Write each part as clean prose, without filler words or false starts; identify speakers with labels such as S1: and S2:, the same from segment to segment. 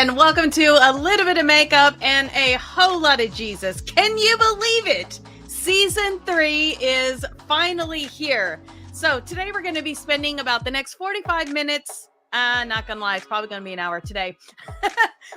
S1: and welcome to A Little Bit of Makeup and a Whole Lot of Jesus. Can you believe it? Season 3 is finally here. So today we're going to be spending about the next 45 minutes, not gonna lie, it's probably going to be an hour today,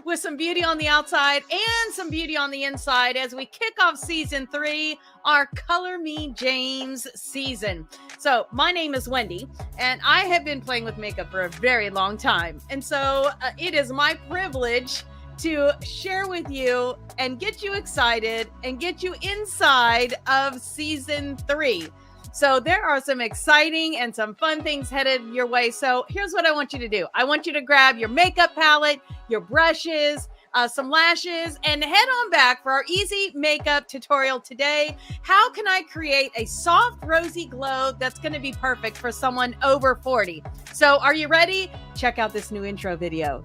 S1: with some beauty on the outside and some beauty on the inside as we kick off Season 3, our Color Me James season. So my name is Wendy, and I have been playing with makeup for a very long time. And so it is my privilege to share with you and get you excited and get you inside of Season 3. So there are some exciting and some fun things headed your way. So here's what I want you to do. I want you to grab your makeup palette, your brushes, some lashes, and head on back for our easy makeup tutorial today. How can I create a soft, rosy glow that's going to be perfect for someone over 40? So are you ready? Check out this new intro video.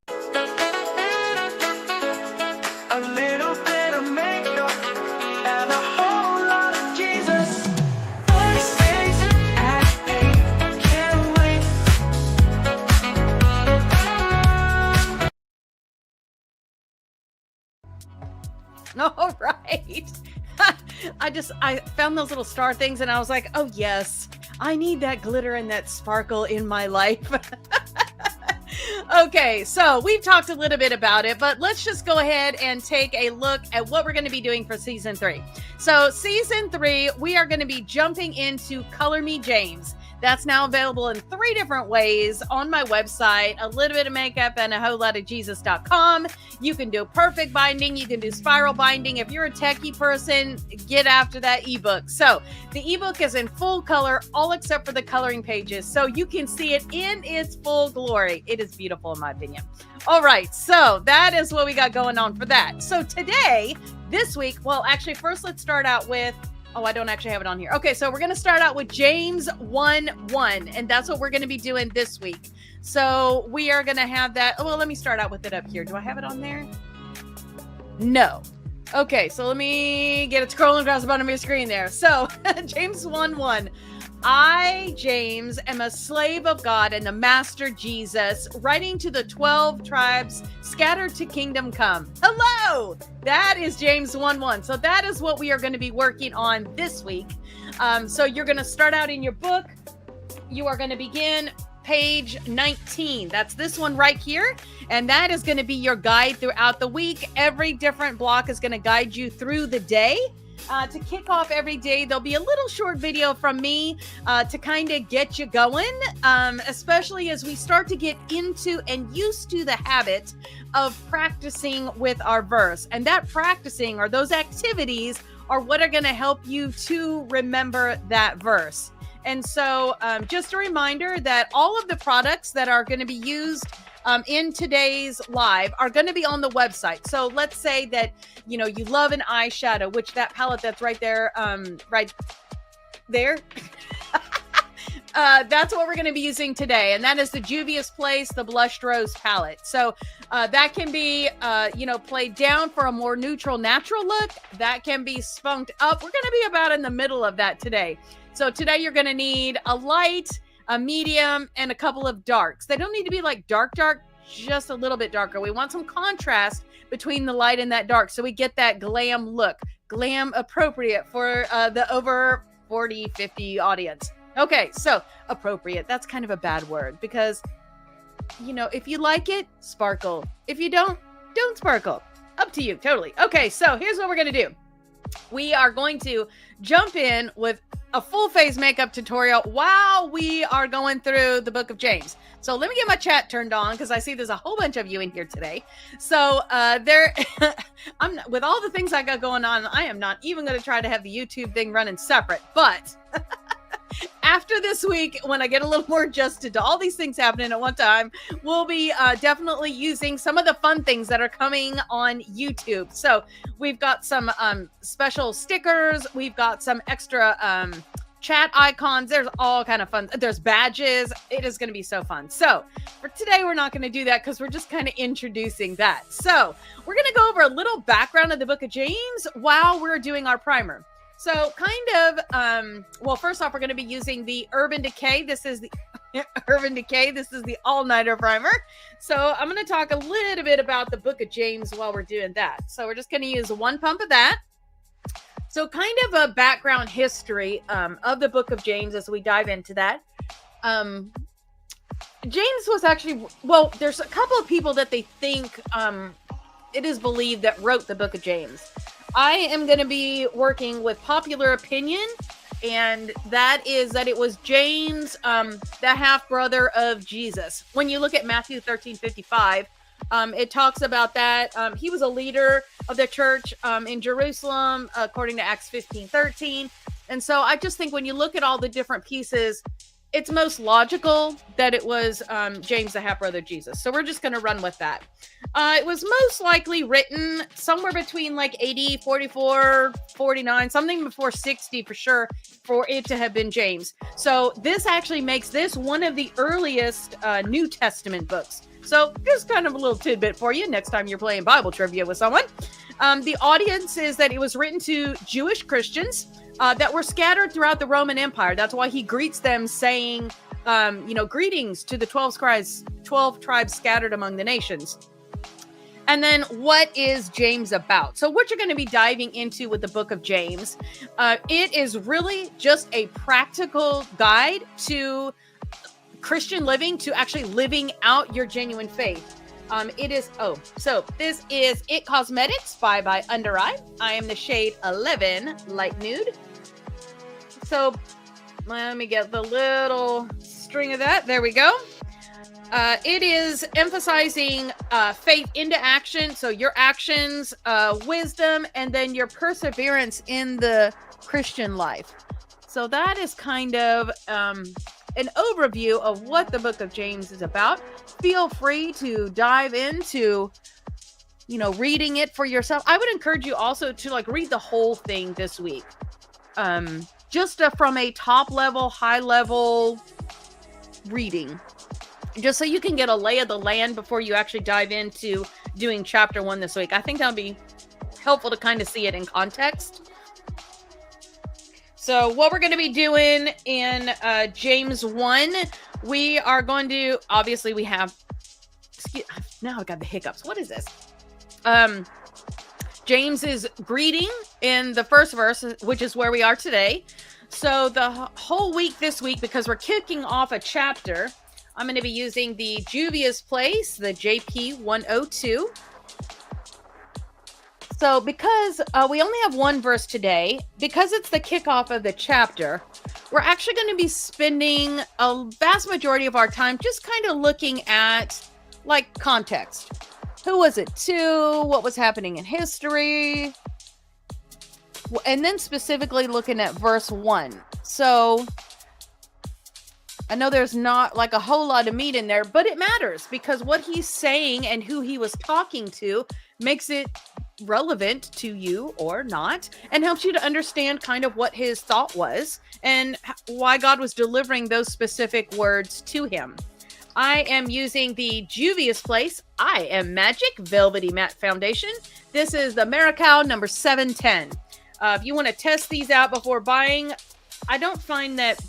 S1: A little bit of makeup and a whole lot of Jesus. All right. I found those little star things and I was like, oh yes, I need that glitter and that sparkle in my life. Okay, so we've talked a little bit about it, but let's just go ahead and take a look at what we're going to be doing for Season 3. So Season 3, we are going to be jumping into Color Me James. That's now available in 3 different ways on my website, a little bit of makeup and a whole lot of Jesus.com. You can do perfect binding. You can do spiral binding. If you're a techie person, get after that ebook. So the ebook is in full color, all except for the coloring pages. So you can see it in its full glory. It is beautiful in my opinion. All right. So that is what we got going on for that. So today, this week, well, actually, first let's start out with, oh, I don't actually have it on here. Okay, so we're going to start out with James 1:1, and that's what we're going to be doing this week. So we are going to have that. Oh, well, let me start out with it up here. Do I have it on there? No. Okay, so let me get it scrolling across the bottom of your screen there. So James 1:1. I, James, am a slave of God and the Master Jesus, writing to the 12 tribes scattered to kingdom come. Hello! That is James 1:1. So that is what we are going to be working on this week. So you're going to start out in your book. You are going to begin page 19. That's this one right here. And that is going to be your guide throughout the week. Every different block is going to guide you through the day. To kick off every day, there'll be a little short video from me to kind of get you going, especially as we start to get into and used to the habit of practicing with our verse. And that practicing or those activities are what are going to help you to remember that verse. And so just a reminder that all of the products that are going to be used in today's live are going to be on the website. So let's say that, you know, you love an eyeshadow, which that palette that's right there, right there. That's what we're going to be using today. And that is the Juvia's Place, the Blushed Rose palette. So that can be, played down for a more neutral, natural look. That can be spunked up. We're going to be about in the middle of that today. So today you're going to need a light, a medium, and a couple of darks. They don't need to be like dark, just a little bit darker. We want some contrast between the light and that dark so we get that glam look. Glam appropriate for the over 40, 50 audience. Okay, so appropriate. That's kind of a bad word because, you know, if you like it, sparkle. If you don't sparkle. Up to you, totally. Okay, so here's what we're going to do. We are going to jump in with a full face makeup tutorial while we are going through the book of James. So let me get my chat turned on because I see there's a whole bunch of you in here today. So I'm not, with all the things I got going on, I am not even going to try to have the YouTube thing running separate. But after this week, when I get a little more adjusted to all these things happening at one time, we'll be definitely using some of the fun things that are coming on YouTube. So we've got some special stickers. We've got some extra chat icons. There's all kind of fun. There's badges. It is going to be so fun. So for today, we're not going to do that because we're just kind of introducing that. So we're going to go over a little background of the book of James while we're doing our primer. So kind of, well, first off, we're going to be using the Urban Decay. This is the, Urban Decay. This is the all-nighter primer. So I'm going to talk a little bit about the book of James while we're doing that. So we're just going to use one pump of that. So kind of a background history of the book of James as we dive into that. James was actually, well, there's a couple of people that they think it is believed that wrote the book of James. I am going to be working with popular opinion, and that is that it was James, the half-brother of Jesus. When you look at Matthew 13:55, it talks about that. He was a leader of the church in Jerusalem, according to Acts 15:13. And so I just think when you look at all the different pieces, it's most logical that it was James, the half-brother of Jesus. So we're just going to run with that. It was most likely written somewhere between like 80, 44, 49, something before 60 for sure, for it to have been James. So this actually makes this one of the earliest New Testament books. So just kind of a little tidbit for you next time you're playing Bible trivia with someone. The audience is that it was written to Jewish Christians that were scattered throughout the Roman Empire. That's why he greets them saying, greetings to the 12 tribes scattered among the nations. And then what is James about? So what you're going to be diving into with the book of James, it is really just a practical guide to Christian living, to actually living out your genuine faith. This is It Cosmetics by Under Eye. I am the shade 11, light nude. So let me get the little string of that. There we go. It is emphasizing faith into action. So your actions, wisdom, and then your perseverance in the Christian life. So that is kind of an overview of what the book of James is about. Feel free to dive into, reading it for yourself. I would encourage you also to read the whole thing this week. Just from a top level, high level reading, just so you can get a lay of the land before you actually dive into doing chapter 1 this week. I think that would be helpful to kind of see it in context. So what we're going to be doing in James 1, we are going to, obviously we have, now I got the hiccups. What is this? James is greeting in the first verse, which is where we are today. So the whole week this week, because we're kicking off a chapter, I'm going to be using the Juvia's Place, the JP 102. So because we only have one verse today, because it's the kickoff of the chapter, we're actually going to be spending a vast majority of our time just kind of looking at context. Who was it to? What was happening in history? And then specifically looking at verse 1. So I know there's not a whole lot of meat in there, but it matters because what he's saying and who he was talking to makes it relevant to you or not, and helps you to understand kind of what his thought was and why God was delivering those specific words to him. I am using the Juvia's Place I Am Magic Velvety Matte Foundation. This is the Maricao number 710. If you want to test these out before buying, I don't find that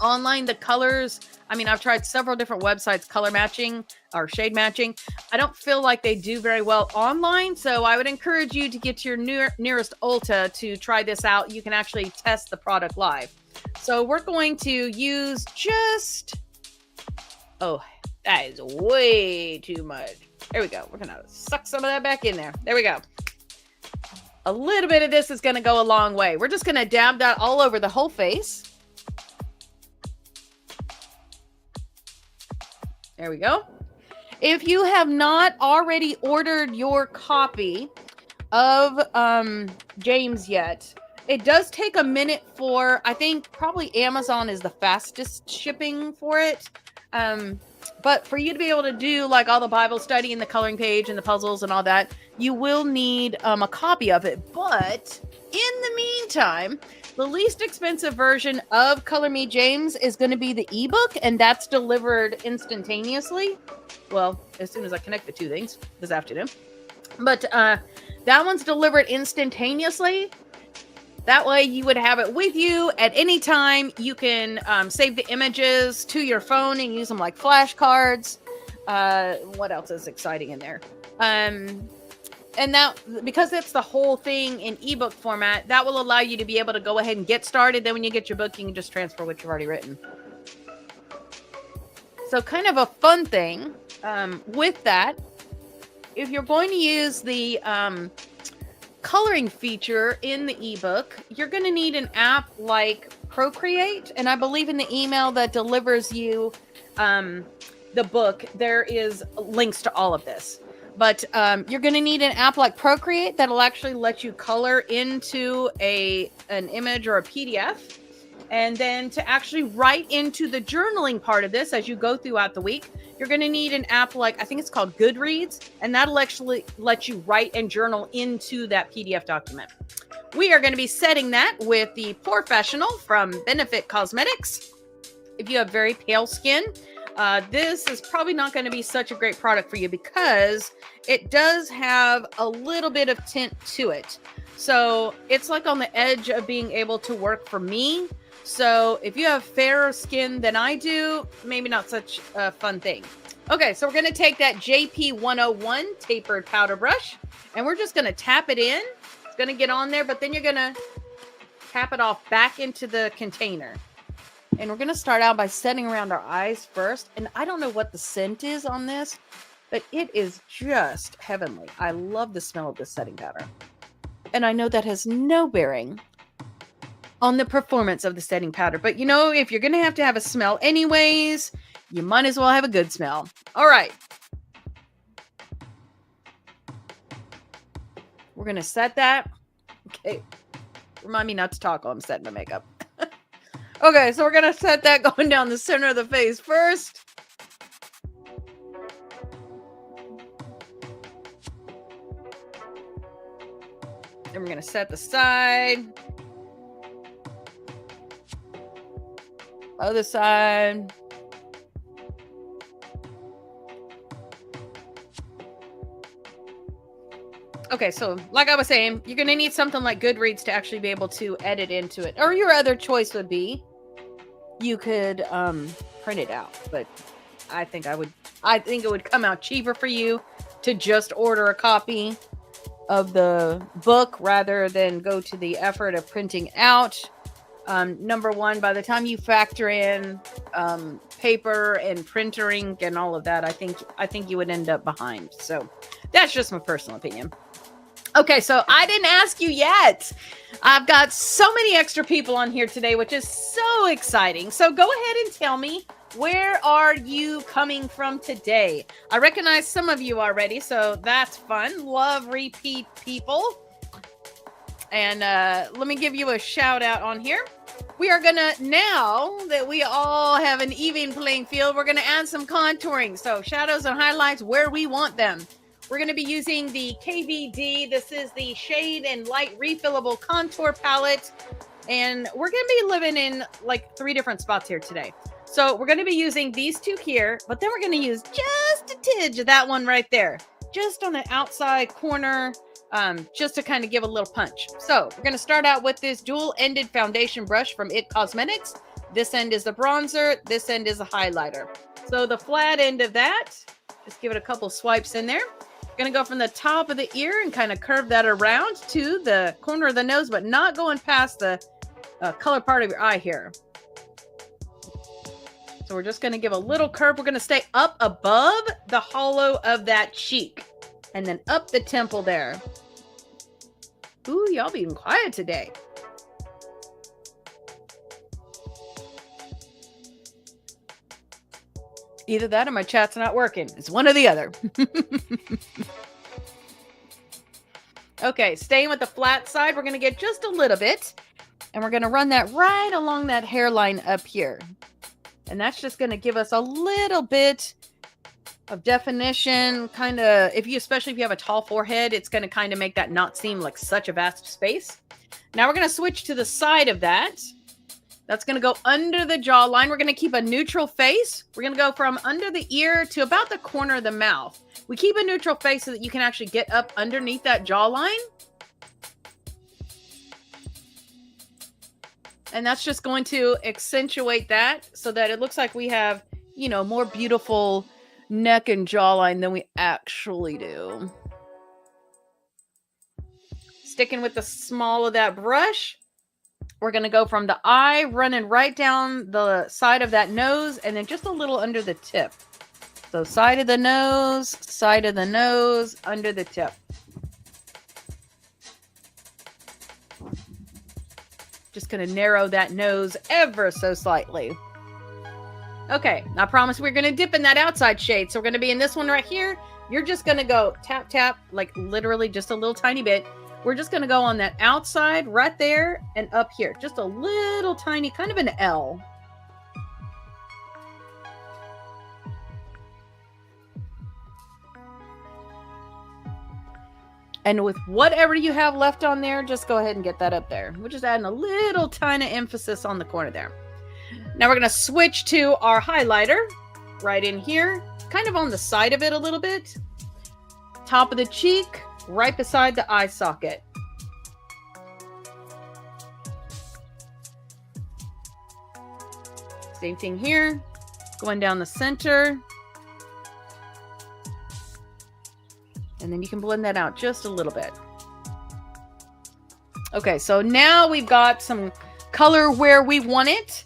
S1: online the colors, I've tried several different websites, color matching or shade matching. I don't feel like they do very well online. So I would encourage you to get to your nearest Ulta to try this out. You can actually test the product live. So we're going to use that is way too much. There we go. We're going to suck some of that back in there. There we go. A little bit of this is going to go a long way. We're just going to dab that all over the whole face. There we go. If you have not already ordered your copy of James yet, it does take a minute for, I think probably Amazon is the fastest shipping for it. But for you to be able to do all the Bible study and the coloring page and the puzzles and all that, you will need a copy of it. But in the meantime, the least expensive version of Color Me James is going to be the ebook, and that's delivered instantaneously. Well, as soon as I connect the two things this afternoon. But that one's delivered instantaneously. That way you would have it with you at any time. You can save the images to your phone and use them like flashcards. What else is exciting in there? And that, because it's the whole thing in ebook format, that will allow you to be able to go ahead and get started. Then when you get your book, you can just transfer what you've already written. So kind of a fun thing with that, if you're going to use the coloring feature in the ebook, you're going to need an app like Procreate. And I believe in the email that delivers you the book, there is links to all of this. But you're going to need an app like Procreate that'll actually let you color into an image or a PDF. And then to actually write into the journaling part of this as you go throughout the week, you're going to need an app like, I think it's called Goodreads, and that'll actually let you write and journal into that PDF document. We are going to be setting that with the Professional from Benefit Cosmetics. If you have very pale skin, this is probably not going to be such a great product for you because it does have a little bit of tint to it. So it's like on the edge of being able to work for me. So if you have fairer skin than I do, maybe not such a fun thing. Okay, so we're going to take that JP 101 tapered powder brush and we're just going to tap it in. It's going to get on there, but then you're going to tap it off back into the container. And we're going to start out by setting around our eyes first. And I don't know what the scent is on this, but it is just heavenly. I love the smell of this setting powder. And I know that has no bearing on the performance of the setting powder. But you know, if you're going to have a smell anyways, you might as well have a good smell. All right. We're going to set that. Okay. Remind me not to talk while I'm setting my makeup. Okay, so we're going to set that going down the center of the face first. Then we're going to set the side. Other side. Okay, so like I was saying, you're going to need something like Goodreads to actually be able to edit into it. Or your other choice would be you could print it out, but I think it would come out cheaper for you to just order a copy of the book rather than go to the effort of printing out. Number one, by the time you factor in paper and printer ink and all of that, I think you would end up behind. So that's just my personal opinion. Okay, so I didn't ask you yet. I've got so many extra people on here today, which is so exciting. So go ahead and tell me, where are you coming from today? I recognize some of you already, so that's fun. Love repeat people. And let me give you a shout out on here. We are going to, now that we all have an even playing field, we're going to add some contouring. So shadows and highlights where we want them. We're going to be using the KVD. This is the Shade and Light Refillable Contour Palette. And we're going to be living in like 3 different spots here today. So we're going to be using these 2 here, but then we're going to use just a tidge of that one right there. Just on the outside corner, just to kind of give a little punch. So we're going to start out with this dual-ended foundation brush from IT Cosmetics. This end is the bronzer. This end is a highlighter. So the flat end of that, just give it a couple swipes in there. Going to go from the top of the ear and kind of curve that around to the corner of the nose, but not going past the color part of your eye here. So we're just going to give a little curve. We're going to stay up above the hollow of that cheek and then up the temple there. Ooh, y'all being quiet today. Either that or my chat's not working. It's one or the other. Okay, staying with the flat side, we're going to get just a little bit. And we're going to run that right along that hairline up here. And that's just going to give us a little bit of definition. Kind of, especially if you have a tall forehead, it's going to kind of make that not seem like such a vast space. Now we're going to switch to the side of that. That's going to go under the jawline. We're going to keep a neutral face. We're going to go from under the ear to about the corner of the mouth. We keep a neutral face so that you can actually get up underneath that jawline. And that's just going to accentuate that so that it looks like we have, you know, more beautiful neck and jawline than we actually do. Sticking with the small of that brush, we're going to go from the eye, running right down the side of that nose, and then just a little under the tip. So side of the nose, under the tip. Just going to narrow that nose ever so slightly. Okay, I promise we're going to dip in that outside shade. So we're going to be in this one right here. You're just going to go tap, tap, like literally just a little tiny bit. We're just going to go on that outside right there and up here. Just a little tiny, kind of an L. And with whatever you have left on there, just go ahead and get that up there. We're just adding a little tiny emphasis on the corner there. Now we're going to switch to our highlighter right in here, kind of on the side of it a little bit. Top of the cheek, right beside the eye socket. Same thing here, going down the center. And then you can blend that out just a little bit. Okay, so now we've got some color where we want it,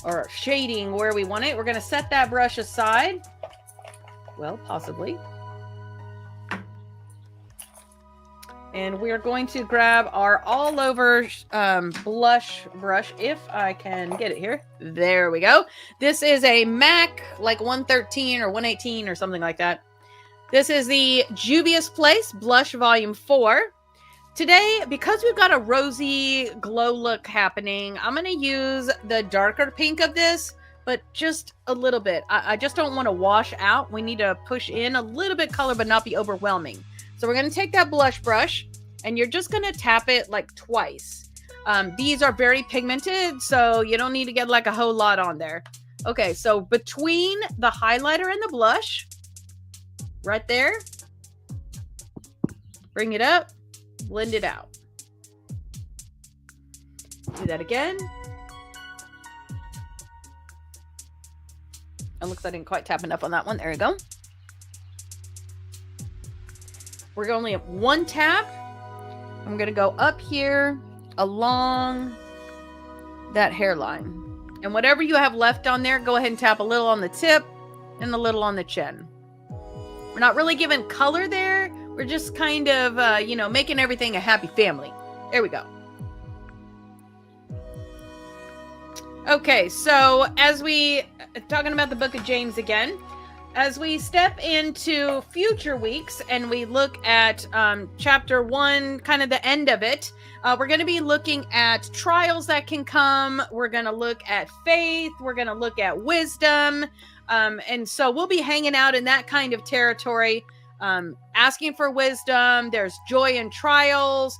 S1: or shading where we want it. We're going to set that brush aside. Well, possibly. And we're going to grab our all over blush brush, if I can get it here. There we go. This is a MAC, like 113 or 118 or something like that. This is the Juvia's Place Blush Volume 4. Today, because we've got a rosy glow look happening, I'm going to use the darker pink of this, but just a little bit. I just don't want to wash out. We need to push in a little bit color, but not be overwhelming. So we're going to take that blush brush, and you're just going to tap it like twice. These are very pigmented, so you don't need to get like a whole lot on there. Okay, so between the highlighter and the blush, right there, bring it up, blend it out. Do that again. It looks like I didn't quite tap enough on that one. There we go. We're only at one tap. I'm going to go up here along that hairline. And whatever you have left on there, go ahead and tap a little on the tip and a little on the chin. We're not really giving color there. We're just kind of, you know, making everything a happy family. There we go. Okay, so as we, talking about the book of James again, as we step into future weeks and we look at chapter 1, kind of the end of it, we're going to be looking at trials that can come. We're going to look at faith. We're going to look at wisdom. And so we'll be hanging out in that kind of territory, asking for wisdom. There's joy in trials,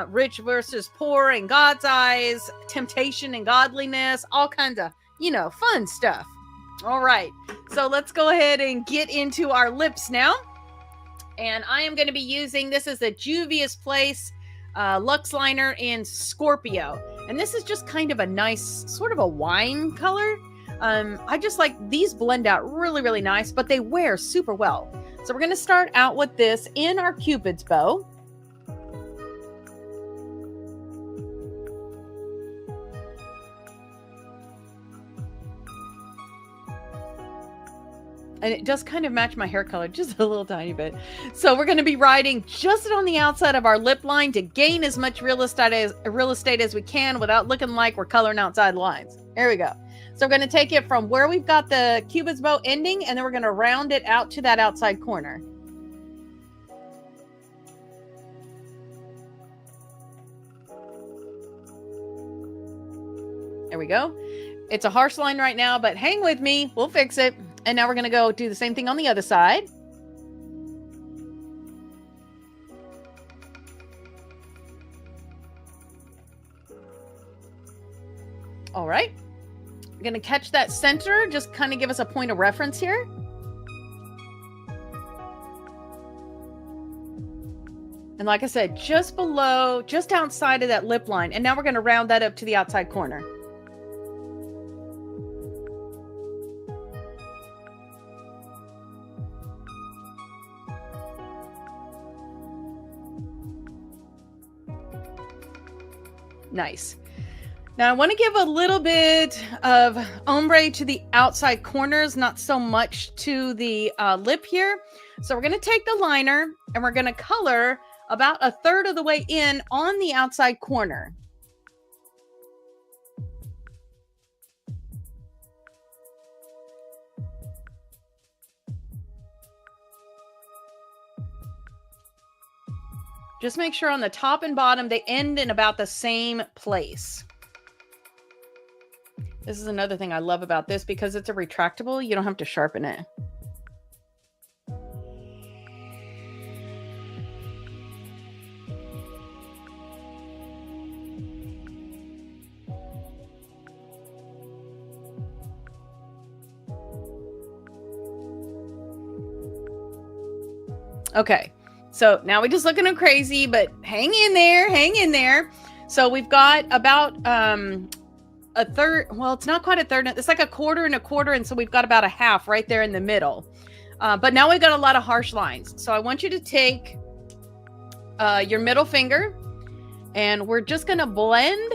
S1: rich versus poor in God's eyes, temptation and godliness, all kinds of, you know, fun stuff. All right. So let's go ahead and get into our lips now. And I am going to be using, this is a Juvia's Place Luxe Liner in Scorpio. And this is just kind of a nice, sort of a wine color. I just like these blend out really, really nice, but they wear super well. So we're going to start out with this in our Cupid's bow. And it does kind of match my hair color just a little tiny bit. So we're going to be writing just on the outside of our lip line to gain as much real estate as we can without looking like we're coloring outside lines. There we go. So we're going to take it from where we've got the Cupid's bow ending, and then we're going to round it out to that outside corner. There we go. It's a harsh line right now, but hang with me. We'll fix it. And now we're going to go do the same thing on the other side. All right. We're going to catch that center. Just kind of give us a point of reference here. And like I said, just below, just outside of that lip line. And now we're going to round that up to the outside corner. Nice. Now I want to give a little bit of ombre to the outside corners, not so much to the lip here. So we're going to take the liner and we're going to color about a third of the way in on the outside corner. Just make sure on the top and bottom, they end in about the same place. This is another thing I love about this, because it's a retractable, you don't have to sharpen it. Okay, so now we're just looking at crazy, but hang in there, hang in there. So we've got about a third, well, it's not quite a third, it's like a quarter and a quarter, and so we've got about a half right there in the middle. But now we've got a lot of harsh lines. So I want you to take your middle finger, and we're just going to blend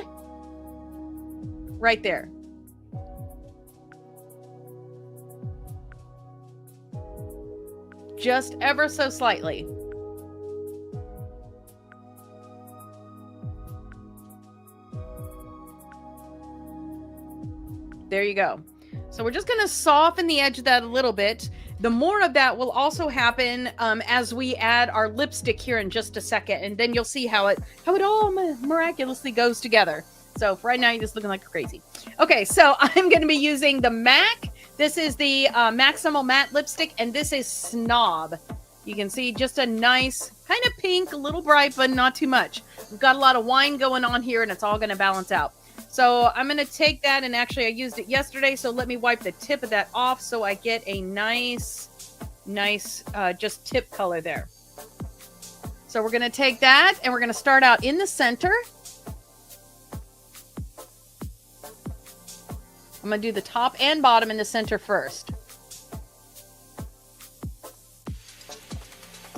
S1: right there. Just ever so slightly. There you go. So we're just going to soften the edge of that a little bit. The more of that will also happen as we add our lipstick here in just a second, and then you'll see how it all miraculously goes together. So for right now, you're just looking like crazy. Okay, so I'm going to be using the MAC. This is the Maximal Matte Lipstick, and this is Snob. You can see just a nice kind of pink, a little bright, but not too much. We've got a lot of wine going on here, and it's all going to balance out. So I'm going to take that, and actually I used it yesterday, so let me wipe the tip of that off so I get a nice just tip color there. So we're going to take that, and we're going to start out in the center. I'm going to do the top and bottom in the center first.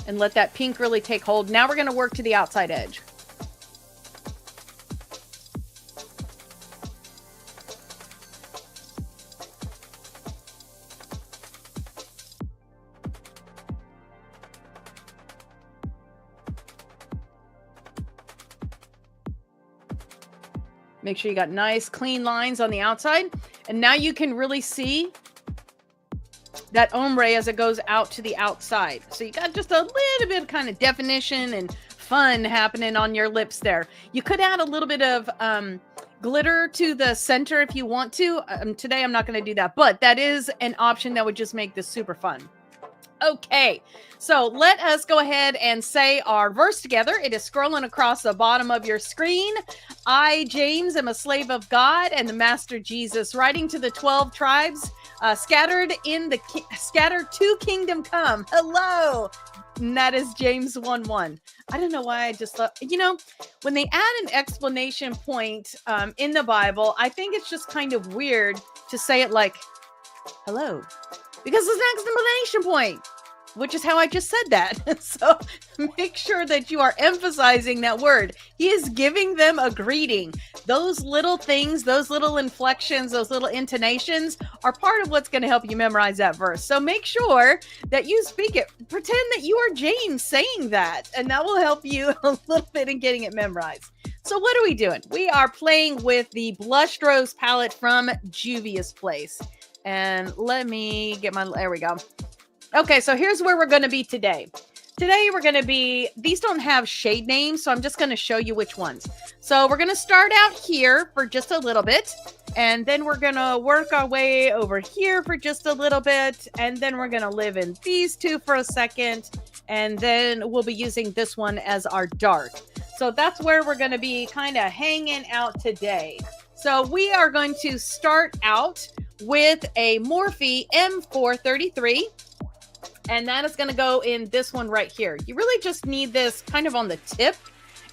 S1: And let that pink really take hold. Now we're going to work to the outside edge. Make sure you got nice clean lines on the outside. And now you can really see that ombre as it goes out to the outside. So you got just a little bit of kind of definition and fun happening on your lips there. You could add a little bit of glitter to the center if you want to. Today I'm not going to do that, but that is an option that would just make this super fun. Okay, so let us go ahead and say our verse together. It is scrolling across the bottom of your screen. I, James, am a slave of God and the Master Jesus, writing to the 12 tribes, scattered to kingdom come. Hello. And that is James 1:1. I don't know why I just thought, when they add an explanation point in the Bible, I think it's just kind of weird to say it like, hello, because it's an exclamation point, which is how I just said that. So make sure that you are emphasizing that word. He is giving them a greeting. Those little things, those little inflections, those little intonations are part of what's going to help you memorize that verse. So make sure that you speak it. Pretend that you are James saying that, and that will help you a little bit in getting it memorized. So what are we doing? We are playing with the Blushed Rose palette from Juvia's Place. And let me get there we go. Okay, so here's where we're going to be today. Today we're going to be, these don't have shade names, so I'm just going to show you which ones. So we're going to start out here for just a little bit, and then we're going to work our way over here for just a little bit, and then we're going to live in these two for a second, and then we'll be using this one as our dark. So that's where we're going to be kind of hanging out today. So we are going to start out with a Morphe M433. And that is going to go in this one right here. You really just need this kind of on the tip.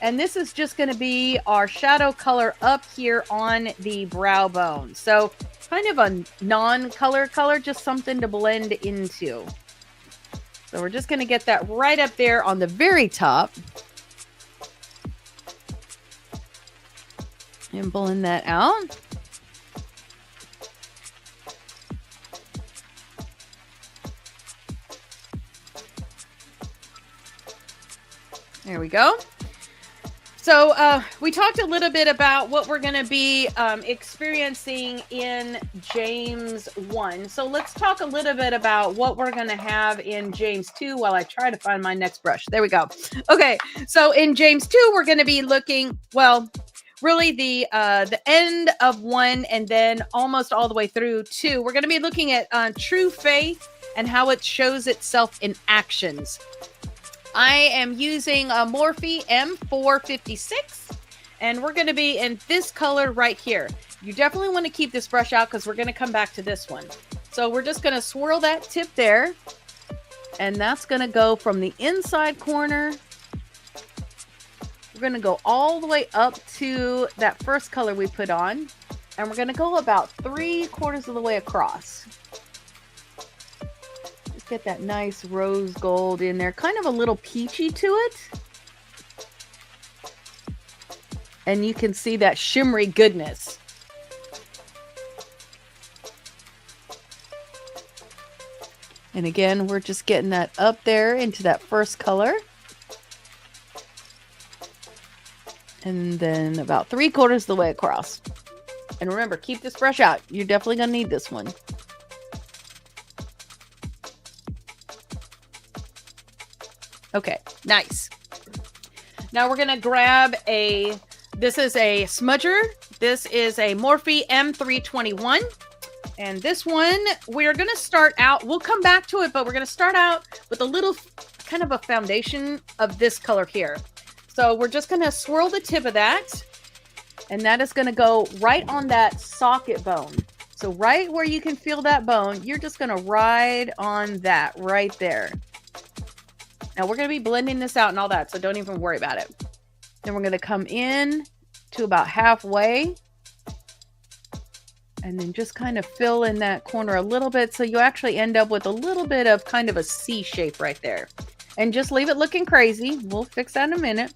S1: And this is just going to be our shadow color up here on the brow bone. So kind of a non-color color, just something to blend into. So we're just going to get that right up there on the very top. And blend that out. There we go. So we talked a little bit about what we're going to be experiencing in James 1. So let's talk a little bit about what we're going to have in James 2 while I try to find my next brush. There we go. Okay, so in James 2, we're going to be looking, well, really the end of 1 and then almost all the way through 2. We're going to be looking at true faith and how it shows itself in actions. I am using a Morphe M456, and we're going to be in this color right here. You definitely want to keep this brush out because we're going to come back to this one. So we're just going to swirl that tip there, and that's going to go from the inside corner. We're going to go all the way up to that first color we put on, and we're going to go about 3/4 of the way across. Get that nice rose gold in there, kind of a little peachy to it. And you can see that shimmery goodness. And again, we're just getting that up there into that first color. And then about 3/4 of the way across. And remember, keep this brush out. You're definitely going to need this one. Okay, nice. Now we're going to grab this is a smudger. This is a Morphe M321. And this one, we're going to start out, we'll come back to it, but we're going to start out with a little kind of a foundation of this color here. So we're just going to swirl the tip of that. And that is going to go right on that socket bone. So right where you can feel that bone, you're just going to ride on that right there. Now we're going to be blending this out and all that, so don't even worry about it. Then we're going to come in to about halfway and then just kind of fill in that corner a little bit so you actually end up with a little bit of kind of a C shape right there. And just leave it looking crazy. We'll fix that in a minute.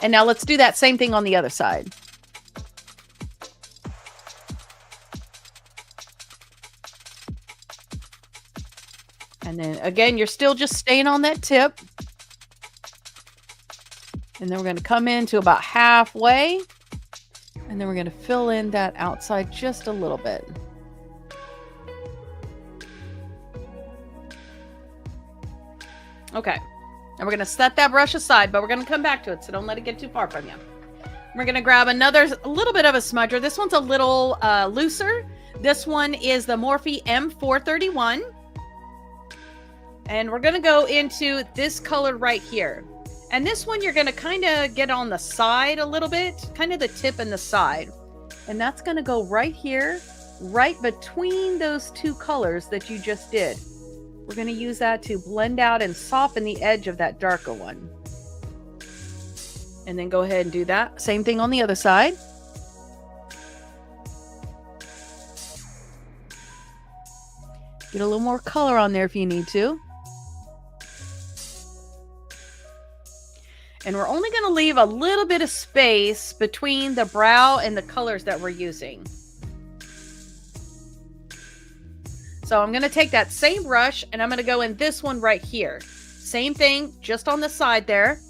S1: And now let's do that same thing on the other side. And then again, you're still just staying on that tip. And then we're going to come in to about halfway. And then we're going to fill in that outside just a little bit. Okay. And we're going to set that brush aside, but we're going to come back to it, so don't let it get too far from you. We're going to grab a little bit of a smudger. This one's a little looser. This one is the Morphe M431. And we're going to go into this color right here. And this one you're going to kind of get on the side a little bit, kind of the tip and the side. And that's going to go right here, right between those two colors that you just did. We're going to use that to blend out and soften the edge of that darker one. And then go ahead and do that. Same thing on the other side. Get a little more color on there if you need to. And we're only going to leave a little bit of space between the brow and the colors that we're using. So I'm going to take that same brush and I'm going to go in this one right here. Same thing, just on the side there.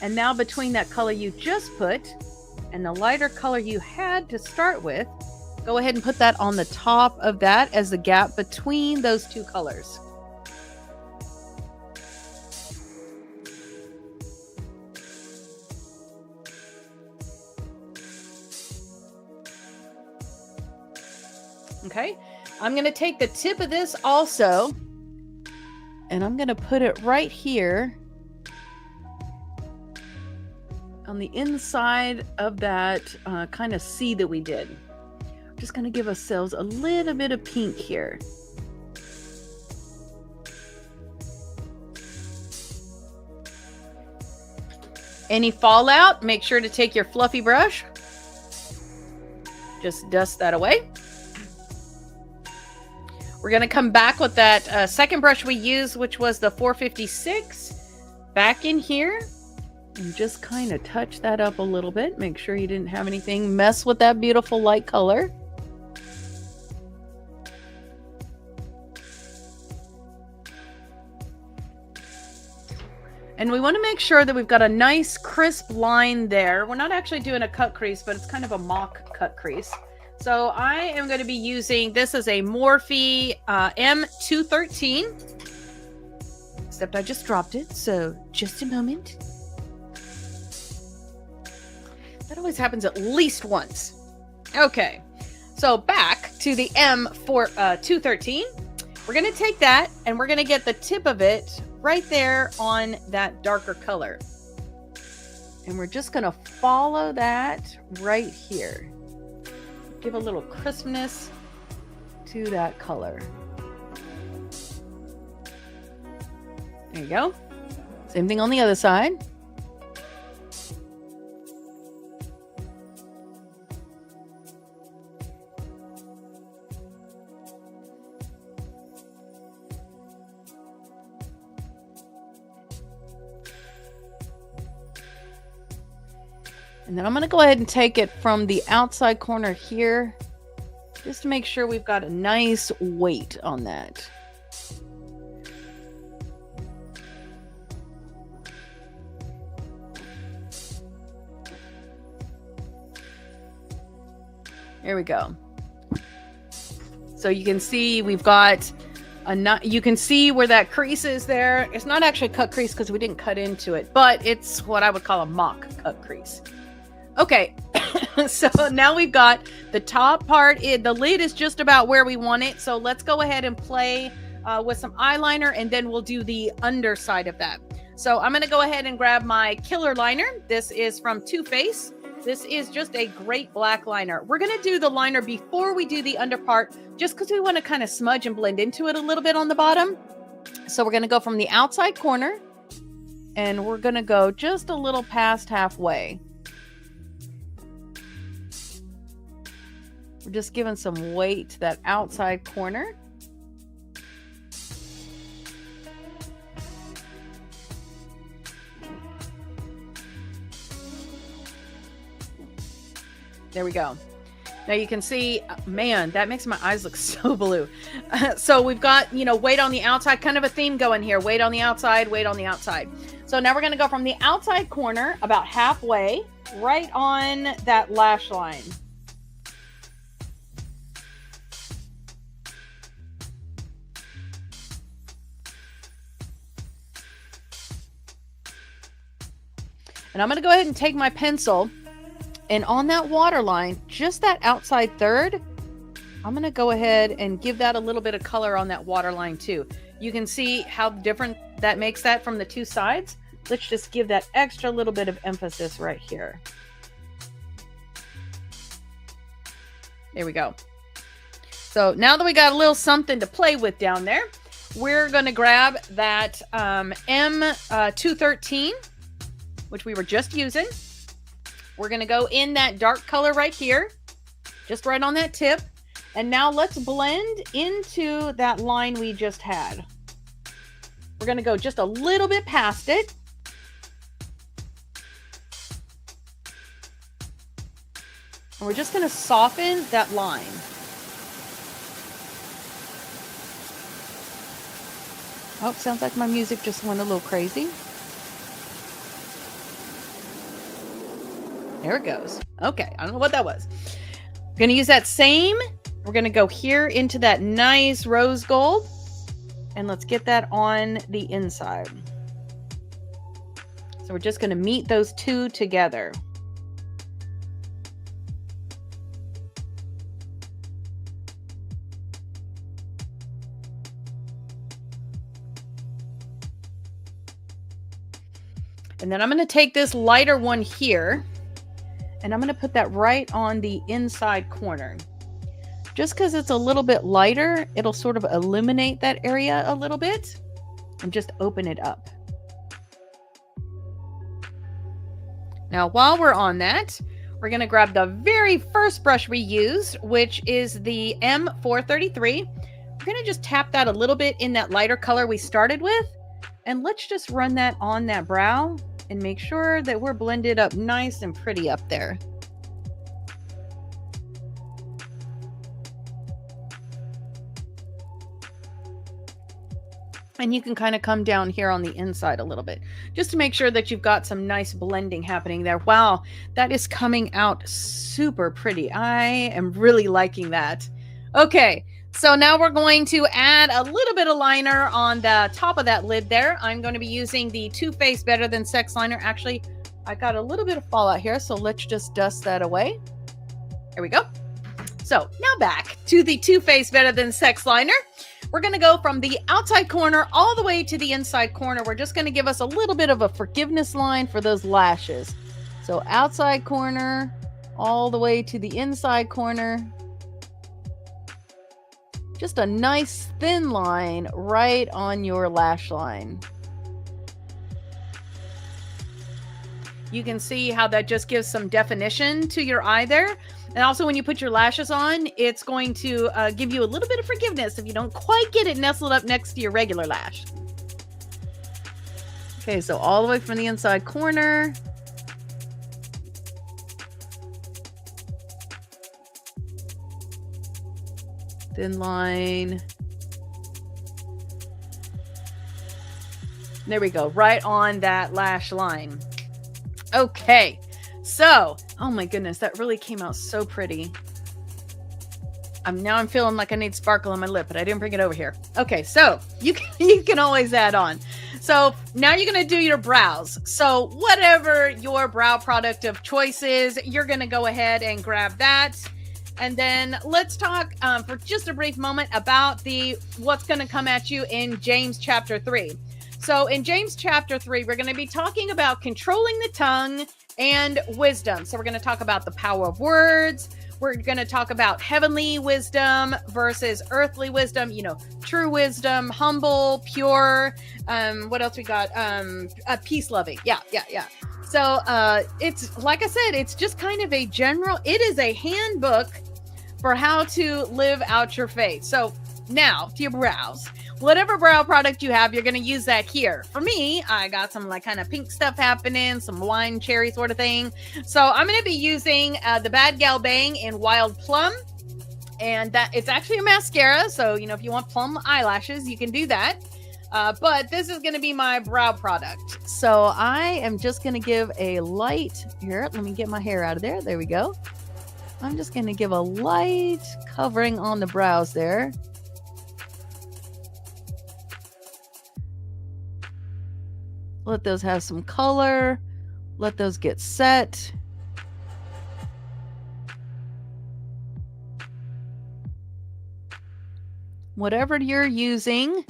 S1: And now between that color you just put and the lighter color you had to start with, go ahead and put that on the top of that as the gap between those two colors. Okay, I'm going to take the tip of this also, and I'm going to put it right here on the inside of that kind of C that we did. We're just going to give ourselves a little bit of pink here. Any fallout, make sure to take your fluffy brush. Just dust that away. We're going to come back with that second brush we used, which was the 456, back in here. And just kind of touch that up a little bit. Make sure you didn't have anything mess with that beautiful light color. And we want to make sure that we've got a nice crisp line there. We're not actually doing a cut crease, but it's kind of a mock cut crease. So I am going to be using, this is a Morphe M213. Except I just dropped it, so just a moment. That always happens at least once. Okay, so back to the M213. We're going to take that and we're going to get the tip of it right there on that darker color. And we're just going to follow that right here. Give a little crispness to that color. There you go. Same thing on the other side. And then I'm going to go ahead and take it from the outside corner here, just to make sure we've got a nice weight on that. There we go. So you can see we've got you can see where that crease is there. It's not actually a cut crease because we didn't cut into it, but it's what I would call a mock cut crease. Okay, so now we've got the top part. The lid is just about where we want it. So let's go ahead and play with some eyeliner, and then we'll do the underside of that. So I'm going to go ahead and grab my Killer Liner. This is from Too Faced. This is just a great black liner. We're going to do the liner before we do the under part, just because we want to kind of smudge and blend into it a little bit on the bottom. So we're going to go from the outside corner, and we're going to go just a little past halfway. We're just giving some weight to that outside corner. There we go. Now you can see, man, that makes my eyes look so blue. So we've got, weight on the outside, kind of a theme going here. Weight on the outside, weight on the outside. So now we're going to go from the outside corner about halfway, right on that lash line. And I'm going to go ahead and take my pencil, and on that waterline, just that outside third, I'm going to go ahead and give that a little bit of color on that waterline too. You can see how different that makes that from the two sides. Let's just give that extra little bit of emphasis right here. There we go. So now that we got a little something to play with down there, we're going to grab that M213, which we were just using. We're going to go in that dark color right here, just right on that tip. And now let's blend into that line we just had. We're going to go just a little bit past it. And we're just going to soften that line. Oh, sounds like my music just went a little crazy. There it goes. Okay, I don't know what that was. We're going to use that same. We're going to go here into that nice rose gold. And let's get that on the inside. So we're just going to meet those two together. And then I'm going to take this lighter one here, and I'm going to put that right on the inside corner. Just because it's a little bit lighter, it'll sort of illuminate that area a little bit and just open it up. Now, while we're on that, we're going to grab the very first brush we used, which is the M433. We're going to just tap that a little bit in that lighter color we started with. And let's just run that on that brow and make sure that we're blended up nice and pretty up there. And you can kind of come down here on the inside a little bit, just to make sure that you've got some nice blending happening there. Wow, that is coming out super pretty. I am really liking that. Okay, so now we're going to add a little bit of liner on the top of that lid there. I'm going to be using the Too Faced Better Than Sex liner. Actually, I got a little bit of fallout here, so let's just dust that away. There we go. So now back to the Too Faced Better Than Sex liner. We're going to go from the outside corner all the way to the inside corner. We're just going to give us a little bit of a forgiveness line for those lashes. So outside corner all the way to the inside corner. Just a nice thin line right on your lash line. You can see how that just gives some definition to your eye there. And also when you put your lashes on, it's going to give you a little bit of forgiveness if you don't quite get it nestled up next to your regular lash. Okay, so all the way from the inside corner. Thin line. There we go, right on that lash line. Okay, so, oh my goodness, that really came out so pretty. Now I'm feeling like I need sparkle on my lip, but I didn't bring it over here. Okay, so you can always add on. So now you're going to do your brows. So whatever your brow product of choice is, you're going to go ahead and grab that. And then let's talk for just a brief moment about what's going to come at you in James chapter 3. So in James chapter 3, we're going to be talking about controlling the tongue and wisdom. So we're going to talk about the power of words. We're going to talk about heavenly wisdom versus earthly wisdom, true wisdom, humble, pure. What else we got? Peace loving. Yeah. So it's, like I said, it's just kind of it is a handbook for how to live out your faith. So now to your brows. Whatever brow product you have, you're going to use that here. For me, I got some like kind of pink stuff happening, some wine cherry sort of thing. So I'm going to be using the Bad Gal Bang in Wild Plum. And that it's actually a mascara. So, if you want plum eyelashes, you can do that. But this is going to be my brow product. So I am just going to give a light here. Let me get my hair out of there. There we go. I'm just going to give a light covering on the brows there. Let those have some color. Let those get set. Whatever you're using,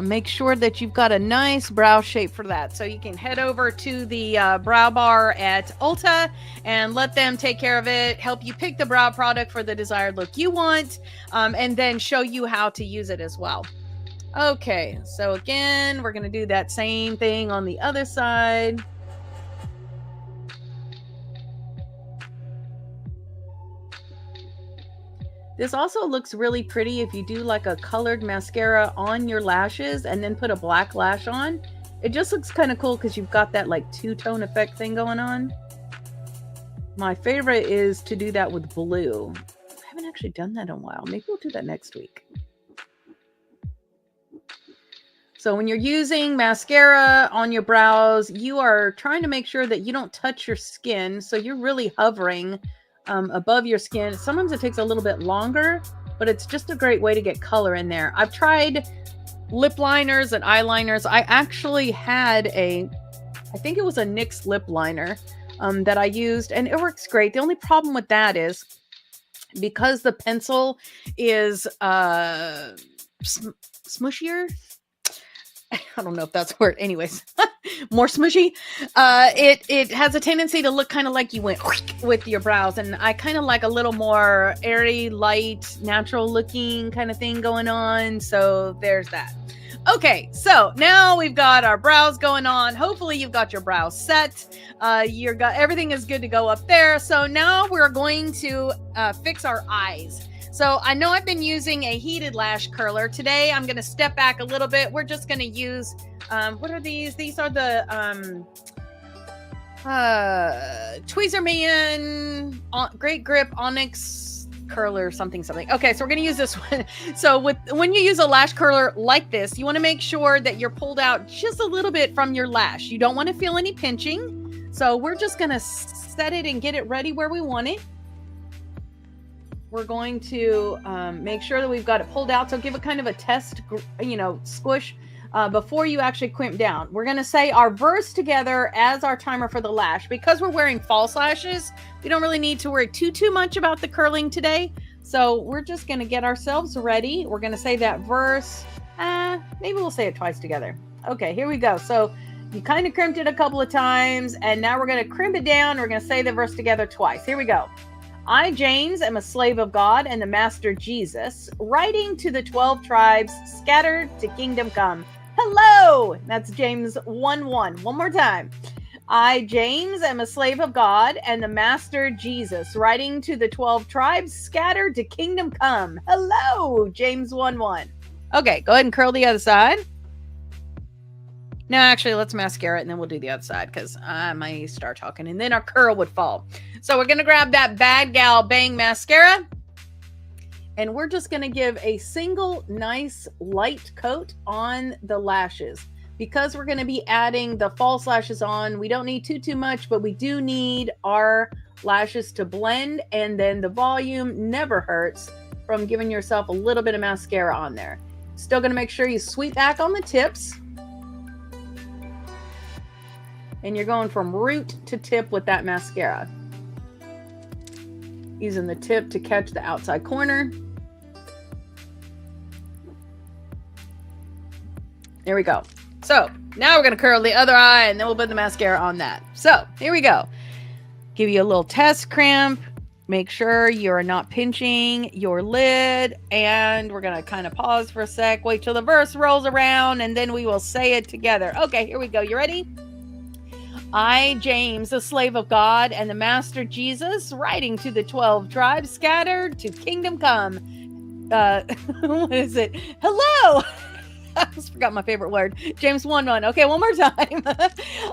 S1: make sure that you've got a nice brow shape for that. So you can head over to the brow bar at Ulta and let them take care of it, help you pick the brow product for the desired look you want, and then show you how to use it as well. Okay, so again, we're going to do that same thing on the other side. This also looks really pretty if you do like a colored mascara on your lashes and then put a black lash on. It just looks kind of cool because you've got that like two-tone effect thing going on. My favorite is to do that with blue. I haven't actually done that in a while. Maybe we'll do that next week. So when you're using mascara on your brows, you are trying to make sure that you don't touch your skin. So you're really hovering above your skin. Sometimes it takes a little bit longer, but it's just a great way to get color in there. I've tried lip liners and eyeliners. I actually had I think it was a NYX lip liner that I used, and it works great. The only problem with that is because the pencil is smushier. I don't know if that's a word. Anyways, more smushy. It has a tendency to look kind of like you went with your brows. And I kind of like a little more airy, light, natural looking kind of thing going on. So there's that. Okay, so now we've got our brows going on. Hopefully you've got your brows set. Everything is good to go up there. So now we're going to fix our eyes. So I know I've been using a heated lash curler. Today I'm going to step back a little bit. We're just going to use, what are these? These are the Tweezer Man, Great Grip, Onyx Curler, something. Okay, so we're going to use this one. So when you use a lash curler like this, you want to make sure that you're pulled out just a little bit from your lash. You don't want to feel any pinching. So we're just going to set it and get it ready where we want it. We're going to make sure that we've got it pulled out. So give it kind of a test, squish before you actually crimp down. We're going to say our verse together as our timer for the lash. Because we're wearing false lashes, we don't really need to worry too much about the curling today. So we're just going to get ourselves ready. We're going to say that verse. Maybe we'll say it twice together. Okay, here we go. So you kind of crimped it a couple of times, and now we're going to crimp it down. We're going to say the verse together twice. Here we go. I, James, am a slave of God and the Master Jesus, writing to the 12 tribes scattered to kingdom come. Hello! That's James 1:1. One more time. I, James, am a slave of God and the Master Jesus, writing to the 12 tribes scattered to kingdom come. Hello! James 1:1. Okay, go ahead and curl the other side. No, actually, let's mascara it and then we'll do the other side because I might start talking and then our curl would fall. So we're going to grab that Bad Gal Bang mascara and we're just going to give a single nice light coat on the lashes. Because we're going to be adding the false lashes on, we don't need too much, but we do need our lashes to blend, and then the volume never hurts from giving yourself a little bit of mascara on there. Still going to make sure you sweep back on the tips. And you're going from root to tip with that mascara. Using the tip to catch the outside corner. There we go. So now we're going to curl the other eye and then we'll put the mascara on that. So here we go. Give you a little test crimp. Make sure you're not pinching your lid. And we're going to kind of pause for a sec. Wait till the verse rolls around and then we will say it together. Okay, here we go. You ready? I, James, a slave of God and the Master Jesus, writing to the 12 tribes scattered to kingdom come. What is it? Hello! I just forgot my favorite word. James 1:1. Okay, one more time.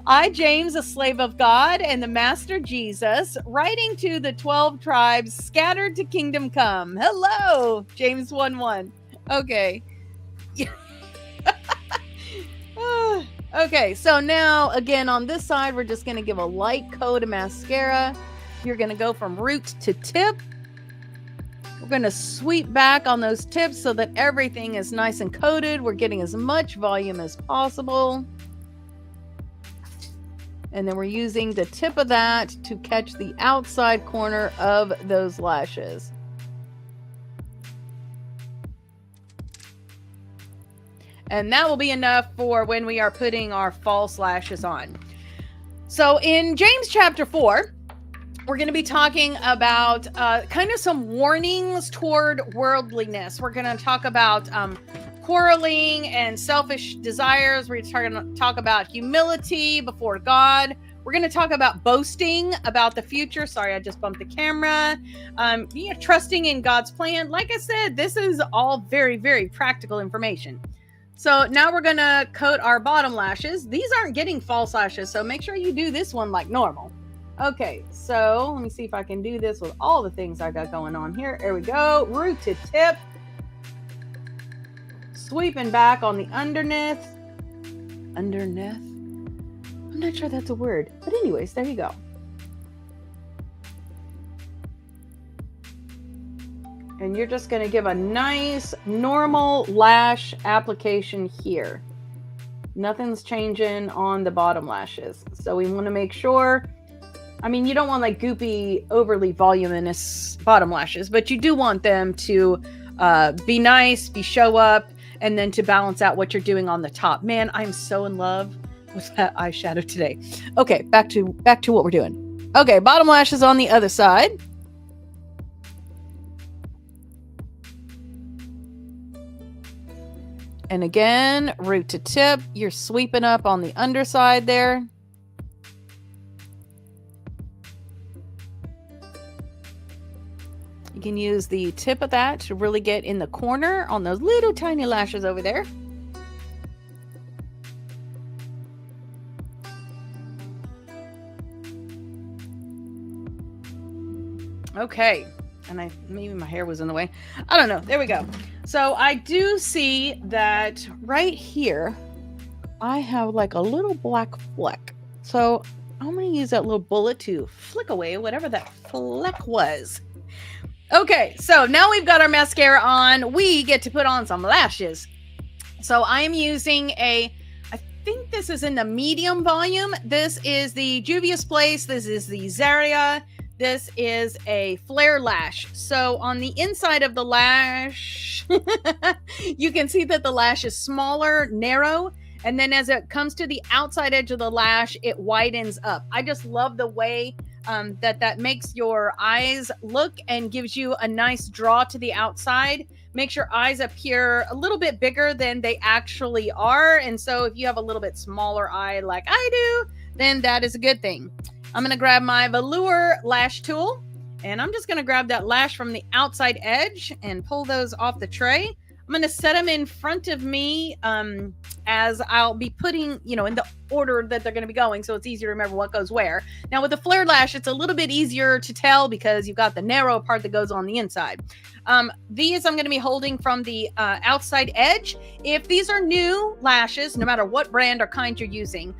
S1: I, James, a slave of God and the Master Jesus, writing to the 12 tribes scattered to kingdom come. Hello! James 1:1. Okay. Okay, so now, again, on this side, we're just going to give a light coat of mascara. You're going to go from root to tip. We're going to sweep back on those tips so that everything is nice and coated. We're getting as much volume as possible. And then we're using the tip of that to catch the outside corner of those lashes. And that will be enough for when we are putting our false lashes on. So in James chapter 4, we're going to be talking about kind of some warnings toward worldliness. We're going to talk about quarreling and selfish desires. We're going to talk about humility before God. We're going to talk about boasting about the future. Sorry, I just bumped the camera. Trusting in God's plan. Like I said, this is all very, very practical information. So now we're going to coat our bottom lashes. These aren't getting false lashes, so make sure you do this one like normal. Okay, so let me see if I can do this with all the things I got going on here. There we go. Root to tip. Sweeping back on the underneath. Underneath? I'm not sure that's a word. But anyways, there you go. And you're just going to give a nice normal lash application here. Nothing's changing on the bottom lashes. So we want to make sure, you don't want like goopy, overly voluminous bottom lashes, but you do want them to be nice, show up, and then to balance out what you're doing on the top. Man, I'm so in love with that eyeshadow today. Okay, back to what we're doing. Okay, bottom lashes on the other side. And again, root to tip, you're sweeping up on the underside there. You can use the tip of that to really get in the corner on those little tiny lashes over there. Okay. And maybe my hair was in the way. I don't know. There we go. So I do see that right here, I have like a little black fleck. So I'm going to use that little bullet to flick away whatever that fleck was. Okay, so now we've got our mascara on. We get to put on some lashes. So I am using I think this is in the medium volume. This is the Juvia's Place. This is the Zaria. This is a flare lash. So on the inside of the lash, you can see that the lash is smaller, narrow, and then as it comes to the outside edge of the lash, it widens up. I just love the way that makes your eyes look and gives you a nice draw to the outside. Makes your eyes appear a little bit bigger than they actually are. And so if you have a little bit smaller eye like I do, then that is a good thing. I'm going to grab my velour lash tool, and I'm just going to grab that lash from the outside edge and pull those off the tray. I'm going to set them in front of me as I'll be putting, in the order that they're going to be going, so it's easier to remember what goes where. Now with the flare lash, it's a little bit easier to tell because you've got the narrow part that goes on the inside. These I'm going to be holding from the outside edge. If these are new lashes, no matter what brand or kind you're using,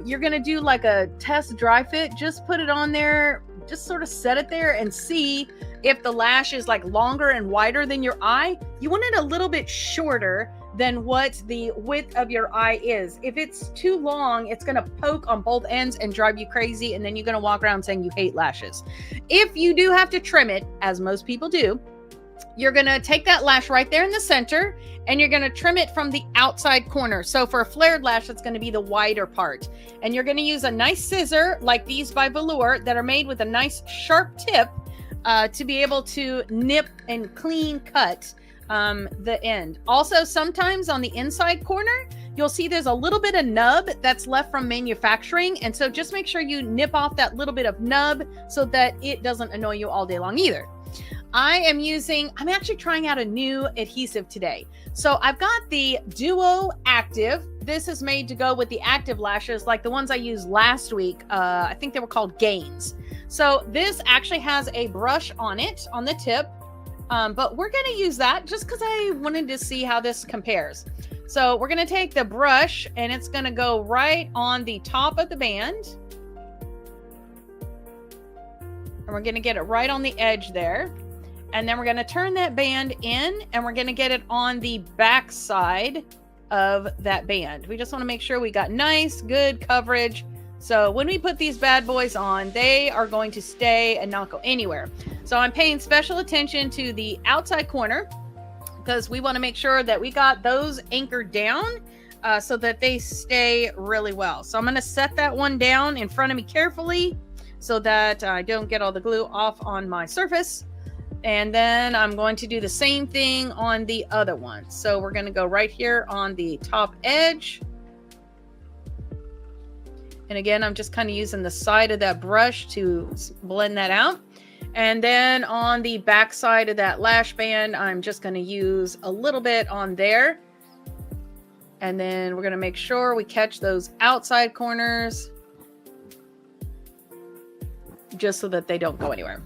S1: you're going to do like a test dry fit. Just put it on there, just sort of set it there and see if the lash is like longer and wider than your eye. You want it a little bit shorter than what the width of your eye is. If it's too long, it's going to poke on both ends and drive you crazy, and then you're going to walk around saying you hate lashes. If you do have to trim it, as most people do, you're going to take that lash right there in the center and you're going to trim it from the outside corner. So for a flared lash, it's going to be the wider part. And you're going to use a nice scissor like these by Velour that are made with a nice sharp tip to be able to nip and clean cut the end. Also, sometimes on the inside corner, you'll see there's a little bit of nub that's left from manufacturing. And so just make sure you nip off that little bit of nub so that it doesn't annoy you all day long either. I'm actually trying out a new adhesive today. So I've got the Duo Active. This is made to go with the active lashes like the ones I used last week. I think they were called Gains. So this actually has a brush on it, on the tip. But we're going to use that just because I wanted to see how this compares. So we're going to take the brush and it's going to go right on the top of the band. And we're going to get it right on the edge there. And then we're going to turn that band in and we're going to get it on the back side of that band. We just want to make sure we got nice, good coverage. So when we put these bad boys on, they are going to stay and not go anywhere. So I'm paying special attention to the outside corner because we want to make sure that we got those anchored down so that they stay really well. So I'm going to set that one down in front of me carefully so that I don't get all the glue off on my surface. And then I'm going to do the same thing on the other one. So we're going to go right here on the top edge. And again, I'm just kind of using the side of that brush to blend that out. And then on the back side of that lash band, I'm just going to use a little bit on there. And then we're going to make sure we catch those outside corners just so that they don't go anywhere.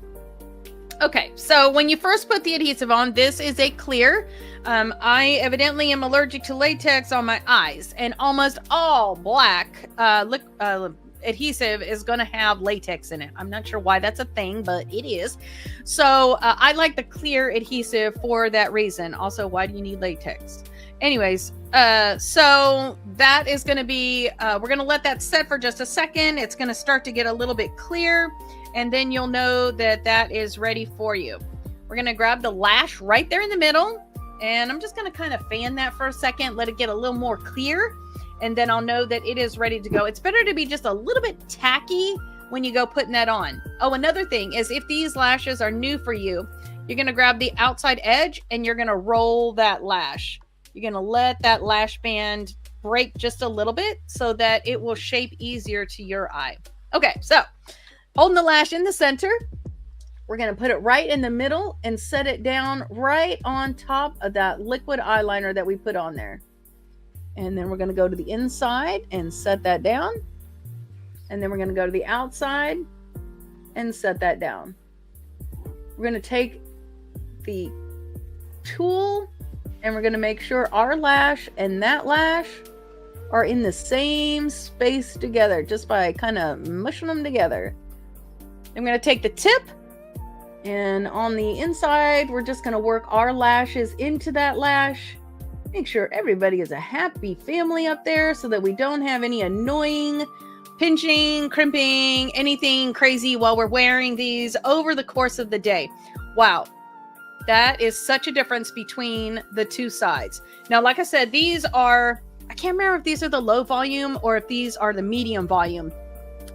S1: Okay, so when you first put the adhesive on, this is a clear. I evidently am allergic to latex on my eyes, and almost all black adhesive is going to have latex in it. I'm not sure why that's a thing, but it is. So I like the clear adhesive for that reason. Also, why do you need latex? Anyways, so that is going to be, we're going to let that set for just a second. It's going to start to get a little bit clear. And then you'll know that that is ready for you. We're going to grab the lash right there in the middle. And I'm just going to kind of fan that for a second, let it get a little more clear. And then I'll know that it is ready to go. It's better to be just a little bit tacky when you go putting that on. Oh, another thing is if these lashes are new for you, you're going to grab the outside edge and you're going to roll that lash. You're going to let that lash band break just a little bit so that it will shape easier to your eye. Okay, so holding the lash in the center, we're going to put it right in the middle and set it down right on top of that liquid eyeliner that we put on there. And then we're going to go to the inside and set that down. And then we're going to go to the outside and set that down. we're going to take the tool and we're going to make sure our lash and that lash are in the same space together, just by kind of mushing them together. I'm going to take the tip, and on the inside, we're just going to work our lashes into that lash. Make sure everybody is a happy family up there so that we don't have any annoying pinching, crimping, anything crazy while we're wearing these over the course of the day. Wow. That is such a difference between the two sides. Now, like I said, these are, I can't remember if these are the low volume or if these are the medium volume,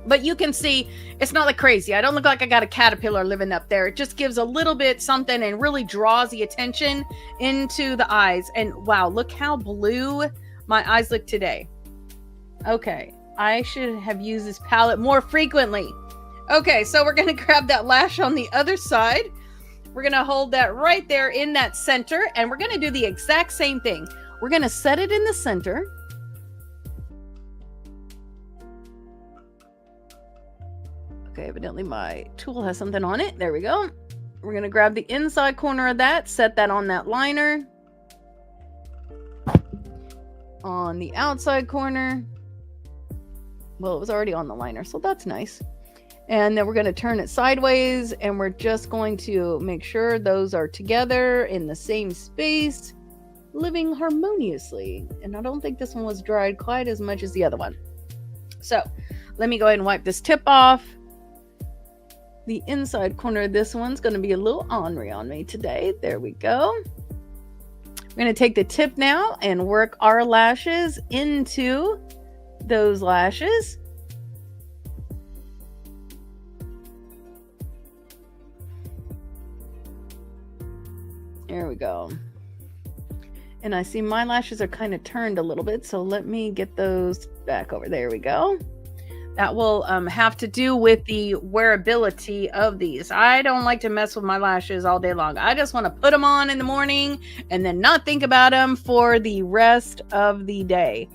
S1: but you can see it's not like crazy. I don't look like I got a caterpillar living up there. It just gives a little bit something and really draws the attention into the eyes. And wow, look how blue my eyes look today. Okay, I should have used this palette more frequently. Okay, so we're going to grab that lash on the other side. We're going to hold that right there in that center, and we're going to do the exact same thing. We're going to set it in the center. Okay, evidently my tool has something on it. There we go. We're going to grab the inside corner of that, set that on that liner. On the outside corner. Well, it was already on the liner, so that's nice. And then we're going to turn it sideways, and we're just going to make sure those are together in the same space, living harmoniously. And I don't think this one was dried quite as much as the other one. So let me go ahead and wipe this tip off. The inside corner of this one's going to be a little ornery on me today. There we go. We're going to take the tip now and work our lashes into those lashes. There we go. And I see my lashes are kind of turned a little bit, so let me get those back over. There we go. That will have to do with the wearability of these. I don't like to mess with my lashes all day long. I just want to put them on in the morning and then not think about them for the rest of the day.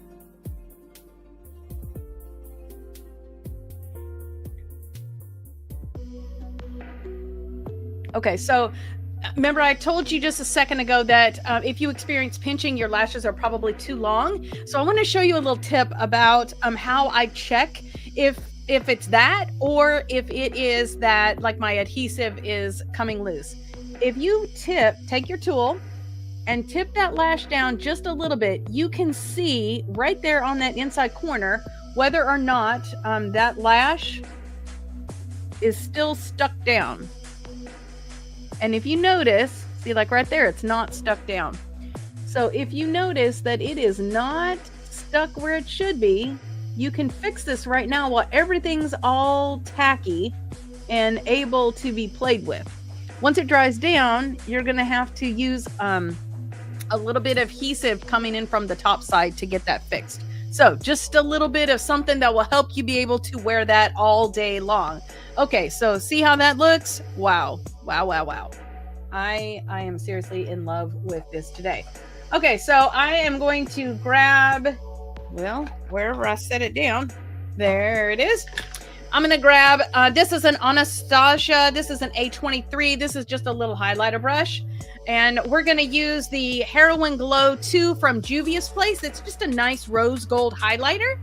S1: Okay, so remember I told you just a second ago that if you experience pinching, your lashes are probably too long. So I want to show you a little tip about how I check if it's that, or if it is that like my adhesive is coming loose. If you take your tool and tip that lash down just a little bit, you can see right there on that inside corner whether or not that lash is still stuck down. And if you notice, see, like right there, it's not stuck down. So if you notice that it is not stuck where it should be, you can fix this right now while everything's all tacky and able to be played with. Once it dries down, you're going to have to use a little bit of adhesive coming in from the top side to get that fixed. So just a little bit of something that will help you be able to wear that all day long. Okay, so see how that looks? Wow. Wow, wow, wow. I am seriously in love with this today. Okay, so I am going to grab, well, wherever I set it down, there it is. I'm going to grab, this is an Anastasia. This is an A23. This is just a little highlighter brush. And we're going to use the Heroin Glow 2 from Juvia's Place. It's just a nice rose gold highlighter.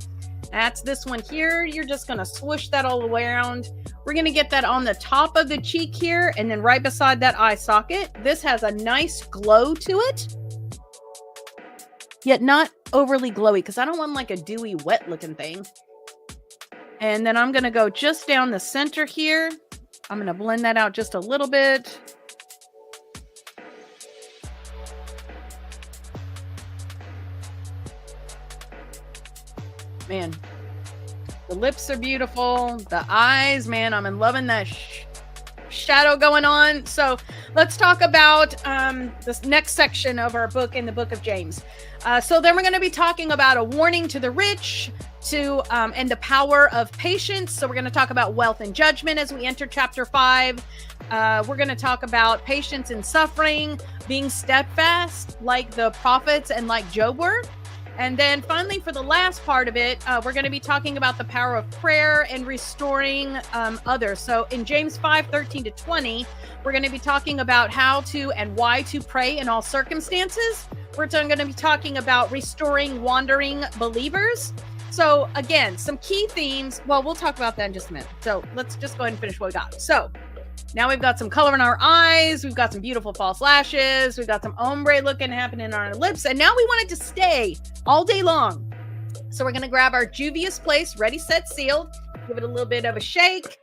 S1: That's this one here. You're just going to swoosh that all the way around. We're going to get that on the top of the cheek here and then right beside that eye socket. This has a nice glow to it, yet not overly glowy because I don't want like a dewy, wet looking thing. And then I'm going to go just down the center here. I'm going to blend that out just a little bit. Man, the lips are beautiful. The eyes, man, I'm in loving that shadow going on. So let's talk about this next section of our book in the book of James. So then we're going to be talking about a warning to the rich, and the power of patience. So we're going to talk about wealth and judgment as we enter chapter 5. We're going to talk about patience in suffering, being steadfast like the prophets and like Job were. And then finally, for the last part of it, we're going to be talking about the power of prayer and restoring others. So in James 5:13-20, we're going to be talking about how to and why to pray in all circumstances. We're going to be talking about restoring wandering believers. So again, some key themes. Well, we'll talk about that in just a minute. So let's just go ahead and finish what we got. So now we've got some color in our eyes. We've got some beautiful false lashes. We've got some ombre looking happening on our lips. And now we want it to stay all day long. So we're going to grab our Juvia's Place Ready, Set, Sealed. Give it a little bit of a shake.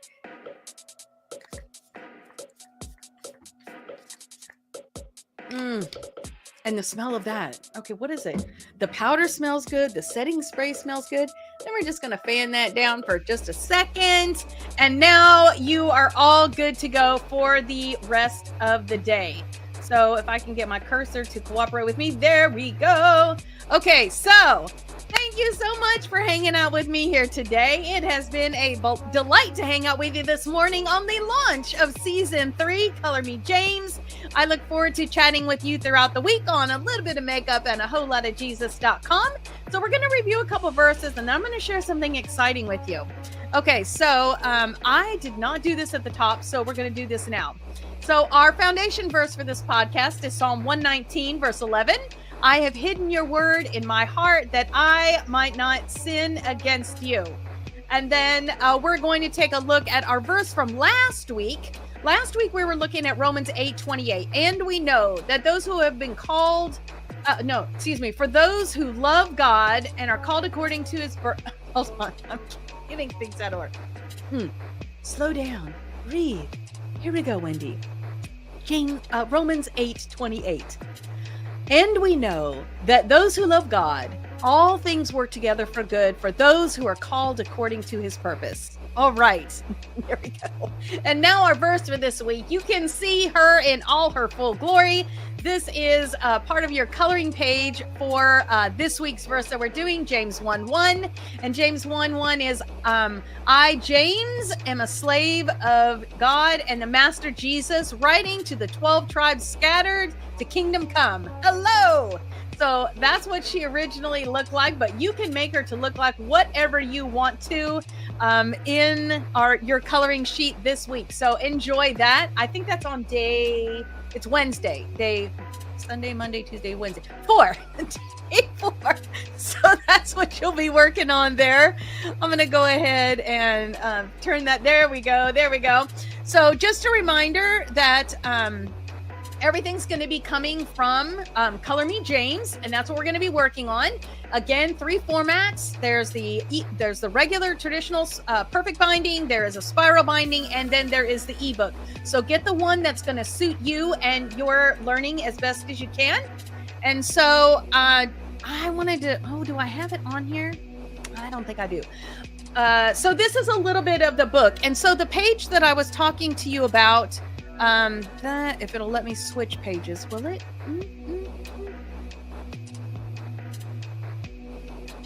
S1: And the smell of that. Okay, what is it? The powder smells good. The setting spray smells good. Then we're just going to fan that down for just a second. And now you are all good to go for the rest of the day. So if I can get my cursor to cooperate with me, there we go. Okay, so thank you so much for hanging out with me here today. It has been a delight to hang out with you this morning on the launch of season 3, Color Me James. I look forward to chatting with you throughout the week on a little bit of makeup and a whole lot of Jesus.com. So we're going to review a couple verses and then I'm going to share something exciting with you. Okay, so I did not do this at the top, so we're going to do this now. So our foundation verse for this podcast is Psalm 119, verse 11. I have hidden your word in my heart that I might not sin against you. And then we're going to take a look at our verse from last week. Last week, we were looking at Romans 8:28. And we know that those who have been called, for those who love God and are called according to his, hold on, I'm getting things out of order. Slow down, breathe. Here we go, Wendy. Romans 8:28. And we know that those who love God, all things work together for good for those who are called according to his purpose. All right, there we go. And now our verse for this week. You can see her in all her full glory. This is part of your coloring page for this week's verse that we're doing, James 1:1. And James 1:1 is, I, James, am a slave of God and the Master Jesus, writing to the 12 tribes scattered to kingdom come. Hello! So that's what she originally looked like, but you can make her to look like whatever you want to in your coloring sheet this week. So enjoy that. I think that's on it's Wednesday, Sunday, Monday, Tuesday, Wednesday, 4. Day 4. So that's what you'll be working on there. I'm going to go ahead and turn that. There we go. So just a reminder that everything's going to be coming from Color Me James, and that's what we're going to be working on. Again, 3 formats. There's the regular traditional perfect binding, there is a spiral binding, and then there is the ebook. So get the one that's going to suit you and your learning as best as you can. And so I wanted to, do I have it on here? I don't think I do. So this is a little bit of the book. And so the page that I was talking to you about, that if it'll let me switch pages, will it?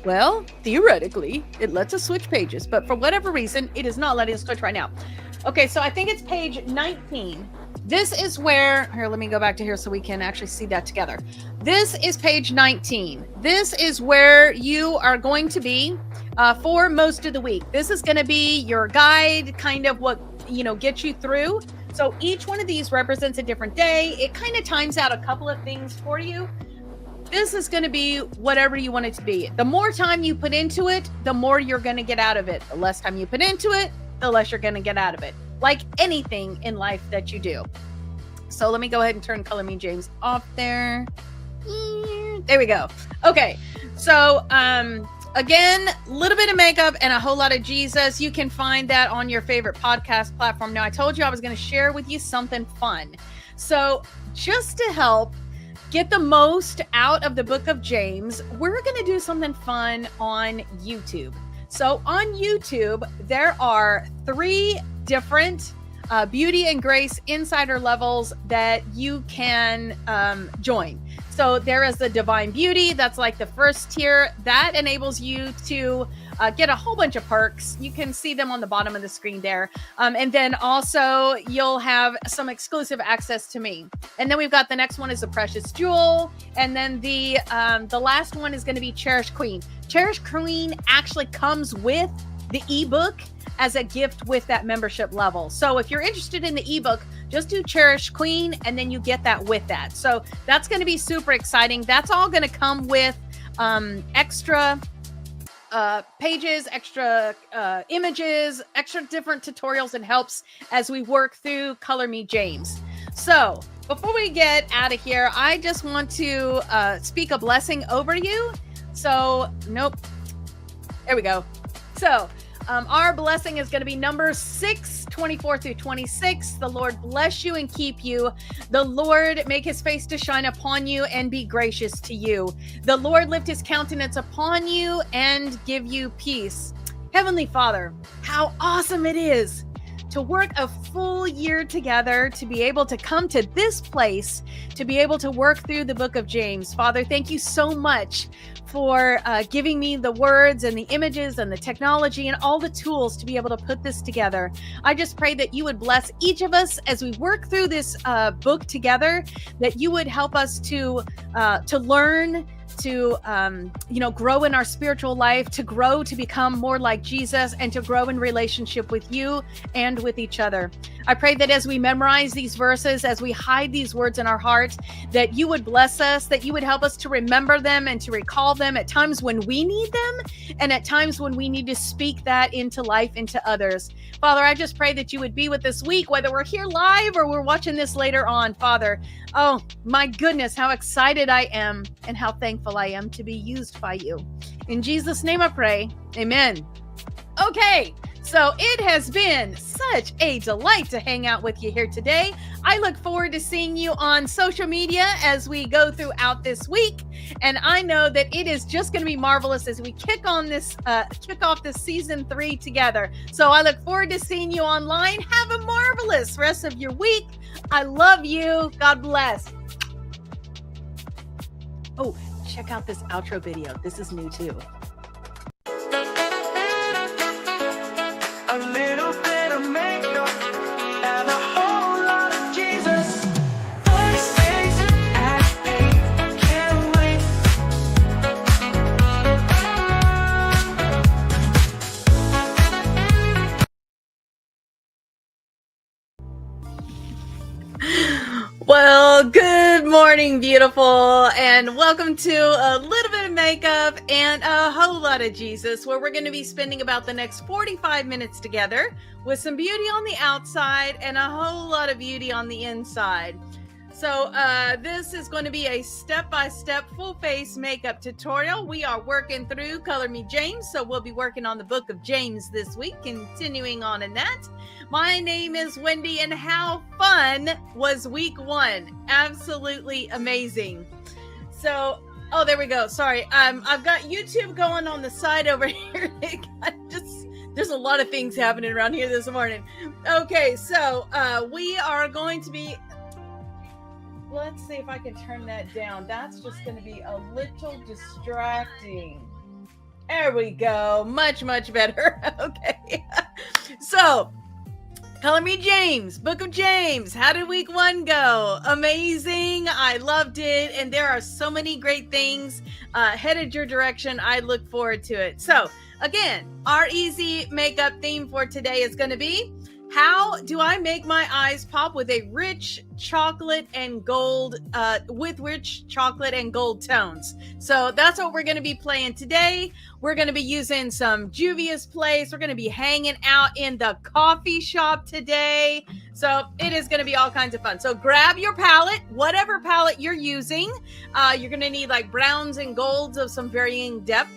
S1: Well, theoretically, it lets us switch pages, but for whatever reason, it is not letting us switch right now. Okay, so I think it's page 19. This is where, here, let me go back to here so we can actually see that together. This is page 19. This is where you are going to be for most of the week. This is going to be your guide, kind of what, gets you through. So each one of these represents a different day. It kind of times out a couple of things for you. This is going to be whatever you want it to be. The more time you put into it, the more you're going to get out of it. The less time you put into it, the less you're going to get out of it. Like anything in life that you do. So let me go ahead and turn Color Me James off there. There we go. Okay. So, again, a little bit of makeup and a whole lot of Jesus. You can find that on your favorite podcast platform. Now, I told you I was going to share with you something fun. So just to help get the most out of the book of James, we're going to do something fun on YouTube. So on YouTube, there are 3 different beauty and grace insider levels that you can join. So there is the Divine Beauty. That's like the first tier that enables you to get a whole bunch of perks. You can see them on the bottom of the screen there. And then also you'll have some exclusive access to me. And then we've got the next one is the Precious Jewel. And then the last one is going to be Cherished Queen. Cherished Queen actually comes with the ebook as a gift with that membership level. So if you're interested in the ebook, just do Cherished Queen and then you get that with that. So that's going to be super exciting. That's all going to come with extra pages, extra images, extra different tutorials and helps as we work through Color Me James. So before we get out of here, I just want to speak a blessing over you. So, nope. There we go. So, our blessing is going to be Numbers 6, 24 through 26. The Lord bless you and keep you. The Lord make his face to shine upon you and be gracious to you. The Lord lift his countenance upon you and give you peace. Heavenly Father, how awesome it is to work a full year together, to be able to come to this place, to be able to work through the book of James. Father, thank you so much for giving me the words and the images and the technology and all the tools to be able to put this together. I just pray that you would bless each of us as we work through this book together, that you would help us to learn, to grow in our spiritual life, to grow to become more like Jesus, and to grow in relationship with you and with each other. I pray that as we memorize these verses, as we hide these words in our heart, that you would bless us, that you would help us to remember them and to recall them at times when we need them and at times when we need to speak that into life, into others. Father, I just pray that you would be with this week, whether we're here live or we're watching this later on. Father, oh my goodness, how excited I am and how thankful I am to be used by you. In Jesus' name I pray, amen. Okay, so it has been such a delight to hang out with you here today. I look forward to seeing you on social media as we go throughout this week. And I know that it is just going to be marvelous as we kick off this season 3 together. So I look forward to seeing you online. Have a marvelous rest of your week. I love you. God bless. Oh, check out this outro video. This is new too.
S2: A little bit of makeup and a whole lot of Jesus. Thursdays at 8, can't wait.
S1: Well, good morning, beautiful, and welcome to a little bit of makeup and a whole lot of Jesus, where we're going to be spending about the next 45 minutes together with some beauty on the outside and a whole lot of beauty on the inside. So this is going to be a step-by-step full face makeup tutorial. We are working through Color Me James, so we'll be working on the book of James this week, continuing on in that. My name is Wendy, and how fun was week 1? Absolutely amazing. So, oh, there we go. Sorry, I've got YouTube going on the side over here. There's a lot of things happening around here this morning. Okay, so we are going to be... Let's see if I can turn that down. That's just going to be a little distracting. There we go. Much, much better. Okay. So, Color Me James, Book of James. How did week 1 go? Amazing. I loved it. And there are so many great things headed your direction. I look forward to it. So, again, our easy makeup theme for today is going to be, how do I make my eyes pop with a rich chocolate and gold, tones? So that's what we're going to be playing today. We're going to be using some Juvia's Place. We're going to be hanging out in the coffee shop today. So it is going to be all kinds of fun. So grab your palette, whatever palette you're using. You're going to need like browns and golds of some varying depth.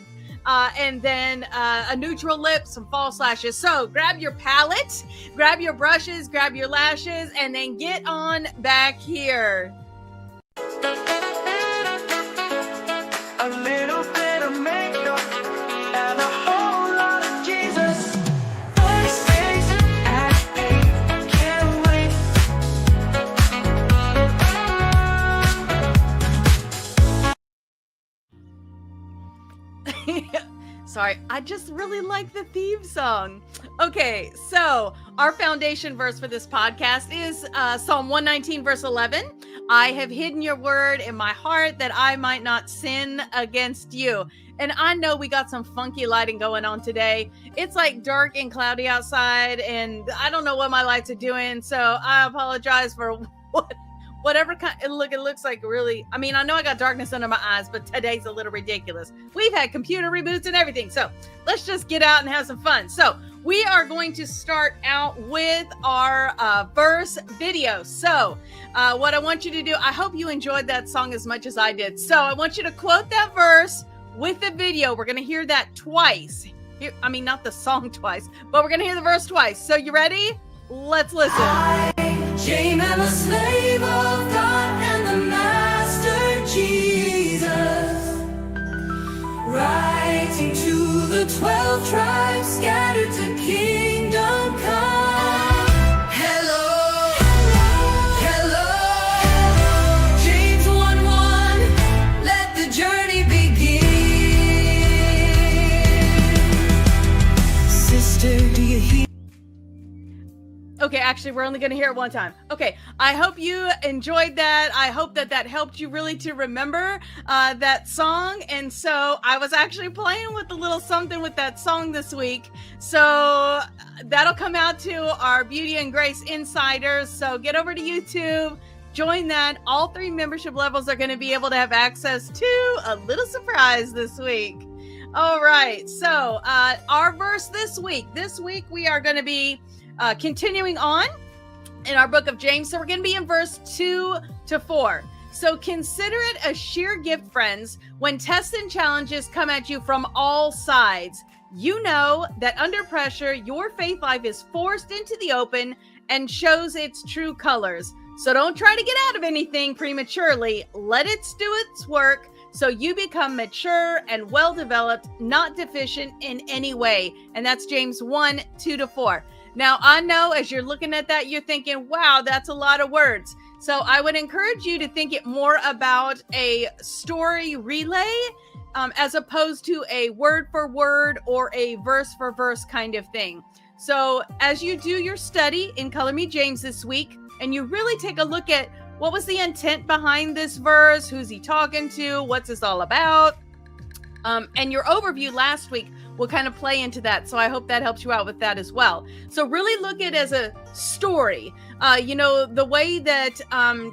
S1: And then a neutral lip, some false lashes. So grab your palette, grab your brushes, grab your lashes, and then get on back here.
S2: A little bit of makeup and a whole lot of Jesus. Thursdays at 8, can't wait.
S1: Sorry, I just really like the theme song. Okay, so our foundation verse for this podcast is Psalm 119, verse 11. I have hidden your word in my heart that I might not sin against you. And I know we got some funky lighting going on today. It's like dark and cloudy outside, and I don't know what my lights are doing, so I apologize for whatever kind it looks like. Really, I mean, I know I got darkness under my eyes, but today's a little ridiculous. We've had computer reboots and everything, so let's just get out and have some fun. So we are going to start out with our verse video. So what I want you to do, I hope you enjoyed that song as much as I did. So I want you to quote that verse with the video. We're going to hear that twice. I mean, not the song twice, but we're going to hear the verse twice. So you ready? Let's listen.
S2: I, Jane, am a slave of God and the Master Jesus, writing to the 12 tribes scattered to kingdom come. Hello, hello, James 1:1, let the journey begin. Sister, do you hear?
S1: Okay, actually, we're only going to hear it one time. Okay, I hope you enjoyed that. I hope that that helped you really to remember that song. And so I was actually playing with a little something with that song this week. So that'll come out to our Beauty and Grace Insiders. So get over to YouTube, join that. All 3 membership levels are going to be able to have access to a little surprise this week. All right, so our verse this week we are going to be continuing on in our book of James. So we're going to be in verse 2 to 4. So consider it a sheer gift, friends, when tests and challenges come at you from all sides. You know that under pressure, your faith life is forced into the open and shows its true colors. So don't try to get out of anything prematurely. Let it do its work so you become mature and well-developed, not deficient in any way. And that's James 1, 2 to 4. Now, I know as you're looking at that, you're thinking, wow, that's a lot of words. So I would encourage you to think it more about a story relay as opposed to a word for word or a verse for verse kind of thing. So as you do your study in Color Me James this week, and you really take a look at what was the intent behind this verse, who's he talking to, what's this all about, and your overview last week will kind of play into that. So I hope that helps you out with that as well. So really look at it as a story. The way that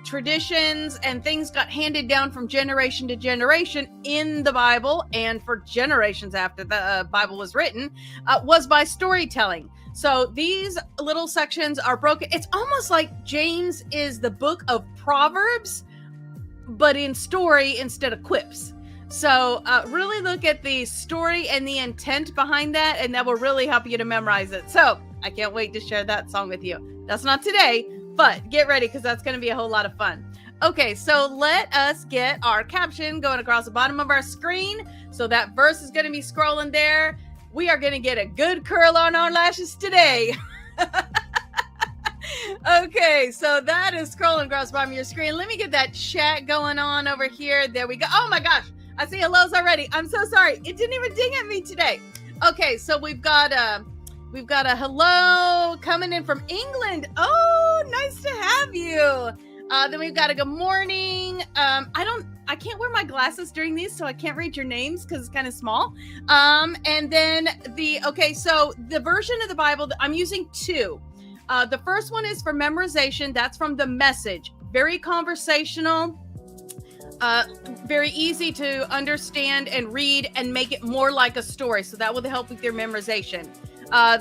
S1: traditions and things got handed down from generation to generation in the Bible and for generations after the Bible was written was by storytelling. So these little sections are broken. It's almost like James is the book of Proverbs, but in story instead of quips. So really look at the story and the intent behind that, and that will really help you to memorize it. So I can't wait to share that song with you. That's not today, but get ready because that's going to be a whole lot of fun. Okay, so let us get our caption going across the bottom of our screen. So that verse is going to be scrolling there. We are going to get a good curl on our lashes today. Okay, so that is scrolling across the bottom of your screen. Let me get that chat going on over here. There we go. Oh my gosh. I see hellos already. I'm so sorry. It didn't even ding at me today. Okay, so we've got a hello coming in from England. Oh, nice to have you. Then we've got a good morning. I can't wear my glasses during these, so I can't read your names because it's kind of small. And then so the version of the Bible, I'm using 2. The first one is for memorization. That's from the Message. Very conversational. Very easy to understand and read and make it more like a story. So that will help with your memorization.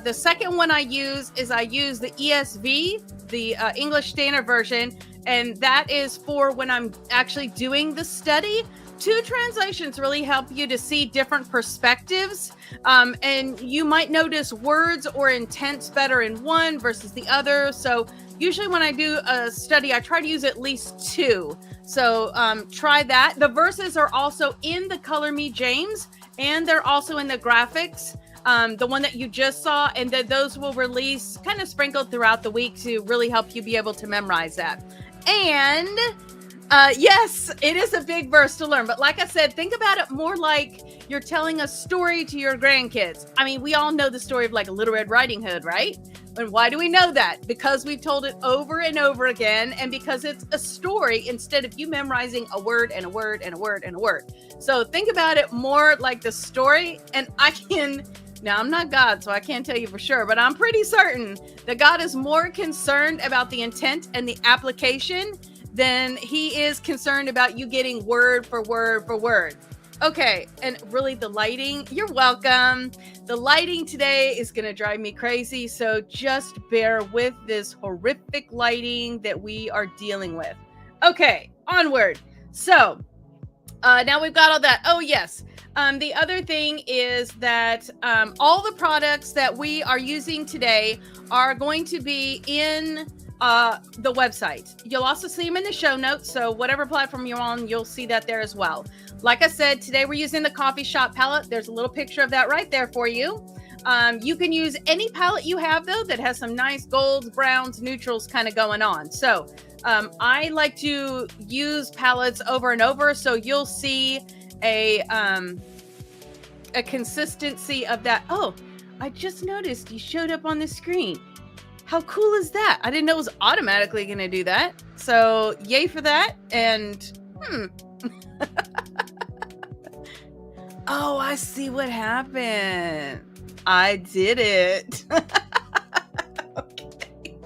S1: The second one I use the ESV, the English Standard Version. And that is for when I'm actually doing the study. 2 translations really help you to see different perspectives. And you might notice words or intents better in one versus the other. So usually when I do a study, I try to use at least 2. So try that. The verses are also in the Color Me James, and they're also in the graphics, the one that you just saw, and that those will release kind of sprinkled throughout the week to really help you be able to memorize that. And Yes, it is a big verse to learn. But like I said, think about it more like you're telling a story to your grandkids. I mean, we all know the story of like Little Red Riding Hood, right? And why do we know that? Because we've told it over and over again, and because it's a story instead of you memorizing a word and a word and a word and a word. So think about it more like the story. And now I'm not God, so I can't tell you for sure, but I'm pretty certain that God is more concerned about the intent and the application than he is concerned about you getting word for word for word. Okay, and really the lighting, you're welcome. The lighting today is going to drive me crazy, so just bear with this horrific lighting that we are dealing with. Okay, onward. So, now we've got all that. Oh, yes. The other thing is that all the products that we are using today are going to be in the website. You'll also see them in the show notes. So whatever platform you're on, you'll see that there as well. Like I said, today we're using the Coffee Shop palette. There's a little picture of that right there for you. You can use any palette you have, though, that has some nice golds, browns, neutrals kind of going on. So I like to use palettes over and over. So you'll see a consistency of that. Oh, I just noticed you showed up on the screen. How cool is that? I didn't know it was automatically going to do that. So yay for that. And oh, I see what happened. I did it. Okay.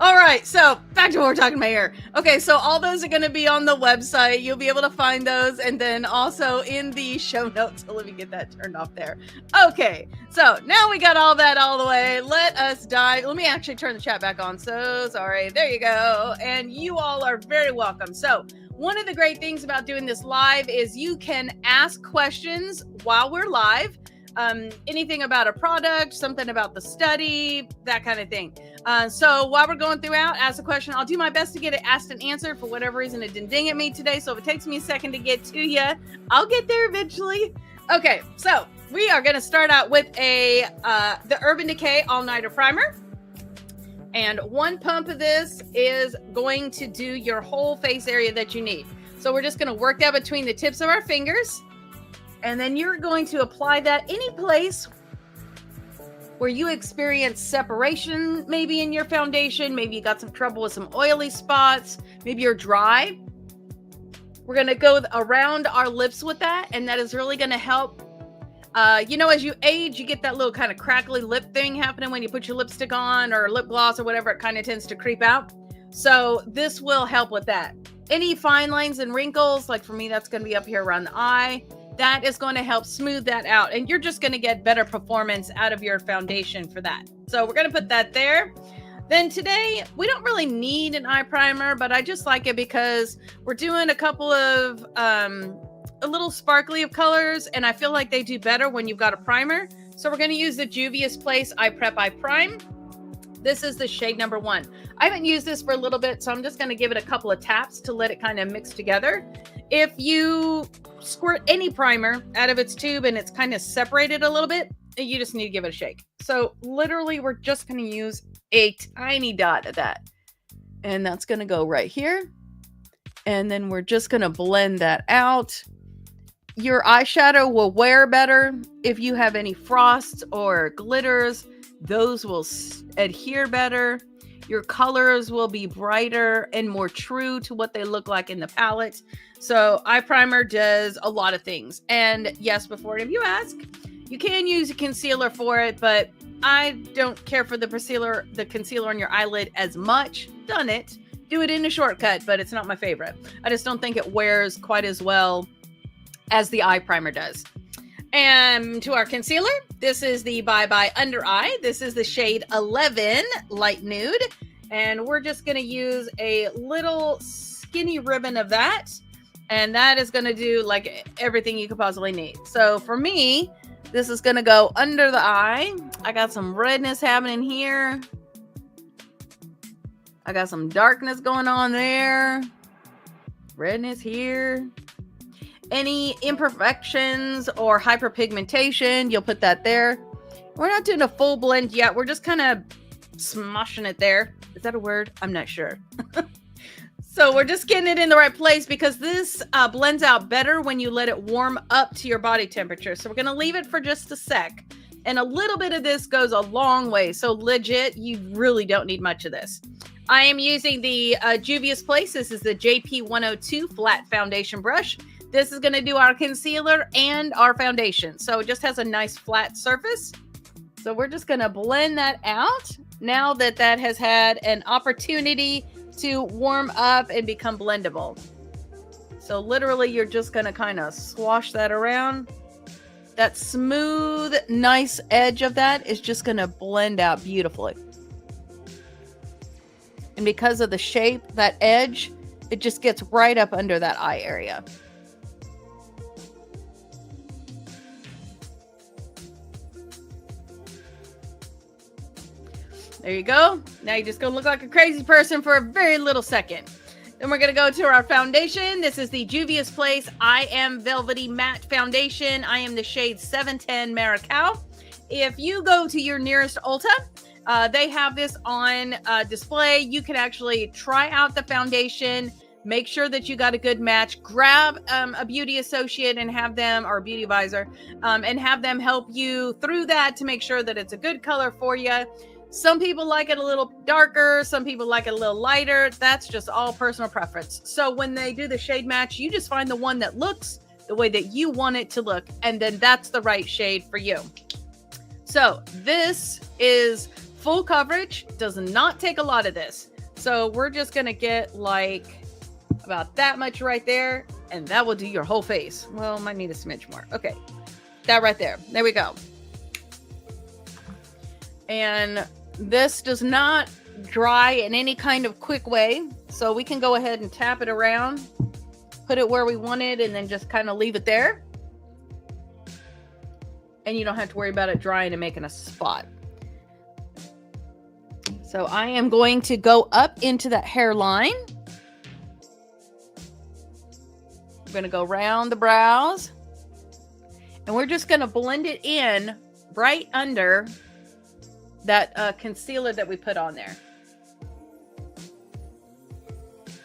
S1: All right. So back to what we're talking about here. Okay. So all those are going to be on the website. You'll be able to find those. And then also in the show notes. So let me get that turned off there. Okay. So now we got all that all the way. Let us dive. Let me actually turn the chat back on. So sorry. There you go. And you all are very welcome. So one of the great things about doing this live is you can ask questions while we're live. Anything about a product, something about the study, that kind of thing. So while we're going throughout, ask a question. I'll do my best to get it asked and answered. For whatever reason, it didn't ding at me today. So if it takes me a second to get to you, I'll get there eventually. Okay, so we are going to start out with the Urban Decay All-Nighter Primer. And one pump of this is going to do your whole face area that you need. So we're just going to work that between the tips of our fingers. And then you're going to apply that any place where you experience separation, maybe in your foundation. Maybe you got some trouble with some oily spots. Maybe you're dry. We're going to go around our lips with that. And that is really going to help. As you age, you get that little kind of crackly lip thing happening when you put your lipstick on or lip gloss or whatever. It kind of tends to creep out. So this will help with that. Any fine lines and wrinkles, like for me, that's going to be up here around the eye. That is going to help smooth that out. And you're just going to get better performance out of your foundation for that. So we're going to put that there. Then today, we don't really need an eye primer, but I just like it because we're doing a couple of a little sparkly of colors, and I feel like they do better when you've got a primer. So we're going to use the Juvia's Place Eye Prep Eye Prime. This is the shade number 1. I haven't used this for a little bit, so I'm just going to give it a couple of taps to let it kind of mix together. If you squirt any primer out of its tube and it's kind of separated a little bit, you just need to give it a shake. So literally, we're just going to use a tiny dot of that. And that's going to go right here. And then we're just going to blend that out. Your eyeshadow will wear better if you have any frosts or glitters. Those will adhere better. Your colors will be brighter and more true to what they look like in the palette. So eye primer does a lot of things. And yes, before any of you ask, you can use a concealer for it, but I don't care for the concealer on your eyelid as much. Done it. Do it in a shortcut, but it's not my favorite. I just don't think it wears quite as well as the eye primer does. And to our concealer, this is the Bye Bye Under Eye. This is the shade 11 Light Nude. And we're just going to use a little skinny ribbon of that. And that is going to do like everything you could possibly need. So for me, this is going to go under the eye. I got some redness happening here. I got some darkness going on there. Redness here. Any imperfections or hyperpigmentation, you'll put that there. We're not doing a full blend yet. We're just kind of smushing it there. Is that a word? I'm not sure. So we're just getting it in the right place because this blends out better when you let it warm up to your body temperature. So we're going to leave it for just a sec. And a little bit of this goes a long way. So legit, you really don't need much of this. I am using the Juvia's Place. This is the JP 102 flat foundation brush. This is going to do our concealer and our foundation. So it just has a nice flat surface. So we're just going to blend that out now that that has had an opportunity to warm up and become blendable. So literally you're just going to kind of swash that around. That smooth, nice edge of that is just going to blend out beautifully. And because of the shape, that edge, it just gets right up under that eye area. There you go. Now you're just going to look like a crazy person for a very little second. Then we're going to go to our foundation. This is the Juvia's Place I Am Velvety Matte Foundation. I am the shade 710 Maracao. If you go to your nearest Ulta, they have this on display. You can actually try out the foundation, make sure that you got a good match, grab a beauty associate and have them, or a beauty advisor, and have them help you through that to make sure that it's a good color for you. Some people like it a little darker. Some people like it a little lighter. That's just all personal preference. So when they do the shade match, you just find the one that looks the way that you want it to look. And then that's the right shade for you. So this is full coverage. Does not take a lot of this. So we're just going to get like about that much right there. And that will do your whole face. Well, might need a smidge more. Okay. That right there. There we go. And this does not dry in any kind of quick way. So we can go ahead and tap it around, put it where we want it, and then just kind of leave it there. And you don't have to worry about it drying and making a spot. So I am going to go up into that hairline. I'm going to go around the brows. And we're just going to blend it in right under that concealer that we put on there.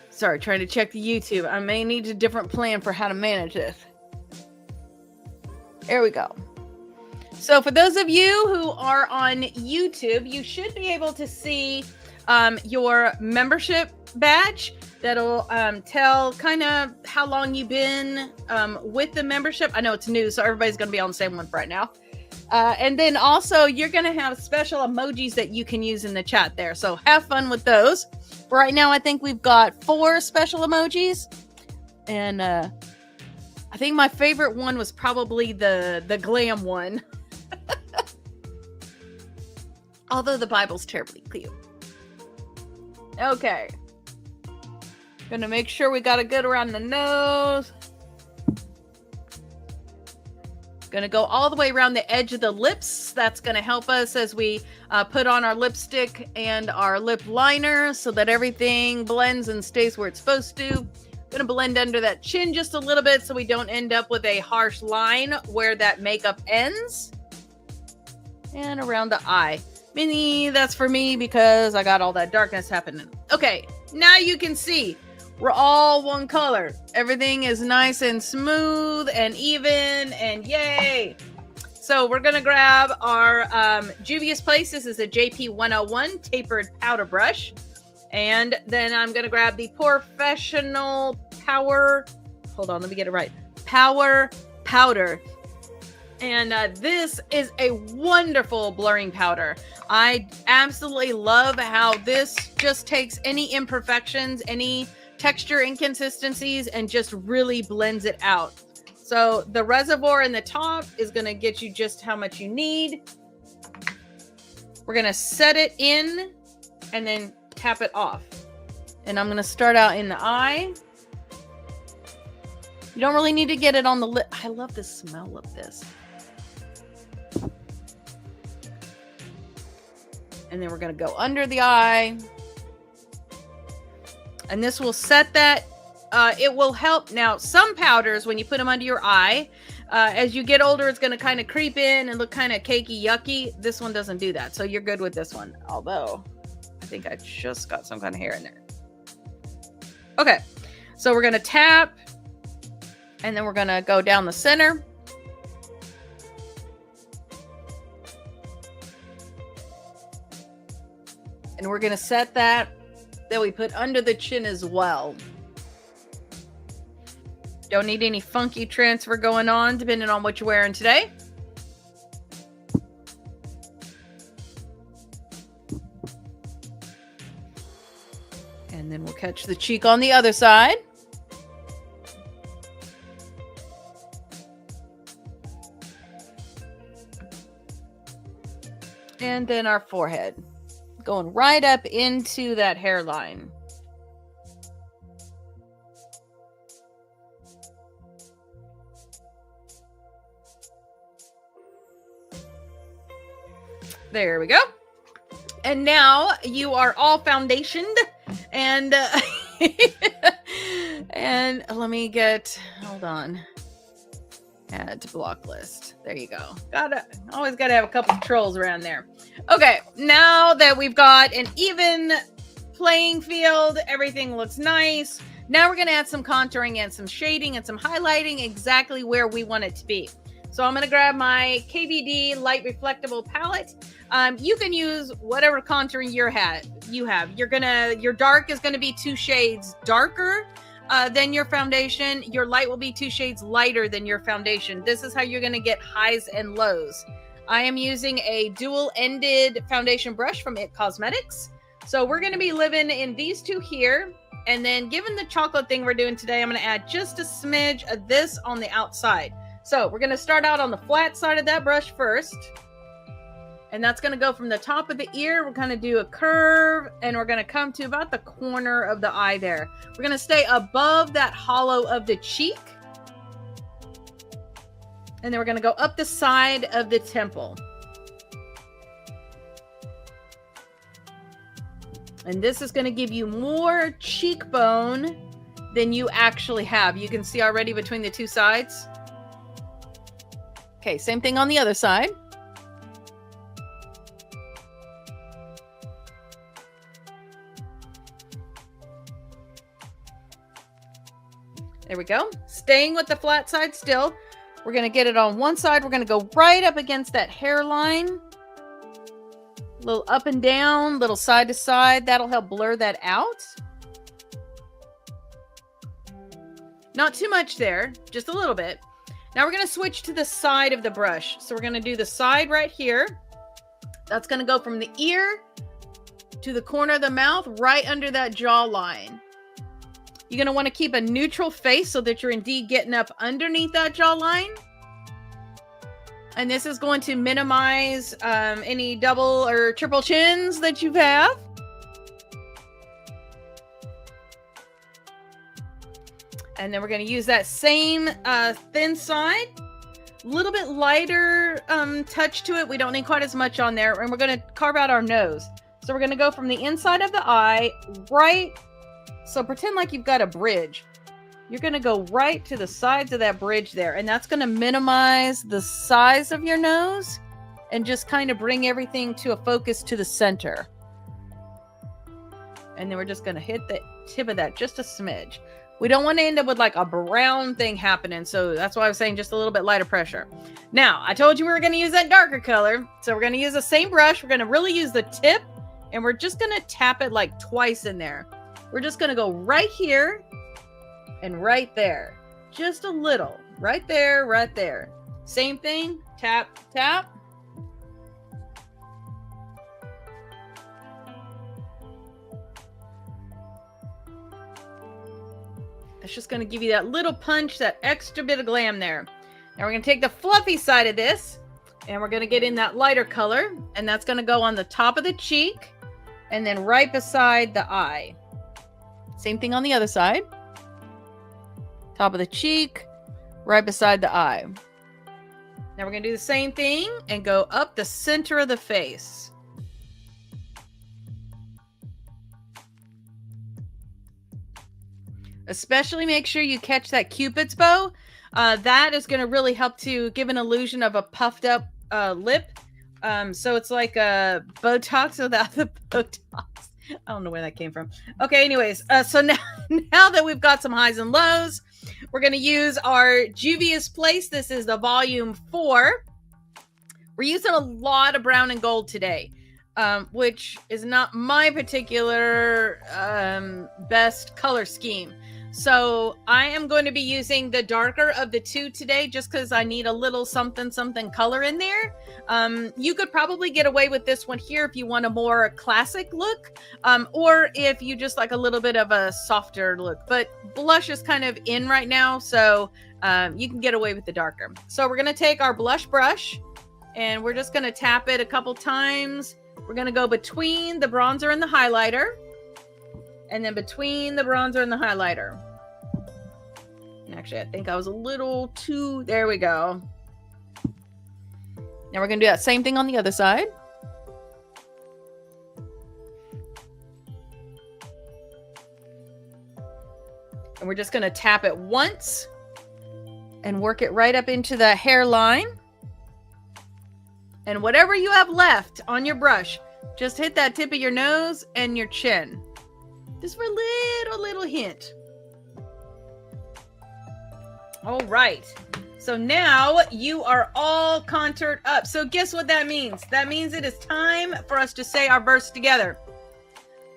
S1: Sorry, trying to check the YouTube. I may need a different plan for how to manage this. There we go. So for those of you who are on YouTube, you should be able to see your membership badge. That'll tell kind of how long you've been with the membership. I know it's new, so everybody's going to be on the same one for right now. And then also you're going to have special emojis that you can use in the chat there. So have fun with those. For right now, I think we've got 4 special emojis. And I think my favorite one was probably the Glam one. Although the Bible's terribly cute. Okay. Gonna make sure we got it good around the nose. Gonna go all the way around the edge of the lips. That's gonna help us as we put on our lipstick and our lip liner so that everything blends and stays where it's supposed to. Gonna blend under that chin just a little bit so we don't end up with a harsh line where that makeup ends. And around the eye. Mini, that's for me because I got all that darkness happening. Okay, now you can see we're all one color. Everything is nice and smooth and even, and yay. So we're gonna grab our Juvia's Place. This is a JP 101 tapered powder brush. And then I'm gonna grab the Professional Power, hold on, let me get it right. Power Powder. And this is a wonderful blurring powder. I absolutely love how this just takes any imperfections, any texture inconsistencies, and just really blends it out. So the reservoir in the top is going to get you just how much you need. We're going to set it in and then tap it off. And I'm going to start out in the eye. You don't really need to get it on the lip. I love the smell of this. And then we're going to go under the eye. And this will set that. It will help. Now, some powders, when you put them under your eye, as you get older, it's going to kind of creep in and look kind of cakey, yucky. This one doesn't do that. So you're good with this one. Although, I think I just got some kind of hair in there. Okay, so we're going to tap, and then we're going to go down the center. And we're going to set that we put under the chin as well. Don't need any funky transfer going on, depending on what you're wearing today. And then we'll catch the cheek on the other side. And then our forehead. Going right up into that hairline. There we go. And now you are all foundationed. And and let me get, hold on. Add to block list. There you go. Always gotta have a couple of trolls around there. Okay, now that we've got an even playing field, everything looks nice. Now we're gonna add some contouring and some shading and some highlighting exactly where we want it to be. So I'm gonna grab my KVD light reflectable palette. You can use whatever contouring you have. Your dark is gonna be 2 shades darker than your foundation. Your light will be 2 shades lighter than your foundation. This is how you're going to get highs and lows. I am using a dual-ended foundation brush from It Cosmetics. So we're going to be living in these 2 here. And then given the chocolate thing we're doing today, I'm going to add just a smidge of this on the outside. So we're going to start out on the flat side of that brush first. And that's going to go from the top of the ear. We're going to do a curve, and we're going to come to about the corner of the eye there. We're going to stay above that hollow of the cheek. And then we're going to go up the side of the temple. And this is going to give you more cheekbone than you actually have. You can see already between the 2 sides. Okay, same thing on the other side. There we go. Staying with the flat side still. We're going to get it on one side. We're going to go right up against that hairline. A little up and down, little side to side. That'll help blur that out. Not too much there, just a little bit. Now we're going to switch to the side of the brush. So we're going to do the side right here. That's going to go from the ear to the corner of the mouth, right under that jawline. You're going to want to keep a neutral face so that you're indeed getting up underneath that jawline. And this is going to minimize any double or triple chins that you have. And then we're going to use that same thin side. A little bit lighter touch to it. We don't need quite as much on there. And we're going to carve out our nose. So we're going to go from the inside of the eye right. So pretend like you've got a bridge. You're going to go right to the sides of that bridge there. And that's going to minimize the size of your nose and just kind of bring everything to a focus to the center. And then we're just going to hit the tip of that just a smidge. We don't want to end up with like a brown thing happening. So that's why I was saying just a little bit lighter pressure. Now, I told you we were going to use that darker color. So we're going to use the same brush. We're going to really use the tip. And we're just going to tap it like twice in there. We're just going to go right here and right there. Just a little. Right there, right there. Same thing. Tap, tap. It's just going to give you that little punch, that extra bit of glam there. Now we're going to take the fluffy side of this and we're going to get in that lighter color. And that's going to go on the top of the cheek and then right beside the eye. Same thing on the other side. Top of the cheek, right beside the eye. Now we're going to do the same thing and go up the center of the face. Especially make sure you catch that Cupid's bow. That is going to really help to give an illusion of a puffed up lip. So it's like a Botox without the Botox. I don't know where that came from. Okay, anyways, so now that we've got some highs and lows, we're going to use our Juvia's Place. This is the volume 4. We're using a lot of brown and gold today, which is not my particular best color scheme. So I am going to be using the darker of the two today just because I need a little something color in there. You could probably get away with this one here if you want a more classic look, or if you just like a little bit of a softer look. But blush is kind of in right now, so you can get away with the darker. So we're going to take our blush brush and we're just going to tap it a couple times. We're going to go between the bronzer and the highlighter, and then between the bronzer and the highlighter. Actually, I think I was a little too... There we go. Now we're going to do that same thing on the other side. And we're just going to tap it once and work it right up into the hairline. And whatever you have left on your brush, just hit that tip of your nose and your chin. Just for a little hint. All right. So now you are all contoured up. So guess what that means? That means it is time for us to say our verse together.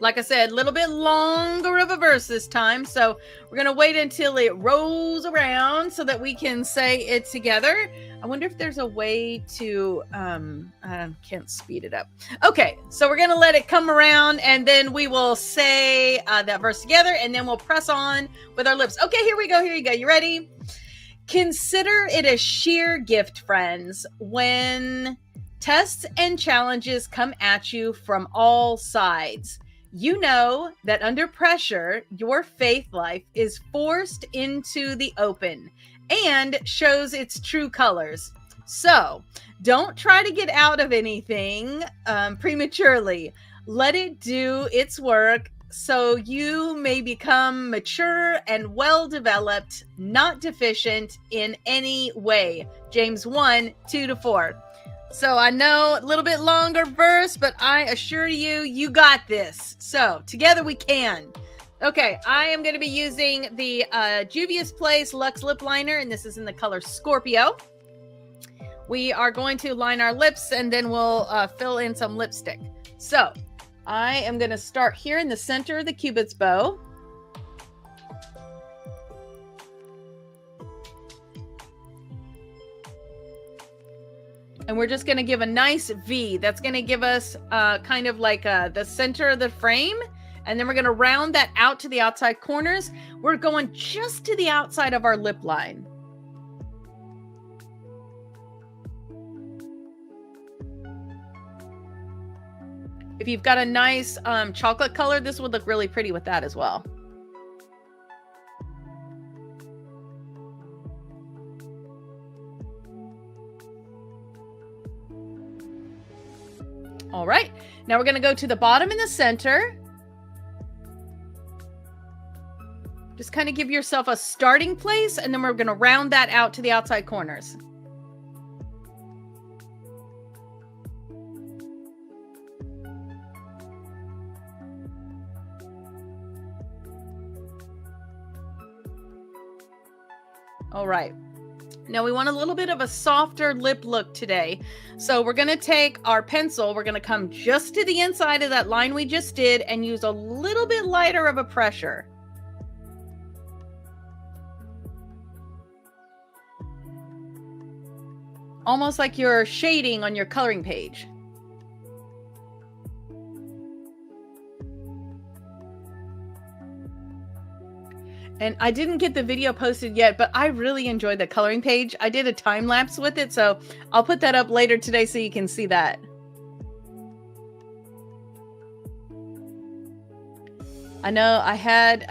S1: Like I said, a little bit longer of a verse this time. So we're going to wait until it rolls around so that we can say it together. I wonder if there's a way to, I can't speed it up. Okay, so we're going to let it come around and then we will say that verse together and then we'll press on with our lips. Okay, here we go. Here you go. You ready? Consider it a sheer gift, friends, when tests and challenges come at you from all sides. You know that under pressure, your faith life is forced into the open and shows its true colors. So don't try to get out of anything prematurely. Let it do its work so you may become mature and well-developed, not deficient in any way. James 1:2-4. So I know a little bit longer verse, but I assure you, you got this. So together we can. Okay, I am going to be using the Juvia's Place Luxe Lip Liner, and this is in the color Scorpio. We are going to line our lips, and then we'll fill in some lipstick. So I am going to start here in the center of the Cupid's bow. And we're just going to give a nice V. That's going to give us kind of like the center of the frame. And then we're going to round that out to the outside corners. We're going just to the outside of our lip line. If you've got a nice chocolate color, this would look really pretty with that as well. All right, now we're going to go to the bottom and the center. Just kind of give yourself a starting place, and then we're going to round that out to the outside corners. All right. Now we want a little bit of a softer lip look today. So we're going to take our pencil. We're going to come just to the inside of that line we just did and use a little bit lighter of a pressure. Almost like you're shading on your coloring page. And I didn't get the video posted yet, but I really enjoyed the coloring page. I did a time lapse with it, so I'll put that up later today so you can see that. I know I had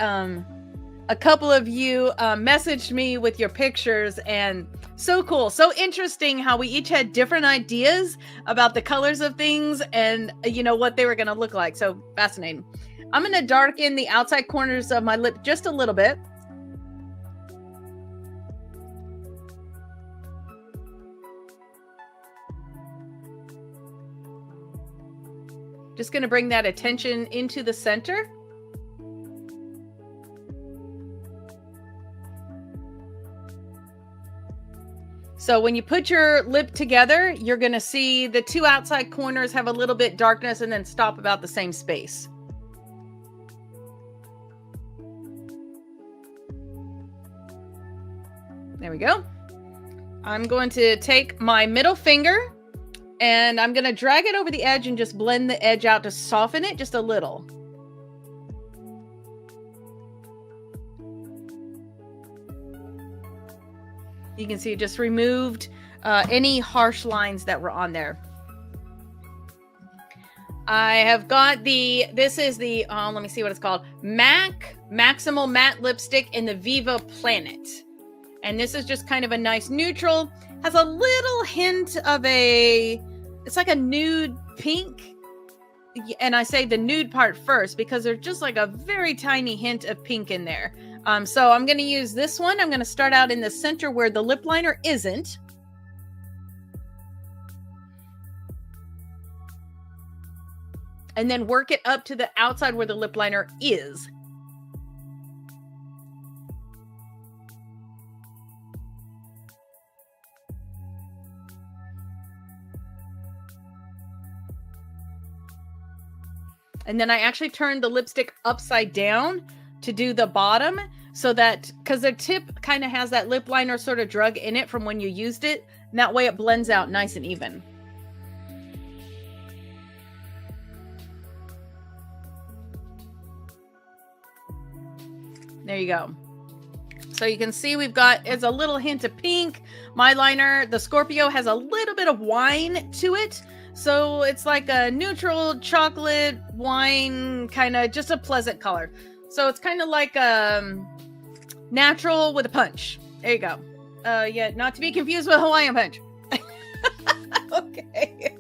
S1: a couple of you messaged me with your pictures, and so cool, so interesting how we each had different ideas about the colors of things and you know what they were going to look like. So fascinating. I'm going to darken the outside corners of my lip just a little bit. Just going to bring that attention into the center. So when you put your lip together, you're going to see the two outside corners have a little bit darkness and then stop about the same space. There we go. I'm going to take my middle finger and I'm going to drag it over the edge and just blend the edge out to soften it just a little. You can see it just removed any harsh lines that were on there. I have got this is the, let me see what it's called. MAC Maximal Matte Lipstick in the Viva Planet. And this is just kind of a nice neutral. Has a little hint of it's like a nude pink. And I say the nude part first because there's just like a very tiny hint of pink in there. So I'm going to use this one. I'm going to start out in the center where the lip liner isn't. And then work it up to the outside where the lip liner is. And then I actually turned the lipstick upside down to do the bottom so that, because the tip kind of has that lip liner sort of drug in it from when you used it. And that way it blends out nice and even. There you go. So you can see we've got, it's a little hint of pink. My liner, the Scorpio, has a little bit of wine to it. So it's like a neutral chocolate wine, kind of just a pleasant color. So it's kind of like natural with a punch. There you go. Yeah, not to be confused with Hawaiian punch. Okay.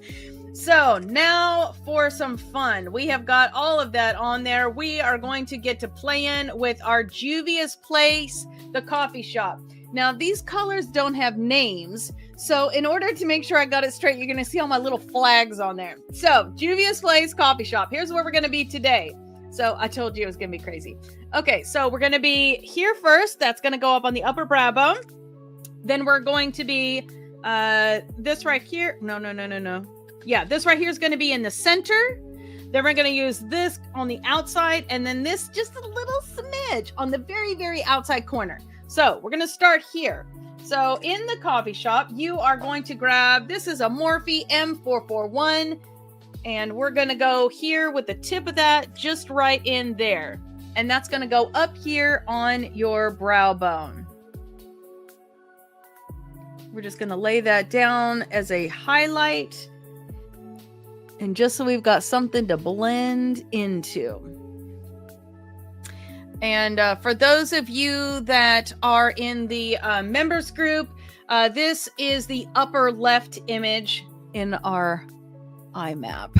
S1: So now for some fun. We have got all of that on there. We are going to get to playing with our Juvia's Place, the coffee shop. Now these colors don't have names. So in order to make sure I got it straight, you're going to see all my little flags on there. So Juvia's Place coffee shop. Here's where we're going to be today. So I told you it was going to be crazy. Okay, so we're going to be here first. That's going to go up on the upper brow bone. Then we're going to be this right here. No. Yeah, this right here is going to be in the center. Then we're going to use this on the outside. And then this just a little smidge on the very, very outside corner. So we're going to start here. So in the coffee shop, you are going to grab, this is a Morphe M441. And we're going to go here with the tip of that just right in there. And that's going to go up here on your brow bone. We're just going to lay that down as a highlight. And just so we've got something to blend into. And for those of you that are in the members group, this is the upper left image in our eye map.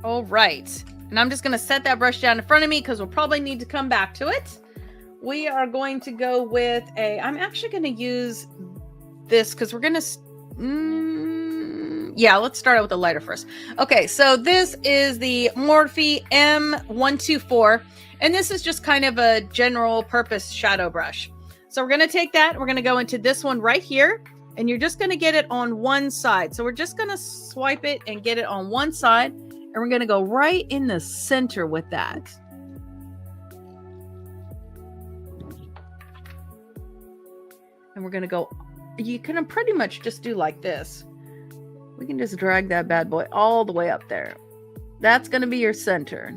S1: All right. And I'm just going to set that brush down in front of me because we'll probably need to come back to it. We are going to go with I'm actually going to use this because we're going to, yeah, let's start out with the lighter first. Okay, so this is the Morphe M124, and this is just kind of a general purpose shadow brush. So we're going to take that, we're going to go into this one right here, and you're just going to get it on one side. So we're just going to swipe it and get it on one side, and we're going to go right in the center with that. And we're going to go, you can pretty much just do like this. We can just drag that bad boy all the way up there. That's going to be your center.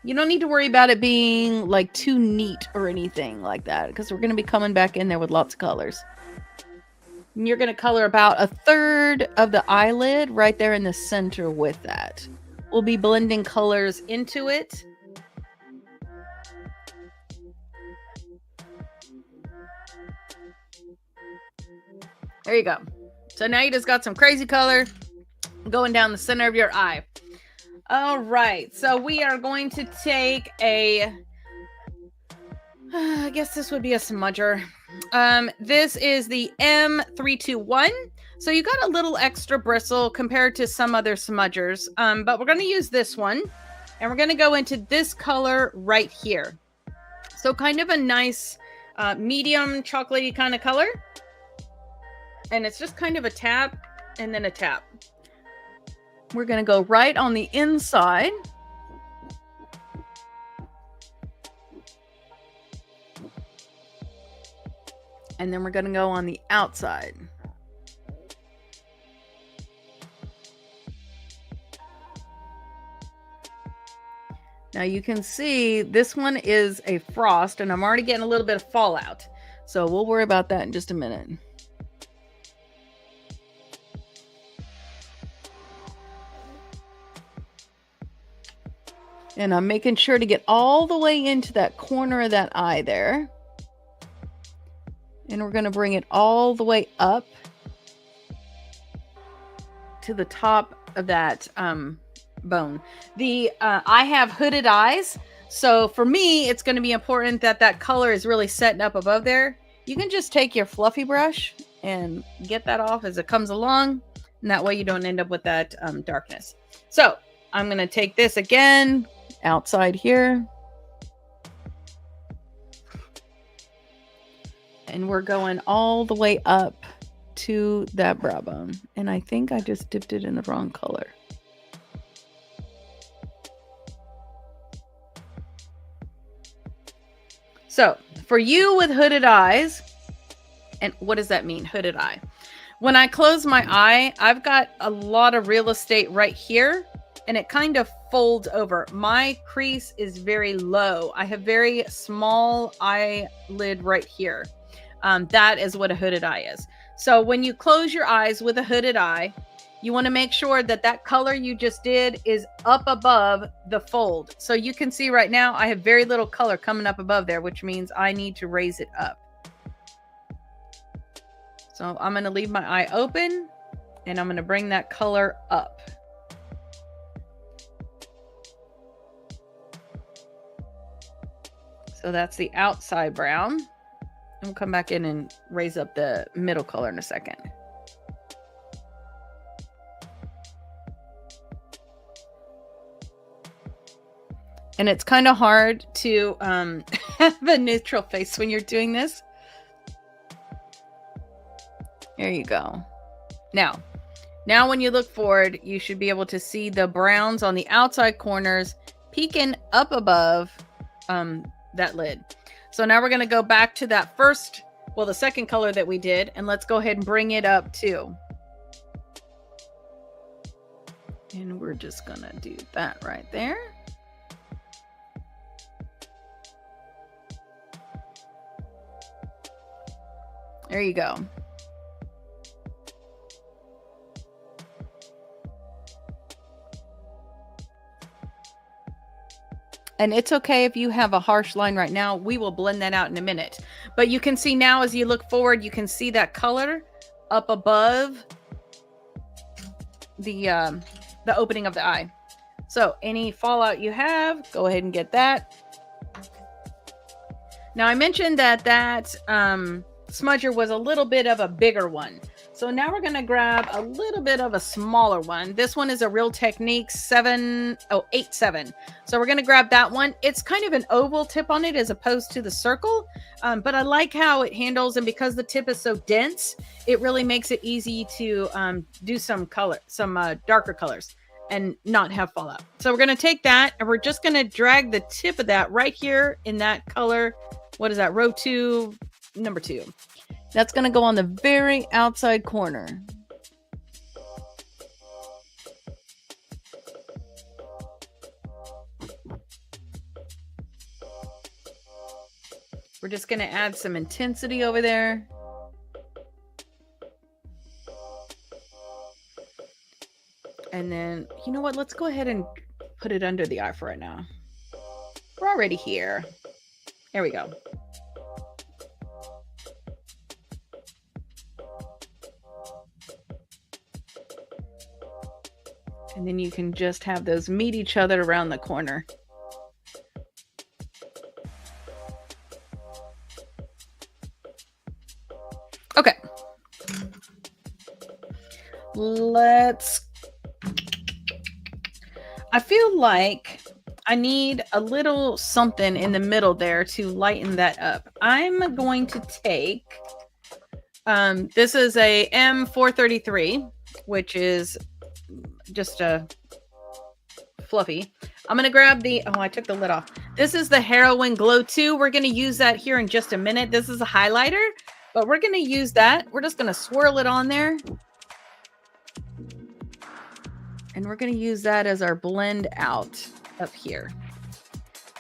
S1: You don't need to worry about it being like too neat or anything like that, because we're going to be coming back in there with lots of colors. And you're going to color about 1/3 of the eyelid right there in the center with that. We'll be blending colors into it. There you go. So now you just got some crazy color going down the center of your eye. All right, so we are going to take a, I guess this would be a smudger. This is the M321. So you got a little extra bristle compared to some other smudgers, but we're going to use this one, and we're going to go into this color right here. So kind of a nice medium chocolatey kind of color, and it's just kind of a tap and then a tap. We're going to go right on the inside. And then we're going to go on the outside. Now you can see this one is a frost, and I'm already getting a little bit of fallout. So we'll worry about that in just a minute. And I'm making sure to get all the way into that corner of that eye there. And we're going to bring it all the way up to the top of that bone. I have hooded eyes, so for me it's going to be important that that color is really setting up above there. You can just take your fluffy brush and get that off as it comes along, and that way you don't end up with that darkness. So I'm going to take this again outside here, and we're going all the way up to that brow bone, and I think I just dipped it in the wrong color. So for you with hooded eyes, and what does that mean, hooded eye? When I close my eye, I've got a lot of real estate right here, and it kind of folds over. My crease is very low. I have very small eyelid right here. That is what a hooded eye is. So when you close your eyes with a hooded eye, you want to make sure that that color you just did is up above the fold. So you can see right now I have very little color coming up above there, which means I need to raise it up. So I'm going to leave my eye open, and I'm going to bring that color up. So that's the outside brown. And we'll come back in and raise up the middle color in a second. And it's kind of hard to have a neutral face when you're doing this. There you go. Now when you look forward, you should be able to see the browns on the outside corners peeking up above that lid. So now we're going to go back to that first, well, the second color that we did, and let's go ahead and bring it up too. And we're just going to do that right there. There you go. And it's okay if you have a harsh line right now. We will blend that out in a minute. But you can see now as you look forward, you can see that color up above the opening of the eye. So any fallout you have, go ahead and get that. Now I mentioned that smudger was a little bit of a bigger one. So now we're going to grab a little bit of a smaller one. This one is a Real Technique 87. So we're going to grab that one. It's kind of an oval tip on it as opposed to the circle. But I like how it handles, and because the tip is so dense, it really makes it easy to do some darker colors and not have fallout. So we're going to take that, and we're just going to drag the tip of that right here in that color. What is that? Row 2, number 2. That's going to go on the very outside corner. We're just going to add some intensity over there. And then, you know what? Let's go ahead and put it under the eye for right now. We're already here. There we go. And then you can just have those meet each other around the corner. Okay. I feel like I need a little something in the middle there to lighten that up. I'm going to take, this is a M433, which is just a fluffy. I'm going to grab the, oh, I took the lid off. This is the Heroin Glow 2. We're going to use that here in just a minute. This is a highlighter, but we're going to use that. We're just going to swirl it on there. And we're going to use that as our blend out up here.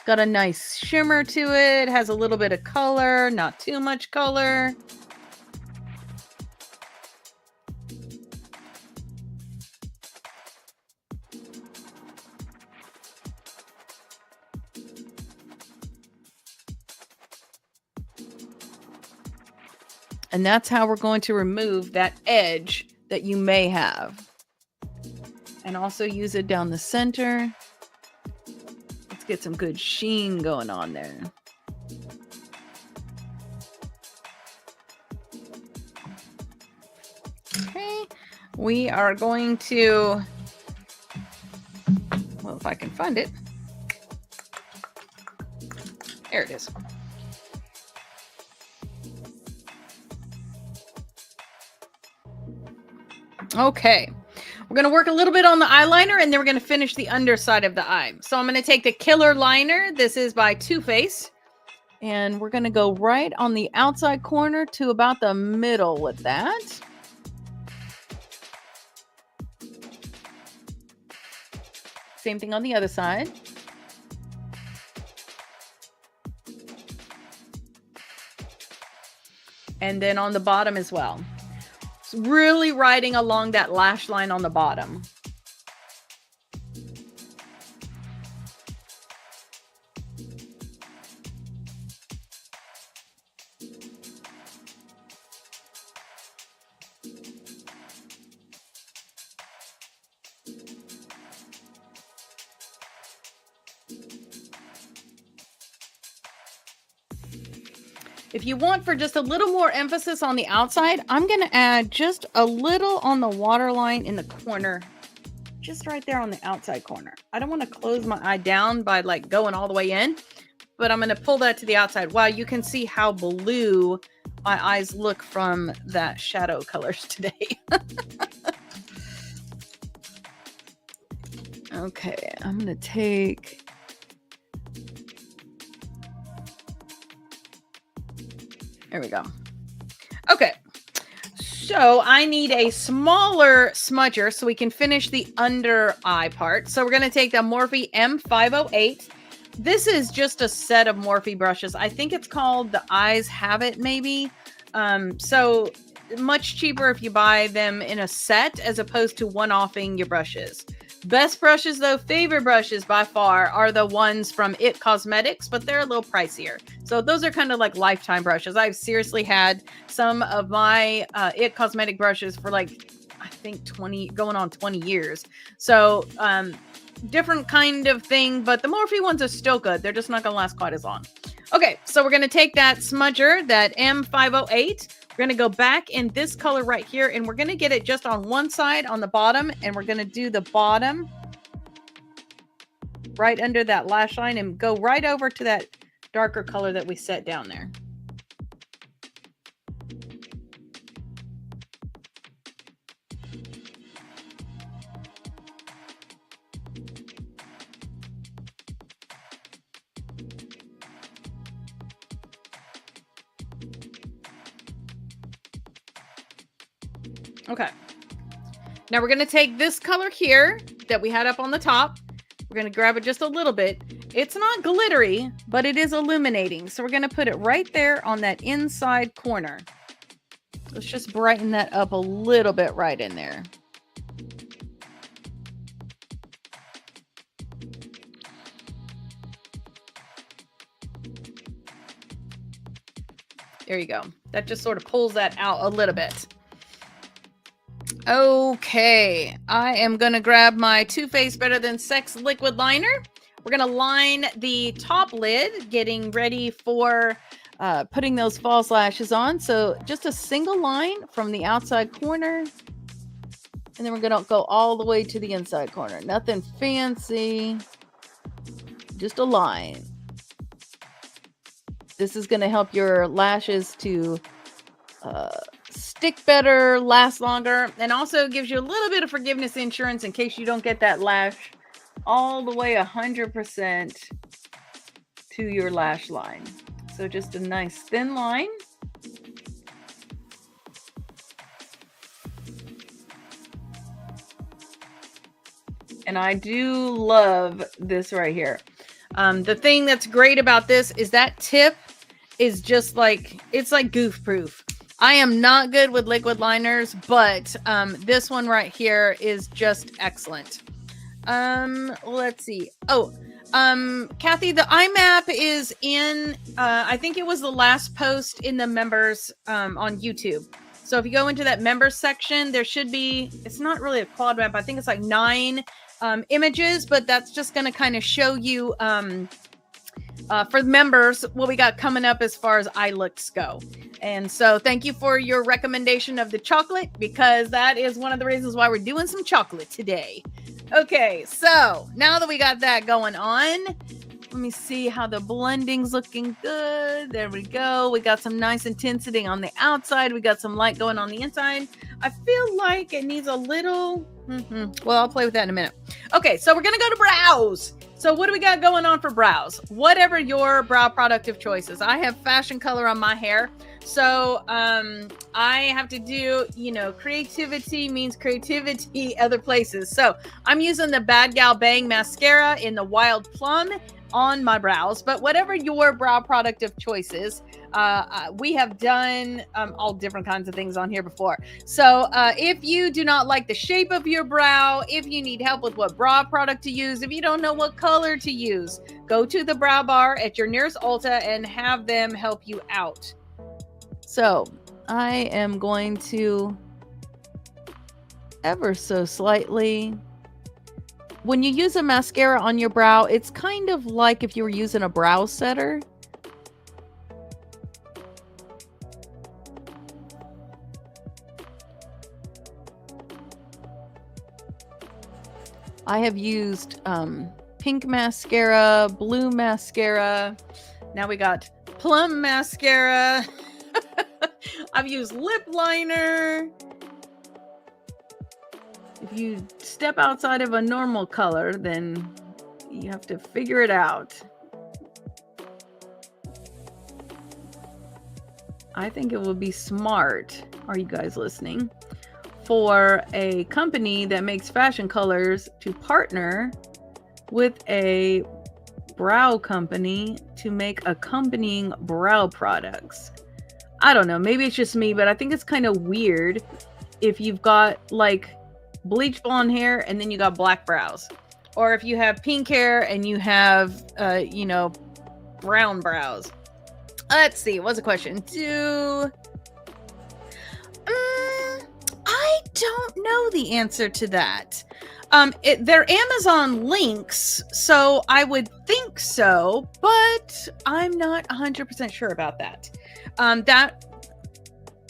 S1: Got a nice shimmer to it. Has a little bit of color, not too much color. And that's how we're going to remove that edge that you may have. And also use it down the center. Let's get some good sheen going on there. Okay, we are going to, well, if I can find it. There it is. Okay. We're going to work a little bit on the eyeliner, and then we're going to finish the underside of the eye. So I'm going to take the Killer Liner. This is by Too Faced. And we're going to go right on the outside corner to about the middle with that. Same thing on the other side. And then on the bottom as well. Really riding along that lash line on the bottom. If you want for just a little more emphasis on the outside, I'm going to add just a little on the waterline in the corner. Just right there on the outside corner. I don't want to close my eye down by like going all the way in, but I'm going to pull that to the outside. Wow, you can see how blue my eyes look from that shadow colors today. Okay, I'm going to take... There we go. Okay, so I need a smaller smudger so we can finish the under eye part. So we're going to take the Morphe M508. This is just a set of Morphe brushes. I think it's called the Eyes Have It, maybe. So much cheaper if you buy them in a set as opposed to one-offing your brushes. Best brushes, though, favorite brushes by far are the ones from It Cosmetics, but they're a little pricier. So those are kind of like lifetime brushes. I've seriously had some of my It Cosmetic brushes for like, I think 20, going on 20 years. So different kind of thing, but the Morphe ones are still good. They're just not going to last quite as long. Okay, so we're going to take that smudger, that M508. We're going to go back in this color right here, and we're going to get it just on one side on the bottom, and we're going to do the bottom right under that lash line and go right over to that darker color that we set down there. Okay, now we're going to take this color here that we had up on the top. We're going to grab it just a little bit. It's not glittery, but it is illuminating. So we're going to put it right there on that inside corner. Let's just brighten that up a little bit right in there. There you go. That just sort of pulls that out a little bit. Okay, I am going to grab my Too Faced Better Than Sex liquid liner. We're going to line the top lid, getting ready for putting those false lashes on. So just a single line from the outside corner. And then we're going to go all the way to the inside corner. Nothing fancy. Just a line. This is going to help your lashes to stick better, last longer, and also gives you a little bit of forgiveness insurance in case you don't get that lash all the way 100% to your lash line. So just a nice thin line. And I do love this right here. The thing that's great about this is that tip is just like, it's like goof proof. I am not good with liquid liners, but this one right here is just excellent. Let's see. Oh, Kathy, the IMAP is in, I think it was the last post in the members on YouTube. So if you go into that members section, there should be, it's not really a quad map. I think it's like 9 images, but that's just going to kind of show you for members what we got coming up as far as eye looks go. And so thank you for your recommendation of the chocolate, because that is one of the reasons why we're doing some chocolate today. Okay, so now that we got that going on, let me see how the blending's looking good. There we go. We got some nice intensity on the outside. We got some light going on the inside. I feel like it needs a little... Well, I'll play with that in a minute. Okay, so we're going to go to brows. So what do we got going on for brows? Whatever your brow product of choice is. I have fashion color on my hair. So I have to do, you know, creativity means creativity other places. So I'm using the Bad Gal Bang mascara in the Wild Plum on my brows. But whatever your brow product of choice is, we have done all different kinds of things on here before. So if you do not like the shape of your brow, if you need help with what brow product to use, if you don't know what color to use, go to the brow bar at your nearest Ulta and have them help you out. So I am going to ever so slightly, when you use a mascara on your brow, it's kind of like if you were using a brow setter. I have used pink mascara, blue mascara. Now we got plum mascara. I've used lip liner. If you step outside of a normal color, then you have to figure it out. I think it would be smart, are you guys listening, for a company that makes fashion colors to partner with a brow company to make accompanying brow products. I don't know, maybe it's just me, but I think it's kind of weird if you've got like bleach blonde hair and then you got black brows, or if you have pink hair and you have you know, brown brows. Let's see, what's the question? I don't know the answer to that. They're Amazon links, so I would think so, but I'm not 100% sure about that. That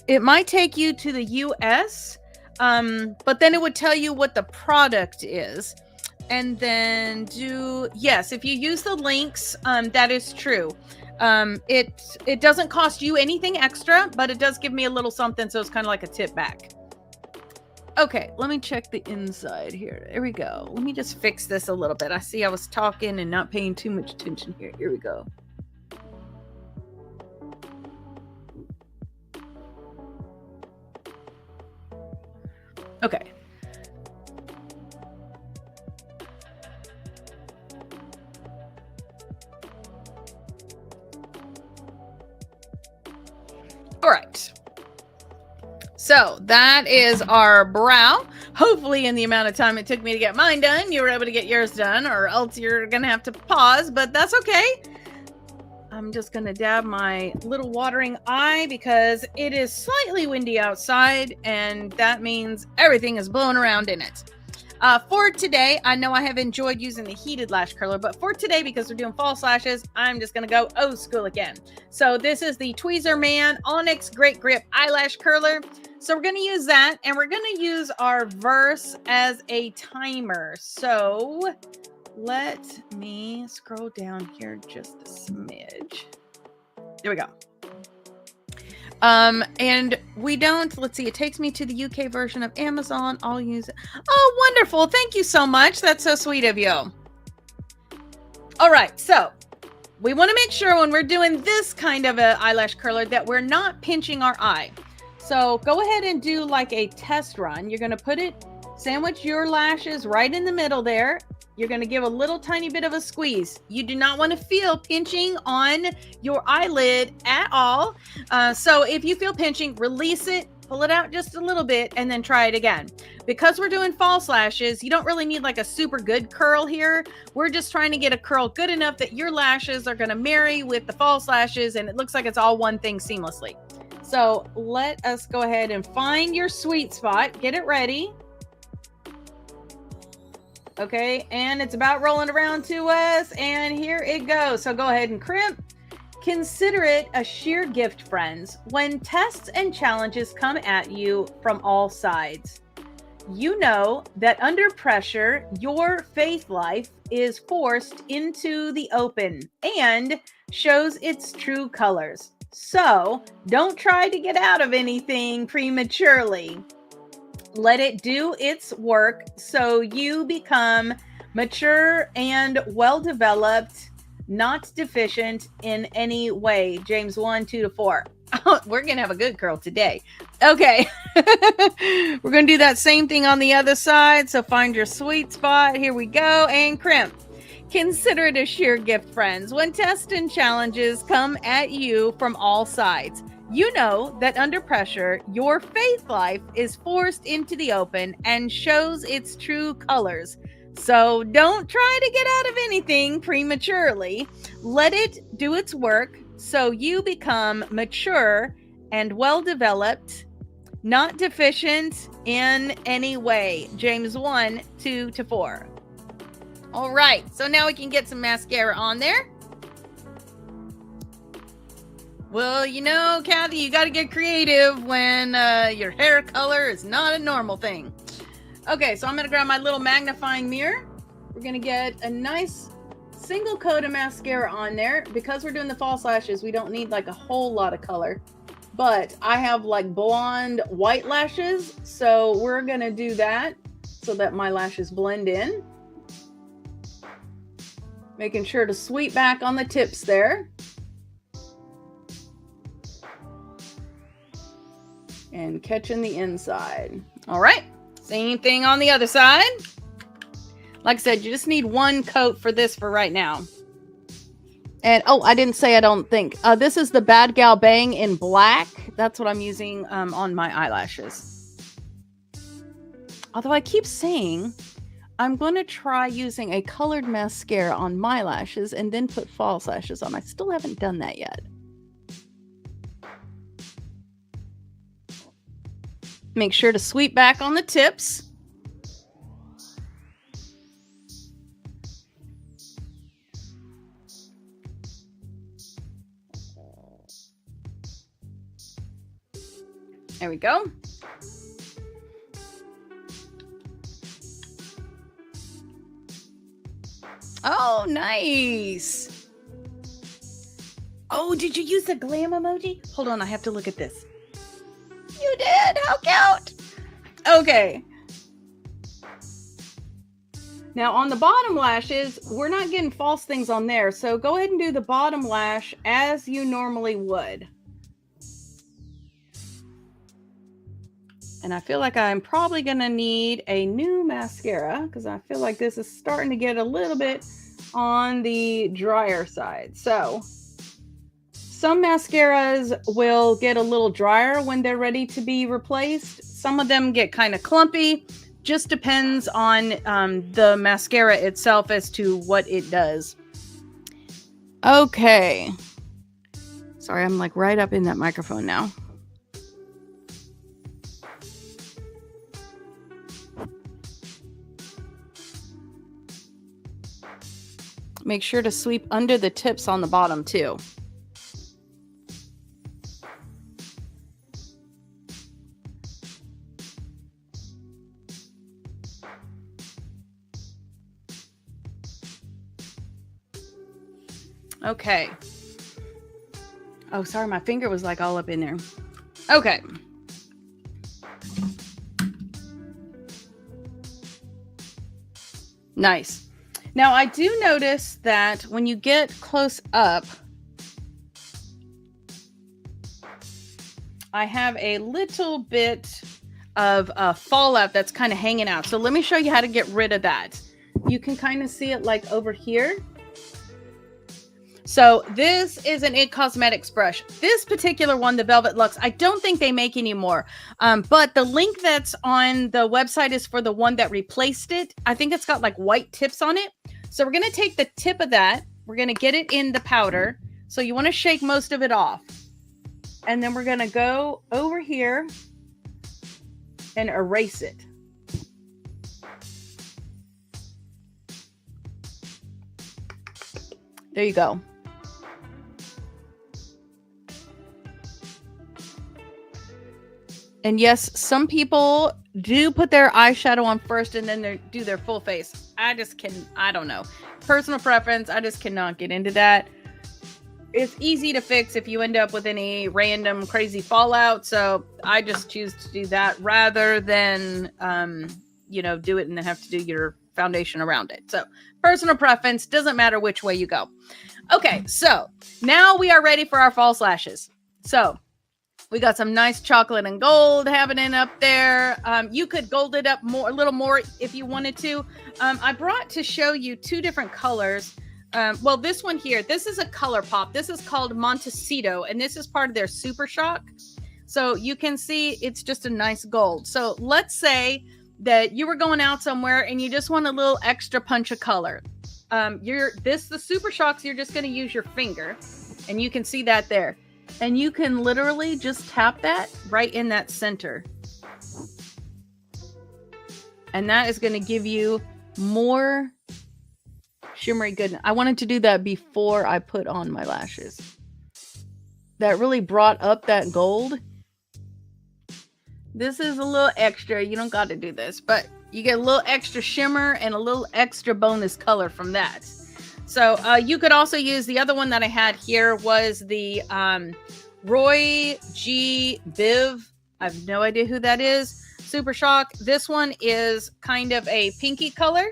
S1: it might take you to the US, but then it would tell you what the product is. And then yes, if you use the links, that is true. It doesn't cost you anything extra, but it does give me a little something, so it's kind of like a tip back. Okay, let me check the inside here. There we go. Let me just fix this a little bit. I see I was talking and not paying too much attention here. Here we go. Okay. All right. So that is our brow. Hopefully in the amount of time it took me to get mine done, you were able to get yours done, or else you're going to have to pause, but that's okay. I'm just going to dab my little watering eye because it is slightly windy outside, and that means everything is blowing around in it. For today, I know I have enjoyed using the heated lash curler, but for today, because we're doing false lashes, I'm just going to go old school again. So this is the Tweezer Man Onyx Great Grip Eyelash Curler. So we're going to use that, and we're going to use our verse as a timer. So let me scroll down here just a smidge. There we go. And we don't, let's see, it takes me to the UK version of Amazon. I'll use it. Oh, wonderful. Thank you so much. That's so sweet of you. All right. So we want to make sure when we're doing this kind of an eyelash curler that we're not pinching our eye. So go ahead and do like a test run. You're going to put it, sandwich your lashes right in the middle there. You're going to give a little tiny bit of a squeeze. You do not want to feel pinching on your eyelid at all. So if you feel pinching, release it, pull it out just a little bit, and then try it again. Because we're doing false lashes, you don't really need like a super good curl here. We're just trying to get a curl good enough that your lashes are going to marry with the false lashes, and it looks like it's all one thing seamlessly. So let us go ahead and find your sweet spot. Get it ready. Okay, and it's about rolling around to us, and here it goes. So go ahead and crimp. Consider it a sheer gift, friends, when tests and challenges come at you from all sides. You know that under pressure, your faith life is forced into the open and shows its true colors. So don't try to get out of anything prematurely. Let it do its work so you become mature and well-developed, not deficient in any way. James 1:2-4. Oh, we're going to have a good curl today. Okay. We're going to do that same thing on the other side. So find your sweet spot. Here we go. And crimp. Consider it a sheer gift, friends, when tests and challenges come at you from all sides. You know that under pressure, your faith life is forced into the open and shows its true colors. So don't try to get out of anything prematurely. Let it do its work so you become mature and well-developed, not deficient in any way. James 1:2-4. All right, so now we can get some mascara on there. Well, you know, Kathy, you got to get creative when your hair color is not a normal thing. Okay, so I'm going to grab my little magnifying mirror. We're going to get a nice single coat of mascara on there. Because we're doing the false lashes, we don't need like a whole lot of color. But I have like blonde white lashes, so we're going to do that so that my lashes blend in. Making sure to sweep back on the tips there. And catching the inside. All right, same thing on the other side. Like I said, you just need one coat for this for right now. And oh, I didn't say, I don't think. This is the Bad Gal Bang in black. That's what I'm using on my eyelashes. Although I keep saying I'm going to try using a colored mascara on my lashes and then put false lashes on. I still haven't done that yet. Make sure to sweep back on the tips. There we go. Oh, nice. Oh, did you use the glam emoji? Hold on, I have to look at this. You did? How cute. Okay. Now on the bottom lashes, we're not getting false things on there. So go ahead and do the bottom lash as you normally would. And I feel like I'm probably going to need a new mascara because I feel like this is starting to get a little bit on the drier side. So some mascaras will get a little drier when they're ready to be replaced. Some of them get kind of clumpy. Just depends on the mascara itself as to what it does. Okay. Sorry, I'm like right up in that microphone now. Make sure to sweep under the tips on the bottom too. Okay. Oh, sorry, my finger was like all up in there. Okay. Nice. Now, I do notice that when you get close up, I have a little bit of fallout that's kind of hanging out. So let me show you how to get rid of that. You can kind of see it like over here. So this is an IT Cosmetics brush. This particular one, the Velvet Luxe, I don't think they make anymore. But the link that's on the website is for the one that replaced it. I think it's got like white tips on it. So we're going to take the tip of that. We're going to get it in the powder. So you want to shake most of it off. And then we're going to go over here and erase it. There you go. And yes, some people do put their eyeshadow on first and then they do their full face. I don't know. Personal preference, I just cannot get into that. It's easy to fix if you end up with any random crazy fallout. So I just choose to do that rather than, do it and then have to do your foundation around it. So personal preference, doesn't matter which way you go. Okay, so now we are ready for our false lashes. So we got some nice chocolate and gold happening up there. You could gold it up a little more if you wanted to. I brought to show you two different colors. Well, this one here, this is a color pop. This is called Montecito, and this is part of their Super Shock. So you can see it's just a nice gold. So let's say that you were going out somewhere and you just want a little extra punch of color. The Super Shocks, you're just going to use your finger, and you can see that there. And you can literally just tap that right in that center. And that is going to give you more shimmery goodness. I wanted to do that before I put on my lashes. That really brought up that gold. This is a little extra. You don't got to do this, but you get a little extra shimmer and a little extra bonus color from that. So you could also use the other one that I had here was the Roy G. Biv. I have no idea who that is. Super Shock. This one is kind of a pinky color.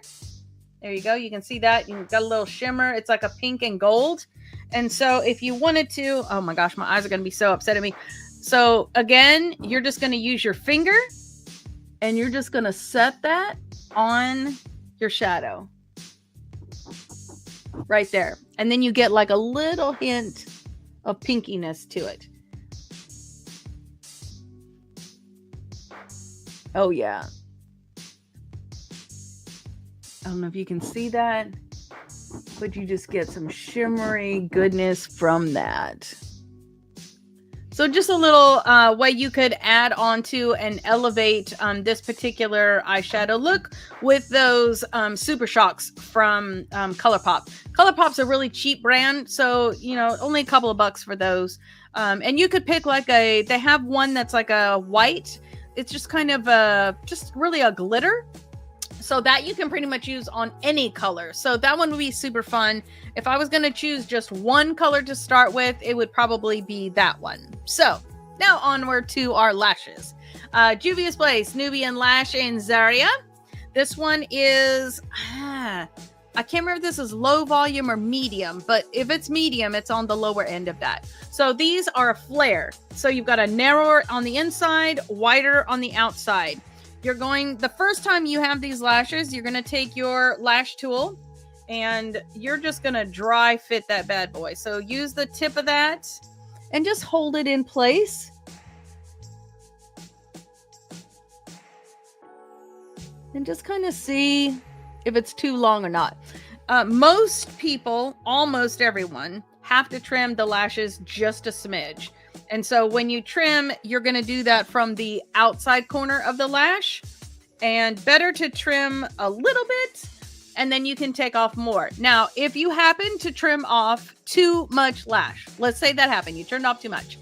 S1: There you go. You can see that. You've got a little shimmer. It's like a pink and gold. And so if you wanted to, oh my gosh, my eyes are going to be so upset at me. So again, you're just going to use your finger and you're just going to set that on your shadow. Right there. And then you get like a little hint of pinkiness to it. Oh yeah. I don't know if you can see that, but you just get some shimmery goodness from that. So just a little way you could add on to and elevate this particular eyeshadow look with those Super Shocks from ColourPop. ColourPop's a really cheap brand, so, only a couple of bucks for those. And you could pick like they have one that's like a white. It's just kind of just really a glitter. So that you can pretty much use on any color. So that one would be super fun. If I was going to choose just one color to start with, it would probably be that one. So now onward to our lashes. Juvia's Place, Nubian Lash in Zaria. This one is, I can't remember if this is low volume or medium, but if it's medium, it's on the lower end of that. So these are a flare. So you've got a narrower on the inside, wider on the outside. The first time you have these lashes, you're going to take your lash tool and you're just going to dry fit that bad boy. So use the tip of that and just hold it in place. And just kind of see if it's too long or not. Most people, almost everyone, have to trim the lashes just a smidge. And so when you trim, you're going to do that from the outside corner of the lash, and better to trim a little bit and then you can take off more. Now, if you happen to trim off too much lash, let's say that happened, you turned off too much.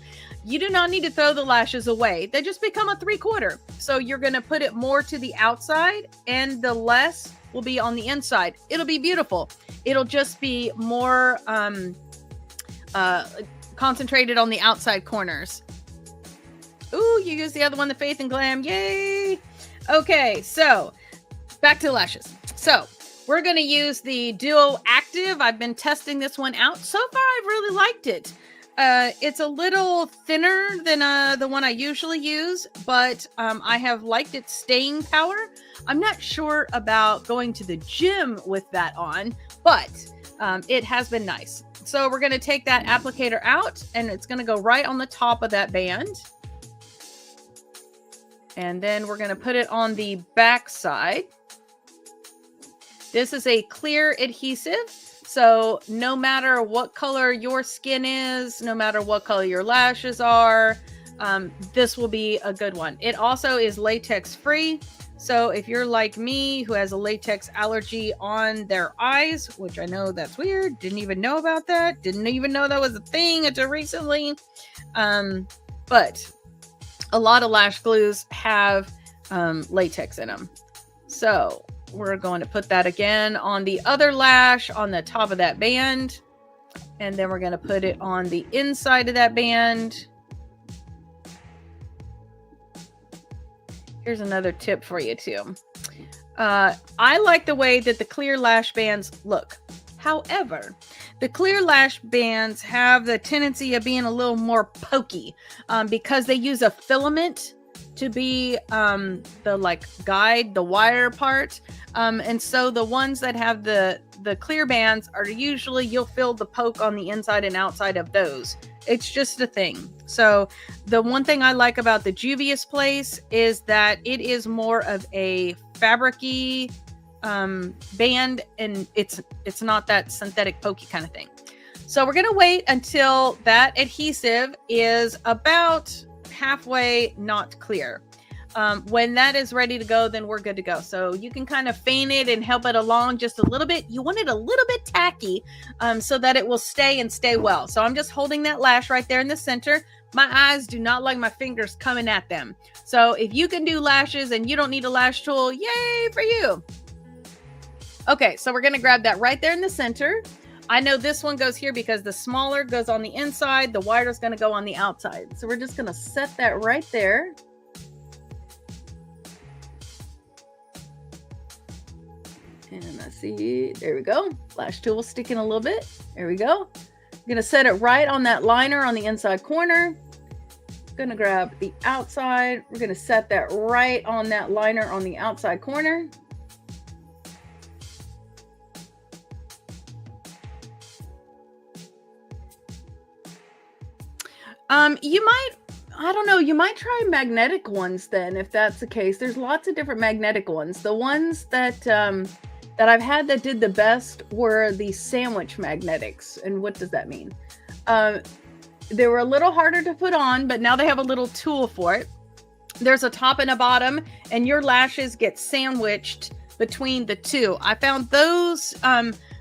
S1: You do not need to throw the lashes away. They just become a 3/4. So you're going to put it more to the outside and the less will be on the inside. It'll be beautiful. It'll just be more concentrated on the outside corners. Ooh, you use the other one, the Faith and Glam. Yay. Okay, so back to the lashes. So we're going to use the Duo Active. I've been testing this one out. So far, I've really liked it. It's a little thinner than the one I usually use, but I have liked its staying power. I'm not sure about going to the gym with that on, but it has been nice. So we're going to take that applicator out, and it's going to go right on the top of that band. And then we're going to put it on the back side. This is a clear adhesive, so no matter what color your skin is, no matter what color your lashes are, this will be a good one. It also is latex free, so if you're like me who has a latex allergy on their eyes, which I know that's weird, didn't even know about that, didn't even know that was a thing until recently, but a lot of lash glues have latex in them. So we're going to put that again on the other lash on the top of that band. And then we're going to put it on the inside of that band. Here's another tip for you too. I like the way that the clear lash bands look. However, the clear lash bands have the tendency of being a little more pokey because they use a filament to be the guide, the wire part. And so the ones that have the clear bands are usually, you'll feel the poke on the inside and outside of those. It's just a thing. So the one thing I like about the Juvia's Place is that it is more of a fabric-y band, and it's not that synthetic pokey kind of thing. So we're going to wait until that adhesive is about halfway not clear. When that is ready to go, then we're good to go. So you can kind of feign it and help it along just a little bit. You want it a little bit tacky so that it will stay well. So I'm just holding that lash right there in the center. My eyes do not like my fingers coming at them. So if you can do lashes and you don't need a lash tool, yay for you. Okay, so we're going to grab that right there in the center. I know this one goes here because the smaller goes on the inside, the wider is going to go on the outside. So we're just going to set that right there. And let's see, there we go. Lash tool sticking a little bit. There we go. I'm going to set it right on that liner on the inside corner. Going to grab the outside. We're going to set that right on that liner on the outside corner. You might try magnetic ones then, if that's the case. There's lots of different magnetic ones. The ones that I've had that did the best were the sandwich magnetics. And what does that mean? They were a little harder to put on, but now they have a little tool for it. There's a top and a bottom, and your lashes get sandwiched between the two. I found those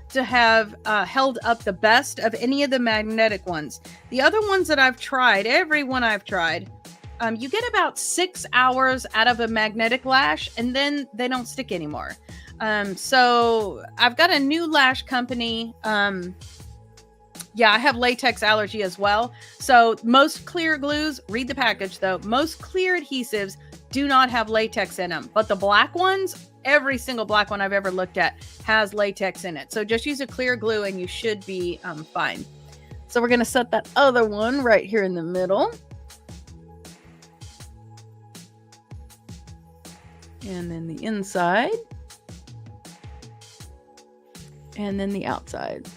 S1: to have held up the best of any of the magnetic ones. The other ones that I've tried, every one I've tried, you get about 6 hours out of a magnetic lash, and then they don't stick anymore. So I've got a new lash company. Yeah, I have latex allergy as well. So most clear glues, read the package though, most clear adhesives do not have latex in them. But the black ones, every single black one I've ever looked at has latex in it. So just use a clear glue and you should be fine. So we're going to set that other one right here in the middle. And then the inside. And then the outside.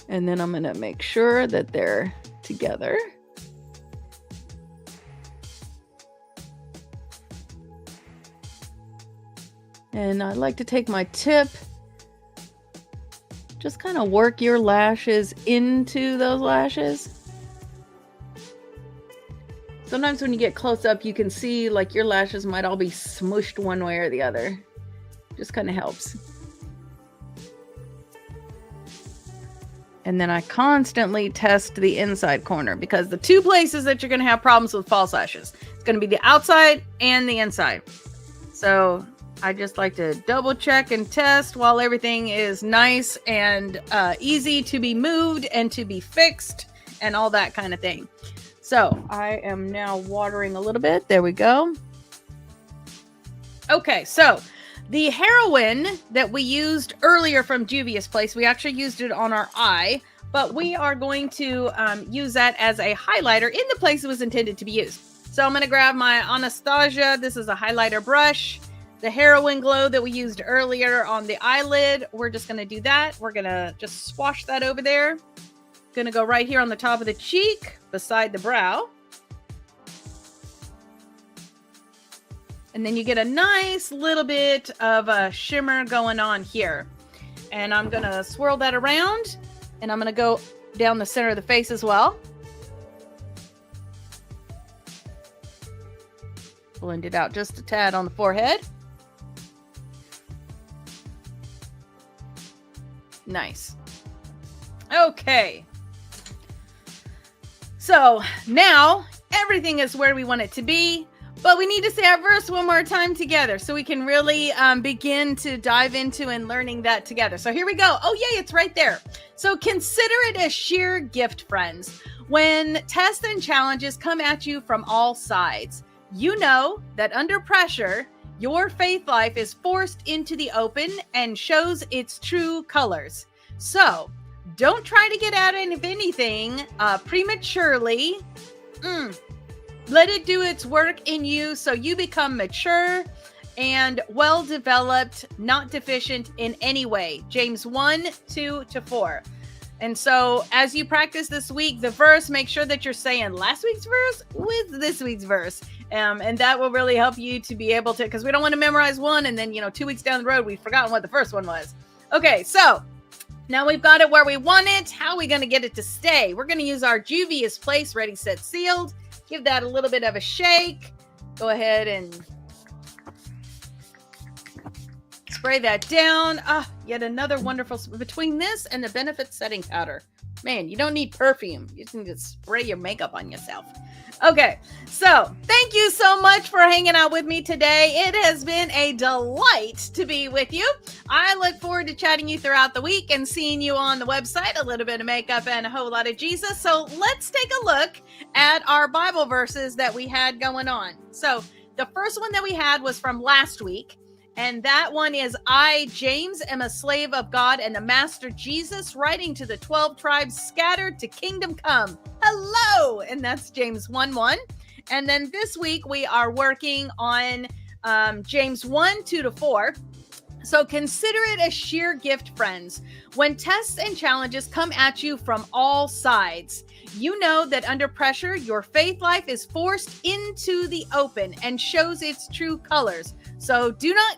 S1: And then I'm going to make sure that they're together. And I like to take my tip, just kind of work your lashes into those lashes. Sometimes when you get close up, you can see like your lashes might all be smushed one way or the other. Just kind of helps. And then I constantly test the inside corner, because the two places that you're going to have problems with false lashes, it's going to be the outside and the inside. So I just like to double check and test while everything is nice and easy to be moved and to be fixed and all that kind of thing. So I am now watering a little bit. There we go. Okay, so the heroine that we used earlier from Juvia's Place, we actually used it on our eye, but we are going to use that as a highlighter in the place it was intended to be used. So I'm going to grab my Anastasia. This is a highlighter brush. The heroine glow that we used earlier on the eyelid, we're just going to do that. We're going to just swash that over there. Going to go right here on the top of the cheek, beside the brow. And then you get a nice little bit of a shimmer going on here. And I'm going to swirl that around, and I'm going to go down the center of the face as well. Blend it out just a tad on the forehead. Nice. Okay. So now everything is where we want it to be, but we need to say our verse one more time together so we can really begin to dive into and learning that together. So here we go. Oh, yay, it's right there. So consider it a sheer gift, friends. When tests and challenges come at you from all sides, you know that under pressure, your faith life is forced into the open and shows its true colors. So don't try to get out of anything prematurely. Let it do its work in you so you become mature and well-developed, not deficient in any way. James 1:2-4. And so as you practice this week, the verse, make sure that you're saying last week's verse with this week's verse. And that will really help you to be able to, because we don't want to memorize one and then, 2 weeks down the road, we've forgotten what the first one was. Okay, so now we've got it where we want it. How are we going to get it to stay? We're going to use our Juvia's Place Ready, Set, Sealed. Give that a little bit of a shake. Go ahead and spray that down. Yet another wonderful, between this and the Benefit Setting Powder. Man, you don't need perfume. You just need to spray your makeup on yourself. Okay, so thank you so much for hanging out with me today. It has been a delight to be with you. I look forward to chatting you throughout the week and seeing you on the website, a little bit of makeup and a whole lot of Jesus. So let's take a look at our Bible verses that we had going on. So the first one that we had was from last week. And that one is, I, James, am a slave of God and the Master Jesus, writing to the 12 tribes scattered to kingdom come. Hello! And that's James 1:1. And then this week we are working on James 1:2-4. So consider it a sheer gift, friends. When tests and challenges come at you from all sides, you know that under pressure, your faith life is forced into the open and shows its true colors. So do not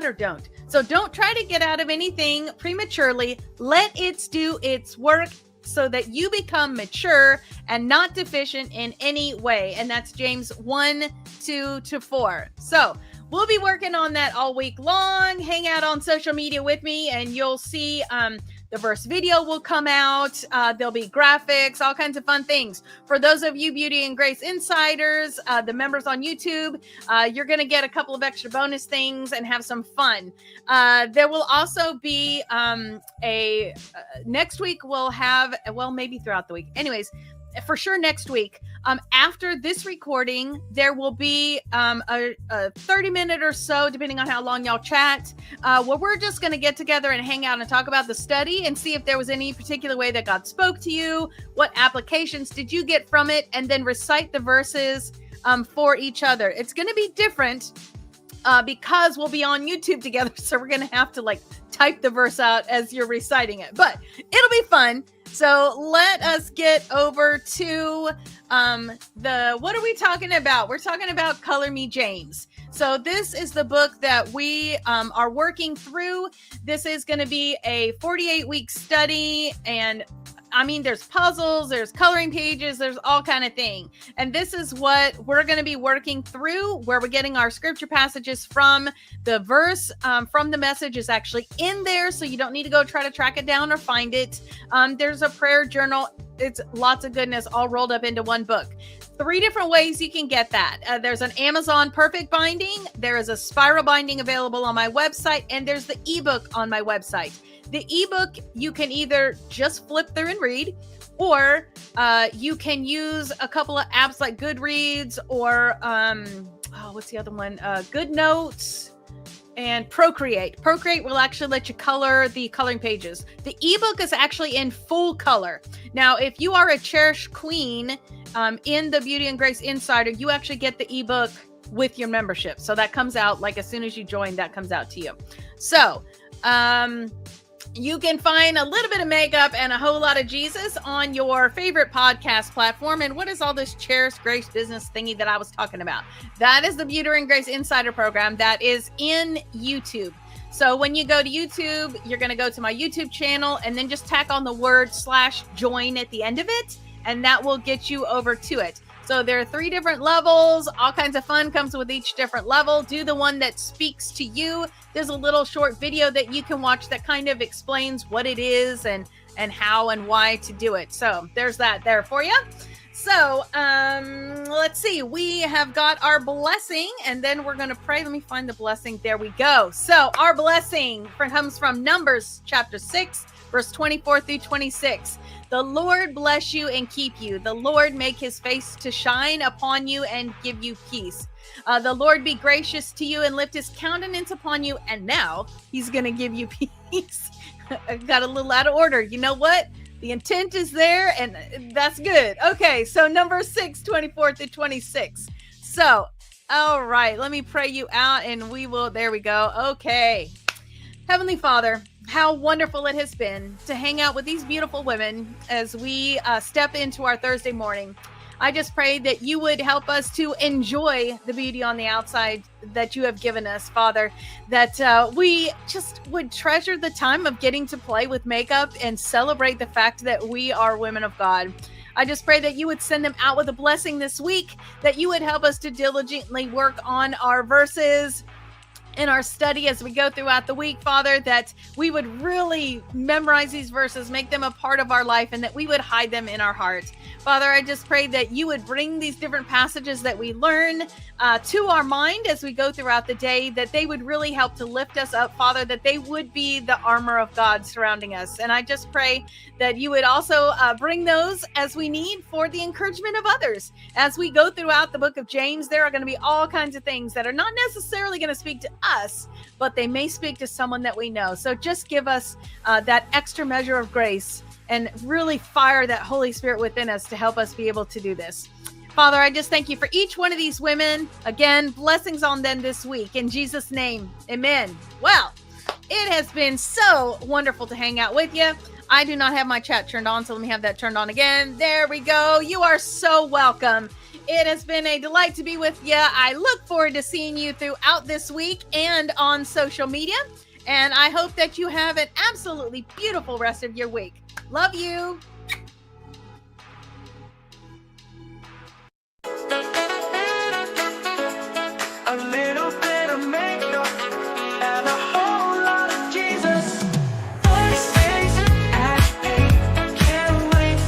S1: or don't? So don't try to get out of anything prematurely. Let it do its work so that you become mature and not deficient in any way. And that's James 1:2-4. So we'll be working on that all week long. Hang out on social media with me and you'll see the verse video will come out. There'll be graphics, all kinds of fun things. For those of you Beauty and Grace Insiders, the members on YouTube, you're going to get a couple of extra bonus things and have some fun. There will also be next week we'll have, well, maybe throughout the week. Anyways, for sure next week, after this recording, there will be a 30-minute or so, depending on how long y'all chat, where we're just going to get together and hang out and talk about the study and see if there was any particular way that God spoke to you, what applications did you get from it, and then recite the verses for each other. It's going to be different because we'll be on YouTube together, so we're going to have to type the verse out as you're reciting it, but it'll be fun. So let us get over to what are we talking about? We're talking about Color Me James. So this is the book that we are working through. This is going to be a 48-week study, and I mean, there's puzzles, there's coloring pages, there's all kind of thing. And this is what we're going to be working through, where we're getting our scripture passages from. The verse from the message is actually in there, so you don't need to go try to track it down or find it. There's a prayer journal. It's lots of goodness all rolled up into one book. 3 different ways you can get that. There's an Amazon Perfect binding. There is a spiral binding available on my website, and there's the ebook on my website. The ebook, you can either just flip through and read, or you can use a couple of apps like Goodreads or what's the other one? Good Notes and Procreate. Procreate will actually let you color the coloring pages. The ebook is actually in full color. Now, if you are a cherished queen in the Beauty and Grace Insider, you actually get the ebook with your membership. So that comes out like as soon as you join, that comes out to you. So, you can find a little bit of makeup and a whole lot of Jesus on your favorite podcast platform. And what is all this Cherished Grace business thingy that I was talking about? That is the Beauty and Grace Insider program that is in YouTube. So when you go to YouTube, you're going to go to my YouTube channel and then just tack on the word /join at the end of it. And that will get you over to it. So there are 3 different levels. All kinds of fun comes with each different level. Do the one that speaks to you. There's a little short video that you can watch that kind of explains what it is and how and why to do it. So there's that there for you. So let's see. We have got our blessing, and then we're going to pray. Let me find the blessing. There we go. So our blessing comes from Numbers chapter 6, verse 24 through 26. The Lord bless you and keep you. The Lord make his face to shine upon you and give you peace. The Lord be gracious to you and lift his countenance upon you. And now he's going to give you peace. I got a little out of order. You know what? The intent is there, and that's good. Okay, so number 6, 24 through 26. So, all right, let me pray you out, and we will, there we go. Okay. Heavenly Father, how wonderful it has been to hang out with these beautiful women as we step into our Thursday morning. I just pray that you would help us to enjoy the beauty on the outside that you have given us, Father, that we just would treasure the time of getting to play with makeup and celebrate the fact that we are women of God. I just pray that you would send them out with a blessing this week, that you would help us to diligently work on our verses in our study as we go throughout the week, Father, that we would really memorize these verses, make them a part of our life, and that we would hide them in our heart. Father, I just pray that you would bring these different passages that we learn to our mind as we go throughout the day, that they would really help to lift us up, Father, that they would be the armor of God surrounding us. And I just pray that you would also bring those as we need for the encouragement of others. As we go throughout the book of James, there are going to be all kinds of things that are not necessarily going to speak to us, but they may speak to someone that we know. So just give us that extra measure of grace and really fire that Holy Spirit within us to help us be able to do this. Father, I just thank you for each one of these women. Again, blessings on them this week. In Jesus' name, amen. Well, it has been so wonderful to hang out with you. I do not have my chat turned on, so let me have that turned on again. There we go. You are so welcome. It has been a delight to be with you. I look forward to seeing you throughout this week and on social media. And I hope that you have an absolutely beautiful rest of your week. Love you.
S2: A little bit of makeup and a whole lot of Jesus. First days at 8, can't wait.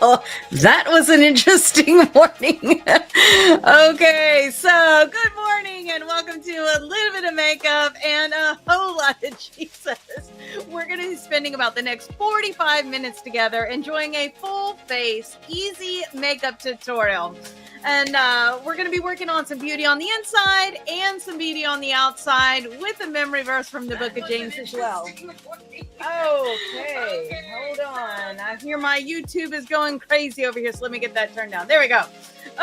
S1: Well, that was an interesting morning. Okay, so good morning and welcome to a little bit of makeup and a whole lot of Jesus. We're going to be spending about the next 45 minutes together enjoying a full face, easy makeup tutorial. And we're going to be working on some beauty on the inside and some beauty on the outside with a memory verse from the book of James as well. Okay, hold on. I hear my YouTube is going crazy over here, so let me get that turned down. There we go.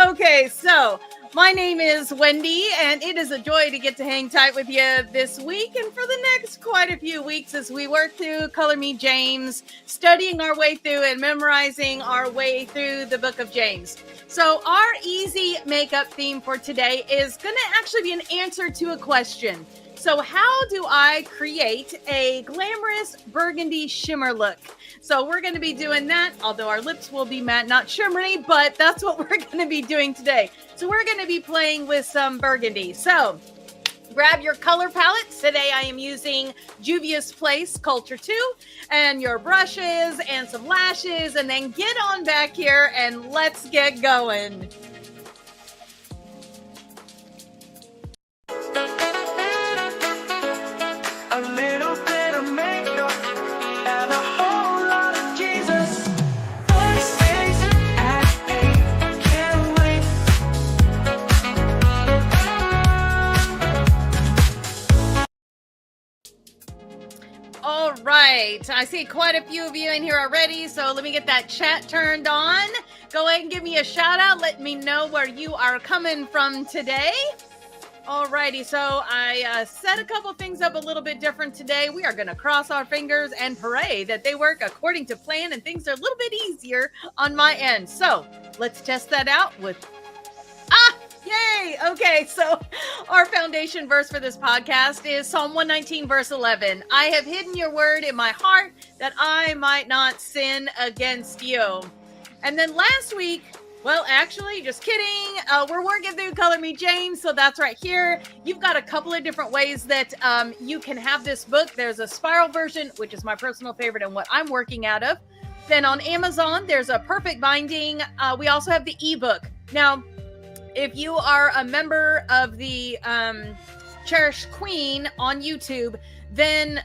S1: Okay, so My name is Wendy, and it is a joy to get to hang tight with you this week and for the next quite a few weeks as we work through Color Me James, studying our way through and memorizing our way through the book of James. So our easy makeup theme for today is going to actually be an answer to a question. So how do I create a glamorous burgundy shimmer look? So we're going to be doing that, although our lips will be matte, not shimmery, but that's what we're going to be doing today. So we're going to be playing with some burgundy. So grab your color palettes. Today I am using Juvia's Place Culture 2 and your brushes and some lashes, and then get on back here and let's get going.
S2: A little bit of makeup and a whole lot of Jesus. First days at 8, can't wait.
S1: All right, I see quite a few of you in here already, so let me get that chat turned on. Go ahead and give me a shout out. Let me know where you are coming from today. Alrighty, so I set a couple things up a little bit different today. We are going to cross our fingers and pray that they work according to plan and things are a little bit easier on my end. So let's test that out with, yay! Okay, so our foundation verse for this podcast is Psalm 119, verse 11. I have hidden your word in my heart that I might not sin against you. And then last week, well, actually, just kidding. We're working through Color Me James, so that's right here. You've got a couple of different ways that you can have this book. There's a spiral version, which is my personal favorite and what I'm working out of. Then on Amazon, there's a perfect binding. We also have the ebook. Now, if you are a member of the Cherished Queen on YouTube, then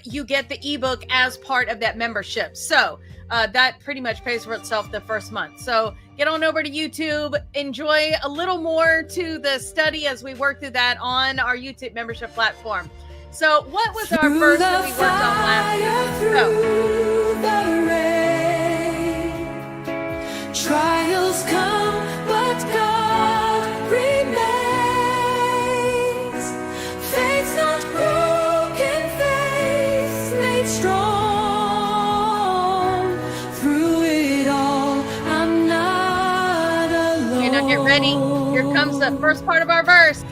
S1: you get the ebook as part of that membership. So that pretty much pays for itself the first month. So get on over to YouTube, enjoy a little more to the study as we work through that on our YouTube membership platform. So what was our verse that we worked on last week?
S2: Trials come, but God remains. Faith's not broken, faith's made strong. Through it all, I'm not alone.
S1: Okay, now get ready. Here comes the first part of our verse.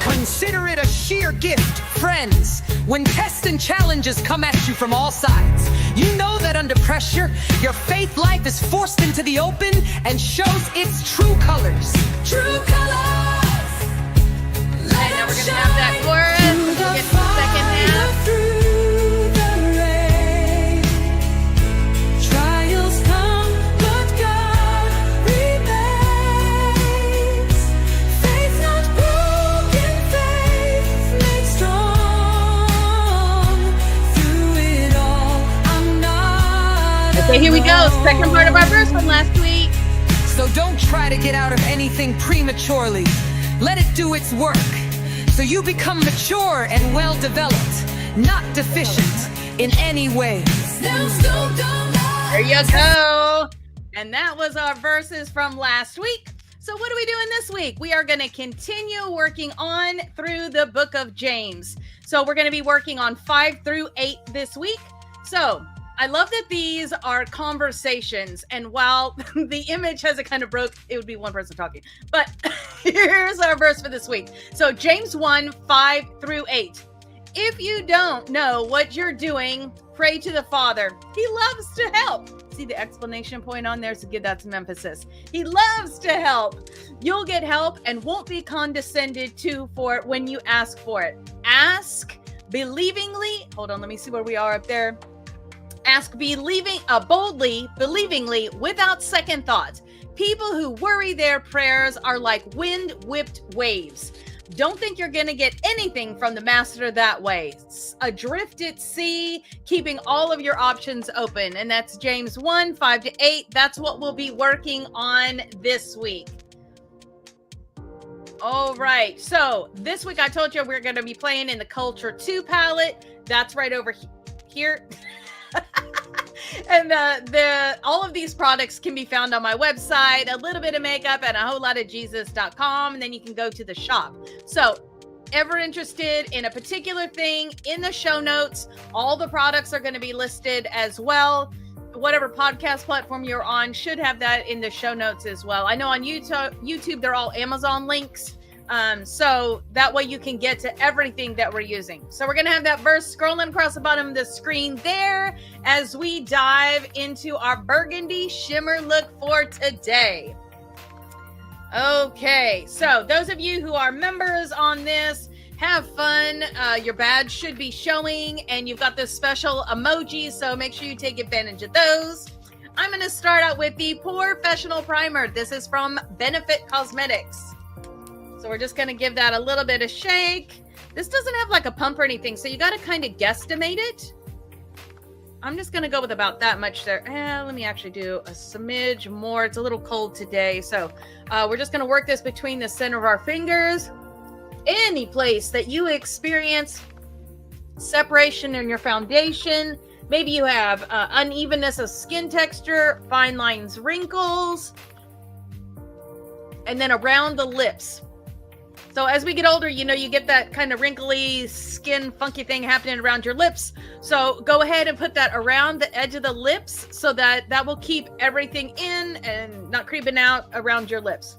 S3: Consider it a sheer gift, friends, when tests and challenges come at you from all sides. You know that under pressure, your faith life is forced into the open and shows its true colors.
S2: True colors.
S1: Okay, now we're going to have that chorus. We'll get to the second half.
S2: Through the rain. Trials come, but God remains. Faith's not broken, faith's made strong. Through it all, I'm not
S1: Okay, here we go. Second part of our verse from last week.
S3: So don't try to get out of anything prematurely. Let it do its work. So you become mature and well developed, not deficient in any way.
S1: There you go. And that was our verses from last week. So what are we doing this week? We are going to continue working on through the book of James. So we're going to be working on 5 through 8 this week. So I love that these are conversations. And while the image has it kind of broke, it would be one person talking. But here's our verse for this week. So James 1, 5 through 8. If you don't know what you're doing, pray to the Father. He loves to help. See the exclamation point on there? So give that some emphasis. He loves to help. You'll get help and won't be condescended to for it when you ask for it. Ask believingly. Hold on, let me see where we are up there. Ask boldly, believingly, without second thought. People who worry their prayers are like wind-whipped waves. Don't think you're going to get anything from the master that way. Adrift at sea, keeping all of your options open. And that's James 1, 5 to 8. That's what we'll be working on this week. All right. So this week I told you we're going to be playing in the Culture 2 palette. That's right over here. And all of these products can be found on my website, a little bit of makeup at awholelotofjesus.com, and then you can go to the shop. So ever interested in a particular thing, in the show notes, all the products are going to be listed as well. Whatever podcast platform you're on should have that in the show notes as well. I know on YouTube they're all Amazon links. So that way you can get to everything that we're using. So we're going to have that verse scrolling across the bottom of the screen there as we dive into our Burgundy Shimmer look for today. Okay, so those of you who are members on this, have fun. Your badge should be showing, and you've got this special emoji, so make sure you take advantage of those. I'm going to start out with the Professional Primer. This is from Benefit Cosmetics. So we're just going to give that a little bit of shake. This doesn't have like a pump or anything, so you got to kind of guesstimate it. I'm just going to go with about that much there. Let me actually do a smidge more. It's a little cold today, so we're just going to work this between the center of our fingers. Any place that you experience separation in your foundation, maybe you have unevenness of skin texture, fine lines, wrinkles, and then around the lips. So as we get older, you know, you get that kind of wrinkly skin funky thing happening around your lips. So go ahead and put that around the edge of the lips so that will keep everything in and not creeping out around your lips.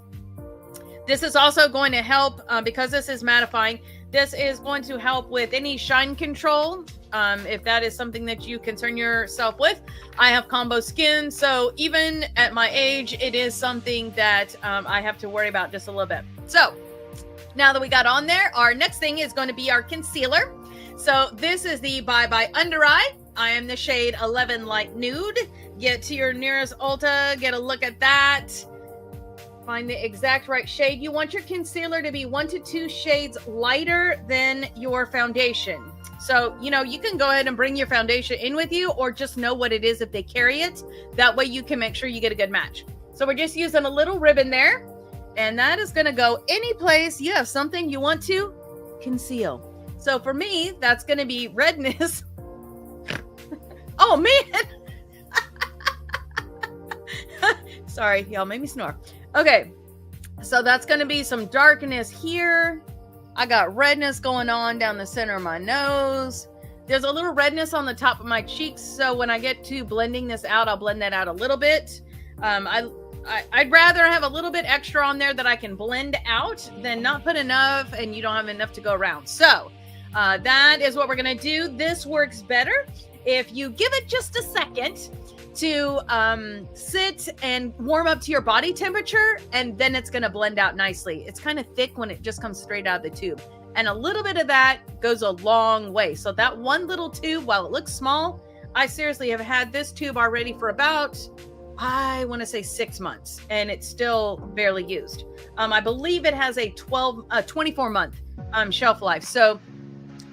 S1: This is also going to help, because this is mattifying, this is going to help with any shine control, if that is something that you concern yourself with. I have combo skin, so even at my age, it is something that I have to worry about just a little bit. So now that we got on there, our next thing is going to be our concealer. So this is the Bye Bye Under Eye. I am the shade 11 Light Nude. Get to your nearest Ulta, get a look at that. Find the exact right shade. You want your concealer to be 1 to 2 shades lighter than your foundation. So, you know, you can go ahead and bring your foundation in with you, or just know what it is if they carry it. That way you can make sure you get a good match. So we're just using a little ribbon there, and that is going to go any place you have something you want to conceal. So for me, that's going to be redness. Oh, man. Sorry, y'all made me snore. Okay, so that's going to be some darkness here. I got redness going on down the center of my nose. There's a little redness on the top of my cheeks, so when I get to blending this out, I'll blend that out a little bit. I'd rather have a little bit extra on there that I can blend out than not put enough and you don't have enough to go around. So that is what we're going to do. This works better if you give it just a second to sit and warm up to your body temperature, and then it's going to blend out nicely. It's kind of thick when it just comes straight out of the tube, and a little bit of that goes a long way. So that one little tube, while it looks small, I seriously have had this tube already for about, I want to say 6 months, and it's still barely used. I believe it has a 24 month shelf life. So,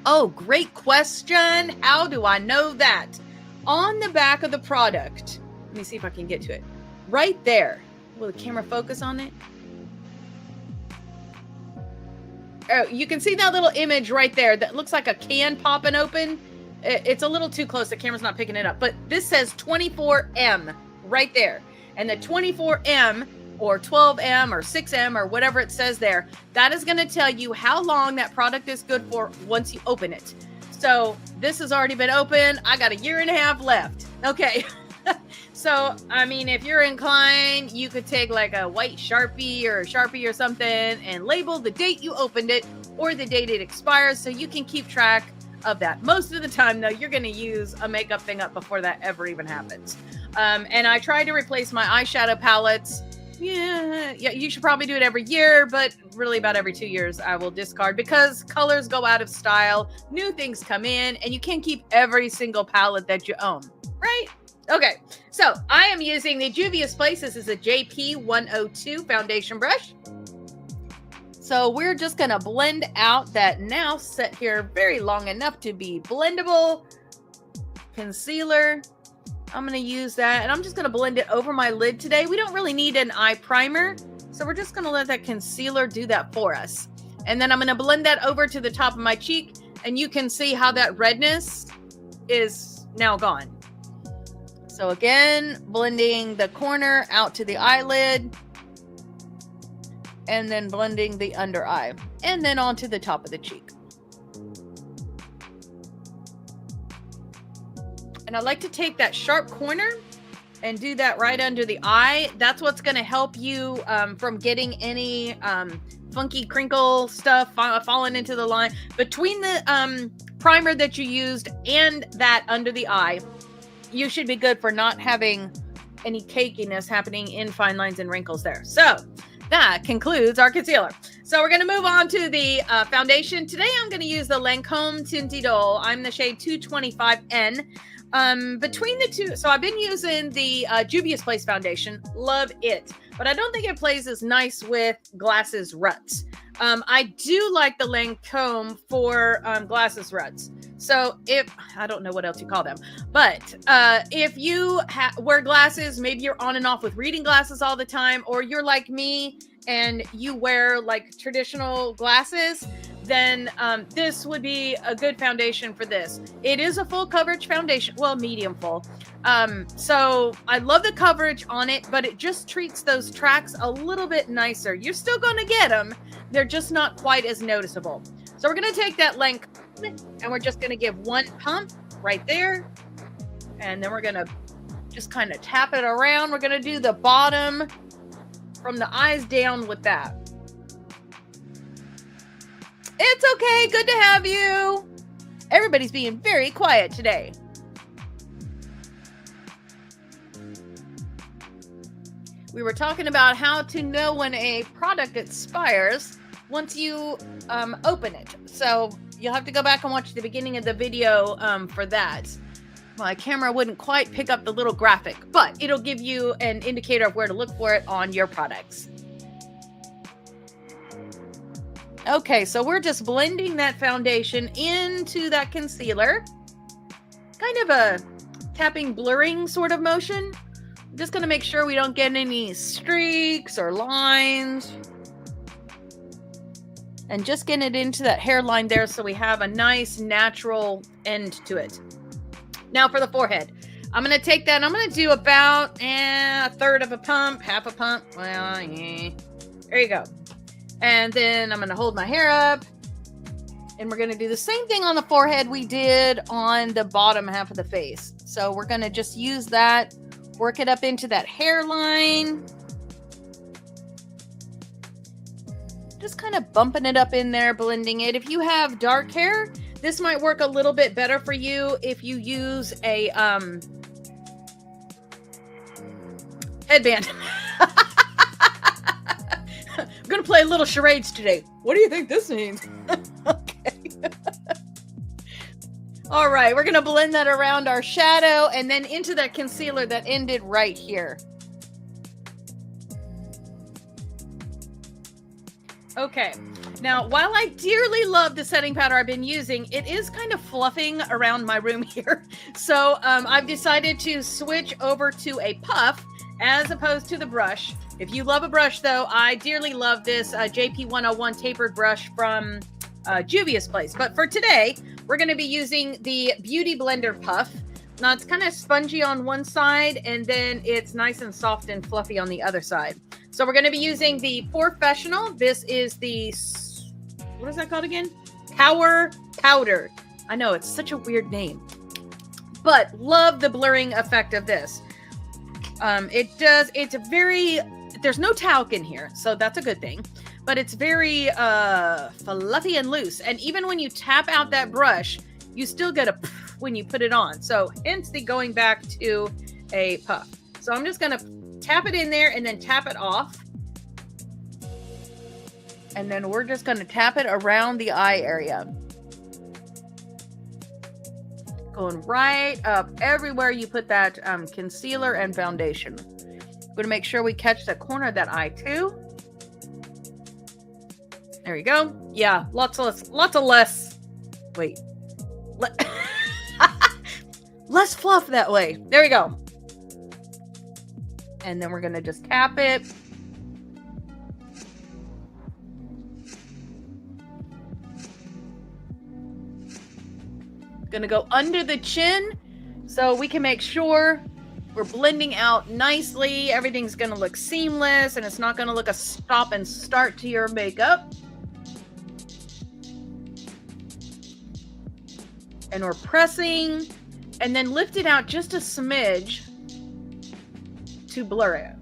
S1: oh, great question. How do I know that? On the back of the product, let me see if I can get to it. Right there. Will the camera focus on it? Oh, you can see that little image right there that looks like a can popping open. It's a little too close. The camera's not picking it up. But this says 24M right there. And the 24M or 12M or 6M or whatever it says there, that is going to tell you how long that product is good for once you open it. So this has already been open. I got 1.5 years left. Okay. So, I mean, if you're inclined, you could take like a white Sharpie or a Sharpie or something and label the date you opened it or the date it expires, so you can keep track of that. Most of the time, though, you're going to use a makeup thing up before that ever even happens. And I try to replace my eyeshadow palettes. Yeah, you should probably do it every year, but really about every 2 years I will discard, because colors go out of style, new things come in, and you can't keep every single palette that you own, right? Okay, so I am using the Juvia's Place. This is a JP 102 foundation brush. So we're just going to blend out that now set here very long enough to be blendable concealer. I'm going to use that, and I'm just going to blend it over my lid today. We don't really need an eye primer, so we're just going to let that concealer do that for us. And then I'm going to blend that over to the top of my cheek, and you can see how that redness is now gone. So again, blending the corner out to the eyelid, and then blending the under eye, and then onto the top of the cheek. And I like to take that sharp corner and do that right under the eye. That's what's going to help you from getting any funky crinkle stuff falling into the line. Between the primer that you used and that under the eye, you should be good for not having any cakiness happening in fine lines and wrinkles there. So that concludes our concealer. So we're going to move on to the foundation. Today I'm going to use the Lancome Tinted. I'm the shade 225N. Between the two, so I've been using the Juvia's Place foundation. Love it. But I don't think it plays as nice with glasses ruts. I do like the Lancome for glasses ruts. So I don't know what else you call them, but if you wear glasses, maybe you're on and off with reading glasses all the time, or you're like me and you wear like traditional glasses, then this would be a good foundation for this. It is a full coverage foundation, well, medium full. So I love the coverage on it, but it just treats those tracks a little bit nicer. You're still going to get them. They're just not quite as noticeable. So we're going to take that length and we're just going to give one pump right there. And then we're going to just kind of tap it around. We're going to do the bottom from the eyes down with that. It's okay. Good to have you. Everybody's being very quiet today. We were talking about how to know when a product expires once you open it. So you'll have to go back and watch the beginning of the video for that. My camera wouldn't quite pick up the little graphic, but it'll give you an indicator of where to look for it on your products. Okay, so we're just blending that foundation into that concealer. Kind of a tapping, blurring sort of motion. I'm just going to make sure we don't get any streaks or lines. And just getting it into that hairline there so we have a nice natural end to it. Now for the forehead. I'm going to take that and I'm going to do about a third of a pump, half a pump. Well, yeah. There you go. And then I'm going to hold my hair up. And we're going to do the same thing on the forehead we did on the bottom half of the face. So we're going to just use that, work it up into that hairline. Just kind of bumping it up in there, blending it. If you have dark hair, this might work a little bit better for you if you use a headband. I'm going to play a little charades today. What do you think this means? Okay. All right, we're going to blend that around our shadow and then into that concealer that ended right here. Okay, now while I dearly love the setting powder I've been using, it is kind of fluffing around my room here. So I've decided to switch over to a puff as opposed to the brush. If you love a brush though, I dearly love this JP101 tapered brush from Juvia's Place. But for today, we're going to be using the Beauty Blender Puff. Now it's kind of spongy on one side and then it's nice and soft and fluffy on the other side. So we're going to be using the Professional. This is the, what is that called again? Power Powder. I know, it's such a weird name. But love the blurring effect of this. It's very, there's no talc in here, so that's a good thing. But it's very fluffy and loose. And even when you tap out that brush, you still get a when you put it on. So hence the going back to a puff. So I'm just going to tap it in there and then tap it off. And then we're just going to tap it around the eye area. Going right up everywhere you put that concealer and foundation. I'm going to make sure we catch the corner of that eye too. There you go. Yeah, lots of less. Wait. Less fluff that way. There we go. And then we're going to just tap it. Going to go under the chin so we can make sure We're blending out nicely. Everything's going to look seamless, and it's not going to look a stop and start to your makeup. And we're pressing and then lift it out just a smidge to blur it.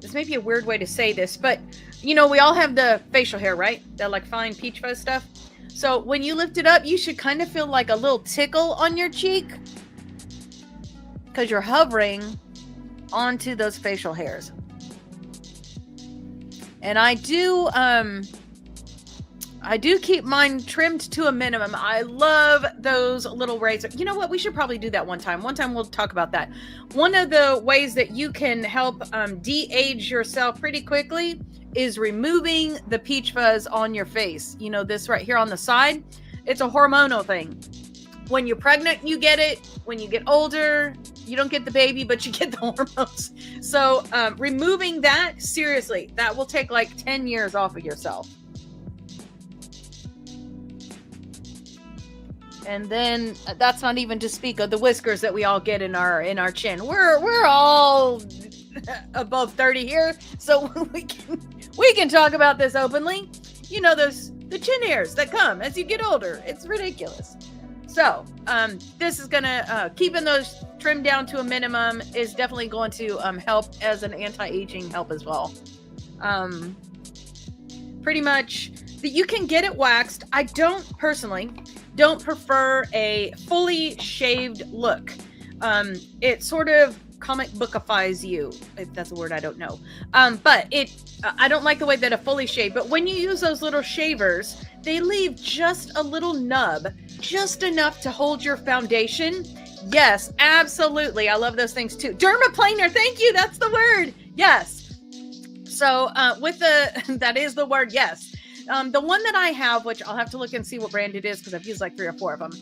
S1: This may be a weird way to say this, but you know, we all have the facial hair, right? That like fine peach fuzz stuff. So when you lift it up, you should kind of feel like a little tickle on your cheek because you're hovering onto those facial hairs. And I do keep mine trimmed to a minimum. I love those little razors. You know what? We should probably do that one time. One time we'll talk about that. One of the ways that you can help de-age yourself pretty quickly is removing the peach fuzz on your face. You know, this right here on the side, it's a hormonal thing. When you're pregnant, you get it. When you get older, you don't get the baby, but you get the hormones. So removing that, seriously, that will take like 10 years off of yourself. And then that's not even to speak of the whiskers that we all get in our chin. We're all above 30 here, so we can talk about this openly. You know, there's the chin hairs that come as you get older. It's ridiculous. So this is gonna keeping those trimmed down to a minimum is definitely going to help as an anti-aging help as well. Pretty much that you can get it waxed. I personally don't prefer a fully shaved look. It sort of comic bookifies you, if that's a word, I don't know. But I don't like the way that a fully shaved, but when you use those little shavers, they leave just a little nub, just enough to hold your foundation. Yes, absolutely. I love those things too. Dermaplaner, thank you. That's the word. Yes. So that is the word, yes. The one that I have, which I'll have to look and see what brand it is because I've used like 3 or 4 of them.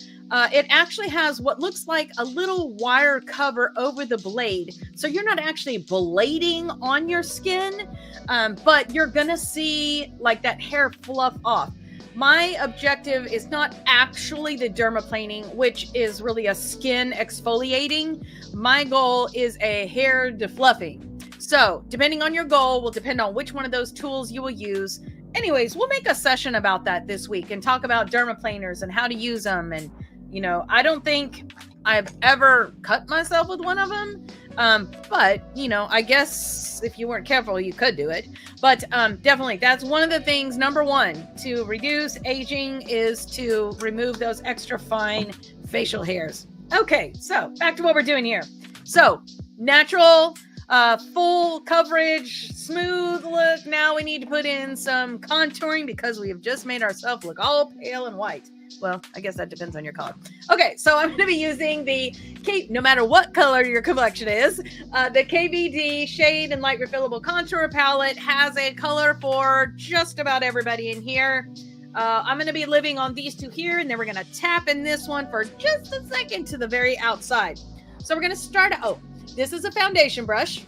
S1: It actually has what looks like a little wire cover over the blade. So you're not actually blading on your skin, but you're going to see like that hair fluff off. My objective is not actually the dermaplaning, which is really a skin exfoliating. My goal is a hair defluffing. So depending on your goal will depend on which one of those tools you will use. Anyways, we'll make a session about that this week and talk about dermaplaners and how to use them. And, you know, I don't think I've ever cut myself with one of them. But, you know, I guess if you weren't careful, you could do it. But definitely, that's one of the things, number one, to reduce aging is to remove those extra fine facial hairs. Okay, so back to what we're doing here. So, natural, full coverage, smooth look. Now we need to put in some contouring because we have just made ourselves look all pale and white. Well, I guess that depends on your color. Okay, so I'm going to be using no matter what color your complexion is, the KVD Shade and Light Refillable Contour Palette has a color for just about everybody in here. I'm going to be living on these two here, and then we're going to tap in this one for just a second to the very outside. So we're going to start out. This is a foundation brush.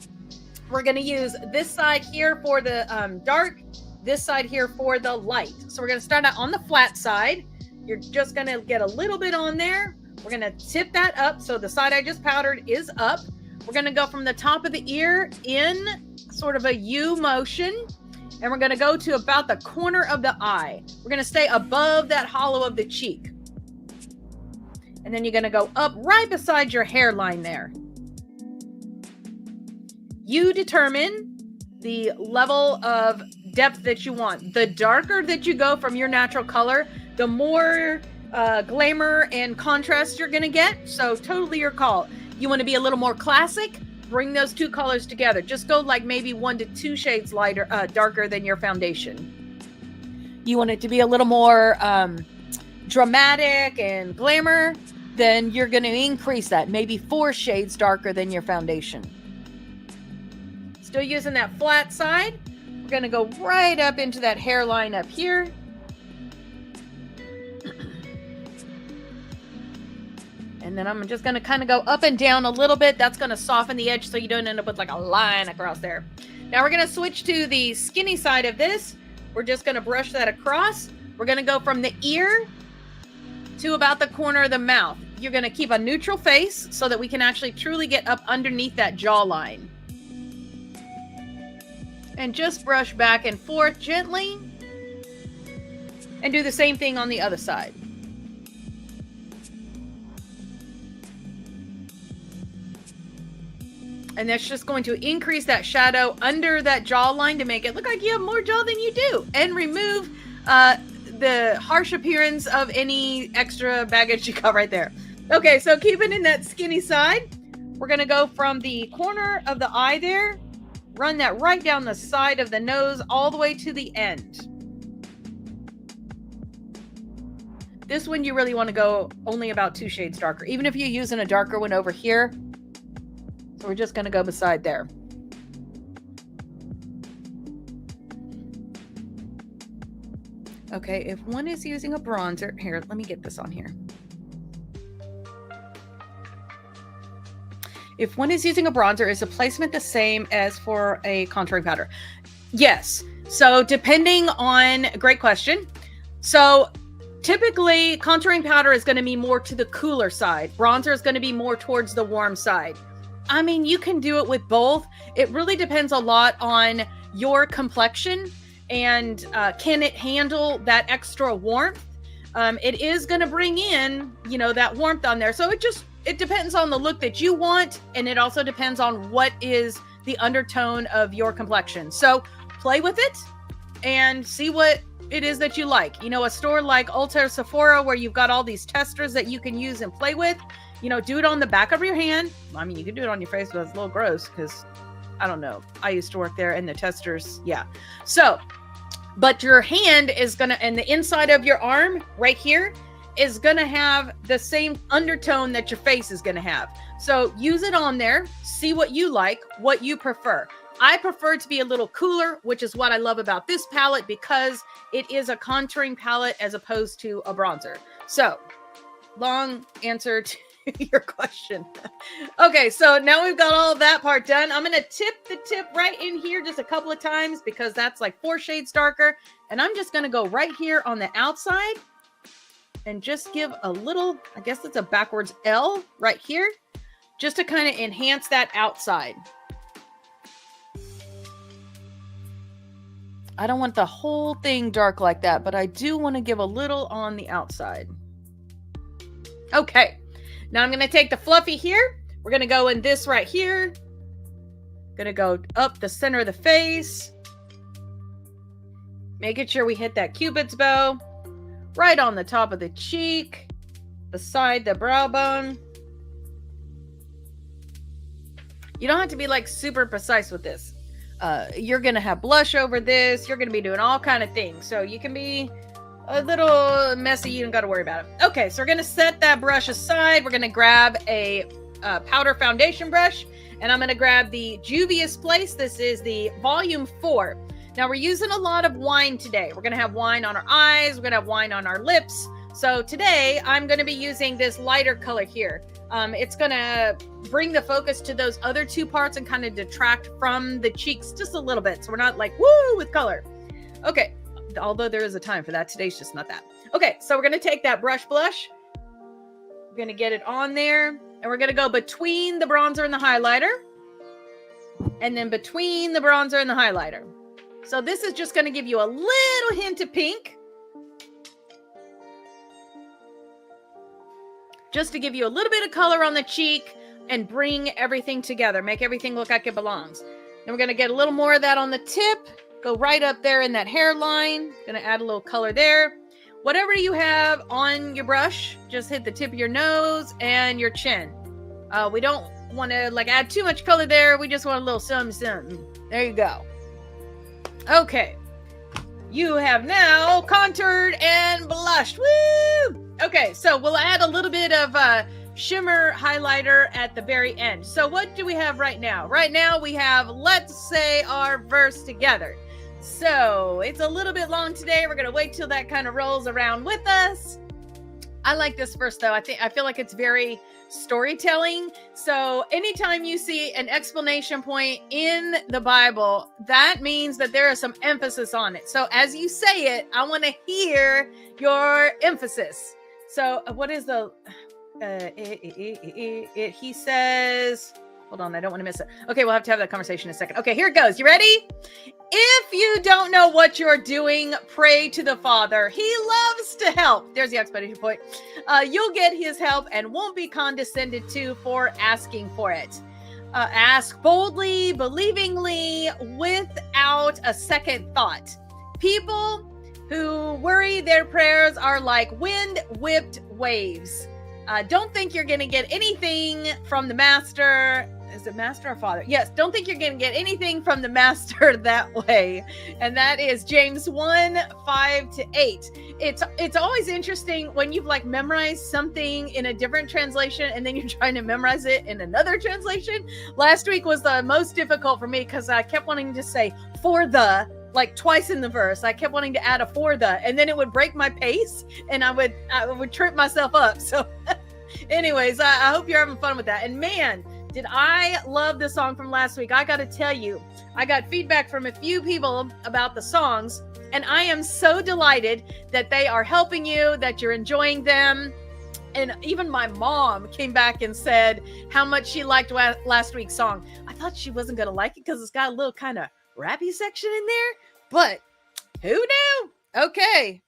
S1: We're going to use this side here for the dark, this side here for the light. So we're going to start out on the flat side. You're just going to get a little bit on there. We're going to tip that up. So the side I just powdered is up. We're going to go from the top of the ear in sort of a U motion. And we're going to go to about the corner of the eye. We're going to stay above that hollow of the cheek. And then you're going to go up right beside your hairline there. You determine the level of depth that you want. The darker that you go from your natural color, the more glamour and contrast you're going to get. So totally your call. You want to be a little more classic? Bring those two colors together. Just go like maybe 1 to 2 shades lighter, darker than your foundation. You want it to be a little more dramatic and glamour, then you're going to increase that. Maybe 4 shades darker than your foundation. Still using that flat side. We're going to go right up into that hairline up here. And then I'm just going to kind of go up and down a little bit. That's going to soften the edge so you don't end up with like a line across there. Now we're going to switch to the skinny side of this. We're just going to brush that across. We're going to go from the ear to about the corner of the mouth. you're going to keep a neutral face so that we can actually truly get up underneath that jawline. And just brush back and forth gently. And do the same thing on the other side. And that's just going to increase that shadow under that jawline to make it look like you have more jaw than you do. And remove the harsh appearance of any extra baggage you got right there. Okay, so keep it in that skinny side. We're going to go from the corner of the eye there. Run that right down the side of the nose all the way to the end. This one you really want to go only about 2 shades darker. Even if you're using a darker one over here. So we're just going to go beside there. Okay, if one is using a bronzer, here, let me get this on here. If one is using a bronzer, is the placement the same as for a contouring powder? Yes. So depending on, great question. So typically contouring powder is going to be more to the cooler side. Bronzer is going to be more towards the warm side. I mean, you can do it with both. It really depends a lot on your complexion and can it handle that extra warmth? It is going to bring in, you know, that warmth on there. So it depends on the look that you want. And it also depends on what is the undertone of your complexion. So play with it and see what it is that you like. You know, a store like Ulta or Sephora where you've got all these testers that you can use and play with. You know, do it on the back of your hand. I mean, you can do it on your face, but it's a little gross because, I don't know. I used to work there and the testers, yeah. So, but your hand is going to, and the inside of your arm right here is going to have the same undertone that your face is going to have. So use it on there. See what you like, what you prefer. I prefer it to be a little cooler, which is what I love about this palette because it is a contouring palette as opposed to a bronzer. So, long answer to your question. Okay, so now we've got all of that part done. I'm going to tip the tip right in here just a couple of times because that's like 4 shades darker. And I'm just going to go right here on the outside and just give a little, I guess it's a backwards L right here, just to kind of enhance that outside. I don't want the whole thing dark like that, but I do want to give a little on the outside. Okay. Now I'm going to take the fluffy here. We're going to go in this right here. Going to go up the center of the face. Making sure we hit that Cupid's bow. Right on the top of the cheek. Beside the brow bone. You don't have to be like super precise with this. You're going to have blush over this. You're going to be doing all kind of things. So you can be a little messy. You don't got to worry about it. Okay, so we're going to set that brush aside. We're going to grab a powder foundation brush. And I'm going to grab the Juvia's Place. This is the volume 4. Now we're using a lot of wine today. We're going to have wine on our eyes. We're going to have wine on our lips. So today I'm going to be using this lighter color here. It's going to bring the focus to those other 2 parts and kind of detract from the cheeks just a little bit. So we're not like, woo, with color. Okay. Although there is a time for that. Today's just not that. Okay. So we're going to take that brush blush. We're going to get it on there. And we're going to go between the bronzer and the highlighter. And then between the bronzer and the highlighter. So this is just going to give you a little hint of pink. Just to give you a little bit of color on the cheek and bring everything together. Make everything look like it belongs. Then we're going to get a little more of that on the tip. Go right up there in that hairline. Going to add a little color there. Whatever you have on your brush, just hit the tip of your nose and your chin. We don't want to like add too much color there. We just want a little something. There you go. Okay. You have now contoured and blushed. Woo! Okay, so we'll add a little bit of shimmer highlighter at the very end. So what do we have right now? Right now we have Let's Say Our Verse Together. So it's a little bit long today. We're going to wait till that kind of rolls around with us. I like this verse though. I feel like it's very storytelling. So anytime you see an explanation point in the Bible, that means that there is some emphasis on it. So as you say it, I want to hear your emphasis. So what is the He says, hold on, I don't want to miss it. Okay, we'll have to have that conversation in a second. Okay, here it goes. You ready? If you don't know what you're doing, pray to the Father. He loves to help. There's the explanation point. You'll get his help and won't be condescended to for asking for it. Ask boldly, believingly, without a second thought. People who worry their prayers are like wind-whipped waves. Don't think you're going to get anything from the Master. Is it Master or Father? Yes, don't think you're going to get anything from the Master that way. And that is James 1:5-8. It's always interesting when you've like memorized something in a different translation and then you're trying to memorize it in another translation. Last week was the most difficult for me because I kept wanting to say for the, like twice in the verse. I kept wanting to add a for the, and then it would break my pace and I would trip myself up. So anyways, I hope you're having fun with that. And man, did I love the song from last week. I got to tell you, I got feedback from a few people about the songs, and I am so delighted that they are helping you, that you're enjoying them. And even my mom came back and said how much she liked last week's song. I thought she wasn't going to like it because it's got a little kind of rappy section in there, but who knew? Okay.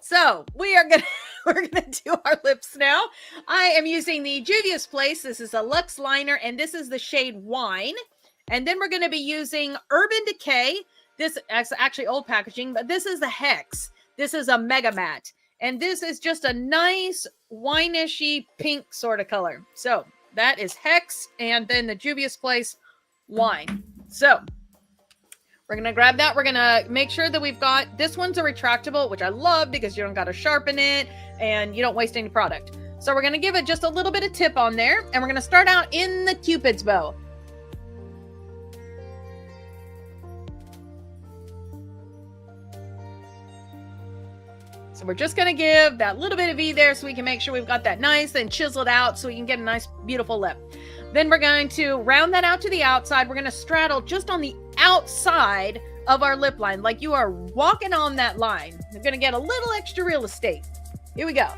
S1: So we're gonna do our lips now. I am using the Juvia's Place. This is a Luxe liner, and this is the shade Wine. And then we're gonna be using Urban Decay. This is actually old packaging, but this is the Hex. This is a Mega Matte, and this is just a nice wine-ishy pink sort of color. So that is Hex, and then the Juvia's Place Wine. So we're going to grab that. We're going to make sure that we've got, this one's a retractable, which I love because you don't got to sharpen it and you don't waste any product. So we're going to give it just a little bit of tip on there, and we're going to start out in the Cupid's bow. So we're just going to give that little bit of V there so we can make sure we've got that nice and chiseled out so we can get a nice, beautiful lip. Then we're going to round that out to the outside. We're going to straddle just on the outside of our lip line, like you are walking on that line. You're going to get a little extra real estate. Here we go.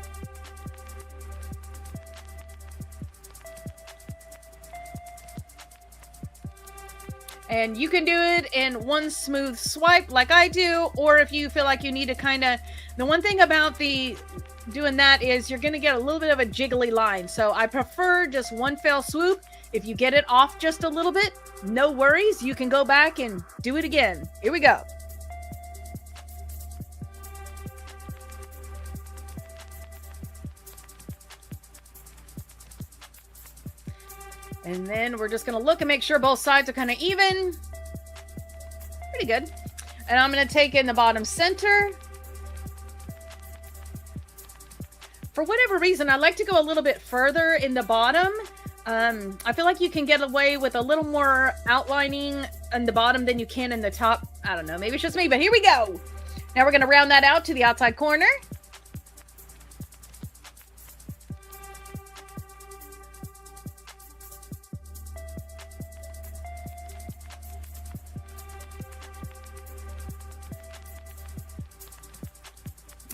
S1: And you can do it in one smooth swipe like I do, or if you feel like you need to kind of, the one thing about doing that is you're going to get a little bit of a jiggly line. So I prefer just one fell swoop. If you get it off just a little bit, no worries. You can go back and do it again. Here we go. And then we're just going to look and make sure both sides are kind of even. Pretty good. And I'm going to take in the bottom center. For whatever reason, I like to go a little bit further in the bottom. I feel like you can get away with a little more outlining in the bottom than you can in the top. I don't know. Maybe it's just me, but here we go. Now we're going to round that out to the outside corner.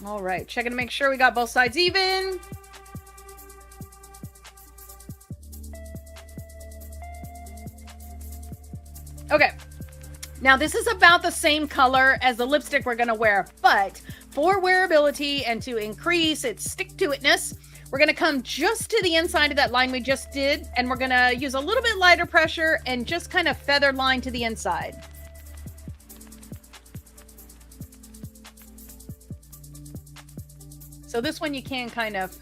S1: All right, checking to make sure we got both sides even. Okay, now this is about the same color as the lipstick we're gonna wear, but for wearability and to increase its stick-to-itness, we're gonna come just to the inside of that line we just did, and we're gonna use a little bit lighter pressure and just kind of feather line to the inside. So this one you can kind of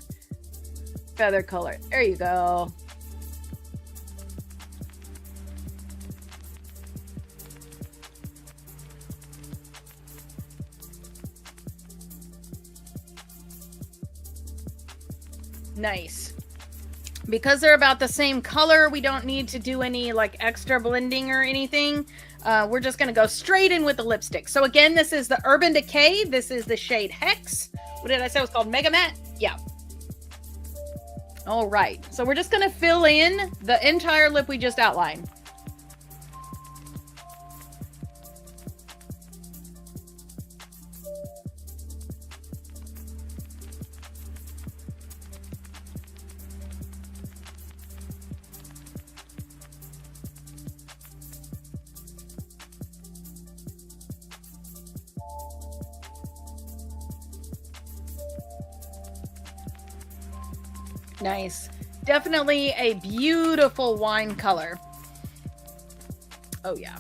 S1: feather color. There you go. Nice. Because they're about the same color, we don't need to do any like extra blending or anything. We're just going to go straight in with the lipstick. So again, this is the Urban Decay. This is the shade Hex. What did I say it was called? Mega Matte? Yeah. All right. So we're just going to fill in the entire lip we just outlined. Nice. Definitely a beautiful wine color. Oh yeah.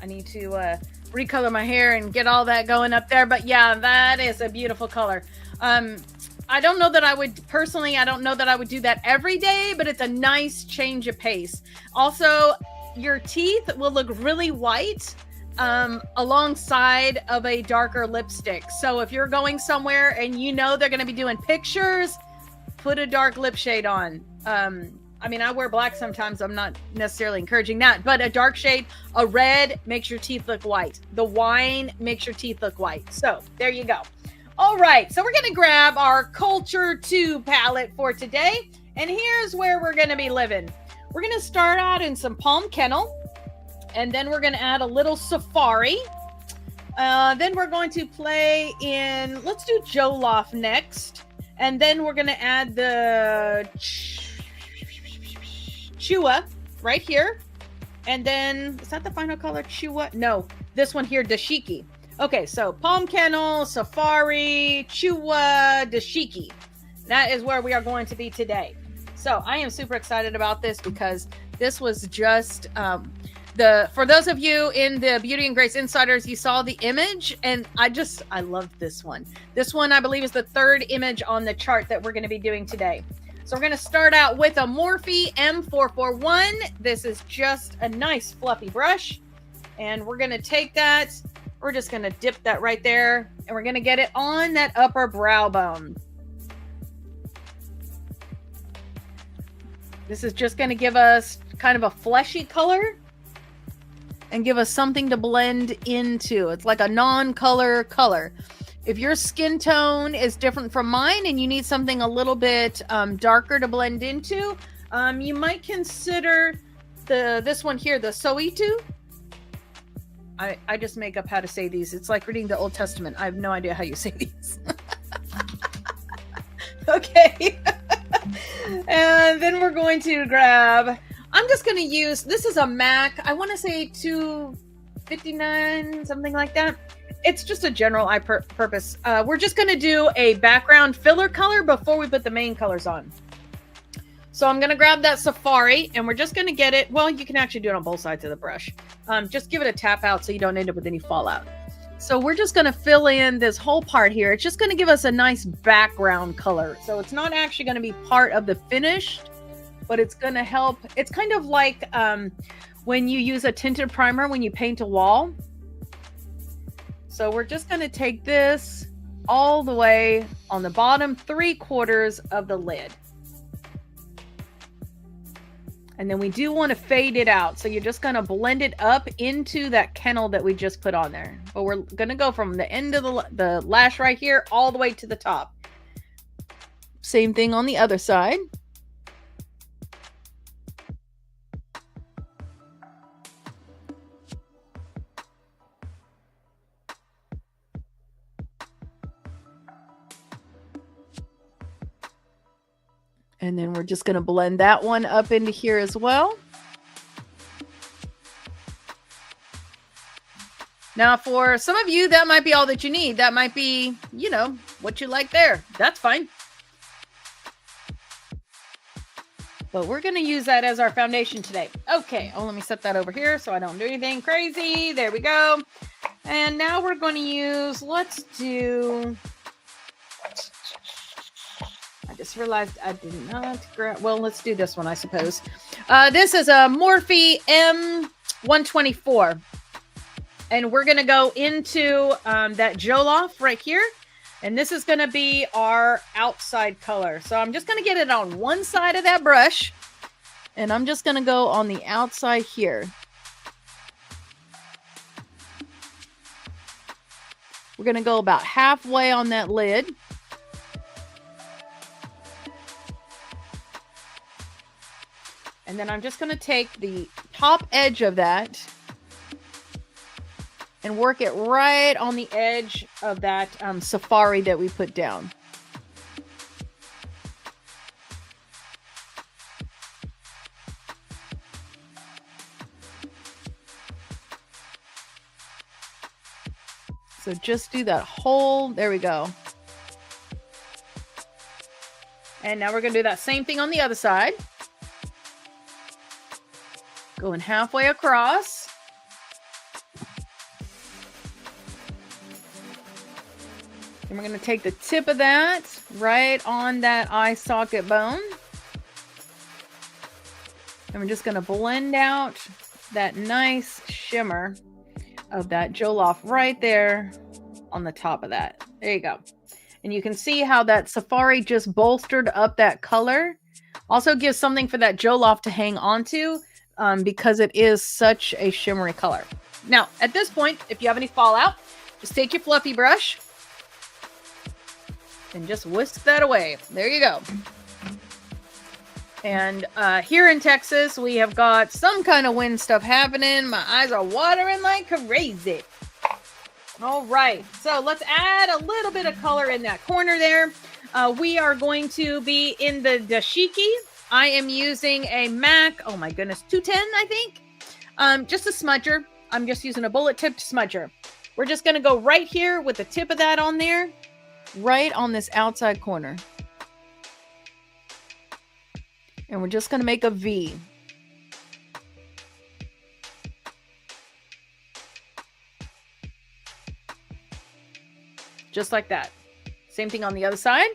S1: I need to recolor my hair and get all that going up there. But yeah, that is a beautiful color. I don't know that I would personally, I don't know that I would do that every day, but it's a nice change of pace. Also, your teeth will look really white alongside of a darker lipstick. So if you're going somewhere and you know they're going to be doing pictures, put a dark lip shade on. I mean, I wear black sometimes. I'm not necessarily encouraging that, but a dark shade, a red makes your teeth look white. The wine makes your teeth look white. So there you go. All right. So we're going to grab our Culture 2 palette for today. And here's where we're going to be living. We're going to start out in some Palm Kennel. And then we're going to add a little Safari. Then we're going to play in, let's do Jollof next. And then we're going to add the Chua right here. And then, is that the final color? Chua? No, this one here, Dashiki. Okay, so Palm Kennel, Safari, Chua, Dashiki. That is where we are going to be today. So I am super excited about this because this was just for those of you in the Beauty and Grace Insiders, you saw the image and I love this one. This one I believe is the third image on the chart that we're going to be doing today. So we're going to start out with a Morphe M441. This is just a nice fluffy brush. And we're going to take that. We're just going to dip that right there. And we're going to get it on that upper brow bone. This is just going to give us kind of a fleshy color. And give us something to blend into. It's like a non-color color. If your skin tone is different from mine and you need something a little bit darker to blend into, you might consider this one here, the Soitu. I just make up how to say these. It's like reading the Old Testament. I have no idea how you say these. Okay. And then we're going to grab, I'm just going to use, this is a MAC. I want to say 259, something like that. It's just a general eye purpose. We're just going to do a background filler color before we put the main colors on. So I'm going to grab that Safari and we're just going to get it. Well, you can actually do it on both sides of the brush. Just give it a tap out so you don't end up with any fallout. So we're just going to fill in this whole part here. It's just going to give us a nice background color. So it's not actually going to be part of the finished, but it's going to help. It's kind of like when you use a tinted primer when you paint a wall. So we're just going to take this all the way on the bottom 3/4 of the lid. And then we do want to fade it out. So you're just going to blend it up into that kennel that we just put on there. But we're going to go from the end of the lash right here all the way to the top. Same thing on the other side. And then we're just going to blend that one up into here as well. Now, for some of you, that might be all that you need. That might be, you know, what you like there. That's fine. But we're going to use that as our foundation today. Okay. Oh, let me set that over here so I don't do anything crazy. There we go. And now we're going to use, let's do... I just realized I did not grab. Well, let's do this one, I suppose. This is a Morphe M124. And we're going to go into that Jollof right here. And this is going to be our outside color. So I'm just going to get it on one side of that brush. And I'm just going to go on the outside here. We're going to go about halfway on that lid. And then I'm just going to take the top edge of that and work it right on the edge of that Safari that we put down. So just do that whole, there we go. And now we're going to do that same thing on the other side. Going halfway across. And we're going to take the tip of that right on that eye socket bone. And we're just going to blend out that nice shimmer of that Jollof right there on the top of that. There you go. And you can see how that Safari just bolstered up that color. Also gives something for that Jollof to hang onto because it is such a shimmery color. Now, at this point, if you have any fallout, just take your fluffy brush and just whisk that away. There you go. And here in Texas, we have got some kind of wind stuff happening. My eyes are watering like crazy. All right, so let's add a little bit of color in that corner there. We are going to be in the dashiki. I am using a MAC, oh my goodness, 210, I think. Just a smudger. I'm just using a bullet-tipped smudger. We're just going to go right here with the tip of that on there, right on this outside corner. And we're just going to make a V. Just like that. Same thing on the other side.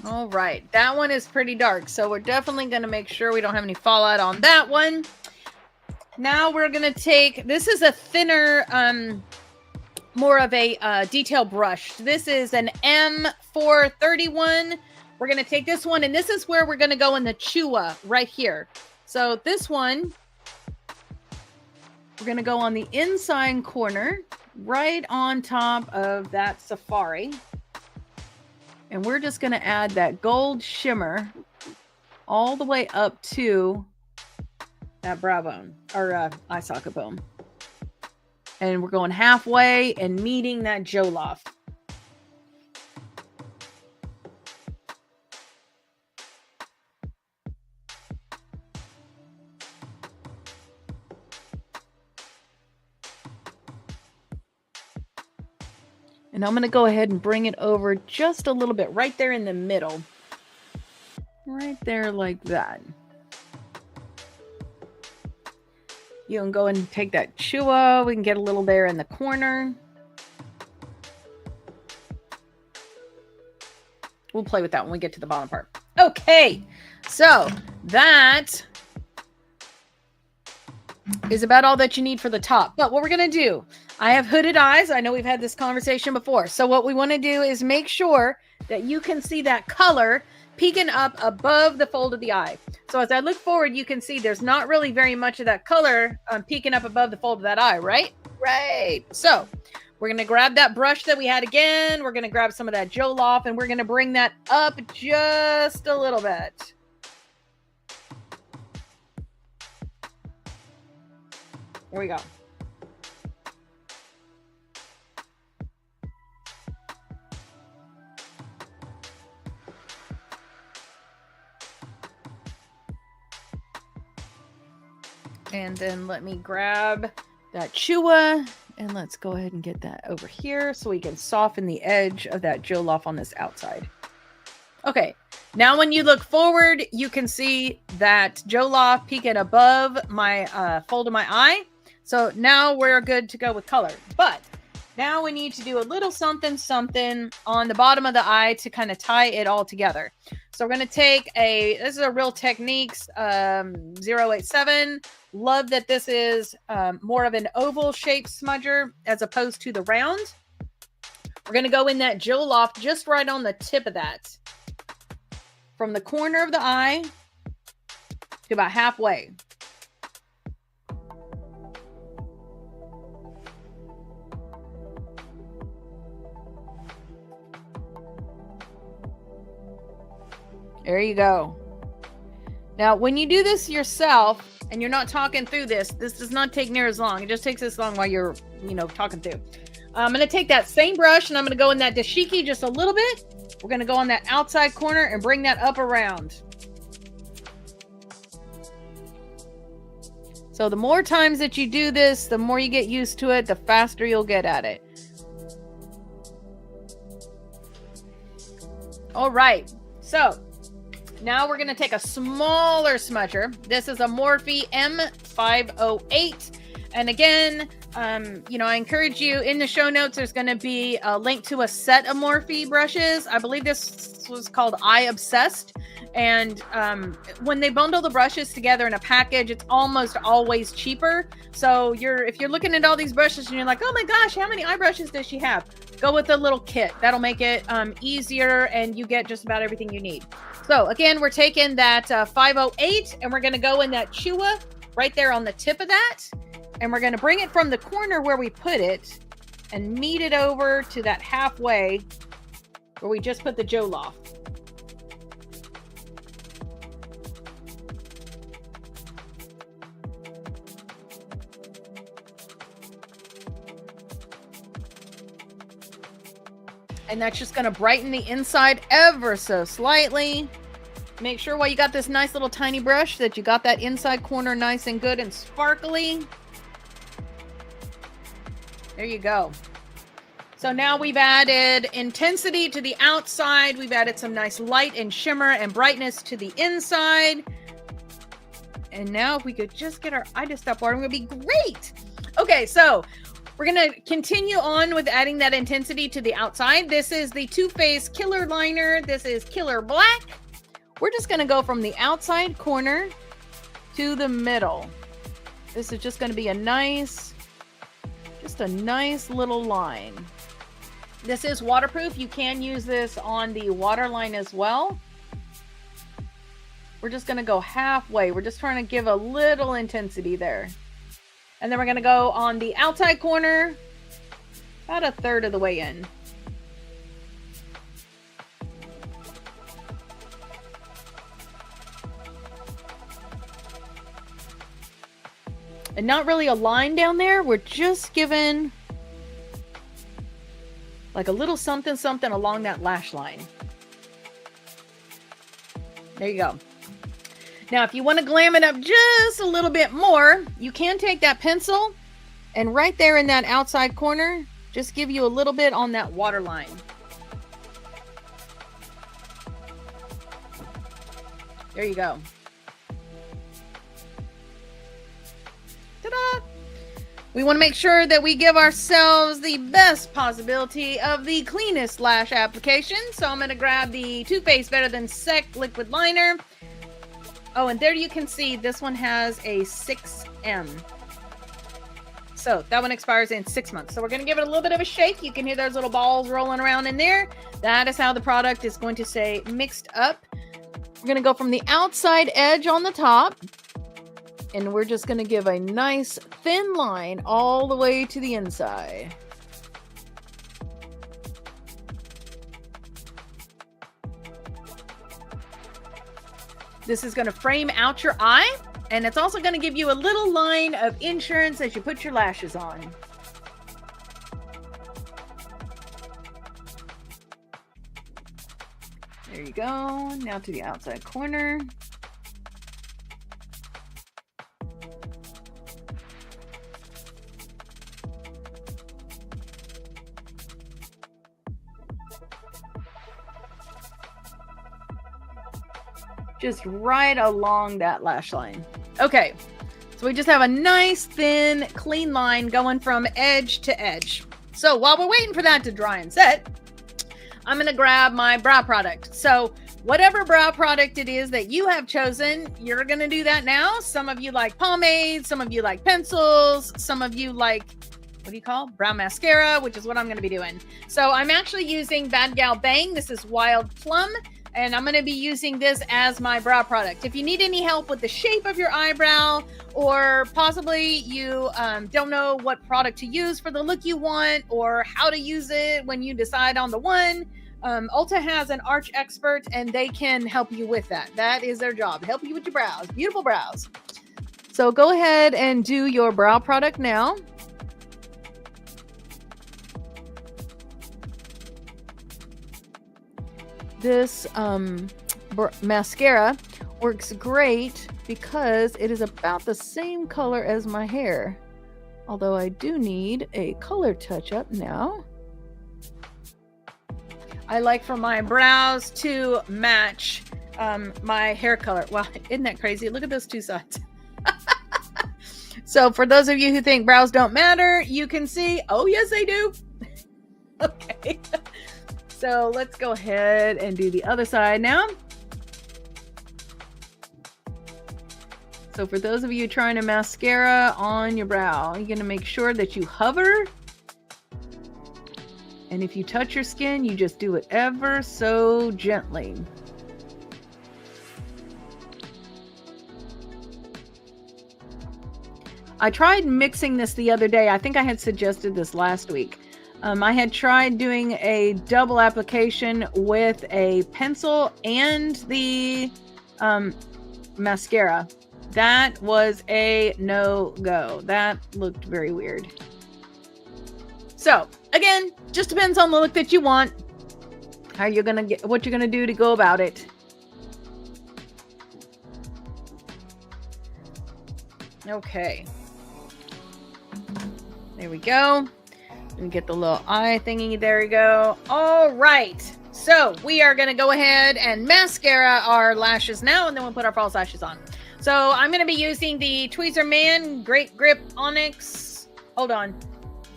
S1: All right, that one is pretty dark, so we're definitely going to make sure we don't have any fallout on that one. Now we're going to take, this is a thinner, more of a detail brush. This is an M431. We're going to take this one, and this is where we're going to go in the Chua right here. So this one, we're going to go on the inside corner, right on top of that Safari. And we're just going to add that gold shimmer all the way up to that brow bone, or eye socket bone. And we're going halfway and meeting that Jollof. And I'm going to go ahead and bring it over just a little bit right there in the middle. Right there like that. You can go and take that Chua. We can get a little there in the corner. We'll play with that when we get to the bottom part. Okay, so that is about all that you need for the top. But what we're going to do, I have hooded eyes. I know we've had this conversation before. So what we want to do is make sure that you can see that color peeking up above the fold of the eye. So as I look forward, you can see there's not really very much of that color peeking up above the fold of that eye, right? Right. So we're going to grab that brush that we had again. We're going to grab some of that Jollof, and we're going to bring that up just a little bit. There we go. And then let me grab that Chua, and let's go ahead and get that over here so we can soften the edge of that Jollof on this outside. Okay, now when you look forward, you can see that Jollof peeking above my fold of my eye. So now we're good to go with color. But now we need to do a little something on the bottom of the eye to kind of tie it all together. So we're going to take this is a Real Techniques 087. Love that this is more of an oval shaped smudger as opposed to the round. We're going to go in that Jollof just right on the tip of that. From the corner of the eye to about halfway. There you go. Now, when you do this yourself, and you're not talking through this does not take near as long. It just takes this long while you're, talking through. I'm going to take that same brush and I'm going to go in that dashiki just a little bit. We're going to go on that outside corner and bring that up around. So the more times that you do this, the more you get used to it, the faster you'll get at it. All right. So now we're going to take a smaller smudger. This is a Morphe M508. And again, I encourage you, in the show notes, there's going to be a link to a set of Morphe brushes. I believe this was called Eye Obsessed. And when they bundle the brushes together in a package, it's almost always cheaper. So if you're looking at all these brushes and you're like, oh my gosh, how many eye brushes does she have? Go with a little kit. That'll make it easier, and you get just about everything you need. So again, we're taking that 508 and we're going to go in that Chua right there on the tip of that. And we're going to bring it from the corner where we put it and meet it over to that halfway where we just put the Jollof. And that's just going to brighten the inside ever so slightly. Make sure while you got this nice little tiny brush that you got that inside corner nice and good and sparkly. There you go. So now we've added intensity to the outside. We've added some nice light and shimmer and brightness to the inside. And now if we could just get our eye dust up water, it would be great. Okay, so we're going to continue on with adding that intensity to the outside. This is the Too Faced Killer Liner. This is Killer Black. We're just going to go from the outside corner to the middle. This is just going to be a nice little line. This is waterproof. You can use this on the waterline as well. We're just going to go halfway. We're just trying to give a little intensity there. And then we're going to go on the outside corner, about a third of the way in. And not really a line down there. We're just giving like a little something something along that lash line. There you go. Now, if you want to glam it up just a little bit more, you can take that pencil and right there in that outside corner, just give you a little bit on that waterline. There you go. Ta-da! We want to make sure that we give ourselves the best possibility of the cleanest lash application. So I'm going to grab the Too Faced Better Than Sec Liquid Liner. Oh, and there you can see this one has a 6M. So that one expires in 6 months. So we're going to give it a little bit of a shake. You can hear those little balls rolling around in there. That is how the product is going to stay mixed up. We're going to go from the outside edge on the top. And we're just going to give a nice thin line all the way to the inside. This is going to frame out your eye, and it's also going to give you a little line of insurance as you put your lashes on. There you go. Now to the outside corner. Just right along that lash line. Okay, so we just have a nice thin clean line going from edge to edge. So while we're waiting for that to dry and set, I'm going to grab my brow product. So whatever brow product it is that you have chosen, you're going to do that now. Some of you like pomades, some of you like pencils, some of you like, what do you call? Brow mascara, which is what I'm going to be doing. So I'm actually using Bad Gal Bang. This is Wild Plum. And I'm going to be using this as my brow product. If you need any help with the shape of your eyebrow, or possibly you don't know what product to use for the look you want, or how to use it when you decide on the one, Ulta has an arch expert and they can help you with that. That is their job, help you with your brows, beautiful brows. So go ahead and do your brow product now. This mascara works great because it is about the same color as my hair. Although I do need a color touch-up now. I like for my brows to match my hair color. Wow, isn't that crazy? Look at those two sides. So for those of you who think brows don't matter, you can see, oh yes they do. Okay. So let's go ahead and do the other side now. So for those of you trying to mascara on your brow, you're going to make sure that you hover. And if you touch your skin, you just do it ever so gently. I tried mixing this the other day. I think I had suggested this last week. I had tried doing a double application with a pencil and the mascara. That was a no-go. That looked very weird. So again, just depends on the look that you want. How you're gonna get, what you're gonna do to go about it. Okay. There we go. And get the little eye thingy. There we go. All right. So we are going to go ahead and mascara our lashes now, and then we'll put our false lashes on. So I'm going to be using the Tweezer Man Great Grip Onyx. Hold on.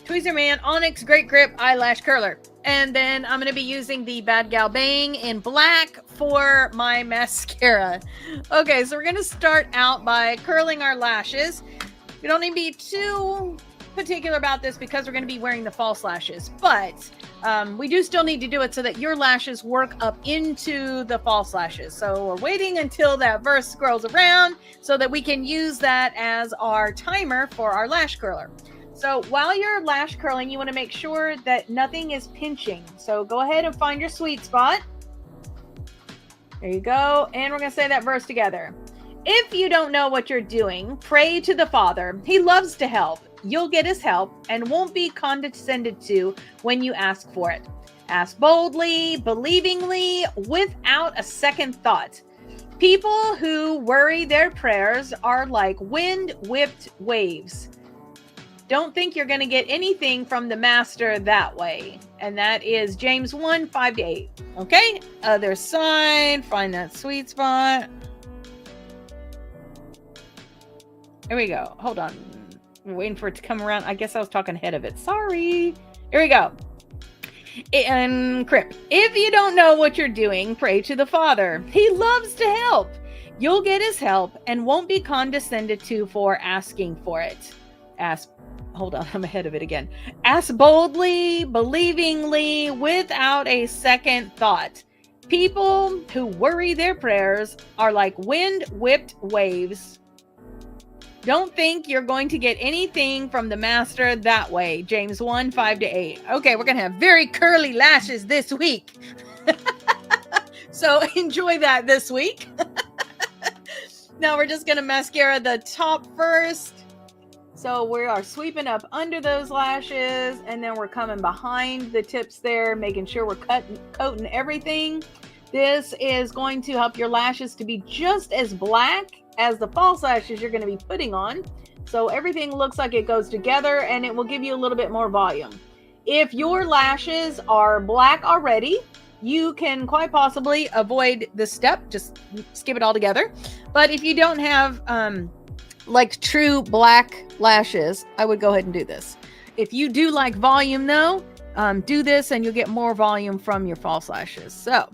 S1: Tweezer Man Onyx Great Grip Eyelash Curler. And then I'm going to be using the Bad Gal Bang in black for my mascara. Okay, so we're going to start out by curling our lashes. We don't need to be too particular about this because we're going to be wearing the false lashes, but we do still need to do it so that your lashes work up into the false lashes. So we're waiting until that verse scrolls around so that we can use that as our timer for our lash curler. So while you're lash curling, you want to make sure that nothing is pinching. So go ahead and find your sweet spot. There you go. And we're going to say that verse together. If you don't know what you're doing, pray to the Father. He loves to help. You'll get his help and won't be condescended to when you ask for it. Ask boldly, believingly, without a second thought. People who worry their prayers are like wind-whipped waves. Don't think you're going to get anything from the master that way. And that is James 1, 5-8. Okay? Other side. Find that sweet spot. There we go. Hold on. I'm waiting for it to come around. I guess I was talking ahead of it. Sorry. Here we go. And Crip. If you don't know what you're doing, pray to the Father. He loves to help. You'll get his help and won't be condescended to for asking for it. Hold on, I'm ahead of it again. Ask boldly, believingly, without a second thought. People who worry their prayers are like wind-whipped waves. Don't think you're going to get anything from the master that way. James 1, 5-8. Okay, we're going to have very curly lashes this week. So enjoy that this week. Now we're just going to mascara the top first. So we are sweeping up under those lashes, and then we're coming behind the tips there, making sure we're coating everything. This is going to help your lashes to be just as black as the false lashes you're going to be putting on. So everything looks like it goes together, and it will give you a little bit more volume. If your lashes are black already, you can quite possibly avoid this step. Just skip it all together. But if you don't have like true black lashes, I would go ahead and do this. If you do like volume though, do this and you'll get more volume from your false lashes. So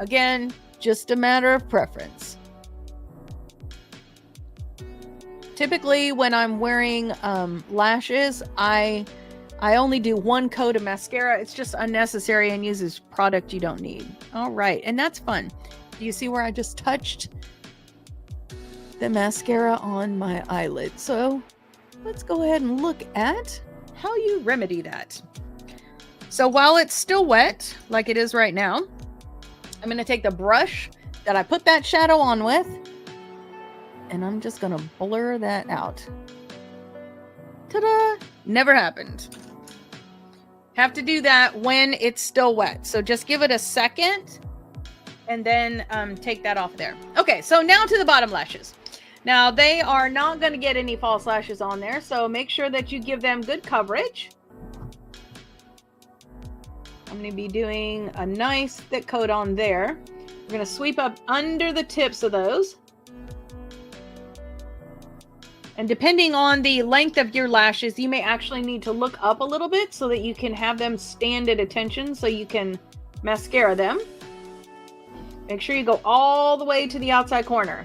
S1: again, just a matter of preference. Typically when I'm wearing lashes, I only do one coat of mascara. It's just unnecessary and uses product you don't need. All right, and that's fun. Do you see where I just touched the mascara on my eyelid? So let's go ahead and look at how you remedy that. So while it's still wet, like it is right now, I'm going to take the brush that I put that shadow on with, And I'm just going to blur that out. Ta-da! Never happened. Have to do that when it's still wet. So just give it a second and then take that off there. Okay, so now to the bottom lashes. Now they are not going to get any false lashes on there, so make sure that you give them good coverage. I'm going to be doing a nice thick coat on there. We're going to sweep up under the tips of those. And depending on the length of your lashes, you may actually need to look up a little bit so that you can have them stand at attention so you can mascara them. Make sure you go all the way to the outside corner.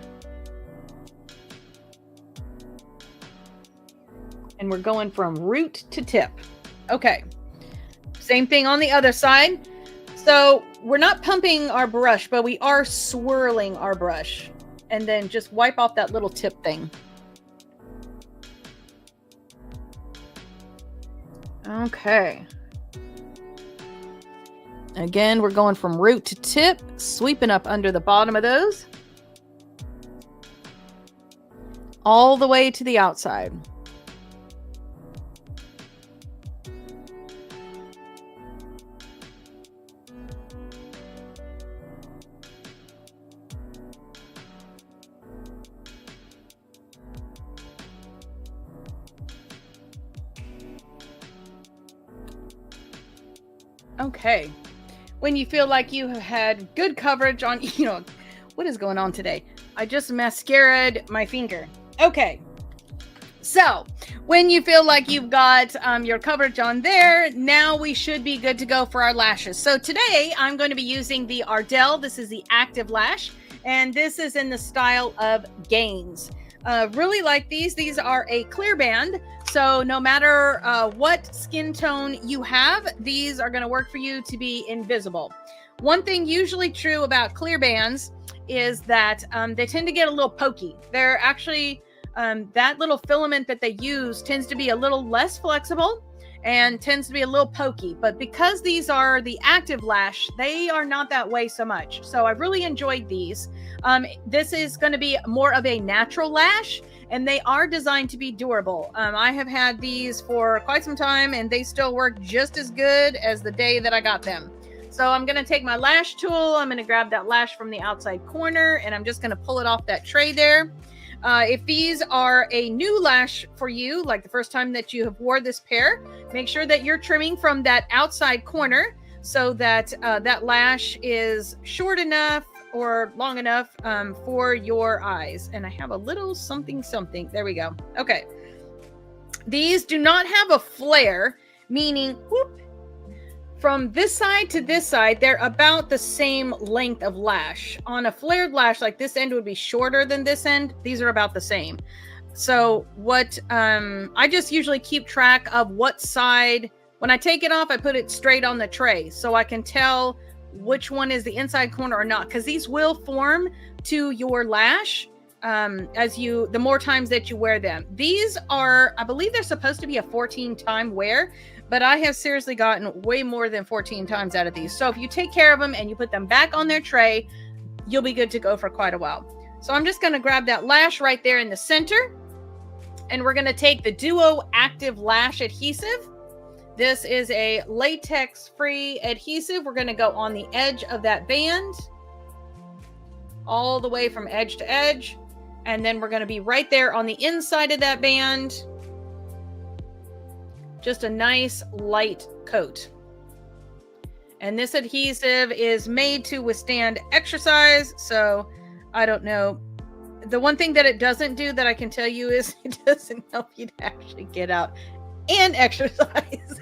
S1: And we're going from root to tip. Okay. Same thing on the other side. So we're not pumping our brush, but we are swirling our brush. And then just wipe off that little tip thing. Okay. Again, we're going from root to tip, sweeping up under the bottom of those. All the way to the outside. Okay. When you feel like you have had good coverage on, what is going on today? I just mascaraed my finger. Okay. So when you feel like you've got your coverage on there, now we should be good to go for our lashes. So today I'm going to be using the Ardell. This is the active lash, and this is in the style of Gains. Really like these. These are a clear band. So no matter what skin tone you have, these are going to work for you to be invisible. One thing usually true about clear bands is that they tend to get a little pokey. They're actually, that little filament that they use tends to be a little less flexible and tends to be a little pokey. But because these are the active lash, they are not that way so much. So I really enjoyed these. This is going to be more of a natural lash, and they are designed to be durable. I have had these for quite some time, and they still work just as good as the day that I got them. So I'm going to take my lash tool. I'm going to grab that lash from the outside corner, and I'm just going to pull it off that tray there. If these are a new lash for you, like the first time that you have wore this pair, make sure that you're trimming from that outside corner so that that lash is short enough or long enough for your eyes. And I have a little something. There we go. Okay. These do not have a flare, meaning whoop, from this side to this side, they're about the same length of lash. On a flared lash, like this end would be shorter than this end. These are about the same. So what I just usually keep track of what side. When I take it off, I put it straight on the tray so I can tell which one is the inside corner or not, because these will form to your lash the more times that you wear them. These are, I believe they're supposed to be a 14-time wear, but I have seriously gotten way more than 14 times out of these. So if you take care of them and you put them back on their tray, you'll be good to go for quite a while. So I'm just going to grab that lash right there in the center, and we're going to take the Duo Active Lash Adhesive. This is a latex-free adhesive. We're going to go on the edge of that band, all the way from edge to edge. And then we're going to be right there on the inside of that band. Just a nice light coat. And this adhesive is made to withstand exercise. So I don't know. The one thing that it doesn't do that I can tell you is it doesn't help you to actually get out and exercise.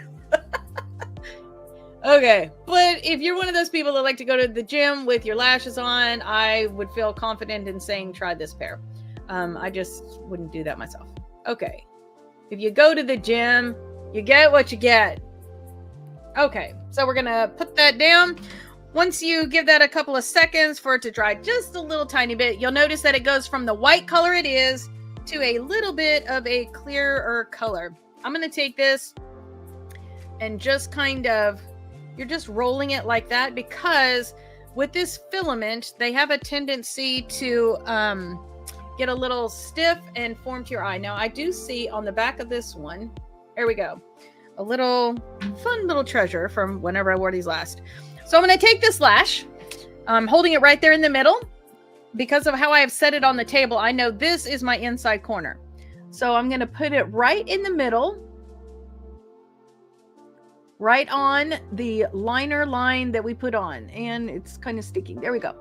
S1: Okay, but if you're one of those people that like to go to the gym with your lashes on, I would feel confident in saying try this pair. I just wouldn't do that myself. Okay, if you go to the gym, you get what you get. Okay, so we're gonna put that down. Once you give that a couple of seconds for it to dry just a little tiny bit, you'll notice that it goes from the white color it is to a little bit of a clearer color. I'm going to take this and just kind of, you're just rolling it like that, because with this filament, they have a tendency to get a little stiff and form to your eye. Now I do see on the back of this one, there we go, a little fun little treasure from whenever I wore these last. So I'm going to take this lash. I'm holding it right there in the middle. Because of how I have set it on the table, I know this is my inside corner. So I'm going to put it right in the middle, right on the liner line that we put on. And it's kind of sticky. There we go.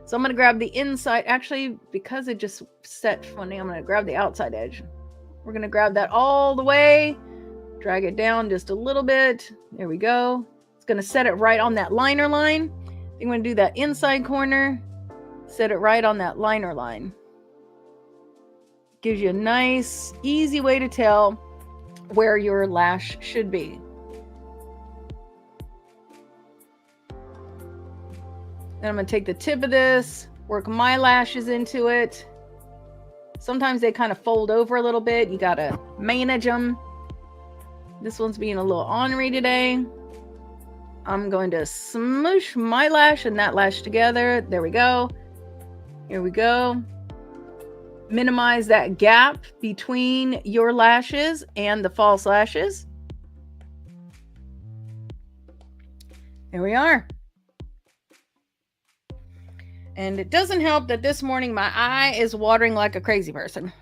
S1: So I'm going to grab the inside. Actually, because it just set funny, I'm going to grab the outside edge. We're going to grab that all the way, drag it down just a little bit. There we go. It's going to set it right on that liner line. I'm going to do that inside corner. Set it right on that liner line. Gives you a nice, easy way to tell where your lash should be. Then I'm going to take the tip of this, work my lashes into it. Sometimes they kind of fold over a little bit. You got to manage them. This one's being a little ornery today. I'm going to smoosh my lash and that lash together. There we go. Here we go. Minimize that gap between your lashes and the false lashes. There we are. And it doesn't help that this morning my eye is watering like a crazy person.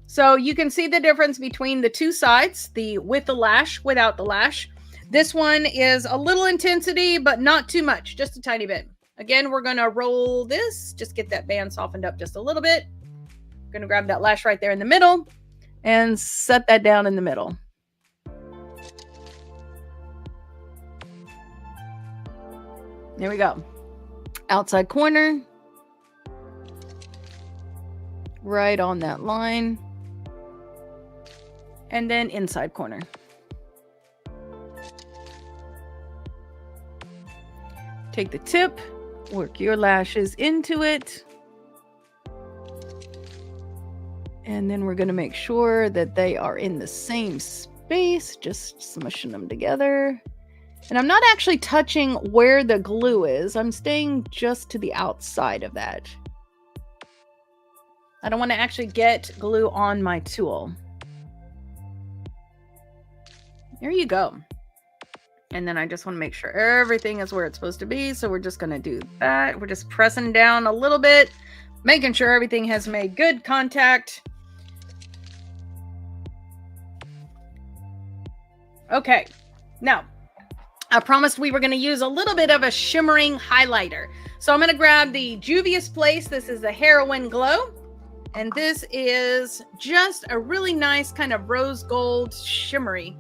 S1: So you can see the difference between the two sides, the with the lash, without the lash. This one is a little intensity, but not too much, just a tiny bit. Again, we're going to roll this, just get that band softened up just a little bit. We're going to grab that lash right there in the middle and set that down in the middle. There we go. Outside corner. Right on that line. And then inside corner. Take the tip. Work your lashes into it. And then we're going to make sure that they are in the same space, just smushing them together. And I'm not actually touching where the glue is. I'm staying just to the outside of that. I don't want to actually get glue on my tool. There you go. And then I just want to make sure everything is where it's supposed to be. So we're just going to do that. We're just pressing down a little bit, making sure everything has made good contact. Okay. Now, I promised we were going to use a little bit of a shimmering highlighter. So I'm going to grab the Juvia's Place. This is the Heroin Glow. And this is just a really nice kind of rose gold shimmery.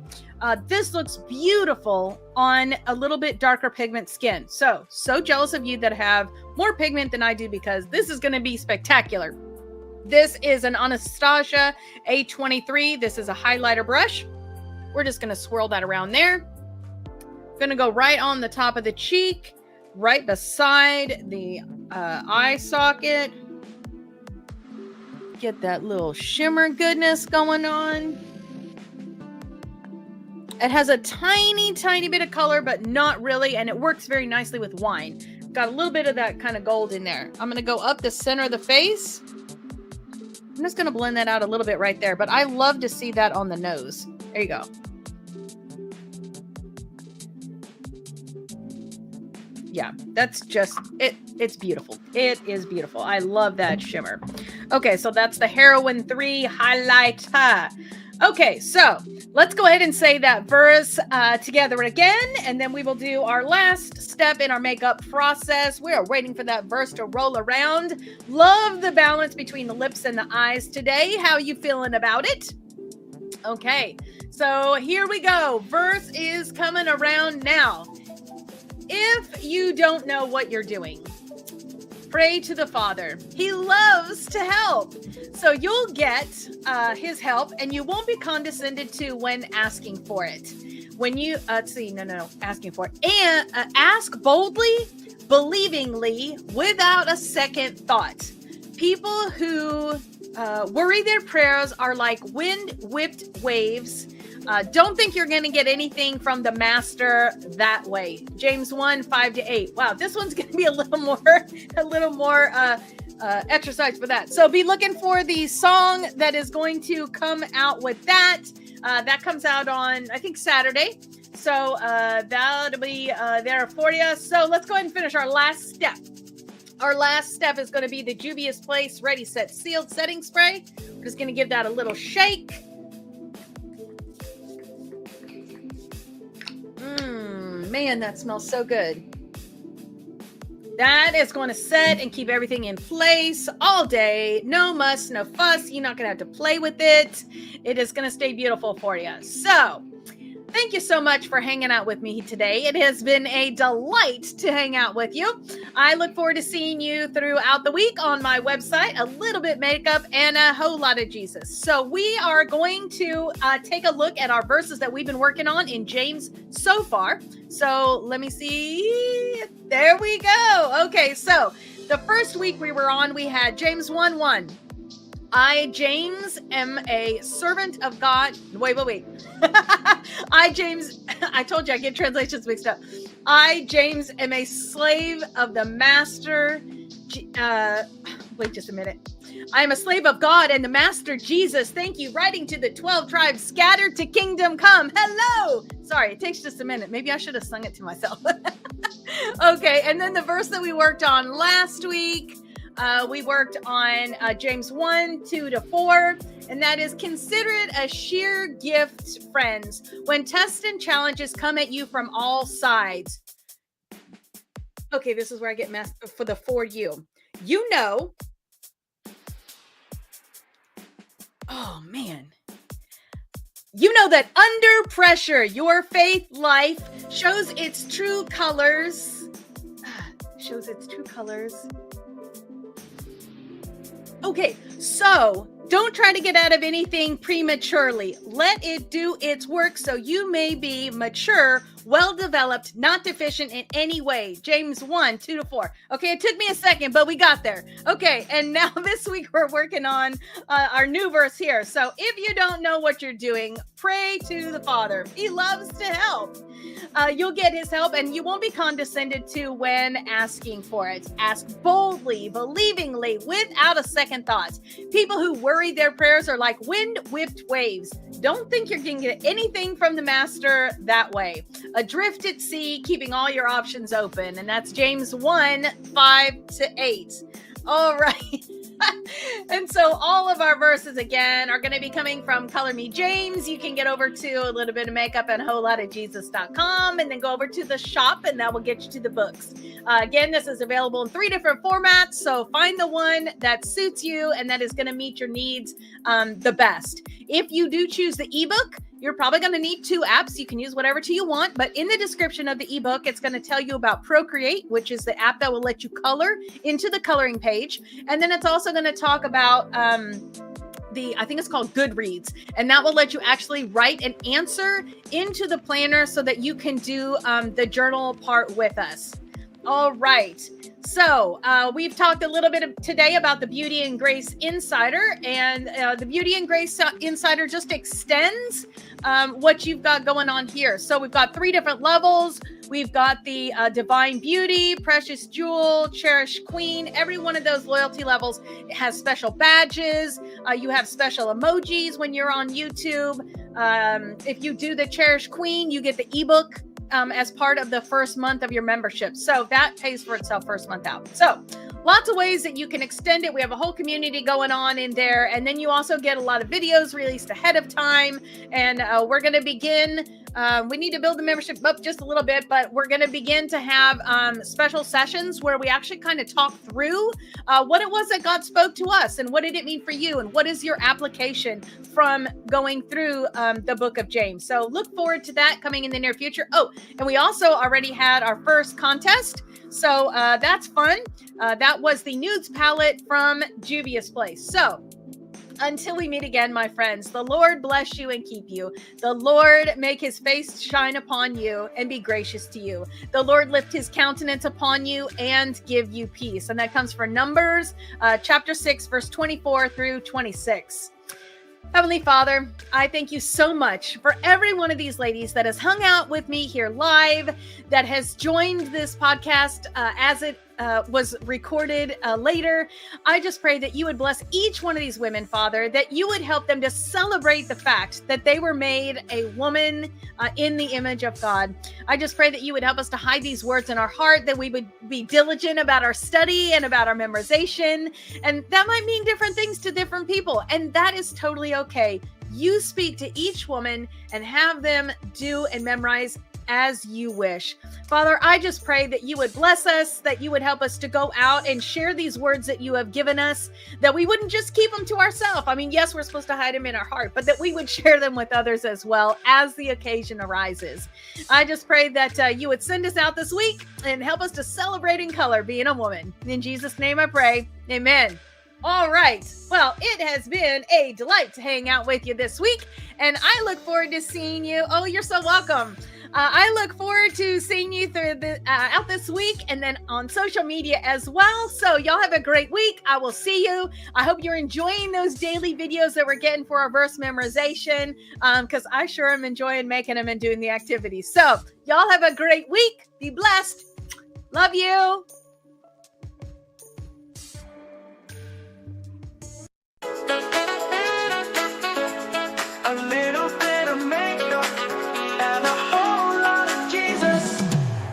S1: This looks beautiful on a little bit darker pigment skin. So jealous of you that have more pigment than I do, because this is going to be spectacular. This is an Anastasia A23. This is a highlighter brush. We're just going to swirl that around there. Going to go right on the top of the cheek, right beside the eye socket. Get that little shimmer goodness going on. It has a tiny, tiny bit of color, but not really, and it works very nicely with wine. Got a little bit of that kind of gold in there. I'm going to go up the center of the face. I'm just going to blend that out a little bit right there, but I love to see that on the nose. There you go. Yeah, that's just it. It's beautiful. It is beautiful. I love that shimmer. Okay, so that's the Heroin 3 highlighter. Okay, so let's go ahead and say that verse together again, and then we will do our last step in our makeup process. We are waiting for that verse to roll around. Love the balance between the lips and the eyes today. How are you feeling about it? Okay, so here we go. Verse is coming around now. If you don't know what you're doing, pray to the Father. He loves to help. So you'll get his help, and you won't be condescended to when asking for it. When you, asking for it. And ask boldly, believingly, without a second thought. People who worry their prayers are like wind-whipped waves. Don't think you're going to get anything from the master that way. James 1, 5-8. Wow, this one's going to be a little more exercise for that. So be looking for the song that is going to come out with that. That comes out on, I think, Saturday. So that'll be there for you. So let's go ahead and finish our last step. Our last step is going to be the Juvia's Place Ready, Set, Sealed setting spray. I'm just going to give that a little shake. Man, that smells so good. That is going to set and keep everything in place all day. No muss, no fuss. You're not going to have to play with it. It is going to stay beautiful for you. So, thank you so much for hanging out with me today. It has been a delight to hang out with you. I look forward to seeing you throughout the week on my website, a little bit makeup and a whole lot of Jesus. So we are going to take a look at our verses that we've been working on in James so far. So let me see. There we go. Okay, so the first week we were on, we had James 1:1. I, James, am a servant of God. Wait. I, James, I told you I get translations mixed up. I, James, am a slave of the master. Wait just a minute. I am a slave of God and the master Jesus. Thank you. Writing to the 12 tribes scattered to kingdom come. Hello. Sorry, it takes just a minute. Maybe I should have sung it to myself. Okay, and then the verse that we worked on last week, we worked on James 1:2-4, and that is, consider it a sheer gift, friends, when tests and challenges come at you from all sides. Okay, this is where I get messed for the for you. You know. Oh, man. You know that under pressure, your faith life shows its true colors. Okay, so don't try to get out of anything prematurely. Let it do its work so you may be mature, well-developed, not deficient in any way. James 1:2-4. Okay, it took me a second, but we got there. Okay, and now this week we're working on our new verse here. So if you don't know what you're doing, pray to the Father. He loves to help. You'll get his help, and you won't be condescended to when asking for it. Ask boldly, believingly, without a second thought. People who worry their prayers are like wind-whipped waves. Don't think you're going to get anything from the master that way. Adrift at sea, keeping all your options open. And that's James 1:5-8. All right. And so all of our verses, again, are going to be coming from Color Me James. You can get over to a little bit of makeup and wholelotofjesus.com and then go over to the shop, and that will get you to the books. Again, this is available in 3 different formats. So find the one that suits you and that is going to meet your needs the best. If you do choose the ebook, you're probably going to need 2 apps. You can use whatever two you want, but in the description of the ebook, it's going to tell you about Procreate, which is the app that will let you color into the coloring page. And then it's also going to talk about I think it's called Goodreads, and that will let you actually write an answer into the planner so that you can do the journal part with us. All right. So we've talked a little bit today about the Beauty and Grace Insider, and the Beauty and Grace Insider just extends what you've got going on here. So we've got 3 different levels. We've got the Divine Beauty, Precious Jewel, Cherished Queen. Every one of those loyalty levels has special badges. You have special emojis when you're on YouTube. If you do the Cherished Queen, you get the ebook as part of the first month of your membership. So that pays for itself first month out. So lots of ways that you can extend it. We have a whole community going on in there. And then you also get a lot of videos released ahead of time. And we're going to begin. We need to build the membership up just a little bit, but we're going to begin to have special sessions where we actually kind of talk through what it was that God spoke to us and what did it mean for you and what is your application from going through the book of James. So look forward to that coming in the near future. Oh, and we also already had our first contest. So that's fun. That was the nudes palette from Juvia's Place. So until we meet again, my friends, the Lord bless you and keep you. The Lord make his face shine upon you and be gracious to you. The Lord lift his countenance upon you and give you peace. And that comes from Numbers chapter 6, verse 24-26. Heavenly Father, I thank you so much for every one of these ladies that has hung out with me here live, that has joined this podcast as it was recorded later. I just pray that you would bless each one of these women, Father, that you would help them to celebrate the fact that they were made a woman in the image of God. I just pray that you would help us to hide these words in our heart, that we would be diligent about our study and about our memorization. And that might mean different things to different people. And that is totally okay. You speak to each woman and have them do and memorize as you wish. Father, I just pray that you would bless us, that you would help us to go out and share these words that you have given us, that we wouldn't just keep them to ourselves. I mean, yes, we're supposed to hide them in our heart, but that we would share them with others as well as the occasion arises. I just pray that you would send us out this week and help us to celebrate in color being a woman. In Jesus' name I pray. Amen. All right. Well, it has been a delight to hang out with you this week, and I look forward to seeing you. Oh, you're so welcome. I look forward to seeing you through out this week and then on social media as well. So y'all have a great week. I will see you. I hope you're enjoying those daily videos that we're getting for our verse memorization, because I sure am enjoying making them and doing the activities. So y'all have a great week. Be blessed. Love you.
S2: A little bit of makeup and a whole lot of Jesus.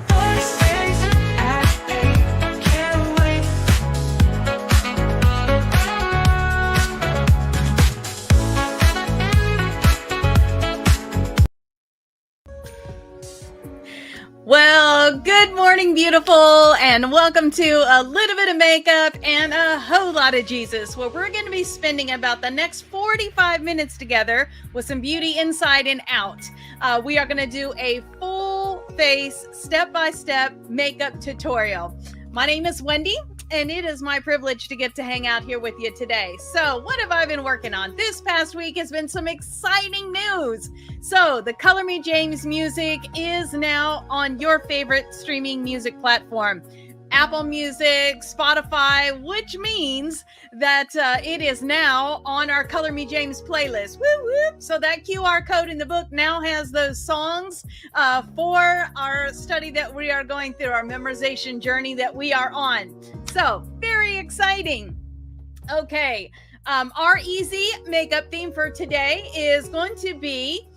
S2: Thursdays at 8, can't wait.
S1: Well, good morning, beautiful, and welcome to a little bit of makeup and a whole lot of Jesus, where we're going to be spending about the next 45 minutes together with some beauty inside and out. We are going to do a full face, step-by-step makeup tutorial. My name is Wendy, and it is my privilege to get to hang out here with you today. So what have I been working on? This past week has been some exciting news. So the Color Me James music is now on your favorite streaming music platform. Apple Music, Spotify, which means that it is now on our Color Me James playlist. Woo woo! So that QR code in the book now has those songs for our study that we are going through, our memorization journey that we are on. So very exciting. Okay, our easy makeup theme for today is going to be,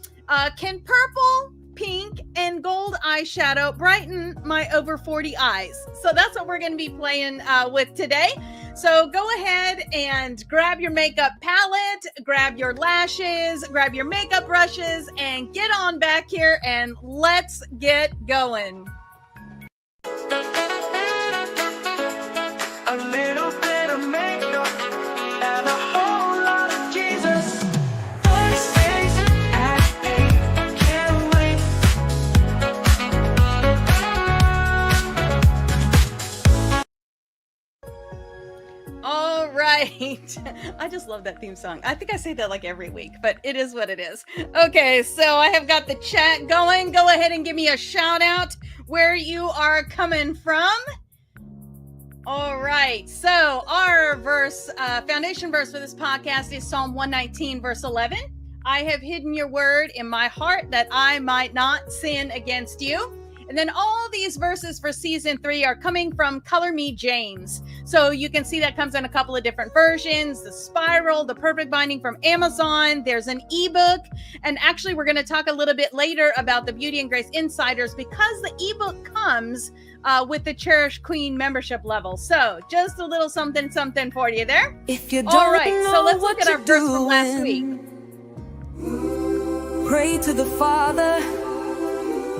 S1: can purple, pink, and gold eyeshadow brighten my over 40 eyes? So that's what we're going to be playing with today. So go ahead and grab your makeup palette, grab your lashes, grab your makeup brushes, and get on back here and let's get going.
S2: A little bit of makeup and a whole lot of Jesus. Thursdays at 8, can't wait.
S1: All right. I just love that theme song. I think I say that like every week, but it is what it is. Okay, so I have got the chat going. Go ahead and give me a shout out where you are coming from. All right, so our verse, foundation verse for this podcast is Psalm 119, verse 11. I have hidden your word in my heart that I might not sin against you. And then all these verses for season 3 are coming from Color Me James. So you can see that comes in a couple of different versions, the spiral, the perfect binding from Amazon. There's an ebook. And actually, we're going to talk a little bit later about the Beauty and Grace Insiders because the ebook comes with the Cherished Queen membership level. So just a little something for you there.
S3: If you don't
S1: All right,
S3: know
S1: so let's
S3: what
S1: look at our
S3: you're
S1: verse from last week.
S3: Pray to the Father,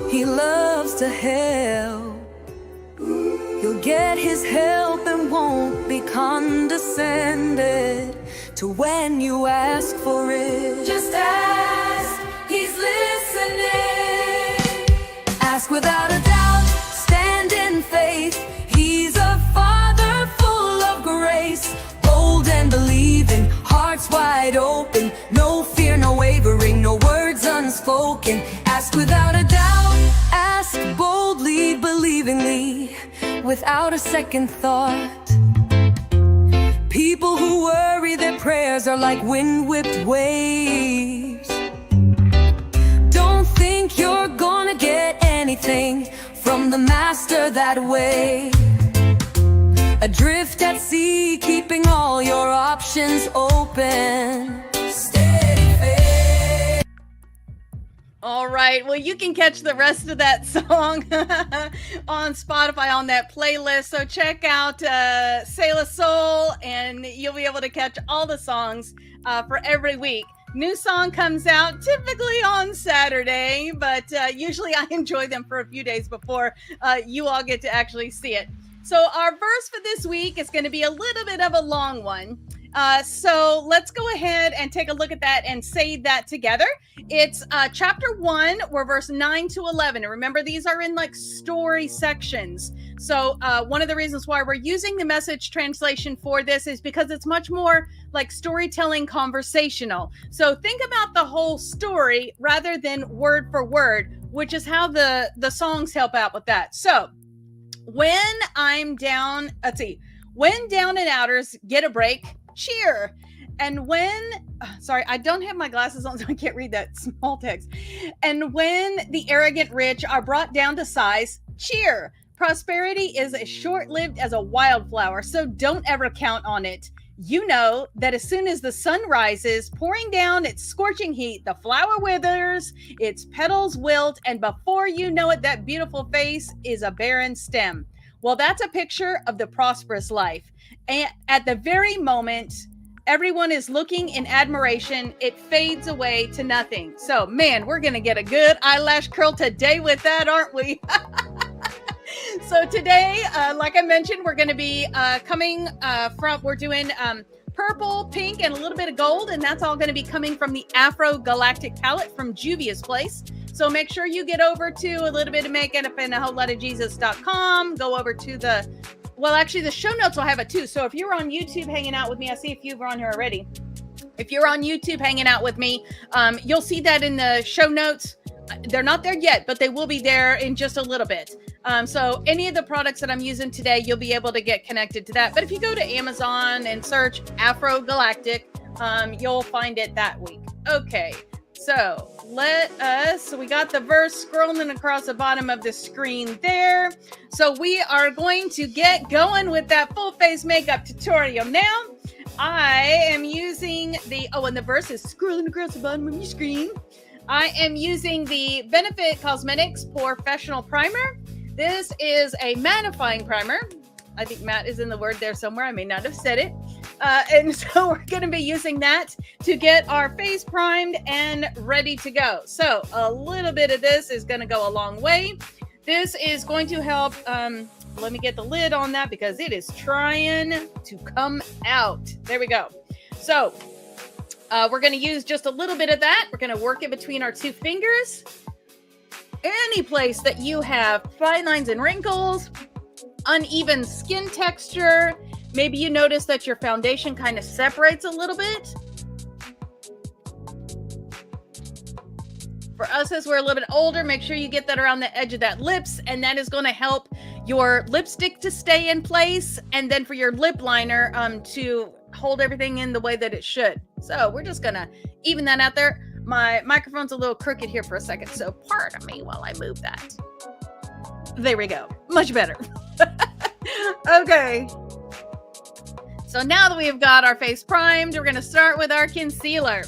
S3: He loves to help. You'll get His help and won't be condescended to when you ask for it. Just ask, He's listening. Ask without a doubt, stand in faith. He's a Father full of grace, bold and believing, hearts wide open, no fear, no wavering, no words unspoken. Ask without a doubt, ask boldly, believingly, without a second thought. People who worry, their prayers are like wind-whipped waves. Don't think you're gonna get anything from the Master that way.
S4: Adrift at sea, keeping all your options open. Steady fade.
S1: All right. Well, you can catch the rest of that song on Spotify on that playlist. So check out Sailor Soul, and you'll be able to catch all the songs for every week. New song comes out typically on Saturday, but usually I enjoy them for a few days before you all get to actually see it. So our verse for this week is going to be a little bit of a long one. So let's go ahead and take a look at that and say that together. It's chapter 1, we're verse 9 to 11. And remember, these are in like story sections. So one of the reasons why we're using the Message translation for this is because it's much more like storytelling conversational. So think about the whole story rather than word for word, which is how the songs help out with that. So when I'm down, when down and outers get a break, cheer. And when, sorry, I don't have my glasses on, so I can't read that small text. And when the arrogant rich are brought down to size, cheer. Prosperity is as short-lived as a wildflower, so don't ever count on it. You know that as soon as the sun rises, pouring down its scorching heat, the flower withers, its petals wilt, and before you know it, that beautiful face is a barren stem. Well, that's a picture of the prosperous life. And at the very moment everyone is looking in admiration, it fades away to nothing. So, man, we're going to get a good eyelash curl today with that, aren't we? So today, like I mentioned, we're going to be we're doing purple, pink, and a little bit of gold, and that's all going to be coming from the Afro Galactic palette from Juvia's Place. So make sure you get over to a little bit of makeup and a whole lot of Jesus.com. Go over to the show notes will have it too. So if you're on YouTube hanging out with me, I see a few are on here already. If you're on YouTube hanging out with me, you'll see that in the show notes. They're not there yet, but they will be there in just a little bit. So any of the products that I'm using today, you'll be able to get connected to that. But if you go to Amazon and search Afro Galactic, you'll find it that week. Okay, so we got the verse scrolling across the bottom of the screen there. So we are going to get going with that full face makeup tutorial now. I am using and the verse is scrolling across the bottom of your screen. I am using the Benefit Cosmetics Professional Primer. This is a mattifying primer. I think matte is in the word there somewhere. I may not have said it. And so we're going to be using that to get our face primed and ready to go. So a little bit of this is going to go a long way. This is going to help. Let me get the lid on that because it is trying to come out. There we go. So we're going to use just a little bit of that. We're going to work it between our two fingers. Any place that you have fine lines and wrinkles, uneven skin texture, maybe you notice that your foundation kind of separates a little bit. For us, as we're a little bit older, make sure you get that around the edge of that lips, and that is going to help your lipstick to stay in place, and then for your lip liner to hold everything in the way that it should. So we're just going to even that out there. My microphone's a little crooked here for a second, so pardon me while I move that. There we go. Much better. Okay. So now that we've got our face primed, we're going to start with our concealer.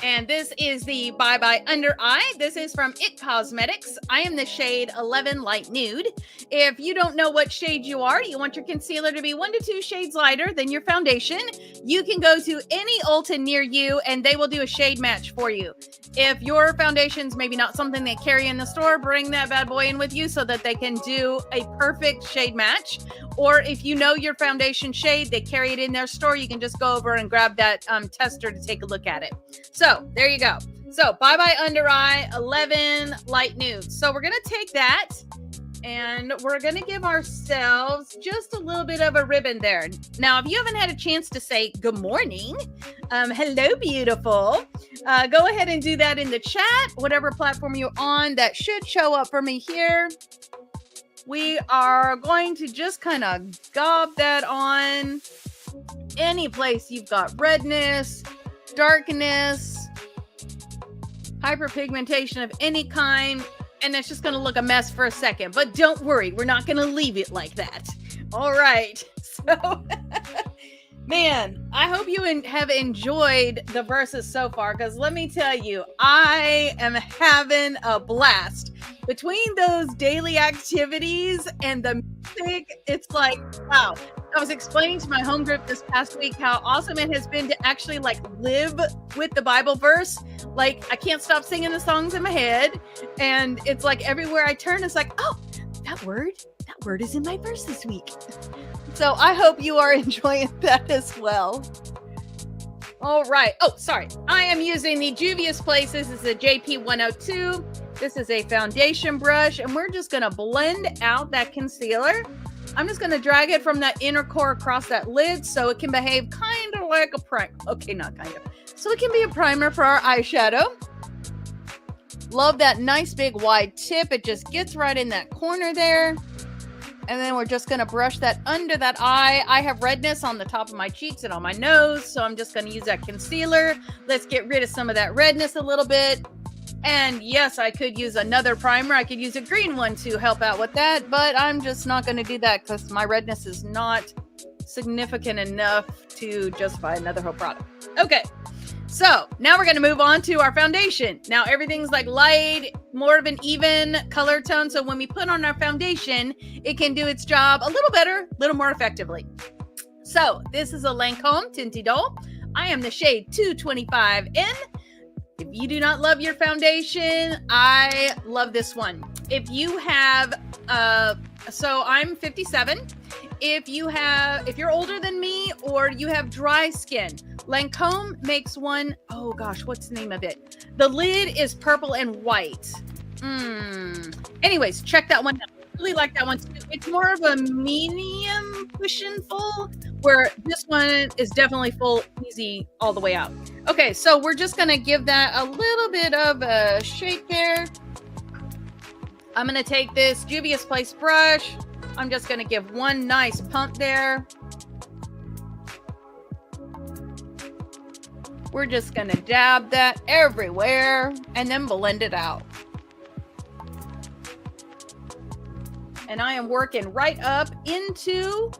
S1: And this is the Bye Bye Under Eye. This is from IT Cosmetics. I am the shade 11 Light Nude. If you don't know what shade you are, you want your concealer to be 1 to 2 shades lighter than your foundation, you can go to any Ulta near you and they will do a shade match for you. If your foundation's maybe not something they carry in the store, bring that bad boy in with you so that they can do a perfect shade match. Or if you know your foundation shade, they carry it in their store, you can just go over and grab that tester to take a look at it. So there you go. So Bye Bye Under Eye 11 Light Nude. So we're going to take that and we're going to give ourselves just a little bit of a ribbon there. Now, if you haven't had a chance to say good morning, hello, beautiful, go ahead and do that in the chat, whatever platform you're on. That should show up for me here. We are going to just kind of gob that on any place you've got redness, darkness, hyperpigmentation of any kind, and it's just going to look a mess for a second. But don't worry, we're not going to leave it like that. All right. So, man, I hope you have enjoyed the verses so far, because let me tell you, I am having a blast. Between those daily activities and the music, it's like, wow. I was explaining to my home group this past week how awesome it has been to actually like live with the Bible verse. Like, I can't stop singing the songs in my head. And it's like everywhere I turn, it's like, oh, that word is in my verse this week. So I hope you are enjoying that as well. All right. Oh, sorry. I am using the Juvia's Place. This is a JP 102. This is a foundation brush, and we're just going to blend out that concealer. I'm just going to drag it from that inner core across that lid so it can behave kind of like a primer. Okay, not kind of. So it can be a primer for our eyeshadow. Love that nice big wide tip. It just gets right in that corner there. And then we're just going to brush that under that eye. I have redness on the top of my cheeks and on my nose, so I'm just going to use that concealer. Let's get rid of some of that redness a little bit. And yes, I could use another primer. I could use a green one to help out with that, but I'm just not going to do that because my redness is not significant enough to justify another whole product. Okay, so now we're going to move on to our foundation. Now everything's like light, more of an even color tone. So when we put on our foundation, it can do its job a little better, a little more effectively. So this is a Lancome Tinty Doll. I am the shade 225N. If you do not love your foundation, I love this one. If you have, so I'm 57. If you're older than me or you have dry skin, Lancome makes one, oh gosh, what's the name of it? The lid is purple and white. Anyways, check that one out. I really like that one too. It's more of a medium push and full, where this one is definitely full, easy all the way out. Okay, so we're just gonna give that a little bit of a shake there. I'm gonna take this Juvia's Place brush. I'm just gonna give one nice pump there. We're just gonna dab that everywhere and then blend it out. And I am working right up into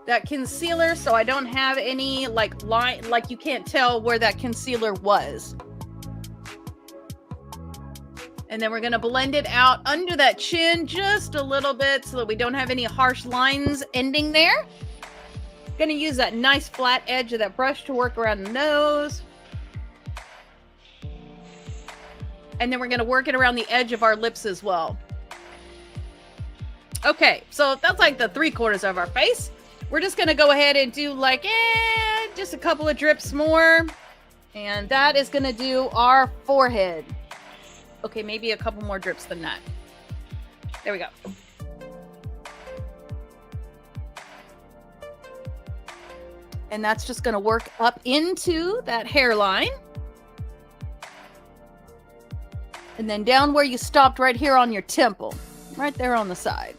S1: that concealer so I don't have any like line, like you can't tell where that concealer was. And then we're going to blend it out under that chin just a little bit so that we don't have any harsh lines ending there. Going to use that nice flat edge of that brush to work around the nose. And then we're going to work it around the edge of our lips as well. Okay, so that's like the 3/4 of our face. We're just going to go ahead and do like, just a couple of drips more. And that is going to do our forehead. Okay, maybe a couple more drips than that. There we go. And that's just going to work up into that hairline. And then down where you stopped right here on your temple. Right there on the side.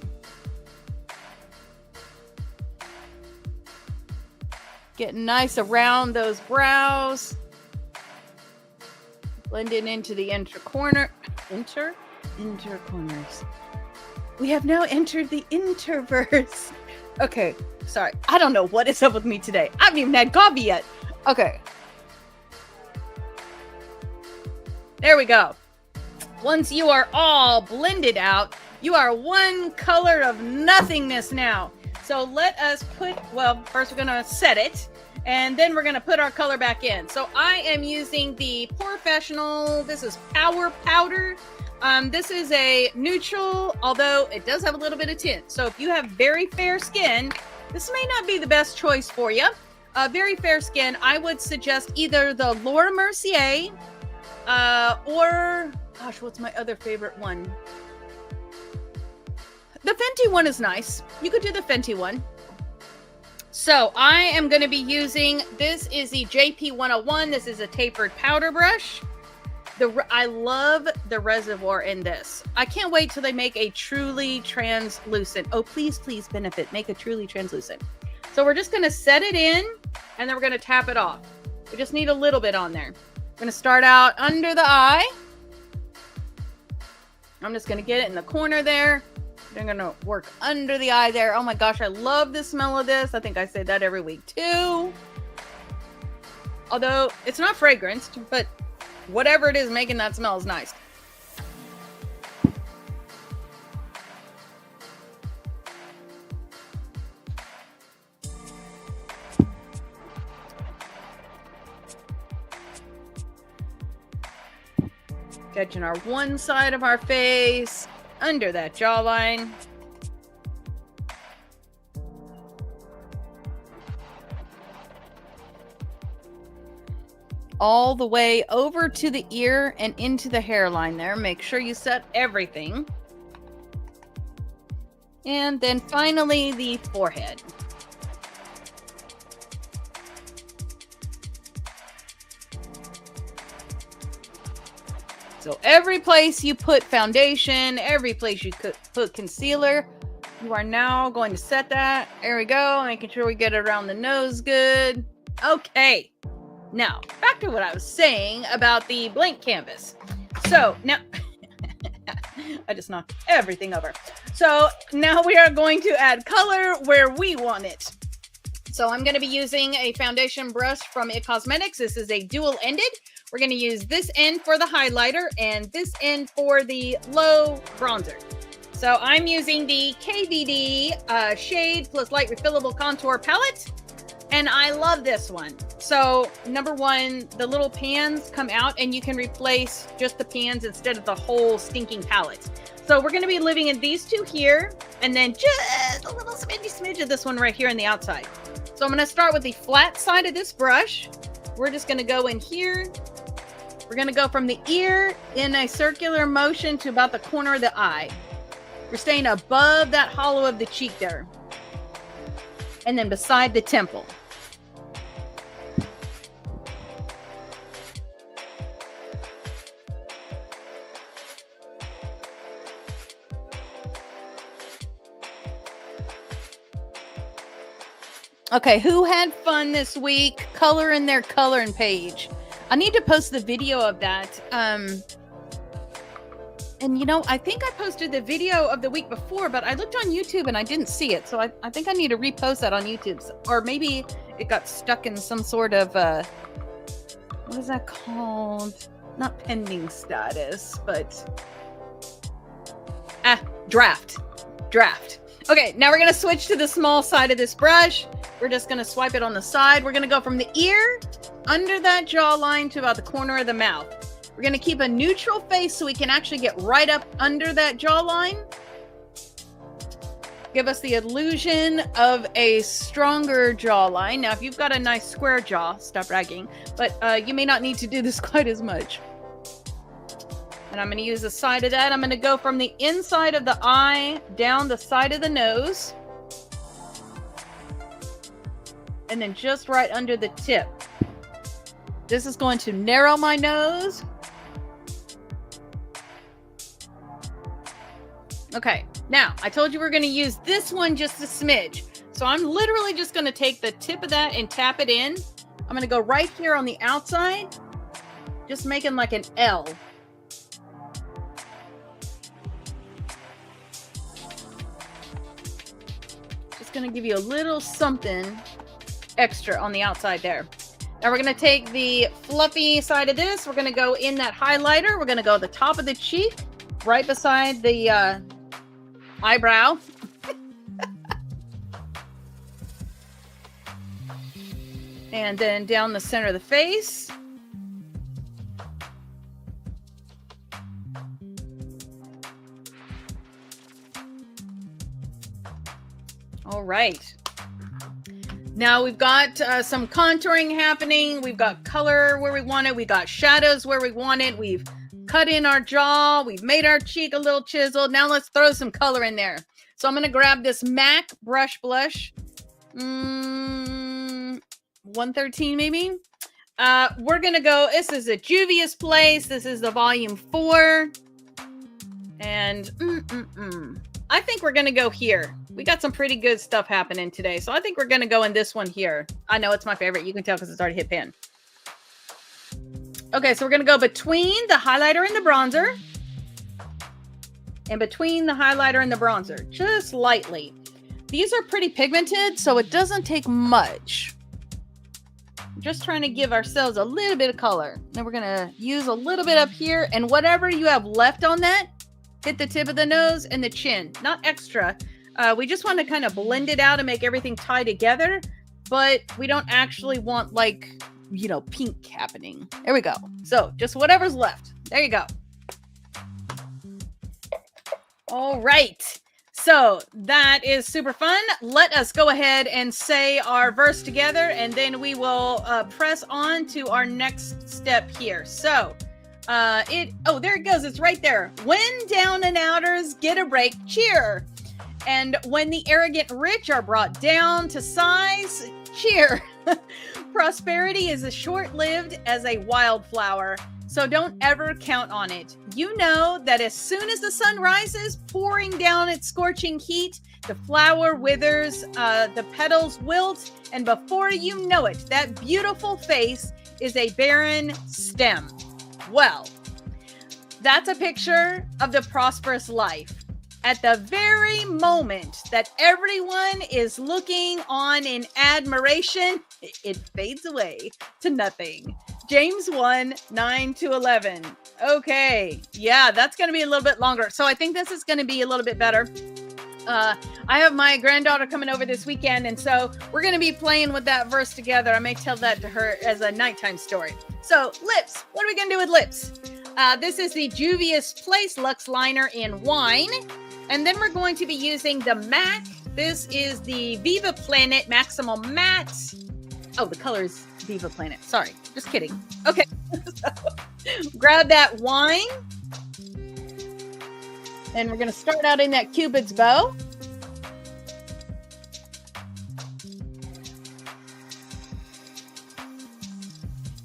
S1: Getting nice around those brows. Blending into the inner corners. We have now entered the interverse. Okay, sorry. I don't know what is up with me today. I haven't even had coffee yet. Okay. There we go. Once you are all blended out, you are one color of nothingness now. So let us put, well, first we're going to set it, and then we're going to put our color back in. So I am using the Professional, this is Power Powder. This is a neutral, although it does have a little bit of tint. So if you have very fair skin, this may not be the best choice for you. Very fair skin, I would suggest either the Laura Mercier, or, gosh, what's my other favorite one? The Fenty one is nice. You could do the Fenty one. So I am going to be using, this is the JP 101. This is a tapered powder brush. I love the reservoir in this. I can't wait till they make a truly translucent. Oh, please, please, Benefit, make a truly translucent. So we're just going to set it in, and then we're going to tap it off. We just need a little bit on there. I'm going to start out under the eye. I'm just going to get it in the corner there. They're gonna work under the eye there. Oh my gosh, I love the smell of this. I think I say that every week too. Although it's not fragranced, but whatever it is making that smell is nice. Catching our one side of our face, under that jawline. All the way over to the ear and into the hairline there. Make sure you set everything. And then finally the forehead. So every place you put foundation, every place you could put concealer, you are now going to set that. There we go. Making sure we get it around the nose good. Okay. Now, back to what I was saying about the blank canvas. So now, I just knocked everything over. So now we are going to add color where we want it. So I'm going to be using a foundation brush from It Cosmetics. This is a dual-ended. We're going to use this end for the highlighter and this end for the low bronzer. So I'm using the KVD Shade plus Light Refillable Contour Palette. And I love this one. So number one, the little pans come out and you can replace just the pans instead of the whole stinking palette. So we're going to be living in these two here and then just a little smidge of this one right here on the outside. So I'm going to start with the flat side of this brush. We're just going to go in here. We're going to go from the ear in a circular motion to about the corner of the eye. We're staying above that hollow of the cheek there. And then beside the temple. Okay, who had fun this week? Color in their coloring page. I need to post the video of that. And you know, I think I posted the video of the week before, but I looked on YouTube and I didn't see it. So I think I need to repost that on YouTube. Or maybe it got stuck in some sort of, what is that called? Not pending status, but draft. Okay, now we're going to switch to the small side of this brush. We're just going to swipe it on the side. We're going to go from the ear under that jawline to about the corner of the mouth. We're going to keep a neutral face so we can actually get right up under that jawline. Give us the illusion of a stronger jawline. Now, if you've got a nice square jaw, stop bragging, but you may not need to do this quite as much. And I'm going to use the side of that. I'm going to go from the inside of the eye down the side of the nose. And then just right under the tip. This is going to narrow my nose. Okay, now I told you we're going to use this one just a smidge. So I'm literally just going to take the tip of that and tap it in. I'm going to go right here on the outside, just making like an L. Just going to give you a little something extra on the outside there. Now we're going to take the fluffy side of this. We're going to go in that highlighter. We're going to go at the top of the cheek, right beside the eyebrow. And then down the center of the face. All right. Now we've got some contouring happening. We've got color where we want it. We got shadows where we want it. We've cut in our jaw. We've made our cheek a little chiseled. Now let's throw some color in there. So I'm going to grab this MAC brush blush. 113 maybe. We're going to go, this is a Juvia's Place. This is the volume 4. And I think we're going to go here. We got some pretty good stuff happening today. So I think we're going to go in this one here. I know it's my favorite. You can tell because it's already hit pan. Okay, so we're going to go between the highlighter and the bronzer. in between the highlighter and the bronzer, just lightly. These are pretty pigmented, so it doesn't take much. Just trying to give ourselves a little bit of color. Then we're gonna use a little bit up here, and whatever you have left on that, hit the tip of the nose and the chin. Not extra. We just want to kind of blend it out and make everything tie together, but we don't actually want, like, you know, pink happening. There we go. So just whatever's left. There you go. All right. So that is super fun. Let us go ahead and say our verse together, and then we will press on to our next step here. So there it goes. It's right there. When down and outers get a break, cheer. And when the arrogant rich are brought down to size, cheer. Prosperity is as short-lived as a wildflower, so don't ever count on it. You know that as soon as the sun rises, pouring down its scorching heat, the flower withers, the petals wilt, and before you know it, that beautiful face is a barren stem. Well, that's a picture of the prosperous life. At the very moment that everyone is looking on in admiration, it fades away to nothing. James 1, 9-11. Okay, yeah, that's going to be a little bit longer. So I think this is going to be a little bit better. I have my granddaughter coming over this weekend, and so we're going to be playing with that verse together. I may tell that to her as a nighttime story. So lips, what are we going to do with lips? This is the Juvia's Place Luxe Liner in Wine. And then we're going to be using the MAC. This is the Viva Planet Maximum Matte. Oh, the color is Viva Planet. Sorry, just kidding. Okay, so grab that wine. And we're going to start out in that Cupid's bow.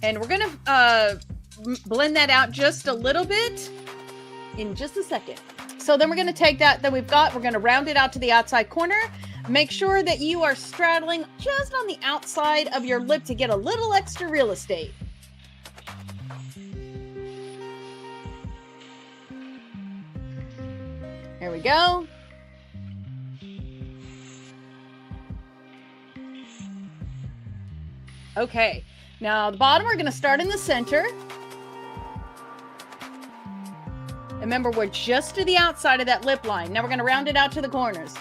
S1: And we're going to blend that out just a little bit in just a second. So then we're going to take that we're going to round it out to the outside corner. Make sure that you are straddling just on the outside of your lip to get a little extra real estate. There we go. Okay, now the bottom, we're going to start in the center. Remember, we're just to the outside of that lip line. Now we're going to round it out to the corners.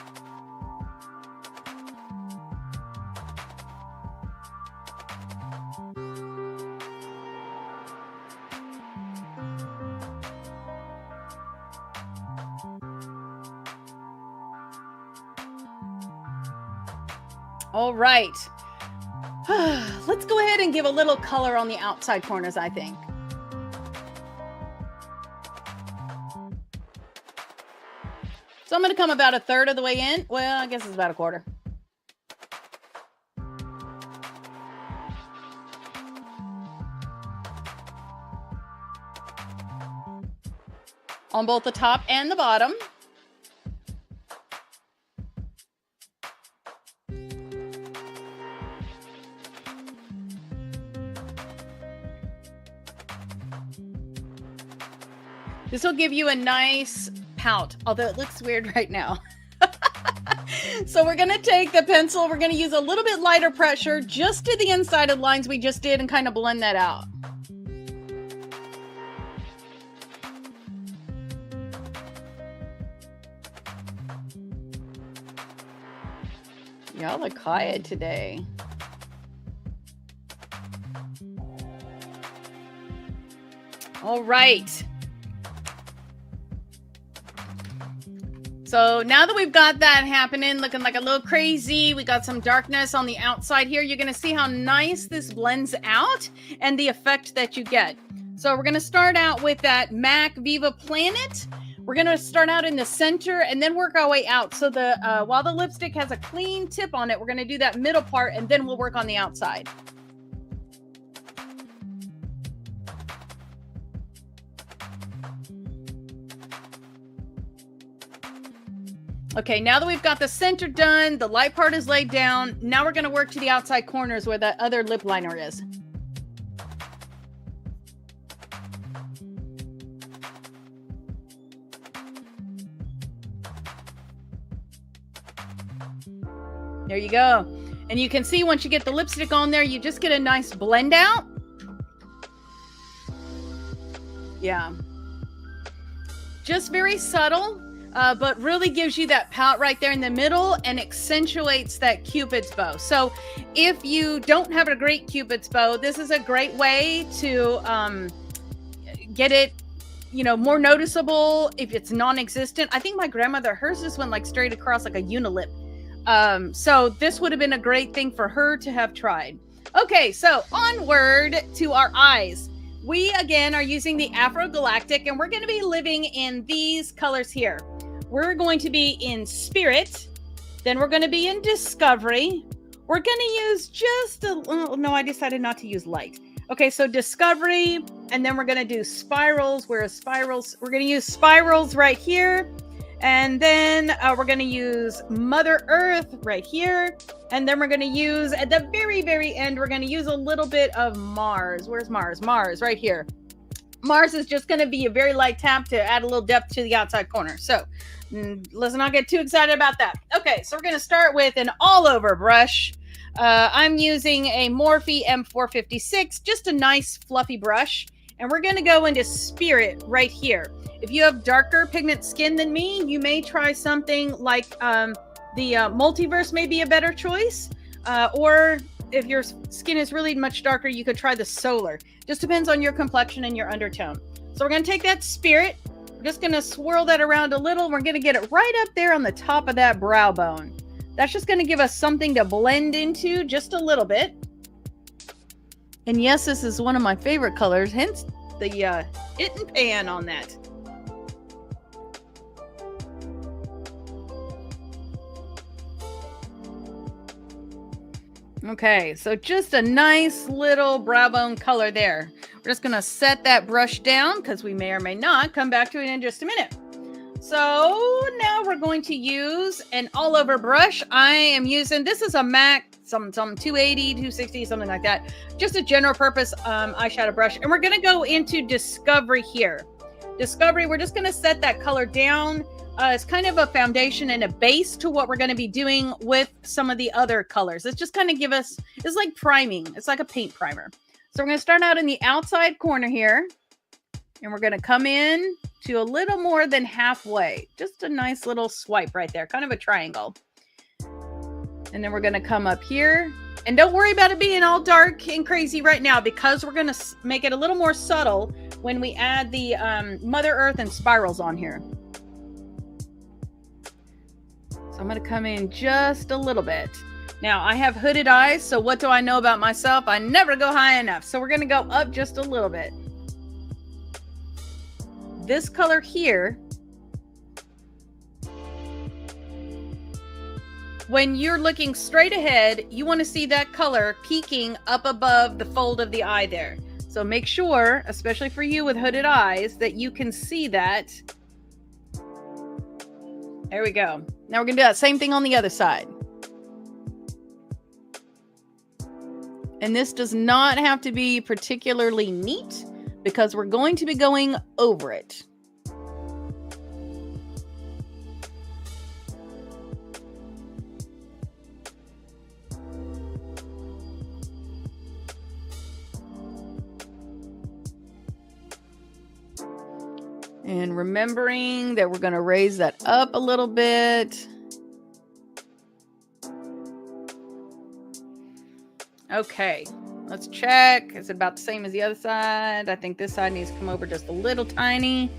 S1: All right. Let's go ahead and give a little color on the outside corners, I think. So I'm going to come about a third of the way in. Well, I guess it's about a quarter. On both the top and the bottom. This will give you a nice pout, although it looks weird right now. So we're going to take the pencil. We're going to use a little bit lighter pressure just to the inside of the lines we just did and kind of blend that out. Y'all look quiet today. All right. So now that we've got that happening, looking like a little crazy, we got some darkness on the outside here. You're going to see how nice this blends out and the effect that you get. So we're going to start out with that MAC Viva Planet. We're going to start out in the center and then work our way out. So while the lipstick has a clean tip on it, we're going to do that middle part and then we'll work on the outside. Okay, now that we've got the center done, the light part is laid down. Now we're going to work to the outside corners where that other lip liner is. There you go. And you can see once you get the lipstick on there, you just get a nice blend out. Yeah. Just very subtle, but really gives you that pout right there in the middle and accentuates that Cupid's bow. So if you don't have a great Cupid's bow, this is a great way to get it, you know, more noticeable if it's non-existent. I think my grandmother, hers just went like straight across like a unilip. So this would have been a great thing for her to have tried. Okay, so onward to our eyes. We again are using the Afro Galactic, and we're going to be living in these colors here. We're going to be in Spirit, then we're going to be in Discovery. We're going to use just a, oh, no, I decided not to use light. Okay, so Discovery, and then we're going to do Spirals, whereas Spirals, we're going to use Spirals right here. And then we're going to use Mother Earth right here. And then we're going to use, at the very, very end, we're going to use a little bit of Mars. Where's Mars? Mars, right here. Mars is just going to be a very light tap to add a little depth to the outside corner. So let's not get too excited about that. Okay, so we're going to start with an all-over brush. I'm using a Morphe M456, just a nice fluffy brush. And we're going to go into Spirit right here. If you have darker pigment skin than me, you may try something like the Multiverse may be a better choice. Or if your skin is really much darker, you could try the Solar. Just depends on your complexion and your undertone. So we're going to take that Spirit. We're just going to swirl that around a little. We're going to get it right up there on the top of that brow bone. That's just going to give us something to blend into just a little bit. And yes, this is one of my favorite colors, hence the hit and pan on that. Okay, so just a nice little brow bone color there. We're just going to set that brush down because we may or may not come back to it in just a minute. So now we're going to use an all over brush. I am using, this is a MAC, some 280, 260, something like that. Just a general purpose eyeshadow brush. And we're going to go into Discovery here. Discovery, we're just going to set that color down. It's kind of a foundation and a base to what we're going to be doing with some of the other colors. It's just kind of give us, it's like priming. It's like a paint primer. So we're going to start out in the outside corner here. And we're going to come in to a little more than halfway. Just a nice little swipe right there. Kind of a triangle. And then we're going to come up here. And don't worry about it being all dark and crazy right now, because we're going to make it a little more subtle when we add the Mother Earth and Spirals on here. So I'm going to come in just a little bit. Now, I have hooded eyes, so what do I know about myself? I never go high enough. So we're going to go up just a little bit. This color here, when you're looking straight ahead, you want to see that color peeking up above the fold of the eye there. So make sure, especially for you with hooded eyes, that you can see that. There we go. Now we're going to do that same thing on the other side. And this does not have to be particularly neat, because we're going to be going over it. And remembering that we're going to raise that up a little bit. Okay. Let's check. Is it about the same as the other side? I think this side needs to come over just a little tiny.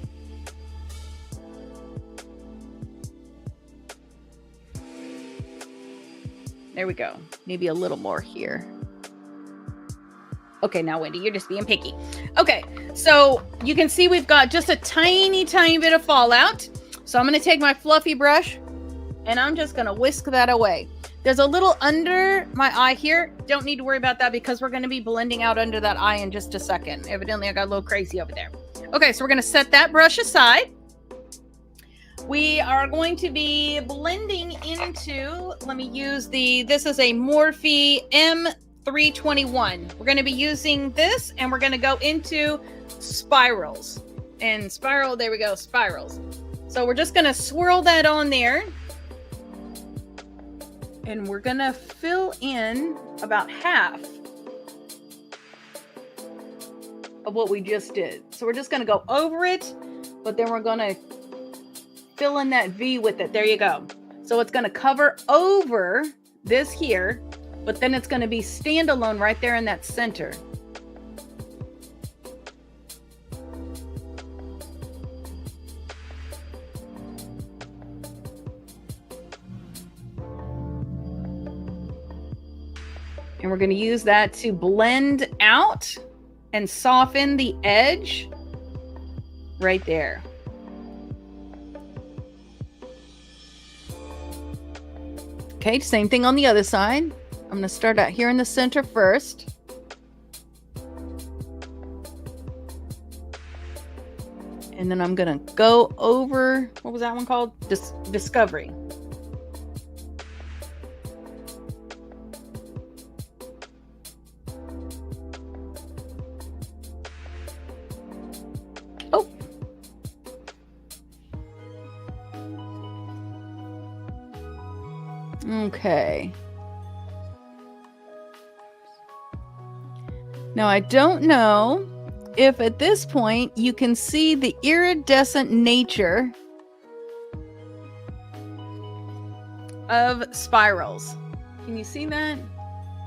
S1: There we go. Maybe a little more here. Okay, now Wendy, you're just being picky. Okay, so you can see we've got just a tiny, tiny bit of fallout. So I'm going to take my fluffy brush and I'm just going to whisk that away. There's a little under my eye here. Don't need to worry about that because we're going to be blending out under that eye in just a second. Evidently, I got a little crazy over there. Okay, so we're going to set that brush aside. We are going to be blending into, let me use this is a Morphe M321. We're going to be using this and we're going to go into Spirals. And Spiral, there we go, Spirals. So we're just going to swirl that on there. And we're gonna fill in about half of what we just did. So we're just gonna go over it, but then we're gonna fill in that V with it. There you go. So it's gonna cover over this here, but then it's gonna be standalone right there in that center. And we're going to use that to blend out and soften the edge right there. Okay, same thing on the other side. I'm going to start out here in the center first. And then I'm going to go over, what was that one called? Discovery. Okay. Now, I don't know if at this point you can see the iridescent nature of spirals. Can you see that?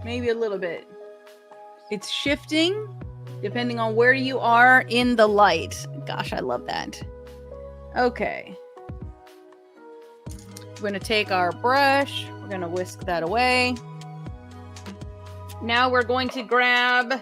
S1: Maybe a little bit. It's shifting depending on where you are in the light. Gosh, I love that. Okay. We're going to take our brush. We're going to whisk that away. Now we're going to grab...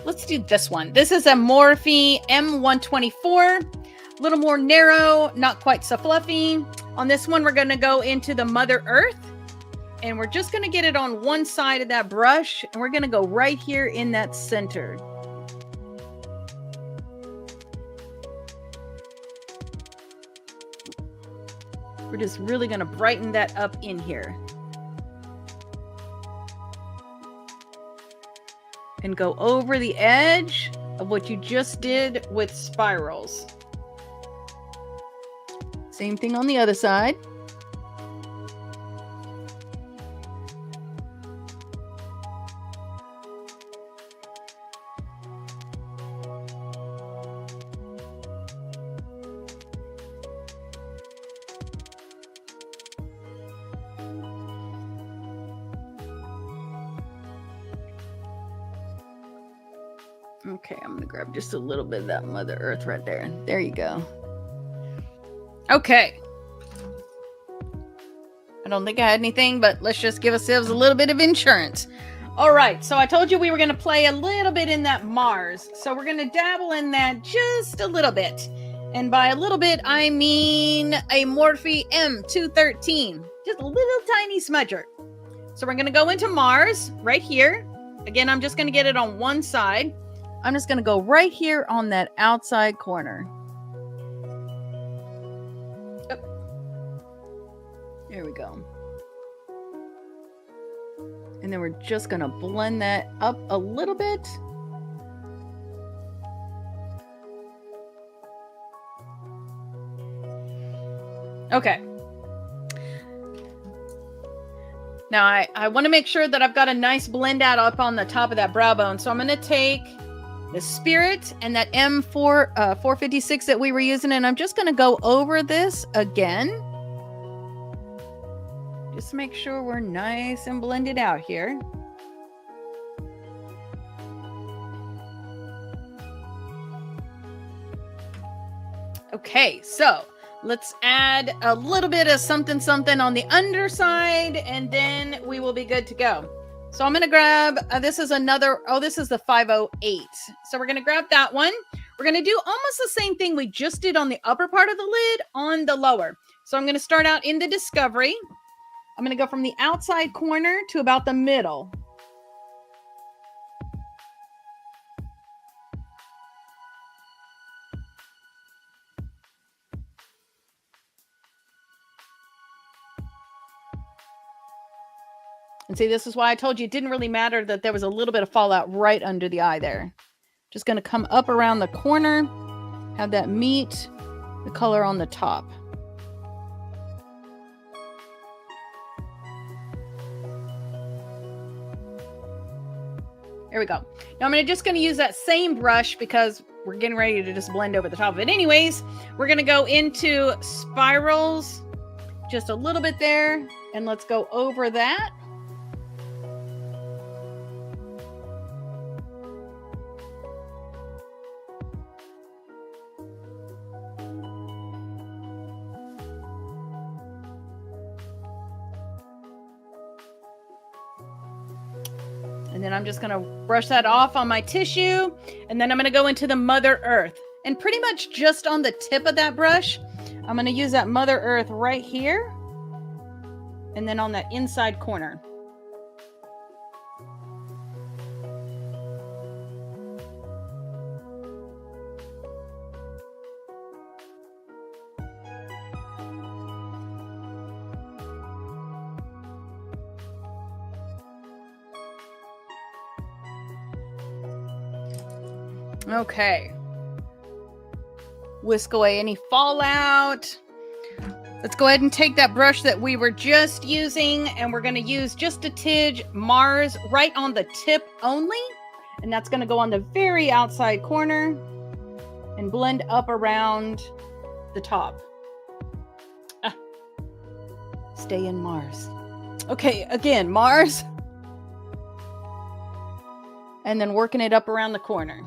S1: Let's do this one. This is a Morphe M124. A little more narrow, not quite so fluffy. On this one, we're going to go into the Mother Earth. And we're just going to get it on one side of that brush. And we're going to go right here in that center. We're just really going to brighten that up in here. And go over the edge of what you just did with spirals. Same thing on the other side. Okay, I'm going to grab just a little bit of that Mother Earth right there. There you go. Okay. I don't think I had anything, but let's just give ourselves a little bit of insurance. All right, so I told you we were going to play a little bit in that Mars. So we're going to dabble in that just a little bit. And by a little bit, I mean a Morphe M213. Just a little tiny smudger. So we're going to go into Mars right here. Again, I'm just going to get it on one side. I'm just going to go right here on that outside corner. Oh. There we go. And then we're just going to blend that up a little bit. Okay. Now I want to make sure that I've got a nice blend out up on the top of that brow bone. So I'm going to take the Spirit and that M456 that we were using, and I'm just going to go over this again. Just make sure we're nice and blended out here. Okay, so let's add a little bit of something on the underside, and then we will be good to go. So I'm going to grab, this is the 508. So we're going to grab that one. We're going to do almost the same thing we just did on the upper part of the lid on the lower. So I'm going to start out in the Discovery. I'm going to go from the outside corner to about the middle. And see, this is why I told you it didn't really matter that there was a little bit of fallout right under the eye there. Just going to come up around the corner, have that meet the color on the top. we go. Now I'm just going to use that same brush because we're getting ready to just blend over the top of it anyways. We're going to go into spirals just a little bit there, and let's go over that. And then I'm just going to brush that off on my tissue. And then I'm going to go into the Mother Earth. And pretty much just on the tip of that brush, I'm going to use that Mother Earth right here. And then on that inside corner. Okay. Whisk away any fallout. Let's go ahead and take that brush that we were just using, and we're going to use just a tidge Mars right on the tip only. And that's going to go on the very outside corner and blend up around the top. Stay in Mars. Okay, again, Mars. And then working it up around the corner.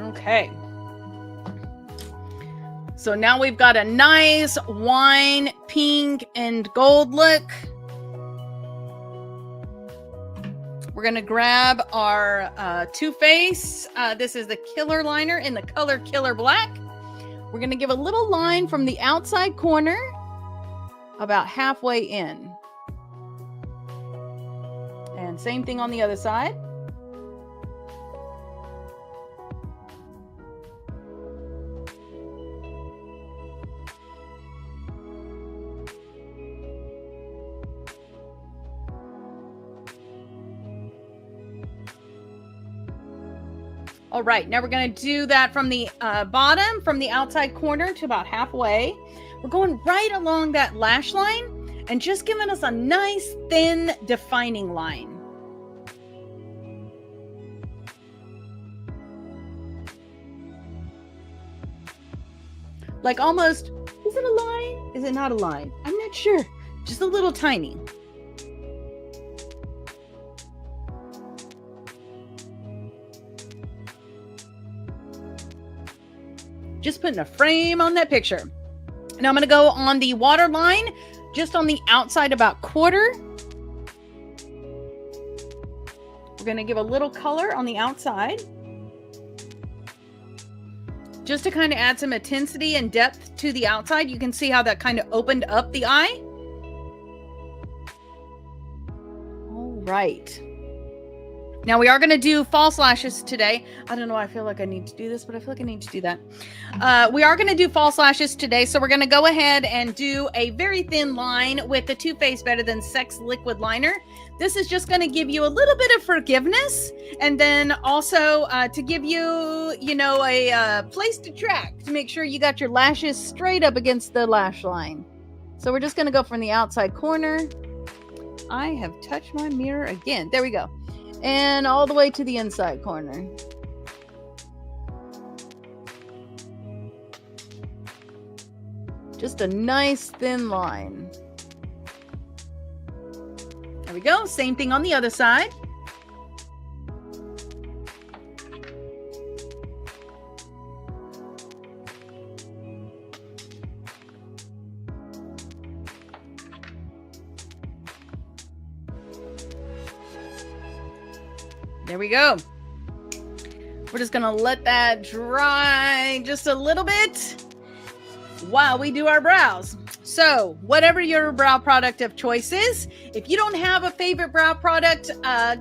S1: Okay. So now we've got a nice wine, pink, and gold look. We're going to grab our Too Faced. This is the Killer Liner in the color Killer Black. We're going to give a little line from the outside corner about halfway in. And same thing on the other side. All right, now we're going to do that from the bottom, from the outside corner to about halfway. We're going right along that lash line and just giving us a nice, thin, defining line. Like almost, is it a line? Is it not a line? I'm not sure. Just a little tiny. Just putting a frame on that picture. Now I'm going to go on the water line, just on the outside about quarter. We're going to give a little color on the outside. Just to kind of add some intensity and depth to the outside. You can see how that kind of opened up the eye. All right. Now we are going to do false lashes today. I don't know why I feel like I need to do this, but I feel like I need to do that. We are going to do false lashes today. So we're going to go ahead and do a very thin line with the Too Faced Better Than Sex Liquid Liner. This is just going to give you a little bit of forgiveness. And then also to give you, you know, a place to track to make sure you got your lashes straight up against the lash line. So we're just going to go from the outside corner. I have touched my mirror again. There we go. And all the way to the inside corner. Just a nice thin line. There we go. Same thing on the other side. There we go. We're just going to let that dry just a little bit while we do our brows. So whatever your brow product of choice is, if you don't have a favorite brow product,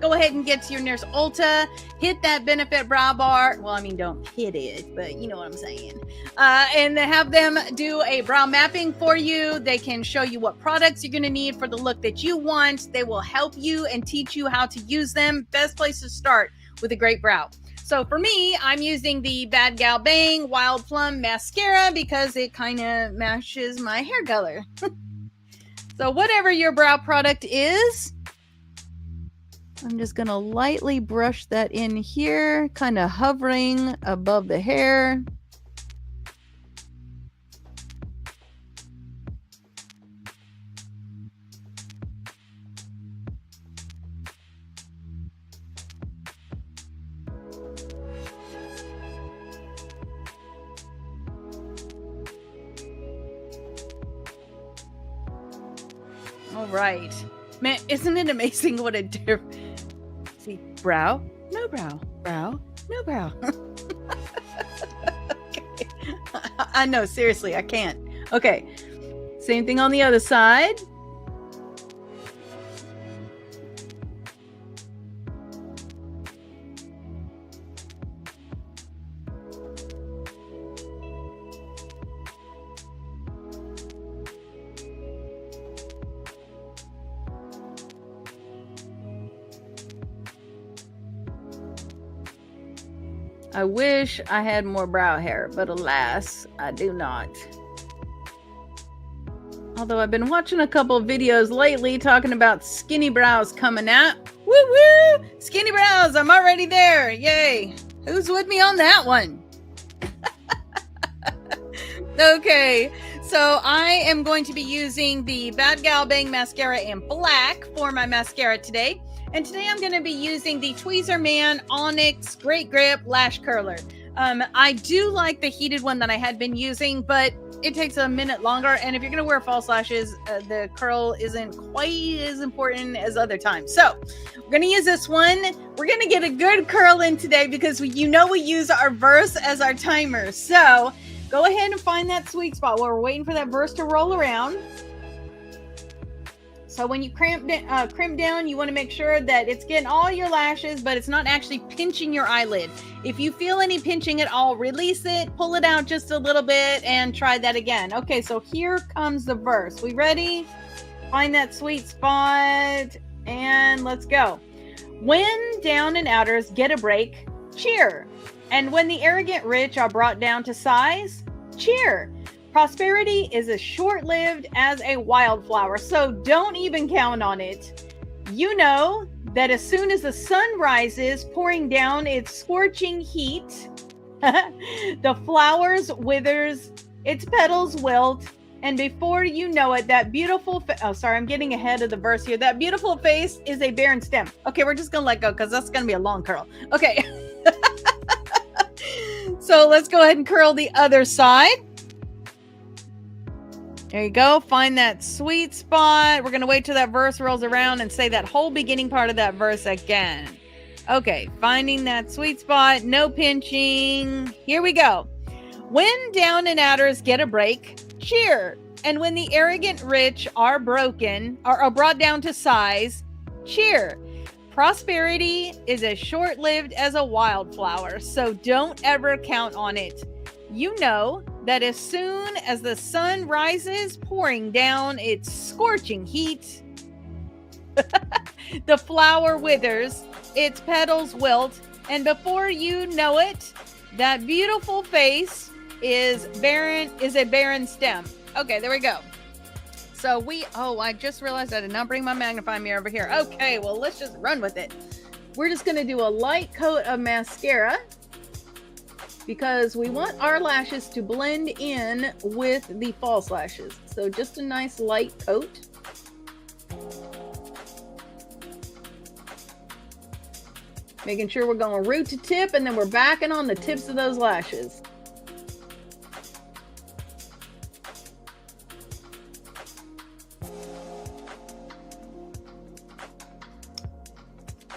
S1: go ahead and get to your nearest Ulta, hit that Benefit brow bar. Well, I mean, don't hit it, but you know what I'm saying. And have them do a brow mapping for you. They can show you what products you're going to need for the look that you want. They will help you and teach you how to use them. Best place to start with a great brow. So for me, I'm using the Bad Gal Bang Wild Plum Mascara because it kind of matches my hair color. So whatever your brow product is, I'm just going to lightly brush that in here, kind of hovering above the hair. All right. Man, isn't it amazing what a difference? See, brow, no brow, brow, no brow. Okay. I know, seriously, I can't. Okay. Same thing on the other side. I wish I had more brow hair, but alas, I do not. Although I've been watching a couple of videos lately talking about skinny brows coming out. Woo woo! Skinny brows, I'm already there. Yay. Who's with me on that one? Okay, so I am going to be using the Bad Gal Bang Mascara in black for my mascara today. And today I'm going to be using the Tweezerman Onyx Great Grip Lash Curler. I do like the heated one that I had been using, but it takes a minute longer. And if you're going to wear false lashes, the curl isn't quite as important as other times. So we're going to use this one. We're going to get a good curl in today because we use our verse as our timer. So go ahead and find that sweet spot while we're waiting for that verse to roll around. So when you crimp down, you want to make sure that it's getting all your lashes, but it's not actually pinching your eyelid. If you feel any pinching at all, release it, pull it out just a little bit, and try that again. Okay, so here comes the verse. We ready? Find that sweet spot, and let's go. When down and outers get a break, cheer. And when the arrogant rich are brought down to size, cheer. Prosperity is as short-lived as a wildflower, so don't even count on it. You know that as soon as the sun rises, pouring down its scorching heat, the flowers withers, its petals wilt, and before you know it, that beautiful I'm getting ahead of the verse here. That beautiful face is a barren stem. Okay, we're just gonna let go because that's gonna be a long curl. Okay. So let's go ahead and curl the other side. There you go. Find that sweet spot. We're going to wait till that verse rolls around and say that whole beginning part of that verse again. Okay. Finding that sweet spot. No pinching. Here we go. When down and outers get a break, cheer. And when the arrogant rich are broken or are brought down to size, cheer. Prosperity is as short-lived as a wildflower, so don't ever count on it. You know that as soon as the sun rises, pouring down its scorching heat, the flower withers, its petals wilt, and before you know it, that beautiful face is a barren stem. Okay, there we go. So I just realized I did not bring my magnifying mirror over here. Okay, well, let's just run with it. We're just going to do a light coat of mascara because we want our lashes to blend in with the false lashes. So just a nice light coat. Making sure we're going root to tip, and then we're backing on the tips of those lashes.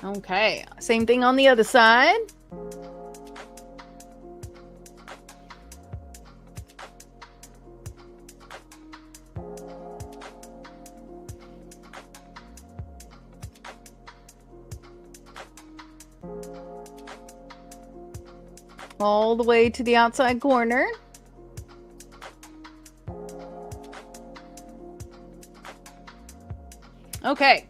S1: Okay, same thing on the other side. all the way to the outside corner. Okay,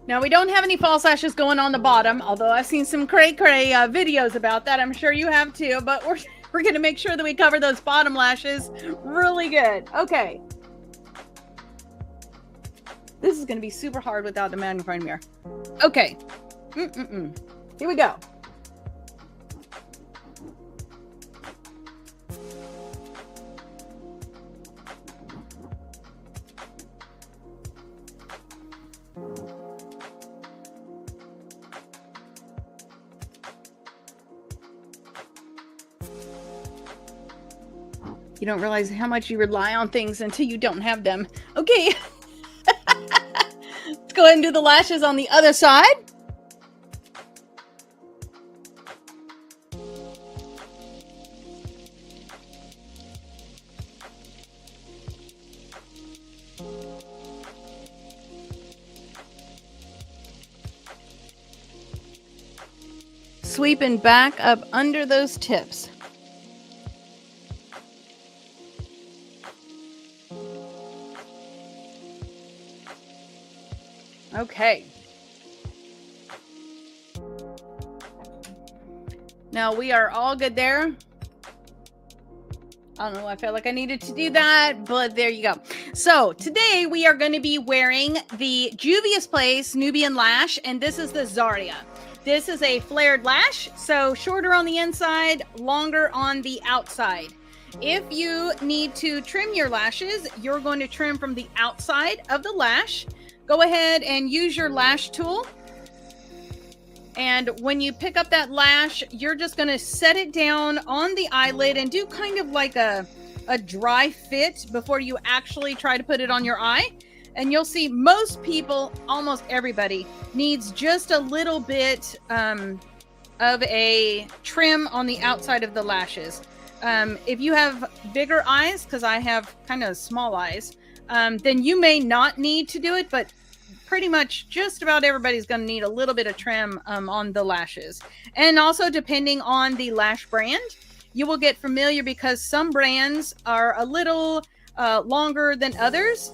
S1: now we don't have any false lashes going on the bottom, although I've seen some cray-cray videos about that. I'm sure you have too, but we're going to make sure that we cover those bottom lashes really good. Okay. This is going to be super hard without the magnifying mirror. Okay. Here we go. You don't realize how much you rely on things until you don't have them. Okay. Let's go ahead and do the lashes on the other side. Sweeping back up under those tips. Okay. Now we are all good there. I don't know, I felt like I needed to do that, but there you go. So today we are going to be wearing the Juvia's Place Nubian Lash, and this is the Zaria. This is a flared lash, so shorter on the inside, longer on the outside. If you need to trim your lashes, you're going to trim from the outside of the lash. Go ahead and use your lash tool. And when you pick up that lash, you're just going to set it down on the eyelid and do kind of like a dry fit before you actually try to put it on your eye. And you'll see most people, almost everybody, needs just a little bit of a trim on the outside of the lashes. If you have bigger eyes, because I have kind of small eyes, then you may not need to do it, but pretty much just about everybody's going to need a little bit of trim on the lashes. And also, depending on the lash brand, you will get familiar because some brands are a little longer than others.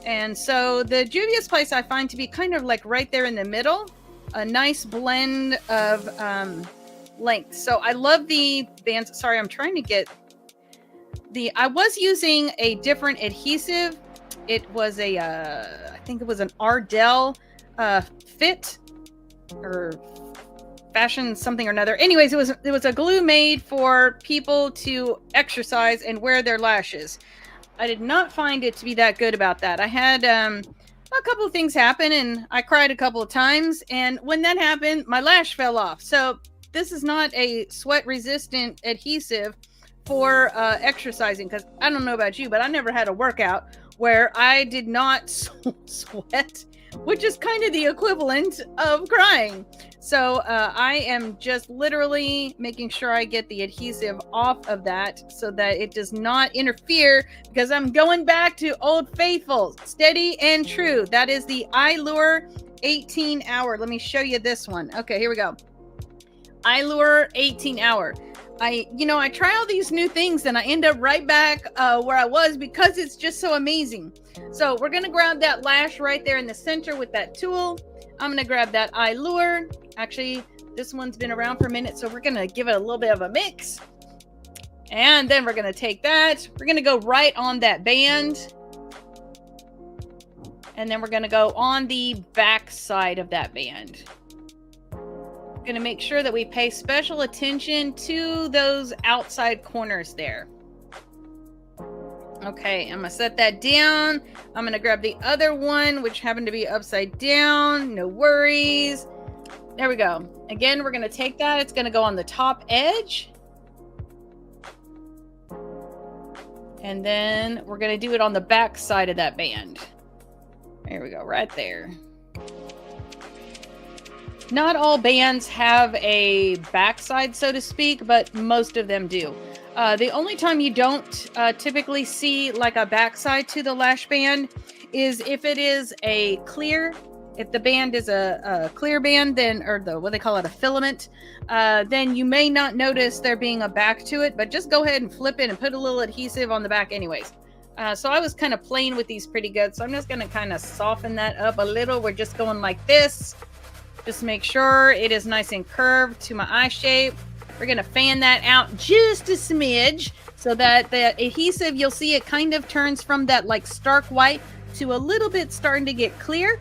S1: And so the Juvia's Place I find to be kind of like right there in the middle, a nice blend of length. So I love the bands. Sorry, I'm trying to get I was using a different adhesive. It was I think it was an Ardell Fit or Fashion something or another. Anyways, it was a glue made for people to exercise and wear their lashes. I did not find it to be that good about that. I had a couple of things happen and I cried a couple of times. And when that happened, my lash fell off. So this is not a sweat resistant adhesive for exercising, because I don't know about you, but I never had a workout where I did not sweat, which is kind of the equivalent of crying. So I am just literally making sure I get the adhesive off of that so that it does not interfere, because I'm going back to Old Faithful, steady and true. That is the Allure 18 hour. Let me show you this one. Okay, here we go. Allure 18 hour. I try all these new things and I end up right back where I was because it's just so amazing. So we're going to grab that lash right there in the center with that tool. I'm going to grab that Allure. Actually, this one's been around for a minute, so we're going to give it a little bit of a mix. And then we're going to take that. We're going to go right on that band. And then we're going to go on the back side of that band. Going to make sure that we pay special attention to those outside corners there. Okay, I'm going to set that down. I'm going to grab the other one, which happened to be upside down. No worries. There we go. Again, we're going to take that. It's going to go on the top edge. And then we're going to do it on the back side of that band. There we go, right there. Not all bands have a backside, so to speak, but most of them do. The only time you don't typically see like a backside to the lash band is if it is a clear If the band is a clear band, then, or the, what they call it, a filament, then you may not notice there being a back to it, but just go ahead and flip it and put a little adhesive on the back anyways. So I was kind of playing with these pretty good, so I'm just going to kind of soften that up a little. We're just going like this. Just make sure it is nice and curved to my eye shape. We're going to fan that out just a smidge so that the adhesive, you'll see it kind of turns from that like stark white to a little bit starting to get clear.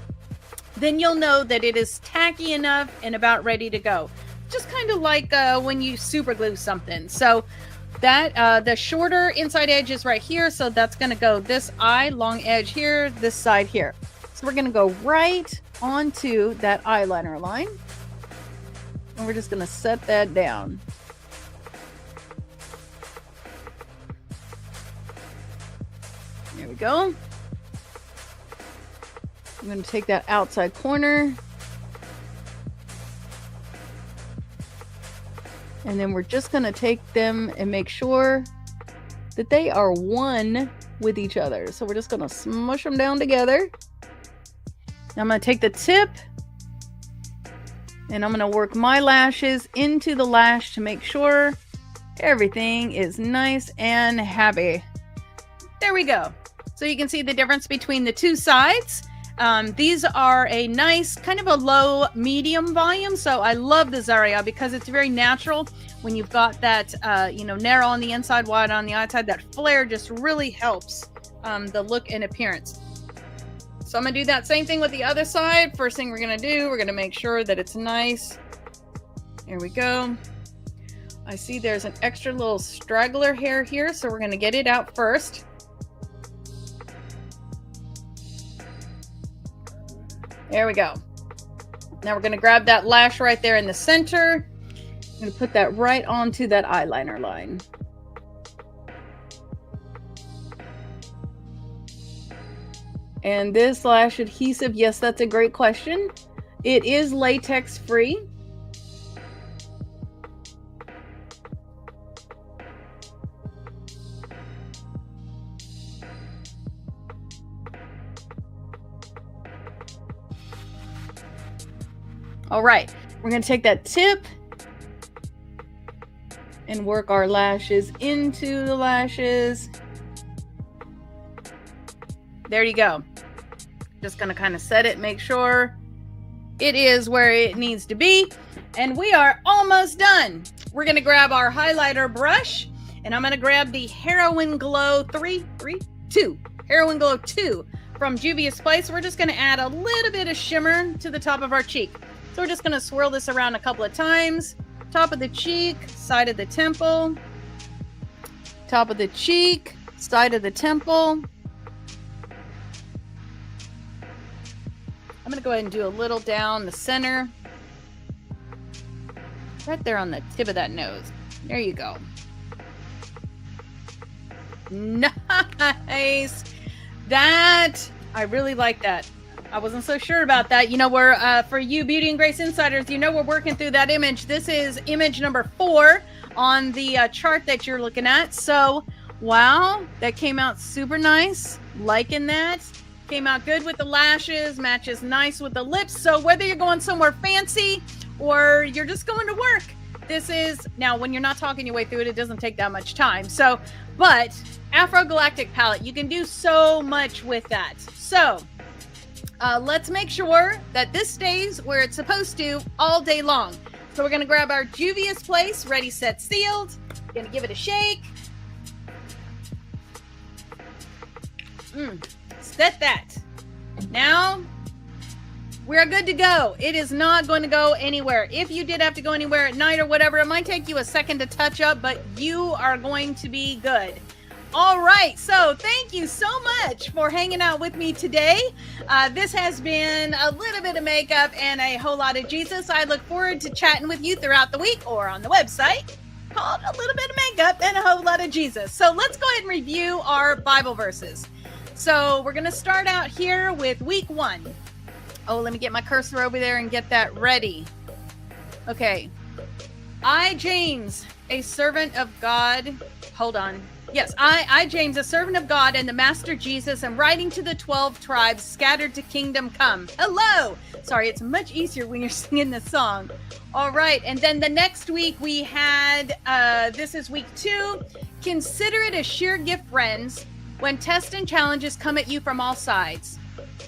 S1: Then you'll know that it is tacky enough and about ready to go. Just kind of like when you super glue something. So that the shorter inside edge is right here. So that's going to go this eye, long edge here, this side here. So we're going to go right onto that eyeliner line. And we're just going to set that down. There we go. I'm going to take that outside corner. And then we're just going to take them and make sure that they are one with each other. So we're just going to smush them down together. Now I'm going to take the tip and I'm going to work my lashes into the lash to make sure everything is nice and happy. There we go. So you can see the difference between the two sides. These are a nice kind of a low medium volume. So I love the Zaria because it's very natural when you've got that, narrow on the inside, wide on the outside. That flare just really helps the look and appearance. So I'm going to do that same thing with the other side. First thing we're going to do, we're going to make sure that it's nice. Here we go. I see there's an extra little straggler hair here. So we're going to get it out first. There we go. Now we're going to grab that lash right there in the center. I'm going to put that right onto that eyeliner line. And this lash adhesive, yes, that's a great question. It is latex free. All right, we're going to take that tip and work our lashes into the lashes. There you go. Just going to kind of set it, make sure it is where it needs to be. And we are almost done. We're going to grab our highlighter brush and I'm going to grab the Heroin Glow 2 Heroin Glow 2 from Juvia's Place. We're just going to add a little bit of shimmer to the top of our cheek. So we're just going to swirl this around a couple of times. Top of the cheek, side of the temple. Top of the cheek, side of the temple. I'm going to go ahead and do a little down the center. Right there on the tip of that nose. There you go. Nice. That, I really like that. I wasn't so sure about that. You know, we're, for you Beauty and Grace Insiders, you know we're working through that image. This is image number 4 on the chart that you're looking at. So, wow, that came out super nice. Liking that. Came out good with the lashes, matches nice with the lips. So whether you're going somewhere fancy or you're just going to work, this is, now when you're not talking your way through it, it doesn't take that much time. So, but Afro Galactic palette, you can do so much with that. So, let's make sure that this stays where it's supposed to all day long. So we're going to grab our Juvia's Place, Ready, Set, Sealed. Going to give it a shake. Set that. Now, we're good to go. It is not going to go anywhere. If you did have to go anywhere at night or whatever, it might take you a second to touch up, but you are going to be good. All right, so thank you so much for hanging out with me today. This has been a little bit of makeup and a whole lot of Jesus. I look forward to chatting with you throughout the week or on the website called A Little Bit of Makeup and a Whole Lot of Jesus. So let's go ahead and review our Bible verses. So we're going to start out here with week 1. Oh, let me get my cursor over there and get that ready. Okay. I, James, a servant of God. Hold on. Yes, I, James, a servant of God and the Master Jesus, am writing to the 12 tribes scattered to kingdom come. Hello! Sorry, it's much easier when you're singing the song. All right, and then the next week we had, this is week 2. Consider it a sheer gift, friends, when tests and challenges come at you from all sides.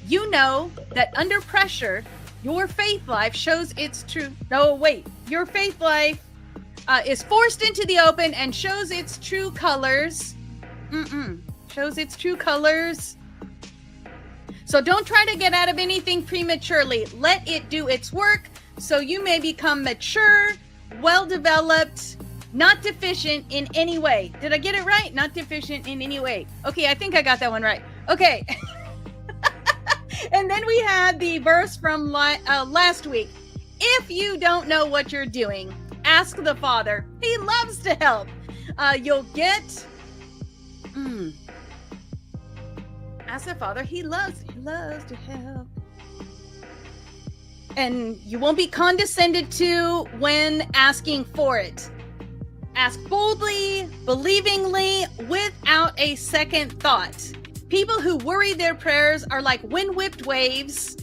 S1: You know that under pressure, your faith life shows its true... No, wait. Your faith life is forced into the open and shows its true colors. Shows its true colors. So don't try to get out of anything prematurely. Let it do its work so you may become mature, well-developed, not deficient in any way. Did I get it right? Not deficient in any way. Okay, I think I got that one right. Okay. And then we had the verse from last week. If you don't know what you're doing, ask the Father. He loves to help. You'll get... Ask the Father. He loves to help. And you won't be condescended to when asking for it. Ask boldly, believingly, without a second thought. People who worry their prayers are like wind-whipped waves.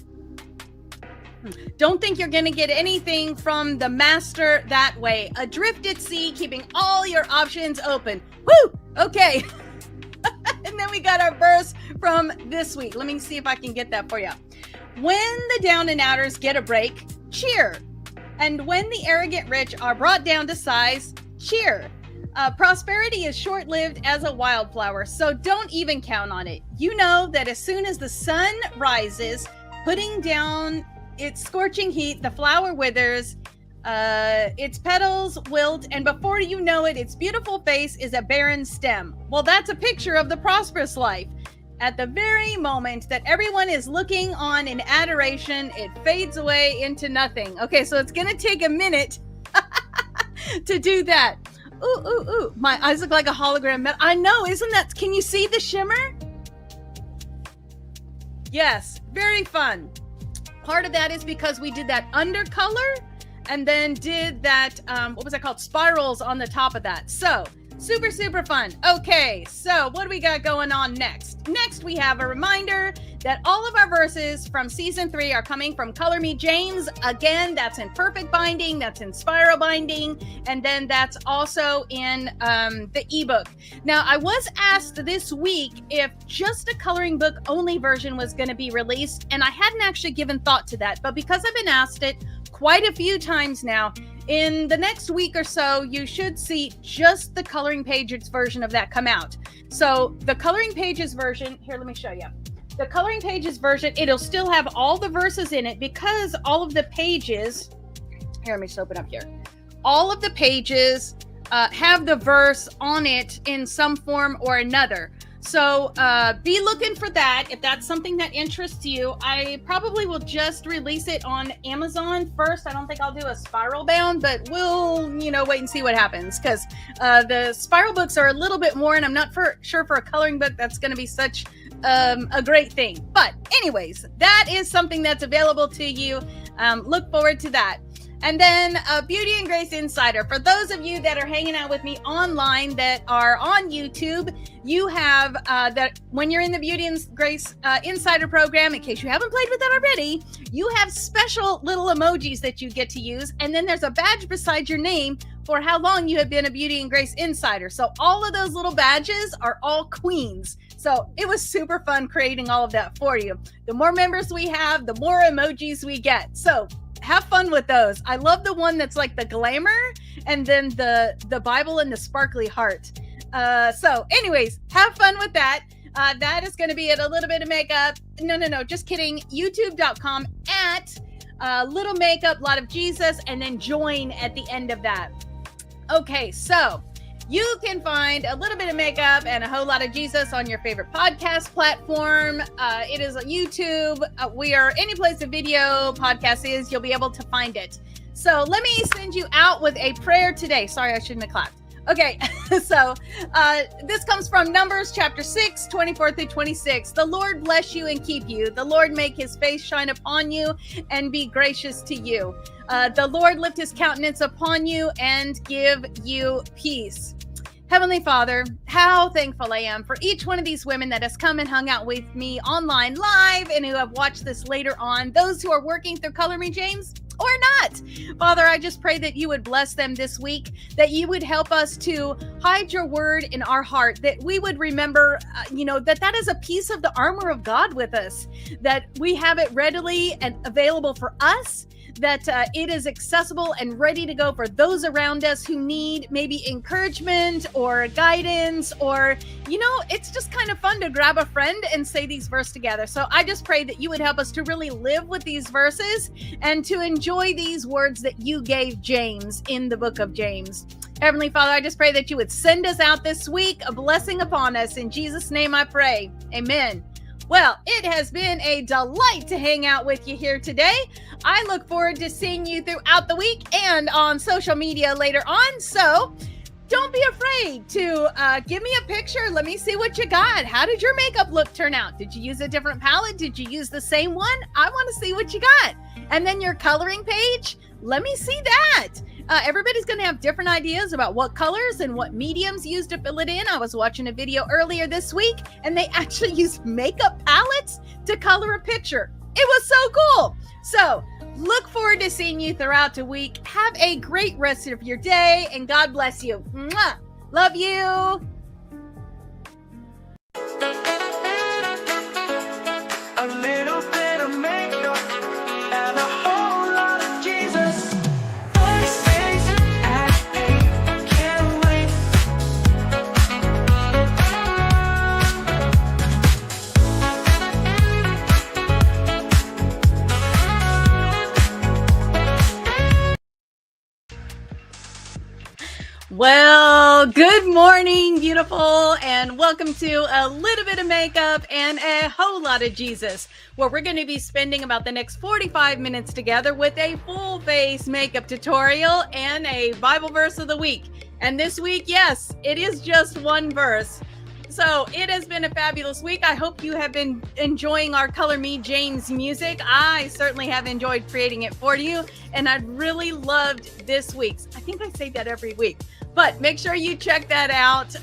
S1: Don't think you're going to get anything from the Master that way. Adrift at sea, keeping all your options open. Woo! Okay. And then we got our verse from this week. Let me see if I can get that for you. When the down and outers get a break, cheer. And when the arrogant rich are brought down to size, cheer. Prosperity is short-lived as a wildflower, so don't even count on it. You know that as soon as the sun rises, putting down its scorching heat, the flower withers, its petals wilt, and before you know it, its beautiful face is a barren stem. Well, that's a picture of the prosperous life. At the very moment that everyone is looking on in adoration, it fades away into nothing. Okay, so it's gonna take a minute to do that. Ooh. My eyes look like a hologram. I know, isn't that... Can you see the shimmer? Yes, very fun. Part of that is because we did that undercolor and then did that, what was that called? Spirals on the top of that. So, super fun. Okay, so what do we got going on next? Next, we have a reminder that all of our verses from season 3 are coming from Color Me James. Again, that's in perfect binding, that's in spiral binding, and then that's also in the ebook. Now, I was asked this week if just a coloring book only version was going to be released, and I hadn't actually given thought to that, but because I've been asked it quite a few times now, in the next week or so, you should see just the coloring pages version of that come out. So the coloring pages version, here, let me show you. The coloring pages version, it'll still have all the verses in it because all of the pages, here, let me just open up here. All of the pages have the verse on it in some form or another. So be looking for that if that's something that interests you. I probably will just release it on Amazon first. I don't think I'll do a spiral bound, but we'll, wait and see what happens because the spiral books are a little bit more, and I'm not sure for a coloring book that's going to be such a great thing. But anyways, that is something that's available to you. Look forward to that. And then Beauty and Grace Insider. For those of you that are hanging out with me online that are on YouTube, you have that when you're in the Beauty and Grace Insider program, in case you haven't played with that already, you have special little emojis that you get to use. And then there's a badge beside your name for how long you have been a Beauty and Grace Insider. So all of those little badges are all queens. So it was super fun creating all of that for you. The more members we have, the more emojis we get. So have fun with those. I love the one that's like the glamour and then the Bible and the sparkly heart. So anyways, have fun with that. That is going to be at a little bit of makeup. No, just kidding. YouTube.com at little makeup, lot of Jesus, and then join at the end of that. Okay, so you can find a little bit of makeup and a whole lot of Jesus on your favorite podcast platform. It is on YouTube. We are any place a video podcast is, you'll be able to find it. So let me send you out with a prayer today. Sorry, I shouldn't have clapped. Okay, so this comes from Numbers chapter 6, 24 through 26. The Lord bless you and keep you. The Lord make his face shine upon you and be gracious to you. The Lord lift his countenance upon you and give you peace. Heavenly Father, how thankful I am for each one of these women that has come and hung out with me online live and who have watched this later on, those who are working through Color Me James or not. Father, I just pray that you would bless them this week, that you would help us to hide your word in our heart, that we would remember, that is a piece of the armor of God with us, that we have it readily and available for us, that it is accessible and ready to go for those around us who need maybe encouragement or guidance, or, it's just kind of fun to grab a friend and say these verses together. So I just pray that you would help us to really live with these verses and to enjoy these words that you gave James in the book of James. Heavenly Father, I just pray that you would send us out this week, a blessing upon us. In Jesus' name I pray. Amen. Well, it has been a delight to hang out with you here today. I look forward to seeing you throughout the week and on social media later on. So don't be afraid to give me a picture. Let me see what you got. How did your makeup look turn out? Did you use a different palette? Did you use the same one? I want to see what you got. And then your coloring page, let me see that. Everybody's going to have different ideas about what colors and what mediums used to fill it in. I was watching a video earlier this week, and they actually used makeup palettes to color a picture. It was so cool. So look forward to seeing you throughout the week. Have a great rest of your day, and God bless you. Mwah! Love you.
S2: A little bit of makeup and a whole lot of Jesus. First days at 8, can't wait.
S1: Well, good morning, beautiful, and welcome to a little bit of makeup and a whole lot of Jesus, where we're going to be spending about the next 45 minutes together with a full face makeup tutorial and a Bible verse of the week. And this week, yes, it is just one verse. So it has been a fabulous week. I hope you have been enjoying our Color Me James music. I certainly have enjoyed creating it for you, and I really loved this week's. I think I say that every week. But make sure you check that out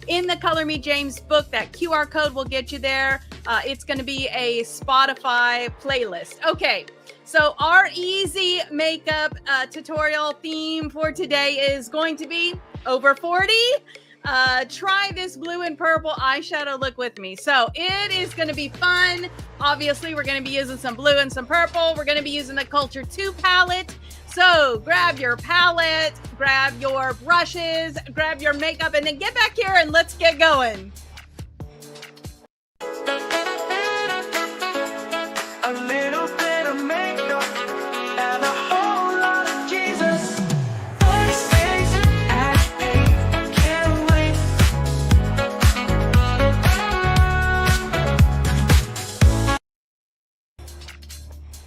S1: in the Color Me James book. That QR code will get you there. It's going to be a Spotify playlist. Okay, so our easy makeup tutorial theme for today is going to be over 40. Try this blue and purple eyeshadow look with me. So it is going to be fun. Obviously, we're going to be using some blue and some purple. We're going to be using the Culture 2 palette. So grab your palette, grab your brushes, grab your makeup, and then get back here and let's get going.
S2: A little bit of makeup and a whole lot of Jesus. First days at 8, can't wait.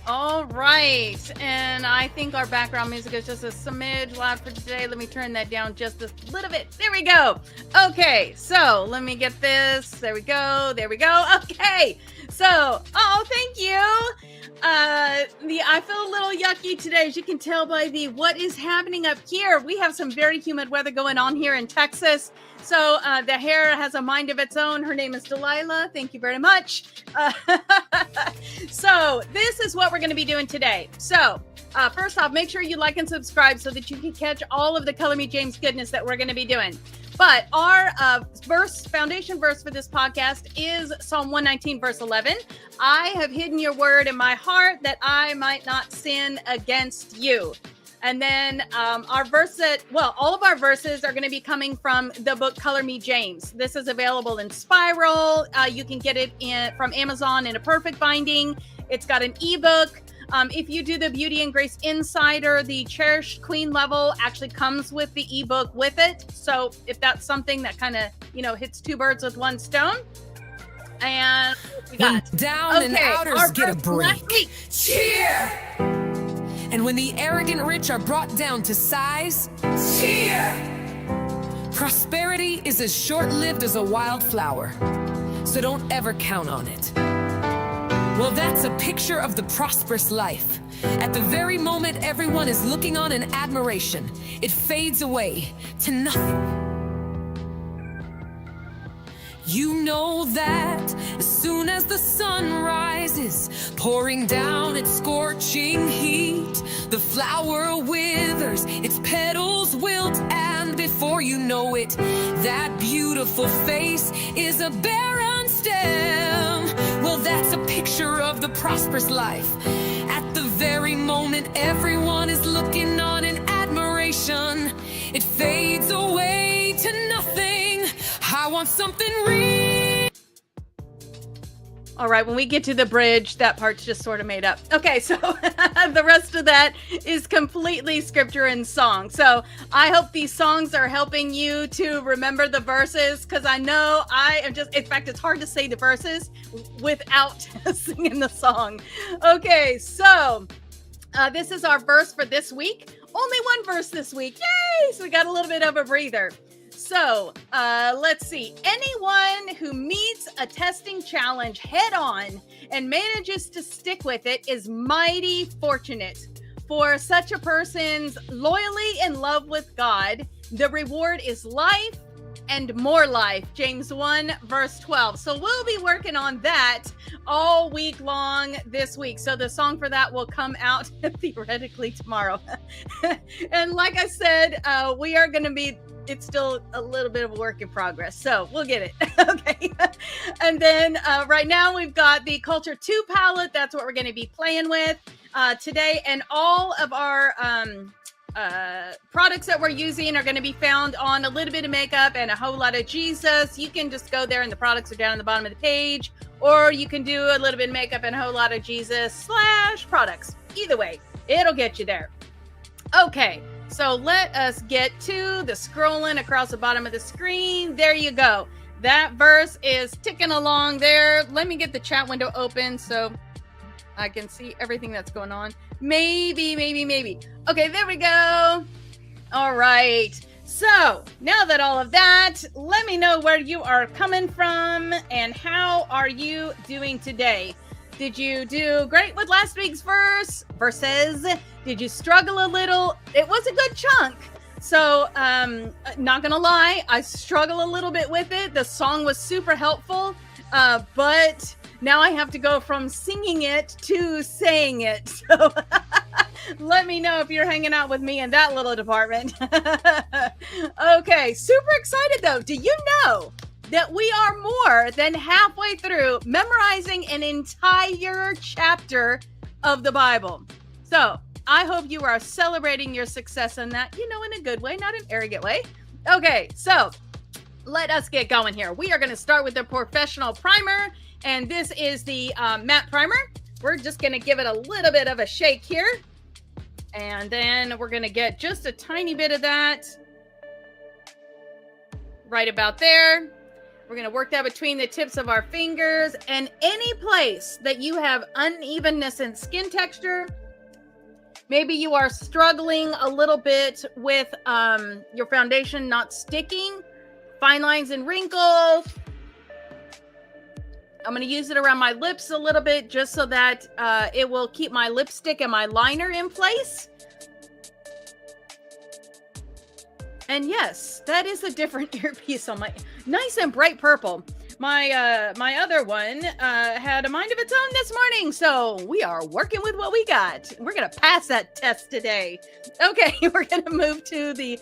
S1: All right, and I think our background music is just a smidge loud for today. Let me turn that down just a little bit. There we go. Okay, so let me get this. There we go. There we go. Okay, so, thank you. I feel a little yucky today, as you can tell by what is happening up here. We have some very humid weather going on here in Texas. So the hair has a mind of its own. Her name is Delilah. Thank you very much. So this is what we're going to be doing today. So first off, make sure you like and subscribe so that you can catch all of the Color Me James goodness that we're going to be doing. But our foundation verse for this podcast is Psalm 119, verse 11. I have hidden your word in my heart that I might not sin against you. And then all of our verses are going to be coming from the book Color Me James. This is available in spiral. You can get it from Amazon in a perfect binding. It's got an ebook. If you do the Beauty and Grace Insider, the Cherished Queen level actually comes with the ebook with it. So if that's something that kind of, hits two birds with one stone. And we got
S3: down and outers get a break. Cheer! And when the arrogant rich are brought down to size, cheer! Prosperity is as short-lived as a wildflower, so don't ever count on it. Well, that's a picture of the prosperous life. At the very moment everyone is looking on in admiration, it fades away to nothing.
S4: You know that as soon as the sun rises, pouring down its scorching heat, the flower withers, its petals wilt, and before you know it, that beautiful face is a barren stem. Well, that's a picture of the prosperous life. At the very moment everyone is looking on in admiration, it fades away to nothing. I want something real.
S1: All right, when we get to the bridge, that part's just sort of made up. Okay, so the rest of that is completely scripture and song. So I hope these songs are helping you to remember the verses, because I know I am just, in fact, it's hard to say the verses without singing the song. Okay, so this is our verse for this week. Only one verse this week. Yay! So we got a little bit of a breather. So let's see. Anyone who meets a testing challenge head on and manages to stick with it is mighty fortunate. For such a person's loyally in love with God, the reward is life and more life. James 1 verse 12. So we'll be working on that all week long this week. So the song for that will come out theoretically tomorrow. And like I said, we are going to be, it's still a little bit of a work in progress, so we'll get it. Okay. And then right now we've got the Culture 2 palette. That's what we're going to be playing with today. And all of our products that we're using are going to be found on A Little Bit of Makeup and A Whole Lot of Jesus. You can just go there and the products are down at the bottom of the page, or you can do A Little Bit of Makeup and A Whole Lot of Jesus / products. Either way, it'll get you there. Okay. So let us get to the scrolling across the bottom of the screen. There you go. That verse is ticking along there. Let me get the chat window open so I can see everything that's going on. Maybe. Okay, there we go. All right. So now that all of that, let me know where you are coming from and how are you doing today? Did you do great with last week's verses? Did you struggle a little? It was a good chunk. So, not gonna lie, I struggle a little bit with it. The song was super helpful, but now I have to go from singing it to saying it. So let me know if you're hanging out with me in that little department. Okay, super excited though. Do you know that we are more than halfway through memorizing an entire chapter of the Bible? So I hope you are celebrating your success in that, in a good way, not an arrogant way. Okay, so let us get going here. We are going to start with the professional primer, and this is the matte primer. We're just going to give it a little bit of a shake here, and then we're going to get just a tiny bit of that right about there. We're going to work that between the tips of our fingers, and any place that you have unevenness in skin texture. Maybe you are struggling a little bit with your foundation not sticking, fine lines and wrinkles. I'm going to use it around my lips a little bit just so that it will keep my lipstick and my liner in place. And yes, that is a different earpiece on my nice and bright purple. My other one had a mind of its own this morning, so we are working with what we got. We're gonna pass that test today. Okay, we're gonna move to the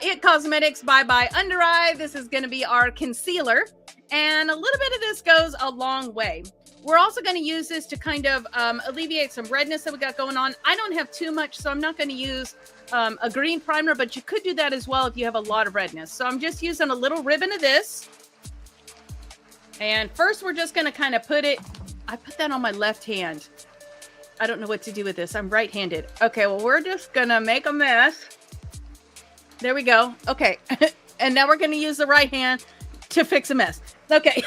S1: It Cosmetics Bye Bye Under Eye. This is gonna be our concealer, and a little bit of this goes a long way. We're also going to use this to kind of alleviate some redness that we got going on. I don't have too much, so I'm not going to use a green primer, but you could do that as well if you have a lot of redness. So I'm just using a little ribbon of this. And first we're just going to kind of put it, I put that on my left hand. I don't know what to do with this. I'm right-handed. Okay, well, we're just going to make a mess. There we go. Okay. And now we're going to use the right hand to fix a mess. Okay.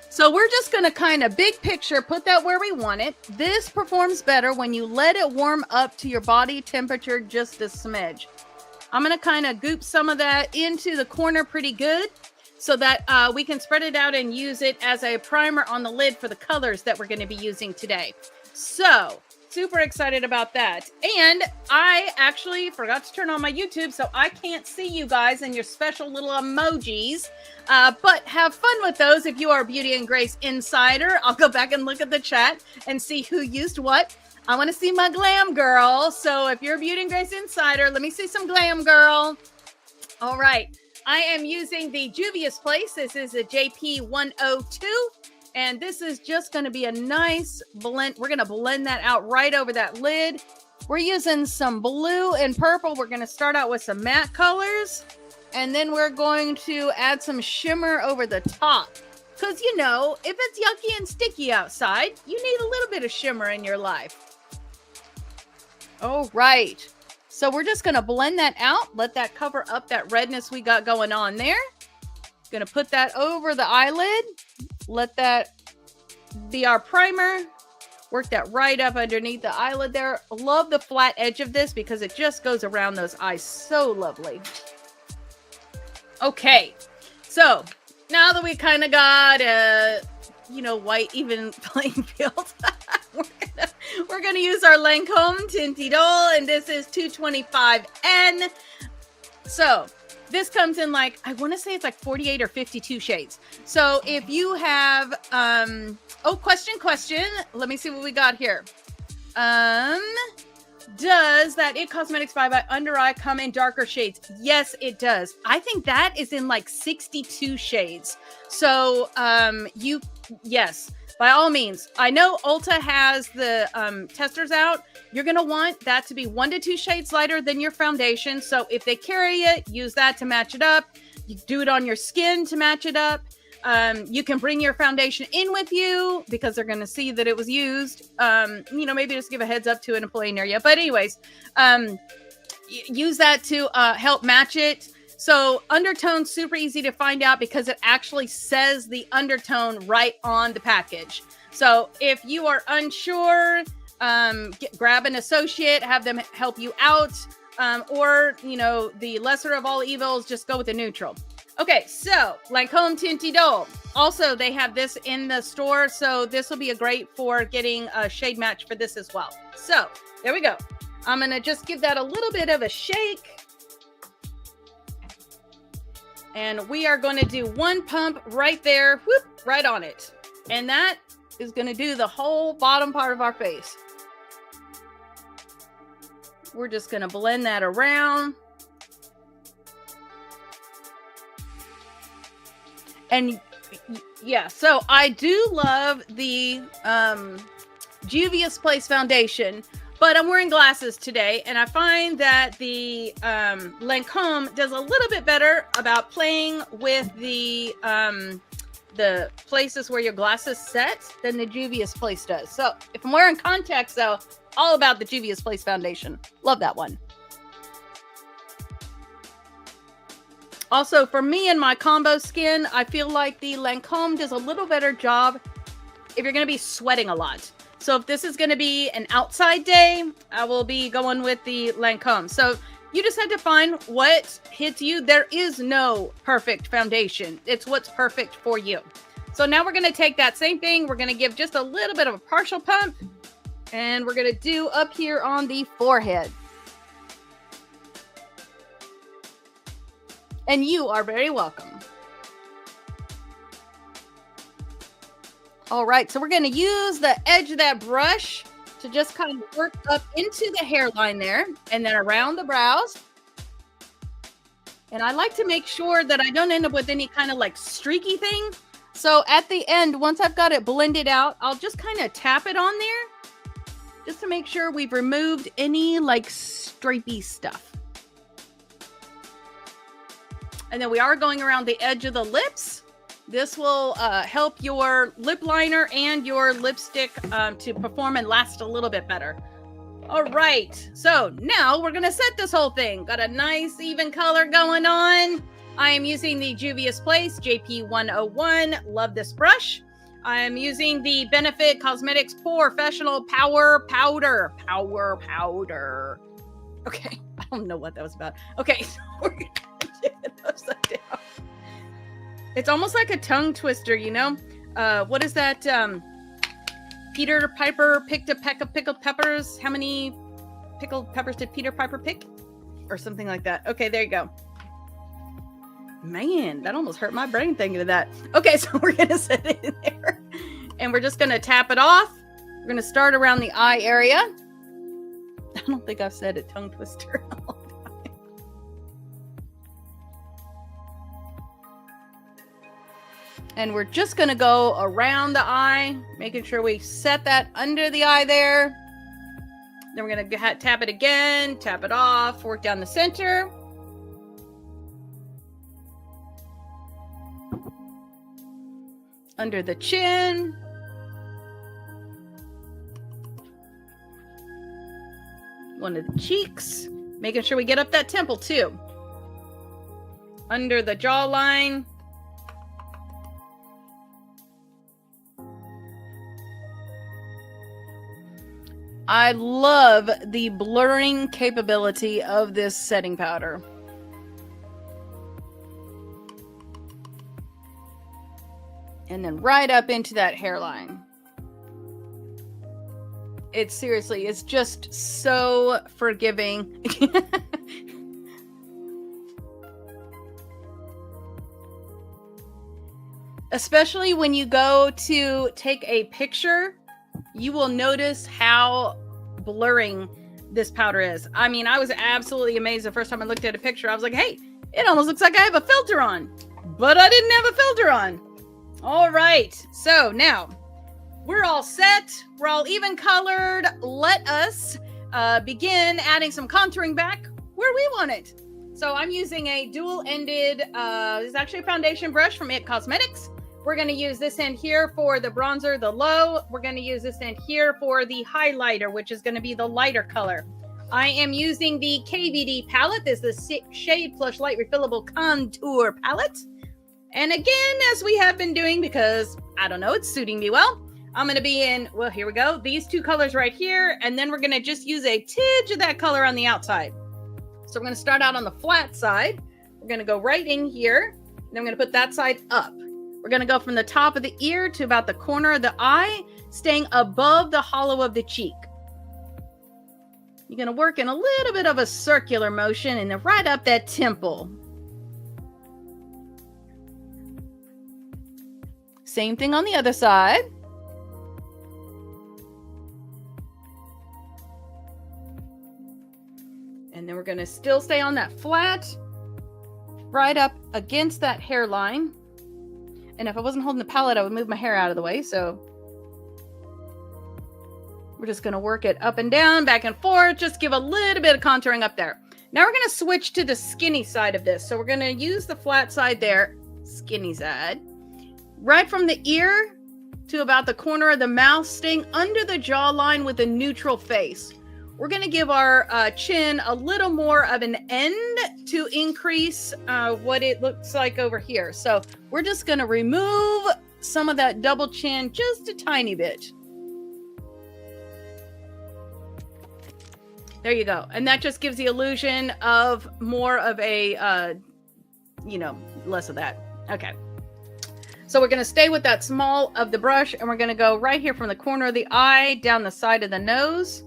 S1: So we're just going to kind of big picture, put that where we want it. This performs better when you let it warm up to your body temperature just a smidge. I'm going to kind of goop some of that into the corner pretty good. so that we can spread it out and use it as a primer on the lid for the colors that we're going to be using today. So super excited about that. And I actually forgot to turn on my YouTube, so I can't see you guys and your special little emojis. But have fun with those if you are a Beauty and Grace insider. I'll go back and look at the chat and see who used what. I want to see my glam girl. So if you're a Beauty and Grace insider, let me see some glam girl. All right. I am using the Juvia's Place. This is a JP 102. And this is just going to be a nice blend. We're going to blend that out right over that lid. We're using some blue and purple. We're going to start out with some matte colors. And then we're going to add some shimmer over the top. Because, you know, if it's yucky and sticky outside, you need a little bit of shimmer in your life. All right. So we're just going to blend that out. Let that cover up that redness we got going on there. Going to put that over the eyelid. Let that be our primer. Work that right up underneath the eyelid there. Love the flat edge of this because it just goes around those eyes so lovely. Okay, so now that we kind of got a, you know, white even playing field, we're gonna use our Lancome Tinty Doll, and this is 225N. So this comes in like, I want to say it's like 48 or 52 shades. So if you have, oh, question. Let me see what we got here. Does that It Cosmetics Bye Bye Under Eye come in darker shades? Yes, it does. I think that is in like 62 shades. So, yes, by all means. I know Ulta has the testers out. You're going to want that to be 1 to 2 shades lighter than your foundation. So if they carry it, use that to match it up. You do it on your skin to match it up. You can bring your foundation in with you because they're going to see that it was used. You know, maybe just give a heads up to an employee near you. But anyways, use that to help match it. So undertone, super easy to find out because it actually says the undertone right on the package. So if you are unsure, grab an associate, have them help you out. Or, you know, the lesser of all evils, just go with the neutral. Okay, so Lancome Tinty Doll. Also, they have this in the store, so this will be a great for getting a shade match for this as well. So there we go. I'm going to just give that a little bit of a shake. And we are going to do one pump right there, whoop, right on it. And that is going to do the whole bottom part of our face. We're just going to blend that around. And yeah, so I do love the Juvia's Place foundation, but I'm wearing glasses today, and I find that the Lancome does a little bit better about playing with the places where your glasses set than the Juvia's Place does. So if I'm wearing contacts, though, all about the Juvia's Place foundation. Love that one. Also, for me and my combo skin, I feel like the Lancome does a little better job if you're going to be sweating a lot. So if this is going to be an outside day, I will be going with the Lancome. So you just have to find what hits you. There is no perfect foundation. It's what's perfect for you. So now we're going to take that same thing. We're going to give just a little bit of a partial pump. And we're going to do up here on the forehead. And you are very welcome. All right, so we're going to use the edge of that brush to just kind of work up into the hairline there and then around the brows. And I like to make sure that I don't end up with any kind of like streaky thing. So at the end, once I've got it blended out, I'll just kind of tap it on there just to make sure we've removed any like stripy stuff. And then we are going around the edge of the lips. This will help your lip liner and your lipstick to perform and last a little bit better. All right, so now we're gonna set this whole thing. Got a nice even color going on. I am using the Juvia's Place JP 101. Love this brush. I am using the Benefit Cosmetics Professional Power Powder. Okay, I don't know what that was about. Okay, so we're gonna dip it upside down. It's almost like a tongue twister, you know? What is that? Peter Piper picked a peck of pickled peppers. How many pickled peppers did Peter Piper pick? Or something like that. Okay, there you go. Man, that almost hurt my brain thinking of that. Okay, so we're going to set it in there. And we're just going to tap it off. We're going to start around the eye area. I don't think I've said a tongue twister in a long time. And we're just going to go around the eye, making sure we set that under the eye there. Then we're going to tap it again, tap it off, work down the center. Under the chin. One of the cheeks. Making sure we get up that temple too. Under the jawline. I love the blurring capability of this setting powder. And then right up into that hairline. It's seriously, it's just so forgiving. Especially when you go to take a picture, you will notice how blurring this powder is. I mean, I was absolutely amazed the first time I looked at a picture. I was like, hey, it almost looks like I have a filter on. But I didn't have a filter on. All right. So now we're all set. We're all even colored. Let us begin adding some contouring back where we want it. So I'm using a dual-ended, this is actually a foundation brush from It Cosmetics. We're going to use this end here for the bronzer, the low. We're going to use this end here for the highlighter, which is going to be the lighter color. I am using the KVD palette. This is the Shade Plush Light Refillable Contour palette. And again, as we have been doing, because, I don't know, it's suiting me well, I'm going to be in, well, here we go, these two colors right here. And then we're going to just use a tidge of that color on the outside. So we're going to start out on the flat side. We're going to go right in here. And then we're going to put that side up. We're going to go from the top of the ear to about the corner of the eye, staying above the hollow of the cheek. You're going to work in a little bit of a circular motion and then right up that temple. Same thing on the other side. And then we're going to still stay on that flat, right up against that hairline. And if I wasn't holding the palette, I would move my hair out of the way. So we're just going to work it up and down, back and forth. Just give a little bit of contouring up there. Now we're going to switch to the skinny side of this. So we're going to use the flat side there, skinny side, right from the ear to about the corner of the mouth, staying under the jawline with a neutral face. We're going to give our chin a little more of an end to increase what it looks like over here. So we're just going to remove some of that double chin just a tiny bit. There you go. And that just gives the illusion of more of a, less of that. Okay. So we're going to stay with that small of the brush, and we're going to go right here from the corner of the eye down the side of the nose.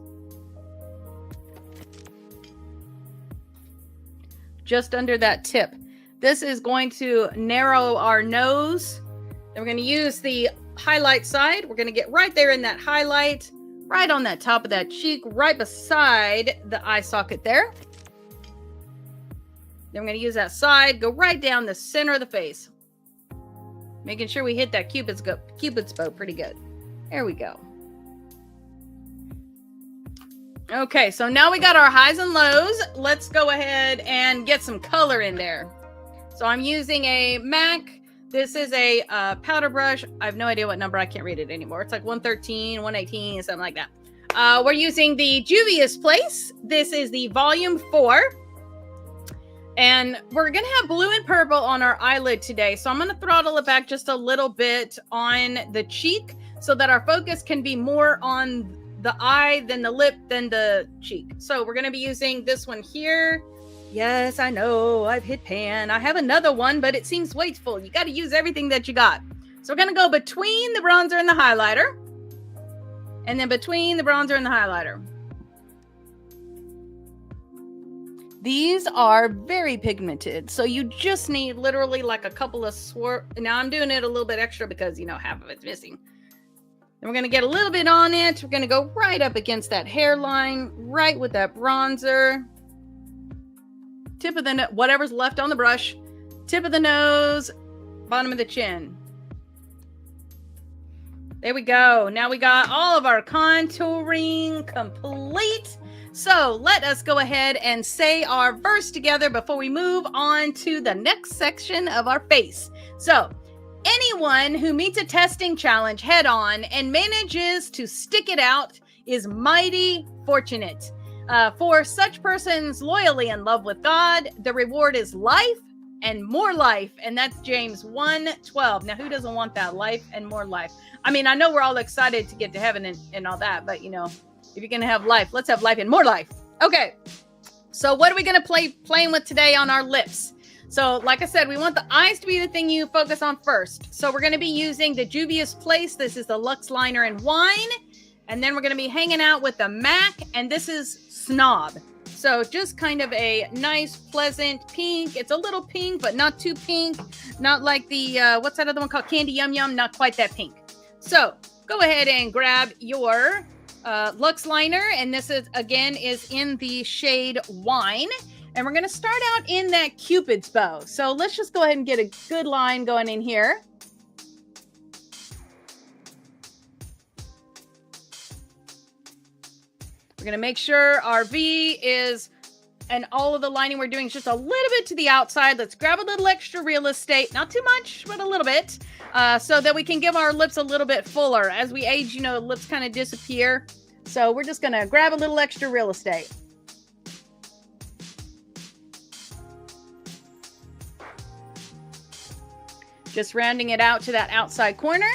S1: Just under that tip. This is going to narrow our nose. Then we're going to use the highlight side. We're going to get right there in that highlight, right on that top of that cheek, right beside the eye socket there. Then we're going to use that side, go right down the center of the face. Making sure we hit that Cupid's bow pretty good. There we go. Okay, so now we got our highs and lows. Let's go ahead and get some color in there. So I'm using a MAC. This is a powder brush. I have no idea what number. I can't read it anymore. It's like 113, 118, something like that. We're using the Juvia's Place. This is the volume 4. And we're going to have blue and purple on our eyelid today. So I'm going to throttle it back just a little bit on the cheek so that our focus can be more on the eye, then the lip, then the cheek. So we're going to be using this one here. Yes, I know. I've hit pan. I have another one, but it seems wasteful. You got to use everything that you got. So we're going to go between the bronzer and the highlighter. And then between the bronzer and the highlighter. These are very pigmented. So you just need literally like a couple of Now I'm doing it a little bit extra because, you know, half of it's missing. Then we're going to get a little bit on it. We're going to go right up against that hairline, right with that bronzer. Tip of the nose, whatever's left on the brush, tip of the nose, bottom of the chin. There we go. Now we got all of our contouring complete. So let us go ahead and say our verse together before we move on to the next section of our face. So anyone who meets a testing challenge head on and manages to stick it out is mighty fortunate. For such persons loyally in love with God, the reward is life and more life. And that's James 1:12. Now, who doesn't want that? Life and more life. I mean, I know we're all excited to get to heaven and all that, but you know, if you're going to have life, let's have life and more life. Okay. So what are we going to playing with today on our lips? So like I said, we want the eyes to be the thing you focus on first. So we're going to be using the Juvia's Place. This is the Luxe Liner in Wine. And then we're going to be hanging out with the MAC. And this is Snob. So just kind of a nice, pleasant pink. It's a little pink, but not too pink. Not like the, what's that other one called? Candy Yum Yum. Not quite that pink. So go ahead and grab your Luxe Liner. And this is, again, is in the shade Wine. And we're going to start out in that Cupid's bow. So let's just go ahead and get a good line going in here. We're going to make sure our V is, and all of the lining we're doing is just a little bit to the outside. Let's grab a little extra real estate. Not too much, but a little bit. So that we can give our lips a little bit fuller. As we age, you know, lips kind of disappear. So we're just going to grab a little extra real estate. Just rounding it out to that outside corner.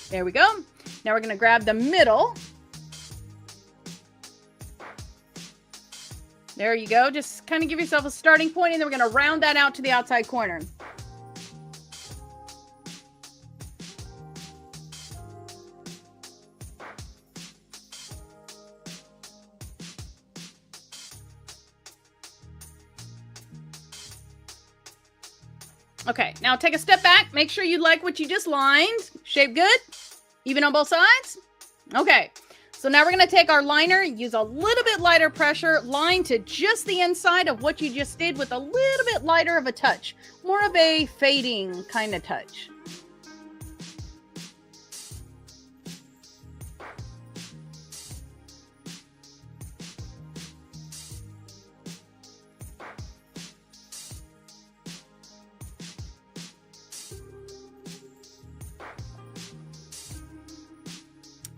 S1: There we go. Now we're going to grab the middle. There you go. Just kind of give yourself a starting point, and then we're going to round that out to the outside corner. Okay, now take a step back. Make sure you like what you just lined. Shape good? Even on both sides? Okay, so now we're going to take our liner, use a little bit lighter pressure, line to just the inside of what you just did with a little bit lighter of a touch. More of a fading kind of touch.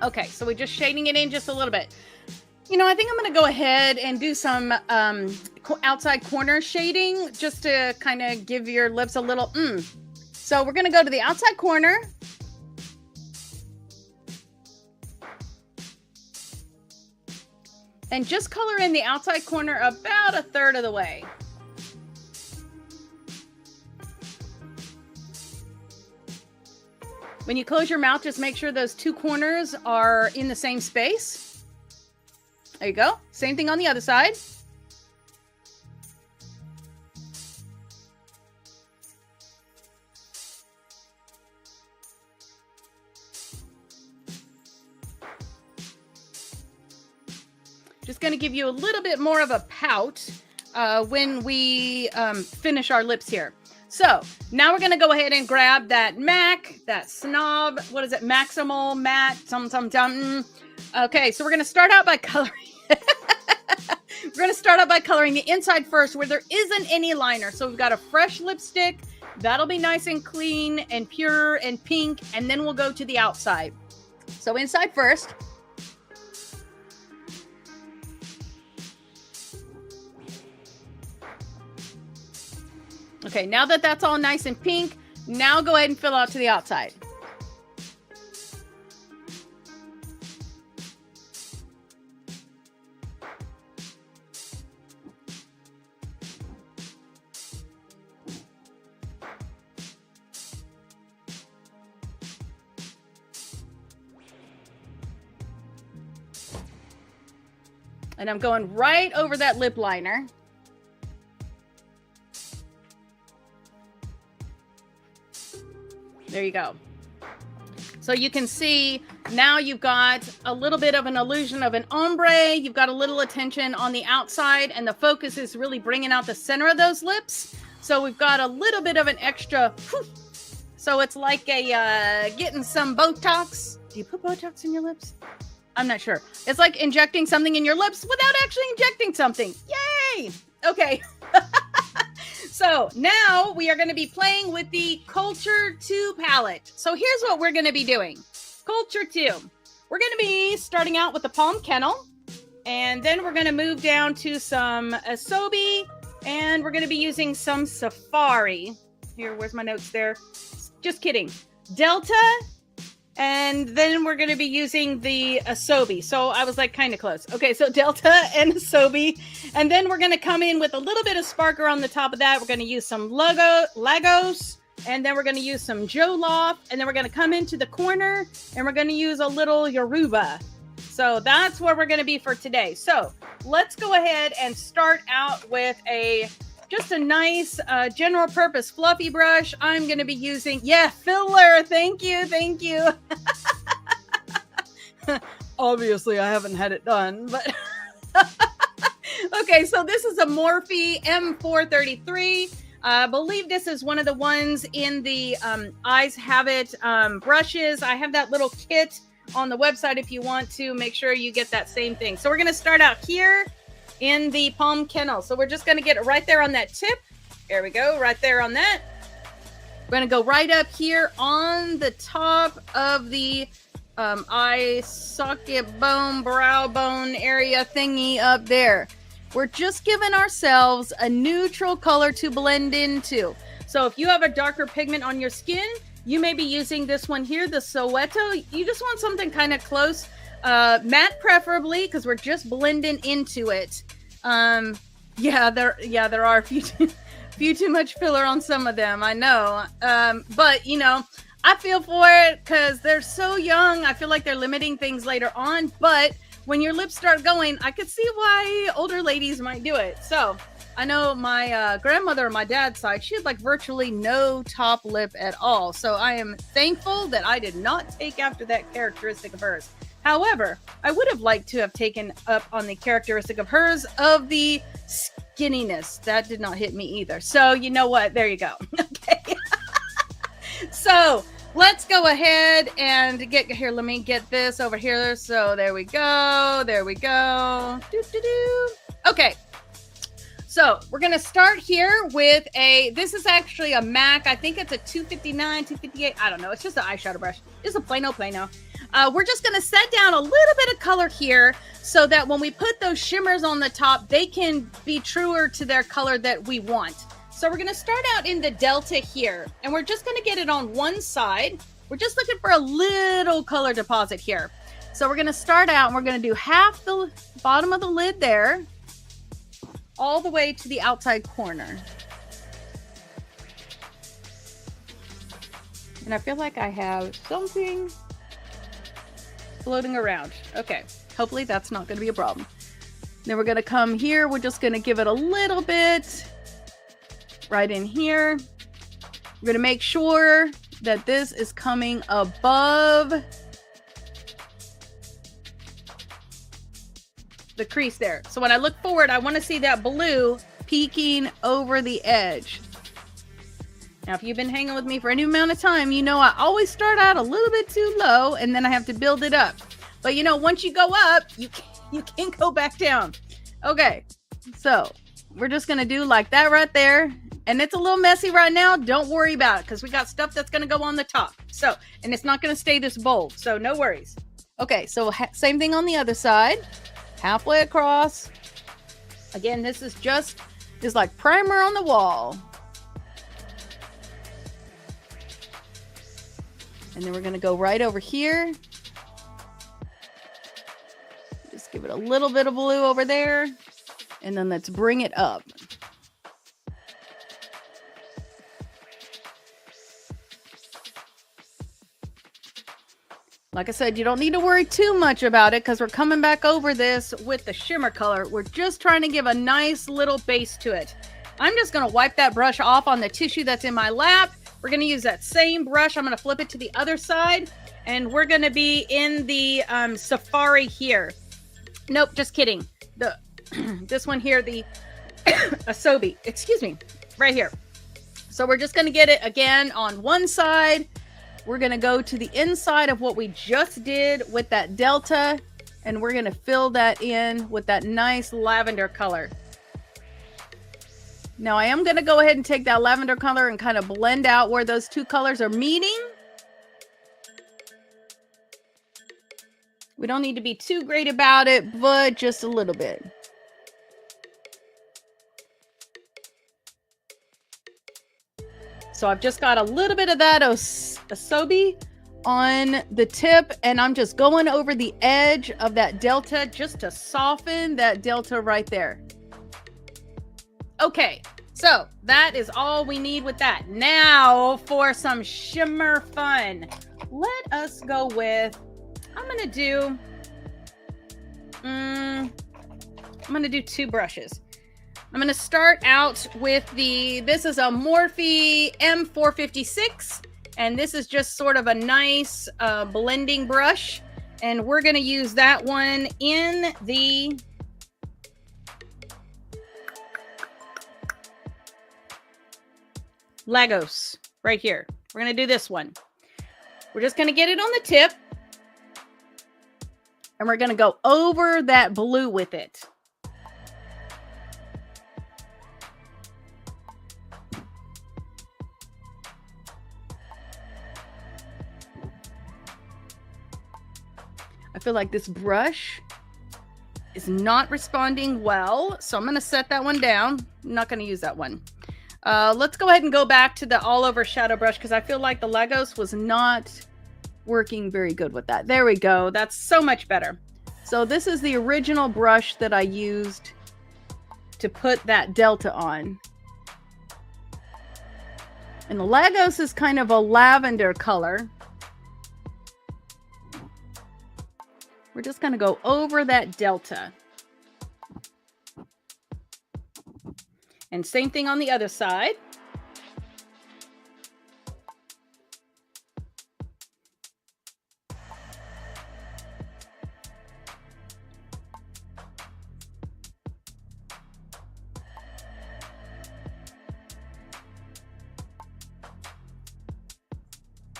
S1: Okay, so we're just shading it in just a little bit. You know, I think I'm going to go ahead and do some outside corner shading just to kind of give your lips a little So we're going to go to the outside corner. And just color in the outside corner about a third of the way. When you close your mouth, just make sure those two corners are in the same space. There you go. Same thing on the other side. Just going to give you a little bit more of a pout when we finish our lips here. So now we're going to go ahead and grab that MAC, that Snob, what is it? Maximal, matte, Okay, so we're going to start out by coloring. We're going to start out by coloring the inside first where there isn't any liner. So we've got a fresh lipstick. That'll be nice and clean and pure and pink. And then we'll go to the outside. So inside first. Okay, now that that's all nice and pink, now go ahead and fill out to the outside. And I'm going right over that lip liner. There you go. So you can see now you've got a little bit of an illusion of an ombre. You've got a little attention on the outside, and the focus is really bringing out the center of those lips. So we've got a little bit of an extra whew. So it's like a getting some Botox. Do you put Botox in your lips? I'm not sure. It's like injecting something in your lips without actually injecting something. Yay! Okay. So now we are going to be playing with the Culture 2 palette. So here's what we're going to be doing. Culture 2. We're going to be starting out with the Palm Kennel. And then we're going to move down to some Asobi. And we're going to be using some Safari. Here, where's my notes there? Just kidding. Delta. And then we're going to be using the Asobi. So I was like kind of close. Okay, so Delta and Asobi. And then we're going to come in with a little bit of Sparkler on the top of that. We're going to use some Lagos. And then we're going to use some Jollof. And then we're going to come into the corner. And we're going to use a little Yoruba. So that's where we're going to be for today. So let's go ahead and start out with just a nice general purpose fluffy brush. I'm going to be using, filler. Thank you. Thank you. Obviously, I haven't had it done, but okay. So this is a Morphe M433. I believe this is one of the ones in the Eyes Have It brushes. I have that little kit on the website if you want to make sure you get that same thing. So we're going to start out here in the Palm Kennel. So we're just going to get it right there on that tip. There we go, right there on that. We're going to go right up here on the top of the eye socket bone, brow bone area thingy up there. We're just giving ourselves a neutral color to blend into. So if you have a darker pigment on your skin, you may be using this one here, the Soweto. You just want something kind of close. Matte preferably, because we're just blending into it. There are a few too much filler on some of them, I know. But you know, I feel for it because they're so young. I feel like they're limiting things later on, but when your lips start going, I could see why older ladies might do it. So I know my grandmother on my dad's side, she had like virtually no top lip at all. So I am thankful that I did not take after that characteristic of hers. However, I would have liked to have taken up on the characteristic of hers of the skinniness. That did not hit me either. So you know what? There you go. Okay. So let's go ahead and get here. Let me get this over here. So there we go. There we go. Okay. So we're going to start here with this is actually a MAC. I think it's a 259, 258. I don't know. It's just an eyeshadow brush. It's a Plano. We're just going to set down a little bit of color here so that when we put those shimmers on the top, they can be truer to their color that we want. So we're going to start out in the Delta here, and we're just going to get it on one side. We're just looking for a little color deposit here. So we're going to start out and we're going to do half the bottom of the lid there, all the way to the outside corner. And I feel like I have something floating around. Okay, hopefully that's not going to be a problem. Then we're going to come here. We're just going to give it a little bit right in here. We're going to make sure that this is coming above the crease there. So when I look forward, I want to see that blue peeking over the edge. Now, if you've been hanging with me for any amount of time, you know I always start out a little bit too low and then I have to build it up. But you know, once you go up, you can't go back down. Okay, so we're just going to do like that right there. And it's a little messy right now. Don't worry about it because we got stuff that's going to go on the top. So, and it's not going to stay this bold. So no worries. Okay, so same thing on the other side. Halfway across. Again, this is like primer on the wall. And then we're going to go right over here. Just give it a little bit of blue over there. And then let's bring it up. Like I said, you don't need to worry too much about it because we're coming back over this with the shimmer color. We're just trying to give a nice little base to it. I'm just going to wipe that brush off on the tissue that's in my lap. We're going to use that same brush. I'm going to flip it to the other side, and we're going to be in the Safari here. Nope, just kidding. This one here, the Asobi, excuse me, right here. So we're just going to get it again on one side. We're going to go to the inside of what we just did with that Delta, and we're going to fill that in with that nice lavender color. Now I am going to go ahead and take that lavender color and kind of blend out where those two colors are meeting. We don't need to be too great about it, but just a little bit. So I've just got a little bit of that Asobi on the tip, and I'm just going over the edge of that Delta just to soften that Delta right there. Okay, so that is all we need with that. Now for some shimmer fun. Let us go with, I'm gonna do two brushes. I'm going to start out with this is a Morphe M456, and this is just sort of a nice blending brush, and we're going to use that one in the Lagos right here. We're going to do this one. We're just going to get it on the tip, and we're going to go over that blue with it. I feel like this brush is not responding well, so I'm going to set that one down. I'm not going to use that one. Let's go ahead and go back to the all over shadow brush because I feel like the Lagos was not working very good with that. There we go. That's so much better. So this is the original brush that I used to put that Delta on. And the Lagos is kind of a lavender color. We're just going to go over that Delta. And same thing on the other side.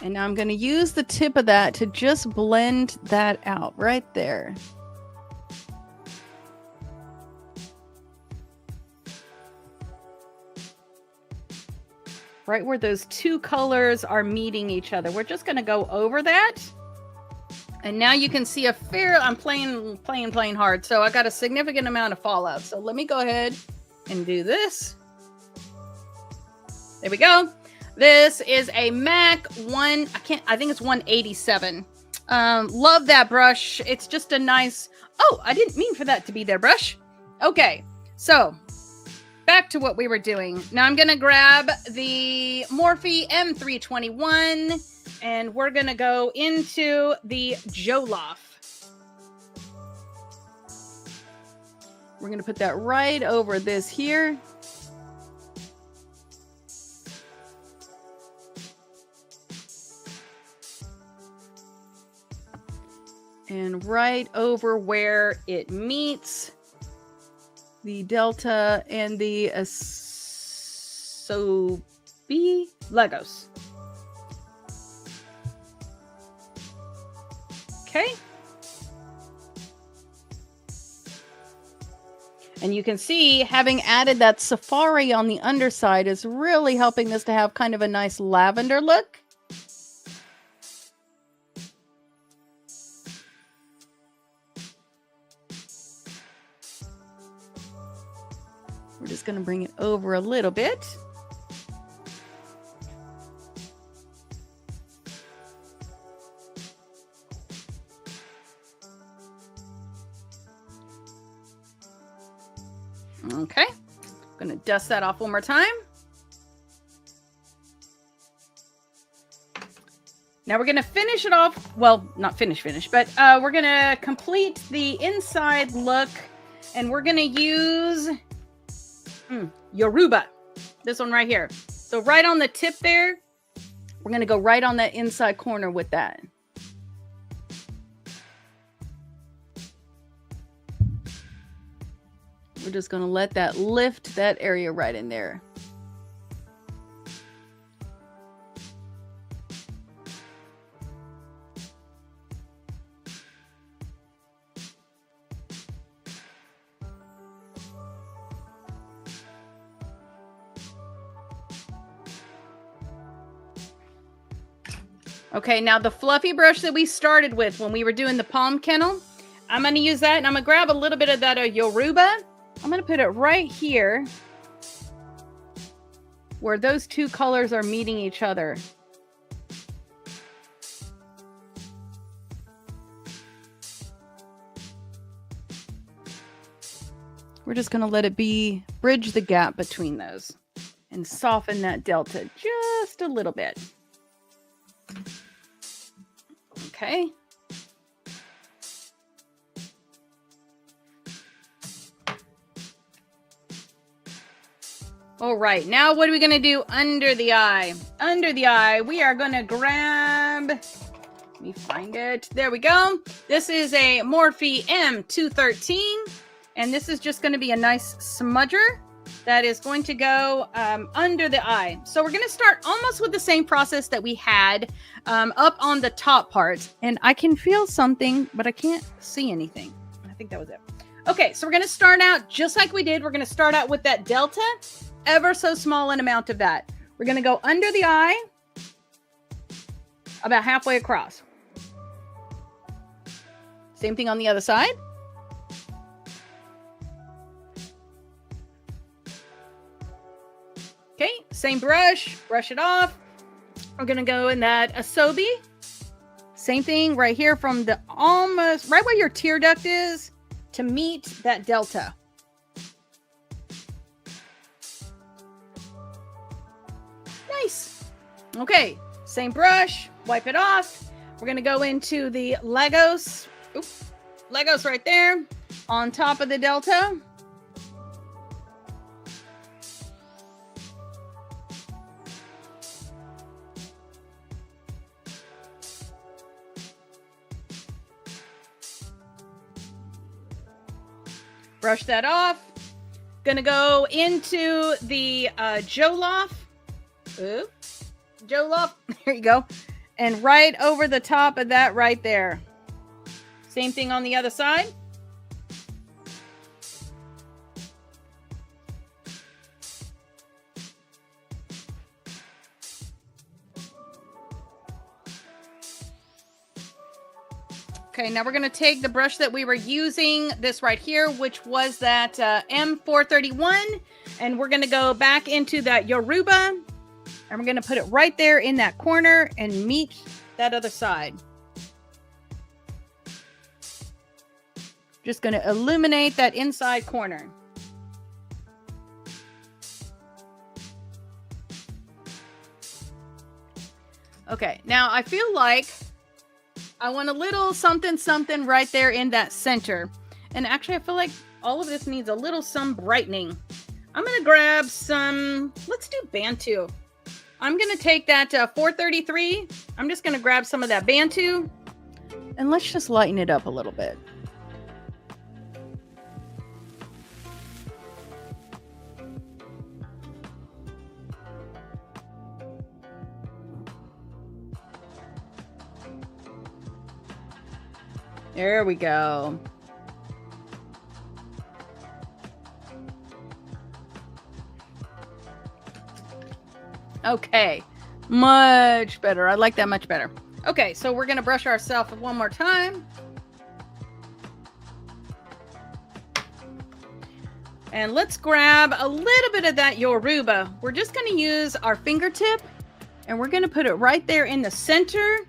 S1: And now I'm going to use the tip of that to just blend that out right there. Right where those two colors are meeting each other. We're just going to go over that. And now you can see a fair, I'm playing hard. So I got a significant amount of fallout. So let me go ahead and do this. There we go. This is a MAC I think it's 187. Love that brush. It's just a nice, oh, I didn't mean for that to be their brush. Okay, so back to what we were doing. Now I'm going to grab the Morphe M321 and we're going to go into the Jollof. We're going to put that right over this here. And right over where it meets the Delta and the Asobi Lagos. Okay. And you can see having added that Safari on the underside is really helping this to have kind of a nice lavender look. We're just going to bring it over a little bit. Okay, I'm going to dust that off one more time. Now we're going to finish it off. Well, not finish, but we're going to complete the inside look. And we're going to use Yoruba. This one right here. So right on the tip there, we're going to go right on that inside corner with that. We're just going to let that lift that area right in there. Okay, now the fluffy brush that we started with when we were doing the palm kennel, I'm going to use that, and I'm going to grab a little bit of that Yoruba. I'm going to put it right here where those two colors are meeting each other. We're just going to let it bridge the gap between those and soften that delta just a little bit. Okay. All right, now what are we going to do under the eye? Under the eye, we are going to grab, let me find it. There we go. This is a Morphe M213, and this is just going to be a nice smudger that is going to go under the eye. So we're going to start almost with the same process that we had up on the top part. And I can feel something, but I can't see anything. I think that was it. Okay, so we're going to start out just like we did. We're going to start out with that delta, ever so small an amount of that. We're going to go under the eye, about halfway across. Same thing on the other side. Okay, same brush, brush it off. We're gonna go in that Asobi. Same thing right here from the almost, right where your tear duct is to meet that delta. Nice. Okay, same brush, wipe it off. We're gonna go into the Legos. Oops, Legos right there on top of the delta. Brush that off. Gonna go into the Jollof. Ooh, Jollof. There you go. And right over the top of that right there. Same thing on the other side. Okay, now we're going to take the brush that we were using, this right here, which was that M431, and we're going to go back into that Yoruba, and we're going to put it right there in that corner and meet that other side. Just going to illuminate that inside corner. Okay, now I feel like I want a little something something right there in that center. And actually, I feel like all of this needs a little some brightening. I'm going to grab some, let's do Bantu. I'm going to take that 433. I'm just going to grab some of that Bantu. And let's just lighten it up a little bit. There we go. Okay, much better. I like that much better. Okay, so we're gonna brush ourselves one more time. And let's grab a little bit of that Yoruba. We're just gonna use our fingertip and we're gonna put it right there in the center.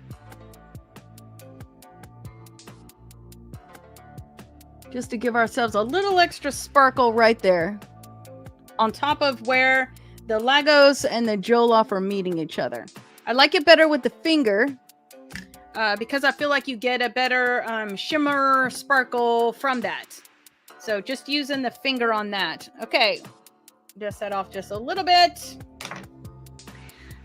S1: Just to give ourselves a little extra sparkle right there on top of where the Legos and the Jollof are meeting each other. I like it better with the finger because I feel like you get a better shimmer sparkle from that. So just using the finger on that. Okay, dust that off just a little bit.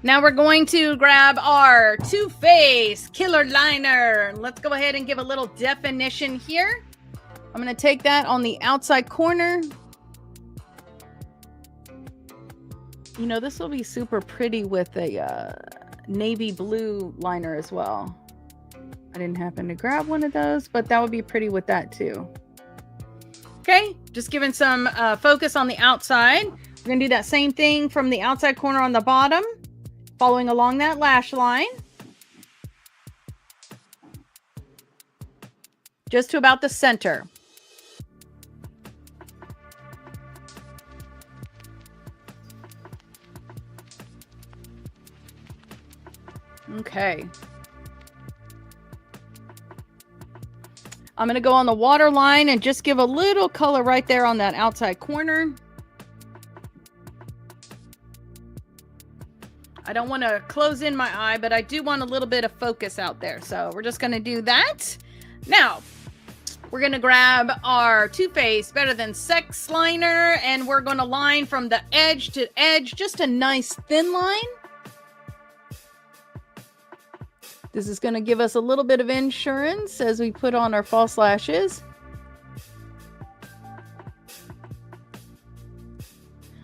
S1: Now we're going to grab our Too Faced Killer Liner. Let's go ahead and give a little definition here. I'm going to take that on the outside corner. You know, this will be super pretty with a navy blue liner as well. I didn't happen to grab one of those, but that would be pretty with that too. Okay, just giving some focus on the outside. We're going to do that same thing from the outside corner on the bottom. Following along that lash line. Just to about the center. Okay. I'm going to go on the water line and just give a little color right there on that outside corner. I don't want to close in my eye, but I do want a little bit of focus out there. So we're just going to do that. Now, we're going to grab our Too Faced Better Than Sex liner, and we're going to line from the edge to edge, just a nice thin line. This is going to give us a little bit of insurance as we put on our false lashes.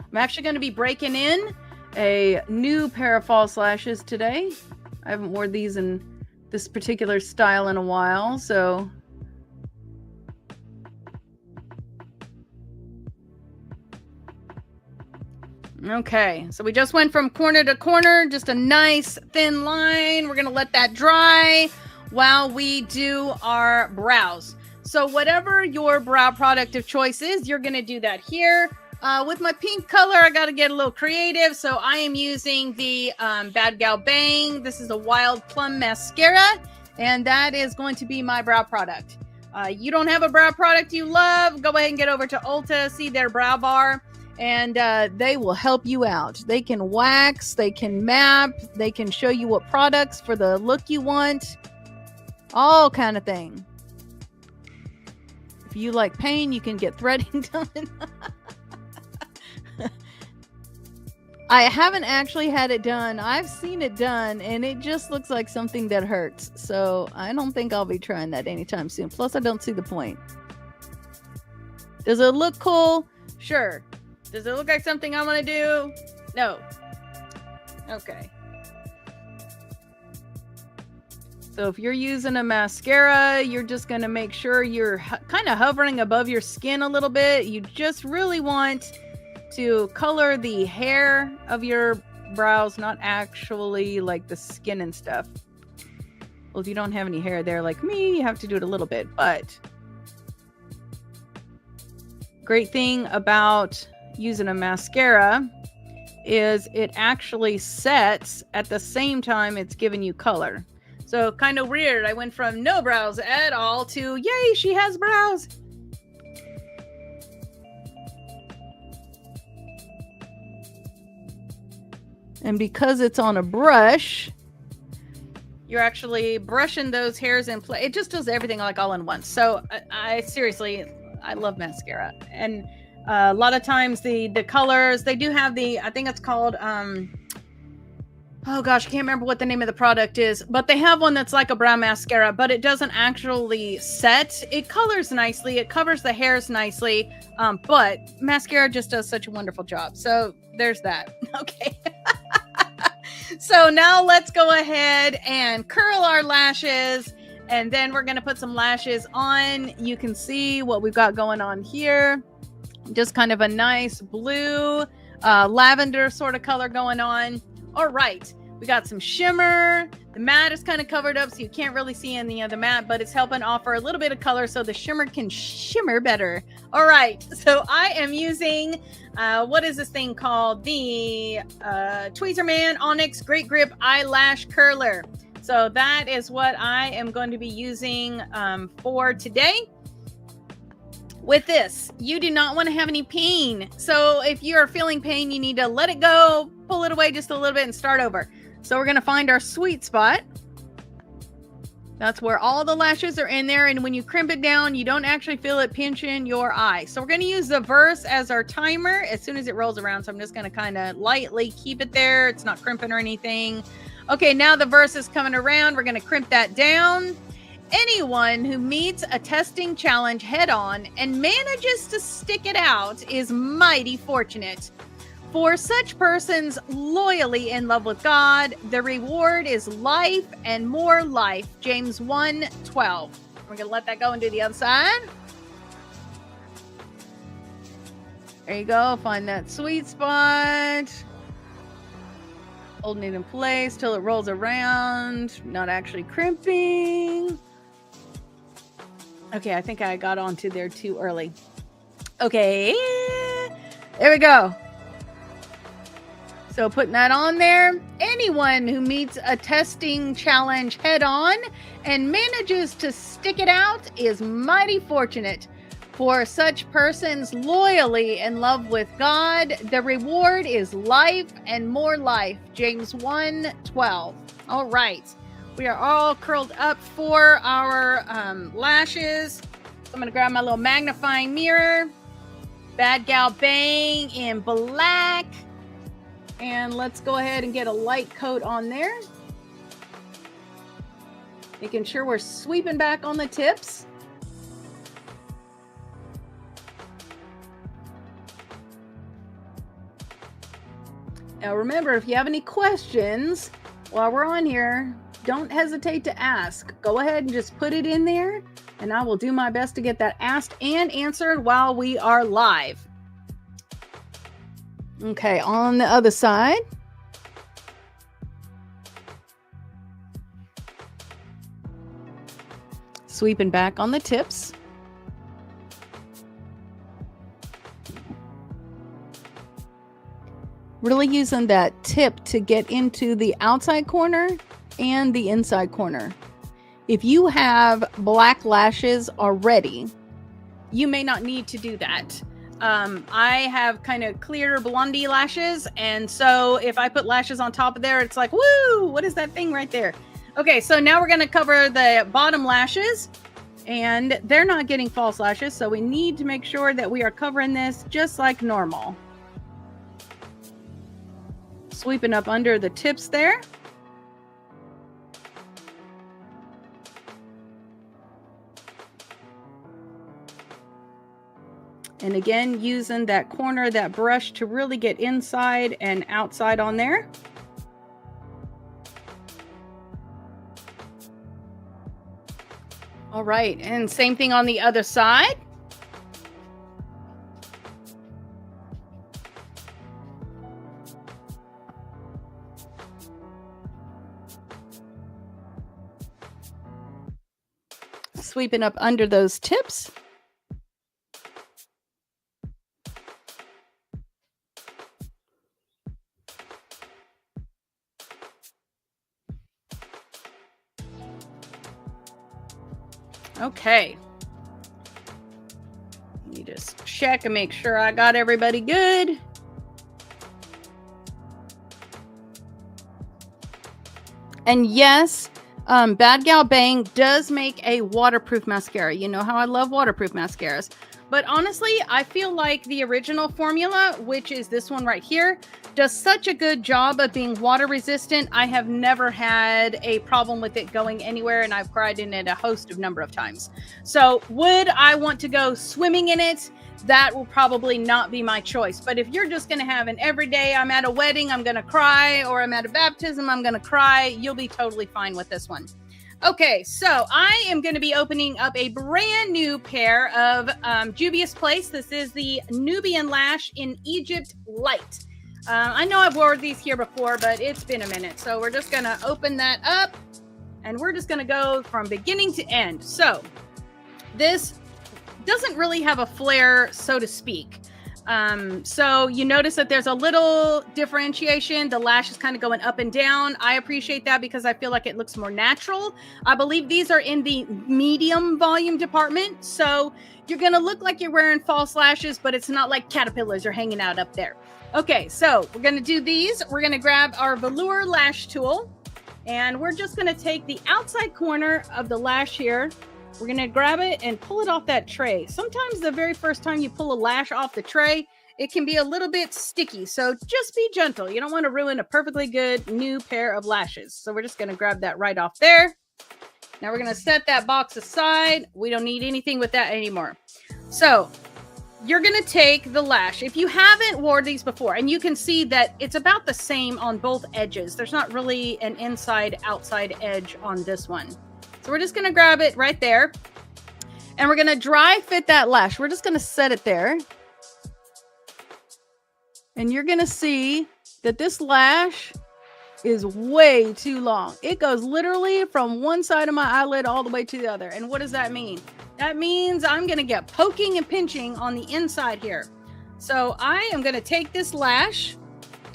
S1: I'm actually going to be breaking in a new pair of false lashes today. I haven't worn these in this particular style in a while, so okay, so we just went from corner to corner, just a nice thin line. We're gonna let that dry while we do our brows. So whatever your brow product of choice is, you're gonna do that here. With my pink color, I got to get a little creative. So I am using the Bad Gal Bang. This is a Wild Plum Mascara. And that is going to be my brow product. You don't have a brow product you love, go ahead and get over to Ulta, see their brow bar. And they will help you out. They can wax, they can map, they can show you what products for the look you want. All kind of thing. If you like pain, you can get threading done. I haven't actually had it done. I've seen it done, and it just looks like something that hurts. So I don't think I'll be trying that anytime soon. Plus, I don't see the point. Does it look cool? Sure. Does it look like something I want to do? No. Okay. So if you're using a mascara, you're just going to make sure you're kind of hovering above your skin a little bit. You just really want to color the hair of your brows, not actually like the skin and stuff. Well, if you don't have any hair there like me, you have to do it a little bit. But great thing about using a mascara is it actually sets at the same time it's giving you color. So kind of weird. I went from no brows at all to yay, she has brows. And because it's on a brush, you're actually brushing those hairs in place. It just does everything like all in one. So I seriously, I love mascara. And a lot of times the colors, they do have the, I think it's called, oh gosh, I can't remember what the name of the product is, but they have one that's like a brow mascara, but it doesn't actually set. It colors nicely. It covers the hairs nicely. But mascara just does such a wonderful job. So there's that. Okay. So now let's go ahead and curl our lashes, and then we're going to put some lashes on. You can see what we've got going on here. Just kind of a nice blue, lavender sort of color going on. All right. We got some shimmer. The matte is kind of covered up, so you can't really see any of the matte, but it's helping offer a little bit of color so the shimmer can shimmer better. All right, so I am using, what is this thing called? The Tweezerman Onyx Great Grip Eyelash Curler. So that is what I am going to be using for today. With this, you do not want to have any pain. So if you're feeling pain, you need to let it go, pull it away just a little bit, and start over. So we're going to find our sweet spot. That's where all the lashes are in there. And when you crimp it down, you don't actually feel it pinching your eye. So we're going to use the verse as our timer as soon as it rolls around. So I'm just going to kind of lightly keep it there. It's not crimping or anything. Okay, now the verse is coming around. We're going to crimp that down. Anyone who meets a testing challenge head on and manages to stick it out is mighty fortunate. For such persons loyally in love with God, the reward is life and more life. James 1:12. We're going to let that go and do the other side. There you go. Find that sweet spot. Holding it in place till it rolls around. Not actually crimping. Okay, I think I got onto there too early. Okay. There we go. So putting that on there, anyone who meets a testing challenge head on and manages to stick it out is mighty fortunate. For such persons loyally in love with God, the reward is life and more life. James 1:12. All right. We are all curled up for our lashes. So I'm going to grab my little magnifying mirror. Bad Gal Bang in black. And let's go ahead and get a light coat on there. Making sure we're sweeping back on the tips. Now remember, if you have any questions while we're on here, don't hesitate to ask. Go ahead and just put it in there, and I will do my best to get that asked and answered while we are live. Okay, on the other side. Sweeping back on the tips. Really using that tip to get into the outside corner and the inside corner. If you have black lashes already, you may not need to do that. I have kind of clear blondie lashes, and so if I put lashes on top of there, it's like, woo, what is that thing right there? Okay, so now we're going to cover the bottom lashes, and they're not getting false lashes, so we need to make sure that we are covering this just like normal. Sweeping up under the tips there. And again, using that corner, that brush to really get inside and outside on there. All right, and same thing on the other side. Sweeping up under those tips. Okay. Let me just check and make sure I got everybody good. And yes, Bad Gal Bang does make a waterproof mascara. You know how I love waterproof mascaras. But honestly, I feel like the original formula, which is this one right here, does such a good job of being water resistant. I have never had a problem with it going anywhere, and I've cried in it a host of number of times. So would I want to go swimming in it? That will probably not be my choice. But if you're just going to have an everyday, I'm at a wedding, I'm going to cry, or I'm at a baptism, I'm going to cry, you'll be totally fine with this one. Okay, so I am going to be opening up a brand new pair of Juvia's Place. This is the Nubian Lash in Egypt Light. I know I've wore these here before, but it's been a minute. So we're just going to open that up, and we're just going to go from beginning to end. So this doesn't really have a flare, so to speak. So you notice that there's a little differentiation. The lash is kind of going up and down. I appreciate that because I feel like it looks more natural. I believe these are in the medium volume department. So you're going to look like you're wearing false lashes, but it's not like caterpillars are hanging out up there. Okay, so we're going to do these. We're going to grab our velour lash tool, And we're just going to take the outside corner of the lash here. We're going to grab it and pull it off that tray. Sometimes the very first time you pull a lash off the tray, it can be a little bit sticky. So just be gentle. You don't want to ruin a perfectly good new pair of lashes. So we're just going to grab that right off there. Now we're going to set that box aside. We don't need anything with that anymore. So you're going to take the lash. If you haven't worn these before, and you can see that it's about the same on both edges. There's not really an inside-outside edge on this one. So we're just going to grab it right there. And we're going to dry fit that lash. We're just going to set it there. And you're going to see that this lash is way too long. It goes literally from one side of my eyelid all the way to the other. And what does that mean? That means I'm going to get poking and pinching on the inside here. So I am going to take this lash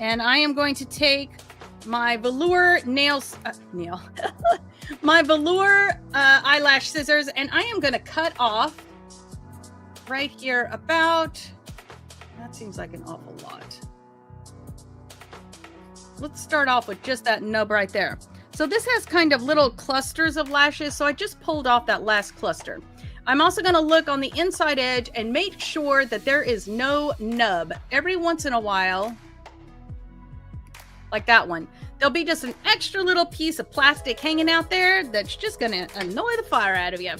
S1: and I am going to take my velour my velour eyelash scissors, and I am going to cut off right here about, that seems like an awful lot. Let's start off with just that nub right there. So this has kind of little clusters of lashes, so I just pulled off that last cluster. I'm also going to look on the inside edge and make sure that there is no nub. Every once in a while, like that one, there'll be just an extra little piece of plastic hanging out there that's just going to annoy the fire out of you.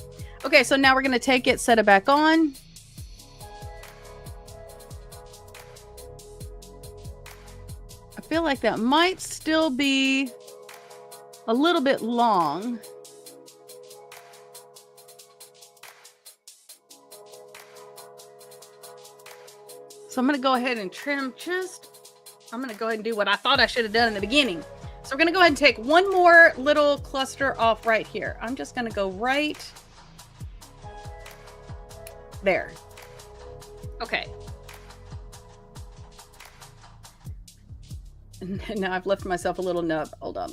S1: Okay, so now we're going to take it, set it back on. I feel like that might still be a little bit long. So I'm going to go ahead and trim I'm going to go ahead and do what I thought I should have done in the beginning. So we're going to go ahead and take one more little cluster off right here. I'm just going to go right there. Okay. And now I've left myself a little nub. Hold on,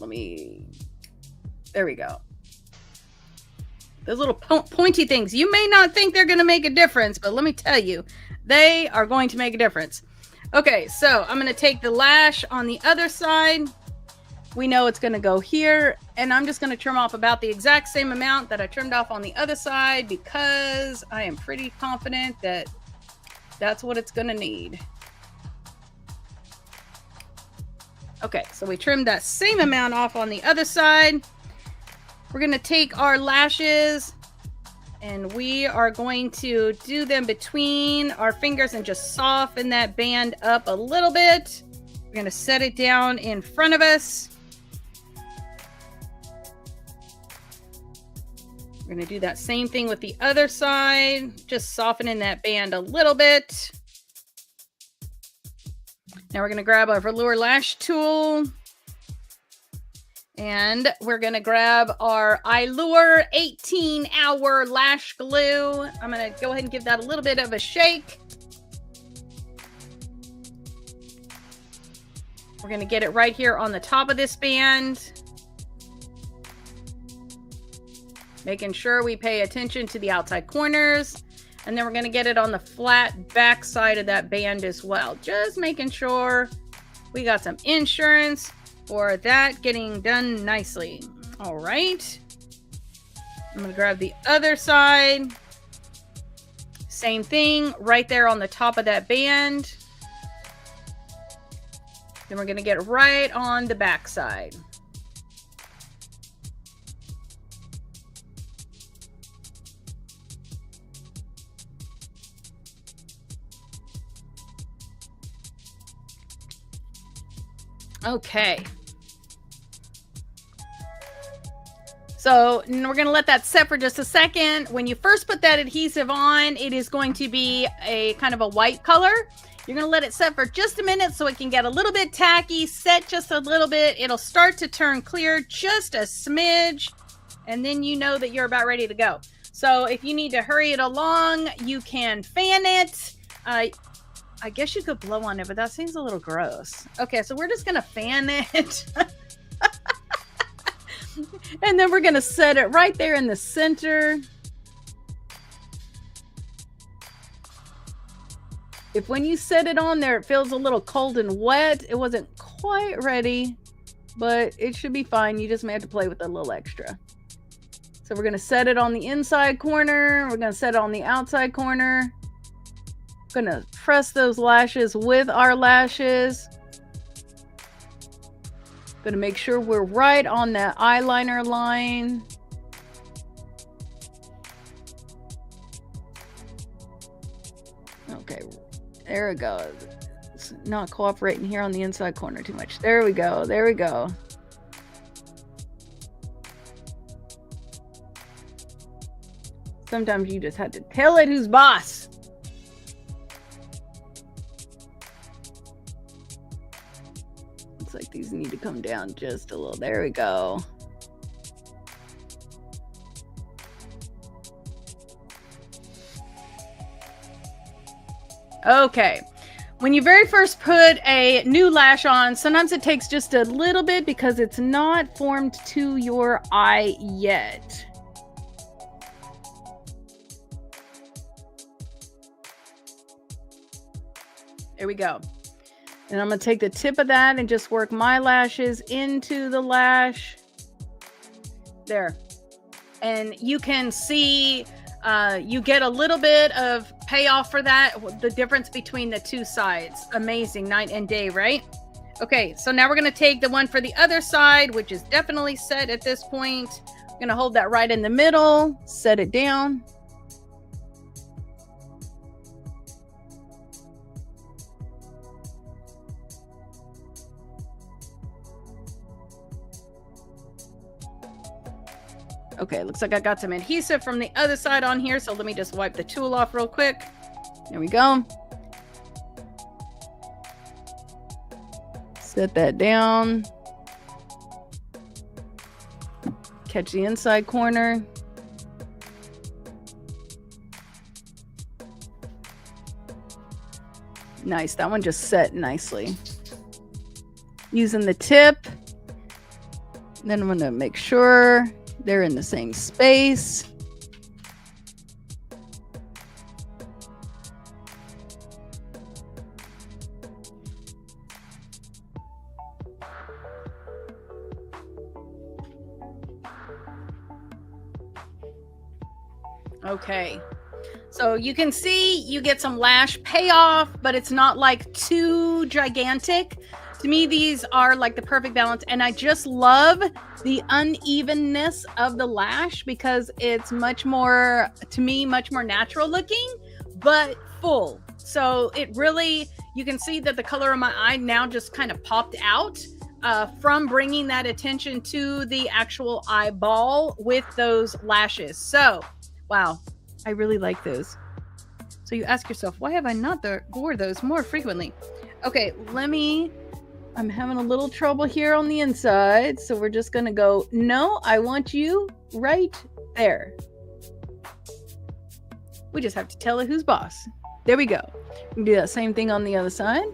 S1: there we go. Those little pointy things, you may not think they're going to make a difference, but let me tell you, they are going to make a difference. Okay, so I'm going to take the lash on the other side. We know it's going to go here, and I'm just going to trim off about the exact same amount that I trimmed off on the other side because I am pretty confident that that's what it's going to need. Okay, so we trimmed that same amount off on the other side. We're going to take our lashes and we are going to do them between our fingers and just soften that band up a little bit. We're going to set it down in front of us. We're going to do that same thing with the other side, just softening that band a little bit. Now we're going to grab our velour lash tool and we're going to grab our Allure 18-hour lash glue. I'm going to go ahead and give that a little bit of a shake. We're going to get it right here on the top of this band. Making sure we pay attention to the outside corners. And then we're going to get it on the flat back side of that band as well. Just making sure we got some insurance for that getting done nicely. All right. I'm going to grab the other side. Same thing right there on the top of that band. Then we're going to get right on the back side. Okay. So we're going to let that set for just a second. When you first put that adhesive on, it is going to be a kind of a white color. You're going to let it set for just a minute so it can get a little bit tacky, set just a little bit. It'll start to turn clear just a smidge, and then you know that you're about ready to go. So if you need to hurry it along, you can fan it. I guess you could blow on it, but that seems a little gross. Okay, so we're just going to fan it. And then we're going to set it right there in the center. If when you set it on there, it feels a little cold and wet, it wasn't quite ready but it should be fine. You just may have to play with a little extra. So we're going to set it on the inside corner. We're going to set it on the outside corner. Going to press those lashes with our lashes. Going to make sure we're right on that eyeliner line. Okay, there we go. It's not cooperating here on the inside corner too much. There we go. There we go. Sometimes you just have to tell it who's boss. Looks like these need to come down just a little. There we go. Okay. When you very first put a new lash on, sometimes it takes just a little bit because it's not formed to your eye yet. There we go. And I'm going to take the tip of that and just work my lashes into the lash. There. And you can see you get a little bit of payoff for that. The difference between the two sides. Amazing. Night and day, right? Okay, so now we're going to take the one for the other side, which is definitely set at this point. I'm going to hold that right in the middle. Set it down. Okay, looks like I got some adhesive from the other side on here, so let me just wipe the tool off real quick. There we go. Set that down. Catch the inside corner. Nice, that one just set nicely. Using the tip. Then I'm gonna make sure they're in the same space. Okay. So you can see you get some lash payoff, but it's not like too gigantic. To me, these are like the perfect balance, and I just love the unevenness of the lash because it's much more, to me, much more natural looking, but full. So it really, you can see that the color of my eye now just kind of popped out from bringing that attention to the actual eyeball with those lashes. So, wow, I really like those. So you ask yourself, why have I not wore those more frequently? Okay, I'm having a little trouble here on the inside, so we're just gonna go, no, I want you right there. We just have to tell it who's boss. There we go. We can do that same thing on the other side.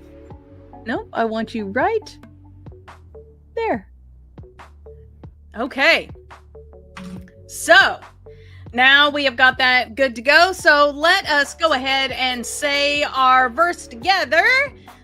S1: No, I want you right there. Okay. So now we have got that good to go. So let us go ahead and say our verse together.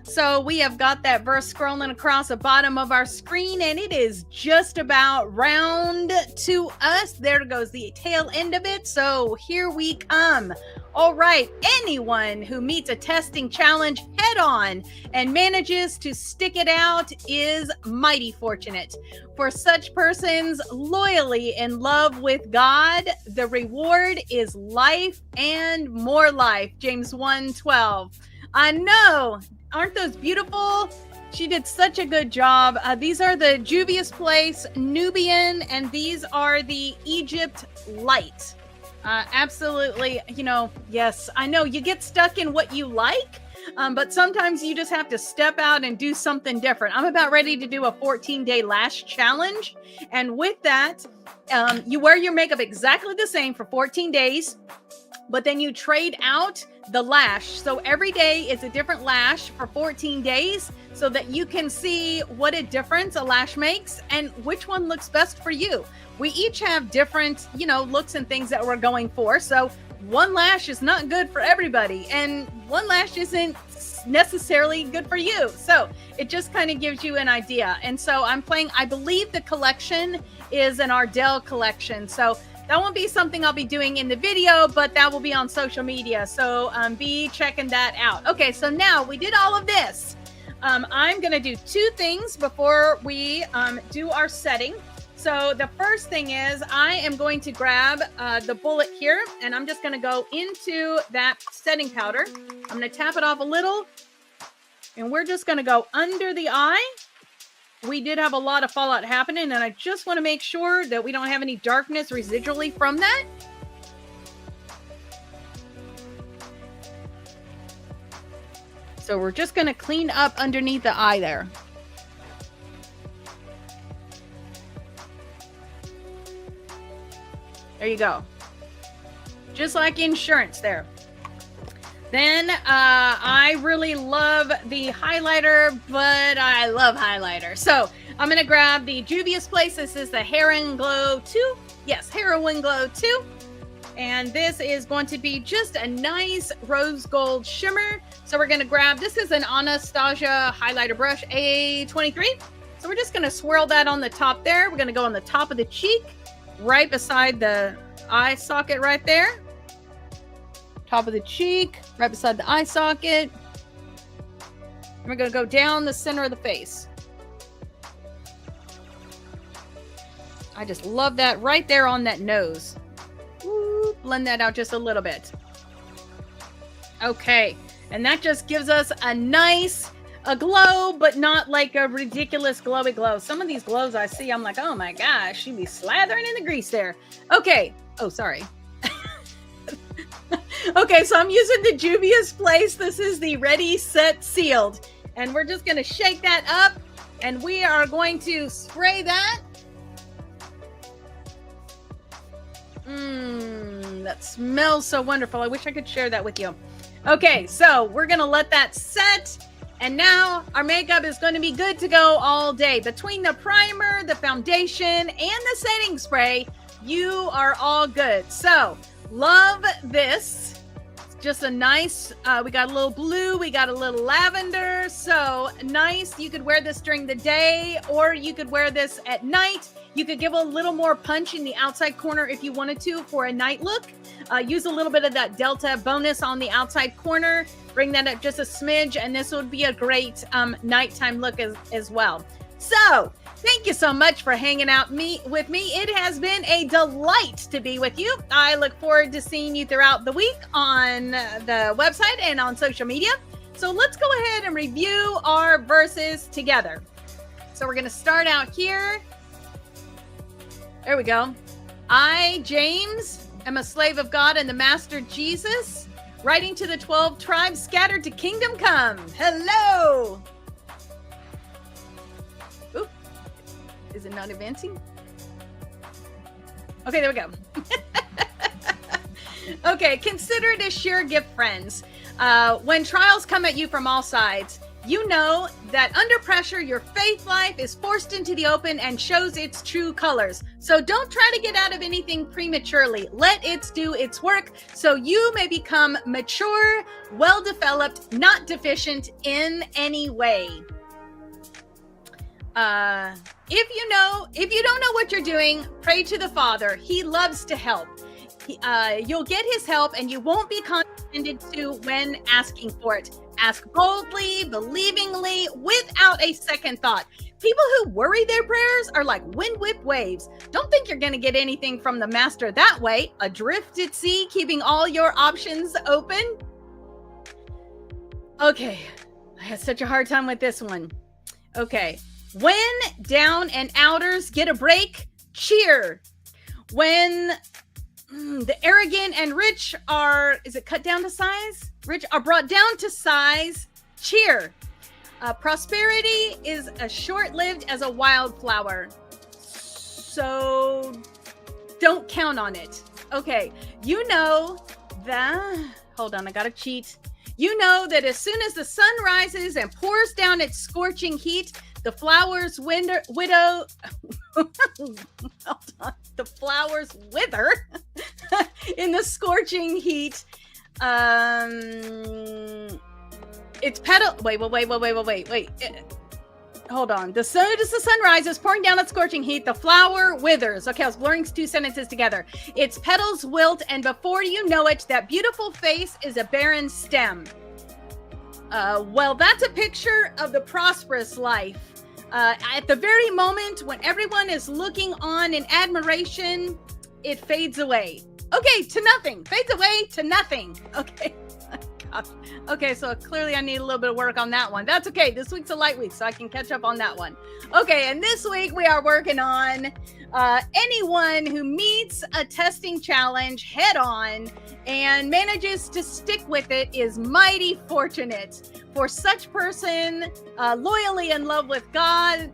S1: So we have got that verse scrolling across the bottom of our screen, and it is just about round to us. There goes the tail end of it. So here we come. All right. Anyone who meets a testing challenge head on and manages to stick it out is mighty fortunate. For such persons loyally in love with God, the reward is life and more life. James 1:12. I know. Aren't those beautiful? She did such a good job. These are the Juvia's Place Nubian, and these are the Egypt Light. Absolutely, yes, I know you get stuck in what you like, but sometimes you just have to step out and do something different. I'm about ready to do a 14-day lash challenge, and with that, you wear your makeup exactly the same for 14 days, but then you trade out the lash. So every day is a different lash for 14 days so that you can see what a difference a lash makes and which one looks best for you. We each have different, looks and things that we're going for. So one lash is not good for everybody, and one lash isn't necessarily good for you. So it just kind of gives you an idea. And so I'm playing, I believe the collection is an Ardell collection. So that won't be something I'll be doing in the video, but that will be on social media. So be checking that out. Okay, so now we did all of this. I'm going to do two things before we do our setting. So the first thing is I am going to grab the bullet here, and I'm just going to go into that setting powder. I'm going to tap it off a little, and we're just going to go under the eye. We did have a lot of fallout happening, and I just want to make sure that we don't have any darkness residually from that. So we're just going to clean up underneath the eye there. There you go. Just like insurance there. Then I really love the highlighter, but I love highlighter. So I'm going to grab the Juvia's Place. This is the Heron Glow 2. Yes, Heroin Glow 2. And this is going to be just a nice rose gold shimmer. So we're going to grab, this is an Anastasia highlighter brush, A23. So we're just going to swirl that on the top there. We're going to go on the top of the cheek, right beside the eye socket right there. Top of the cheek, right beside the eye socket. And we're going to go down the center of the face. I just love that right there on that nose. Ooh, blend that out just a little bit. Okay, and that just gives us a nice glow, but not like a ridiculous glowy glow. Some of these glows I see, I'm like, oh my gosh, she'd be slathering in the grease there. Okay. Oh, sorry. Okay, so I'm using the Juvia's Place. This is the Ready, Set, Sealed. And we're just going to shake that up, and we are going to spray that. That smells so wonderful. I wish I could share that with you. Okay, so we're going to let that set. And now our makeup is going to be good to go all day. Between the primer, the foundation, and the setting spray, you are all good. So, love this. It's just a nice, we got a little blue, we got a little lavender. So, nice. You could wear this during the day, or you could wear this at night. You could give a little more punch in the outside corner if you wanted to for a night look. Use a little bit of that Delta bonus on the outside corner. Bring that up just a smidge, and this would be a great nighttime look as well. So, thank you so much for hanging out with me. It has been a delight to be with you. I look forward to seeing you throughout the week on the website and on social media. So let's go ahead and review our verses together. So we're going to start out here. There we go. I, James, am a slave of God and the Master Jesus, writing to the 12 tribes scattered to kingdom come. Hello. Oop. Is it not advancing? Okay, there we go. Okay, consider it a sheer gift, friends. When trials come at you from all sides, you know that under pressure, your faith life is forced into the open and shows its true colors. So don't try to get out of anything prematurely. Let it do its work so you may become mature, well-developed, not deficient in any way. If you don't know what you're doing, pray to the Father. He loves to help. You'll get his help, and you won't be condescended to when asking for it. Ask boldly, believingly, without a second thought. People who worry their prayers are like wind-whipped waves. Don't think you're going to get anything from the Master that way. Adrift at sea, keeping all your options open. Okay, I had such a hard time with this one. Okay, when down and outers get a break, cheer. When the arrogant and rich are, is it cut down to size? Rich are brought down to size, cheer. Prosperity is as short-lived as a wildflower. So don't count on it. Okay, you know that, hold on, I gotta cheat. You know that as soon as the sun rises and pours down its scorching heat, the flowers the flowers wither in the scorching heat. It's petal. Wait. Hold on. The sun as the sun rises, pouring down its scorching heat, the flower withers. Okay, I was blurring two sentences together. Its petals wilt, and before you know it, that beautiful face is a barren stem. Well, that's a picture of the prosperous life. At the very moment when everyone is looking on in admiration, it fades away. Okay, to nothing. Fades away to nothing. Okay. Gosh. Okay, so clearly I need a little bit of work on that one. That's okay. This week's a light week, so I can catch up on that one. Okay, and this week we are working on anyone who meets a testing challenge head on and manages to stick with it is mighty fortunate. For such person, loyally in love with God,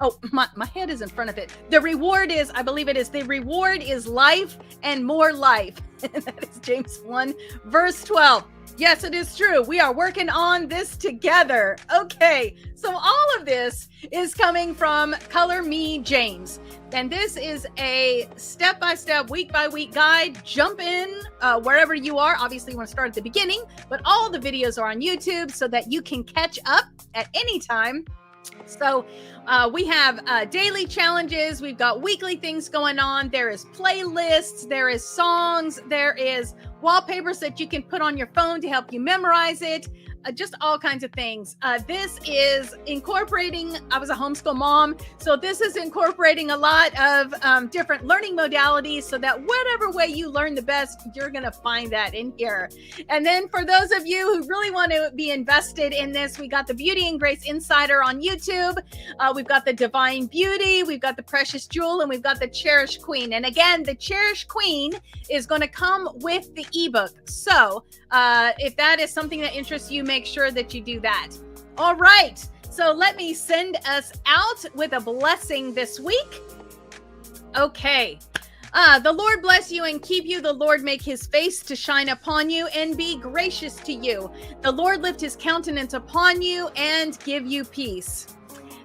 S1: oh, my head is in front of it. The reward is, I believe it is, the reward is life and more life. That is James 1, verse 12. Yes, it is true. We are working on this together. Okay, so all of this is coming from Color Me James. And this is a step-by-step, week-by-week guide. Jump in wherever you are. Obviously, you want to start at the beginning, but all the videos are on YouTube so that you can catch up at any time. So we have daily challenges. We've got weekly things going on. There is playlists. There is songs. There is wallpapers that you can put on your phone to help you memorize it. Just all kinds of things. This is incorporating, I was a homeschool mom, so this is incorporating a lot of different learning modalities so that whatever way you learn the best, you're going to find that in here. And then for those of you who really want to be invested in this, we got the Beauty and Grace Insider on YouTube. We've got the Divine Beauty, we've got the Precious Jewel, and we've got the Cherished Queen. And again, the Cherished Queen is going to come with the ebook. So if that is something that interests you, make sure that you do that. All right. So let me send us out with a blessing this week. Okay. The Lord bless you and keep you. The Lord make his face to shine upon you and be gracious to you. The Lord lift his countenance upon you and give you peace.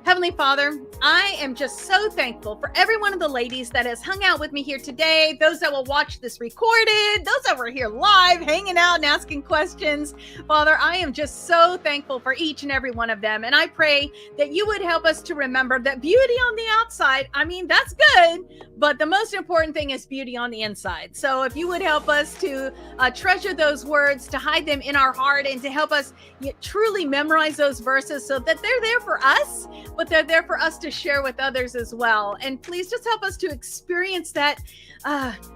S1: Heavenly Father, I am just so thankful for every one of the ladies that has hung out with me here today, those that will watch this recorded, those that were here live, hanging out and asking questions. Father, I am just so thankful for each and every one of them. And I pray that you would help us to remember that beauty on the outside, I mean, that's good, but the most important thing is beauty on the inside. So if you would help us to treasure those words, to hide them in our heart, and to help us truly memorize those verses so that they're there for us, but they're there for us to share with others as well. And please just help us to experience that,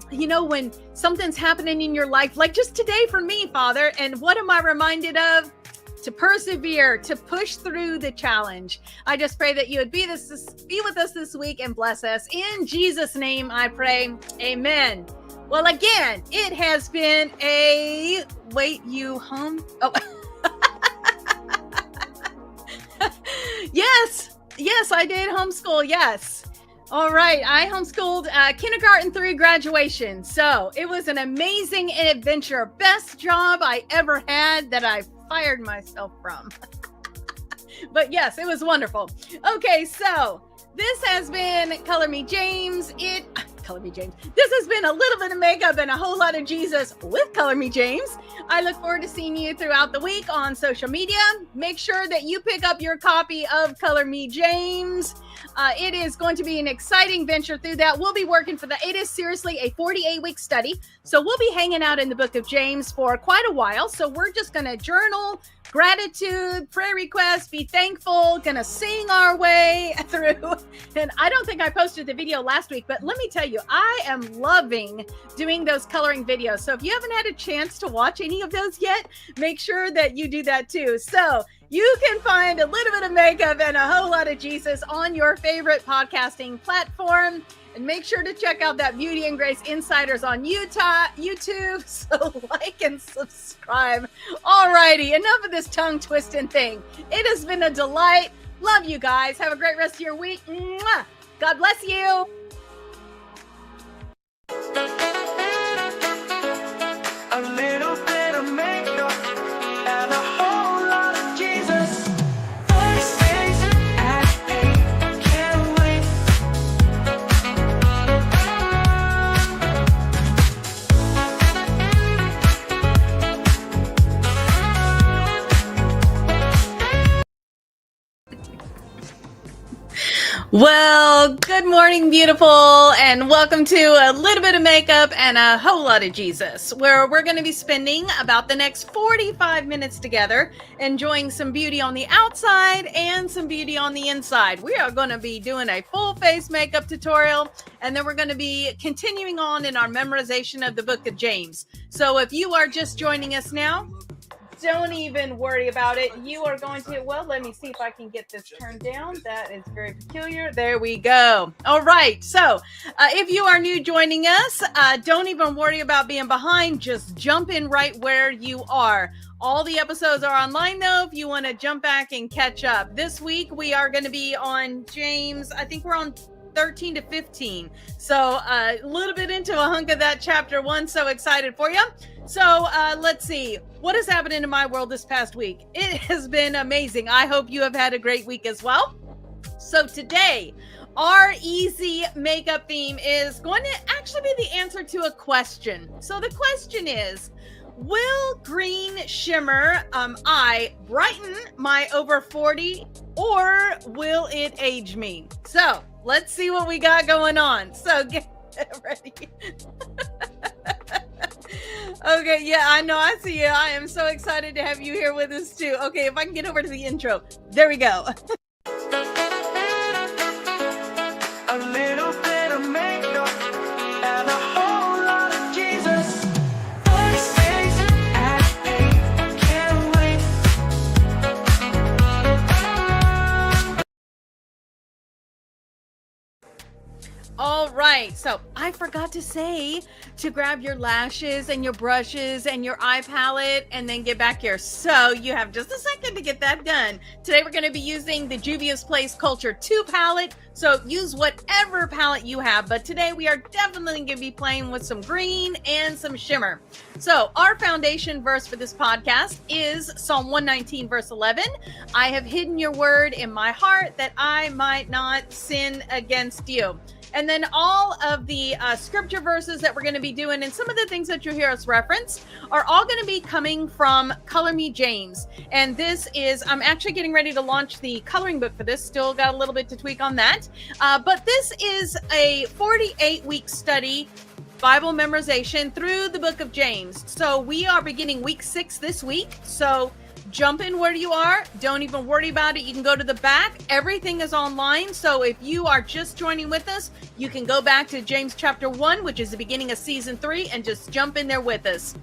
S1: when something's happening in your life, like just today for me, Father. And what am I reminded of? To persevere, to push through the challenge. I just pray that you would be with us this week and bless us. In Jesus' name, I pray. Amen. Well, again, it has been a Yes, I did homeschool. Yes. All right. I homeschooled kindergarten through graduation. So it was an amazing adventure. Best job I ever had that I fired myself from. But yes, it was wonderful. Okay, so this has been Color Me James. Color Me James. This has been a little bit of makeup and a whole lot of Jesus with Color Me James. I look forward to seeing you throughout the week on social media. Make sure that you pick up your copy of Color Me James. It is going to be an exciting venture through that. We'll be working for that. It is seriously a 48-week study. So we'll be hanging out in the book of James for quite a while. So we're just going to journal, gratitude, prayer requests, be thankful, going to sing our way through. And I don't think I posted the video last week, but let me tell you, I am loving doing those coloring videos. So if you haven't had a chance to watch any of those yet, make sure that you do that too. So you can find a little bit of makeup and a whole lot of Jesus on your favorite podcasting platform. And make sure to check out that Beauty and Grace Insiders on YouTube. So like and subscribe. All righty, enough of this tongue twisting thing. It has been a delight. Love you guys. Have a great rest of your week. Mwah! God bless you.
S2: A little bit of makeup and a whole lot of Jesus. First days at 8, can't wait.
S1: Well, good morning, beautiful, and welcome to a little bit of makeup and a whole lot of Jesus, where we're going to be spending about the next 45 minutes together, enjoying some beauty on the outside and some beauty on the inside. We are going to be doing a full face makeup tutorial, and then we're going to be continuing on in our memorization of the book of James. So if you are just joining us now, don't even worry about it. You are going to, well, let me see if I can get this turned down. That is very peculiar. There we go. All right. So if you are new joining us, don't even worry about being behind. Just jump in right where you are. All the episodes are online, though, if you want to jump back and catch up. This week, we are going to be on James. I think we're on 13 to 15. So a little bit into a hunk of that chapter 1. So excited for you. So let's see. What has happened in my world this past week? It has been amazing. I hope you have had a great week as well. So today, our easy makeup theme is going to actually be the answer to a question. So the question is, will green shimmer eye brighten my over 40, or will it age me? So let's see what we got going on. So get ready. Okay, yeah, I know, I see you. I am so excited to have you here with us too. Okay, if I can get over to the intro. There we go.
S2: A little bit of makeup and a whole lot of Jesus. First days at 8, can't wait.
S1: All right, so I forgot to say to grab your lashes and your brushes and your eye palette and then get back here. So you have just a second to get that done. Today we're going to be using the Juvia's Place Culture 2 palette. So use whatever palette you have, but today we are definitely going to be playing with some green and some shimmer. So our foundation verse for this podcast is Psalm 119 verse 11. I have hidden your word in my heart that I might not sin against you. And then all of the scripture verses that we're going to be doing and some of the things that you'll hear us reference are all going to be coming from Color Me James. And this is, I'm actually getting ready to launch the coloring book for this. Still got a little bit to tweak on that. But this is a 48-week study, Bible memorization through the book of James. So we are beginning week 6 this week. So jump in where you are. Don't even worry about it. You can go to the back. Everything is online. So if you are just joining with us, you can go back to James chapter 1, which is the beginning of season 3, and just jump in there with us.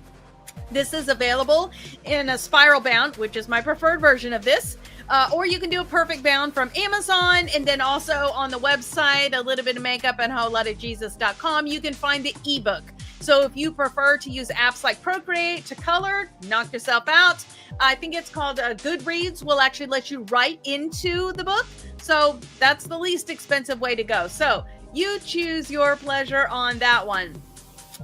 S1: This is available in a spiral bound, which is my preferred version of this. Or you can do a perfect bound from Amazon, and then also on the website, a little bit of makeup and wholelotofjesus.com, you can find the ebook. So if you prefer to use apps like Procreate to color, knock yourself out. I think it's called Goodreads will actually let you write into the book. So that's the least expensive way to go. So you choose your pleasure on that one.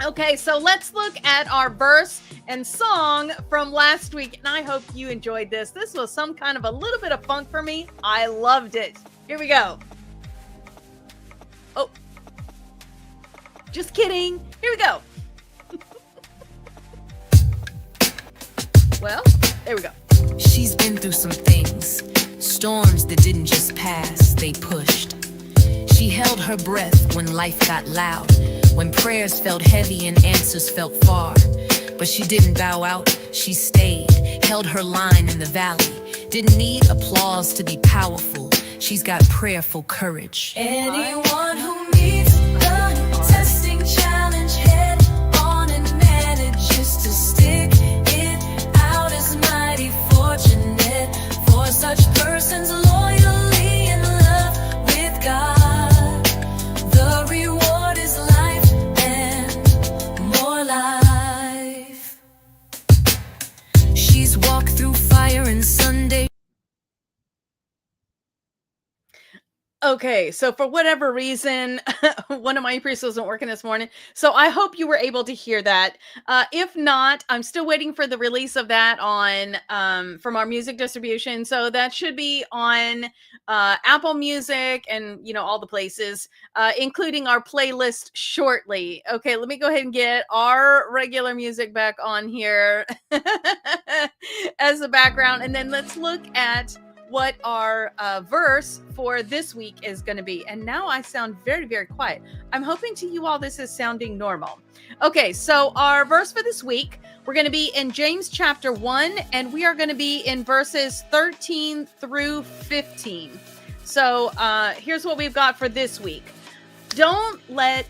S1: Okay, so let's look at our verse and song from last week. And I hope you enjoyed this. This was some kind of a little bit of funk for me. I loved it. Here we go. Oh, just kidding. Here we go. Well, there we go.
S4: She's been through some things, storms that didn't just pass, they pushed. She held her breath when life got loud, when prayers felt heavy and answers felt far. But she didn't bow out, she stayed, held her line in the valley. Didn't need applause to be powerful, she's got prayerful courage. Anyone who meets the testing challenge head on and manages to stick it out is mighty fortunate. For such persons loyally in love with God, the reward is life and more life. She's walked through fire and Sunday.
S1: Okay, so for whatever reason, one of my presets wasn't working this morning. So I hope you were able to hear that. If not, I'm still waiting for the release of that on from our music distribution. So that should be on Apple Music and all the places, including our playlist shortly. Okay, let me go ahead and get our regular music back on here as the background, and then let's look at what our verse for this week is going to be. And now I sound very, very quiet. I'm hoping to you all this is sounding normal. Okay, so our verse for this week, we're going to be in James chapter 1, and we are going to be in verses 13 through 15. So here's what we've got for this week. Don't let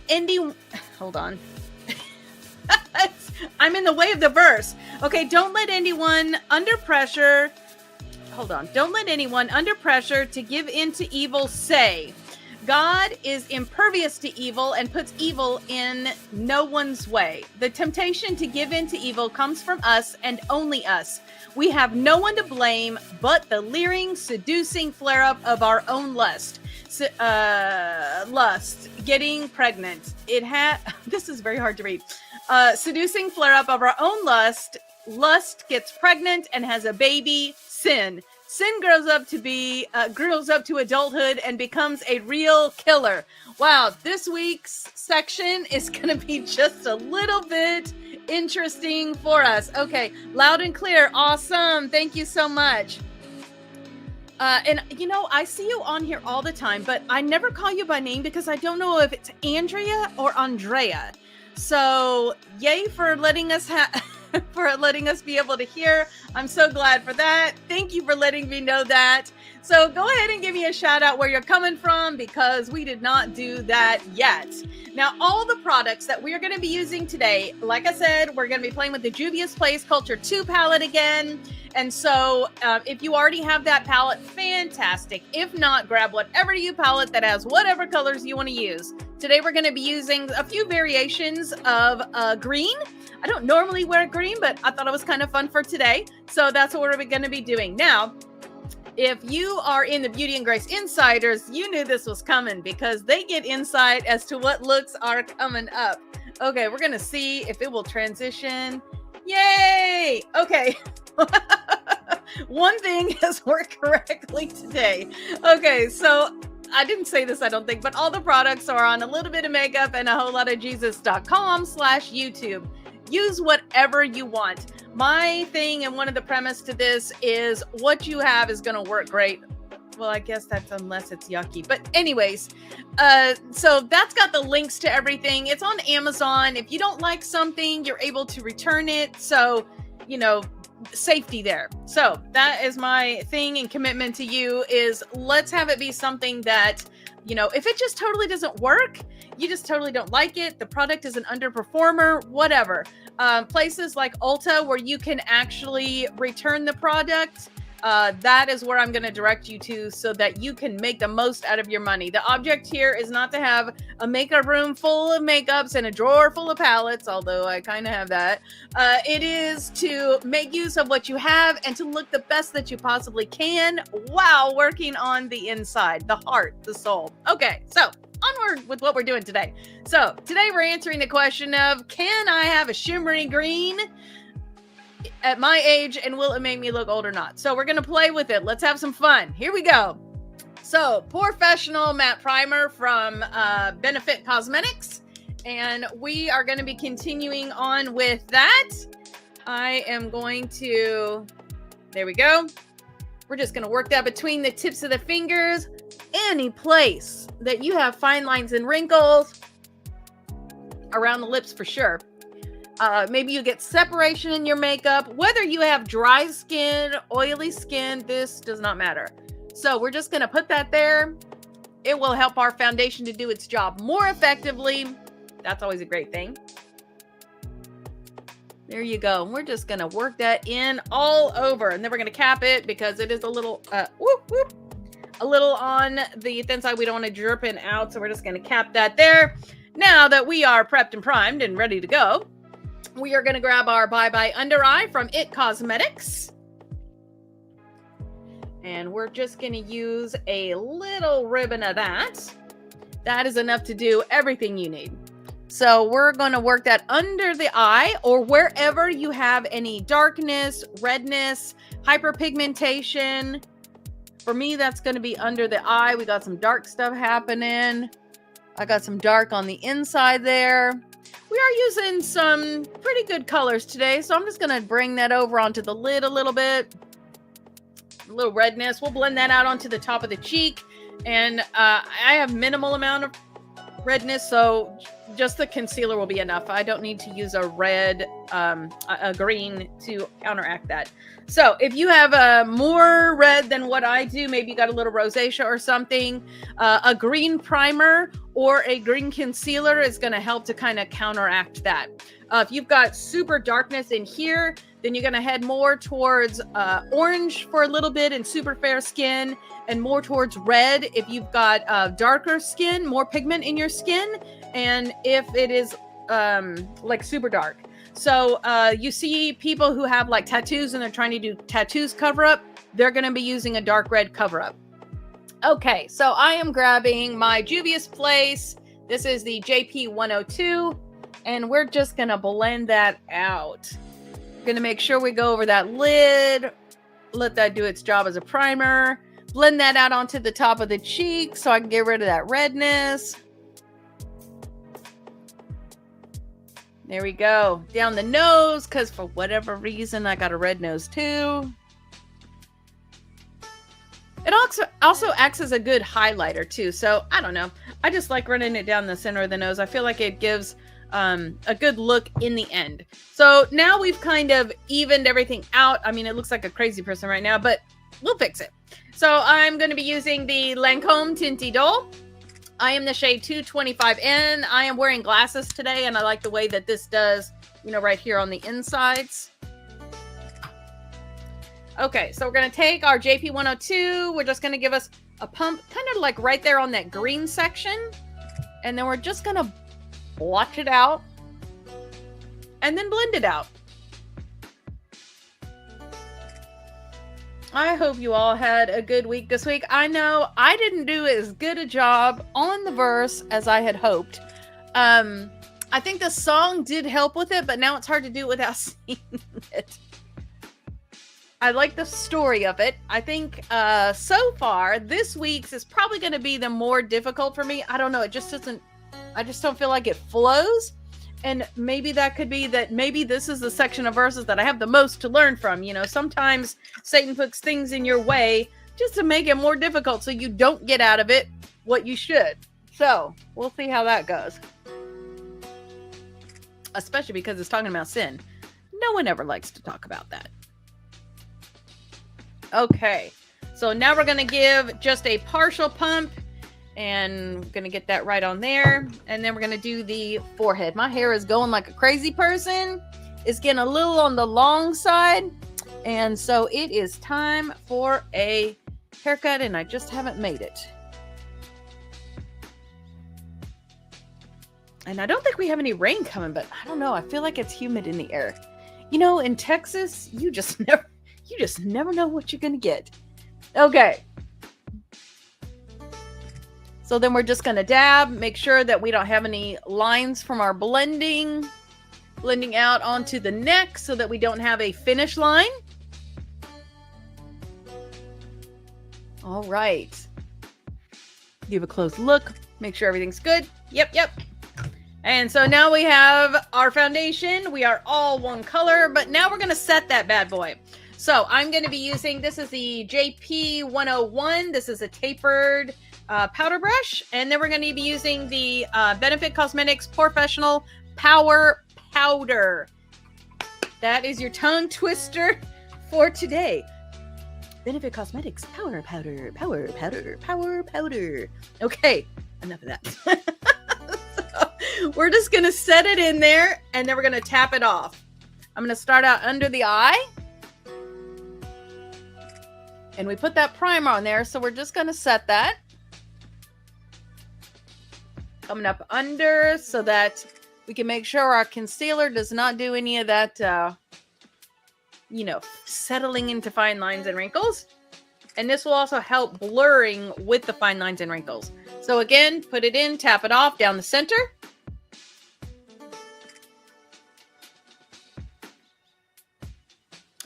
S1: hold on. I'm in the way of the verse. Okay, don't let anyone under pressure. Hold on. Don't let anyone under pressure to give in to evil say, God is impervious to evil and puts evil in no one's way. The temptation to give in to evil comes from us and only us. We have no one to blame but the leering, seducing flare-up of our own lust. Lust, getting pregnant. This is very hard to read. Seducing flare-up of our own lust. Lust gets pregnant and has a baby. Sin grows up to adulthood and becomes a real killer. Wow, this week's section is going to be just a little bit interesting for us. Okay, loud and clear. Awesome. Thank you so much. And you know, I see you on here all the time, but I never call you by name because I don't know if it's Andrea or Andrea. So yay for letting us be able to hear. I'm so glad for that. Thank you for letting me know that. So go ahead and give me a shout out where you're coming from, because we did not do that yet. Now, all the products that we are going to be using today, like I said, we're going to be playing with the Juvia's Place Culture 2 palette again. And so if you already have that palette, fantastic. If not, grab whatever you palette that has whatever colors you want to use. Today, we're going to be using a few variations of green. I don't normally wear green, but I thought it was kind of fun for today. So that's what we're going to be doing. Now, if you are in the Beauty and Grace Insiders, you knew this was coming because they get insight as to what looks are coming up. Okay, we're going to see if it will transition. Yay! Okay. One thing has worked correctly today. Okay, so I didn't say this, I don't think, but all the products are on a little bit of makeup and a whole lot of Jesus.com/YouTube. Use whatever you want. My thing and one of the premise to this is what you have is going to work great. Well, I guess that's unless it's yucky. But anyways, so that's got the links to everything. It's on Amazon. If you don't like something, you're able to return it. So, you know, safety there. So that is my thing and commitment to you is let's have it be something that, you know, if it just totally doesn't work, you just totally don't like it, the product is an underperformer, whatever. Places like Ulta where you can actually return the product, that is where I'm going to direct you to so that you can make the most out of your money. The object here is not to have a makeup room full of makeups and a drawer full of palettes, although I kind of have that. It is to make use of what you have and to look the best that you possibly can while working on the inside, the heart, the soul. Okay, so onward with what we're doing today. So today we're answering the question of, can I have a shimmery green at my age and will it make me look old or not? So we're going to play with it. Let's have some fun. Here we go. So Professional Matte Primer from Benefit Cosmetics. And we are going to be continuing on with that. I am going to, there we go. We're just going to work that between the tips of the fingers. Any place that you have fine lines and wrinkles, around the lips for sure. Maybe you get separation in your makeup. Whether you have dry skin, oily skin, this does not matter. So we're just going to put that there. It will help our foundation to do its job more effectively. That's always a great thing. There you go. We're just going to work that in all over. And then we're going to cap it because it is a little, a little on the thin side. We don't want to drip in out. So we're just going to cap that there. Now that we are prepped and primed and ready to go, we are going to grab our Bye Bye Under Eye from IT Cosmetics. And we're just going to use a little ribbon of that. That is enough to do everything you need. So we're going to work that under the eye or wherever you have any darkness, redness, hyperpigmentation. For me, that's going to be under the eye. We got some dark stuff happening. I got some dark on the inside there. We are using some pretty good colors today, so I'm just going to bring that over onto the lid a little bit. a little redness. We'll blend that out onto the top of the cheek. And I have minimal amount of redness, so just the concealer will be enough. I don't need to use a red, a green to counteract that. So if you have more red than what I do, maybe you got a little rosacea or something, a green primer or a green concealer is going to help to kind of counteract that. If you've got super darkness in here, then you're going to head more towards orange for a little bit and super fair skin, and more towards red if you've got darker skin, more pigment in your skin, and if it is like super dark. So you see people who have like tattoos and they're trying to do tattoos cover up, they're going to be using a dark red cover up. Okay, so I am grabbing my Juvia's Place. This is the JP 102, and we're just going to blend that out. Going to make sure we go over that lid, let that do its job as a primer, blend that out onto the top of the cheek so I can get rid of that redness. There we go. Down the nose, because for whatever reason I got a red nose too. It also acts as a good highlighter too, so I don't know. I just like running it down the center of the nose. I feel like it gives a good look in the end. So now we've kind of evened everything out. I mean, it looks like a crazy person right now, but we'll fix it. So I'm going to be using the Lancome Tinty Doll. I am the shade 225N. I am wearing glasses today, and I like the way that this does, you know, right here on the insides. Okay, so we're going to take our JP 102. We're just going to give us a pump, kind of like right there on that green section. And then we're just going to blotch it out and then blend it out. I hope you all had a good week this week. I know I didn't do as good a job on the verse as I had hoped. I think the song did help with it, but now it's hard to do it without seeing it. I like the story of it. I think so far this week's is probably going to be the more difficult for me. I don't know. It just doesn't. I just don't feel like it flows. And maybe that could be that maybe this is the section of verses that I have the most to learn from. You know, sometimes Satan puts things in your way just to make it more difficult so you don't get out of it what you should. So we'll see how that goes. Especially because it's talking about sin. No one ever likes to talk about that. Okay, so now we're going to give just a partial pump, and we're going to get that right on there. And then we're going to do the forehead. My hair is going like a crazy person. It's getting a little on the long side. And so it is time for a haircut, and I just haven't made it. And I don't think we have any rain coming, but I don't know. I feel like it's humid in the air. You know, in Texas, you just never know what you're going to get. Okay. So then we're just going to dab, make sure that we don't have any lines from our blending out onto the neck so that we don't have a finish line. All right. Give a close look, make sure everything's good. Yep. And so now we have our foundation. We are all one color, but now we're going to set that bad boy. So I'm going to be using, this is the JP 101. This is a tapered powder brush. And then we're going to be using the Benefit Cosmetics Professional Power Powder. That is your tongue twister for today. Benefit Cosmetics Power Powder, Power Powder, Power Powder. Okay, enough of that. So we're just going to set it in there, and then we're going to tap it off. I'm going to start out under the eye. And we put that primer on there, so we're just going to set that. Coming up under so that we can make sure our concealer does not do any of that, you know, settling into fine lines and wrinkles. And this will also help blurring with the fine lines and wrinkles. So again, put it in, tap it off down the center.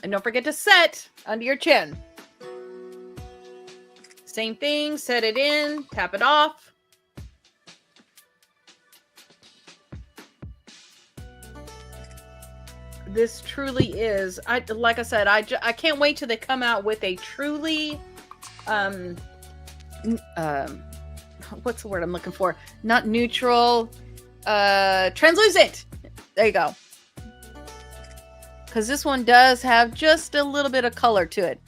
S1: And don't forget to set under your chin. Same thing, set it in, tap it off. this truly is. Like I said, I can't wait till they come out with a truly what's the word I'm looking for? Not neutral, translucent. There you go. Because this one does have just a little bit of color to it.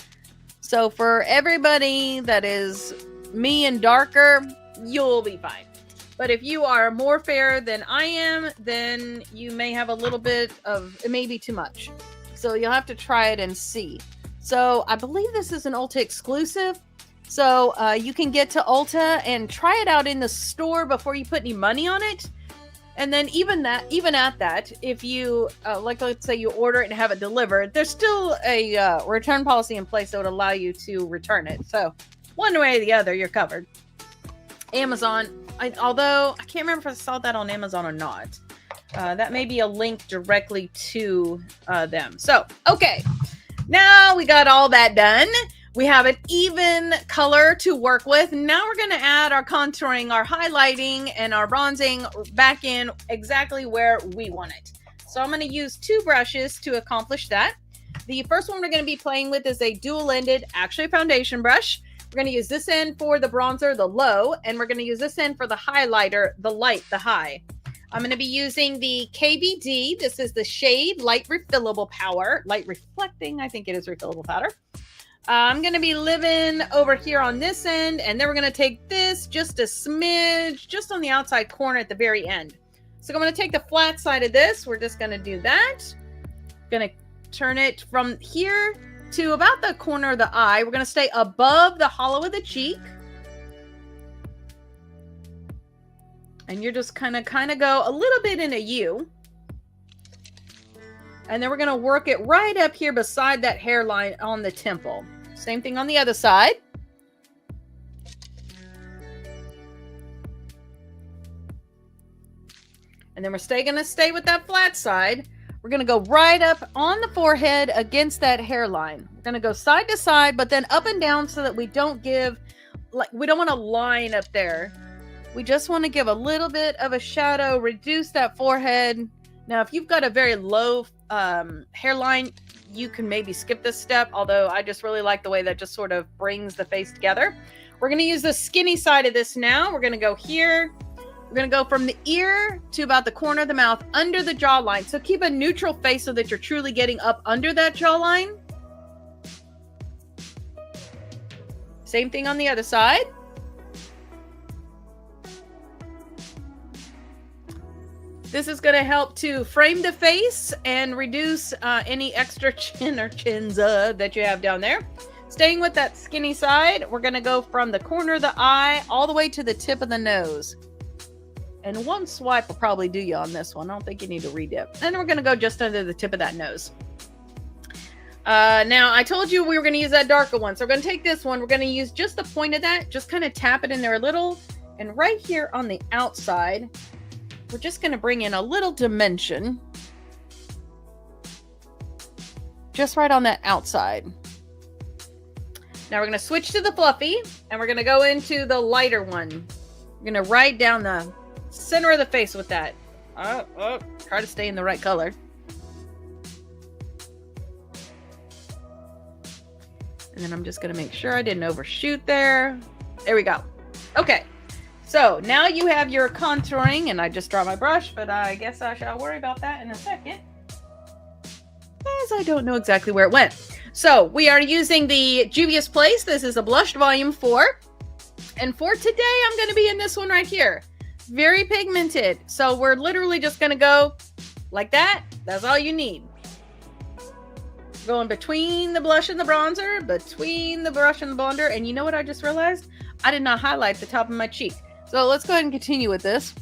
S1: So for everybody that is me and darker, you'll be fine. But if you are more fair than I am, then you may have a little bit of, it may be too much. So you'll have to try it and see. So I believe this is an Ulta exclusive. So you can get to Ulta and try it out in the store before you put any money on it. And then even at that, if you, like let's say you order it and have it delivered, there's still a return policy in place that would allow you to return it. So one way or the other, you're covered. Amazon, although I can't remember if I saw that on Amazon or not. That may be a link directly to them. So, okay. Now we got all that done. We have an even color to work with. Now we're going to add our contouring, our highlighting, and our bronzing back in exactly where we want it. So I'm going to use 2 brushes to accomplish that. The first one we're going to be playing with is a dual-ended, actually foundation brush. We're going to use this end for the bronzer, the low, and we're going to use this end for the highlighter, the light, the high. I'm going to be using the KBD. This is the shade Light Refillable Powder. Light Reflecting, I think it is refillable powder. I'm going to be living over here on this end, and then we're going to take this just a smidge, just on the outside corner at the very end. So I'm going to take the flat side of this. We're just going to do that. Going to turn it from here to about the corner of the eye. We're going to stay above the hollow of the cheek. And you're just kind of go a little bit in a U. And then we're going to work it right up here beside that hairline on the temple. Same thing on the other side. And then we're going to stay with that flat side. We're going to go right up on the forehead against that hairline. We're going to go side to side, but then up and down so that we don't give, like, we don't want to line up there. We just want to give a little bit of a shadow, reduce that forehead. Now, if you've got a very low hairline, you can maybe skip this step, although I just really like the way that just sort of brings the face together. We're going to use the skinny side of this now. We're going to go here. We're going to go from the ear to about the corner of the mouth under the jawline. So keep a neutral face so that you're truly getting up under that jawline. Same thing on the other side. This is going to help to frame the face and reduce any extra chin or chins that you have down there. Staying with that skinny side, we're going to go from the corner of the eye all the way to the tip of the nose. And one swipe will probably do you on this one. I don't think you need to redip. And we're going to go just under the tip of that nose. Now, I told you we were going to use that darker one. So we're going to take this one. We're going to use just the point of that. Just kind of tap it in there a little. And right here on the outside, we're just going to bring in a little dimension. Just right on that outside. Now we're going to switch to the fluffy. And we're going to go into the lighter one. We're going to ride down the center of the face with that. Try to stay in the right color. And then I'm just going to make sure I didn't overshoot there. There we go. Okay. So now you have your contouring, and I just dropped my brush, but I guess I shall worry about that in a second, as I don't know exactly where it went. So we are using the Juvia's Place. This is a blushed volume 4. And for today, I'm going to be in this one right here. Very pigmented. So we're literally just going to go like that. That's all you need. Going between the blush and the bronzer, between the brush and the blender. And you know what I just realized? I did not highlight the top of my cheek. So let's go ahead and continue with this.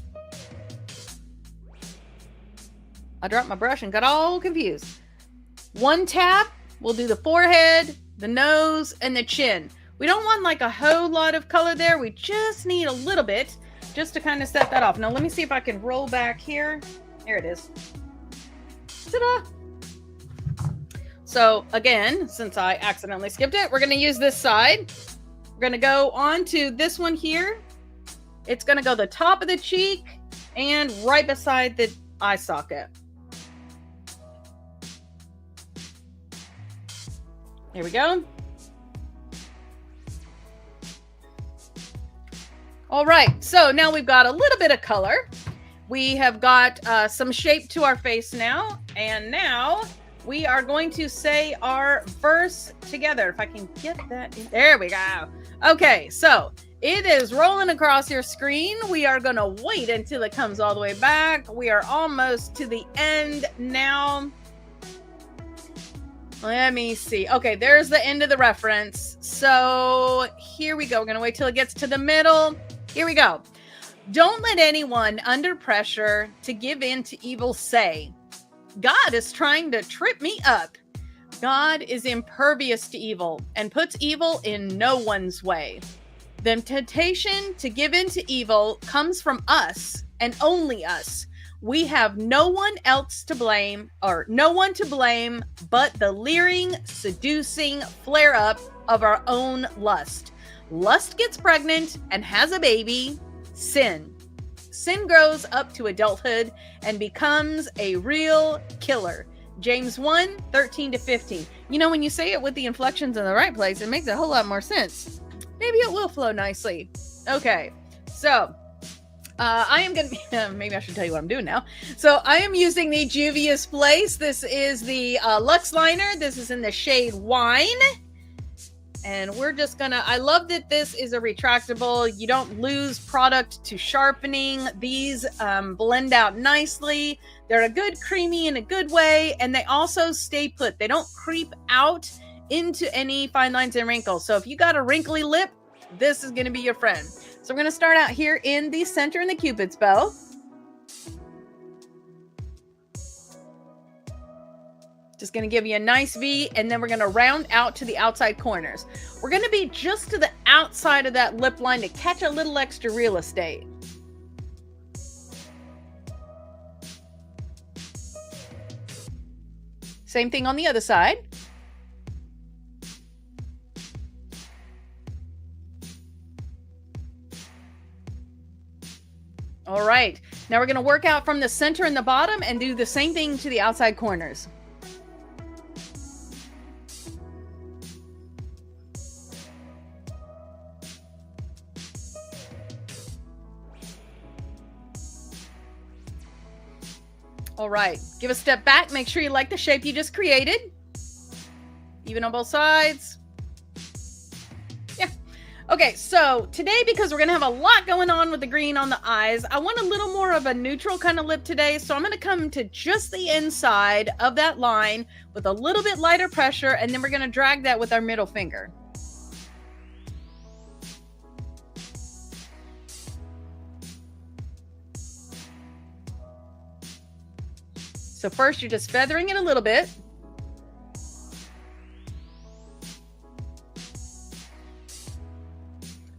S1: I dropped my brush and got all confused. One tap, we'll do the forehead, the nose, and the chin. We don't want like a whole lot of color there. We just need a little bit just to kind of set that off. Now let me see if I can roll back here. Here it is. Ta-da! So again, since I accidentally skipped it, we're going to use this side. We're going to go on to this one here. It's going to go the top of the cheek and right beside the eye socket. Here we go. All right, so now we've got a little bit of color. We have got some shape to our face now. And now we are going to say our verse together. If I can get that in. There we go. Okay, so it is rolling across your screen. We are going to wait until it comes all the way back. We are almost to the end now. Let me see. Okay, there's the end of the reference. So here we go. We're going to wait till it gets to the middle. Here we go. Don't let anyone under pressure to give in to evil say, God is trying to trip me up. God is impervious to evil and puts evil in no one's way. The temptation to give in to evil comes from us and only us. We have no one else to blame, or no one to blame but the leering, seducing flare up of our own lust. Lust gets pregnant and has a baby, sin. Sin grows up to adulthood and becomes a real killer. James 1, 13-15. You know, when you say it with the inflections in the right place, it makes a whole lot more sense. Maybe it will flow nicely. Okay, so I am going to, maybe I should tell you what I'm doing now. So I am using the Juvia's Place. This is the Luxe Liner. This is in the shade Wine. And we're just gonna, I love that this is a retractable. You don't lose product to sharpening. These blend out nicely. They're a good creamy in a good way. And they also stay put. They don't creep out into any fine lines and wrinkles. So if you got a wrinkly lip, this is gonna be your friend. So we're gonna start out here in the center in the Cupid's bow. Just going to give you a nice V, and then we're going to round out to the outside corners. We're going to be just to the outside of that lip line to catch a little extra real estate. Same thing on the other side. All right, now we're going to work out from the center and the bottom and do the same thing to the outside corners. All right, give a step back. Make sure you like the shape you just created. Even on both sides. Yeah. Okay, so today, because we're going to have a lot going on with the green on the eyes, I want a little more of a neutral kind of lip today. So I'm going to come to just the inside of that line with a little bit lighter pressure, and then we're going to drag that with our middle finger. So first, you're just feathering it a little bit.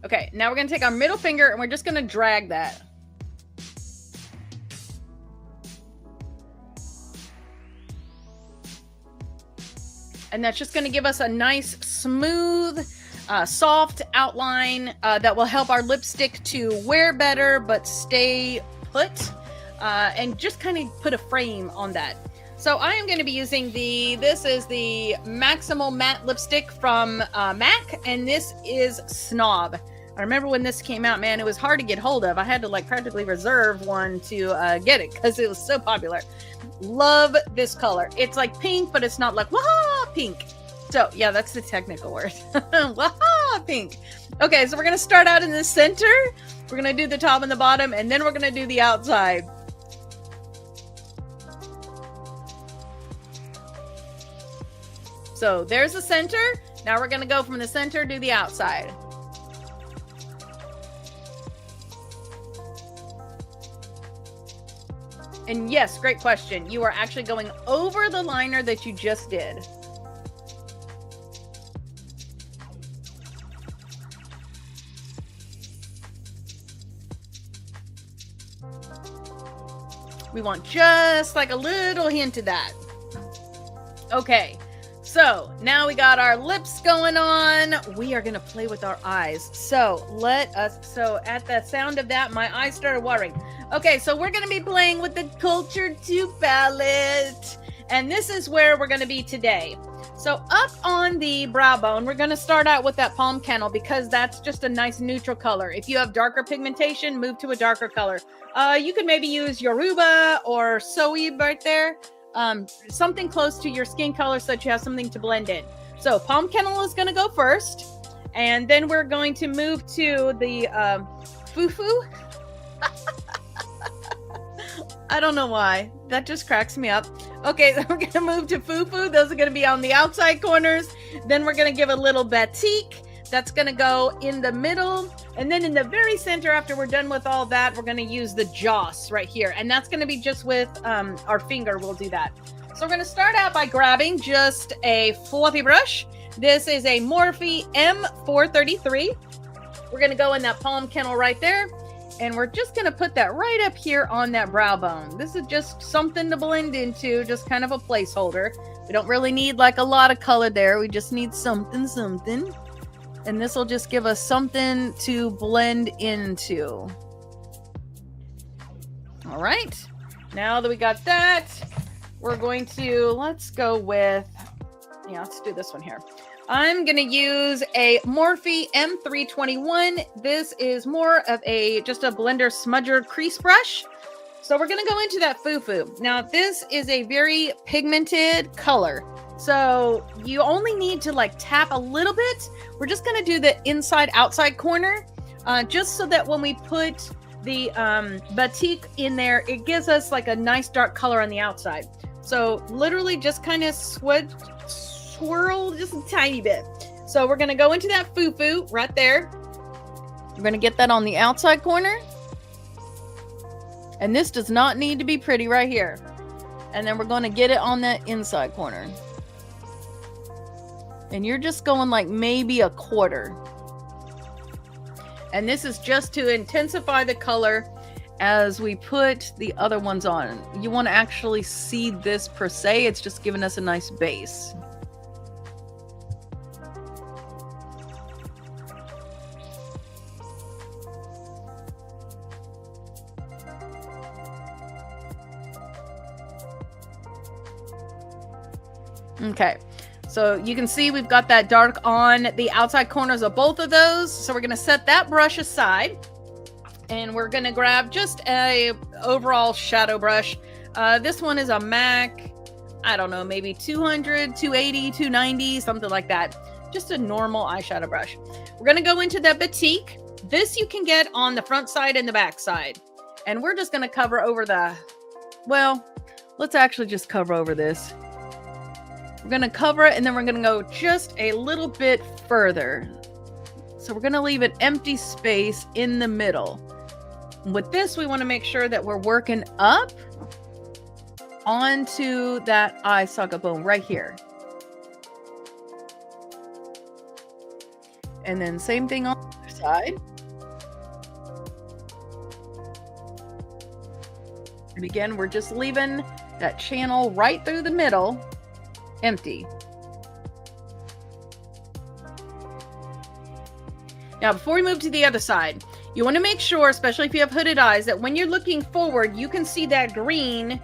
S1: Okay, now we're going to take our middle finger and we're just going to drag that. And that's just going to give us a nice, smooth, soft outline that will help our lipstick to wear better but stay put. And just kind of put a frame on that. So I am going to be using this is the Maximal Matte Lipstick from MAC, and this is Snob. I remember when this came out, man, it was hard to get hold of. I had to like practically reserve one to get it because it was so popular. Love this color. It's like pink, but it's not like, wah, pink. So yeah, that's the technical word. Wah, pink. Okay, so we're going to start out in the center. We're going to do the top and the bottom, and then we're going to do the outside. So there's the center. Now we're going to go from the center to the outside. And yes, great question. You are actually going over the liner that you just did. We want just like a little hint of that. Okay. So now we got our lips going on. We are going to play with our eyes. So at the sound of that, my eyes started watering. Okay, so we're going to be playing with the Culture 2 palette. And this is where we're going to be today. So up on the brow bone, we're going to start out with that palm candle because that's just a nice neutral color. If you have darker pigmentation, move to a darker color. You could maybe use Yoruba or Soe right there. Something close to your skin color so that you have something to blend in. So palm candle is going to go first. And then we're going to move to the Fufu. I don't know why. That just cracks me up. Okay, then we're going to move to Fufu. Those are going to be on the outside corners. Then we're going to give a little batik. That's going to go in the middle. And then in the very center, after we're done with all that, we're going to use the Joss right here. And that's going to be just with our finger. We'll do that. So we're going to start out by grabbing just a fluffy brush. This is a Morphe M433. We're going to go in that palm candle right there. And we're just going to put that right up here on that brow bone. This is just something to blend into, just kind of a placeholder. We don't really need like a lot of color there. We just need something. And this will just give us something to blend into. All right. Now that we got that, we're going to, let's go with, let's do this one here. I'm going to use a Morphe M321. This is more of just a blender smudger crease brush. So we're going to go into that Fufu. Now, this is a very pigmented color. So you only need to like tap a little bit. We're just going to do the inside outside corner, just so that when we put the batik in there, it gives us like a nice dark color on the outside. So literally just kind of swirl just a tiny bit. So we're going to go into that Fufu right there. We're going to get that on the outside corner. And this does not need to be pretty right here. And then we're going to get it on that inside corner. And you're just going like maybe a quarter. And this is just to intensify the color as we put the other ones on. You want to actually see this per se. It's just giving us a nice base. Okay, so you can see we've got that dark on the outside corners of both of those. So we're going to set that brush aside. And we're going to grab just a overall shadow brush. This one is a MAC, I don't know, maybe 200, 280, 290, something like that. Just a normal eyeshadow brush. We're going to go into the batik. This you can get on the front side and the back side. And we're just going to cover over let's actually just cover over this. We're going to cover it and then we're going to go just a little bit further. So we're going to leave an empty space in the middle. With this, we want to make sure that we're working up onto that eye socket bone right here. And then same thing on the other side. And again, we're just leaving that channel right through the middle empty. Now, before we move to the other side, you want to make sure, especially if you have hooded eyes, that when you're looking forward, you can see that green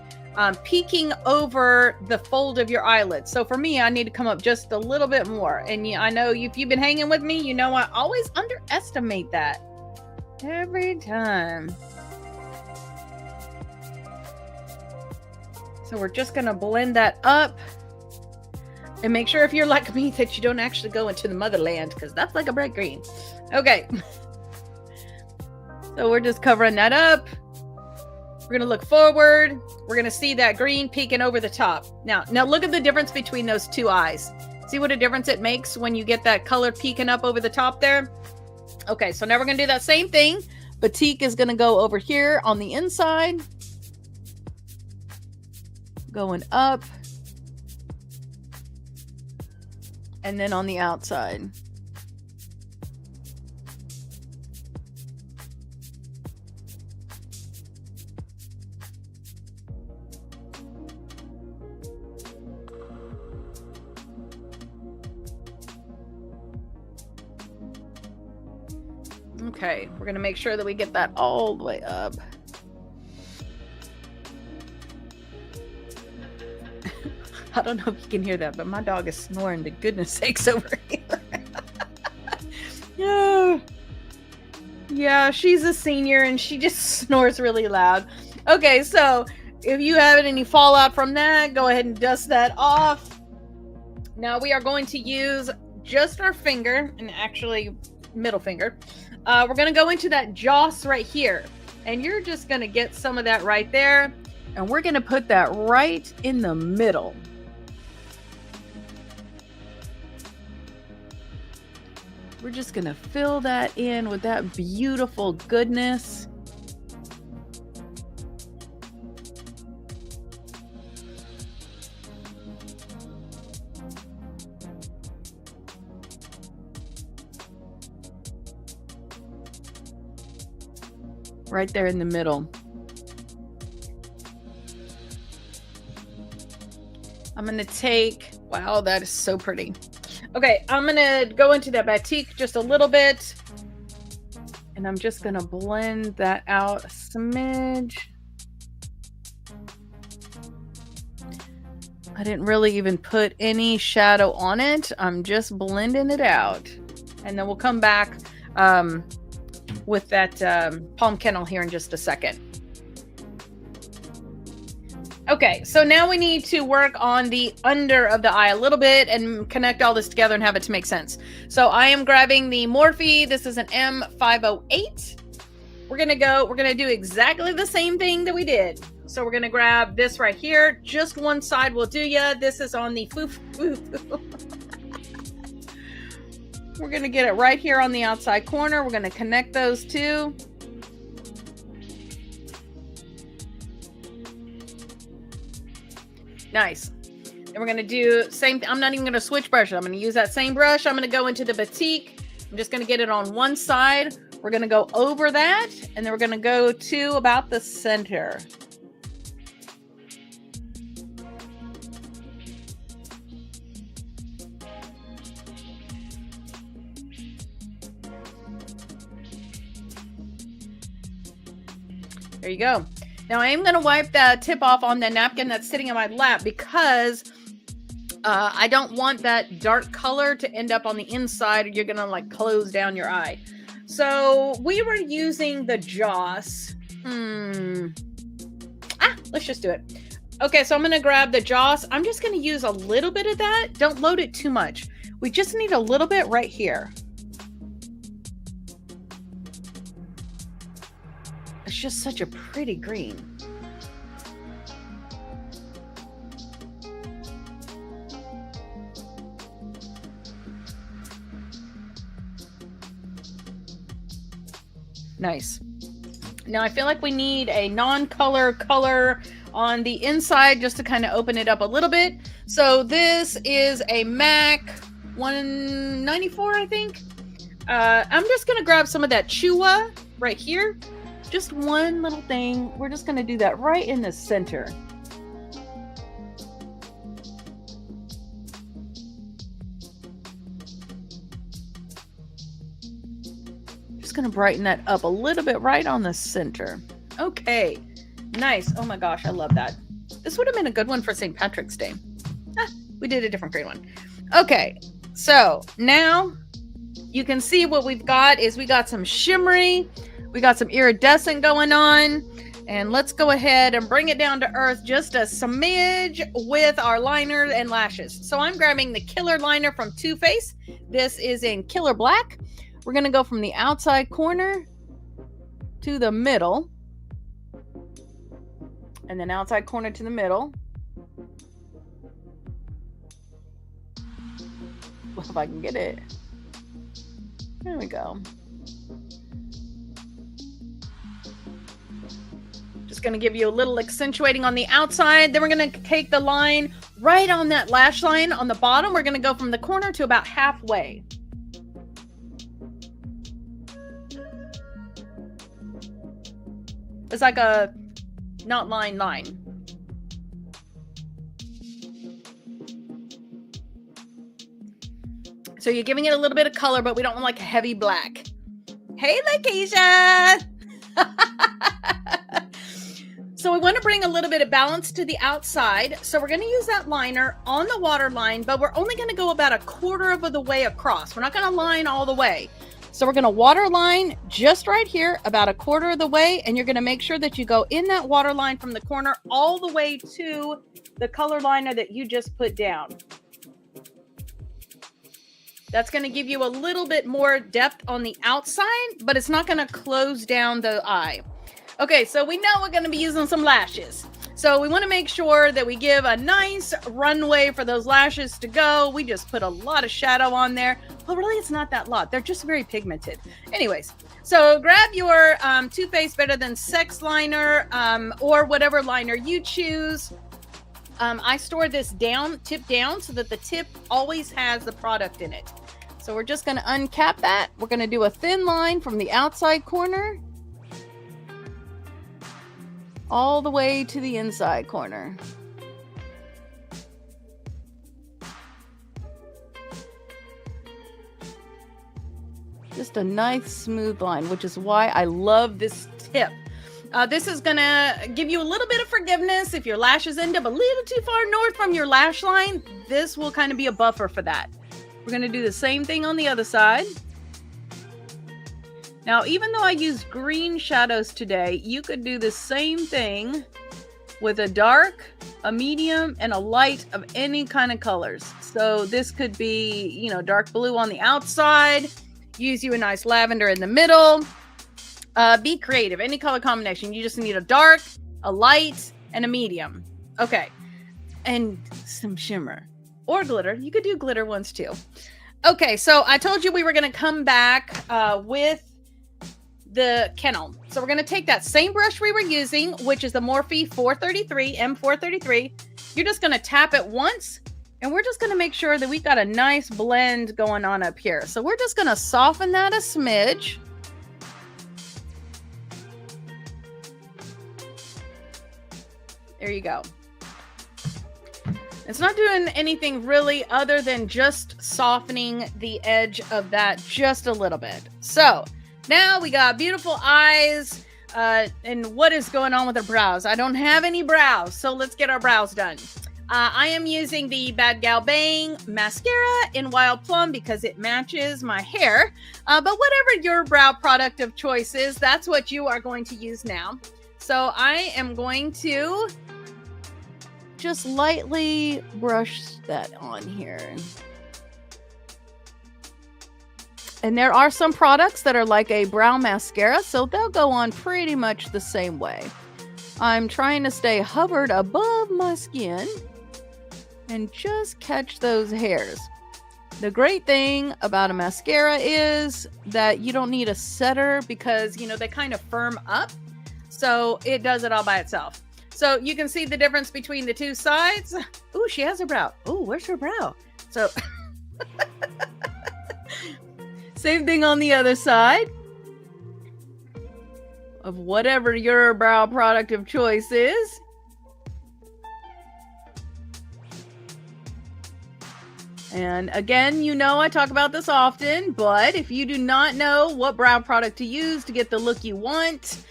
S1: peeking over the fold of your eyelid. So for me, I need to come up just a little bit more. And I know if you've been hanging with me, you know I always underestimate that. Every time. So we're just going to blend that up. And make sure if you're like me that you don't actually go into the motherland, because that's like a bright green. Okay. So we're just covering that up. We're going to look forward. We're going to see that green peeking over the top. Now look at the difference between those two eyes. See what a difference it makes when you get that color peeking up over the top there? Okay, so now we're going to do that same thing. Batik is going to go over here on the inside. Going up. And then on the outside. Okay, we're going to make sure that we get that all the way up. I don't know if you can hear that, but my dog is snoring to goodness sakes over here. Yeah. Yeah, she's a senior and she just snores really loud. Okay, so if you have any fallout from that, go ahead and dust that off. Now we are going to use just our finger, and actually middle finger. We're going to go into that joss right here. And you're just going to get some of that right there. And we're going to put that right in the middle. We're just going to fill that in with that beautiful goodness. Right there in the middle. I'm going to take, wow, that is so pretty. Okay, I'm going to go into that batik just a little bit. And I'm just going to blend that out a smidge. I didn't really even put any shadow on it. I'm just blending it out. And then we'll come back with that palm kennel here in just a second. Okay, so now we need to work on the under of the eye a little bit and connect all this together and have it to make sense. So I am grabbing the Morphe. This is an M508. We're gonna do exactly the same thing that we did. So we're gonna grab this right here. Just one side will do ya. This is on the foo-foo. We're gonna get it right here on the outside corner. We're gonna connect those two. Nice. And we're going to do same. I'm not even going to switch brushes. I'm going to use that same brush. I'm going to go into the batik. I'm just going to get it on one side. We're going to go over that. And then we're going to go to about the center. There you go. Now I am going to wipe the tip off on the napkin that's sitting on my lap because I don't want that dark color to end up on the inside or you're going to like close down your eye. So we were using the Joss. Let's just do it. Okay, so I'm going to grab the Joss. I'm just going to use a little bit of that. Don't load it too much. We just need a little bit right here. It's just such a pretty green. Nice. Now I feel like we need a non-color color on the inside just to kind of open it up a little bit. So this is a MAC 194, I think. I'm just going to grab some of that Chua right here. Just one little thing. We're just going to do that right in the center. Just going to brighten that up a little bit right on the center. Okay. Nice. Oh my gosh, I love that. This would have been a good one for St. Patrick's Day. We did a different green one. Okay. So now you can see what we've got is we got some shimmery. We got some iridescent going on, and let's go ahead and bring it down to earth just a smidge with our liner and lashes. So I'm grabbing the Killer liner from Too Faced. This is in Killer Black. We're going to go from the outside corner to the middle, and then outside corner to the middle. Well, if I can get it. There we go. Going to give you a little accentuating on the outside. Then we're going to take the line right on that lash line on the bottom. We're going to go from the corner to about halfway. It's like a not line. So you're giving it a little bit of color, but we don't want like a heavy black. Hey, Lakeisha! So we want to bring a little bit of balance to the outside. So we're going to use that liner on the waterline, but we're only going to go about 1/4 of the way across. We're not going to line all the way. So we're going to waterline just right here, about 1/4 of the way, and you're going to make sure that you go in that waterline from the corner all the way to the color liner that you just put down. That's going to give you a little bit more depth on the outside, but it's not going to close down the eye. Okay, so we know we're going to be using some lashes. So we want to make sure that we give a nice runway for those lashes to go. We just put a lot of shadow on there. Well, really, it's not that lot. They're just very pigmented. Anyways, so grab your Too Faced Better Than Sex liner or whatever liner you choose. I store this tip down, so that the tip always has the product in it. So we're just going to uncap that. We're going to do a thin line from the outside corner all the way to the inside corner. Just a nice smooth line, which is why I love this tip. This is gonna give you a little bit of forgiveness if your lashes end up a little too far north from your lash line. This will kind of be a buffer for that. We're gonna do the same thing on the other side. Now, even though I used green shadows today, you could do the same thing with a dark, a medium, and a light of any kind of colors. So this could be, you know, dark blue on the outside. Use you a nice lavender in the middle. Be creative. Any color combination. You just need a dark, a light, and a medium. Okay. And some shimmer. Or glitter. You could do glitter ones too. Okay, so I told you we were going to come back with the kennel. So we're going to take that same brush we were using, which is the Morphe 433, M433. You're just going to tap it once, and we're just going to make sure that we got a nice blend going on up here. So we're just going to soften that a smidge. There you go. It's not doing anything really other than just softening the edge of that just a little bit. So now we got beautiful eyes. And what is going on with our brows? I don't have any brows, so let's get our brows done. I am using the Bad Gal Bang mascara in Wild Plum because it matches my hair. But whatever your brow product of choice is, that's what you are going to use now. So I am going to just lightly brush that on here. And there are some products that are like a brow mascara, so they'll go on pretty much the same way. I'm trying to stay hovered above my skin and just catch those hairs. The great thing about a mascara is that you don't need a setter because, you know, they kind of firm up. So it does it all by itself. So you can see the difference between the two sides. Ooh, she has her brow. Ooh, where's her brow? So same thing on the other side of whatever your brow product of choice is. And again, you know I talk about this often, but if you do not know what brow product to use to get the look you want,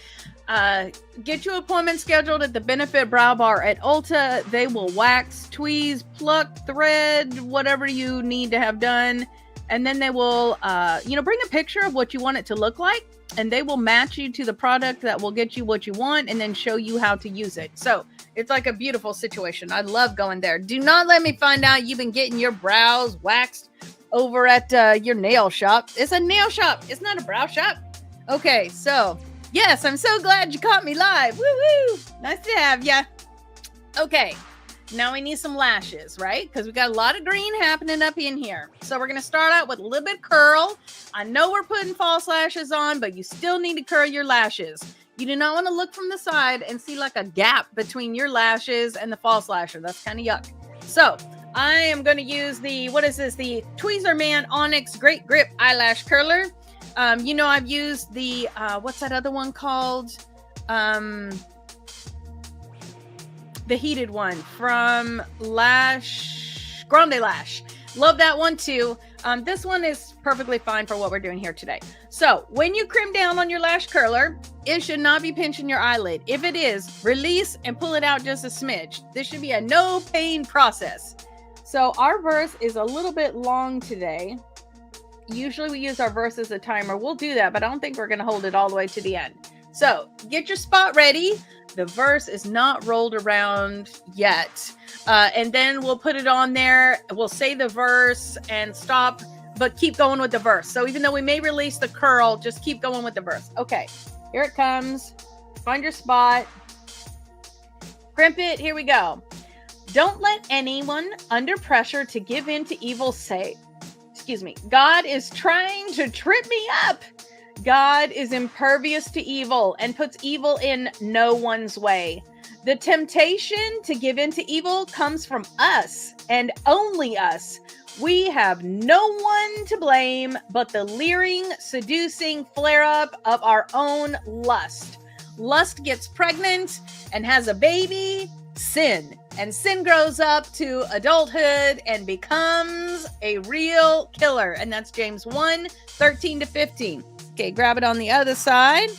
S1: get your appointment scheduled at the Benefit Brow Bar at Ulta. They will wax, tweeze, pluck, thread, whatever you need to have done. And then they will, bring a picture of what you want it to look like. And they will match you to the product that will get you what you want and then show you how to use it. So it's like a beautiful situation. I love going there. Do not let me find out you've been getting your brows waxed over at your nail shop. It's a nail shop. It's not a brow shop. Okay, so yes, I'm so glad you caught me live. Woo-woo! Nice to have ya. Okay, now we need some lashes, right? Because we got a lot of green happening up in here. So we're going to start out with a little bit of curl. I know we're putting false lashes on, but you still need to curl your lashes. You do not want to look from the side and see like a gap between your lashes and the false lasher. That's kind of yuck. So I am going to use the Tweezer Man Onyx Great Grip Eyelash Curler. I've used the, what's that other one called? The heated one from Grande Lash. Love that one too. This one is perfectly fine for what we're doing here today. So when you crimp down on your lash curler, It should not be pinching your eyelid. If it is, release and pull it out just a smidge. This should be a no pain process. So our verse is a little bit long today. Usually we use our verse as a timer. We'll do that, but I don't think we're going to hold it all the way to the end. So get your spot ready. The verse is not rolled around yet. And then we'll put it on there. We'll say the verse and stop, but keep going with the verse. So even though we may release the curl, just keep going with the verse. Okay, here it comes. Find your spot. Crimp it. Here we go. Don't let anyone under pressure to give in to evil say, God is trying to trip me up. God is impervious to evil and puts evil in no one's way. The temptation to give in to evil comes from us and only us. We have no one to blame but the leering, seducing flare-up of our own lust. Lust gets pregnant and has a baby, sin. And sin grows up to adulthood and becomes a real killer. And that's James 1:13-15. Okay, grab it on the other side.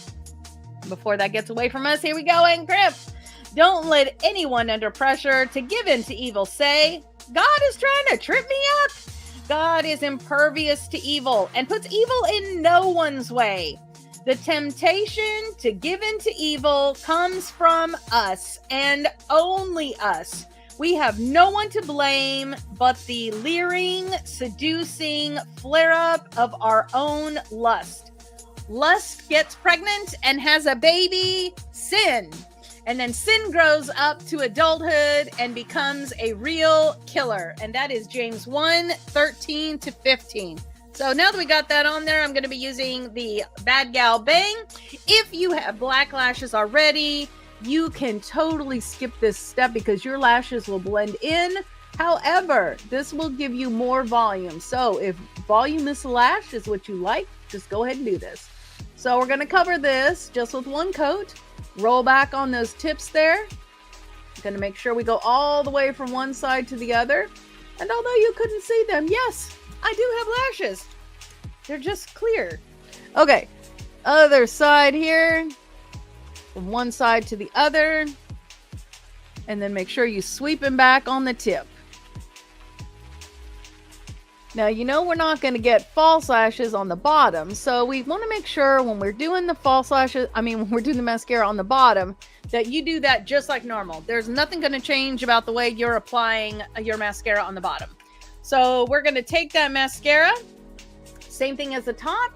S1: Before that gets away from us, here we go and grip. Don't let anyone under pressure to give in to evil say, God is trying to trip me up. God is impervious to evil and puts evil in no one's way. The temptation to give in to evil comes from us and only us. We have no one to blame but the leering, seducing flare-up of our own lust. Lust gets pregnant and has a baby, sin. And then sin grows up to adulthood and becomes a real killer. And that is James 1:13-15. So now that we got that on there, I'm going to be using the Bad Gal Bang. If you have black lashes already, you can totally skip this step because your lashes will blend in. However, this will give you more volume. So if voluminous lash is what you like, just go ahead and do this. So we're going to cover this just with one coat. Roll back on those tips there. I'm going to make sure we go all the way from one side to the other. And although you couldn't see them, yes, I do have lashes. They're just clear. Okay, other side here. From one side to the other. And then make sure you sweep them back on the tip. Now, you know we're not going to get false lashes on the bottom. So we want to make sure when we're doing the false lashes, when we're doing the mascara on the bottom, that you do that just like normal. There's nothing going to change about the way you're applying your mascara on the bottom. So we're going to take that mascara, same thing as the top.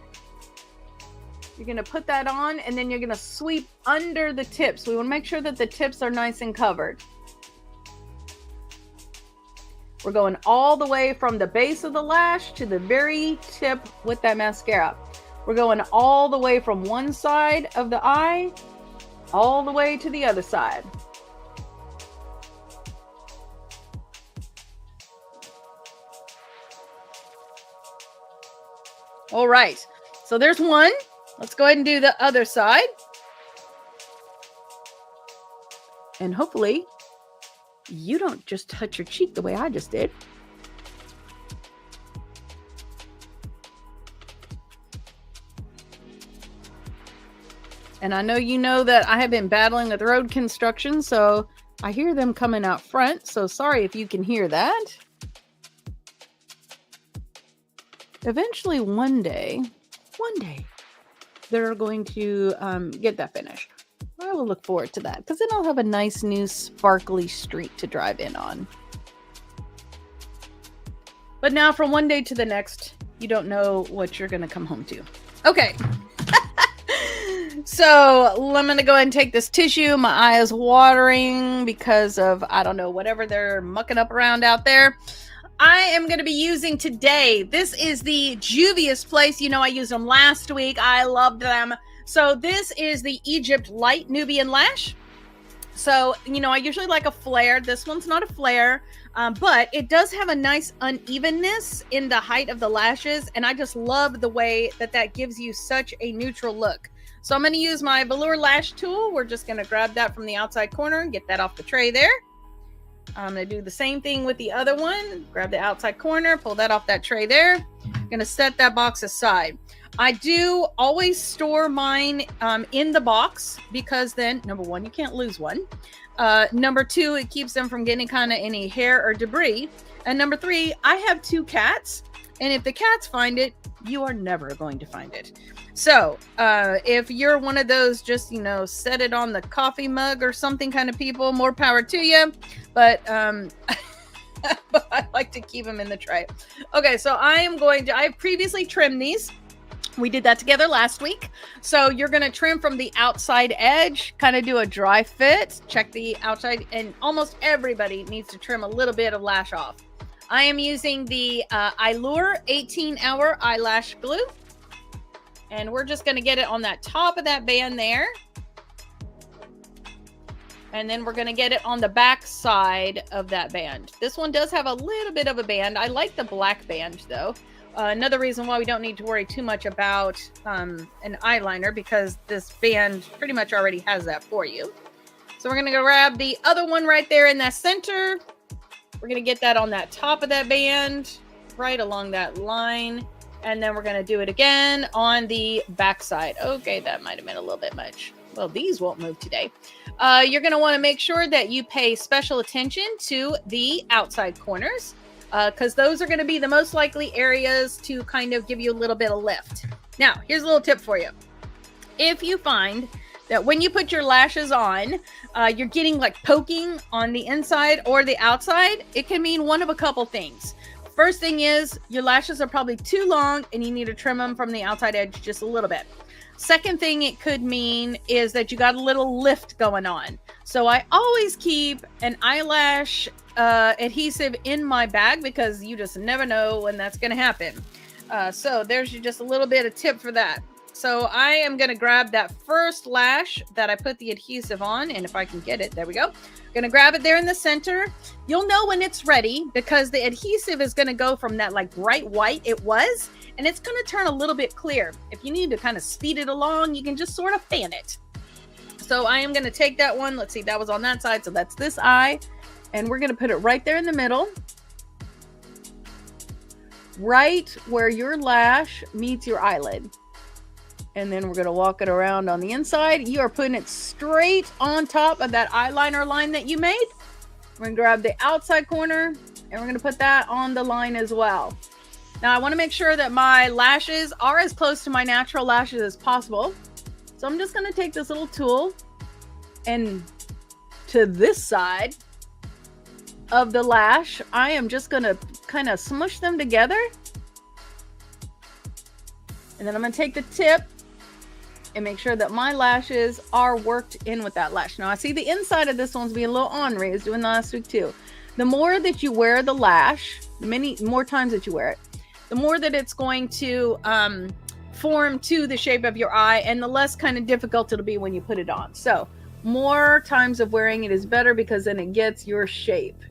S1: You're going to put that on and then you're going to sweep under the tips. We want to make sure that the tips are nice and covered. We're going all the way from the base of the lash to the very tip with that mascara. We're going all the way from one side of the eye, all the way to the other side. All right, so there's one. Let's go ahead and do the other side. And hopefully you don't just touch your cheek the way I just did. And I know you know that I have been battling with road construction, so I hear them coming out front. So sorry if you can hear that. Eventually one day, they're going to get that finished. I will look forward to that because then I'll have a nice new sparkly street to drive in on. But now from one day to the next, you don't know what you're going to come home to. Okay. So I'm going to go ahead and take this tissue. My eye is watering because of, I don't know, whatever they're mucking up around out there. I am going to be using today. This is the Juvia's Place. You know, I used them last week. I loved them. So this is the Egypt Light Nubian Lash. So, you know, I usually like a flare. This one's not a flare, but it does have a nice unevenness in the height of the lashes. And I just love the way that that gives you such a neutral look. So I'm going to use my velour lash tool. We're just going to grab that from the outside corner and get that off the tray there. I'm going to do the same thing with the other one. Grab the outside corner, pull that off that tray there. I'm going to set that box aside. I do always store mine in the box because then, number one, you can't lose one. Number two, it keeps them from getting kind of any hair or debris. And number three, I have 2 cats. And if the cats find it, you are never going to find it. So if you're one of those just, you know, set it on the coffee mug or something kind of people, more power to you. But, but I like to keep them in the tray. Okay, so I've previously trimmed these. We did that together last week. So you're going to trim from the outside edge, kind of do a dry fit, check the outside, and almost everybody needs to trim a little bit of lash off. I am using the Allure 18-hour eyelash glue. And we're just going to get it on that top of that band there. And then we're going to get it on the back side of that band. This one does have a little bit of a band. I like the black band though. Another reason why we don't need to worry too much about an eyeliner, because this band pretty much already has that for you. So we're going to go grab the other one right there in that center. We're going to get that on that top of that band, right along that line. And then we're going to do it again on the back side. Okay, that might have been a little bit much. Well, these won't move today. You're going to want to make sure that you pay special attention to the outside corners, because those are going to be the most likely areas to kind of give you a little bit of lift. Now, here's a little tip for you. If you find that when you put your lashes on, you're getting like poking on the inside or the outside, it can mean one of a couple things. First thing is your lashes are probably too long and you need to trim them from the outside edge just a little bit. Second thing it could mean is that you got a little lift going on. So I always keep an eyelash adhesive in my bag because you just never know when that's going to happen. So there's just a little bit of tip for that. So I am going to grab that first lash that I put the adhesive on, and if I can get it, there we go. Going to grab it there in the center. You'll know when it's ready because the adhesive is going to go from that like bright white it was, and it's going to turn a little bit clear. If you need to kind of speed it along, you can just sort of fan it. So I am going to take that one. Let's see, that was on that side. So that's this eye, and we're going to put it right there in the middle, right where your lash meets your eyelid. And then we're going to walk it around on the inside. You are putting it straight on top of that eyeliner line that you made. We're going to grab the outside corner and we're going to put that on the line as well. Now I want to make sure that my lashes are as close to my natural lashes as possible. So I'm just going to take this little tool and to this side of the lash, I am just going to kind of smush them together. And then I'm going to take the tip and make sure that my lashes are worked in with that lash. Now I see the inside of this one's being a little ornery. I was doing that last week too. The more that you wear the lash, the many more times that you wear it, the more that it's going to form to the shape of your eye, and the less kind of difficult it'll be when you put it on. So more times of wearing it is better because then it gets your shape.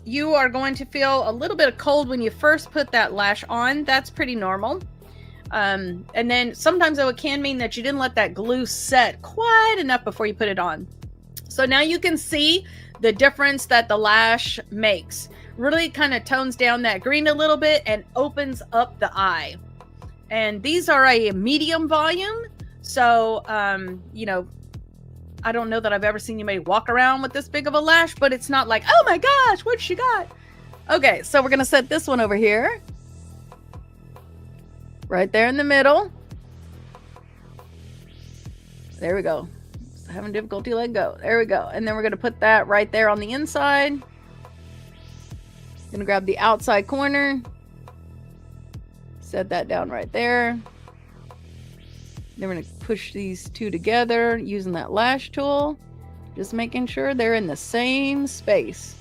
S1: You are going to feel a little bit of cold when you first put that lash on. That's pretty normal. And then sometimes though it can mean that you didn't let that glue set quite enough before you put it on. So now you can see the difference that the lash makes. Really kind of tones down that green a little bit and opens up the eye. And these are a medium volume. So, you know, I don't know that I've ever seen anybody walk around with this big of a lash, but it's not like, oh my gosh, what she got? Okay, so we're going to set this one over here. Right there in the middle. There we go. Having difficulty letting go. There we go. And then we're going to put that right there on the inside. Going to grab the outside corner. Set that down right there. Then we're going to push these two together using that lash tool. Just making sure they're in the same space.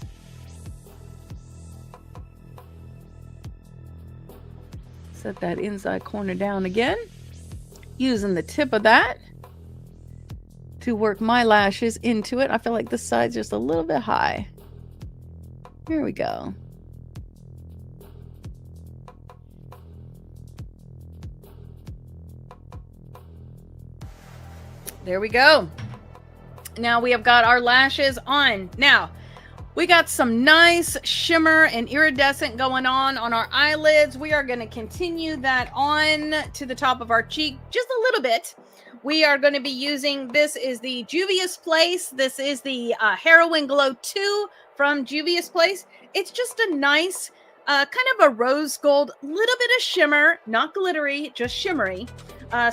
S1: Set that inside corner down again, using the tip of that to work my lashes into it. I feel like this side's just a little bit high. Here we go. There we go. Now we have got our lashes on. Now, we got some nice shimmer and iridescent going on our eyelids. We are going to continue that on to the top of our cheek just a little bit. We are going to be using, this is the Juvia's Place. This is the Heroin Glow 2 from Juvia's Place. It's just a nice kind of a rose gold, little bit of shimmer, not glittery, just shimmery.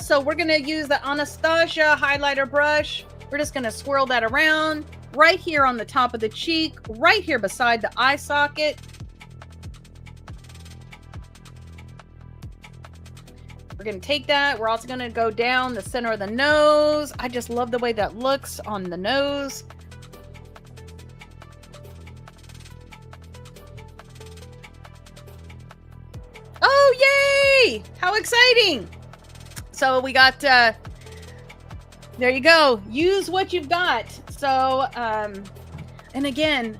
S1: So we're going to use the Anastasia highlighter brush. We're just going to swirl that around right here on the top of the cheek, right here beside the eye socket. We're going to take that. We're also going to go down the center of the nose. I just love the way that looks on the nose. Oh, yay! How exciting! So we got, there you go. Use what you've got. So, and again,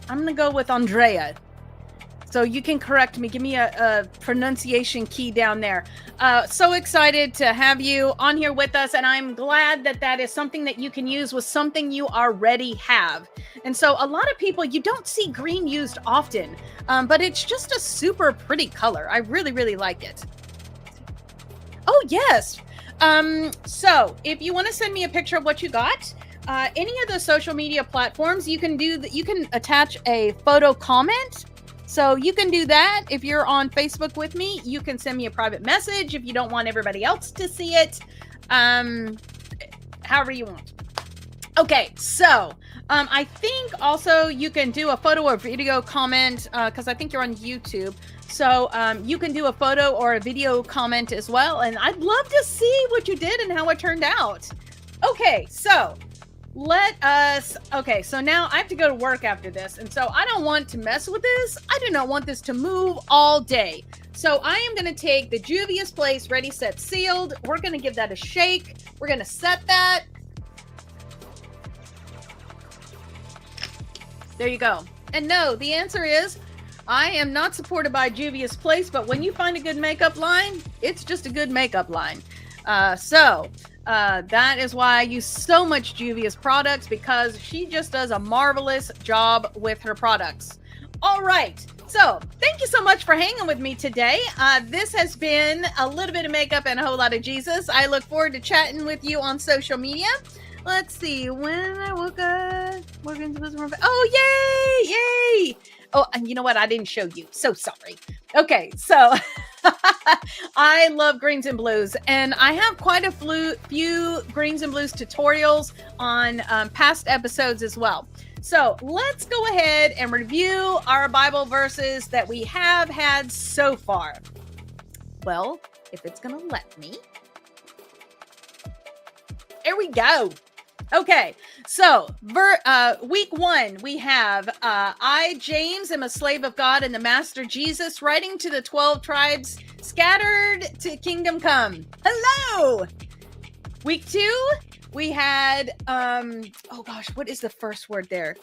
S1: I'm going to go with Andrea. So you can correct me. Give me a pronunciation key down there. So excited to have you on here with us. And I'm glad that that is something that you can use with something you already have. And so a lot of people, you don't see green used often, but it's just a super pretty color. I really, really like it. Oh, yes. So if you want to send me a picture of what you got, any of the social media platforms, you can do that. You can attach a photo comment. So you can do that. If you're on Facebook with me, you can send me a private message if you don't want everybody else to see it. However you want. Okay, so I think also you can do a photo or video comment because I think you're on YouTube. So you can do a photo or a video comment as well. And I'd love to see what you did and how it turned out. Okay, so okay, so now I have to go to work after this. And so I don't want to mess with this. I do not want this to move all day. So I am going to take the Juvia's Place Ready, Set, Sealed. We're going to give that a shake. We're going to set that. There you go. And no, the answer is I am not supported by Juvia's Place, but when you find a good makeup line, it's just a good makeup line. That is why I use so much Juvia's products, because she just does a marvelous job with her products. All right. So thank you so much for hanging with me today. This has been a little bit of makeup and a whole lot of Jesus. I look forward to chatting with you on social media. Let's see. When I woke up, oh, yay. Yay. Oh, and you know what? I didn't show you. So sorry. Okay. So I love greens and blues, and I have quite a few greens and blues tutorials on past episodes as well. So let's go ahead and review our Bible verses that we have had so far. Well, if it's going to let me. There we go. Okay, so week 1, we have I, James, am a slave of God and the Master Jesus, writing to the 12 tribes scattered to kingdom come. Hello! Week 2, we had, oh gosh, what is the first word there?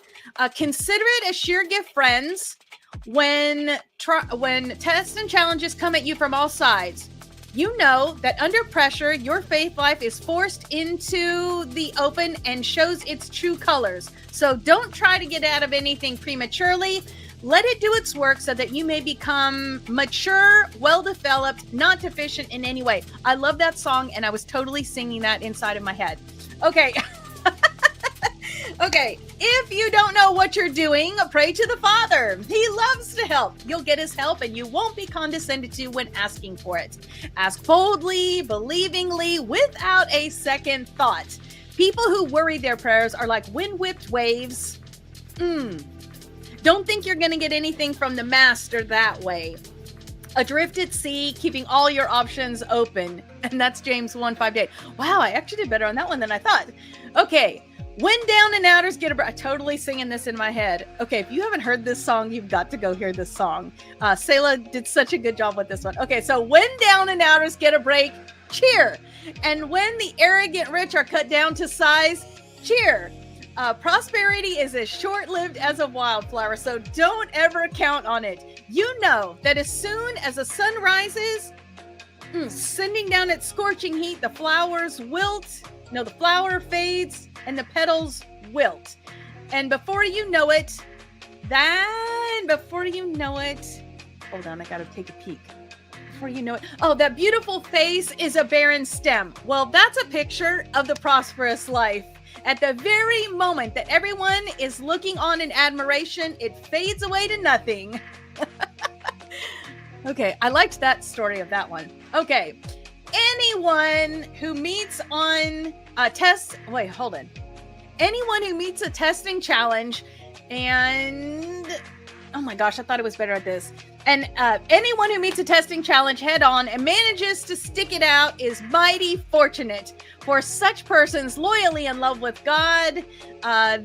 S1: Consider it a sheer gift, friends, when tests and challenges come at you from all sides. You know that under pressure, your faith life is forced into the open and shows its true colors. So don't try to get out of anything prematurely. Let it do its work so that you may become mature, well-developed, not deficient in any way. I love that song, and I was totally singing that inside of my head. Okay. Okay, if you don't know what you're doing, pray to the Father. He loves to help. You'll get his help, and you won't be condescended to when asking for it. Ask boldly, believingly, without a second thought. People who worry their prayers are like wind-whipped waves. Don't think you're going to get anything from the Master that way. Adrift at sea, keeping all your options open. And that's James 1:5-8. Wow, I actually did better on that one than I thought. Okay. When down and outers get a break. I'm totally singing this in my head. Okay, if you haven't heard this song, you've got to go hear this song. Selah did such a good job with this one. Okay, so when down and outers get a break, cheer. And when the arrogant rich are cut down to size, cheer. Prosperity is as short-lived as a wildflower, so don't ever count on it. You know that as soon as the sun rises, sending down its scorching heat, the flowers wilt, No, the flower fades and the petals wilt. And before you know it, hold on, I gotta take a peek. Before you know it, oh, that beautiful face is a barren stem. Well, that's a picture of the prosperous life. At the very moment that everyone is looking on in admiration, it fades away to nothing. Okay, I liked that story of that one. Okay, anyone who meets on a test, anyone who meets a testing challenge and, oh my gosh, I thought it was better at this. And anyone who meets a testing challenge head on and manages to stick it out is mighty fortunate. For such persons loyally in love with God,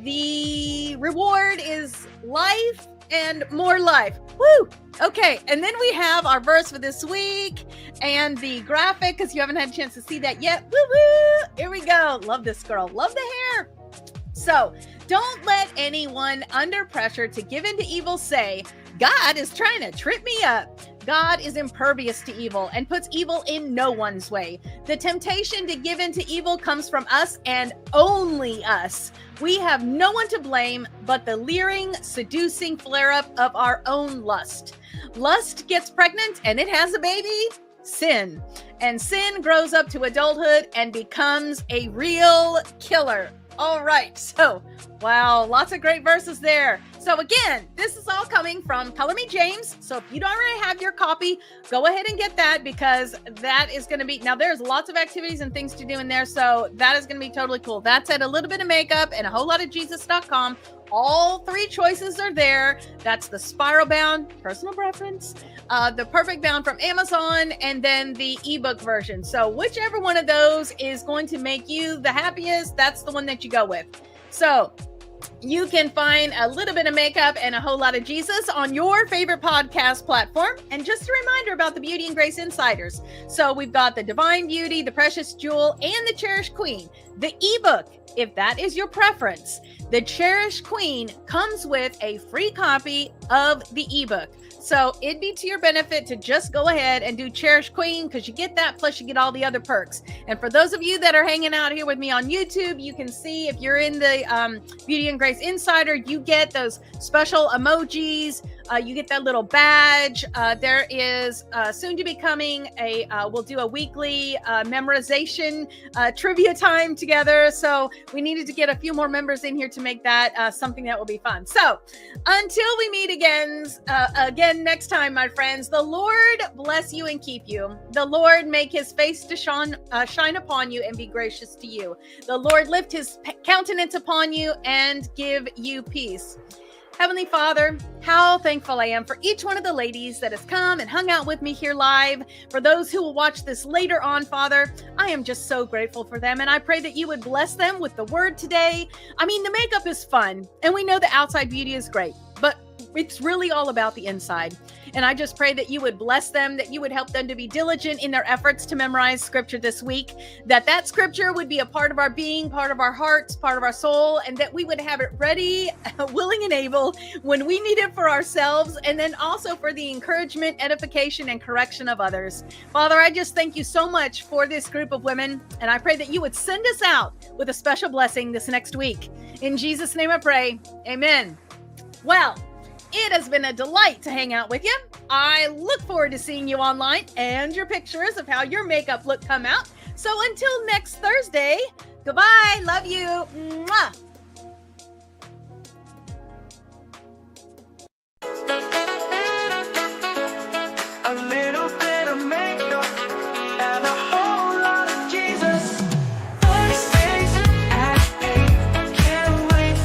S1: the reward is life and more life. Woo! Okay, and then we have our verse for this week and the graphic, because you haven't had a chance to see that yet. Woo woo! Here we go. Love this girl. Love the hair. So, don't let anyone under pressure to give in to evil say, God is trying to trip me up. God is impervious to evil and puts evil in no one's way. The temptation to give in to evil comes from us and only us. We have no one to blame but the leering, seducing flare-up of our own lust. Lust gets pregnant and it has a baby, sin. And sin grows up to adulthood and becomes a real killer. All right, so, wow, lots of great verses there. So again, this is all coming from Color Me James. So if you don't already have your copy, go ahead and get that, because that is going to be, now there's lots of activities and things to do in there. So that is going to be totally cool. That's at a little bit of makeup and a whole lot of Jesus.com. All three choices are there. That's the spiral bound, personal preference, the perfect bound from Amazon, and then the ebook version. So whichever one of those is going to make you the happiest, that's the one that you go with. So you can find a little bit of makeup and a whole lot of Jesus on your favorite podcast platform. And just a reminder about the Beauty and Grace Insiders. So we've got the Divine Beauty, the Precious Jewel, and the Cherished Queen. The ebook, if that is your preference, the Cherished Queen comes with a free copy of the ebook. So it'd be to your benefit to just go ahead and do Cherished Queen, because you get that, plus you get all the other perks. And for those of you that are hanging out here with me on YouTube, you can see if you're in the Beauty and Grace Insider, you get those special emojis. You get that little badge. There is soon to be coming we'll do a weekly memorization trivia time together. So we needed to get a few more members in here to make that something that will be fun. So until we meet again next time, my friends, the Lord bless you and keep you. The Lord make his face to shine upon you and be gracious to you. The Lord lift his countenance upon you and give you peace. Heavenly Father, how thankful I am for each one of the ladies that has come and hung out with me here live. For those who will watch this later on, Father, I am just so grateful for them. And I pray that you would bless them with the word today. I mean, the makeup is fun, and we know the outside beauty is great, but it's really all about the inside. And I just pray that you would bless them, that you would help them to be diligent in their efforts to memorize scripture this week, that scripture would be a part of our being, part of our hearts, part of our soul, and that we would have it ready, willing and able when we need it for ourselves, and then also for the encouragement, edification, and correction of others. Father, I just thank you so much for this group of women, and I pray that you would send us out with a special blessing this next week. In Jesus' name I pray, amen. Well, it has been a delight to hang out with you. I look forward to seeing you online and your pictures of how your makeup look come out. So until next Thursday, goodbye. Love you. Mwah.
S2: A little bit of makeup and a whole lot of Jesus. Thursdays at 8, can't wait.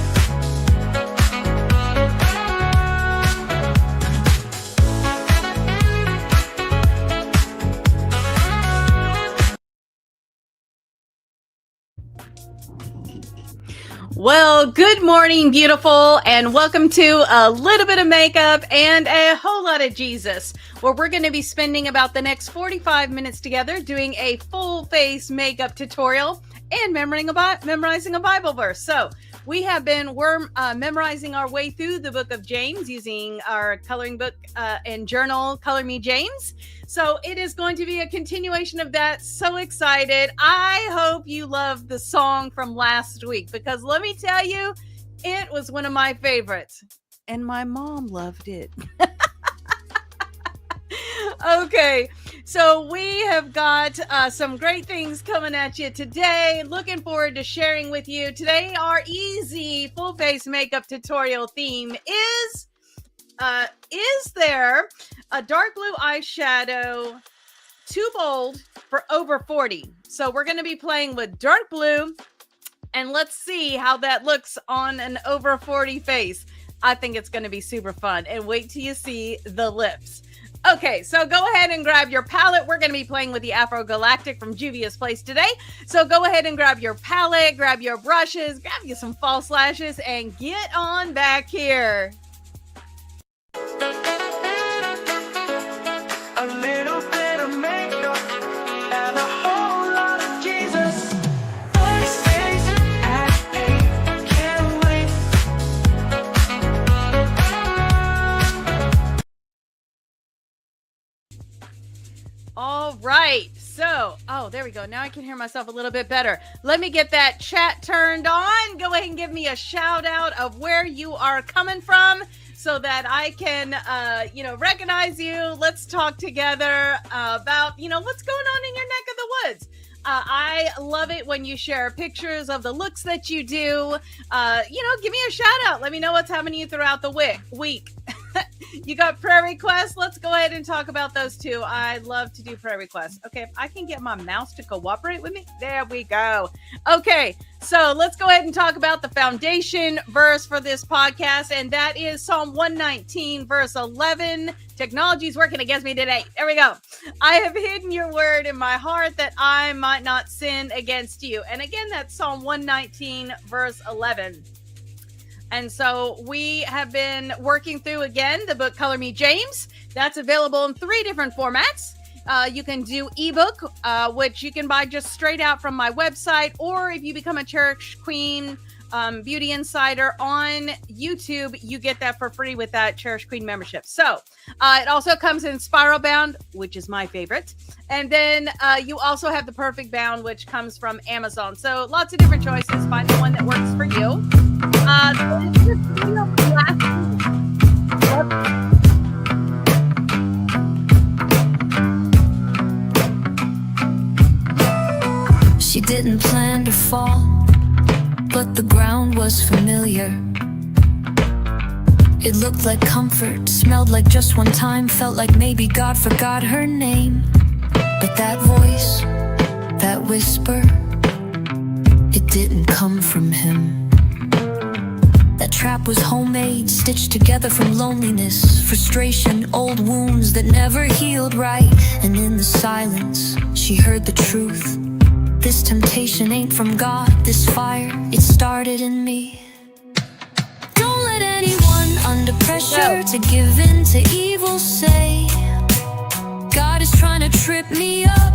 S1: Well, good morning, beautiful, and welcome to a little bit of makeup and a whole lot of Jesus, where we're going to be spending about the next 45 minutes together doing a full face makeup tutorial. and memorizing a Bible verse. So we have been memorizing our way through the book of James using our coloring book and journal, Color Me James. So it is going to be a continuation of that. So excited. I hope you loved the song from last week, because let me tell you, it was one of my favorites. And my mom loved it. Okay, so we have got some great things coming at you today. Looking forward to sharing with you. Today, our easy full face makeup tutorial theme is there a dark blue eyeshadow too bold for over 40? So we're going to be playing with dark blue, and let's see how that looks on an over 40 face. I think it's going to be super fun, and wait till you see the lips. Okay, so go ahead and grab your palette. We're going to be playing with the Afro Galactic from Juvia's Place today. So go ahead and grab your palette, grab your brushes, grab you some false lashes, and get on back here.
S2: A little bit of makeup and a whole lot of Jesus. First face at me, can't wait.
S1: All right, so, there we go. Now I can hear myself a little bit better. Let me get that chat turned on. Go ahead and give me a shout out of where you are coming from so that I can, recognize you. Let's talk together about, what's going on in your neck of the woods. I love it when you share pictures of the looks that you do. Give me a shout out. Let me know what's happening to you throughout the week. You got prayer requests? Let's go ahead and talk about those too. I love to do prayer requests. Okay, if I can get my mouse to cooperate with me. There we go. Okay, so let's go ahead and talk about the foundation verse for this podcast, and that is Psalm 119, verse 11. Technology's working against me today. There we go. I have hidden your word in my heart that I might not sin against you. And again, that's Psalm 119, verse 11. And so we have been working through, again, the book Color Me James. That's available in 3 different formats. You can do ebook, which you can buy just straight out from my website. Or if you become a Cherish Queen Beauty Insider on YouTube, you get that for free with that Cherish Queen membership. So it also comes in spiral bound, which is my favorite. And then you also have the perfect bound, which comes from Amazon. So lots of different choices. Find the one that works for you.
S4: She didn't plan to fall, but the ground was familiar. It looked like comfort, smelled like just one time, felt like maybe God forgot her name. But that voice, that whisper, it didn't come from him. That trap was homemade, stitched together from loneliness, frustration, old wounds that never healed right. And in the silence, she heard the truth. This temptation ain't from God, this fire, it started in me. Don't let anyone under pressure to give in to evil say, God is trying to trip me up.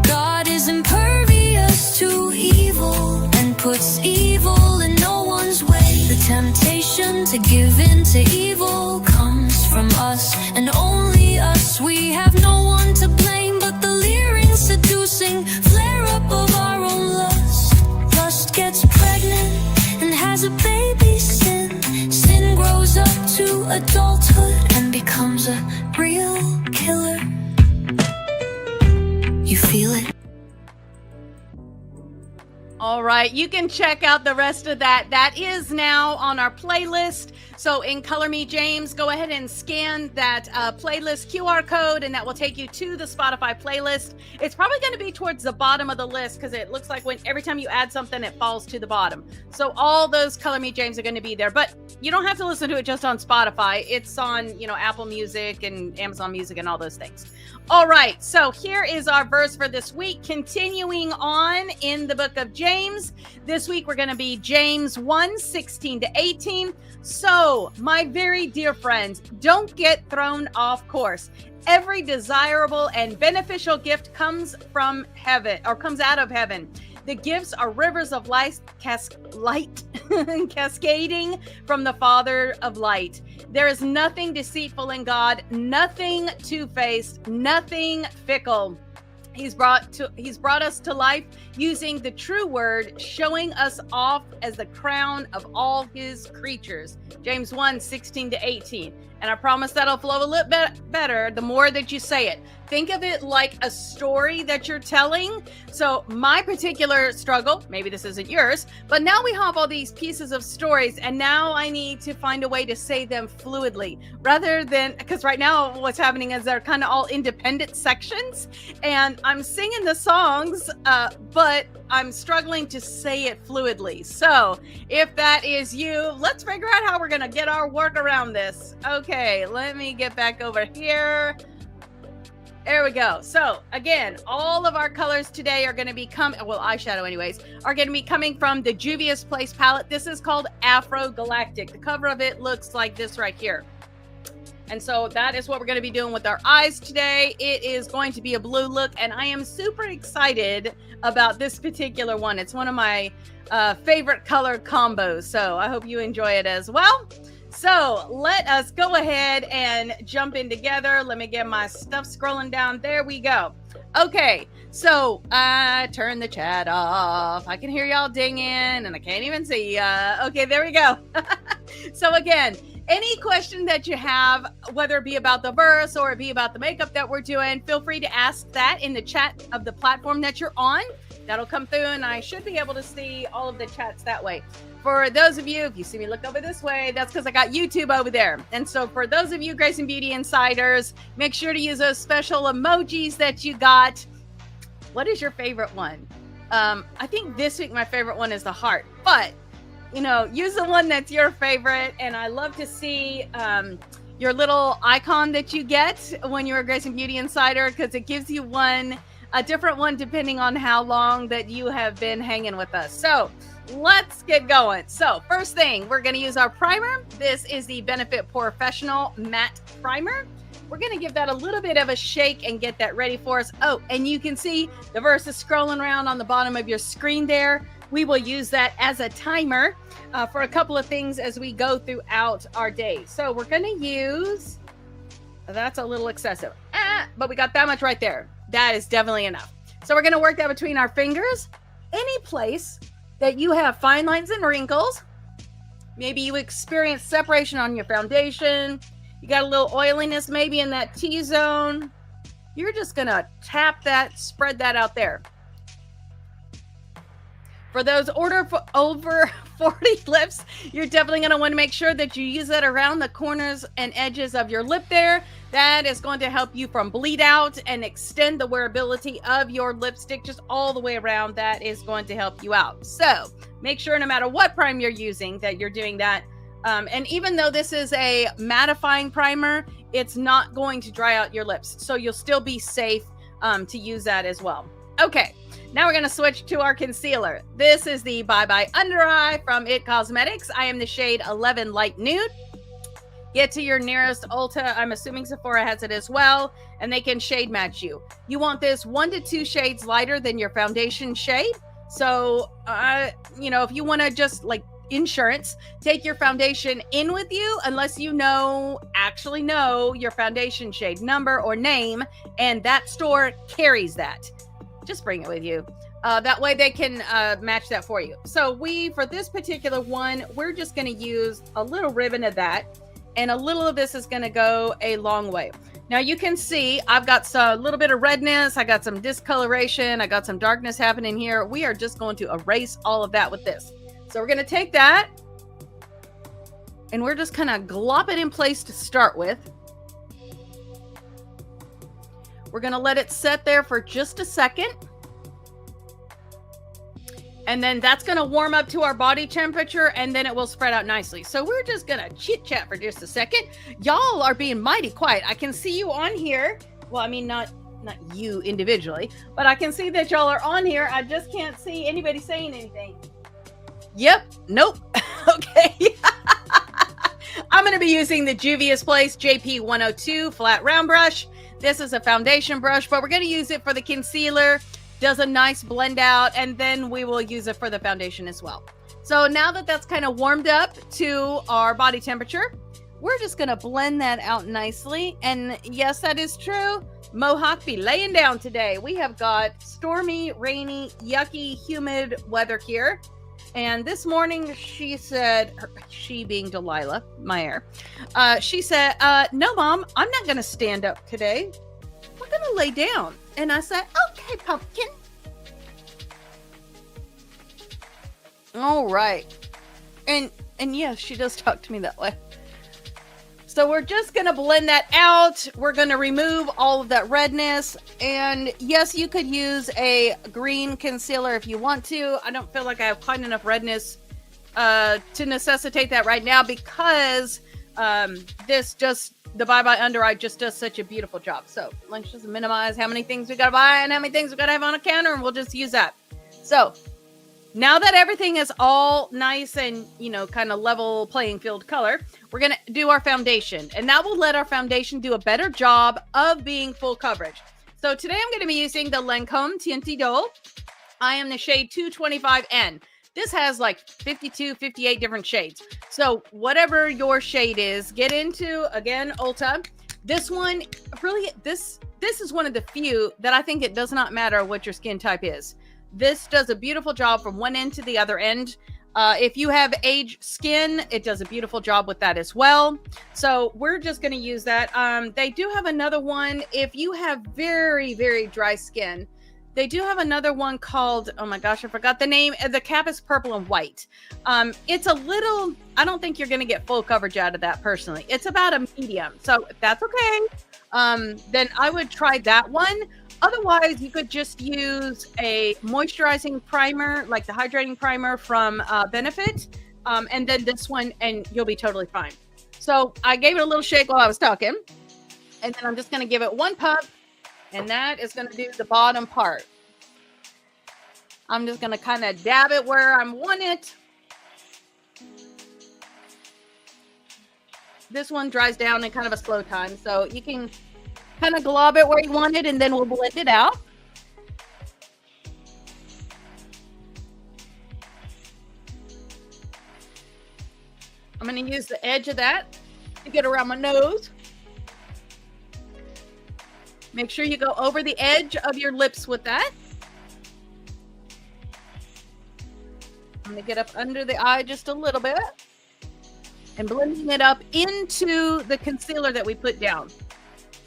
S4: God is impervious to evil and puts evil in no one's way. The temptation to give in to evil comes from us and only us. We have no one to blame but the leering, seducing flare up of our own lust. Lust gets pregnant and has a baby sin. Sin grows up to adulthood and becomes a real killer. You feel it?
S1: All right, you can check out the rest of that. That is now on our playlist. So in Color Me James, go ahead and scan that playlist QR code, and that will take you to the Spotify playlist. It's probably going to be towards the bottom of the list because it looks like every time you add something, it falls to the bottom. So all those Color Me James are going to be there, but you don't have to listen to it just on Spotify. It's on, Apple Music and Amazon Music and all those things. All right, so here is our verse for this week. Continuing on in the book of James. This week we're going to be James 1:16-18. So, my very dear friends, don't get thrown off course. Every desirable and beneficial gift comes from heaven, or comes out of heaven. The gifts are rivers of light, light cascading from the Father of light. There is nothing deceitful in God, nothing two-faced, nothing fickle. He's brought us to life using the true word, showing us off as the crown of all his creatures. James 1:16-18. And I promise that'll flow a little bit better the more that you say it. Think of it like a story that you're telling. So my particular struggle, maybe this isn't yours, but now we have all these pieces of stories, and now I need to find a way to say them fluidly rather than, because right now what's happening is they're kind of all independent sections, and I'm singing the songs, but I'm struggling to say it fluidly. So if that is you, let's figure out how we're going to get our work around this. Okay, let me get back over here. There we go. So again, all of our colors today are going to be eyeshadow anyways, are going to be coming from the Juvia's Place palette. This is called Afro Galactic. The cover of it looks like this right here. And so that is what we're going to be doing with our eyes today. It is going to be a blue look, and I am super excited about this particular one. It's one of my favorite color combos, so I hope you enjoy it as well. So let us go ahead and jump in together. Let me get my stuff scrolling down. There we go. Okay, so I turned the chat off. I can hear y'all dinging, and I can't even see ya. Okay, there we go. So again, any question that you have, whether it be about the verse or it be about the makeup that we're doing, feel free to ask that in the chat of the platform that you're on. That'll come through, and I should be able to see all of the chats that way. For those of you, if you see me look over this way, that's because I got YouTube over there. And so for those of you Grace and Beauty Insiders, make sure to use those special emojis that you got. What is your favorite one? I think this week my favorite one is the heart. But, you know, use the one that's your favorite. And I love to see your little icon that you get when you're a Grace and Beauty Insider, because it gives you a different one depending on how long that you have been hanging with us. So let's get going. So first thing, we're going to use our primer. This is the Benefit Professional Matte Primer. We're going to give that a little bit of a shake and get that ready for us. Oh, and you can see the verse is scrolling around on the bottom of your screen there. We will use that as a timer for a couple of things as we go throughout our day. So we're going to use, that's a little excessive, but we got that much right there. That is definitely enough. So we're going to work that between our fingers. Any place that you have fine lines and wrinkles, maybe you experience separation on your foundation, you got a little oiliness maybe in that T-zone, you're just going to tap that, spread that out there. For those over 40 lips, you're definitely going to want to make sure that you use that around the corners and edges of your lip there. That is going to help you from bleed out and extend the wearability of your lipstick just all the way around. That is going to help you out. So make sure no matter what prime you're using that you're doing that. And even though this is a mattifying primer, it's not going to dry out your lips. So you'll still be safe to use that as well. Okay. Now we're going to switch to our concealer. This is the Bye Bye Under Eye from IT Cosmetics. I am the shade 11 Light Nude. Get to your nearest Ulta. I'm assuming Sephora has it as well, and they can shade match you. You want this 1 to 2 shades lighter than your foundation shade. So, you know, if you want to just like insurance, take your foundation in with you unless you actually know your foundation shade number or name, and that store carries that. Just bring it with you. That way they can match that for you. So for this particular one, we're just going to use a little ribbon of that, and a little of this is going to go a long way. Now you can see I've got a little bit of redness. I got some discoloration. I got some darkness happening here. We are just going to erase all of that with this. So we're going to take that, and we're just kind of glop it in place to start with. We're going to let it set there for just a second. And then that's going to warm up to our body temperature, and then it will spread out nicely. So we're just going to chit chat for just a second. Y'all are being mighty quiet. I can see you on here. Well, I mean, not you individually, but I can see that y'all are on here. I just can't see anybody saying anything. Yep. Nope. Okay. I'm going to be using the Juvia's Place JP 102 flat round brush. This is a foundation brush, but we're going to use it for the concealer. does a nice blend out, and then we will use it for the foundation as well. So now that that's kind of warmed up to our body temperature, we're just going to blend that out nicely. And yes, that is true. Mohawk be laying down today. We have got stormy, rainy, yucky, humid weather here. And this morning she said, she being Delilah, my hair, she said, no, Mom, I'm not going to stand up today. We're going to lay down. And I said, okay, pumpkin. All right. And yes, she does talk to me that way. So we're just going to blend that out. We're going to remove all of that redness. And yes, you could use a green concealer if you want to. I don't feel like I have quite enough redness to necessitate that right now, because the Bye Bye Under Eye just does such a beautiful job. So let's just minimize how many things we got to buy and how many things we got to have on a counter, and we'll just use that. So now that everything is all nice and, kind of level playing field color, we're going to do our foundation. And that will let our foundation do a better job of being full coverage. So today I'm going to be using the Lancome Tinty D'Eau. I am the shade 225N. This has like 52, 58 different shades. So whatever your shade is, get into, again, Ulta. This one, really, this is one of the few that I think it does not matter what your skin type is. This does a beautiful job from one end to the other end. If you have aged skin, it does a beautiful job with that as well. So we're just going to use that. They do have another one. If you have very, very dry skin, they do have another one called, oh my gosh, I forgot the name. The cap is purple and white. It's a little, I don't think you're going to get full coverage out of that personally. It's about a medium. So if that's okay, then I would try that one. Otherwise, you could just use a moisturizing primer, like the hydrating primer from Benefit, and then this one, and you'll be totally fine. So I gave it a little shake while I was talking, and then I'm just going to give it one pump, and that is going to do the bottom part. I'm just going to kind of dab it where I want it. This one dries down in kind of a slow time, so you can kind of glob it where you want it, and then we'll blend it out. I'm going to use the edge of that to get around my nose. Make sure you go over the edge of your lips with that. I'm going to get up under the eye just a little bit and blending it up into the concealer that we put down.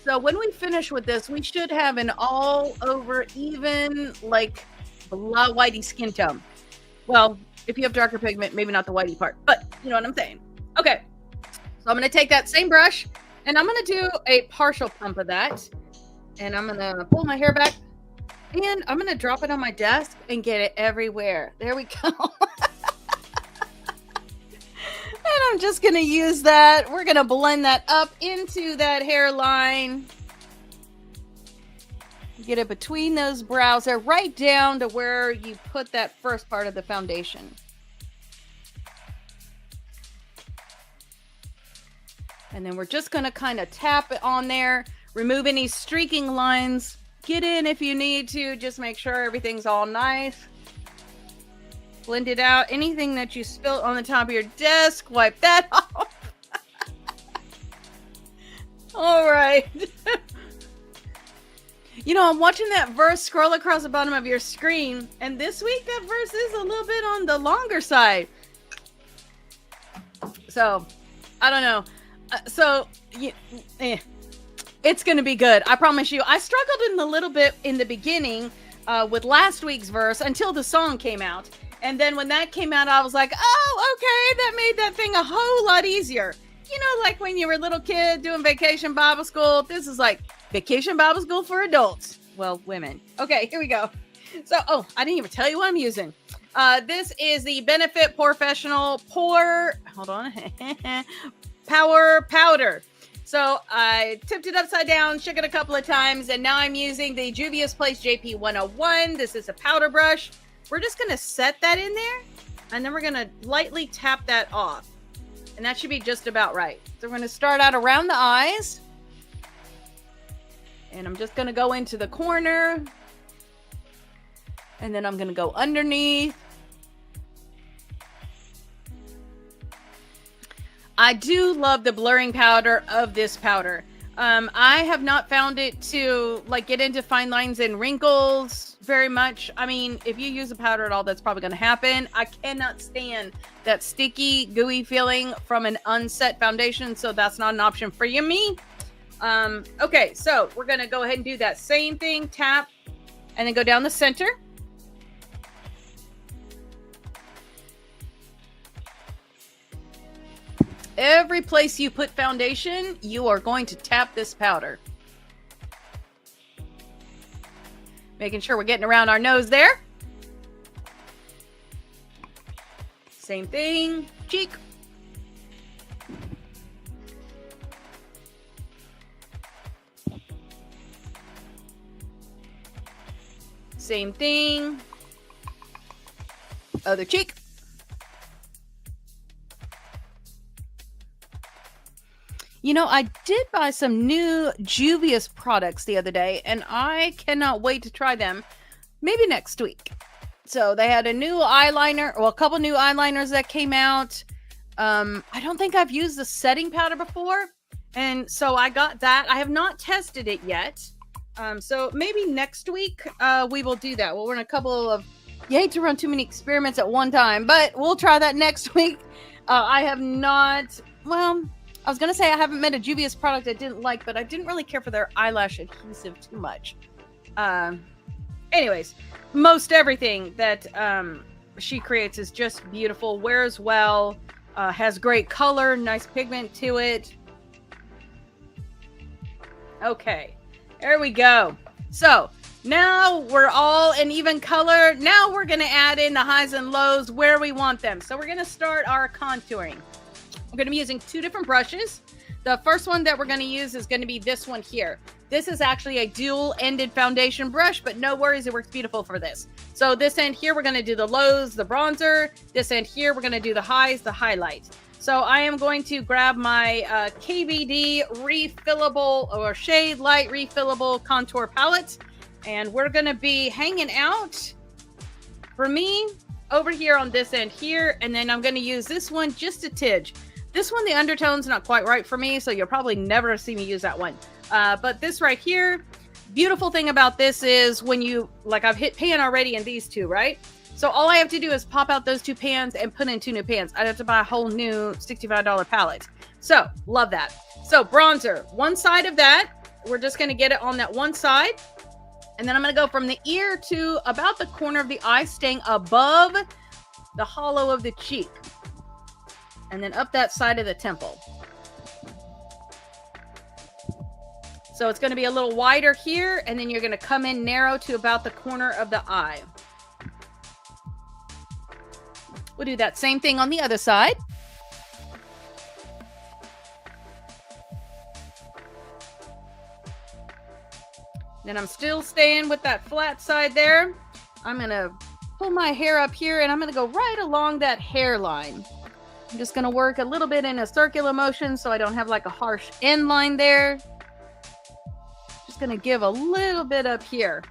S1: So when we finish with this, we should have an all over even, like, blah whitey skin tone. Well, if you have darker pigment, maybe not the whitey part, but you know what I'm saying. Okay, so I'm going to take that same brush and I'm going to do a partial pump of that. And I'm going to pull my hair back and I'm going to drop it on my desk and get it everywhere. There we go. And I'm just going to use that. We're going to blend that up into that hairline. Get it between those brows there, right down to where you put that first part of the foundation. And then we're just going to kind of tap it on there, remove any streaking lines. Get in if you need to. Just make sure everything's all nice. Blend it out. Anything that you spilled on the top of your desk, wipe that off. All right. You know, I'm watching that verse scroll across the bottom of your screen, and this week that verse is a little bit on the longer side. So, I don't know. It's going to be good. I promise you. I struggled in a little bit in the beginning with last week's verse until the song came out. And then when that came out, I was like, oh, okay, that made that thing a whole lot easier. You know, like when you were a little kid doing vacation Bible school. This is like vacation Bible school for adults. Well, women. Okay, here we go. So, oh, I didn't even tell you what I'm using. This is the Benefit Professional Power Powder. So I tipped it upside down, shook it a couple of times, and now I'm using the Juvia's Place JP 101. This is a powder brush. We're just going to set that in there, and then we're going to lightly tap that off. And that should be just about right. So we're going to start out around the eyes. And I'm just going to go into the corner. And then I'm going to go underneath. I do love the blurring powder of this powder. I have not found it to like get into fine lines and wrinkles very much. I mean, if you use a powder at all, that's probably going to happen. I cannot stand that sticky, gooey feeling from an unset foundation, so that's not an option for you, me. Okay, so we're going to go ahead and do that same thing, tap, and then go down the center. Every place you put foundation, you are going to tap this powder. Making sure we're getting around our nose there. Same thing, cheek. Same thing. Other cheek. You know, I did buy some new Juvia's products the other day, and I cannot wait to try them. Maybe next week. So they had a new eyeliner, well, a couple new eyeliners that came out. I don't think I've used the setting powder before, and so I got that. I have not tested it yet. So maybe next week we will do that. We'll run a couple of, you hate to run too many experiments at one time, but we'll try that next week. I have not, well, I was going to say I haven't met a Juvia's product I didn't like, but I didn't really care for their eyelash adhesive too much. Anyways, most everything that she creates is just beautiful, wears well, has great color, nice pigment to it. Okay, there we go. So now we're all an even color. Now we're going to add in the highs and lows where we want them. So we're going to start our contouring. We're going to be using two different brushes. The first one that we're going to use is going to be this one here. This is actually a dual-ended foundation brush, but no worries, it works beautiful for this. So this end here, we're going to do the lows, the bronzer. This end here, we're going to do the highs, the highlight. So I am going to grab my KVD refillable or shade light refillable contour palette. And we're going to be hanging out, for me, over here on this end here. And then I'm going to use this one just a tidge. This one, the undertone's not quite right for me, so you'll probably never see me use that one. But this right here, beautiful thing about this is when you, like I've hit pan already in these two, right? So all I have to do is pop out those two pans and put in two new pans. I'd have to buy a whole new $65 palette. So, love that. So, bronzer. One side of that, we're just going to get it on that one side. And then I'm going to go from the ear to about the corner of the eye, staying above the hollow of the cheek. And then up that side of the temple. So it's going to be a little wider here, and then you're going to come in narrow to about the corner of the eye. We'll do that same thing on the other side. Then I'm still staying with that flat side there. I'm going to pull my hair up here, and I'm going to go right along that hairline. I'm just going to work a little bit in a circular motion so I don't have like a harsh end line there. Just going to give a little bit up here.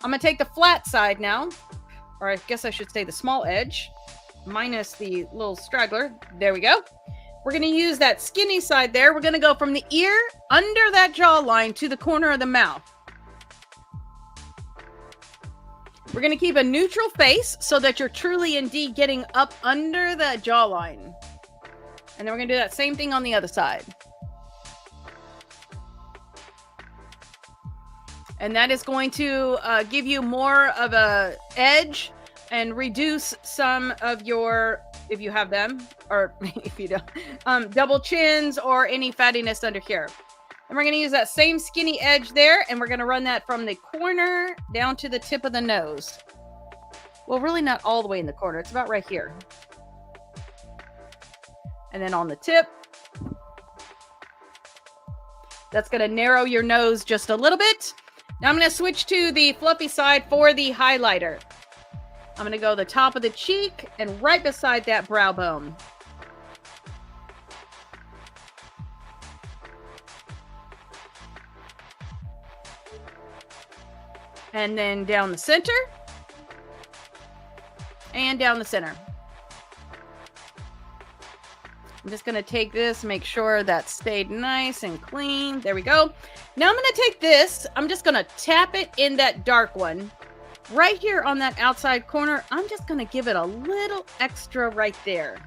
S1: I'm going to take the flat side now, or I guess I should say the small edge, minus the little straggler. There we go. We're going to use that skinny side there. We're going to go from the ear under that jawline to the corner of the mouth. We're going to keep a neutral face so that you're truly indeed getting up under that jawline. And then we're going to do that same thing on the other side. And that is going to give you more of a edge and reduce some of your, if you have them, or if you don't, double chins or any fattiness under here. And we're going to use that same skinny edge there, and we're going to run that from the corner down to the tip of the nose. Well, really not all the way in the corner. It's about right here. And then on the tip, that's going to narrow your nose just a little bit. Now I'm going to switch to the fluffy side for the highlighter. I'm going to go the top of the cheek and right beside that brow bone. And then down the center. and down the center. I'm just going to take this, make sure that stayed nice and clean. There we go. Now I'm going to take this. I'm just going to tap it in that dark one. Right here on that outside corner, I'm just going to give it a little extra right there.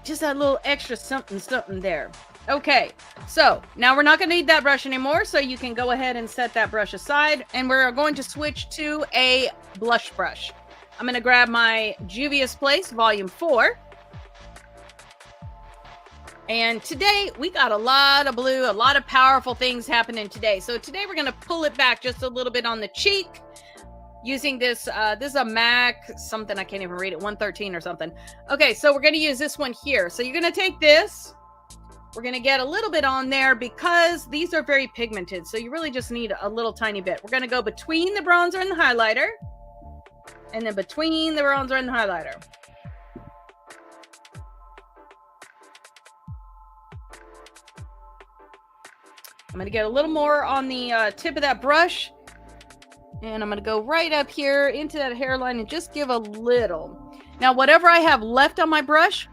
S1: Just that little extra something, something there. Okay, so now we're not going to need that brush anymore, so you can go ahead and set that brush aside, and we're going to switch to a blush brush. I'm going to grab my Juvia's Place Volume 4. And today, we got a lot of blue, a lot of powerful things happening today. So today, we're going to pull it back just a little bit on the cheek. Using this, this is a MAC, something I can't even read it, 113 or something. Okay, so we're going to use this one here. So you're going to take this. We're going to get a little bit on there because these are very pigmented. So you really just need a little tiny bit. We're going to go between the bronzer and the highlighter. And then between the bronzer and the highlighter. I'm going to get a little more on the tip of that brush. And I'm going to go right up here into that hairline and just give a little. Now, whatever I have left on my brush,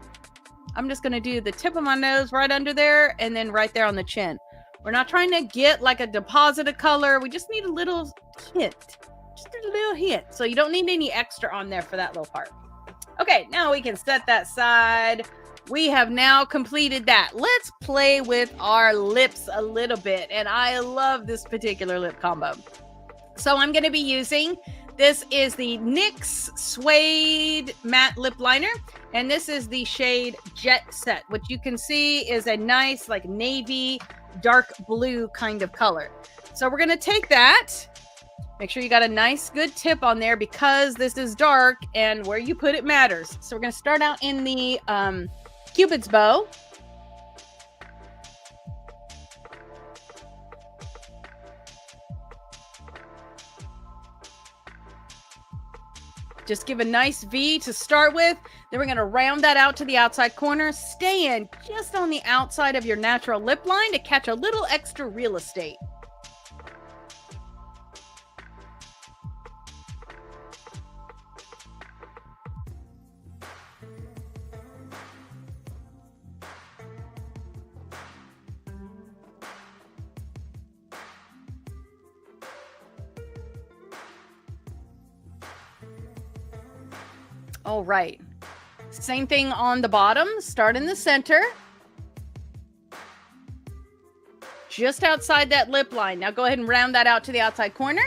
S1: I'm just going to do the tip of my nose right under there and then right there on the chin. We're not trying to get like a deposit of color. We just need a little hint. Just a little hint. So you don't need any extra on there for that little part. Okay, now we can set that side. We have now completed that. Let's play with our lips a little bit. And I love this particular lip combo. So I'm going to be using, this is the NYX Suede Matte Lip Liner. And this is the shade Jet Set, which you can see is a nice like navy, dark blue kind of color. So we're going to take that. Make sure you got a nice good tip on there because this is dark and where you put it matters. So we're going to start out in the Cupid's bow. Just give a nice V to start with. Then we're going to round that out to the outside corner. Stay in just on the outside of your natural lip line to catch a little extra real estate. All right. Same thing on the bottom. Start in the center. Just outside that lip line. Now go ahead and round that out to the outside corner.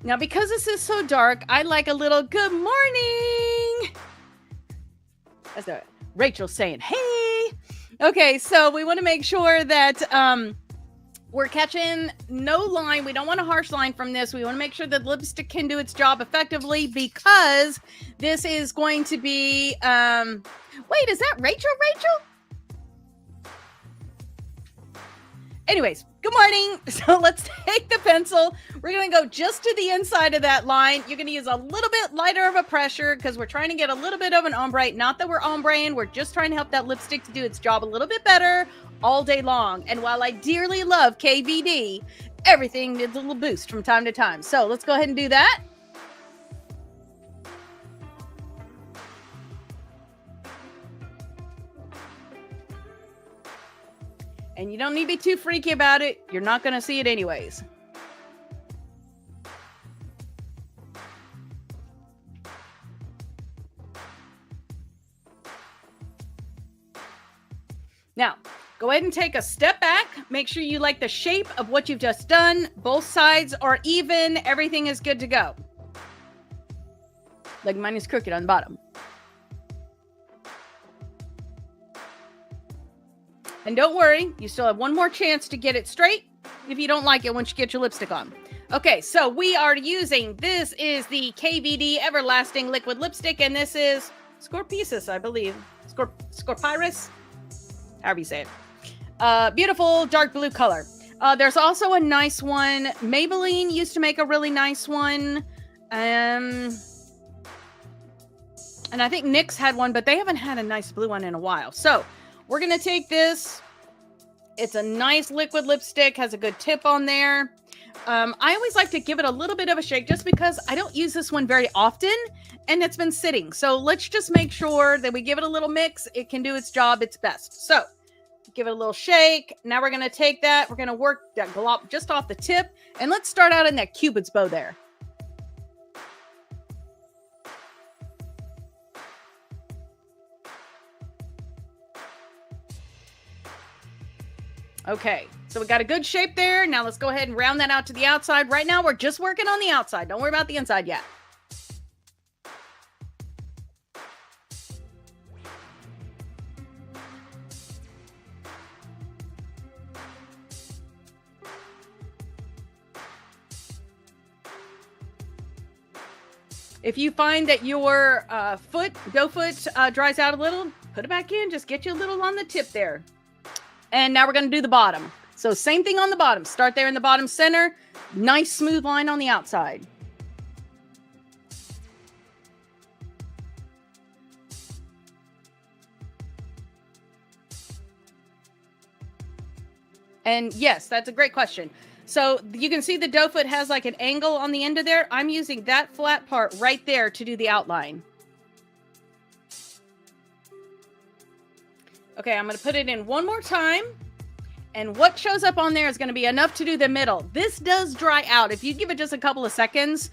S1: Now, because this is so dark, I like a little good morning. That's it. Rachel saying, hey. Okay, so we want to make sure that we're catching no line. We don't want a harsh line from this. We want to make sure that lipstick can do its job effectively because this is going to be, wait, is that Rachel? Anyways, good morning. So let's take the pencil. We're going to go just to the inside of that line. You're going to use a little bit lighter of a pressure because we're trying to get a little bit of an ombre. Not that we're ombreing. We're just trying to help that lipstick to do its job a little bit better all day long. And while I dearly love KVD, everything needs a little boost from time to time. So let's go ahead and do that. And you don't need to be too freaky about it. You're not going to see it anyways. Now, go ahead and take a step back. Make sure you like the shape of what you've just done. Both sides are even. Everything is good to go. Like mine is crooked on the bottom. And don't worry, you still have one more chance to get it straight if you don't like it once you get your lipstick on. Okay, so we are using, this is the KVD Everlasting Liquid Lipstick, and this is Scorpius, I believe. Scorpirus? However you say it. Beautiful dark blue color. There's also a nice one. Maybelline used to make a really nice one. And I think NYX had one, but they haven't had a nice blue one in a while. So we're going to take this. It's a nice liquid lipstick, has a good tip on there. I always like to give it a little bit of a shake just because I don't use this one very often and it's been sitting. So let's just make sure that we give it a little mix. It can do its job its best. So give it a little shake. Now we're going to take that. We're going to work that glop just off the tip. And let's start out in that Cupid's bow there. Okay, so we got a good shape there. Now let's go ahead and round that out to the outside. Right now, we're just working on the outside. Don't worry about the inside yet. If you find that your doe foot dries out a little, put it back in. Just get you a little on the tip there. And now we're going to do the bottom. So same thing on the bottom. Start there in the bottom center. Nice smooth line on the outside. And yes, that's a great question. So you can see the doe foot has like an angle on the end of there. I'm using that flat part right there to do the outline. Okay, I'm going to put it in one more time. And what shows up on there is going to be enough to do the middle. This does dry out. If you give it just a couple of seconds,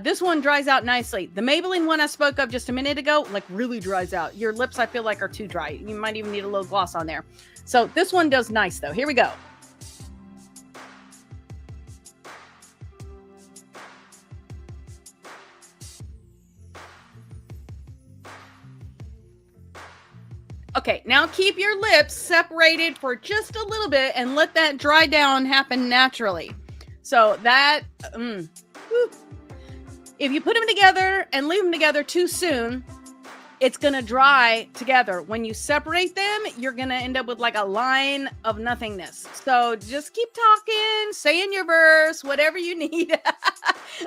S1: this one dries out nicely. The Maybelline one I spoke of just a minute ago, like really dries out. Your lips, I feel like, are too dry. You might even need a little gloss on there. So this one does nice, though. Here we go. Okay, now keep your lips separated for just a little bit and let that dry down happen naturally. So that, if you put them together and leave them together too soon, it's going to dry together. When you separate them, you're going to end up with like a line of nothingness. So just keep talking, say in your verse, whatever you need.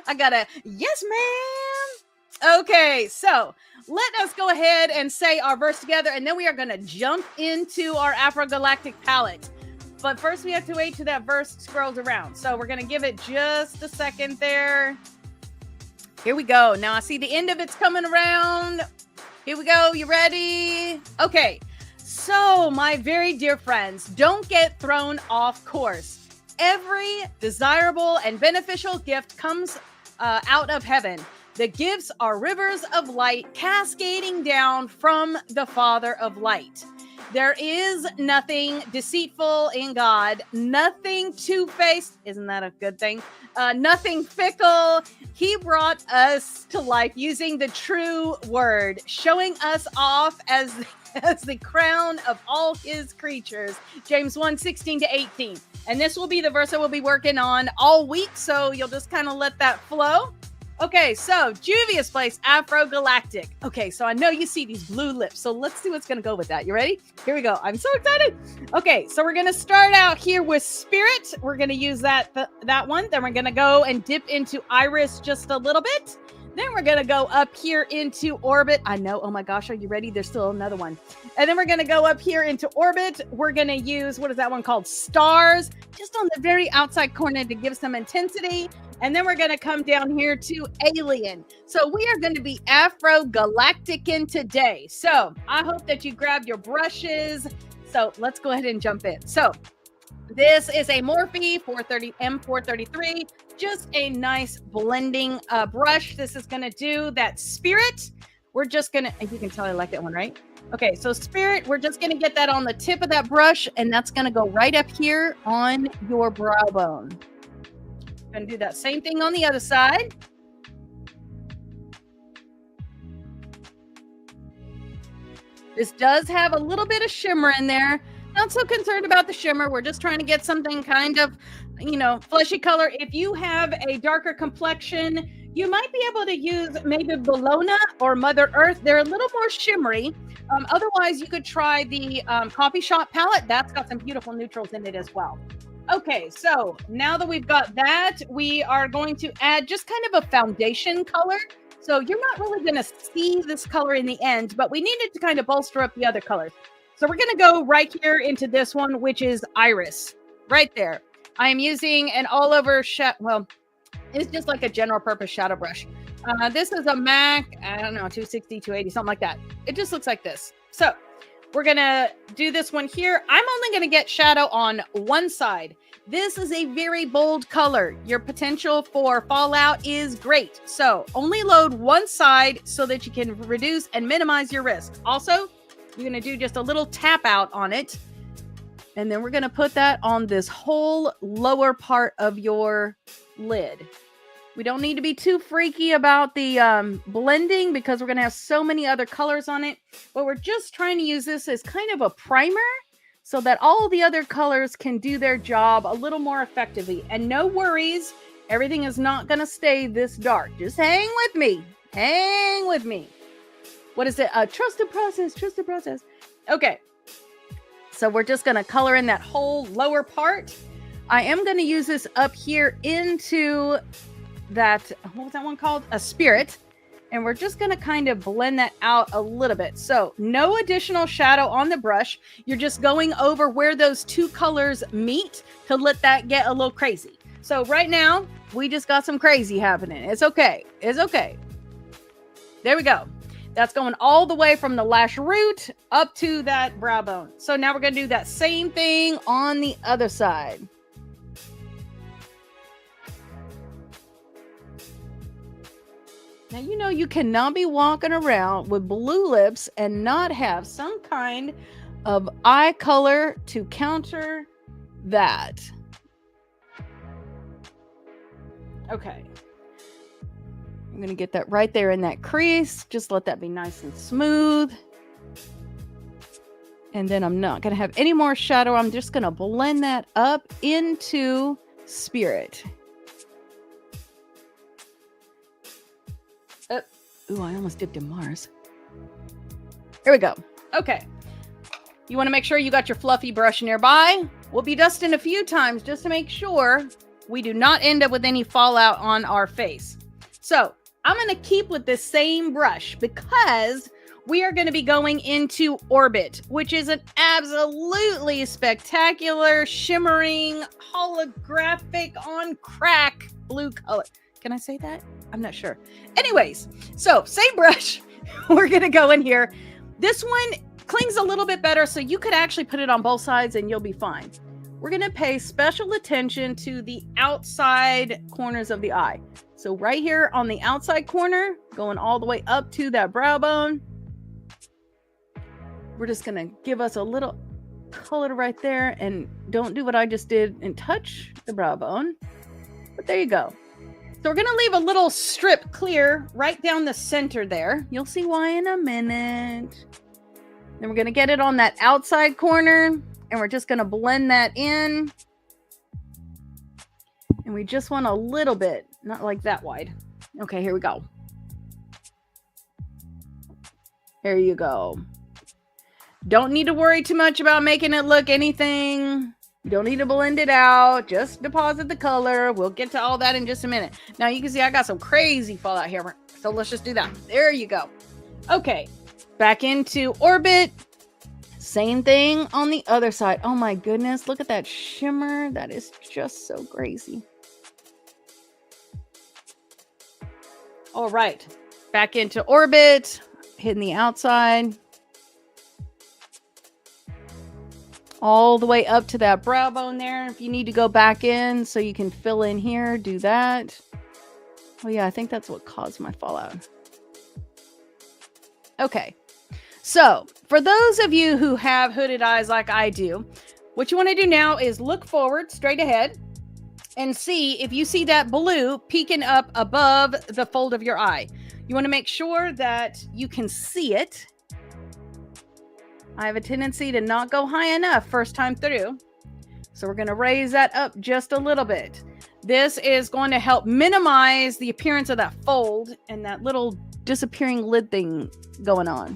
S1: I got a yes, ma'am. Okay, so let us go ahead and say our verse together, and then we are going to jump into our Afro-Galactic palette. But first, we have to wait till that verse scrolls around. So we're going to give it just a second there. Here we go. Now I see the end of it's coming around. Here we go. You ready? Okay. So, my very dear friends, don't get thrown off course. Every desirable and beneficial gift comes out of heaven. The gifts are rivers of light cascading down from the Father of light. There is nothing deceitful in God, nothing two-faced. Isn't that a good thing? Nothing fickle. He brought us to life using the true word, showing us off as the crown of all his creatures. James 1:16-18. And this will be the verse that we'll be working on all week, so you'll just kind of let that flow. Okay, so Juvia's Place, Afro-Galactic. Okay, so I know you see these blue lips, so let's see what's going to go with that. You ready? Here we go. I'm so excited. Okay, so we're going to start out here with Spirit. We're going to use that one. Then we're going to go and dip into Iris just a little bit. Then we're going to go up here into Orbit. I know. Oh my gosh, are you ready? There's still another one. And then we're going to go up here into Orbit. We're going to use, what is that one called? Stars, just on the very outside corner to give some intensity. And then we're going to come down here to Alien. So we are going to be Afro-Galactic-ing today. So I hope that you grabbed your brushes. So let's go ahead and jump in. So this is a Morphe 430 M433. Just a nice blending brush. This is going to do that Spirit. We're just going to, you can tell I like that one, right? Okay, so Spirit, we're just going to get that on the tip of that brush. And that's going to go right up here on your brow bone. Going to do that same thing on the other side. This does have a little bit of shimmer in there. Not so concerned about the shimmer. We're just trying to get something kind of, fleshy color. If you have a darker complexion, you might be able to use maybe Bologna or Mother Earth. They're a little more shimmery. Otherwise, you could try the Coffee Shop palette. That's got some beautiful neutrals in it as well. Okay, so now that we've got that, we are going to add just kind of a foundation color. So you're not really going to see this color in the end, but we needed to kind of bolster up the other colors. So we're going to go right here into this one, which is Iris, right there. I am using an all-over shadow. Well, it's just like a general purpose shadow brush. This is a MAC, I don't know, 260, 280, something like that. It just looks like this. So we're going to do this one here. I'm only going to get shadow on one side. This is a very bold color. Your potential for fallout is great. So only load one side so that you can reduce and minimize your risk. Also, you're going to do just a little tap out on it. And then we're going to put that on this whole lower part of your lid. We don't need to be too freaky about the blending because we're going to have so many other colors on it. But we're just trying to use this as kind of a primer so that all the other colors can do their job a little more effectively. And no worries, everything is not going to stay this dark. Just hang with me. Hang with me. What is it? Trust the process. Trust the process. Okay. So we're just going to color in that whole lower part. I am going to use this up here into that, what was that one called? A Spirit. And we're just going to kind of blend that out a little bit. So no additional shadow on the brush. You're just going over where those two colors meet to let that get a little crazy. So right now, we just got some crazy happening. It's okay. It's okay. There we go. That's going all the way from the lash root up to that brow bone. So now we're going to do that same thing on the other side. Now, you know, you cannot be walking around with blue lips and not have some kind of eye color to counter that. Okay. I'm going to get that right there in that crease. Just let that be nice and smooth. And then I'm not going to have any more shadow. I'm just going to blend that up into Spirit. Ooh, I almost dipped in Mars. Here we go. Okay. You want to make sure you got your fluffy brush nearby. We'll be dusting a few times just to make sure we do not end up with any fallout on our face. So I'm going to keep with the same brush because we are going to be going into Orbit, which is an absolutely spectacular, shimmering, holographic, on crack blue color. Can I say that? I'm not sure. Anyways, so same brush. We're going to go in here. This one clings a little bit better, so you could actually put it on both sides and you'll be fine. We're going to pay special attention to the outside corners of the eye. So right here on the outside corner, going all the way up to that brow bone. We're just going to give us a little color right there, and don't do what I just did and touch the brow bone. But there you go. So we're going to leave a little strip clear right down the center there. You'll see why in a minute. Then we're going to get it on that outside corner, and we're just going to blend that in. And we just want a little bit, not like that wide. Okay, here we go. There you go. Don't need to worry too much about making it look anything. You don't need to blend it out. Just deposit the color. We'll get to all that in just a minute. Now you can see I got some crazy fallout here. So let's just do that. There you go. Okay. Back into Orbit. Same thing on the other side. Oh my goodness. Look at that shimmer. That is just so crazy. All right. Back into Orbit. Hitting the outside. All the way up to that brow bone there. If you need to go back in so you can fill in here, do that. Oh yeah, I think that's what caused my fallout. Okay. So for those of you who have hooded eyes like I do, what you want to do now is look forward straight ahead and see if you see that blue peeking up above the fold of your eye. You want to make sure that you can see it. I have a tendency to not go high enough first time through. So we're going to raise that up just a little bit. This is going to help minimize the appearance of that fold and that little disappearing lid thing going on.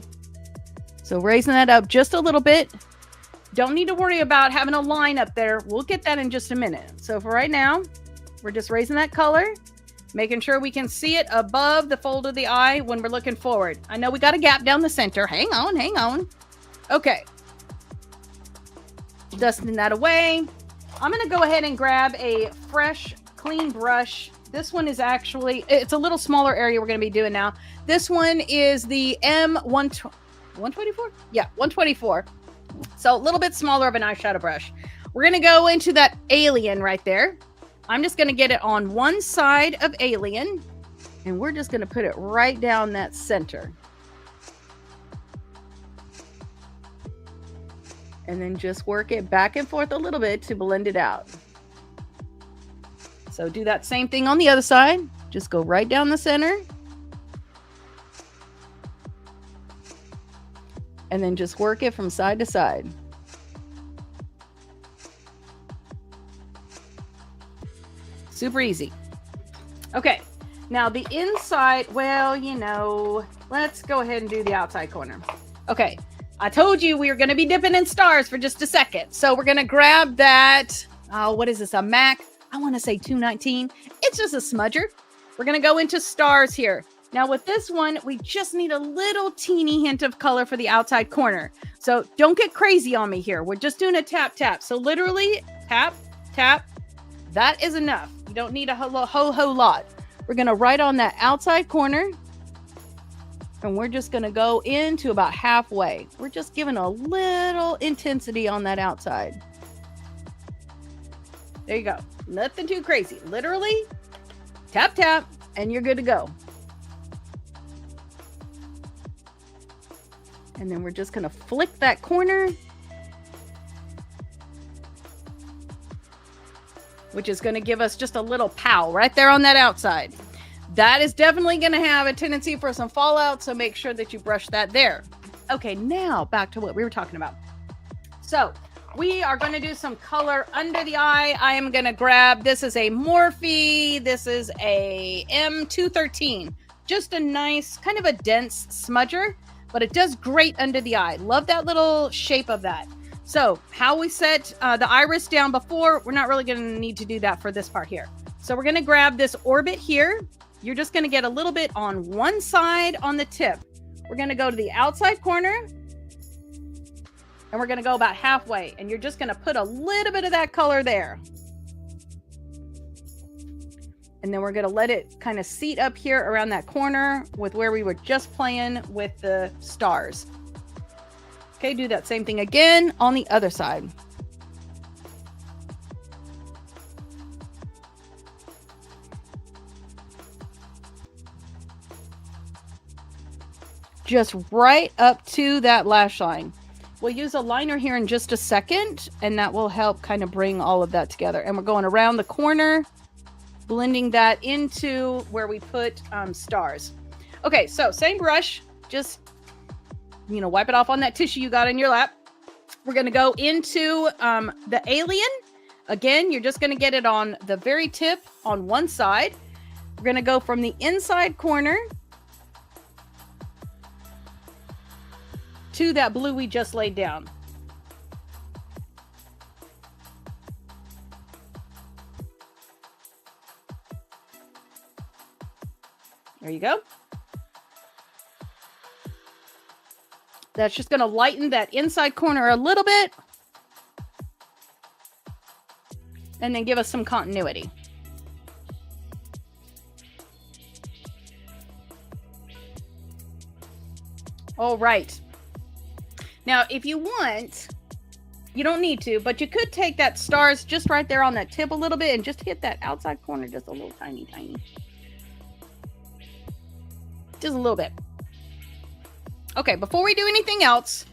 S1: So raising that up just a little bit. Don't need to worry about having a line up there. We'll get that in just a minute. So for right now, we're just raising that color, making sure we can see it above the fold of the eye when we're looking forward. I know we got a gap down the center. Hang on, hang on. Okay. Dusting that away. I'm going to go ahead and grab a fresh, clean brush. This one is actually, it's a little smaller area we're going to be doing now. This one is the M124? Yeah, 124. So a little bit smaller of an eyeshadow brush. We're going to go into that alien right there. I'm just going to get it on one side of alien, and we're just going to put it right down that center. And then just work it back and forth a little bit to blend it out. So do that same thing on the other side. Just go right down the center. And then just work it from side to side. Super easy. Okay, now the inside, well, you know, let's go ahead and do the outside corner. Okay, I told you we were going to be dipping in stars for just a second. So we're going to grab that, what is this, a MAC? I want to say 219. It's just a smudger. We're going to go into stars here. Now with this one, we just need a little teeny hint of color for the outside corner. So don't get crazy on me here. We're just doing a tap, tap. So literally tap, tap. That is enough. You don't need a whole lot. We're going to write on that outside corner. And we're just going to go into about halfway. We're just giving a little intensity on that outside. There you go. Nothing too crazy. Literally tap, tap, and you're good to go. And then we're just going to flick that corner, which is going to give us just a little pow right there on that outside. That is definitely going to have a tendency for some fallout, so make sure that you brush that there. Okay, now back to what we were talking about. So we are going to do some color under the eye. I am going to grab, this is a Morphe, this is a M213. Just a nice, kind of a dense smudger, but it does great under the eye. Love that little shape of that. So how we set the iris down before, we're not really going to need to do that for this part here. So we're going to grab this orbit here. You're just going to get a little bit on one side on the tip. We're going to go to the outside corner, and we're going to go about halfway, and you're just going to put a little bit of that color there. And then we're going to let it kind of seat up here around that corner with where we were just playing with the stars. Okay, do that same thing again on the other side. Just right up to that lash line. We'll use a liner here in just a second, and that will help kind of bring all of that together. And we're going around the corner, blending that into where we put stars. Okay, so same brush, just, you know, wipe it off on that tissue you got in your lap. We're going to go into the alien. Again, you're just going to get it on the very tip on one side. We're going to go from the inside corner to that blue we just laid down. There you go. That's just going to lighten that inside corner a little bit, and then give us some continuity. All right. Now, if you want, you don't need to, but you could take that stars just right there on that tip a little bit and just hit that outside corner just a little tiny. Just a little bit. Okay, before we do anything else,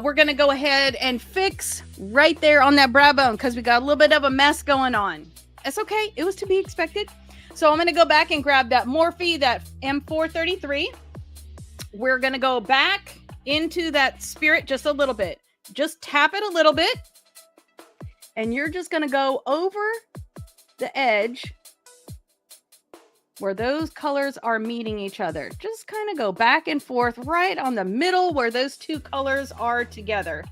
S1: we're going to go ahead and fix right there on that brow bone because we got a little bit of a mess going on. It's okay. It was to be expected. So I'm going to go back and grab that Morphe, that M433. We're going to go back into that spirit just a little bit. Just tap it a little bit. And you're just going to go over the edge where those colors are meeting each other. Just kind of go back and forth right on the middle where those two colors are together.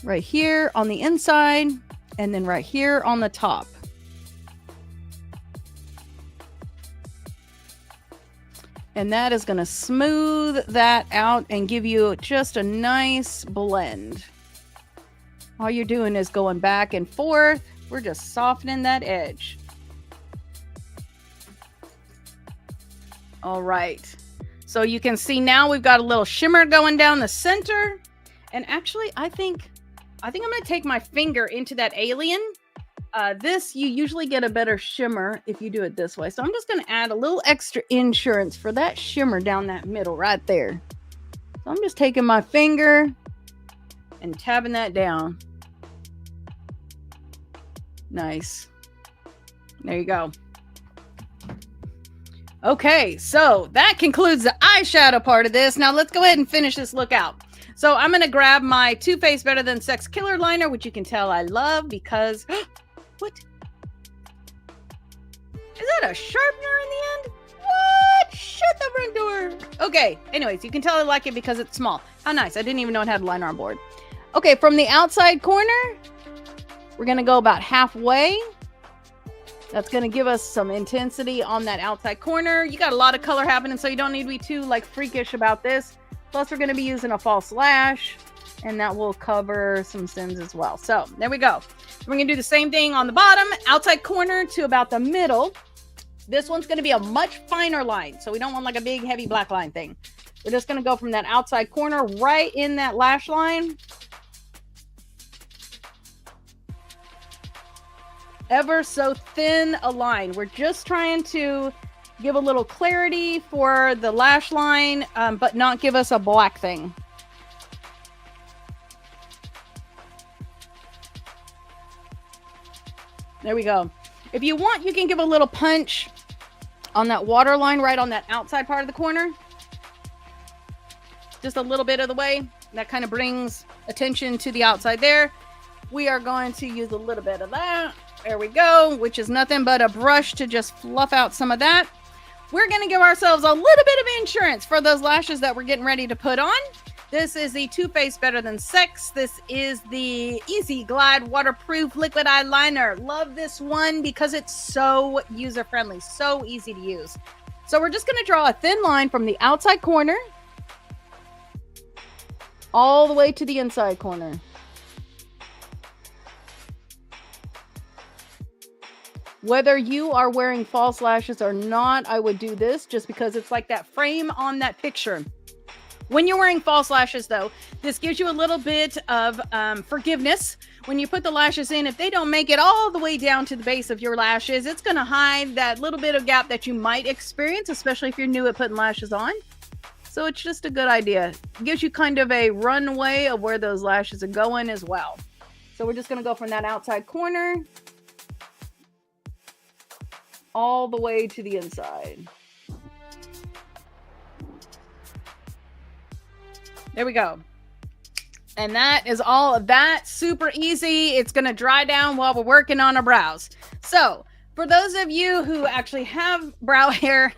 S1: right here on the inside, and then right here on the top. And that is going to smooth that out and give you just a nice blend. All you're doing is going back and forth. We're just softening that edge. All right. So you can see now we've got a little shimmer going down the center. And actually, I think I'm going to take my finger into that alien. This, you usually get a better shimmer if you do it this way. So I'm just going to add a little extra insurance for that shimmer down that middle right there. So I'm just taking my finger and tabbing that down. Nice. There you go. Okay, so that concludes the eyeshadow part of this. Now let's go ahead and finish this look out. So I'm going to grab my Too Faced Better Than Sex Killer liner, which you can tell I love because... What? Is that a sharpener in the end? What? Shut the front door. Okay, anyways, you can tell I like it because it's small. How nice. I didn't even know it had a liner on board. Okay, from the outside corner, we're going to go about halfway. That's going to give us some intensity on that outside corner. You got a lot of color happening, so you don't need to be too like freakish about this. Plus, we're going to be using a false lash, and that will cover some sins as well. So there we go. We're going to do the same thing on the bottom, outside corner to about the middle. This one's going to be a much finer line, so we don't want like a big, heavy black line thing. We're just going to go from that outside corner right in that lash line. Ever so thin a line. We're just trying to give a little clarity for the lash line, but not give us a black thing. There we go. If you want, you can give a little punch on that water line right on that outside part of the corner. Just a little bit of the way. That kind of brings attention to the outside there. We are going to use a little bit of that. There we go, which is nothing but a brush to just fluff out some of that. We're going to give ourselves a little bit of insurance for those lashes that we're getting ready to put on. This is the Too Faced Better Than Sex. This is the Easy Glide Waterproof Liquid Eyeliner. Love this one because it's so user-friendly, so easy to use. So we're just going to draw a thin line from the outside corner all the way to the inside corner. Whether you are wearing false lashes or not, I would do this just because it's like that frame on that picture. When you're wearing false lashes, though, this gives you a little bit of forgiveness. When you put the lashes in, if they don't make it all the way down to the base of your lashes, it's going to hide that little bit of gap that you might experience, especially if you're new at putting lashes on. So it's just a good idea. It gives you kind of a runway of where those lashes are going as well. So we're just going to go from that outside corner all the way to the inside. There we go. And that is all of that. Super easy. It's going to dry down while we're working on our brows. So for those of you who actually have brow hair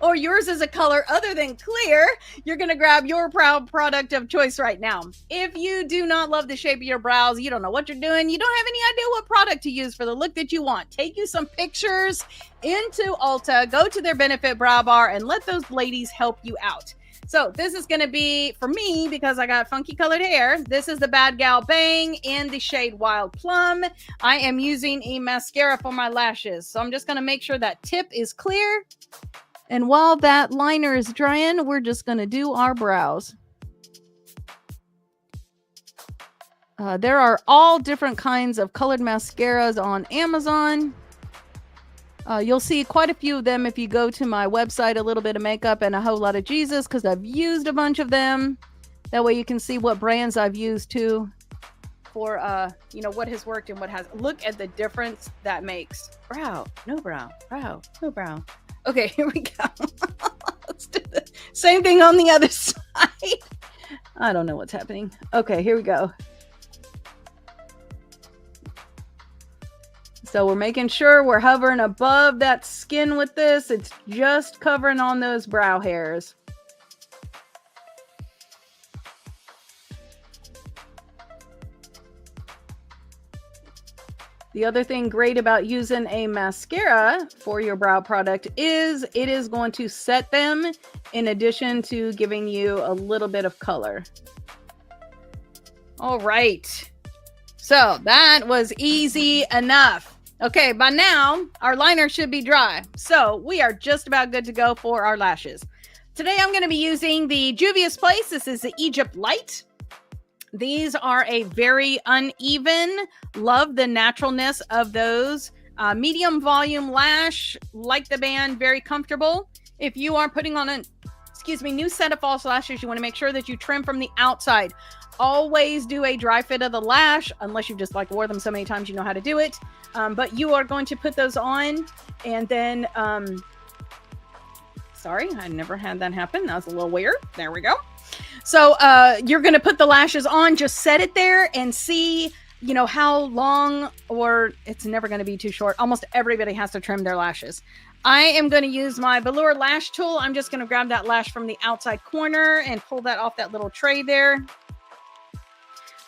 S1: or yours is a color other than clear, you're going to grab your brow product of choice right now. If you do not love the shape of your brows, you don't know what you're doing, you don't have any idea what product to use for the look that you want, take you some pictures into Ulta, go to their Benefit Brow Bar, and let those ladies help you out. So this is going to be, for me, because I got funky colored hair, this is the Bad Gal Bang in the shade Wild Plum. I am using a mascara for my lashes. So I'm just going to make sure that tip is clear. And while that liner is drying, we're just going to do our brows. There are all different kinds of colored mascaras on Amazon. You'll see quite a few of them if you go to my website, A Little Bit of Makeup and a Whole Lot of Jesus, because I've used a bunch of them. That way you can see what brands I've used too for, you know, what has worked and what has. Look at the difference that makes. Brow, no brow, brow, no brow. Okay, here we go. Let's do the same thing on the other side. I don't know what's happening. Okay, here we go. So we're making sure we're hovering above that skin with this. It's just covering on those brow hairs. The other thing great about using a mascara for your brow product is it is going to set them in addition to giving you a little bit of color. All right. So that was easy enough. Okay, by now our liner should be dry. So we are just about good to go for our lashes. Today I'm going to be using the Juvia's Place. This is the Egypt Light. These are a very uneven. Love the naturalness of those. Medium volume lash, like the band, very comfortable. If you are putting on a, new set of false lashes, you want to make sure that you trim from the outside. Always do a dry fit of the lash, unless you've just like wore them so many times you know how to do it. But you are going to put those on and then, sorry, I never had that happen. That was a little weird. There we go. So you're going to put the lashes on, just set it there and see, you know, how long, or it's never going to be too short. Almost everybody has to trim their lashes. I am going to use my velour lash tool. I'm just going to grab that lash from the outside corner and pull that off that little tray there.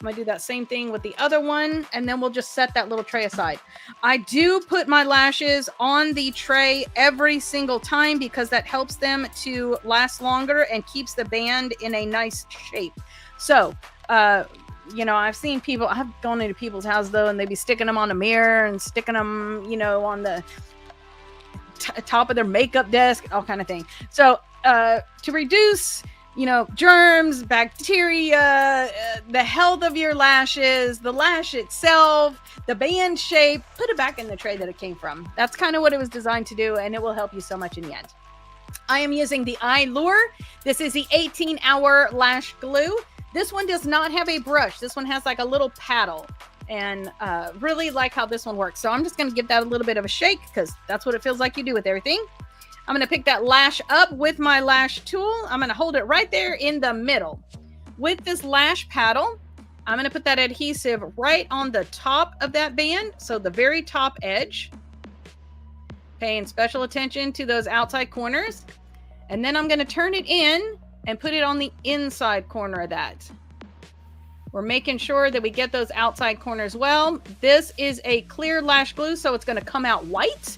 S1: I'm going to do that same thing with the other one, and then we'll just set that little tray aside. I do put my lashes on the tray every single time because that helps them to last longer and keeps the band in a nice shape. So, you know, I've seen people, I've gone into people's houses though, and they'd be sticking them on a mirror and sticking them, you know, on the top of their makeup desk, all kind of thing. So, to reduce, you know, germs, bacteria, the health of your lashes, the lash itself, the band shape, put it back in the tray that it came from. That's kind of what it was designed to do, and it will help you so much in the end. I am using the Eyelure. This is the 18-hour lash glue. This one does not have a brush. This one has like a little paddle, and really like how this one works. So I'm just going to give that a little bit of a shake because that's what it feels like you do with everything. I'm going to pick that lash up with my lash tool. I'm going to hold it right there in the middle. With this lash paddle, I'm going to put that adhesive right on the top of that band. So the very top edge. Paying special attention to those outside corners. And then I'm going to turn it in and put it on the inside corner of that. We're making sure that we get those outside corners well. This is a clear lash glue, so it's going to come out white.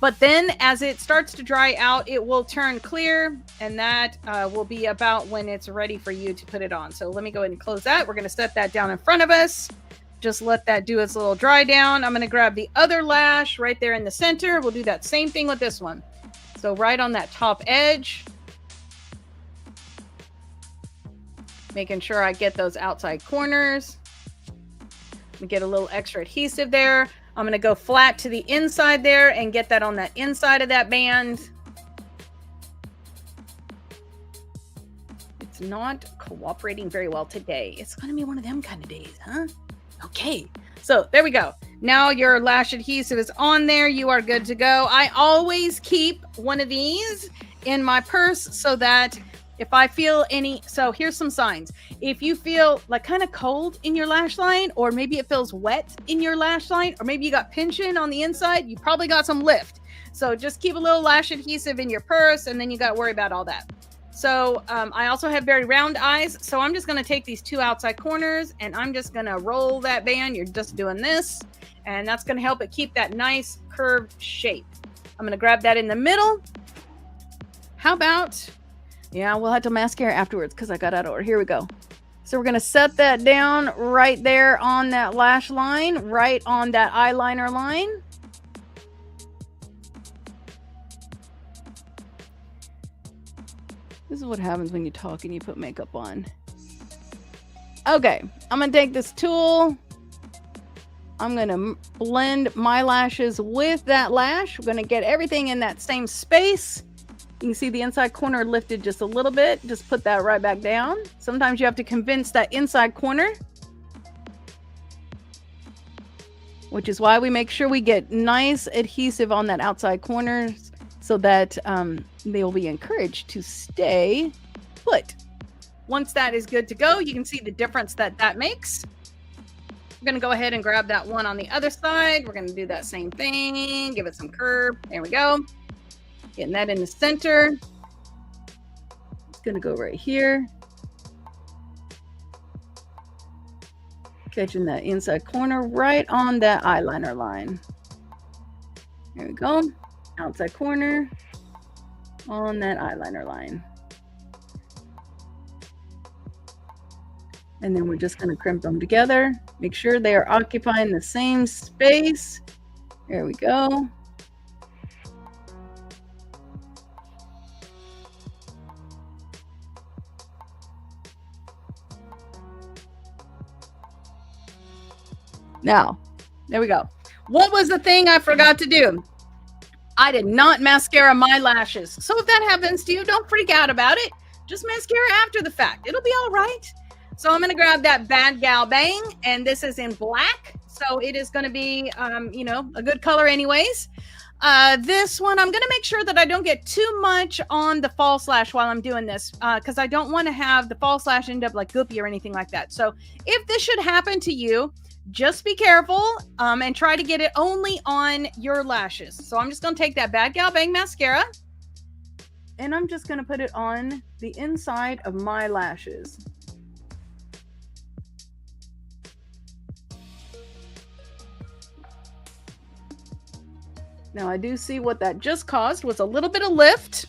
S1: But then as it starts to dry out, it will turn clear, and that will be about when it's ready for you to put it on. So let me go ahead and close that. We're going to set that down in front of us. Just let that do its little dry down. I'm going to grab the other lash right there in the center. We'll do that same thing with this one. So right on that top edge. Making sure I get those outside corners. We get a little extra adhesive there. I'm going to go flat to the inside there and get that on that inside of that band. It's not cooperating very well today. It's going to be one of them kind of days, huh? Okay. So there we go. Now your lash adhesive is on there. You are good to go. I always keep one of these in my purse so that if I feel any, so here's some signs. If you feel like kind of cold in your lash line, or maybe it feels wet in your lash line, or maybe you got pinching on the inside, you probably got some lift. So just keep a little lash adhesive in your purse, and then you got to worry about all that. So I also have very round eyes. So I'm just going to take these two outside corners and I'm just going to roll that band. You're just doing this, and that's going to help it keep that nice curved shape. I'm going to grab that in the middle. How about, yeah, we'll have to mascara afterwards because I got out of order. Here we go. So we're going to set that down right there on that lash line, right on that eyeliner line. This is what happens when you talk and you put makeup on. Okay, I'm going to take this tool. I'm going to blend my lashes with that lash. We're going to get everything in that same space. You can see the inside corner lifted just a little bit. Just put that right back down. Sometimes you have to convince that inside corner, which is why we make sure we get nice adhesive on that outside corner so that they will be encouraged to stay put. Once that is good to go, you can see the difference that that makes. We're going to go ahead and grab that one on the other side. We're going to do that same thing. Give it some curve. There we go. Getting that in the center. It's going to go right here. Catching that inside corner right on that eyeliner line. There we go. Outside corner on that eyeliner line. And then we're just going to crimp them together. Make sure they are occupying the same space. There we go. Now, there we go. What was the thing I forgot to do? I did not mascara my lashes. So if that happens to you, don't freak out about it. Just mascara after the fact. It'll be all right. So I'm going to grab that Bad Gal Bang, and this is in black. So it is going to be, you know, a good color anyways. This one, I'm going to make sure that I don't get too much on the false lash while I'm doing this, because I don't want to have the false lash end up like goopy or anything like that. So if this should happen to you, just be careful and try to get it only on your lashes. So I'm just going to take that Bad Gal Bang mascara, and I'm just going to put it on the inside of my lashes. Now I do see what that just caused was a little bit of lift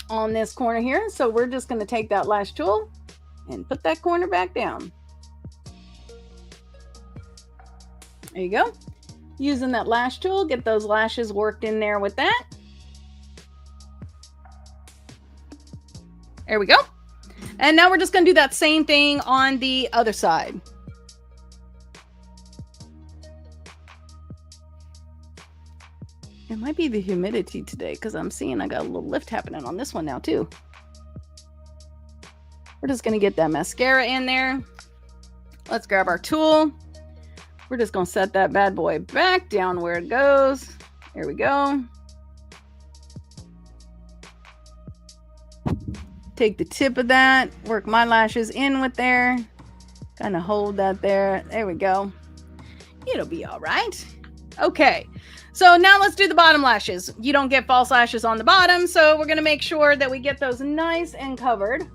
S1: on this corner here. So we're just going to take that lash tool and put that corner back down. There you go. Using that lash tool, get those lashes worked in there with that. There we go. And now we're just going to do that same thing on the other side. It might be the humidity today because I'm seeing I got a little lift happening on this one now too. We're just going to get that mascara in there. Let's grab our tool. We're just going to set that bad boy back down where it goes. There we go. Take the tip of that, work my lashes in with there. Kind of hold that there. There we go. It'll be all right. Okay. So now let's do the bottom lashes. You don't get false lashes on the bottom, so we're going to make sure that we get those nice and covered.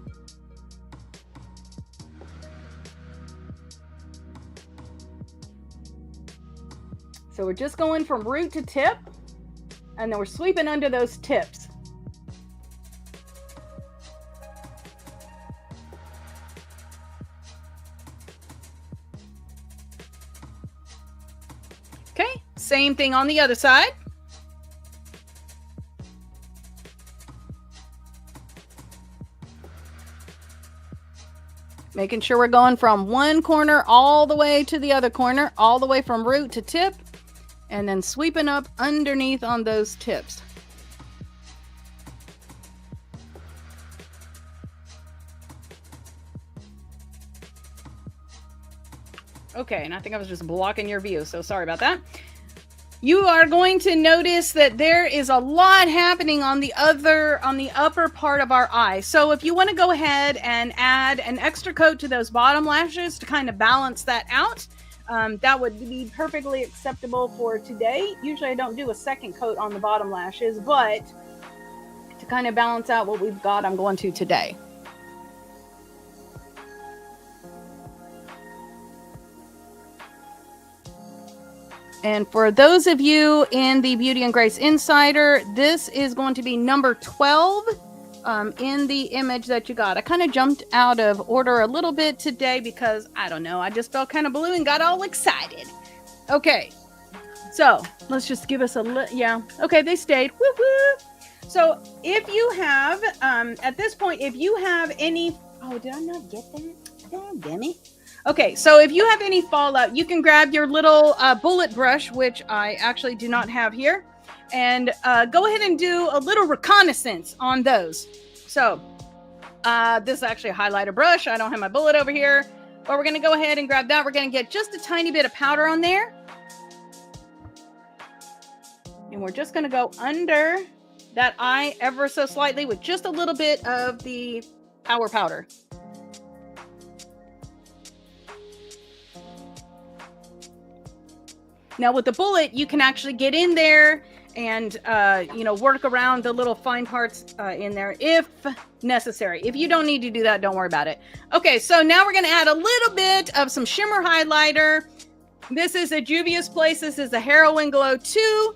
S1: So we're just going from root to tip, and then we're sweeping under those tips. Okay, same thing on the other side. Making sure we're going from one corner all the way to the other corner, all the way from root to tip, and then sweeping up underneath on those tips. Okay, and I think I was just blocking your view, so sorry about that. You are going to notice that there is a lot happening on the upper part of our eye. So if you want to go ahead and add an extra coat to those bottom lashes to kind of balance that out, that would be perfectly acceptable for today. Usually I don't do a second coat on the bottom lashes, but to kind of balance out what we've got, I'm going to today. And for those of you in the Beauty and Grace Insider, this is going to be number 12 in the image that you got. I kind of jumped out of order a little bit today because, I don't know, I just felt kind of blue and got all excited. Okay, so let's just give us a yeah. Okay, they stayed. Woo-hoo! So if you have, at this point, if you have any, oh, did I not get that? Oh, damn it. Okay, so if you have any fallout, you can grab your little bullet brush, which I actually do not have here, and go ahead and do a little reconnaissance on those. So this is actually a highlighter brush. I don't have my bullet over here, but we're going to go ahead and grab that. We're going to get just a tiny bit of powder on there. And we're just going to go under that eye ever so slightly with just a little bit of the power powder. Now with the bullet, you can actually get in there and, work around the little fine parts in there if necessary. If you don't need to do that, don't worry about it. Okay, so now we're going to add a little bit of some shimmer highlighter. This is a Juvia's Place. This is a Heroin Glow 2.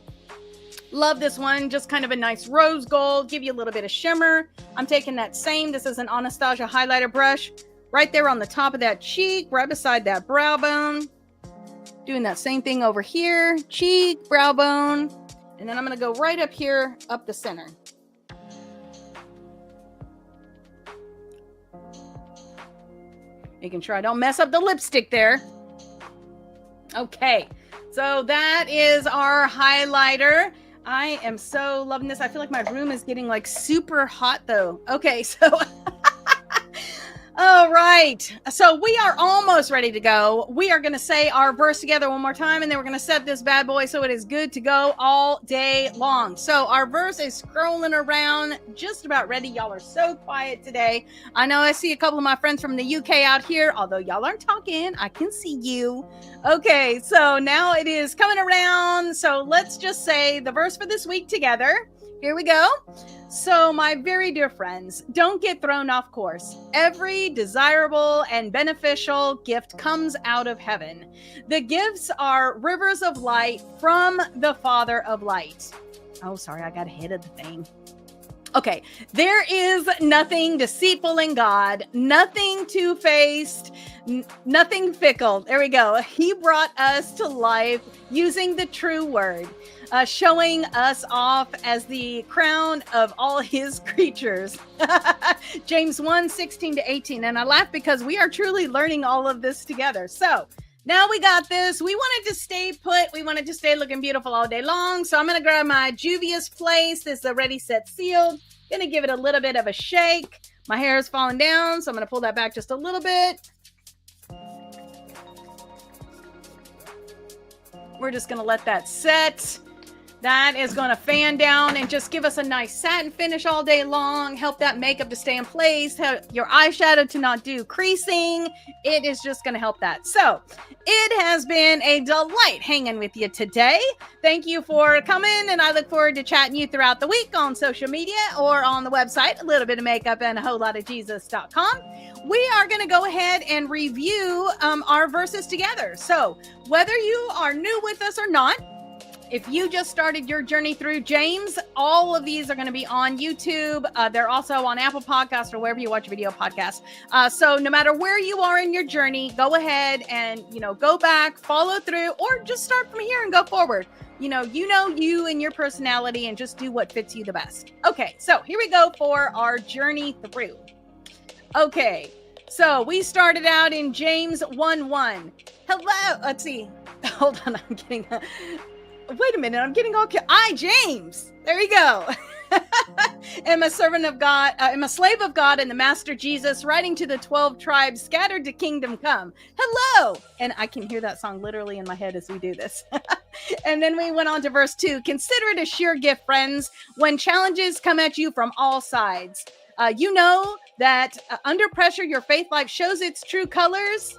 S1: Love this one. Just kind of a nice rose gold. Give you a little bit of shimmer. I'm taking that same. This is an Anastasia highlighter brush. Right there on the top of that cheek. Right beside that brow bone. Doing that same thing over here. Cheek, brow bone. And then I'm going to go right up here, up the center. Making sure I don't mess up the lipstick there. Okay, so that is our highlighter. I am so loving this. I feel like my room is getting like super hot though. Okay, so all right. So we are almost ready to go. We are going to say our verse together one more time, and then we're going to set this bad boy so it is good to go all day long. So our verse is scrolling around, just about ready. Y'all are so quiet today. I know I see a couple of my friends from the UK out here, although y'all aren't talking. I can see you. Okay, so now it is coming around. So let's just say the verse for this week together. Here we go. So, my very dear friends, don't get thrown off course. Every desirable and beneficial gift comes out of heaven. The gifts are rivers of light from the Father of light. Oh, sorry, I got ahead of the thing. Okay, there is nothing deceitful in God, nothing two-faced, nothing fickle. There we go. He brought us to life using the true word, showing us off as the crown of all his creatures. James 1:16-18. And I laugh because we are truly learning all of this together. So now we got this. We wanted to stay put. We wanted to stay looking beautiful all day long. So I'm going to grab my Juvia's Place. This is a Ready, Set, Sealed. Going to give it a little bit of a shake. My hair is falling down, so I'm going to pull that back just a little bit. We're just going to let that set. That is going to fan down and just give us a nice satin finish all day long. Help that makeup to stay in place. Help your eyeshadow to not do creasing. It is just going to help that. So it has been a delight hanging with you today. Thank you for coming, and I look forward to chatting you throughout the week on social media or on the website, a little bit of makeup and a whole lot of Jesus.com. We are going to go ahead and review our verses together. So whether you are new with us or not, if you just started your journey through James, all of these are going to be on YouTube. They're also on Apple Podcasts or wherever you watch video podcasts. So no matter where you are in your journey, go ahead and, go back, follow through, or just start from here and go forward. You know you and your personality, and just do what fits you the best. Okay, so here we go for our journey through. Okay, so we started out in James 1:1. Hello, let's see. Hold on, I'm getting... Wait a minute, I'm getting all... James! There you go. Am a servant of God, am a slave of God and the Master Jesus, writing to the 12 tribes scattered to kingdom come. Hello! And I can hear that song literally in my head as we do this. And then we went on to verse 2. Consider it a sheer gift, friends, when challenges come at you from all sides. You know that under pressure, your faith life shows its true colors.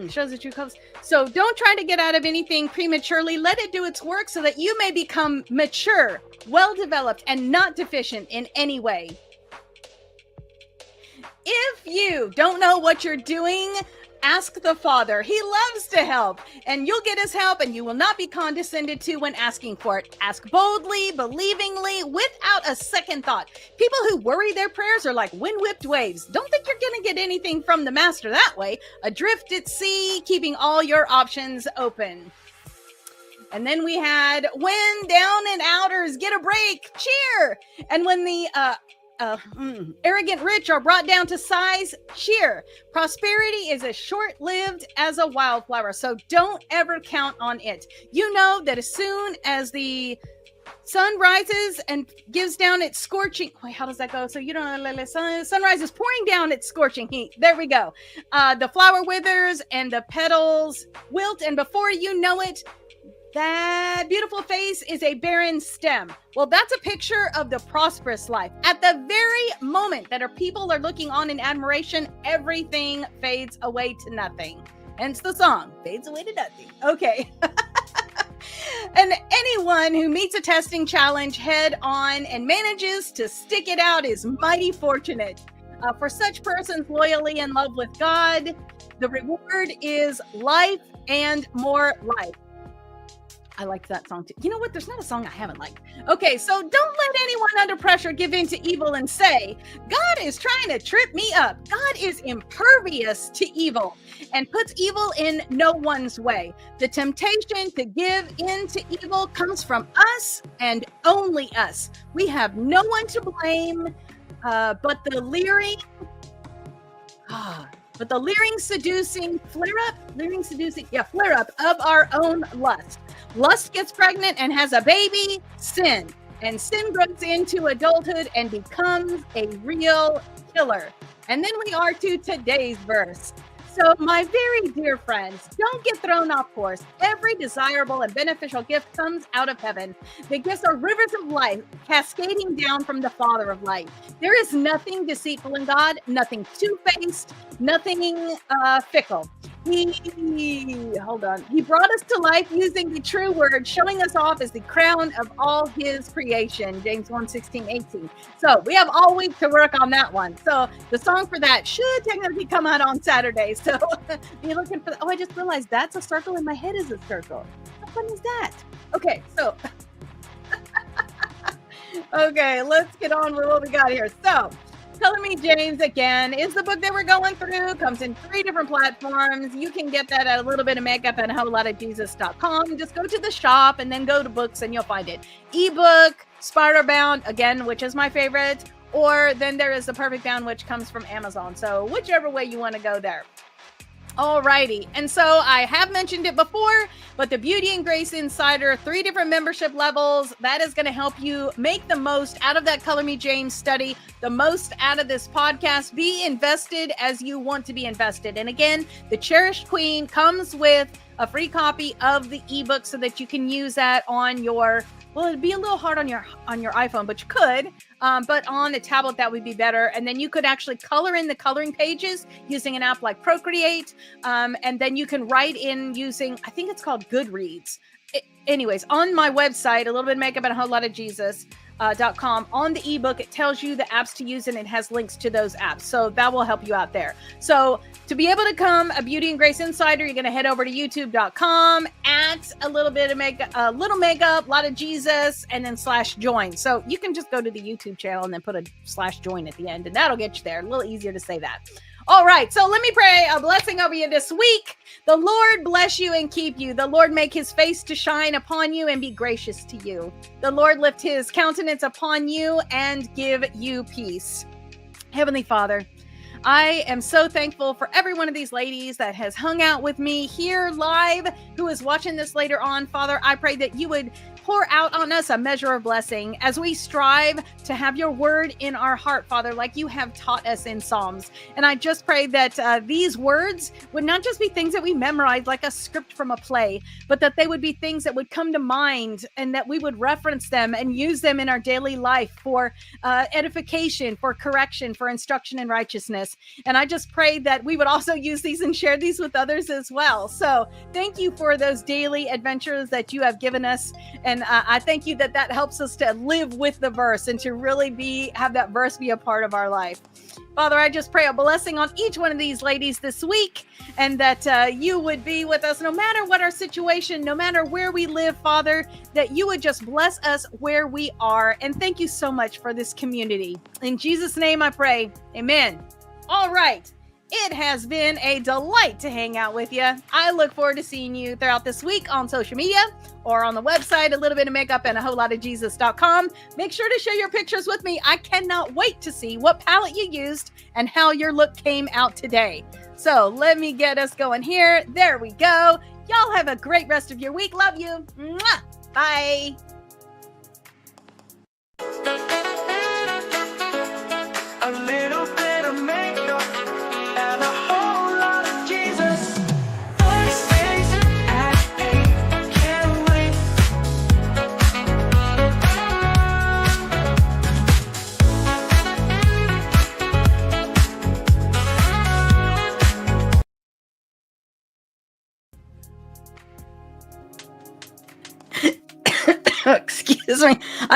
S1: Shows its true colors. So don't try to get out of anything prematurely. Let it do its work so that you may become mature, well-developed, and not deficient in any way. If you don't know what you're doing, ask the Father. He loves to help, and you'll get his help, and you will not be condescended to when asking for it. Ask boldly, believingly, without a second thought. People who worry their prayers are like wind-whipped waves. Don't think you're going to get anything from the Master that way. Adrift at sea, keeping all your options open. And then we had, when down and outers get a break, cheer. And when the arrogant rich are brought down to size, cheer. Prosperity is as short-lived as a wildflower, so don't ever count on it. You know that as soon as the sun rises and gives down its scorching... Wait, how does that go? So you don't know, sun rises pouring down its scorching heat. There we go. The flower withers and the petals wilt, and before you know it, that beautiful face is a barren stem. Well, that's a picture of the prosperous life. At the very moment that our people are looking on in admiration, everything fades away to nothing. Hence the song, fades away to nothing. Okay. And anyone who meets a testing challenge head on and manages to stick it out is mighty fortunate. For such persons loyally in love with God, the reward is life and more life. I liked that song too. You know what? There's not a song I haven't liked. Okay, so don't let anyone under pressure give in to evil and say, God is trying to trip me up. God is impervious to evil and puts evil in no one's way. The temptation to give in to evil comes from us and only us. We have no one to blame but the leering, seducing flare up of our own lust. Lust gets pregnant and has a baby, sin. And sin grows into adulthood and becomes a real killer. And then we are to today's verse. So, my very dear friends, don't get thrown off course. Every desirable and beneficial gift comes out of heaven. The gifts are rivers of life cascading down from the Father of light. There is nothing deceitful in God, nothing two-faced, nothing fickle. He brought us to life using the true word, showing us off as the crown of all his creation, James 1:16-18. So we have all week to work on that one. So the song for that should technically come out on Saturday. So be looking for, I just realized that's a circle and my head is a circle. How fun is that? Okay, so okay, let's get on with what we got here. So Color Me James, again, is the book that we're going through. Comes in 3 different platforms. You can get that at a little bit of makeup and a whole lot of Jesus.com. Just go to the shop and then go to books and you'll find it. Ebook, Spider Bound, again, which is my favorite. Or then there is the Perfect Bound, which comes from Amazon. So whichever way you want to go there. Alrighty, and so I have mentioned it before, but the Beauty and Grace Insider, 3 different membership levels, that is going to help you make the most out of that Color Me James study, the most out of this podcast. Be invested as you want to be invested. And again, the Cherished Queen comes with a free copy of the ebook so that you can use that on your, well, it'd be a little hard on your iPhone, but you could. But on a tablet, that would be better. And then you could actually color in the coloring pages using an app like Procreate. And then you can write in using, I think it's called Goodreads. Anyways, on my website, a little bit of makeup and a whole lot of Jesus.com, on the ebook, it tells you the apps to use and it has links to those apps. So that will help you out there. So to be able to become a Beauty and Grace Insider, you're going to head over to youtube.com, at a little bit of makeup, a lot of Jesus, and then /join. So you can just go to the YouTube channel and then put a /join at the end, and that'll get you there. A little easier to say that. All right, so let me pray a blessing over you this week. The Lord bless you and keep you. The Lord make his face to shine upon you and be gracious to you. The Lord lift his countenance upon you and give you peace. Heavenly Father, I am so thankful for every one of these ladies that has hung out with me here live, who is watching this later on. Father, I pray that you would pour out on us a measure of blessing as we strive to have your word in our heart, Father, like you have taught us in Psalms. And I just pray that these words would not just be things that we memorize like a script from a play, but that they would be things that would come to mind and that we would reference them and use them in our daily life for edification, for correction, for instruction in righteousness. And I just pray that we would also use these and share these with others as well. So thank you for those daily adventures that you have given us. And I thank you that that helps us to live with the verse and to really have that verse be a part of our life. Father, I just pray a blessing on each one of these ladies this week, and that you would be with us no matter what our situation, no matter where we live, Father, that you would just bless us where we are. And thank you so much for this community. In Jesus' name I pray. Amen. All right. It has been a delight to hang out with you. I look forward to seeing you throughout this week on social media or on the website, a little bit of makeup and a whole lot of Jesus.com. Make sure to share your pictures with me. I cannot wait to see what palette you used and how your look came out today. So let me get us going here. There we go. Y'all have a great rest of your week. Love you. Mwah. Bye.
S2: A little bit of makeup and a whole lot of Jesus. Thursdays at 8, can't wait.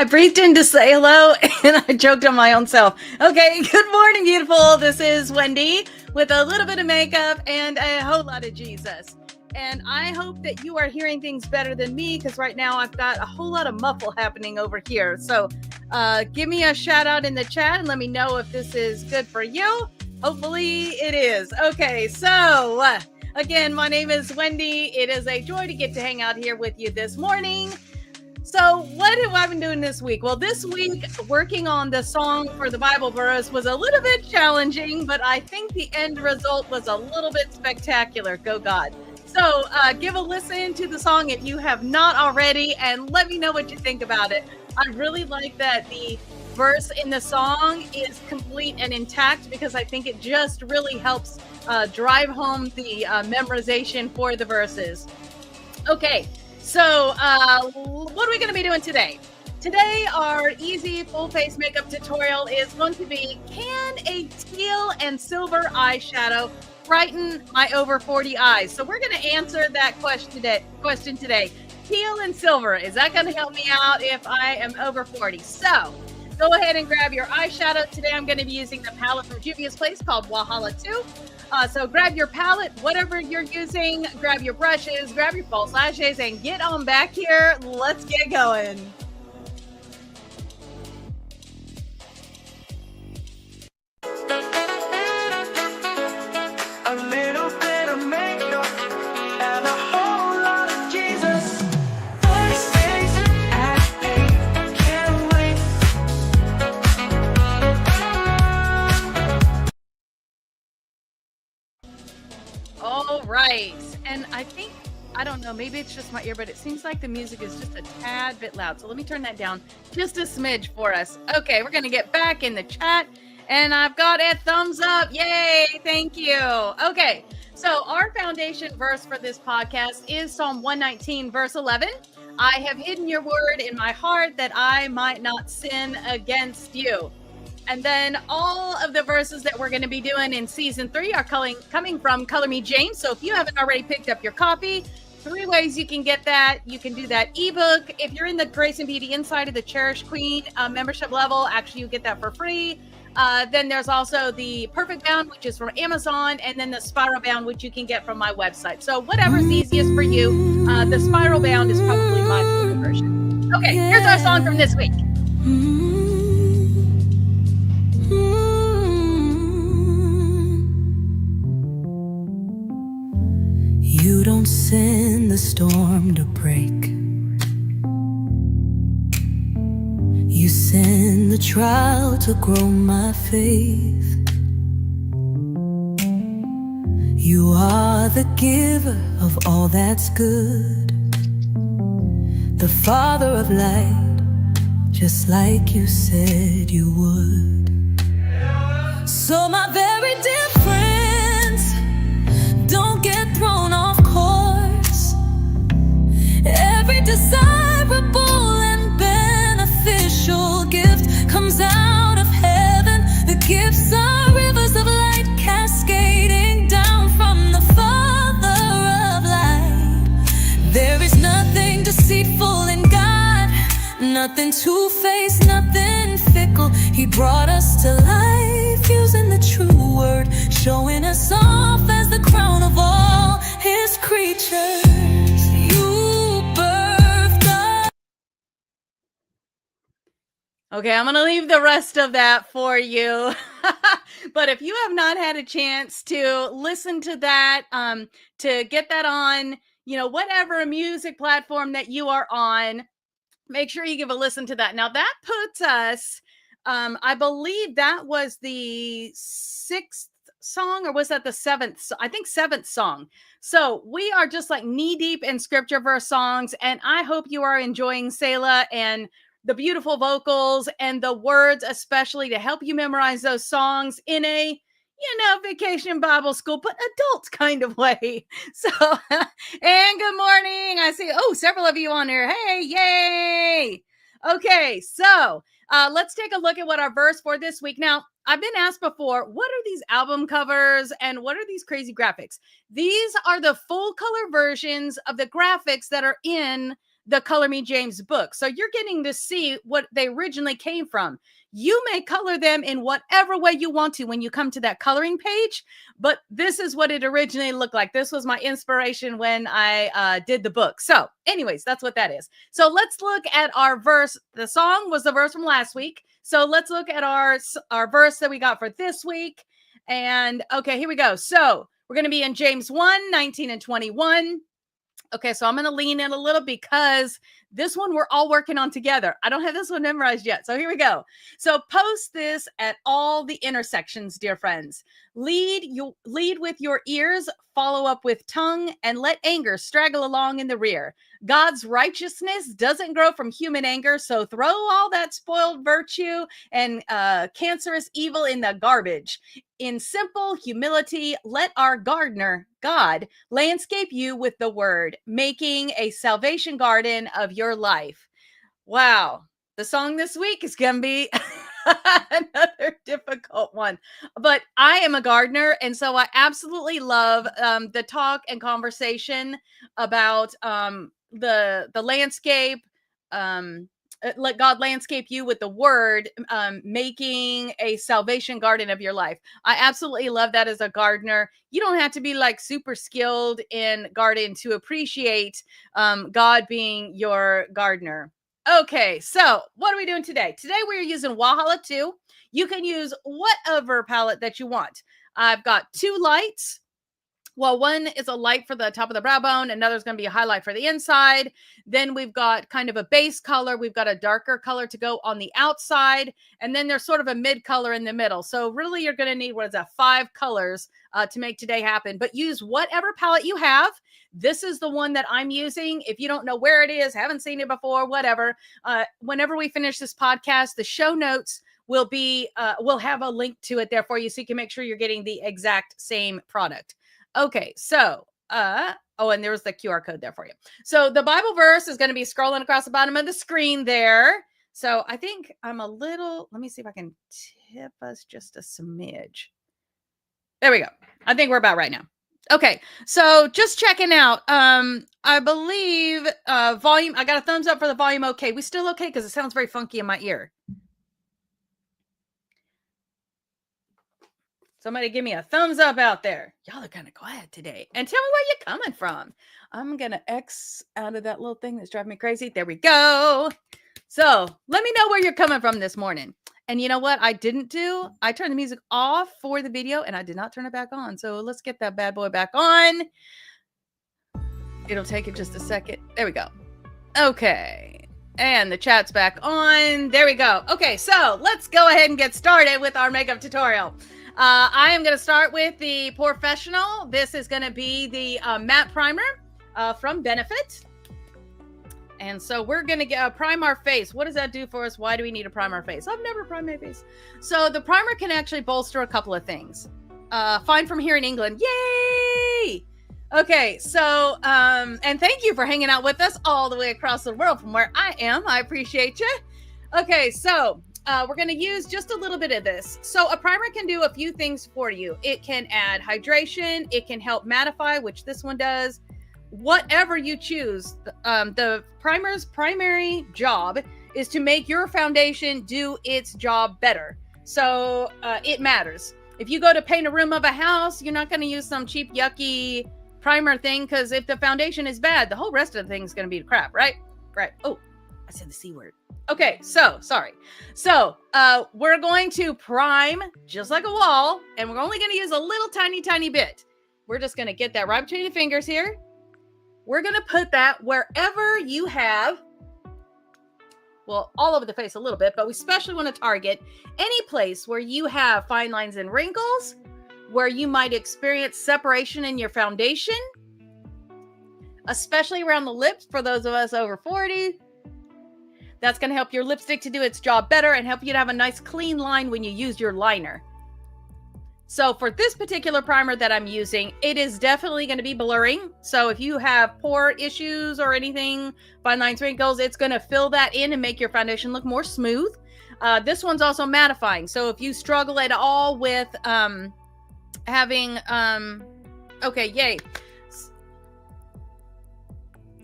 S1: I breathed in to say hello and I joked on my own self. Okay, good morning, beautiful. This is Wendy with a little bit of makeup and a whole lot of Jesus. And I hope that you are hearing things better than me, because right now I've got a whole lot of muffle happening over here. So give me a shout out in the chat and let me know if this is good for you. Hopefully it is. Okay, so again, my name is Wendy. It is a joy to get to hang out here with you this morning. So what have I been doing this week? Well, this week, working on the song for the Bible verse was a little bit challenging, but I think the end result was a little bit spectacular. Go God. So give a listen to the song if you have not already, and let me know what you think about it. I really like that the verse in the song is complete and intact, because I think it just really helps drive home the memorization for the verses. Okay. So what are we going to be doing today? Today, our easy full face makeup tutorial is going to be, can a teal and silver eyeshadow brighten my over 40 eyes? So we're going to answer that question today. Teal and silver, is that going to help me out if I am over 40? So go ahead and grab your eyeshadow. Today, I'm going to be using the palette from Juvia's Place called Wahala 2. So grab your palette, whatever you're using, grab your brushes, grab your false lashes, and get on back here. Let's get going.
S2: A little bit of makeup and a whole lot of Jesus. First days at 8, can't wait.
S1: All right. And I don't know, maybe it's just my ear, but it seems like the music is just a tad bit loud. So let me turn that down just a smidge for us. Okay, we're going to get back in the chat. And I've got a thumbs up. Yay. Thank you. Okay. So our foundation verse for this podcast is Psalm 119, verse 11. I have hidden your word in my heart that I might not sin against you. And then all of the verses that we're going to be doing in season 3 are coming from Color Me James. So if you haven't already picked up your copy, 3 ways you can get that. You can do that ebook. If you're in the Grace and Beauty Inside of the Cherished Queen membership level, actually you get that for free. Then there's also the Perfect Bound, which is from Amazon, and then the Spiral Bound, which you can get from my website. So whatever's easiest for you, the Spiral Bound is probably my favorite version. Okay, here's our song from this week.
S4: You don't send the storm to break. You send the trial to grow my faith. You are the giver of all that's good, the Father of light, just like you said you would. So my very dear friends, don't get thrown off course. Every desirable and beneficial gift comes out of heaven. The gifts are rivers of light cascading down from the Father of light. There is nothing deceitful in God, nothing two-faced, nothing fickle. He brought us to life using the true word, showing us off as the crown of all his creatures. You birthed us.
S1: Okay, I'm going to leave the rest of that for you. But if you have not had a chance to listen to that, to get that on, whatever music platform that you are on, make sure you give a listen to that. Now that puts us, I believe that was the 6th song, or was that the 7th? I think 7th song. So we are just like knee deep in scripture verse songs, and I hope you are enjoying Selah and the beautiful vocals and the words, especially to help you memorize those songs in a, vacation Bible school, but adult kind of way. So, and good morning. I see, several of you on here. Hey, yay. Okay, so let's take a look at what our verse for this week. Now, I've been asked before, what are these album covers and what are these crazy graphics? These are the full color versions of the graphics that are in the Color Me James book. So you're getting to see what they originally came from. You may color them in whatever way you want to when you come to that coloring page, but this is what it originally looked like. This was my inspiration when I did the book. So anyways, that's what that is. So let's look at our verse. The song was the verse from last week. So let's look at our verse that we got for this week. And okay, here we go. So we're going to be in James 1, 19 and 21. Okay, so I'm going to lean in a little because this one we're all working on together. I don't have this one memorized yet. So here we go. So post this at all the intersections, dear friends. Lead with your ears, follow up with tongue, and let anger straggle along in the rear. God's righteousness doesn't grow from human anger, so throw all that spoiled virtue and cancerous evil in the garbage. In simple humility, let our gardener, God, landscape you with the word, making a salvation garden of your life. Wow. The song this week is going to be another difficult one, but I am a gardener, and so I absolutely love the talk and conversation about the landscape. Let God landscape you with the word, making a salvation garden of your life. I absolutely love that as a gardener. You don't have to be like super skilled in garden to appreciate God being your gardener. Okay, so what are we doing today? Today we are using Wahala 2. You can use whatever palette that you want. I've got 2 lights. Well, one is a light for the top of the brow bone. Another is going to be a highlight for the inside. Then we've got kind of a base color. We've got a darker color to go on the outside. And then there's sort of a mid color in the middle. So really you're going to need, 5 colors to make today happen. But use whatever palette you have. This is the one that I'm using. If you don't know where it is, haven't seen it before, whatever. Whenever we finish this podcast, the show notes will be, we'll have a link to it there for you so you can make sure you're getting the exact same product. Okay, so, and there's the QR code there for you. So the Bible verse is going to be scrolling across the bottom of the screen there. So I think I'm let me see if I can tip us just a smidge. There we go. I think we're about right now. Okay, so just checking out. I believe volume, I got a thumbs up for the volume okay. We still okay because it sounds very funky in my ear. Somebody give me a thumbs up out there. Y'all are kind of quiet today. And tell me where you're coming from. I'm going to X out of that little thing that's driving me crazy. There we go. So let me know where you're coming from this morning. And you know what I didn't do? I turned the music off for the video and I did not turn it back on. So let's get that bad boy back on. It'll take it just a second. There we go. Okay. And the chat's back on. There we go. Okay, so let's go ahead and get started with our makeup tutorial. I am going to start with the Professional. This is going to be the matte primer from Benefit. And so we're going to prime our face. What does that do for us? Why do we need to prime our face? I've never primed my face. So the primer can actually bolster a couple of things. Fine from here in England. Yay! Okay, so, and thank you for hanging out with us all the way across the world from where I am. I appreciate you. Okay, so we're going to use just a little bit of this. So a primer can do a few things for you. It can add hydration. It can help mattify, which this one does. Whatever you choose, the primer's primary job is to make your foundation do its job better. So it matters. If you go to paint a room of a house, you're not going to use some cheap, yucky primer thing, because if the foundation is bad, the whole rest of the thing is going to be crap, right? Right. Oh, I said the C word. Okay, so sorry. So we're going to prime just like a wall, and we're only going to use a little tiny bit. We're just going to get that right between the fingers here. We're going to put that wherever you have, well, all over the face a little bit, but we especially want to target any place where you have fine lines and wrinkles, where you might experience separation in your foundation, especially around the lips for those of us over 40. That's going to help your lipstick to do its job better and help you to have a nice clean line when you use your liner. So for this particular primer that I'm using, it is definitely going to be blurring. So if you have pore issues or anything, fine lines, wrinkles, it's going to fill that in and make your foundation look more smooth. This one's also mattifying. So if you struggle at all with having, okay, yay.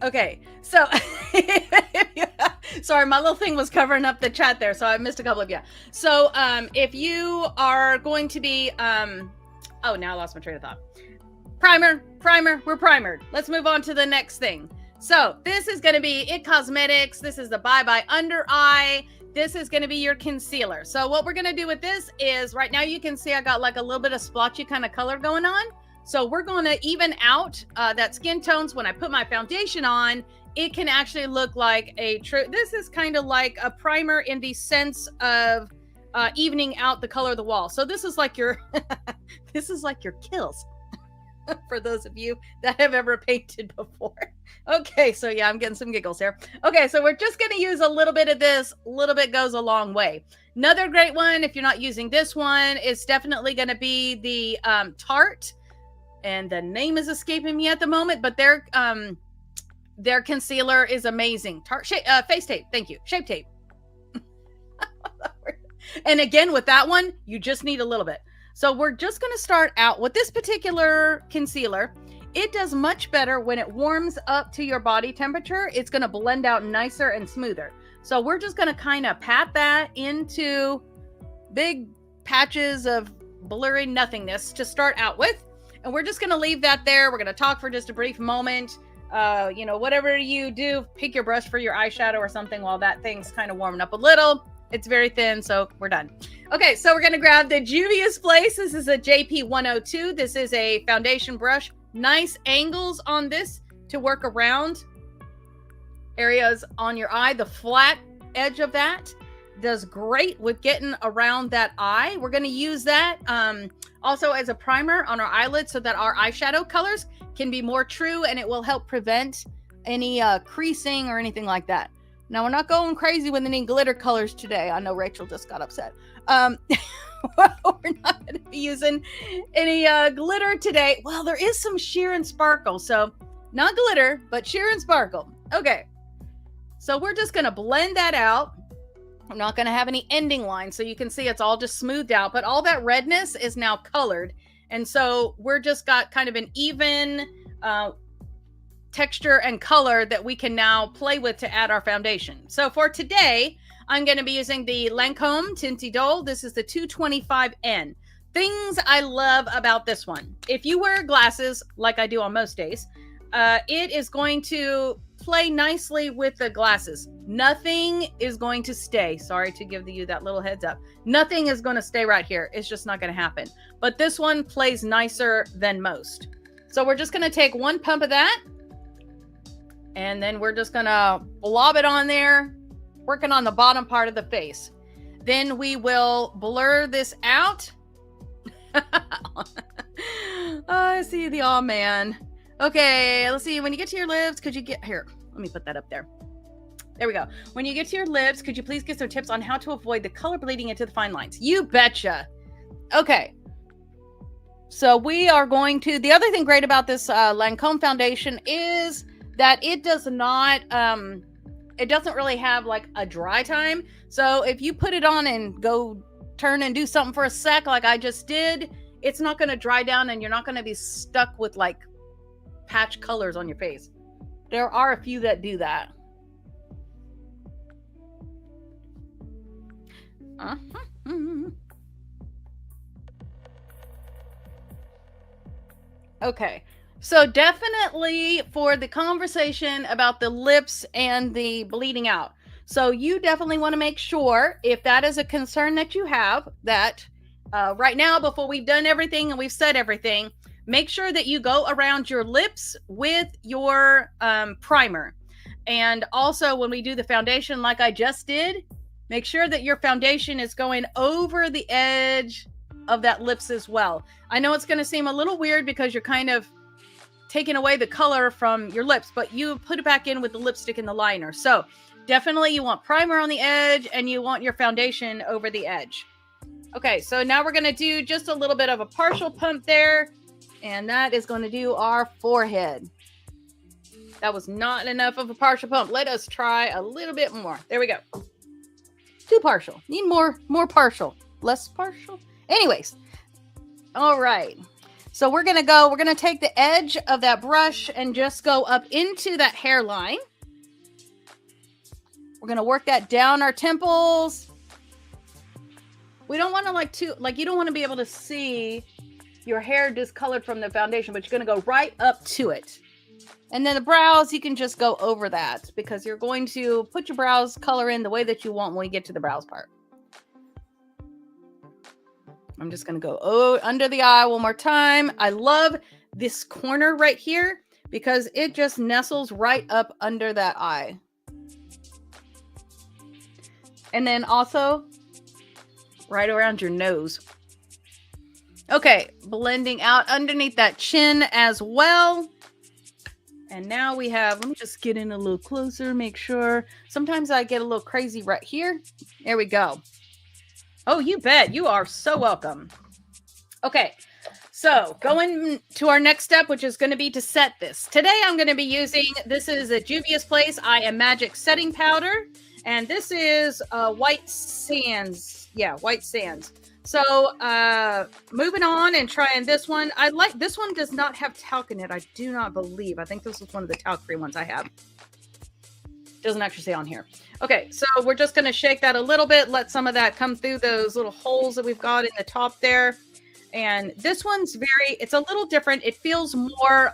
S1: Okay, so sorry, my little thing was covering up the chat there, so I missed a couple of you. So if you are going to be oh, now I lost my train of thought. Primer, we're primered. Let's move on to the next thing. So this is going to be It Cosmetics. This is the Bye Bye Under Eye. This is going to be your concealer. So what we're going to do with this is, right now you can see I got like a little bit of splotchy kind of color going on. So we're going to even out that skin tones. When I put my foundation on, it can actually look like a true, this is kind of like a primer in the sense of evening out the color of the wall. So this is like your, this is like your kills. For those of you that have ever painted before. Okay, so yeah, I'm getting some giggles here. Okay, so we're just going to use a little bit of this. A little bit goes a long way. Another great one, if you're not using this one, is definitely going to be the Tarte. And the name is escaping me at the moment, but their concealer is amazing. Tarte face tape. Thank you. Shape tape. And again, with that one, you just need a little bit. So we're just going to start out with this particular concealer. It does much better when it warms up to your body temperature. It's going to blend out nicer and smoother. So we're just going to kind of pat that into big patches of blurry nothingness to start out with. And we're just going to leave that there. We're going to talk for just a brief moment. You know, whatever you do, pick your brush for your eyeshadow or something while that thing's kind of warming up a little. It's very thin, so we're done. Okay, so we're going to grab the Juvia's Place. This is a JP 102. This is a foundation brush. Nice angles on this to work around areas on your eye. The flat edge of that does great with getting around that eye. We're going to use that also as a primer on our eyelids so that our eyeshadow colors can be more true, and it will help prevent any creasing or anything like that. Now, we're not going crazy with any glitter colors today. I know Rachel just got upset. We're not going to be using any glitter today. Well, there is some sheer and sparkle. So not glitter, but sheer and sparkle. Okay. So we're just going to blend that out. I'm not going to have any ending lines. So you can see it's all just smoothed out. But all that redness is now colored. And so we're just got kind of an even texture and color that we can now play with to add our foundation. So for today, I'm going to be using the Lancome Tinty Dole. This is the 225N. Things I love about this one. If you wear glasses, like I do on most days, it is going to play nicely with the glasses. Nothing is going to stay. Sorry to give you that little heads up. Nothing is going to stay right here. It's just not going to happen. But this one plays nicer than most. So we're just going to take one pump of that. And then we're just going to blob it on there, working on the bottom part of the face. Then we will blur this out. Oh, I see the aw man. Okay, let's see. When you get to your lips, could you get here? Let me put that up there. There we go. When you get to your lips, could you please give some tips on how to avoid the color bleeding into the fine lines? You betcha. Okay. So we are going to, the other thing great about this Lancome foundation is that it does not, it doesn't really have like a dry time. So if you put it on and go turn and do something for a sec, like I just did, it's not going to dry down and you're not going to be stuck with like patch colors on your face. There are a few that do that. Okay. So definitely for the conversation about the lips and the bleeding out. So you definitely want to make sure, if that is a concern that you have, that right now, before we've done everything and we've said everything, make sure that you go around your lips with your primer. And also when we do the foundation like I just did, make sure that your foundation is going over the edge of that lips as well. I know it's going to seem a little weird because you're kind of taking away the color from your lips, but you put it back in with the lipstick and the liner. So definitely you want primer on the edge and you want your foundation over the edge. Okay, so now we're going to do just a little bit of a partial pump there, and that is going to do our forehead. That was not enough of a partial pump. Let us try a little bit more. There we go. Too partial. Need more partial. Less partial. Anyways. All right. So we're going to take the edge of that brush and just go up into that hairline. We're going to work that down our temples. We don't want to you don't want to be able to see your hair discolored from the foundation, but you're going to go right up to it. And then the brows, you can just go over that because you're going to put your brows color in the way that you want when we get to the brows part. I'm just going to go under the eye one more time. I love this corner right here because it just nestles right up under that eye. And then also right around your nose. Okay, blending out underneath that chin as well. And now we have, let me just get in a little closer, make sure. Sometimes I get a little crazy right here. There we go. Oh, you bet. You are so welcome. Okay, so going to our next step, which is going to be to set this. Today I'm going to be using, this is a Juvia's Place I Am Magic setting powder. And this is White Sands. Yeah, White Sands. So moving on and trying this one. I like this one. Does not have talc in it. I do not believe. I think this is one of the talc-free ones I have. Doesn't actually say on here. Okay, so we're just going to shake that a little bit. Let some of that come through those little holes that we've got in the top there. And this one's it's a little different. It feels more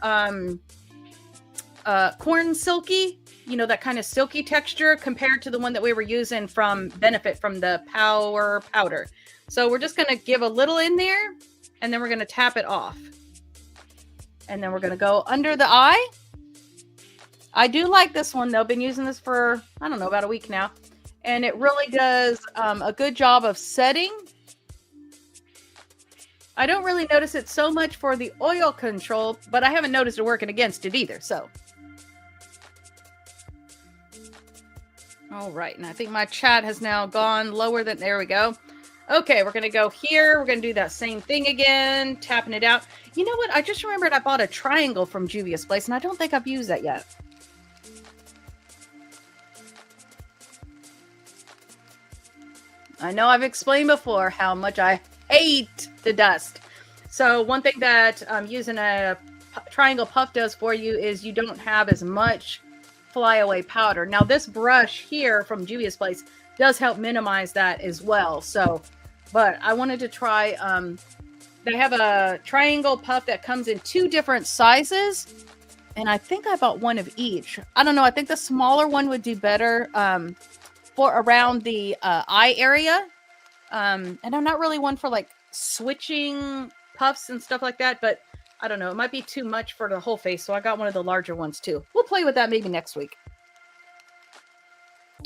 S1: corn silky. You know, that kind of silky texture compared to the one that we were using from Benefit from the Power Powder. So we're just going to give a little in there, and then we're going to tap it off. And then we're going to go under the eye. I do like this one, though. I've been using this for, I don't know, about a week now. And it really does a good job of setting. I don't really notice it so much for the oil control, but I haven't noticed it working against it either, so. All right, and I think my chat has now gone lower than, there we go. Okay, we're going to go here. We're going to do that same thing again, tapping it out. You know what? I just remembered I bought a triangle from Juvia's Place, and I don't think I've used that yet. I know I've explained before how much I hate the dust. So one thing that using a triangle puff does for you is you don't have as much flyaway powder. Now this brush here from Juvia's Place does help minimize that as well. So, but I wanted to try, they have a triangle puff that comes in 2 different sizes. And I think I bought one of each. I don't know. I think the smaller one would do better for around the eye area. And I'm not really one for like switching puffs and stuff like that, but I don't know. It might be too much for the whole face. So I got one of the larger ones too. We'll play with that maybe next week.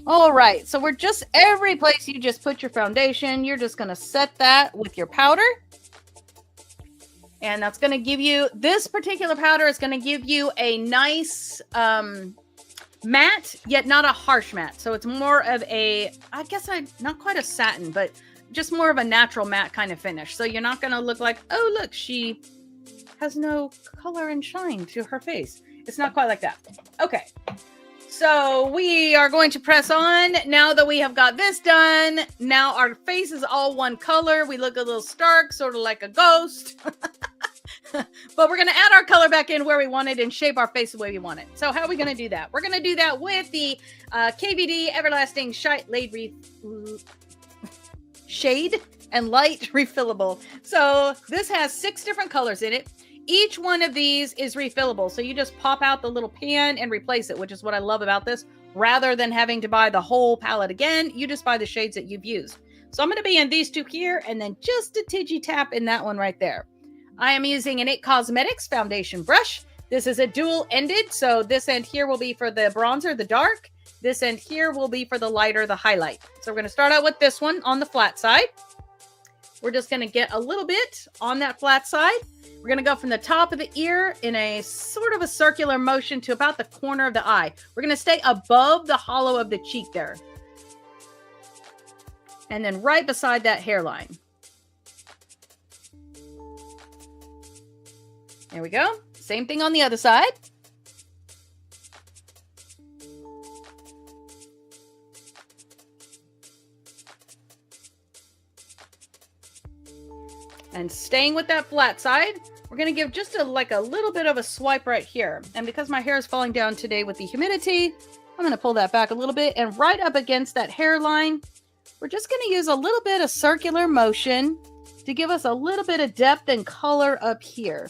S1: All right. So we're just, every place you just put your foundation, you're just going to set that with your powder. And that's going to give you, this particular powder is going to give you a nice matte, yet not a harsh matte. So it's more of a, I guess not quite a satin, but just more of a natural matte kind of finish. So you're not going to look like, oh, look, she has no color and shine to her face. It's not quite like that. Okay. So we are going to press on. Now that we have got this done, now our face is all one color. We look a little stark, sort of like a ghost. But we're going to add our color back in where we want it and shape our face the way we want it. So how are we going to do that? We're going to do that with the KVD Everlasting Shade and Light Refillable. So this has 6 different colors in it. Each one of these is refillable. So you just pop out the little pan and replace it, which is what I love about this. Rather than having to buy the whole palette again, you just buy the shades that you've used. So I'm going to be in these 2 here and then just a tidgy tap in that one right there. I am using an IT Cosmetics foundation brush. This is a dual-ended, so this end here will be for the bronzer, the dark. This end here will be for the lighter, the highlight. So we're going to start out with this one on the flat side. We're just going to get a little bit on that flat side. We're going to go from the top of the ear in a sort of a circular motion to about the corner of the eye. We're going to stay above the hollow of the cheek there. And then right beside that hairline. There we go. Same thing on the other side. And staying with that flat side, we're going to give just a little bit of a swipe right here. And because my hair is falling down today with the humidity, I'm going to pull that back a little bit, and right up against that hairline, we're just going to use a little bit of circular motion to give us a little bit of depth and color up here.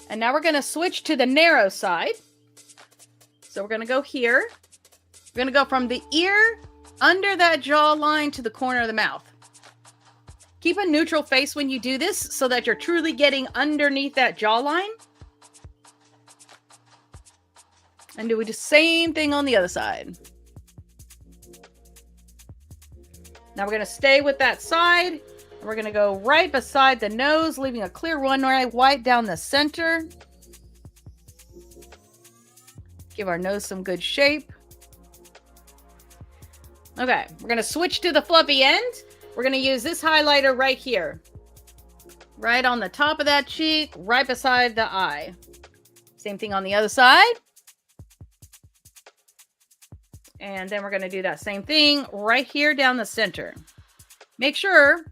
S1: And now we're going to switch to the narrow side. So we're going to go here. We're going to go from the ear under that jawline to the corner of the mouth. Keep a neutral face when you do this so that you're truly getting underneath that jawline. And do the same thing on the other side. Now we're going to stay with that side. And we're going to go right beside the nose, leaving a clear one right white down the center. Give our nose some good shape. Okay, we're going to switch to the fluffy end. We're going to use this highlighter right here. Right on the top of that cheek, right beside the eye. Same thing on the other side. And then we're going to do that same thing right here down the center. Make sure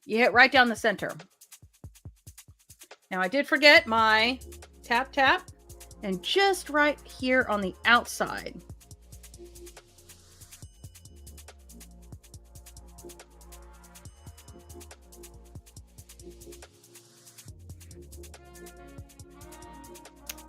S1: you hit right down the center. Now I did forget my tap tap, and just right here on the outside.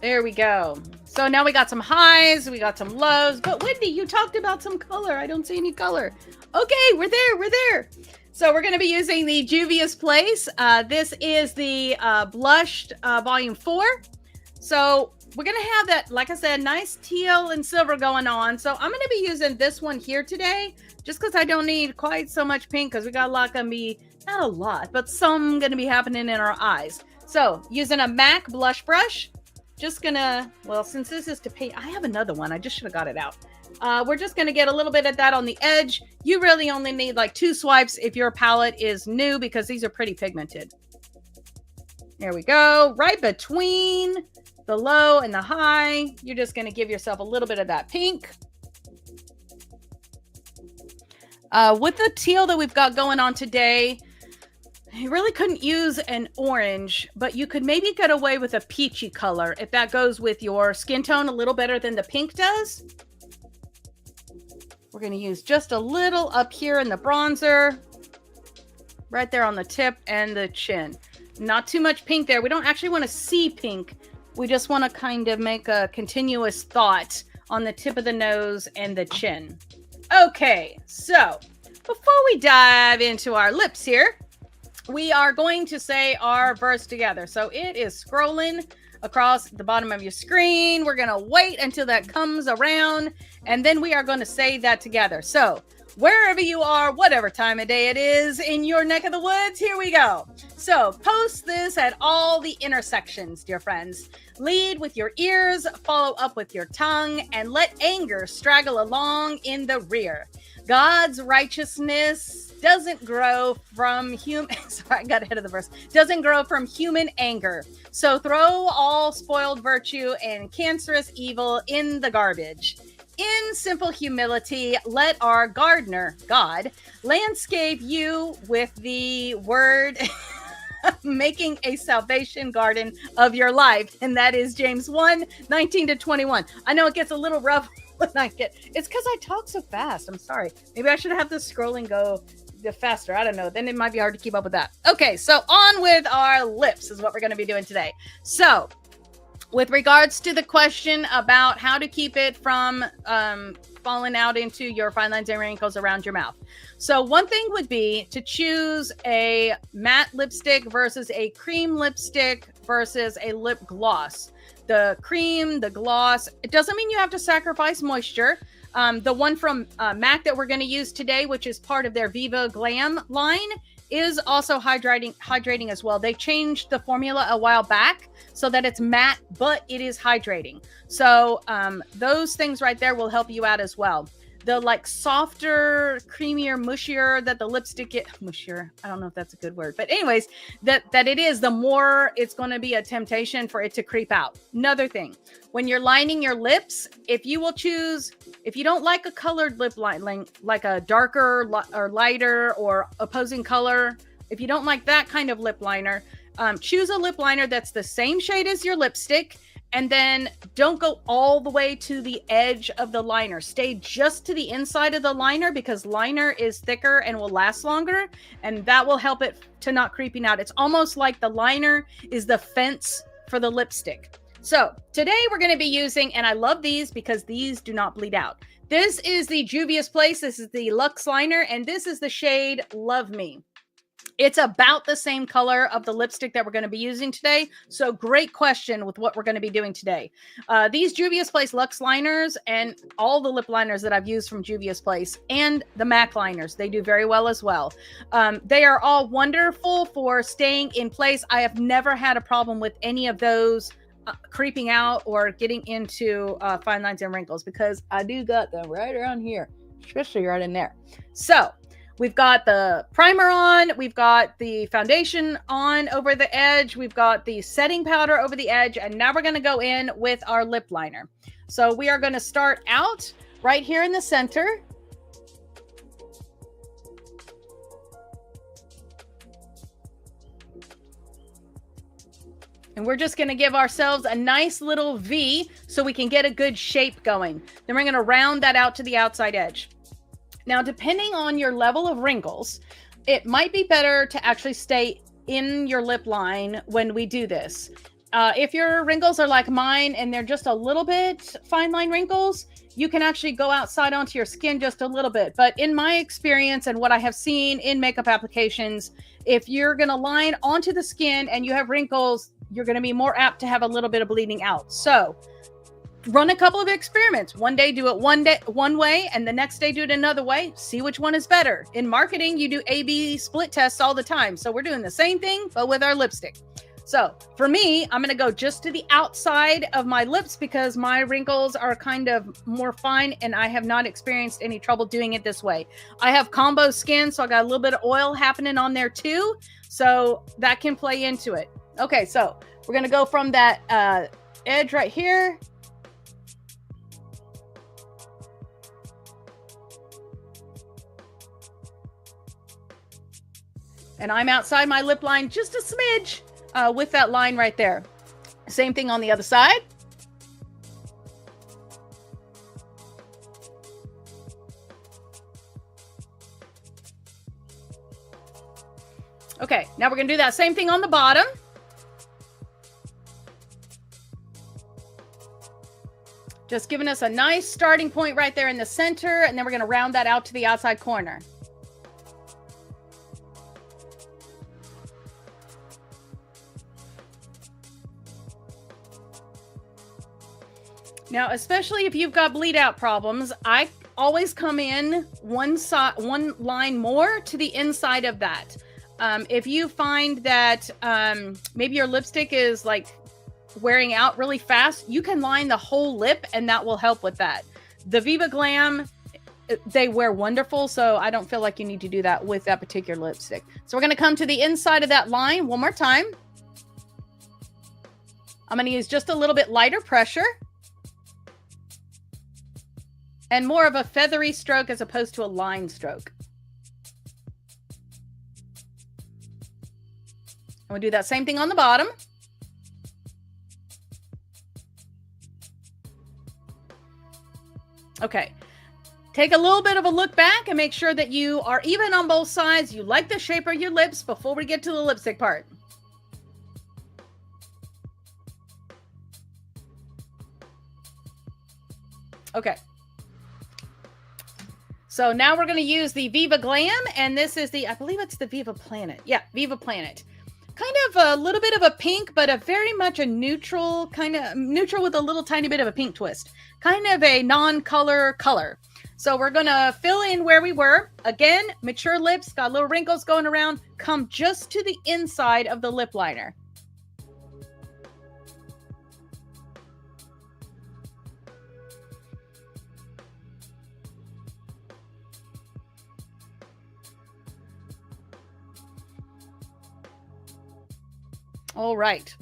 S1: There we go. So now we got some highs, we got some lows, but Wendy, you talked about some color. I don't see any color. Okay, we're there. So we're going to be using the Juvia's Place. This is the blushed volume 4. So we're going to have that, like I said, nice teal and silver going on. So I'm going to be using this one here today, just because I don't need quite so much pink, because we got a lot going to be, not a lot, but some going to be happening in our eyes. So using a MAC blush brush. Just gonna, well, since this is to paint, I have another one. I just should have got it out. We're just gonna get a little bit of that on the edge. You really only need like 2 swipes if your palette is new, because these are pretty pigmented. There we go. Right between the low and the high, you're just gonna give yourself a little bit of that pink. With the teal that we've got going on today, you really couldn't use an orange, but you could maybe get away with a peachy color if that goes with your skin tone a little better than the pink does. We're going to use just a little up here in the bronzer, right there on the tip and the chin. Not too much pink there. We don't actually want to see pink. We just want to kind of make a continuous thought on the tip of the nose and the chin. Okay, so before we dive into our lips here, we are going to say our verse together. So it is scrolling across the bottom of your screen. We're going to wait until that comes around, and then we are going to say that together. So wherever you are, whatever time of day it is in your neck of the woods, here we go. So post this at all the intersections, dear friends. Lead with your ears, follow up with your tongue, and let anger straggle along in the rear. God's righteousness doesn't grow from sorry, I got ahead of the verse. Doesn't grow from human anger. So throw all spoiled virtue and cancerous evil in the garbage. In simple humility, let our gardener, God, landscape you with the word, making a salvation garden of your life. And that is James 1:19-21. I know it gets a little rough when it's because I talk so fast. I'm sorry. Maybe I should have the scrolling go faster. I don't know. Then it might be hard to keep up with that. Okay, so on with our lips is what we're going to be doing today. So with regards to the question about how to keep it from falling out into your fine lines and wrinkles around your mouth. So one thing would be to choose a matte lipstick versus a cream lipstick versus a lip gloss. The cream, the gloss, it doesn't mean you have to sacrifice moisture. The one from MAC that we're going to use today, which is part of their Viva Glam line, is also hydrating as well. They changed the formula a while back so that it's matte, but it is hydrating. So those things right there will help you out as well. the like softer, creamier, mushier that the lipstick get mushier. I don't know if that's a good word, but anyways, that it is, the more it's going to be a temptation for it to creep out. Another thing, when you're lining your lips, if you don't like a colored lip line, like a darker or lighter or opposing color, if you don't like that kind of lip liner, choose a lip liner that's the same shade as your lipstick. And then don't go all the way to the edge of the liner. Stay just to the inside of the liner, because liner is thicker and will last longer. And that will help it to not creeping out. It's almost like the liner is the fence for the lipstick. So today we're going to be using, and I love these because these do not bleed out. This is the Juvia's Place. This is the Luxe Liner. And this is the shade Love Me. It's about the same color of the lipstick that we're going to be using today. So great question with what we're going to be doing today. These Juvia's Place Luxe liners and all the lip liners that I've used from Juvia's Place and the MAC liners, they do very well as well. They are all wonderful for staying in place. I have never had a problem with any of those creeping out or getting into fine lines and wrinkles, because I do got them right around here, especially right in there. So we've got the primer on, we've got the foundation on over the edge, we've got the setting powder over the edge, and now we're going to go in with our lip liner. So we are going to start out right here in the center. And we're just going to give ourselves a nice little V so we can get a good shape going. Then we're going to round that out to the outside edge. Now, depending on your level of wrinkles, it might be better to actually stay in your lip line when we do this. If your wrinkles are like mine and they're just a little bit fine line wrinkles, you can actually go outside onto your skin just a little bit. But in my experience and what I have seen in makeup applications, if you're going to line onto the skin and you have wrinkles, you're going to be more apt to have a little bit of bleeding out. So run a couple of experiments. One day do it one way, and the next day do it another way. See which one is better. In marketing, you do A/B split tests all the time. So we're doing the same thing, but with our lipstick. So for me, I'm going to go just to the outside of my lips because my wrinkles are kind of more fine and I have not experienced any trouble doing it this way. I have combo skin, so I got a little bit of oil happening on there too. So that can play into it. Okay, so we're going to go from that edge right here. And I'm outside my lip line just a smidge with that line right there. Same thing on the other side. Okay, now we're going to do that same thing on the bottom. Just giving us a nice starting point right there in the center, and then we're going to round that out to the outside corner. Now, especially if you've got bleed out problems, I always come in one line more to the inside of that. If you find that maybe your lipstick is like wearing out really fast, you can line the whole lip and that will help with that. The Viva Glam, they wear wonderful, so I don't feel like you need to do that with that particular lipstick. So we're going to come to the inside of that line one more time. I'm going to use just a little bit lighter pressure and more of a feathery stroke as opposed to a line stroke. And we'll do that same thing on the bottom. Okay, take a little bit of a look back and make sure that you are even on both sides. You like the shape of your lips before we get to the lipstick part. Okay. So now we're going to use the Viva Glam, and this is the, I believe it's the Viva Planet. Yeah, Viva Planet. Kind of a little bit of a pink, but a very much a neutral, kind of neutral with a little tiny bit of a pink twist. Kind of a non-color color. So we're going to fill in where we were. Again, mature lips, got little wrinkles going around. Come just to the inside of the lip liner. All right.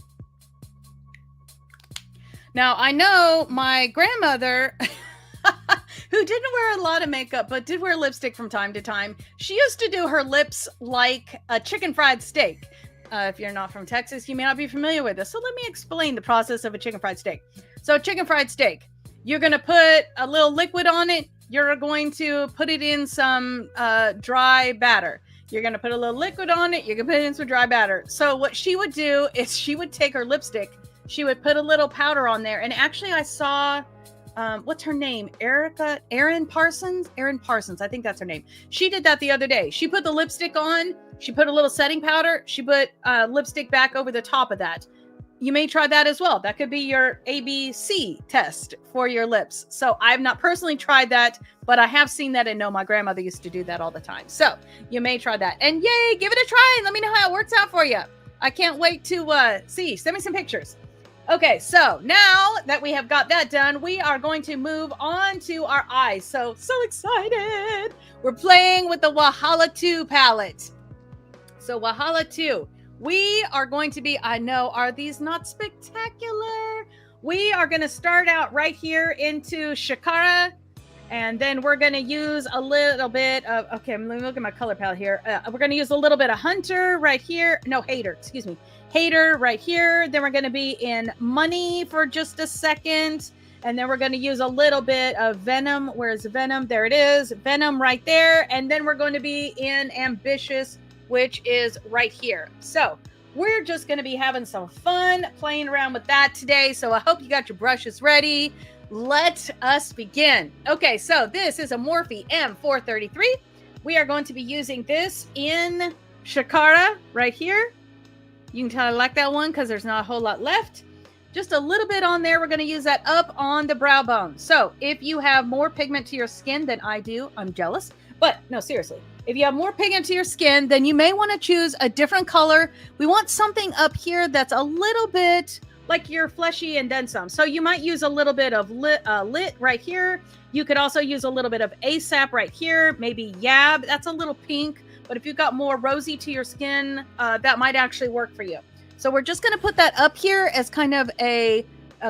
S1: Now, I know my grandmother, who didn't wear a lot of makeup, but did wear lipstick from time to time, she used to do her lips like a chicken fried steak. If you're not from Texas, you may not be familiar with this. So let me explain the process of a chicken fried steak. So chicken fried steak, you're going to put a little liquid on it. You're going to put it in some dry batter. You're going to put a little liquid on it. You can put it in some dry batter. So what she would do is she would take her lipstick. She would put a little powder on there. And actually I saw, what's her name? Erin Parsons? Erin Parsons. I think that's her name. She did that the other day. She put the lipstick on. She put a little setting powder. She put lipstick back over the top of that. You may try that as well. That could be your ABC test for your lips. So I've not personally tried that, but I have seen that and know my grandmother used to do that all the time. So you may try that. And yay, give it a try and let me know how it works out for you. I can't wait to see. Send me some pictures. Okay, so now that we have got that done, we are going to move on to our eyes. So excited. We're playing with the Wahala 2 palette. So Wahala 2. We are going to be, I know, are these not spectacular? We are going to start out right here into Shakara, and then we're going to use a little bit of, okay, let me look at my color palette here. We're going to use a little bit of Hunter right here. No, Hater, excuse me. Hater right here. Then we're going to be in Money for just a second. And then we're going to use a little bit of Venom. Where's Venom? There it is. Venom right there. And then we're going to be in Ambitious, which is right here. So we're just going to be having some fun playing around with that today. So I hope you got your brushes ready. Let us begin. Okay, so this is a Morphe M433. We are going to be using this in Shakara right here. You can tell I like that one because there's not a whole lot left. Just a little bit on there. We're going to use that up on the brow bone. So if you have more pigment to your skin than I do, I'm jealous. But no, seriously. If you have more pigment to your skin, then you may want to choose a different color. We want something up here that's a little bit like your fleshy and then some. So you might use a little bit of lit right here. You could also use a little bit of ASAP right here. Maybe Yab. That's a little pink. But if you've got more rosy to your skin, that might actually work for you. So we're just going to put that up here as kind of a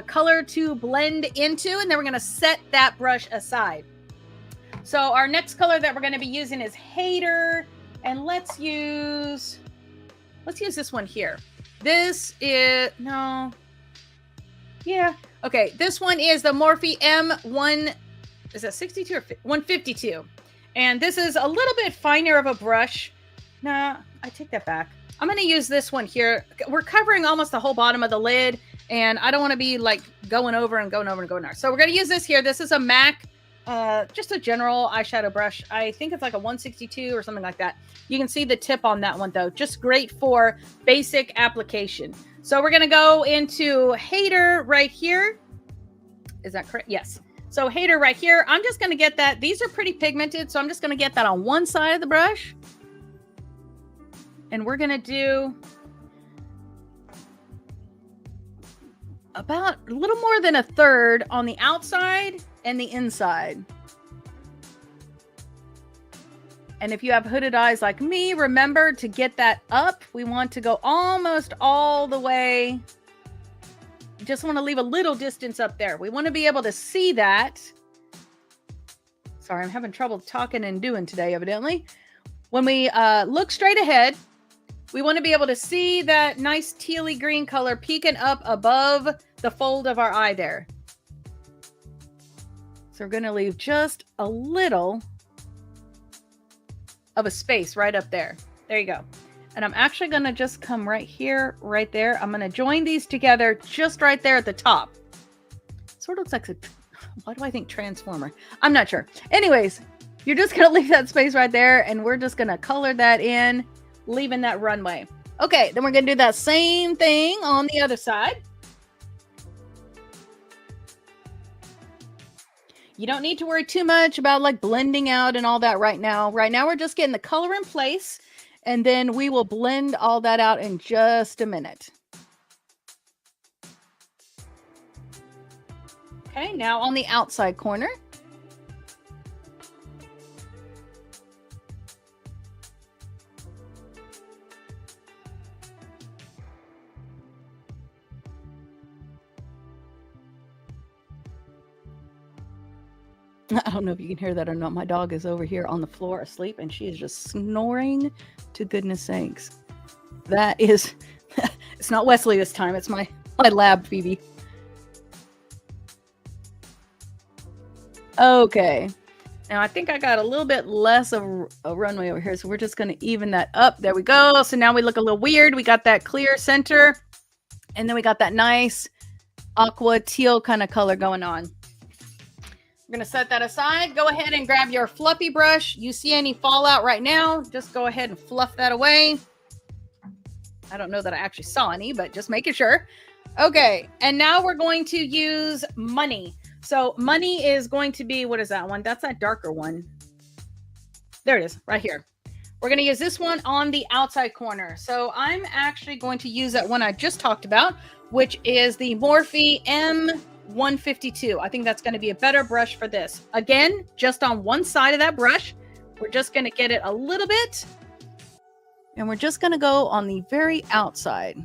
S1: color to blend into. And then we're going to set that brush aside. So our next color that we're going to be using is Hater, and let's use this one here. This is, no, yeah, okay. This one is the Morphe M1, is that 62 or 152? And this is a little bit finer of a brush. Nah, I take that back. I'm going to use this one here. We're covering almost the whole bottom of the lid, and I don't want to be like going over and going over and going over. So we're going to use this here. This is a MAC. Just a general eyeshadow brush. I think it's like a 162 or something like that. You can see the tip on that one though. Just great for basic application. So we're going to go into Hater right here. Is that correct? Yes. So Hater right here. I'm just going to get that. These are pretty pigmented. So I'm just going to get that on one side of the brush. And we're going to do about a little more than a third on the outside and the inside. And if you have hooded eyes like me, remember to get that up. We want to go almost all the way. Just want to leave a little distance up there. We want to be able to see that. Sorry, I'm having trouble talking and doing today, evidently. When we look straight ahead, we want to be able to see that nice tealy green color peeking up above the fold of our eye there. So we're going to leave just a little of a space right up there. There you go. And I'm actually going to just come right here, right there. I'm going to join these together just right there at the top. Sort of looks like a, why do I think Transformer? I'm not sure. Anyways, you're just going to leave that space right there, and we're just going to color that in, leaving that runway. Okay, then we're going to do that same thing on the other side. You don't need to worry too much about like blending out and all that right now. Right now, we're just getting the color in place, and then we will blend all that out in just a minute. Okay, now on the outside corner. I don't know if you can hear that or not. My dog is over here on the floor asleep, and she is just snoring to goodness sakes. That is, it's not Wesley this time. It's my lab, Phoebe. Okay. Now I think I got a little bit less of a runway over here, so we're just going to even that up. There we go. So now we look a little weird. We got that clear center, and then we got that nice aqua teal kind of color going on. We're going to set that aside. Go ahead and grab your fluffy brush. You see any fallout right now, just go ahead and fluff that away. I don't know that I actually saw any, but just making sure. Okay, and now we're going to use Money. So Money is going to be, what is that one? That's that darker one. There it is, right here. We're going to use this one on the outside corner. So I'm actually going to use that one I just talked about, which is the Morphe M152. I think that's going to be a better brush for this. Again, just on one side of that brush. We're just going to get it a little bit. And we're just going to go on the very outside.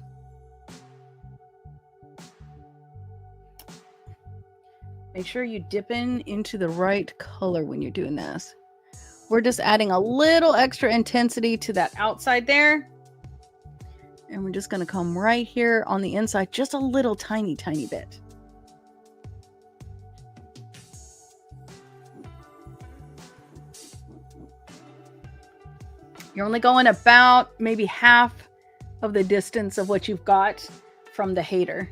S1: Make sure you dip into the right color when you're doing this. We're just adding a little extra intensity to that outside there. And we're just going to come right here on the inside, just a little tiny bit. You're only going about maybe half of the distance of what you've got from the hater.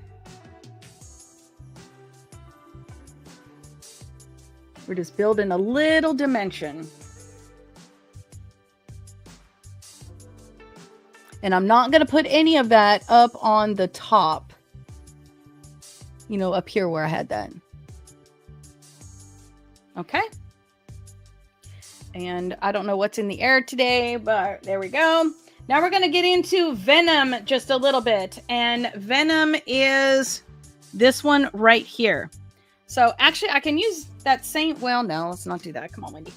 S1: We're just building a little dimension. And I'm not going to put any of that up on the top. You know, up here where I had that. Okay. And I don't know what's in the air today, but there we go. Now we're going to get into Venom just a little bit. And Venom is this one right here. So actually I can use that same, well, no, let's not do that. Come on, Wendy.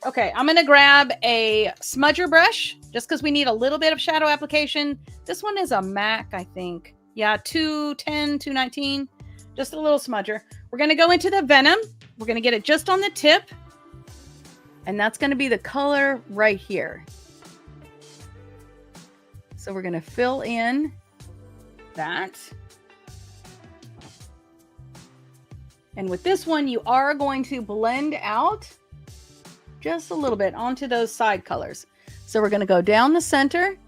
S1: Okay, I'm going to grab a smudger brush just because we need a little bit of shadow application. This one is a MAC, I think. Yeah, 210, 219. Just a little smudger. We're going to go into the Venom. We're going to get it just on the tip. And that's going to be the color right here. So we're going to fill in that. And with this one, you are going to blend out just a little bit onto those side colors. So we're going to go down the center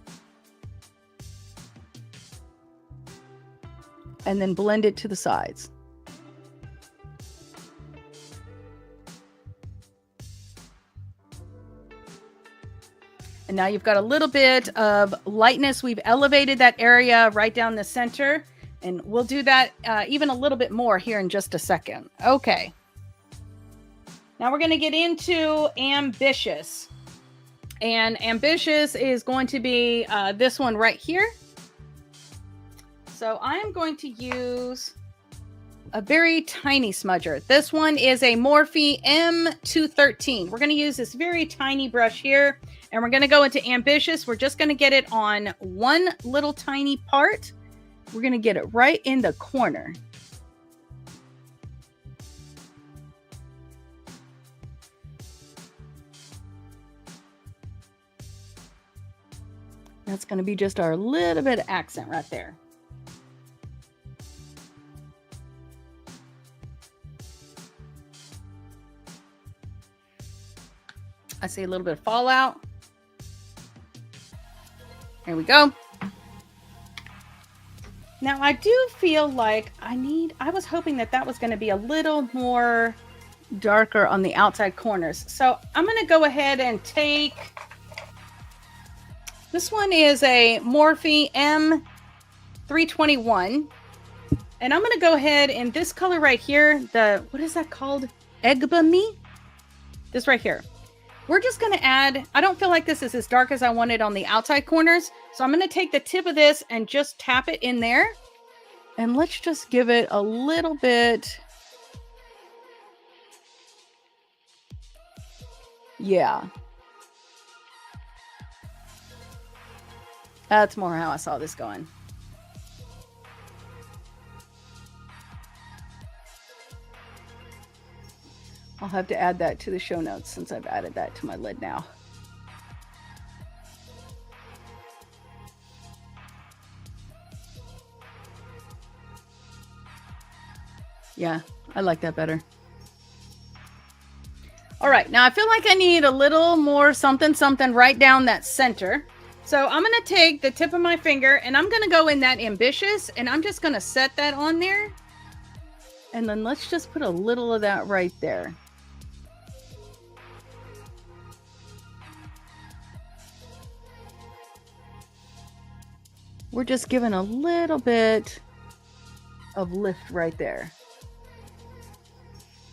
S1: and then blend it to the sides. And now you've got a little bit of lightness. We've elevated that area right down the center. And we'll do that even a little bit more here in just a second. Okay. Now we're going to get into Ambitious. And Ambitious is going to be this one right here. So I am going to use a very tiny smudger. This one is a Morphe M213. We're going to use this very tiny brush here. And we're going to go into Ambitious. We're just going to get it on one little tiny part. We're going to get it right in the corner. That's going to be just our little bit of accent right there. I see a little bit of fallout. There we go. Now I do feel like I was hoping that that was going to be a little more darker on the outside corners. So I'm going to go ahead and take, this one is a Morphe M321. And I'm going to go ahead in this color right here, what is that called? Egbony? This right here. We're just going to add, I don't feel like this is as dark as I wanted on the outside corners. So I'm going to take the tip of this and just tap it in there. And let's just give it a little bit. Yeah. That's more how I saw this going. I'll have to add that to the show notes since I've added that to my lid now. Yeah, I like that better. All right, now I feel like I need a little more something right down that center. So I'm going to take the tip of my finger and I'm going to go in that Ambitious and I'm just going to set that on there. And then let's just put a little of that right there. We're just giving a little bit of lift right there.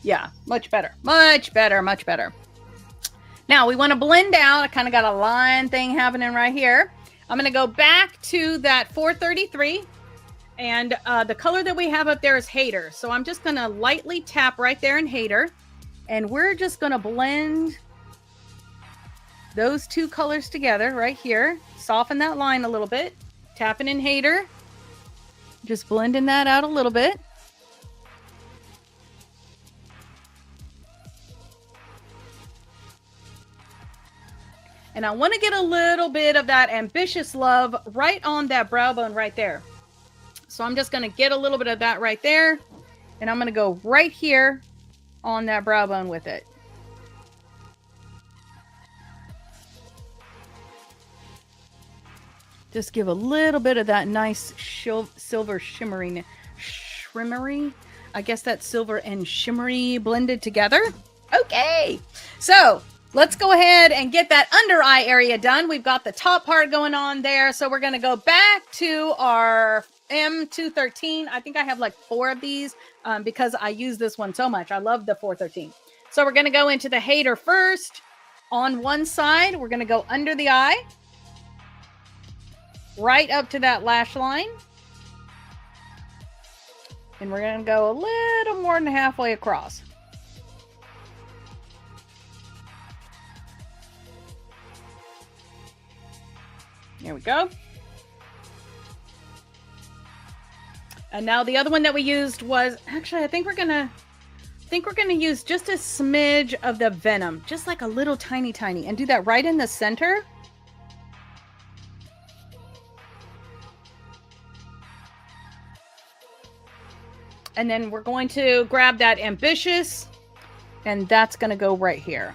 S1: Yeah, much better, much better, much better. Now we want to blend out. I kind of got a line thing happening right here. I'm going to go back to that 433 and the color that we have up there is Hater. So I'm just going to lightly tap right there in Hater and we're just going to blend those two colors together right here. Soften that line a little bit. Tapping in Hater. Just blending that out a little bit. And I want to get a little bit of that Ambitious Love right on that brow bone right there. So I'm just going to get a little bit of that right there. And I'm going to go right here on that brow bone with it. Just give a little bit of that nice silver shimmery. I guess that's silver and shimmery blended together. Okay. So let's go ahead and get that under eye area done. We've got the top part going on there. So we're going to go back to our M213. I think I have like 4 of these because I use this one so much. I love the 413. So we're going to go into the Hater first. On one side, we're going to go under the eye. Right up to that lash line. And we're going to go a little more than halfway across. There we go. And now the other one that we used was, actually, I think we're gonna use just a smidge of the Venom, just like a little tiny, and do that right in the center. And then we're going to grab that Ambitious, and that's going to go right here.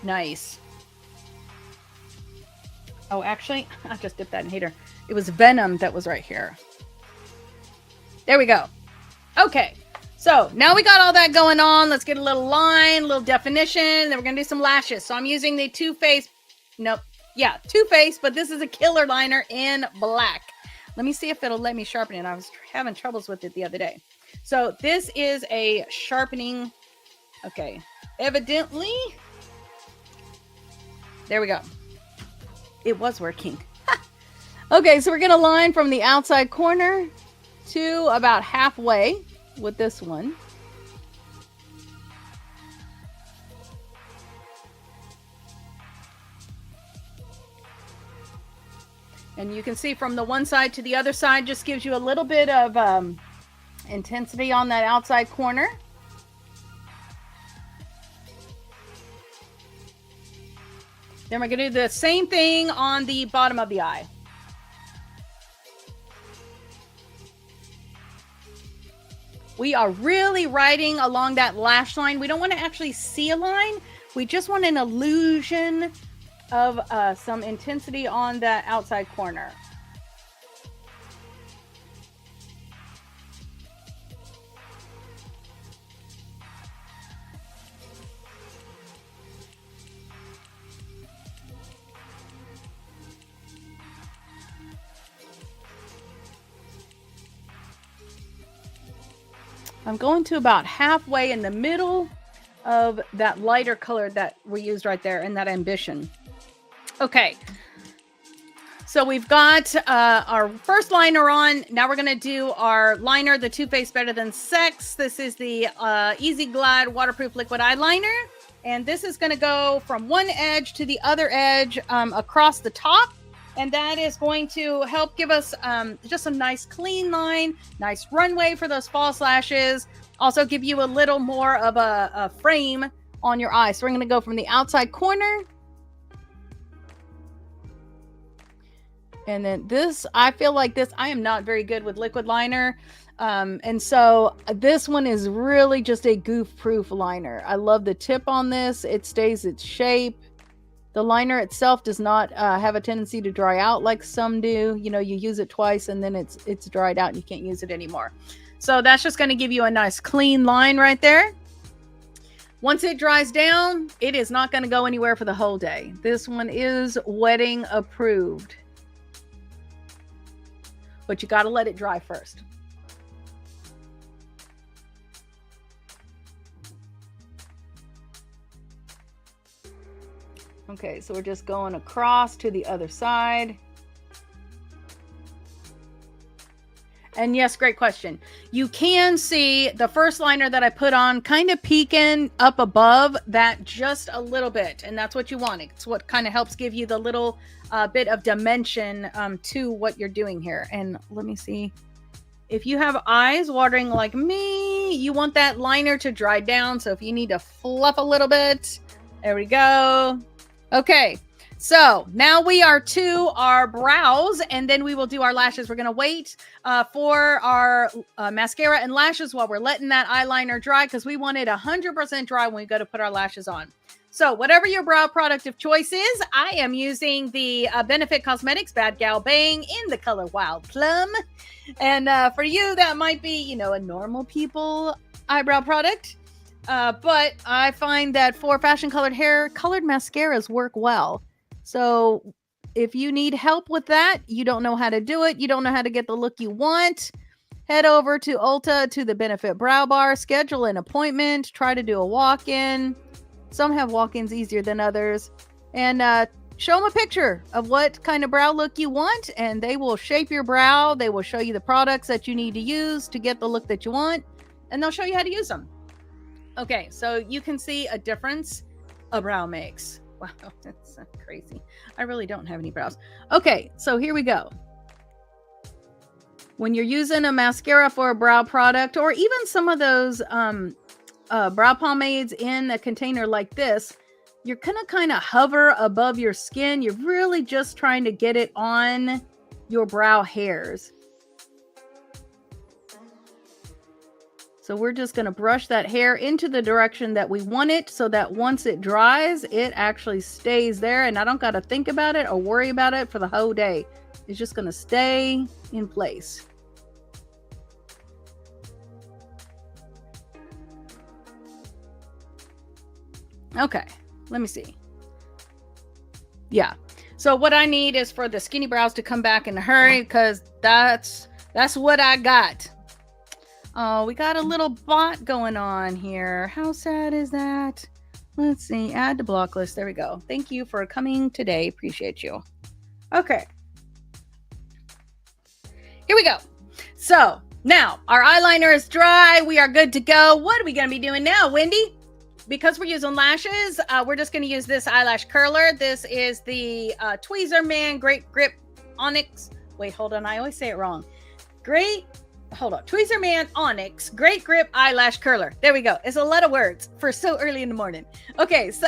S1: Nice. Oh, actually, I just dipped that in Hater. It was Venom that was right here. There we go. Okay. So now we got all that going on. Let's get a little line, a little definition. Then we're going to do some lashes. So I'm using the Too Faced. Nope. Yeah, Too Faced, but this is a killer liner in black. Let me see if it'll let me sharpen it. I was having troubles with it the other day. So this is a sharpening. Okay. Evidently. There we go. It was working. Okay, so we're going to line from the outside corner to about halfway with this one. And you can see from the one side to the other side just gives you a little bit of intensity on that outside corner. Then we're going to do the same thing on the bottom of the eye. We are really writing along that lash line. We don't want to actually see a line. We just want an illusion of some intensity on that outside corner. I'm going to about halfway in the middle of that lighter color that we used right there in that Ambition. Okay. So we've got our first liner on. Now we're going to do our liner, the Too Faced Better Than Sex. This is the Easy Glide Waterproof Liquid Eyeliner. And this is going to go from one edge to the other edge across the top. And that is going to help give us just a nice clean line, nice runway for those false lashes. Also give you a little more of a frame on your eye. So we're going to go from the outside corner. And then this, I feel like this, I am not very good with liquid liner. And so this one is really just a goof-proof liner. I love the tip on this. It stays its shape. The liner itself does not have a tendency to dry out like some do. You know, you use it twice and then it's dried out and you can't use it anymore. So that's just going to give you a nice clean line right there. Once it dries down, it is not going to go anywhere for the whole day. This one is wedding approved. But you got to let it dry first. Okay, so we're just going across to the other side. And yes, great question. You can see the first liner that I put on kind of peeking up above that just a little bit. And that's what you want. It's what kind of helps give you the little bit of dimension to what you're doing here. And let me see. If you have eyes watering like me, you want that liner to dry down. So if you need to fluff a little bit, there we go. Okay. So now we are to our brows and then we will do our lashes. We're going to wait for our mascara and lashes while we're letting that eyeliner dry because we want it 100% dry when we go to put our lashes on. So whatever your brow product of choice is, I am using the Benefit Cosmetics Bad Gal Bang in the color Wild Plum. And for you, that might be, you know, a normal people eyebrow product. But I find that for fashion colored hair, colored mascaras work well. So if you need help with that, you don't know how to do it, you don't know how to get the look you want, head over to Ulta to the Benefit Brow Bar, schedule an appointment, try to do a walk-in. Some have walk-ins easier than others. And show them a picture of what kind of brow look you want, and they will shape your brow. They will show you the products that you need to use to get the look that you want, and they'll show you how to use them. Okay, so you can see a difference a brow makes. Wow, that's crazy. I really don't have any brows. Okay, so here we go. When you're using a mascara for a brow product, or even some of those brow pomades in a container like this, you're gonna kind of hover above your skin. You're really just trying to get it on your brow hairs. So we're just going to brush that hair into the direction that we want it so that once it dries, it actually stays there and I don't got to think about it or worry about it for the whole day. It's just going to stay in place. Okay, let me see. Yeah. So what I need is for the skinny brows to come back in a hurry because that's what I got. Oh, we got a little bot going on here. How sad is that? Let's see. Add to block list. There we go. Thank you for coming today. Appreciate you. Okay. Here we go. So now our eyeliner is dry. We are good to go. What are we going to be doing now, Wendy? Because we're using lashes, we're just going to use this eyelash curler. This is the Tweezer Man Great Grip Onyx. Wait, hold on. I always say it wrong. Tweezer Man Onyx Great Grip Eyelash Curler. There we go. It's a lot of words for so early in the morning. Okay, so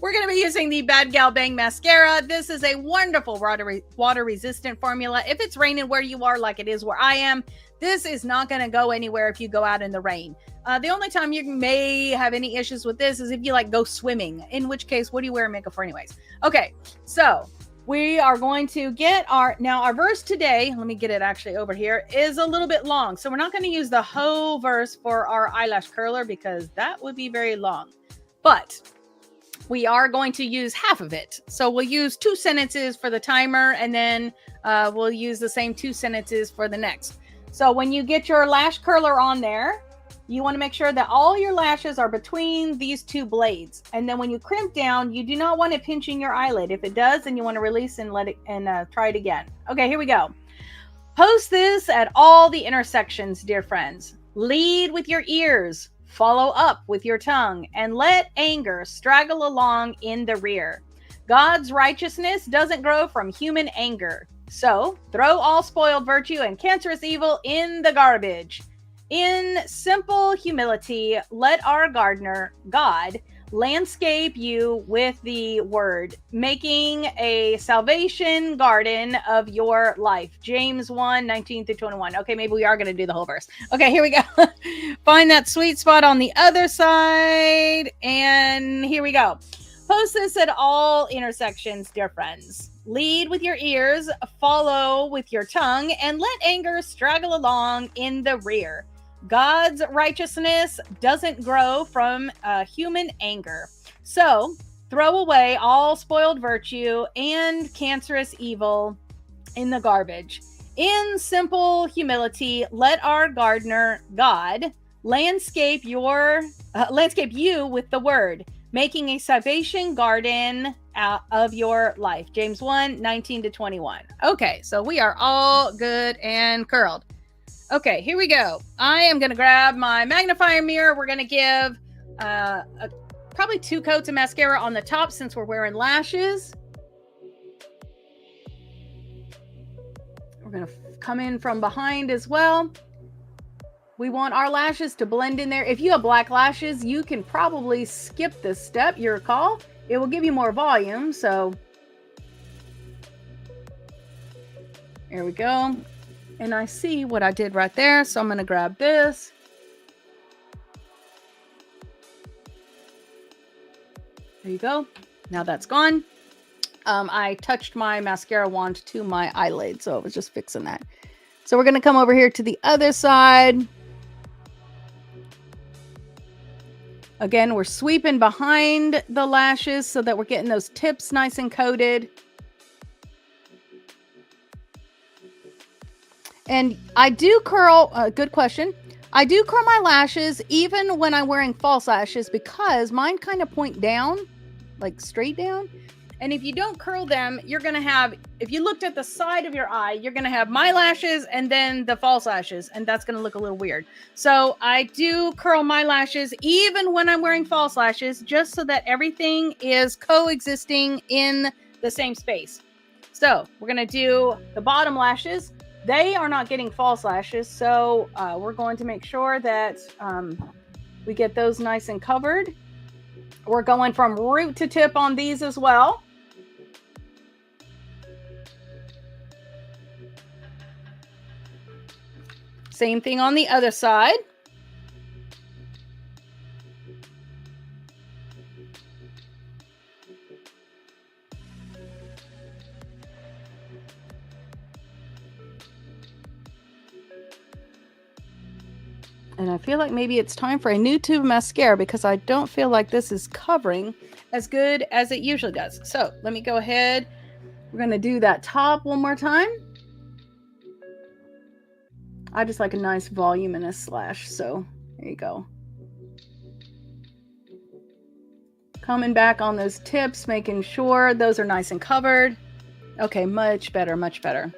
S1: we're going to be using the Bad Gal Bang Mascara. This is a wonderful water resistant formula. If it's raining where you are like it is where I am, this is not going to go anywhere if you go out in the rain. The only time you may have any issues with this is if you like go swimming, in which case, what do you wear makeup for anyways? Okay, so we are going to get our verse today. Let me get it actually over here, is a little bit long. So we're not going to use the whole verse for our eyelash curler because that would be very long. But we are going to use half of it. So we'll use 2 sentences for the timer and then we'll use the same 2 sentences for the next. So when you get your lash curler on there, you want to make sure that all your lashes are between these two blades. And then when you crimp down, you do not want it pinching your eyelid. If it does, then you want to release and let it and try it again. Okay, here we go. Post this at all the intersections, dear friends. Lead with your ears, follow up with your tongue, and let anger straggle along in the rear. God's righteousness doesn't grow from human anger. So throw all spoiled virtue and cancerous evil in the garbage. In simple humility, let our gardener, God, landscape you with the word, making a salvation garden of your life. James 1:19-21. Okay, maybe we are going to do the whole verse. Okay, here we go. Find that sweet spot on the other side. And here we go. Post this at all intersections, dear friends. Lead with your ears, follow with your tongue, and let anger straggle along in the rear. God's righteousness doesn't grow from human anger. So throw away all spoiled virtue and cancerous evil in the garbage. In simple humility, let our gardener, God, landscape you with the word, making a salvation garden out of your life. James 1:19-21. Okay, so we are all good and curled. Okay, here we go. I am going to grab my magnifier mirror. We're going to give probably 2 coats of mascara on the top since we're wearing lashes. We're going to come in from behind as well. We want our lashes to blend in there. If you have black lashes, you can probably skip this step. Your call. It will give you more volume. So there we go. And I see what I did right there. So I'm going to grab this. There you go. Now that's gone. I touched my mascara wand to my eyelid. So I was just fixing that. So we're going to come over here to the other side. Again, we're sweeping behind the lashes so that we're getting those tips nice and coated. And I do curl, good question. I do curl my lashes even when I'm wearing false lashes because mine kind of point down, like straight down. And if you don't curl them, you're going to have, if you looked at the side of your eye, you're going to have my lashes and then the false lashes. And that's going to look a little weird. So I do curl my lashes even when I'm wearing false lashes, just so that everything is coexisting in the same space. So we're going to do the bottom lashes. They are not getting false lashes. So we're going to make sure that we get those nice and covered. We're going from root to tip on these as well. Same thing on the other side. And I feel like maybe it's time for a new tube mascara because I don't feel like this is covering as good as it usually does. So let me go ahead. We're going to do that top one more time. I just like a nice voluminous slash. So there you go. Coming back on those tips, making sure those are nice and covered. Okay, much better, much better.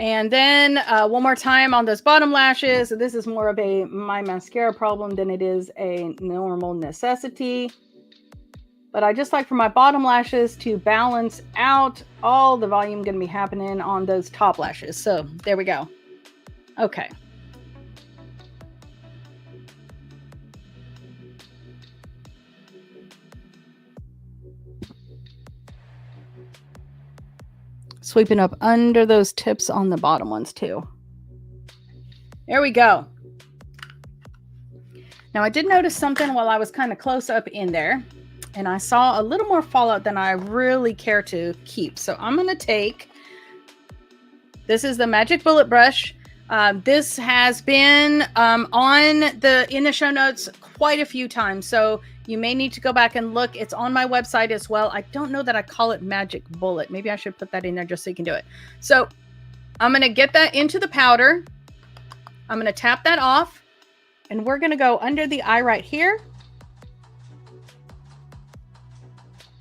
S1: And then one more time on those bottom lashes. So this is more of my mascara problem than it is a normal necessity. But I just like for my bottom lashes to balance out all the volume going to be happening on those top lashes. So there we go. Okay. Sweeping up under those tips on the bottom ones too. There we go. Now I did notice something while I was kind of close up in there, and I saw a little more fallout than I really care to keep. So I'm going to take, this is the Magic Bullet Brush. This has been in the show notes quite a few times. So You may need to go back and look. It's on my website as well. I don't know that I call it Magic Bullet. Maybe I should put that in there just so you can do it. So I'm going to get that into the powder. I'm going to tap that off. And we're going to go under the eye right here.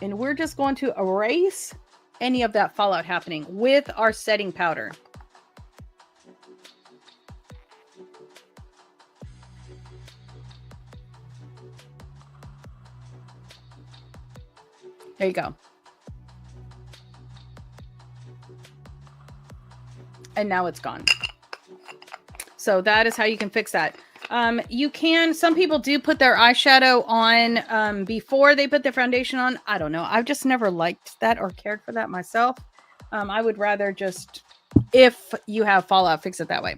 S1: And we're just going to erase any of that fallout happening with our setting powder. There you go. And now it's gone. So that is how you can fix that. You can, some people do put their eyeshadow on before they put their foundation on. I don't know. I've just never liked that or cared for that myself. I would rather just, if you have fallout, fix it that way.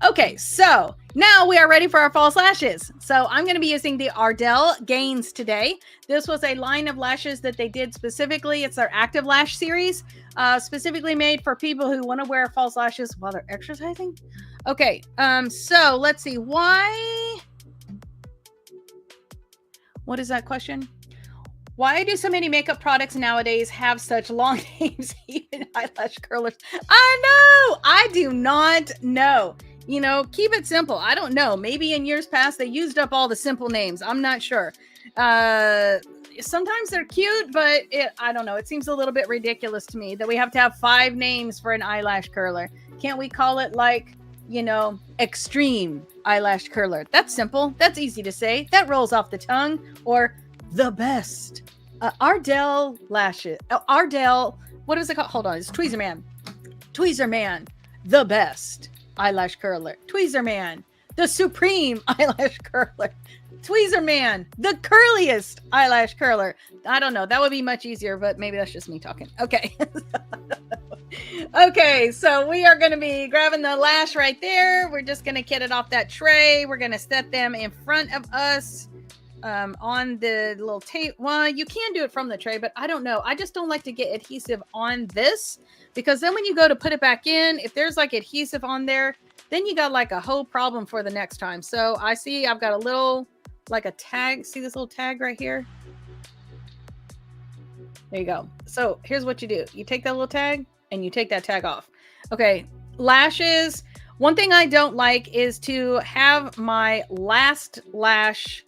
S1: Okay, so now we are ready for our false lashes. So I'm going to be using the Ardell Gains today. This was a line of lashes that they did specifically. It's their Active Lash series, specifically made for people who want to wear false lashes while they're exercising. Okay, so let's see. What is that question? Why do so many makeup products nowadays have such long names, even eyelash curlers? I know! I do not know. You know, keep it simple. I don't know. Maybe in years past, they used up all the simple names. I'm not sure. Sometimes they're cute, but I don't know. It seems a little bit ridiculous to me that we have to have 5 names for an eyelash curler. Can't we call it like, you know, extreme eyelash curler? That's simple. That's easy to say. That rolls off the tongue. Or the best. Ardell lashes. Ardell, what is it called? Hold on. It's Tweezer Man. Tweezer Man, the best eyelash curler. Tweezer Man, the supreme eyelash curler. Tweezer Man, the curliest eyelash curler. I don't know. That would be much easier, but maybe that's just me talking. Okay. Okay, so we are going to be grabbing the lash right there. We're just going to get it off that tray. We're going to set them in front of us on the little tape. Well, you can do it from the tray, but I don't know. I just don't like to get adhesive on this, because then when you go to put it back in, if there's like adhesive on there, then you got like a whole problem for the next time. So I see I've got a little, like a tag. See this little tag right here? There you go. So here's what you do. You take that little tag and you take that tag off. Okay, lashes. One thing I don't like is to have my last lash,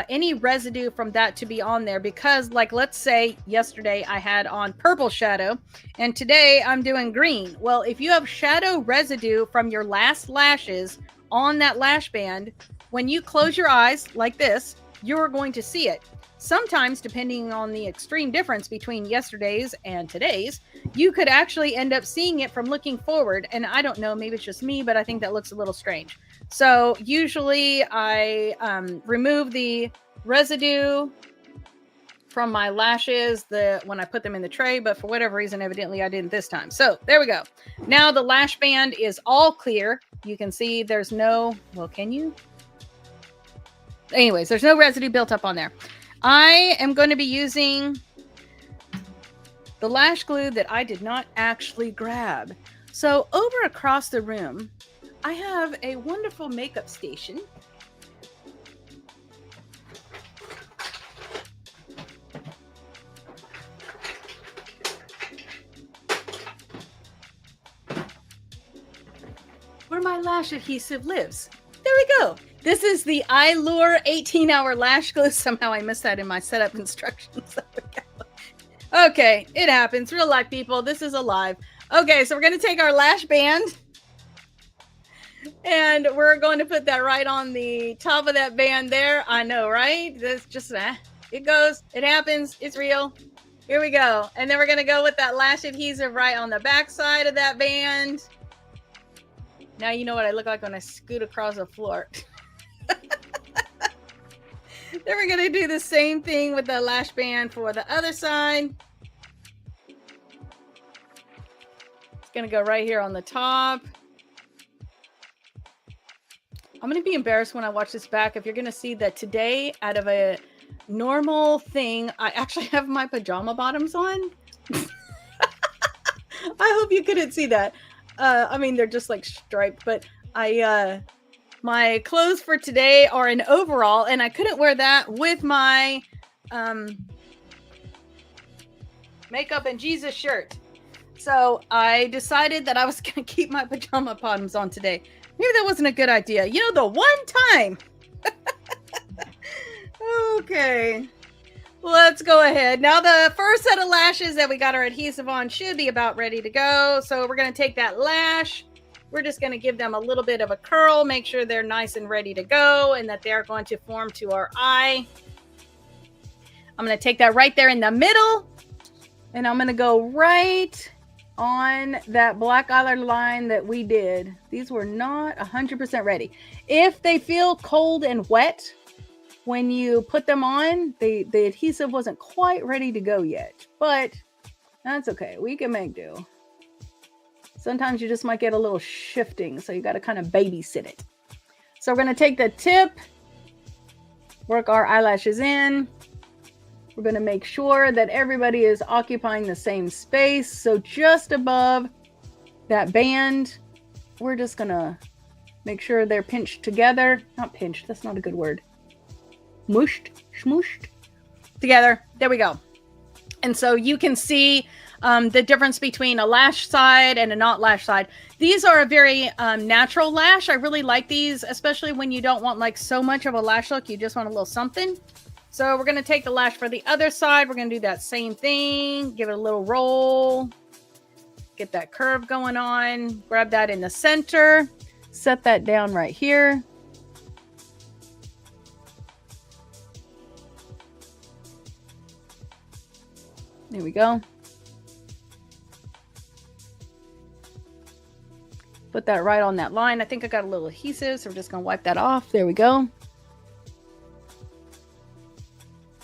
S1: any residue from that to be on there, because like, let's say yesterday I had on purple shadow and today I'm doing green. Well, if you have shadow residue from your last lashes on that lash band, when you close your eyes like this, you're going to see it. Sometimes, depending on the extreme difference between yesterday's and today's, you could actually end up seeing it from looking forward. And I don't know, maybe it's just me, but I think that looks a little strange. So usually I remove the residue from my lashes when I put them in the tray, but for whatever reason, evidently I didn't this time. So there we go. Now the lash band is all clear. You can see there's no, well, can you? Anyways, there's no residue built up on there. I am going to be using the lash glue that I did not actually grab. So over across the room, I have a wonderful makeup station. Where my lash adhesive lives. There we go. This is the iLure 18-hour lash glue. Somehow I missed that in my setup instructions. Okay, it happens. Real life, people. This is alive. Okay, so we're going to take our lash band and we're going to put that right on the top of that band there. I know, right? That's just, it goes. It happens. It's real. Here we go. And then we're going to go with that lash adhesive right on the back side of that band. Now you know what I look like when I scoot across the floor. Then we're going to do the same thing with the lash band for the other side. It's going to go right here on the top. I'm going to be embarrassed when I watch this back if you're going to see that today, out of a normal thing, I actually have my pajama bottoms on. I hope you couldn't see that. I mean, they're just like striped, but my clothes for today are an overall, and I couldn't wear that with my makeup and Jesus shirt. So I decided that I was going to keep my pajama bottoms on today. Maybe that wasn't a good idea. You know, the one time. Okay. Let's go ahead. Now the first set of lashes that we got our adhesive on should be about ready to go. So we're going to take that lash. We're just going to give them a little bit of a curl. Make sure they're nice and ready to go and that they're going to form to our eye. I'm going to take that right there in the middle. And I'm going to go right on that black eyeliner line that we did. These were not 100% ready. If they feel cold and wet when you put them on, the adhesive wasn't quite ready to go yet, but that's okay. We can make do. Sometimes you just might get a little shifting, so you got to kind of babysit it. So we're going to take the tip, work our eyelashes in. We're going to make sure that everybody is occupying the same space. So just above that band, we're just going to make sure they're pinched together. Not pinched, that's not a good word. Smooshed together. There we go. And so you can see the difference between a lash side and a not lash side. These are a very natural lash. I really like these, especially when you don't want like so much of a lash look. You just want a little something. So we're going to take the lash for the other side. We're going to do that same thing. Give it a little roll. Get that curve going on. Grab that in the center. Set that down right here. There we go. Put that right on that line. I think I got a little adhesive, so we're just going to wipe that off. There we go.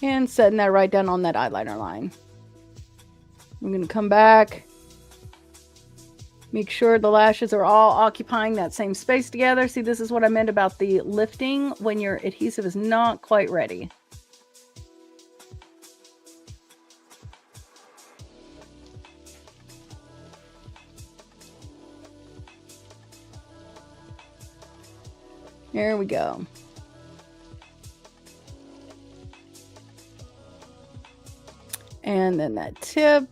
S1: And setting that right down on that eyeliner line. I'm going to come back. Make sure the lashes are all occupying that same space together. See, this is what I meant about the lifting when your adhesive is not quite ready. There we go. And then that tip.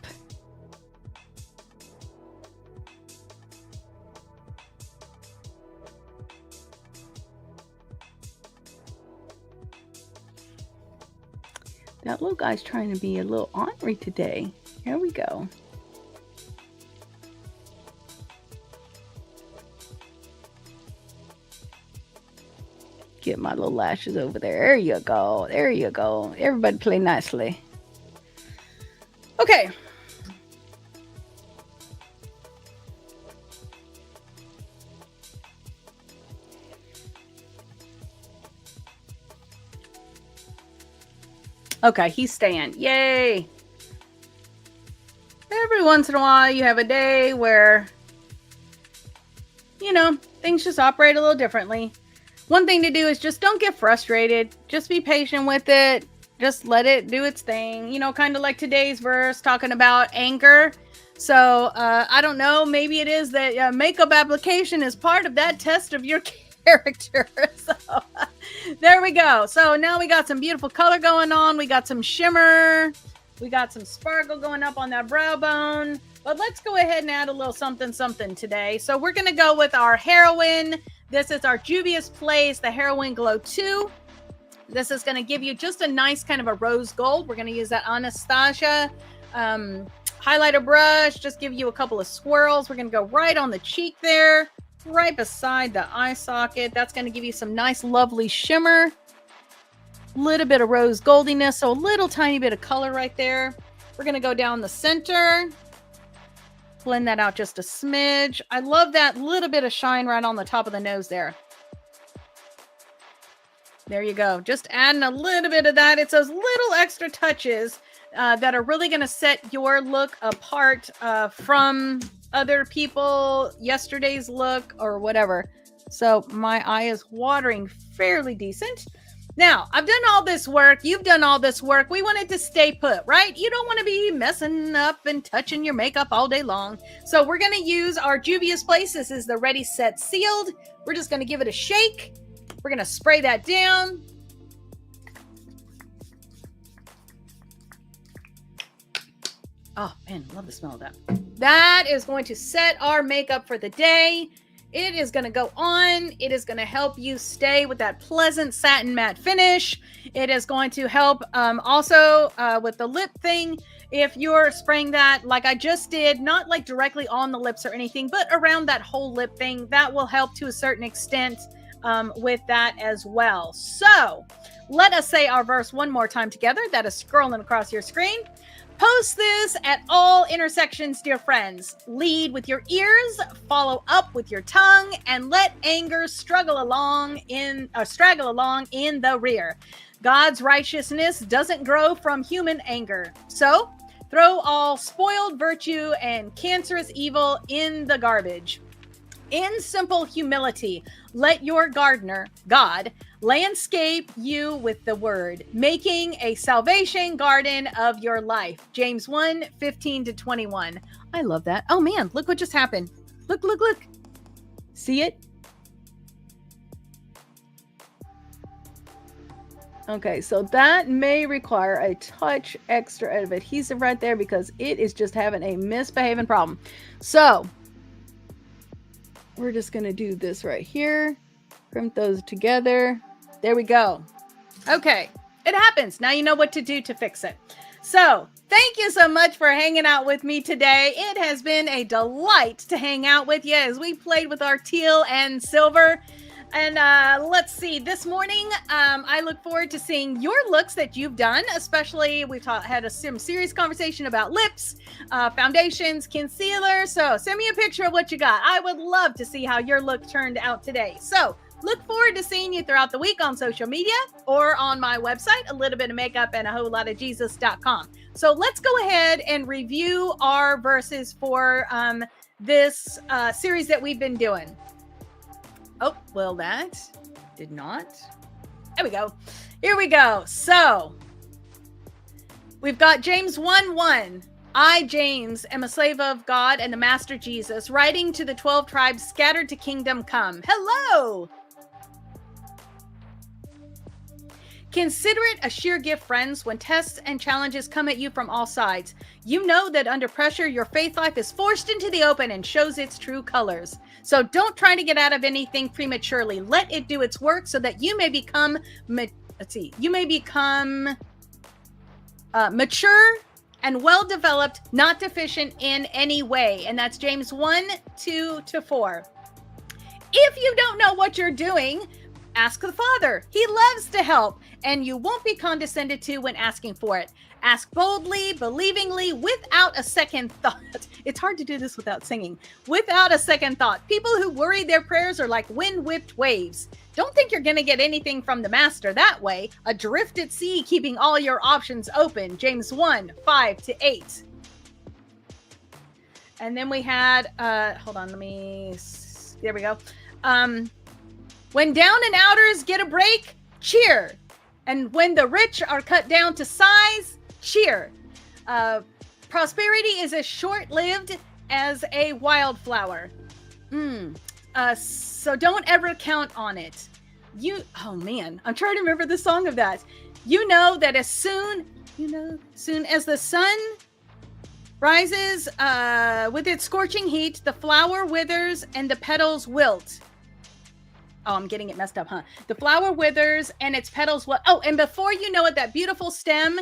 S1: That little guy's trying to be a little ornery today. Here we go. Get my little lashes over there. There you go. There you go. Everybody play nicely. Okay. Okay, he's staying. Yay. Every once in a while, you have a day where, you know, things just operate a little differently. One thing to do is just don't get frustrated. Just be patient with it. Just let it do its thing. You know, kind of like today's verse talking about anger. So, I don't know. Maybe it is that makeup application is part of that test of your character. So, there we go. So, now we got some beautiful color going on. We got some shimmer. We got some sparkle going up on that brow bone. But let's go ahead and add a little something something today. So, we're going to go with our heroine. This is our Juvia's Place, the Heroine Glow 2. This is going to give you just a nice kind of a rose gold. We're going to use that Anastasia highlighter brush. Just give you a couple of swirls. We're going to go right on the cheek there, right beside the eye socket. That's going to give you some nice, lovely shimmer. A little bit of rose goldiness, so a little tiny bit of color right there. We're going to go down the center. Blend that out just a smidge. I love that little bit of shine right on the top of the nose there. There you go. Just adding a little bit of that. It's those little extra touches that are really going to set your look apart from other people, yesterday's look, or whatever. So my eye is watering fairly decent. Now, I've done all this work. You've done all this work. We want it to stay put, right? You don't want to be messing up and touching your makeup all day long. So we're going to use our Juvia's Place. This is the Ready, Set, Sealed. We're just going to give it a shake. We're going to spray that down. Oh man, I love the smell of that. That is going to set our makeup for the day. It is going to go on. It is going to help you stay with that pleasant satin matte finish. It is going to help also with the lip thing. If you're spraying that like I just did, not like directly on the lips or anything, but around that whole lip thing, that will help to a certain extent with that as well. So let us say our verse one more time together. That is scrolling across your screen. Post this at all intersections, dear friends. Lead with your ears, follow up with your tongue, and let anger straggle along in the rear. God's righteousness doesn't grow from human anger. So throw all spoiled virtue and cancerous evil in the garbage. In simple humility, let your gardener, God, landscape you with the word, making a salvation garden of your life. James 1:15-21. I love that. Oh man, look what just happened. Look. See it? Okay, so that may require a touch extra of adhesive right there because it is just having a misbehaving problem. So we're just going to do this right here. Crimp those together. There we go. Okay, it happens. Now you know what to do to fix it. So thank you so much for hanging out with me today. It has been a delight to hang out with you as we played with our teal and silver. And let's see, this morning, I look forward to seeing your looks that you've done, especially we've had some serious conversation about lips, foundations, concealer. So send me a picture of what you got. I would love to see how your look turned out today. So look forward to seeing you throughout the week on social media or on my website, a little bit of makeup and a whole lot of Jesus.com. So let's go ahead and review our verses for this series that we've been doing. Oh, well, that did not. There we go. Here we go. So we've got James 1:1. I, James, am a slave of God and the Master Jesus, writing to the 12 tribes scattered to kingdom come. Hello. Consider it a sheer gift, friends, when tests and challenges come at you from all sides. You know that under pressure, your faith life is forced into the open and shows its true colors. So don't try to get out of anything prematurely. Let it do its work so that you may become, mature and well-developed, not deficient in any way. And that's James 1:2-4. If you don't know what you're doing, ask the Father. He loves to help, and you won't be condescended to when asking for it. Ask boldly, believingly, without a second thought. It's hard to do this without singing. Without a second thought. People who worry their prayers are like wind-whipped waves. Don't think you're going to get anything from the Master that way. Adrift at sea, keeping all your options open. James 1:5-8. And then we had, hold on, there we go. When down and outers get a break, cheer. And when the rich are cut down to size, cheer. Prosperity is as short-lived as a wildflower. So don't ever count on it. Oh man, I'm trying to remember the song of that. You know that as soon as the sun rises with its scorching heat, the flower withers and the petals wilt. Oh, I'm getting it messed up, huh? The flower withers and its petals will. Oh, and before you know it, that beautiful stem,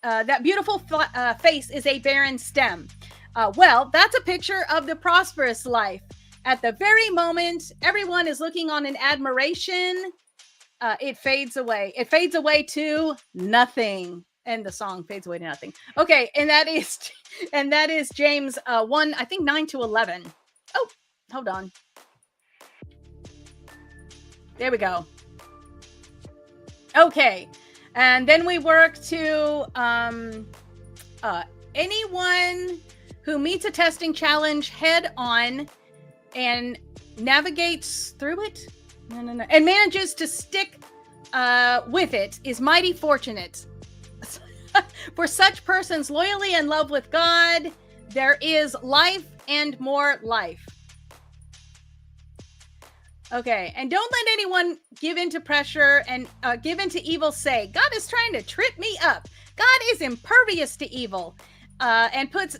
S1: that beautiful face is a barren stem. Well, that's a picture of the prosperous life. At the very moment everyone is looking on in admiration, it fades away. It fades away to nothing. And the song fades away to nothing. Okay, and that is James 1, I think 9-11. Oh, hold on. There we go. Okay. And then we work to anyone who meets a testing challenge head on and navigates through it. And manages to stick with it is mighty fortunate. For such persons loyally in love with God, there is life and more life. Okay, and don't let anyone give into pressure and give into evil say, God is trying to trip me up. God is impervious to evil. and puts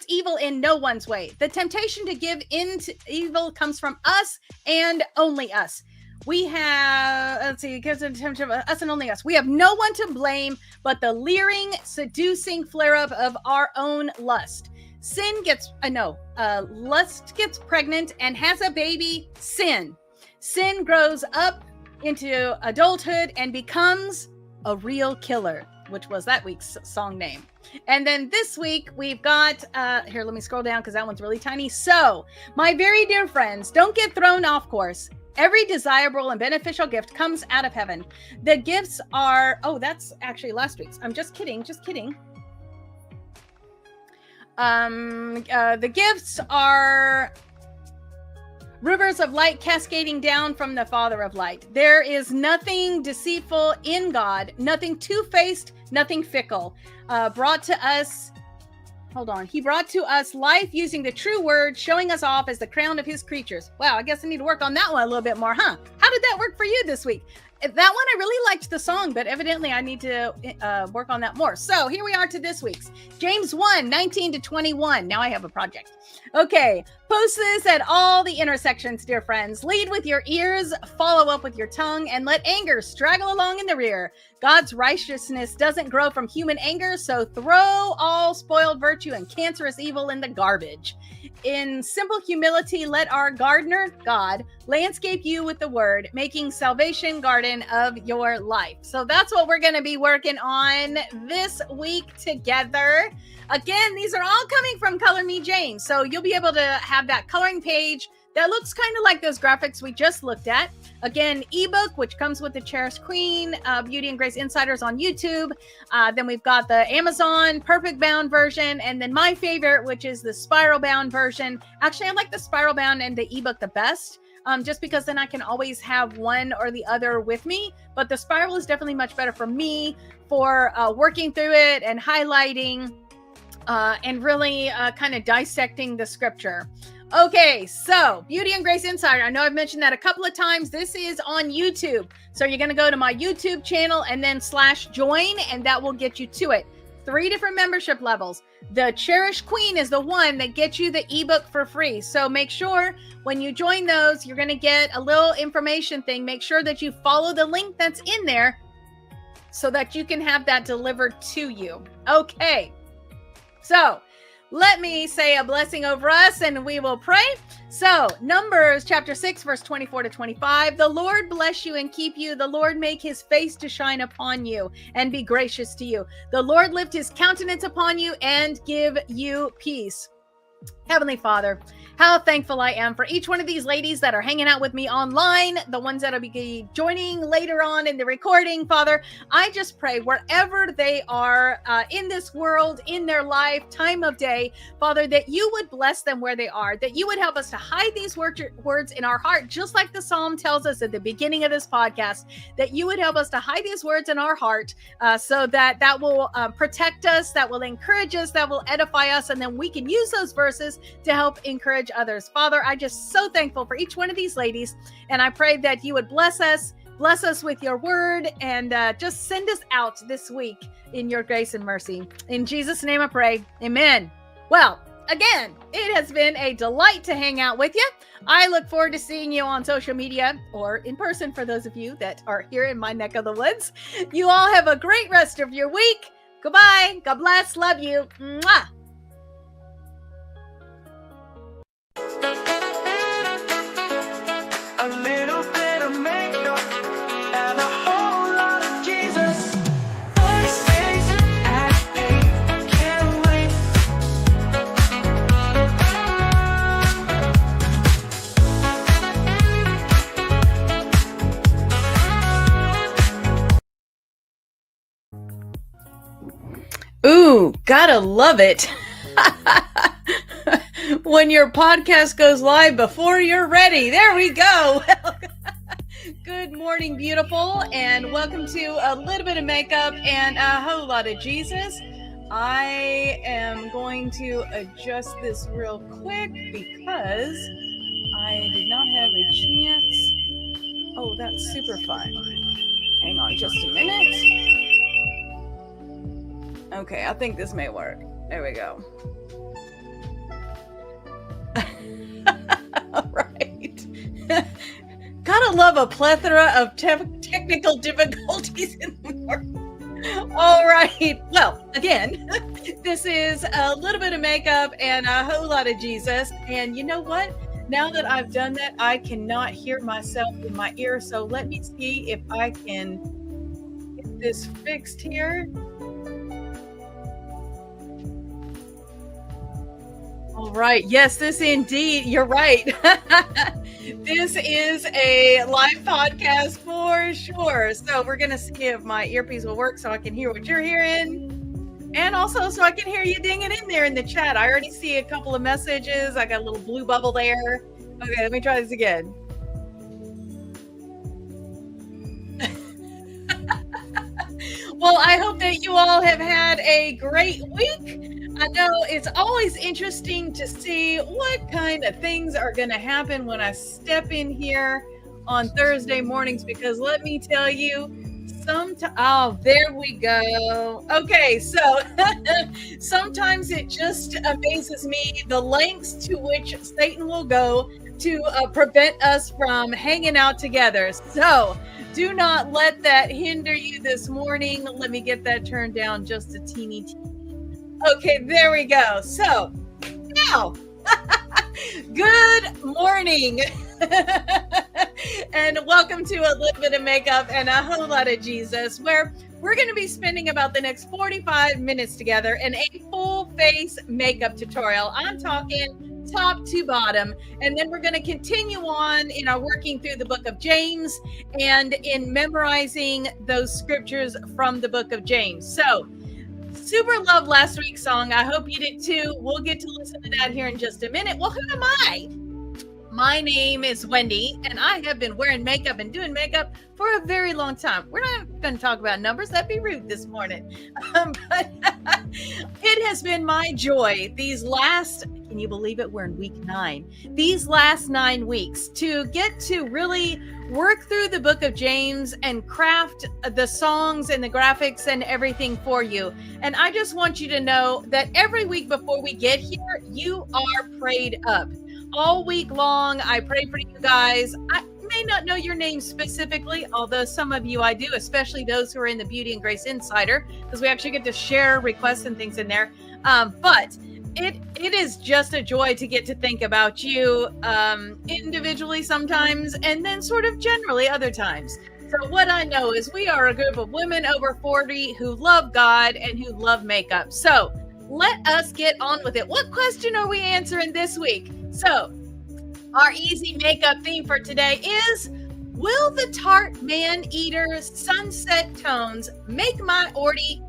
S1: evil in no one's way. The temptation to give in to evil comes from us and only us. We have, let's see, gives the temptation of us and only us. We have no one to blame but the leering, seducing flare-up of our own lust. Lust gets pregnant and has a baby, sin. Sin grows up into adulthood and becomes a real killer, which was that week's song name. And then this week we've got, here, let me scroll down because that one's really tiny. So, my very dear friends, don't get thrown off course. Every desirable and beneficial gift comes out of heaven. The gifts are, oh, that's actually last week's. I'm just kidding. The gifts are rivers of light cascading down from the Father of light. There is nothing deceitful in God, nothing two-faced, nothing fickle. He brought to us life using the true word, showing us off as the crown of his creatures. Wow, I guess I need to work on that one a little bit more, huh? How did that work for you this week? That one, I really liked the song, but evidently I need to work on that more. So here we are to this week's. James 1:19-21. Now I have a project. Okay, post this at all the intersections, dear friends. Lead with your ears, follow up with your tongue, and let anger straggle along in the rear. God's righteousness doesn't grow from human anger, so throw all spoiled virtue and cancerous evil in the garbage. In simple humility, let our gardener, God, landscape you with the word, making salvation garden of your life. So that's what we're going to be working on this week together. Again, these are all coming from Color Me James. So you'll be able to have that coloring page that looks kind of like those graphics we just looked at. Again, ebook, which comes with the Cherished Queen, Beauty and Grace Insiders on YouTube. Then we've got the Amazon Perfect Bound version. And then my favorite, which is the Spiral Bound version. Actually, I like the Spiral Bound and the ebook the best. Just because then I can always have one or the other with me. But the Spiral is definitely much better for me for working through it and highlighting and really kind of dissecting the scripture. Okay, so Beauty and Grace Insider. I know I've mentioned that a couple of times. This is on YouTube. So you're going to go to my YouTube channel and then /join, and that will get you to it. 3 different membership levels. The Cherished Queen is the one that gets you the ebook for free. So make sure when you join those, you're going to get a little information thing. Make sure that you follow the link that's in there so that you can have that delivered to you. Okay, so let me say a blessing over us and we will pray. So Numbers chapter 6, verse 24-25. The Lord bless you and keep you. The Lord make his face to shine upon you and be gracious to you. The Lord lift his countenance upon you and give you peace. Heavenly Father, how thankful I am for each one of these ladies that are hanging out with me online, the ones that will be joining later on in the recording. Father, I just pray wherever they are in this world, in their life, time of day, Father, that you would bless them where they are, that you would help us to hide these words in our heart, just like the Psalm tells us at the beginning of this podcast, that you would help us to hide these words in our heart so that will protect us, that will encourage us, that will edify us, and then we can use those verses to help encourage others. Father, I'm just so thankful for each one of these ladies, and I pray that you would bless us with your word, and just send us out this week in your grace and mercy. In Jesus' name I pray, amen. Well, again, it has been a delight to hang out with you. I look forward to seeing you on social media or in person for those of you that are here in my neck of the woods. You all have a great rest of your week. Goodbye. God bless. Love you. Mwah.
S2: A little bit of makeup and a whole lot of Jesus. First days at 8, can't wait.
S1: Ooh, gotta love it. When your podcast goes live before you're ready. There we go. Good morning, beautiful, and welcome to a little bit of makeup and a whole lot of Jesus. I am going to adjust this real quick because I did not have a chance. Oh, that's super fun. Hang on just a minute. Okay, I think this may work. There we go. All right. Gotta love a plethora of technical difficulties in the morning. All right. Well, again, this is a little bit of makeup and a whole lot of Jesus. And you know what? Now that I've done that, I cannot hear myself in my ear. So let me see if I can get this fixed here. All right. Yes, this indeed. You're right. This is a live podcast for sure. So we're going to see if my earpiece will work so I can hear what you're hearing. And also so I can hear you dinging in there in the chat. I already see a couple of messages. I got a little blue bubble there. Okay, let me try this again. Well, I hope that you all have had a great week. I know it's always interesting to see what kind of things are going to happen when I step in here on Thursday mornings, because let me tell you, oh, there we go. Okay, so sometimes it just amazes me the lengths to which Satan will go to prevent us from hanging out together. So do not let that hinder you this morning. Let me get that turned down just a teeny. Okay, there we go. So now, good morning. And welcome to a little bit of makeup and a whole lot of Jesus, where we're going to be spending about the next 45 minutes together in a full face makeup tutorial. I'm talking top to bottom, and then we're going to continue on in our working through the book of James and in memorizing those scriptures from the book of James. So super loved last week's song. I hope you did too. We'll get to listen to that here in just a minute. Well, who am I? My name is Wendy, and I have been wearing makeup and doing makeup for a very long time. We're not going to talk about numbers. That'd be rude this morning. But it has been my joy these last, can you believe it? We're in week 9. These last 9 weeks to get to really work through the book of James and craft the songs and the graphics and everything for you. And I just want you to know that every week before we get here, you are prayed up. All week long, I pray for you guys. I may not know your name specifically, although some of you I do, especially those who are in the Beauty and Grace Insider, because we actually get to share requests and things in there. But it is just a joy to get to think about you individually sometimes, and then sort of generally other times. So what I know is we are a group of women over 40 who love God and who love makeup. So let us get on with it. What question are we answering this week? So our easy makeup theme for today is, will the Tarte Man-Eater Sunset Tones make my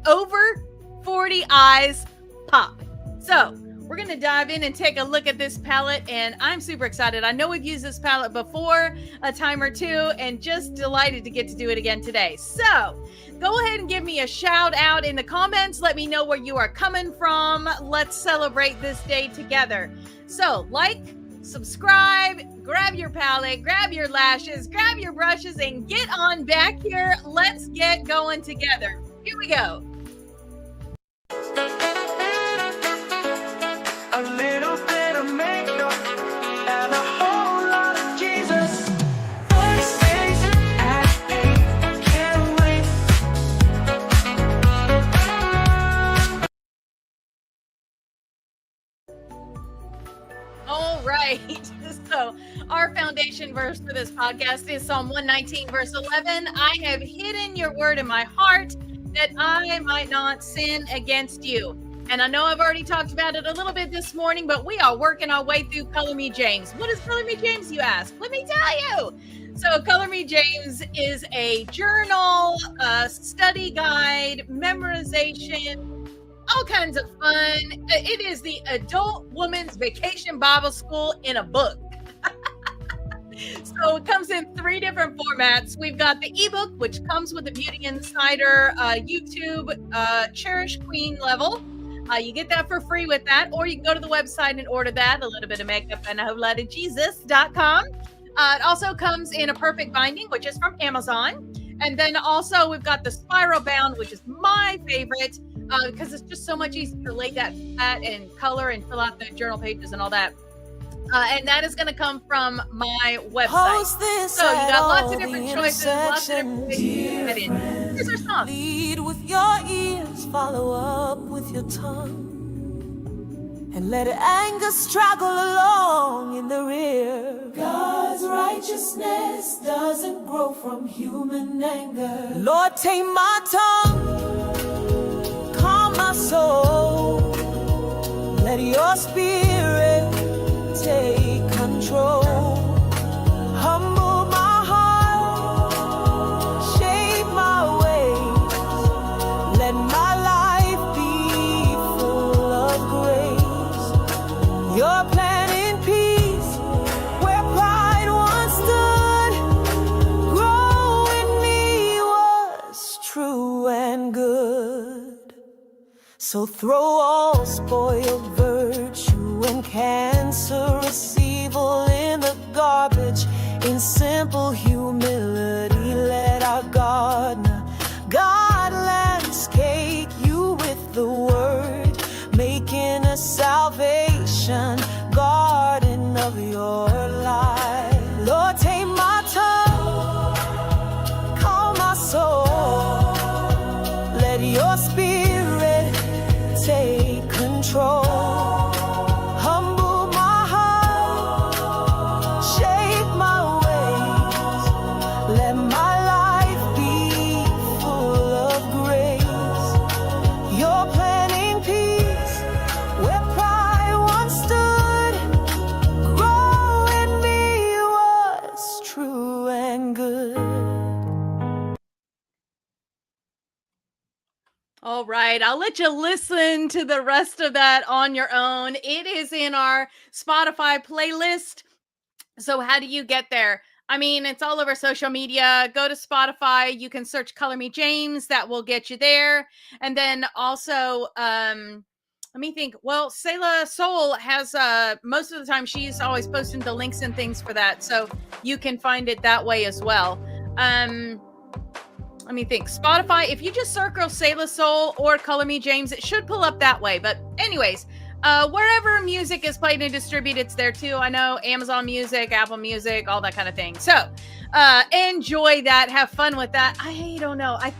S1: over 40 eyes pop? So we're going to dive in and take a look at this palette, and I'm super excited. I know we've used this palette before a time or two, and just delighted to get to do it again today. So go ahead and give me a shout out in the comments. Let me know where you are coming from. Let's celebrate this day together. So like, subscribe, grab your palette, grab your lashes, grab your brushes, and get on back here. Let's get going together. Here we go.
S2: A little bit of makeup and a whole lot of Jesus. First days at 8, can't wait.
S1: All right. So our foundation verse for this podcast is Psalm 119, verse 11. I have hidden your word in my heart that I might not sin against you. And I know I've already talked about it a little bit this morning, but we are working our way through Color Me James. What is Color Me James, you ask? Let me tell you. So Color Me James is a journal, study guide, memorization, all kinds of fun. It is the adult woman's vacation Bible school in a book. So it comes in 3 different formats. We've got the ebook, which comes with the Beauty Insider YouTube Cherish Queen level. You get that for free with that, or you can go to the website and order that, a little bit of makeup and a whole lot of Jesus.com. It also comes in a perfect binding, which is from Amazon. And then also we've got the spiral bound, which is my favorite, because it's just so much easier to lay that flat and color and fill out the journal pages and all that. And that is going to come from my website. So you got lots of different choices, lots of different ways to fit in. Here's our song.
S2: Lead with your ears, follow up with your tongue, and let anger struggle along in the rear. God's righteousness doesn't grow from human anger. Lord, tame my tongue, calm my soul, let your spirit take control. Humble my heart, shape my ways, let my life be full of grace. Your plan in peace, where pride once stood, grow in me was true and good. So throw all spoiled virtue and cancerous evil in the garbage. In simple humility, let our gardener God landscape you with the word, making a salvation garden of your life. Lord, tame my tongue, calm my soul, let your spirit take control. Humble my heart, shape my ways, let my life be full of grace. Your plan in peace, where pride once stood, grow in me was true and good.
S1: All right, I'll let you listen to the rest of that on your own. It is in our Spotify playlist. So how do you get there? I mean, it's all over social media. Go to Spotify. You can search Color Me James. That will get you there. And then also, let me think. Well, Selah Soul has, most of the time, she's always posting the links and things for that. So you can find it that way as well. Let me think. Spotify, if you just circle Selah Soul or Color Me James, it should pull up that way. But anyways, wherever music is played and distributed, it's there too. I know Amazon Music, Apple Music, all that kind of thing. So enjoy that. Have fun with that. I don't know. I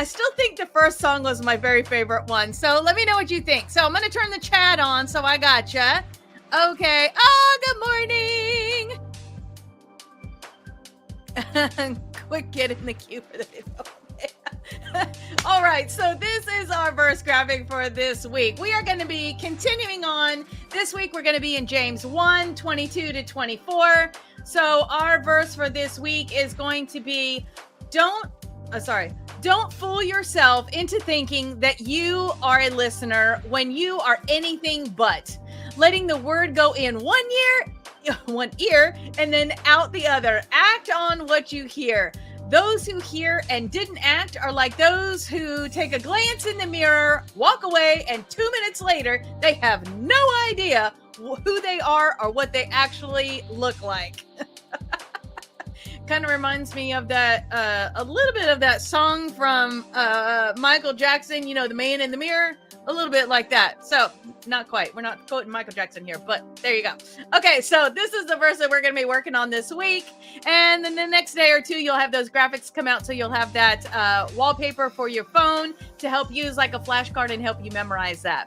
S1: still think the first song was my very favorite one. So let me know what you think. So I'm going to turn the chat on. So I gotcha. Okay. Oh, good morning. Quick get in the queue for the video. All right, so this is our verse graphic for this week. We are going to be continuing on. This week we're going to be in James 1:22-24. So our verse for this week is going to be don't fool yourself into thinking that you are a listener when you are anything but. Letting the word go in one ear and then out the other. Act on what you hear. Those who hear and didn't act are like those who take a glance in the mirror, walk away, and 2 minutes later, they have no idea who they are or what they actually look like. Kind of reminds me of that, a little bit of that song from Michael Jackson, you know, The Man in the Mirror. A little bit like that. So, not quite. We're not quoting Michael Jackson here, but there you go. Okay, so this is the verse that we're going to be working on this week. And then the next day or two, you'll have those graphics come out. So you'll have that wallpaper for your phone to help use like a flashcard and help you memorize that.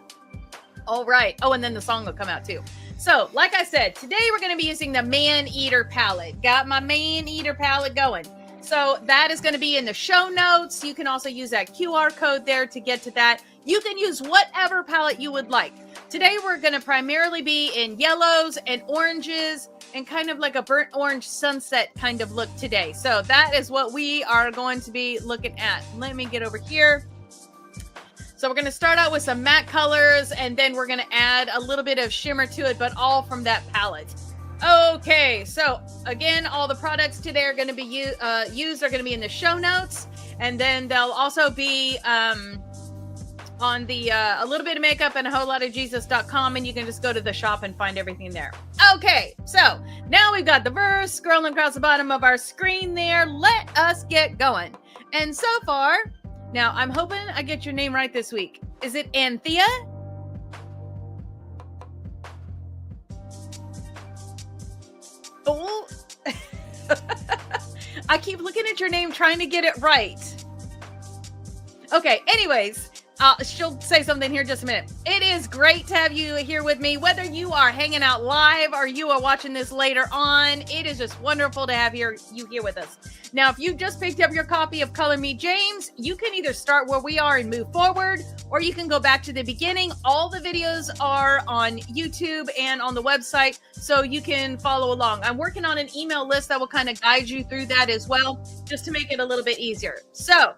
S1: All right. Oh, and then the song will come out too. So, like I said, today we're going to be using the Man Eater palette. Got my Man Eater palette going. So that is going to be in the show notes. You can also use that QR code there to get to that. You can use whatever palette you would like. Today we're going to primarily be in yellows and oranges and kind of like a burnt orange sunset kind of look today. So that is what we are going to be looking at. Let me get over here. So we're going to start out with some matte colors and then we're going to add a little bit of shimmer to it, but all from that palette. Okay, so again, all the products today are going to be used are going to be in the show notes, and then they'll also be on the a little bit of makeup and a whole lot of jesus.com, and you can just go to the shop and find everything there. Okay, so now we've got the verse scrolling across the bottom of our screen there. Let us get going. And so far, Now, I'm hoping I get your name right this week. Is it Anthea? Oh, I keep looking at your name trying to get it right. Okay, anyways, she'll say something here in just a minute. It is great to have you here with me, whether you are hanging out live or you are watching this later on. It is just wonderful to have you here with us. Now, if you just picked up your copy of Color Me James, you can either start where we are and move forward, or you can go back to the beginning. All the videos are on YouTube and on the website, so you can follow along. I'm working on an email list that will kind of guide you through that as well, just to make it a little bit easier. So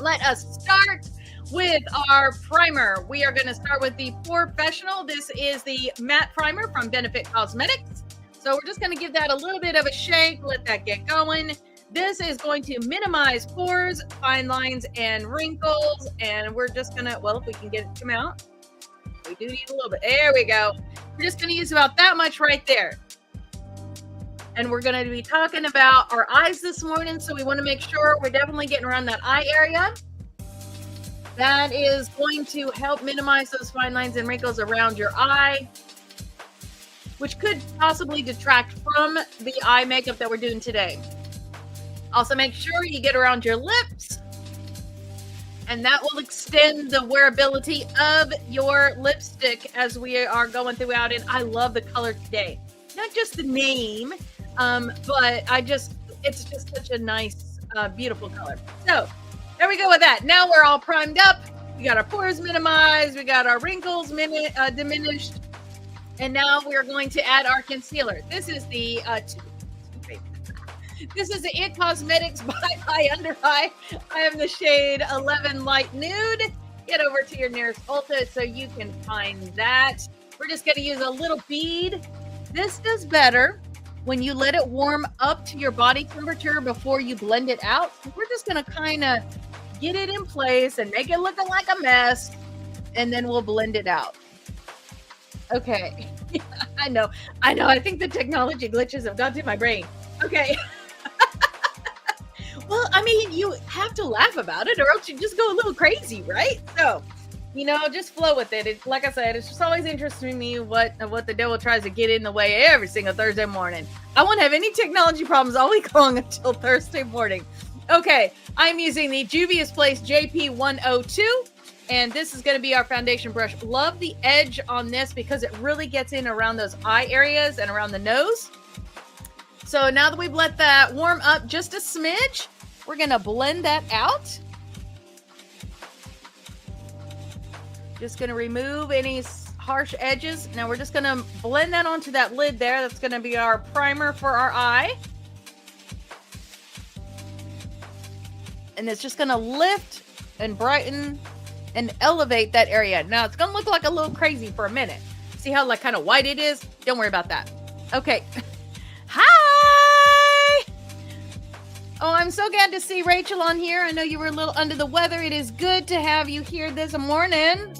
S1: let us start with our primer. We are going to start with the Professional. This is the matte primer from Benefit Cosmetics. So we're just going to give that a little bit of a shake, let that get going. This is going to minimize pores, fine lines, and wrinkles. And we're just going to, well, if we can get it to come out, we do need a little bit. There we go. We're just going to use about that much right there. And we're going to be talking about our eyes this morning. So we want to make sure we're definitely getting around that eye area. That is going to help minimize those fine lines and wrinkles around your eye, which could possibly detract from the eye makeup that we're doing today. Also, make sure you get around your lips, and that will extend the wearability of your lipstick as we are going throughout it. I love the color today. Not just the name, but it's just such a nice, beautiful color. So there we go with that. Now we're all primed up. We got our pores minimized. We got our wrinkles diminished. And now we're going to add our concealer. This is the It Cosmetics by Under Eye. I am the shade 11 Light Nude. Get over to your nearest Ulta so you can find that. We're just going to use a little bead. This does better when you let it warm up to your body temperature before you blend it out. We're just going to kind of get it in place and make it looking like a mess, and then we'll blend it out. Okay. I know. I think the technology glitches have got to my brain. Okay. Well, I mean, you have to laugh about it or else you just go a little crazy, right? So, just flow with it. Like I said, it's just always interesting to me what the devil tries to get in the way every single Thursday morning. I won't have any technology problems all week long until Thursday morning. Okay, I'm using the Juvia's Place JP102, and this is going to be our foundation brush. Love the edge on this because it really gets in around those eye areas and around the nose. So now that we've let that warm up just a smidge, we're going to blend that out. Just going to remove any harsh edges. Now we're just going to blend that onto that lid there. That's going to be our primer for our eye. And it's just going to lift and brighten and elevate that area. Now it's going to look like a little crazy for a minute. See how kind of white it is? Don't worry about that. Okay. Hi! Oh, I'm so glad to see Rachel on here. I know you were a little under the weather. It is good to have you here this morning.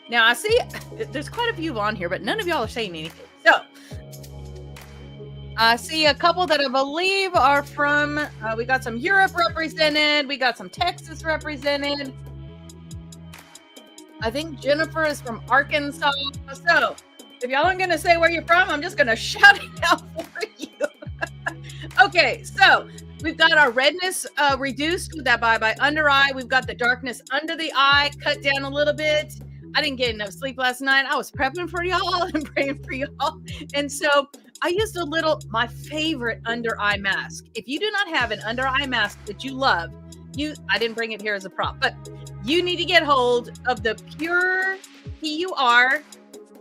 S1: Now, I see there's quite a few on here, but none of y'all are saying anything. So, I see a couple that I believe are from, we got some Europe represented. We got some Texas represented. I think Jennifer is from Arkansas. So, if y'all aren't going to say where you're from, I'm just going to shout it out for you. Okay, so we've got our redness reduced with that by Under Eye. We've got the darkness under the eye cut down a little bit. I didn't get enough sleep last night. I was prepping for y'all and praying for y'all. And so I used my favorite under eye mask. If you do not have an under eye mask that you love, I didn't bring it here as a prop, but you need to get hold of the Pure, P-U-R,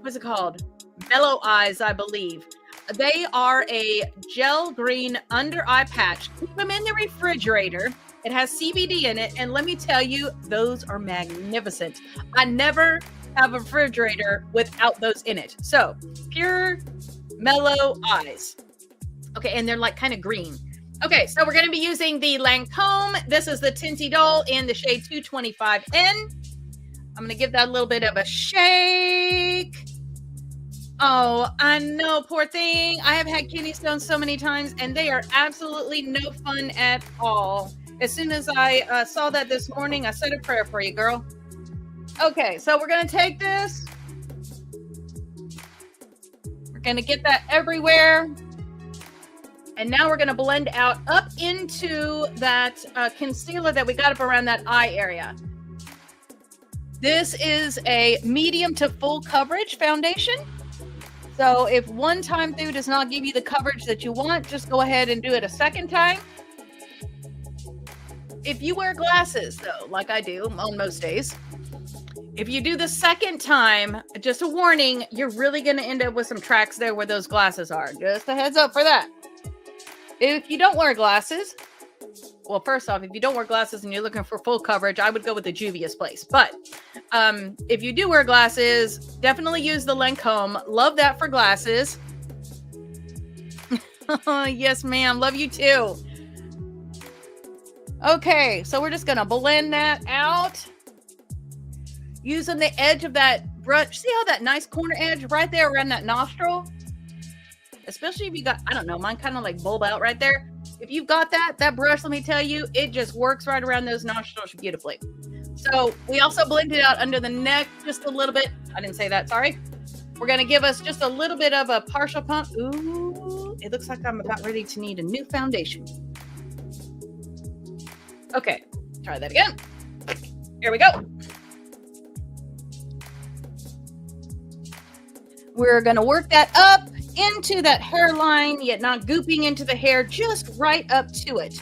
S1: what's it called? Mellow Eyes, I believe. They are a gel green under eye patch. Keep them in the refrigerator. It has CBD in it, and let me tell you, those are magnificent. I never have a refrigerator without those in it. So, Pure Mellow Eyes. Okay, and they're kind of green. Okay, so we're going to be using the Lancome. This is the Tinty Doll in the shade 225N. I'm going to give that a little bit of a shake. Oh, I know, poor thing. I have had kidney stones so many times, and they are absolutely no fun at all. As soon as I saw that this morning, I said a prayer for you, girl. Okay, so we're going to take this. We're going to get that everywhere. And now we're going to blend out up into that concealer that we got up around that eye area. This is a medium to full coverage foundation. So if one time through does not give you the coverage that you want, just go ahead and do it a second time. If you wear glasses, though, like I do on most days, if you do the second time, just a warning, you're really going to end up with some tracks there where those glasses are. Just a heads up for that. If you don't wear glasses, well, first off, if you don't wear glasses and you're looking for full coverage, I would go with the Juvia's Place. But if you do wear glasses, definitely use the Lancome. Love that for glasses. Yes, ma'am. Love you too. Okay, so we're just going to blend that out. Using the edge of that brush. See how that nice corner edge right there around that nostril? Especially if you got, I don't know, mine kind of like bulb out right there. If you've got that brush, let me tell you, it just works right around those nostrils beautifully. So we also blended out under the neck just a little bit. I didn't say that, sorry. We're going to give us just a little bit of a partial pump. Ooh, it looks like I'm about ready to need a new foundation. Okay, try that again. Here we go. We're going to work that up into that hairline, yet not gooping into the hair, just right up to it.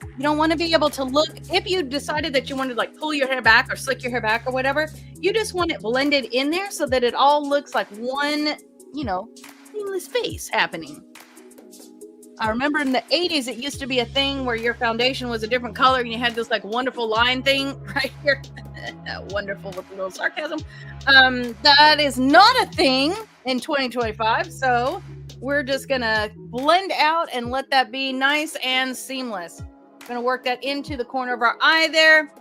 S1: You don't want to be able to look, if you decided that you wanted to like pull your hair back or slick your hair back or whatever, you just want it blended in there so that it all looks like one, you know, seamless face happening. I remember in the 80s, it used to be a thing where your foundation was a different color and you had this like wonderful line thing right here. Wonderful with a little sarcasm. That is not a thing in 2025. So we're just going to blend out and let that be nice and seamless. Going to work that into the corner of our eye there.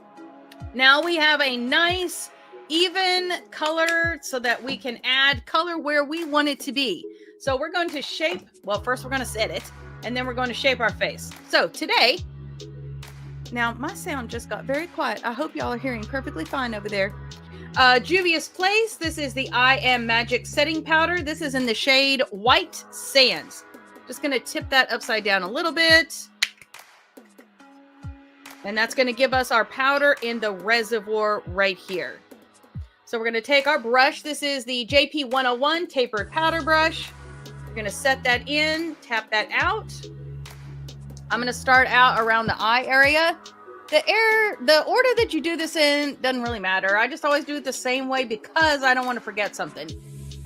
S1: Now we have a nice even color so that we can add color where we want it to be. So we're going to shape, well, first we're going to set it and then we're going to shape our face. So today, now my sound just got very quiet. I hope y'all are hearing perfectly fine over there. Juvia's Place. This is the I Am Magic setting powder. This is in the shade White Sands. Just going to tip that upside down a little bit. And that's going to give us our powder in the reservoir right here. So we're going to take our brush. This is the JP 101 tapered powder brush. We're going to set that in, tap that out. I'm going to start out around the eye area. The order that you do this in doesn't really matter. I just always do it the same way because I don't want to forget something.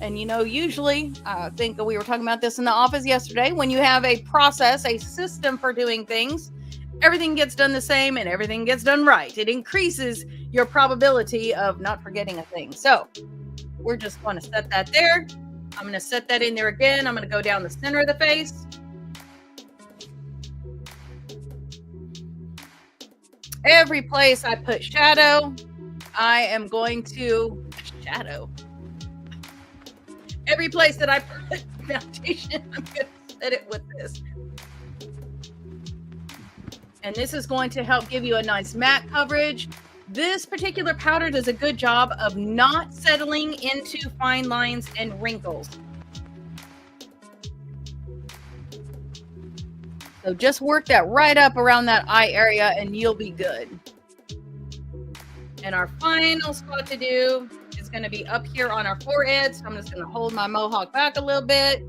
S1: And you know, usually, I think we were talking about this in the office yesterday, when you have a process, a system for doing things, everything gets done the same and everything gets done right. It increases your probability of not forgetting a thing. So we're just going to set that there. I'm going to set that in there again. I'm going to go down the center of the face. Every place I put shadow, I am going to shadow. Every place that I put foundation, I'm going to set it with this. And this is going to help give you a nice matte coverage. This particular powder does a good job of not settling into fine lines and wrinkles. So just work that right up around that eye area and you'll be good. And our final spot to do is going to be up here on our forehead. So I'm just going to hold my mohawk back a little bit.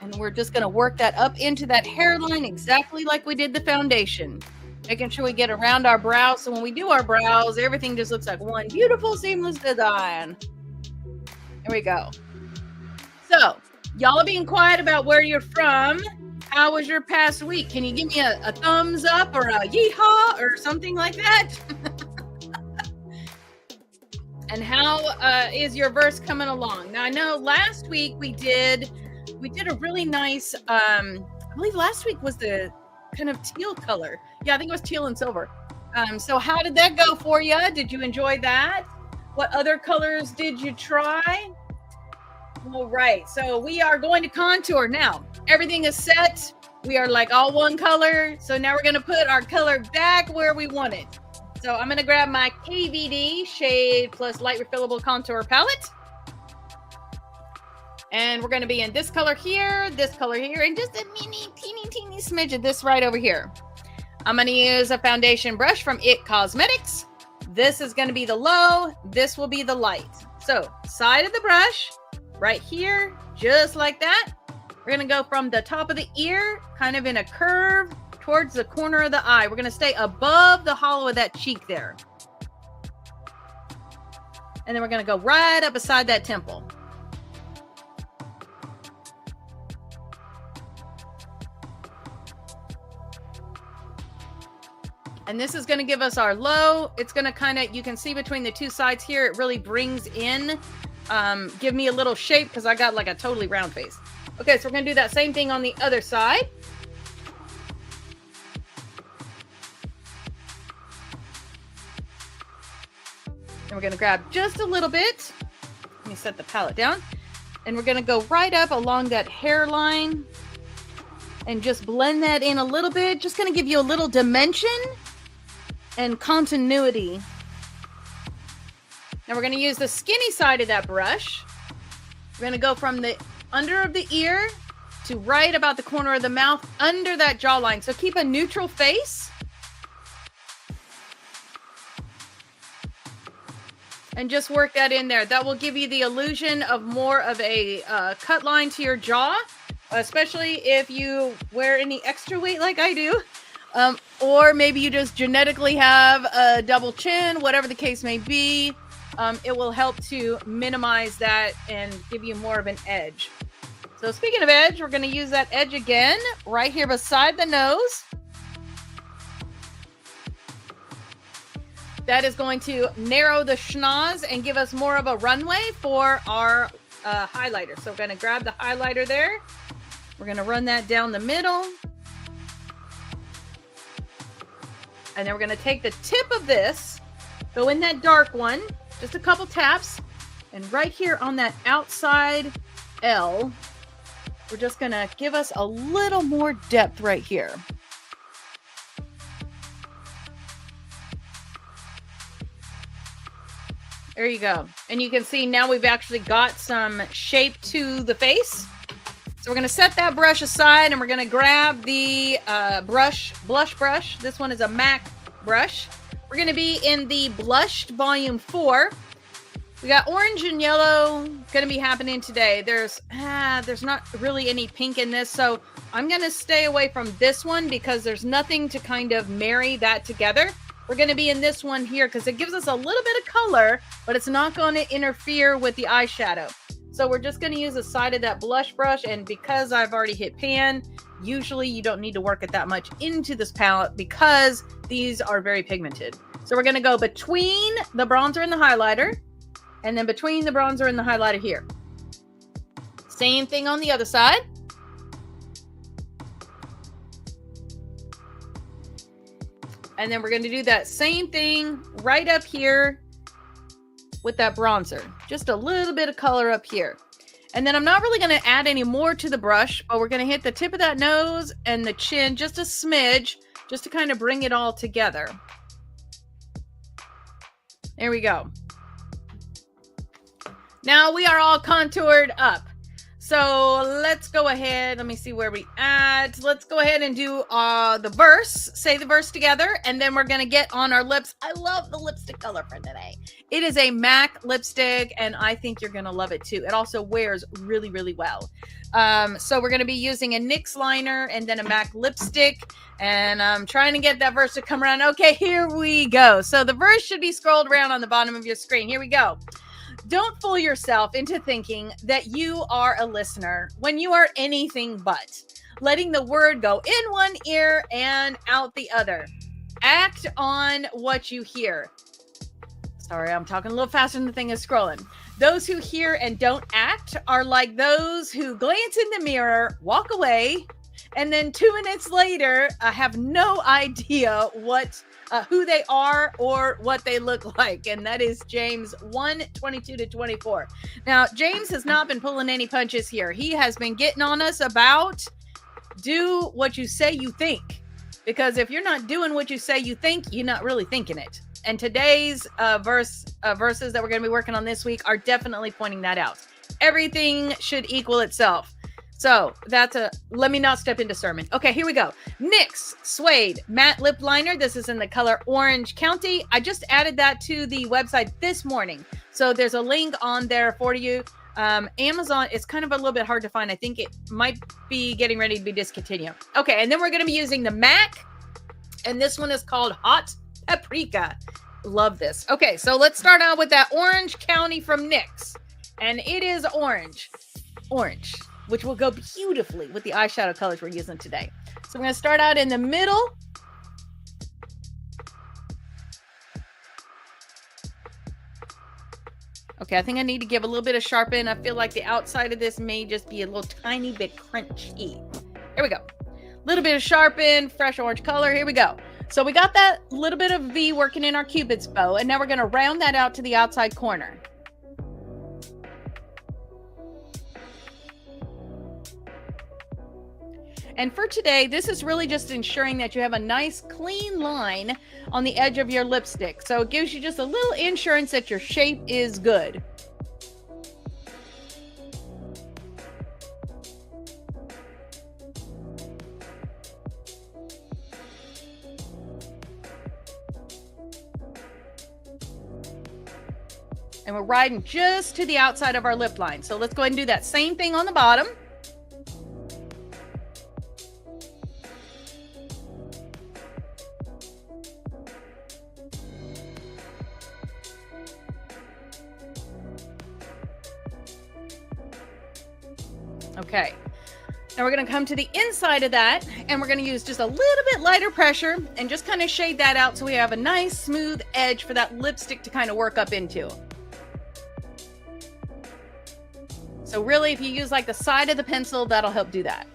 S1: And we're just going to work that up into that hairline exactly like we did the foundation. Making sure we get around our brows. So when we do our brows, everything just looks like one beautiful seamless design. There we go. So y'all are being quiet about where you're from. How was your past week? Can you give me a thumbs up or a yeehaw or something like that? And how is your verse coming along? Now I know last week we did a really nice, I believe last week was the kind of teal color. Yeah, I think it was teal and silver. So how did that go for you? Did you enjoy that? What other colors did you try? All right, so we are going to contour now. Everything is set. We are like all one color. So now we're going to put our color back where we want it. So I'm going to grab my KVD Shade Plus Light Refillable Contour Palette. And we're going to be in this color here, and just a teeny smidge of this right over here. I'm going to use a foundation brush from It Cosmetics. This is going to be the low. This will be the light. So side of the brush right here, just like that. We're going to go from the top of the ear, kind of in a curve towards the corner of the eye. We're going to stay above the hollow of that cheek there. And then we're going to go right up beside that temple. And this is going to give us our low. It's going to kind of, you can see between the two sides here, it really brings in, give me a little shape because I got like a totally round face. Okay, so we're going to do that same thing on the other side. And we're going to grab just a little bit. Let me set the palette down. And we're going to go right up along that hairline and just blend that in a little bit. Just going to give you a little dimension and continuity. Now we're going to use the skinny side of that brush. We're going to go from the under of the ear to right about the corner of the mouth under that jawline. So keep a neutral face. And just work that in there. That will give you the illusion of more of a cut line to your jaw, especially if you wear any extra weight like I do. Or maybe you just genetically have a double chin, whatever the case may be. It will help to minimize that and give you more of an edge. So speaking of edge, we're going to use that edge again right here beside the nose. That is going to narrow the schnoz and give us more of a runway for our highlighter. So we're going to grab the highlighter there. We're going to run that down the middle. And then we're going to take the tip of this, go in that dark one, just a couple taps. And right here on that outside L, we're just going to give us a little more depth right here. There you go. And you can see now we've actually got some shape to the face. So we're going to set that brush aside and we're going to grab the blush brush. This one is a MAC brush. We're going to be in the Blushed Volume 4. We got orange and yellow going to be happening today. There's not really any pink in this. So I'm going to stay away from this one because there's nothing to kind of marry that together. We're going to be in this one here because it gives us a little bit of color, but it's not going to interfere with the eyeshadow. So we're just going to use the side of that blush brush. And because I've already hit pan, usually you don't need to work it that much into this palette because these are very pigmented. So we're going to go between the bronzer and the highlighter, and then between the bronzer and the highlighter here. Same thing on the other side. And then we're going to do that same thing right up here with that bronzer. Just a little bit of color up here. And then I'm not really going to add any more to the brush, but we're going to hit the tip of that nose and the chin just a smidge, just to kind of bring it all together. There we go. Now we are all contoured up. So let's go ahead. Let me see where we at. Let's go ahead and do the verse. Say the verse together. And then we're going to get on our lips. I love the lipstick color for today. It is a MAC lipstick, and I think you're going to love it too. It also wears really, really well. So we're going to be using a NYX liner and then a MAC lipstick. And I'm trying to get that verse to come around. Okay, here we go. So the verse should be scrolled around on the bottom of your screen. Here we go. Don't fool yourself into thinking that you are a listener when you are anything but. Letting the word go in one ear and out the other. Act on what you hear. Sorry, I'm talking a little faster than the thing is scrolling. Those who hear and don't act are like those who glance in the mirror, walk away, and then 2 minutes later have no idea who they are or what they look like. And that is James 1:22-24. Now, James has not been pulling any punches here. He has been getting on us about do what you say you think. Because if you're not doing what you say you think, you're not really thinking it. And today's verses that we're going to be working on this week are definitely pointing that out. Everything should equal itself. So let me not step into sermon. Okay, here we go. NYX Suede Matte Lip Liner. This is in the color Orange County. I just added that to the website this morning. So there's a link on there for you. Amazon is kind of a little bit hard to find. I think it might be getting ready to be discontinued. Okay, and then we're going to be using the MAC. And this one is called Hot Paprika. Love this. Okay, so let's start out with that Orange County from NYX. And it is orange, which will go beautifully with the eyeshadow colors we're using today. So I'm going to start out in the middle. Okay, I think I need to give a little bit of sharpen. I feel like the outside of this may just be a little tiny bit crunchy. Here we go. A little bit of sharpen, fresh orange color. Here we go. So we got that little bit of V working in our Cupid's bow, and now we're going to round that out to the outside corner. And for today, this is really just ensuring that you have a nice clean line on the edge of your lipstick. So it gives you just a little insurance that your shape is good. And we're riding just to the outside of our lip line. So let's go ahead and do that same thing on the bottom. Okay, now we're going to come to the inside of that, and we're going to use just a little bit lighter pressure and just kind of shade that out so we have a nice smooth edge for that lipstick to kind of work up into. So really, if you use like the side of the pencil, that'll help do that.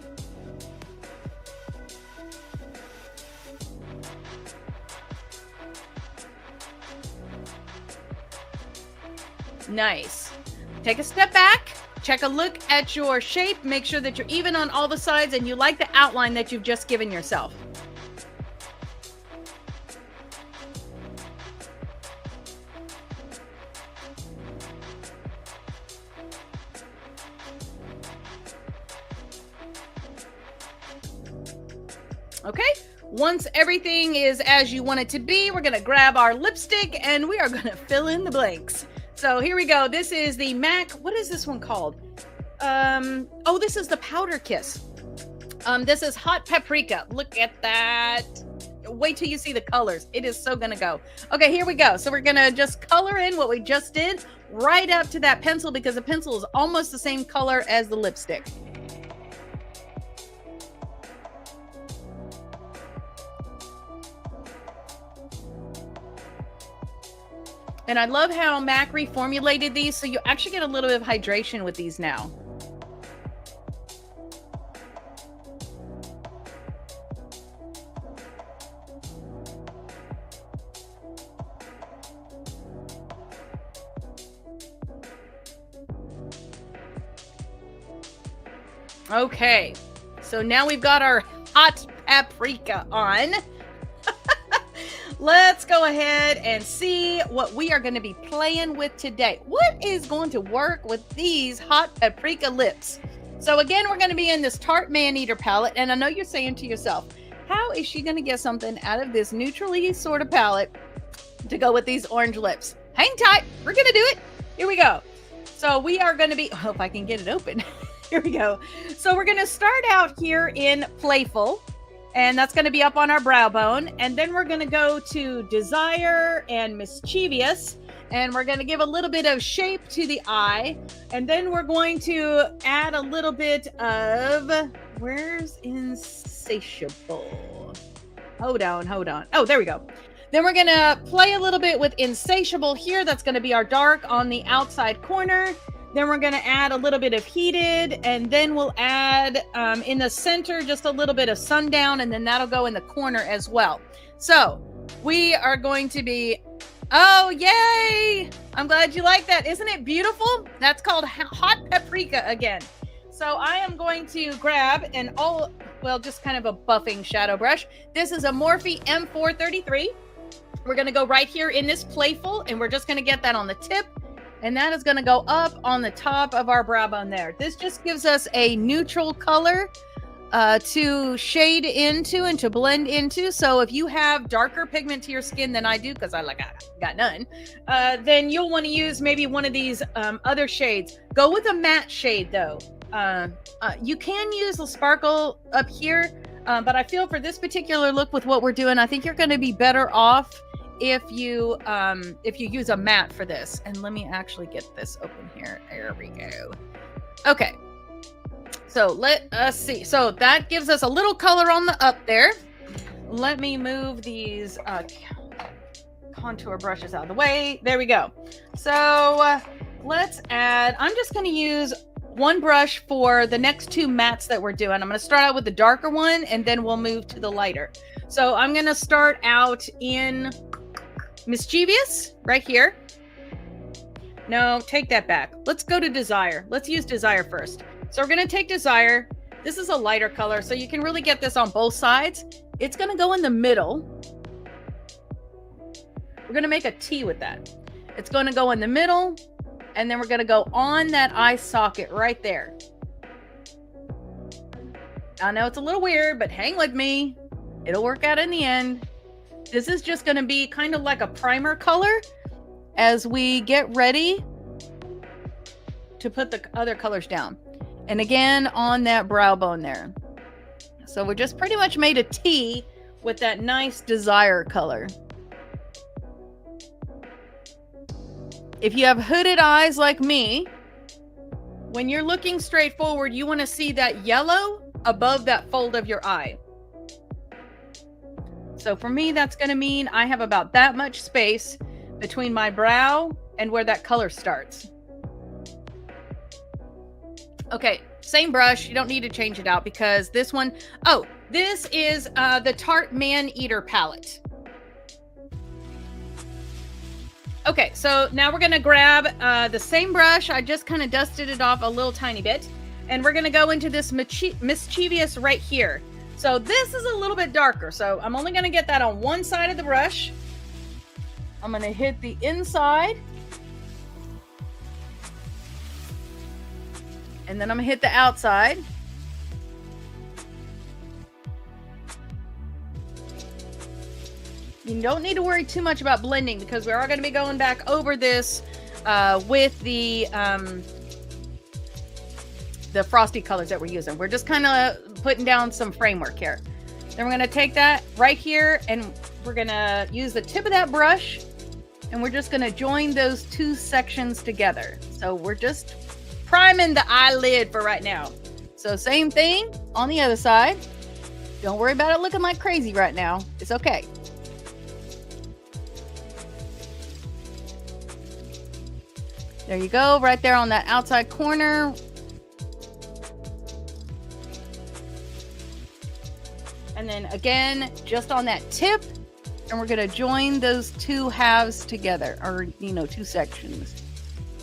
S1: Nice. Take a step back. Check a look at your shape. Make sure that you're even on all the sides and you like the outline that you've just given yourself. Okay, once everything is as you want it to be, we're going to grab our lipstick and we are going to fill in the blanks. So here we go. This is the MAC. What is this one called? Oh, this is the Powder Kiss. This is Hot Paprika. Look at that. Wait till you see the colors. It is so gonna go. Okay, here we go. So we're gonna just color in what we just did right up to that pencil because the pencil is almost the same color as the lipstick. And I love how MAC reformulated these, so you actually get a little bit of hydration with these now. Okay, so now we've got our Hot Paprika on. Let's go ahead and see what we are going to be playing with today. What is going to work with these Hot Paprika lips? So again, we're going to be in this Tarte Man-Eater palette. And I know you're saying to yourself, how is she going to get something out of this neutrally sort of palette to go with these orange lips? Hang tight. We're going to do it. Here we go. So we are going to be, I hope I can get it open. Here we go. So we're going to start out here in Playful. And that's going to be up on our brow bone. And then we're going to go to Desire and Mischievous. And we're going to give a little bit of shape to the eye. And then we're going to add a little bit of, where's Insatiable? Hold on. Oh, there we go. Then we're going to play a little bit with Insatiable here. That's going to be our dark on the outside corner. Then we're going to add a little bit of Heated, and then we'll add in the center just a little bit of Sundown, and then that'll go in the corner as well. So we are going to be, oh, yay! I'm glad you like that. Isn't it beautiful? That's called Hot Paprika again. So I am going to grab, and well, just kind of a buffing shadow brush. This is a Morphe M433. We're going to go right here in this playful, and we're just going to get that on the tip, and that is going to go up on the top of our brow bone there. This just gives us a neutral color to shade into and to blend into. So if you have darker pigment to your skin than I do, because I got none, then you'll want to use maybe one of these other shades. Go with a matte shade though. You can use the sparkle up here, but I feel for this particular look with what we're doing, I think you're going to be better off if you use a matte for this. And let me actually get this open here. There we go. Okay. So let us see. So that gives us a little color on the up there. Let me move these contour brushes out of the way. There we go. So let's add, I'm just going to use one brush for the next two mattes that we're doing. I'm going to start out with the darker one, and then we'll move to the lighter. So I'm going to start out in Mischievous right here. No, take that back. Let's go to Desire. Let's use Desire first. So we're going to take Desire. This is a lighter color, so you can really get this on both sides. It's going to go in the middle. We're going to make a T with that. It's going to go in the middle, and then we're going to go on that eye socket right there. I know it's a little weird, but hang with me. It'll work out in the end. This is just going to be kind of like a primer color as we get ready to put the other colors down. And again, on that brow bone there. So we just pretty much made a T with that nice Desire color. If you have hooded eyes like me, when you're looking straight forward, you want to see that yellow above that fold of your eye. So for me, that's going to mean I have about that much space between my brow and where that color starts. Okay, same brush. You don't need to change it out because this one, oh, this is the Tarte Man-Eater palette. Okay, so now we're going to grab the same brush. I just kind of dusted it off a little tiny bit. And we're going to go into this Mischievous right here. So this is a little bit darker. So I'm only going to get that on one side of the brush. I'm going to hit the inside. And then I'm going to hit the outside. You don't need to worry too much about blending because we are going to be going back over this with the frosty colors that we're using. We're just kind of putting down some framework here. Then we're going to take that right here and we're going to use the tip of that brush and we're just going to join those two sections together. So we're just priming the eyelid for right now. So same thing on the other side. Don't worry about it looking like crazy right now. It's okay. There you go, right there on that outside corner. And then again, just on that tip, and we're gonna join those two halves together, or two sections.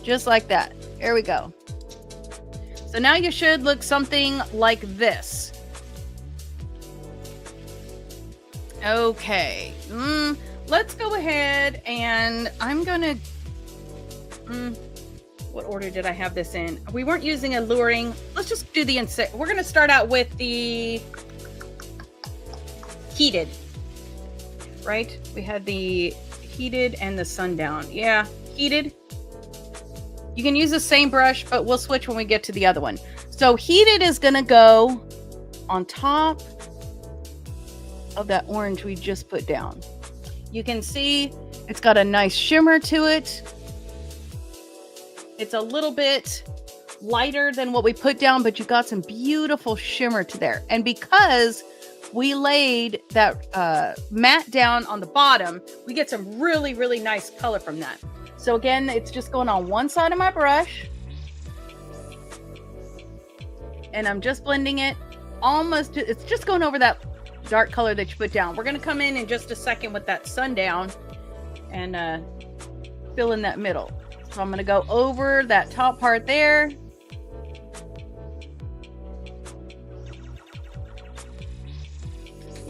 S1: Just like that. There we go. So now you should look something like this. Okay. Let's go ahead and I'm gonna what order did I have this in? We weren't using alluring. Let's just do the insect. We're going to start out with the heated, right? We had the heated and the sundown. Yeah, heated. You can use the same brush, but we'll switch when we get to the other one. So heated is going to go on top of that orange we just put down. You can see it's got a nice shimmer to it. It's a little bit lighter than what we put down, but you got some beautiful shimmer to there. And because we laid that matte down on the bottom, we get some really, really nice color from that. So again, it's just going on one side of my brush. And I'm just blending it almost, it's just going over that dark color that you put down. We're going to come in just a second with that sundown and fill in that middle. So I'm going to go over that top part there.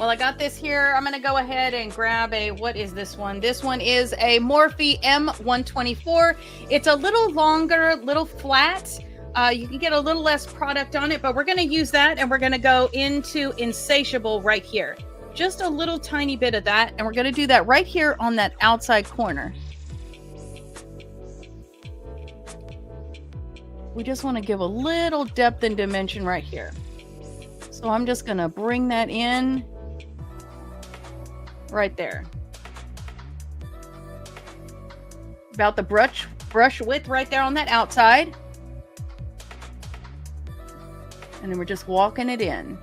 S1: Well, I got this here. I'm going to go ahead and grab a, what is this one? This one is a Morphe M124. It's a little longer, little flat. You can get a little less product on it, but we're going to use that and we're going to go into Insatiable right here. Just a little tiny bit of that. And we're going to do that right here on that outside corner. We just want to give a little depth and dimension right here. So I'm just going to bring that in right there. About the brush width right there on that outside. And then we're just walking it in.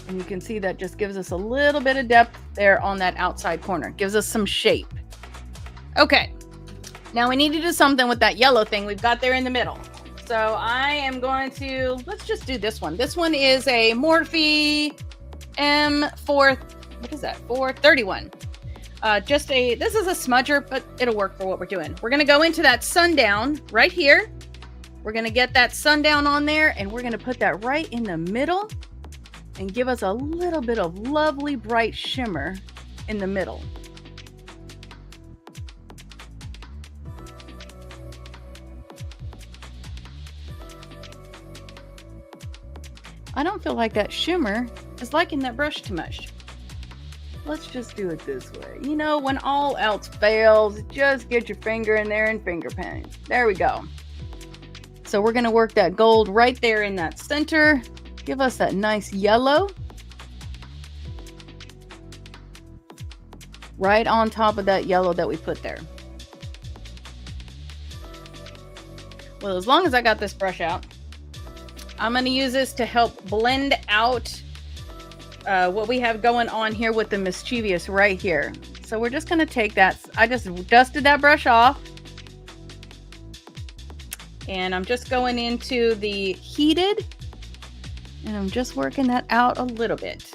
S1: And you can see that just gives us a little bit of depth there on that outside corner. Gives us some shape. Okay. Now we need to do something with that yellow thing we've got there in the middle. So I am going to, let's just do this one. This one is a Morphe M4, what is that? 431. This is a smudger, but it'll work for what we're doing. We're going to go into that sundown right here. We're going to get that sundown on there and we're going to put that right in the middle and give us a little bit of lovely bright shimmer in the middle. I don't feel like that shimmer is liking that brush too much. Let's just do it this way. You know, when all else fails, just get your finger in there and finger paint. There we go. So we're going to work that gold right there in that center. Give us that nice yellow. Right on top of that yellow that we put there. Well, as long as I got this brush out, I'm going to use this to help blend out what we have going on here with the mischievous right here. So we're just going to take that. I just dusted that brush off. And I'm just going into the heated. And I'm just working that out a little bit.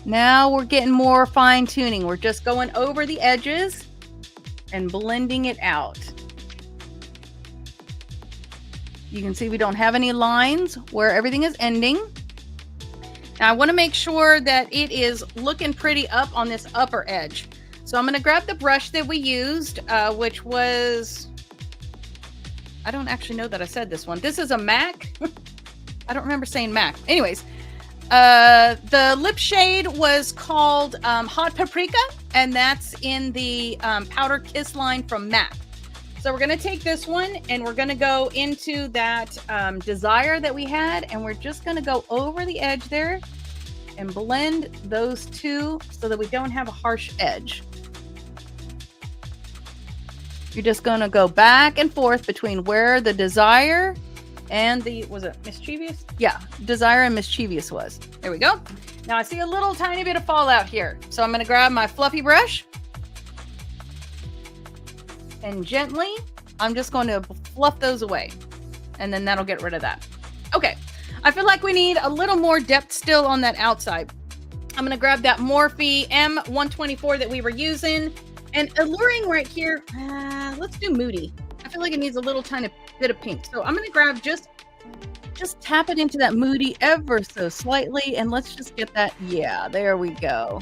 S1: Now we're getting more fine tuning. We're just going over the edges and blending it out. You can see we don't have any lines where everything is ending. Now I want to make sure that it is looking pretty up on this upper edge. So I'm going to grab the brush that we used, which was, I don't actually know that I said this one. This is a MAC. I don't remember saying MAC. Anyways, the lip shade was called Hot Paprika, and that's in the Powder Kiss line from MAC. So we're going to take this one and we're going to go into that Desire that we had, and we're just going to go over the edge there and blend those two so that we don't have a harsh edge. You're just going to go back and forth between where the Desire and the, was it Mischievous? Yeah, Desire and Mischievous was. There we go. Now I see a little tiny bit of fallout here. So I'm going to grab my fluffy brush. And gently, I'm just going to fluff those away. And then that'll get rid of that. Okay. I feel like we need a little more depth still on that outside. I'm going to grab that Morphe M124 that we were using. And alluring right here, let's do Moody. I feel like it needs a little tiny bit of pink. So I'm going to grab just tap it into that Moody ever so slightly. And let's just get that. Yeah, there we go.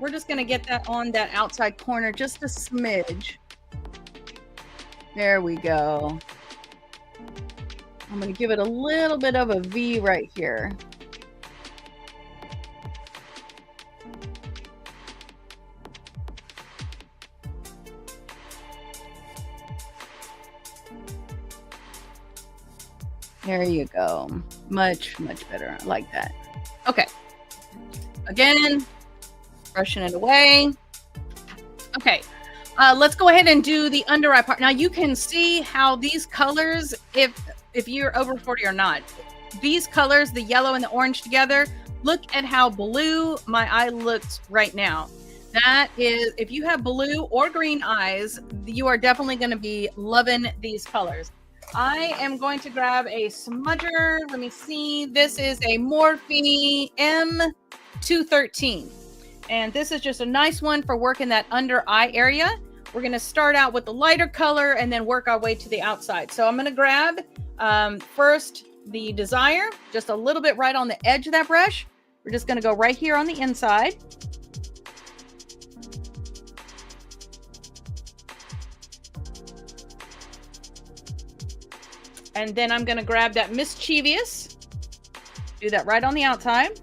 S1: We're just going to get that on that outside corner just a smidge. There we go. I'm going to give it a little bit of a V right here. There you go. Much, much better. I like that. Okay. Again, brushing it away. Okay. Let's go ahead and do the under eye part. Now you can see how these colors, if you're over 40 or not, these colors, the yellow and the orange together, look at how blue my eye looks right now. That is, if you have blue or green eyes, you are definitely going to be loving these colors. I am going to grab a smudger. Let me see. This is a Morphe M213. And this is just a nice one for working that under eye area. we're going to start out with the lighter color and then work our way to the outside. So I'm going to grab first the Desire, just a little bit right on the edge of that brush. We're just going to go right here on the inside. And then I'm going to grab that Mischievous, do that right on the outside.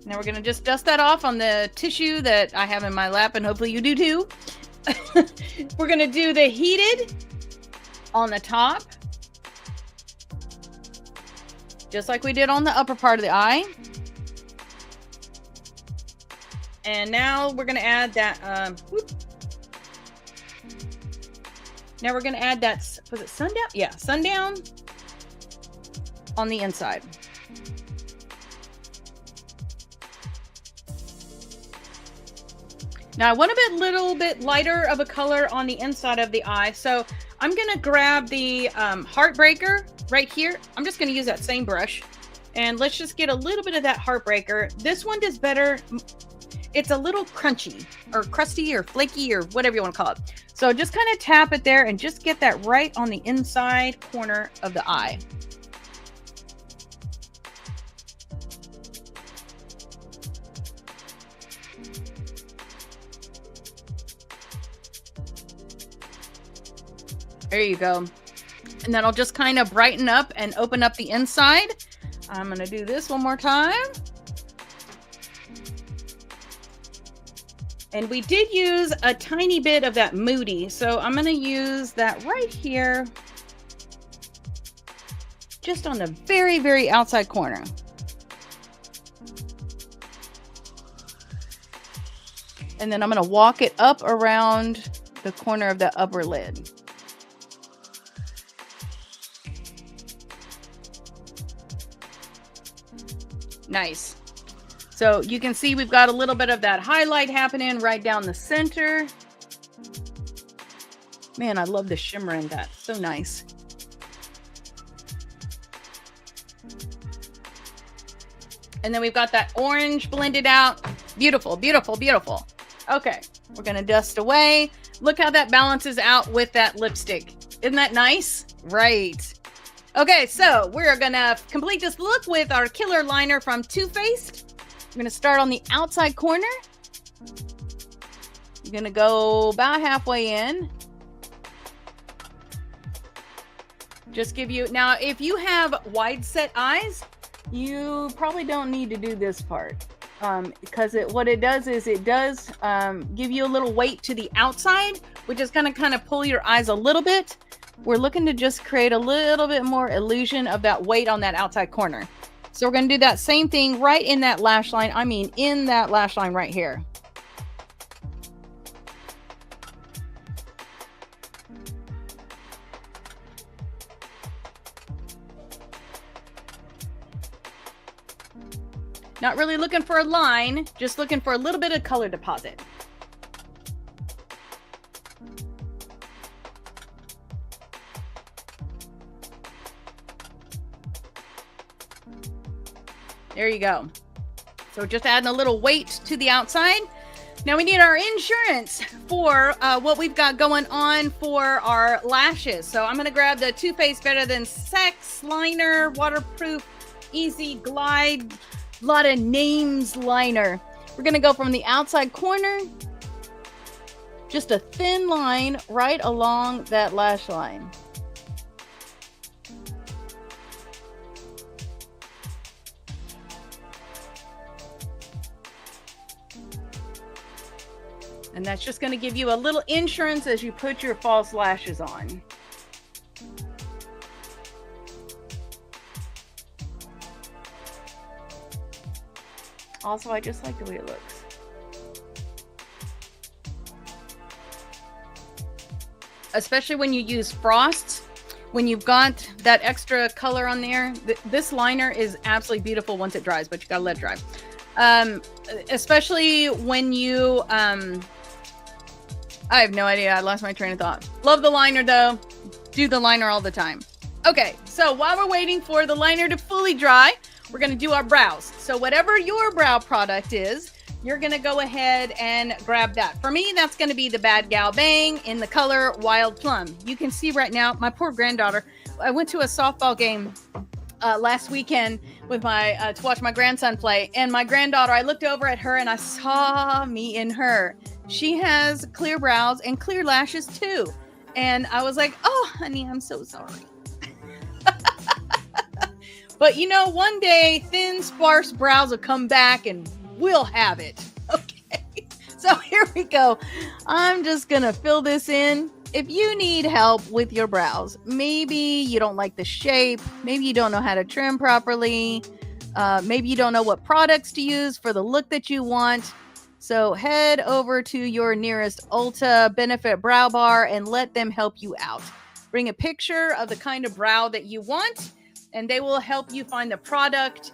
S1: Now we're going to just dust that off on the tissue that I have in my lap, and hopefully you do too. We're going to do the Heated on the top, just like we did on the upper part of the eye. And now we're going to add that, now we're going to add that, was it Sundown? Yeah, Sundown on the inside. Now I want a little bit lighter of a color on the inside of the eye. So I'm going to grab the Heartbreaker right here. I'm just going to use that same brush. And let's just get a little bit of that Heartbreaker. This one does better. It's a little crunchy or crusty or flaky or whatever you want to call it. So just kind of tap it there and just get that right on the inside corner of the eye. There you go. And then I'll just kind of brighten up and open up the inside. I'm going to do this one more time. And we did use a tiny bit of that Moody. So I'm going to use that right here. Just on the very, very outside corner. And then I'm going to walk it up around the corner of the upper lid. Nice. So you can see we've got a little bit of that highlight happening right down the center. Man, I love the shimmer in that. So nice. And then we've got that orange blended out. Beautiful, beautiful, beautiful. Okay, we're going to dust away. Look how that balances out with that lipstick. Isn't that nice? Right. Okay, so we're going to complete this look with our killer liner from Too Faced. We're going to start on the outside corner. You're going to go about halfway in. Just give you... Now, if you have wide set eyes, you probably don't need to do this part. Because what it does is it does give you a little weight to the outside, which is going to kind of pull your eyes a little bit. We're looking to just create a little bit more illusion of that weight on that outside corner. So we're going to do that same thing right in that lash line. I mean, in that lash line right here. Not really looking for a line, just looking for a little bit of color deposit. There you go. So just adding a little weight to the outside. Now we need our insurance for what we've got going on for our lashes. So I'm going to grab the Too Faced Better Than Sex Liner, Waterproof, Easy Glide, lot of names liner. We're going to go from the outside corner, just a thin line right along that lash line. And that's just going to give you a little insurance as you put your false lashes on. Also, I just like the way it looks. Especially when you use frosts, when you've got that extra color on there. This liner is absolutely beautiful once it dries, but you gotta let it dry. Especially when you, I have no idea. I lost my train of thought. Love the liner though. Do the liner all the time. Okay, so while we're waiting for the liner to fully dry, we're going to do our brows. So whatever your brow product is, you're going to go ahead and grab that. For me, that's going to be the Bad Gal Bang in the color Wild Plum. You can see right now, my poor granddaughter, I went to a softball game last weekend with my to watch my grandson play, and my granddaughter, I looked over at her and I saw me in her. She has clear brows and clear lashes too. And I was like, oh, honey, I'm so sorry. But you know, one day thin, sparse brows will come back and we'll have it. Okay, so here we go. I'm just gonna fill this in. If you need help with your brows, maybe you don't like the shape, maybe you don't know how to trim properly, maybe you don't know what products to use for the look that you want. So head over to your nearest Ulta Benefit Brow Bar and let them help you out. Bring a picture of the kind of brow that you want, and they will help you find the product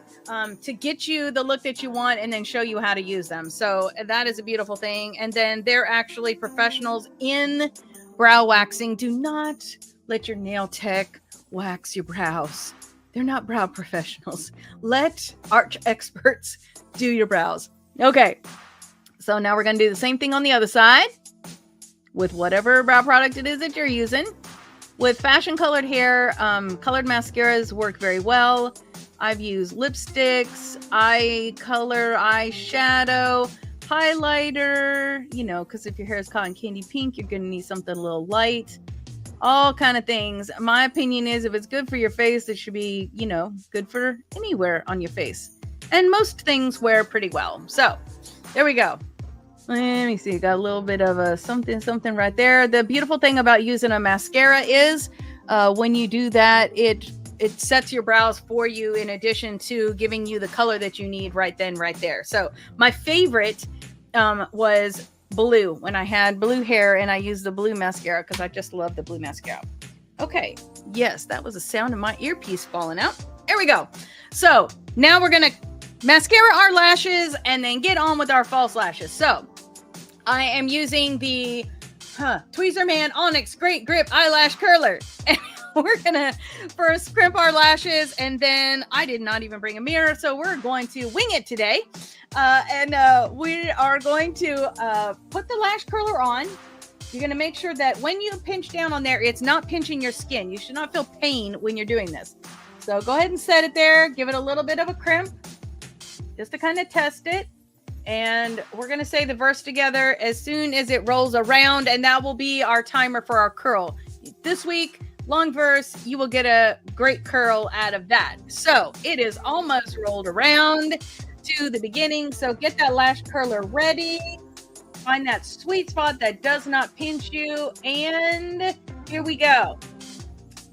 S1: to get you the look that you want and then show you how to use them. So that is a beautiful thing. And then they're actually professionals in brow waxing. Do not let your nail tech wax your brows. They're not brow professionals. Let arch experts do your brows. Okay, so now we're going to do the same thing on the other side with whatever brow product it is that you're using. With fashion colored hair, colored mascaras work very well. I've used lipsticks, eye color, eyeshadow, highlighter, you know, because if your hair is cotton candy pink, you're going to need something a little light. All kind of things. My opinion is if it's good for your face, it should be, you know, good for anywhere on your face. And most things wear pretty well. So there we go. Let me see. Got a little bit of a something right there. The beautiful thing about using a mascara is when you do that, it sets your brows for you in addition to giving you the color that you need right then, right there. So my favorite was blue when I had blue hair and I used the blue mascara because I just love the blue mascara. Okay. Yes, that was the sound of my earpiece falling out. There we go. So now we're going to mascara our lashes and then get on with our false lashes. So I am using the Tweezerman Onyx Great Grip Eyelash Curler. And we're going to first crimp our lashes, and then I did not even bring a mirror, so we're going to wing it today. We are going to put the lash curler on. You're going to make sure that when you pinch down on there, it's not pinching your skin. You should not feel pain when you're doing this. So go ahead and set it there. Give it a little bit of a crimp just to kind of test it. And we're going to say the verse together as soon as it rolls around, and that will be our timer for our curl. This week, long verse, you will get a great curl out of that. So it is almost rolled around to the beginning. So get that lash curler ready. Find that sweet spot that does not pinch you. And here we go.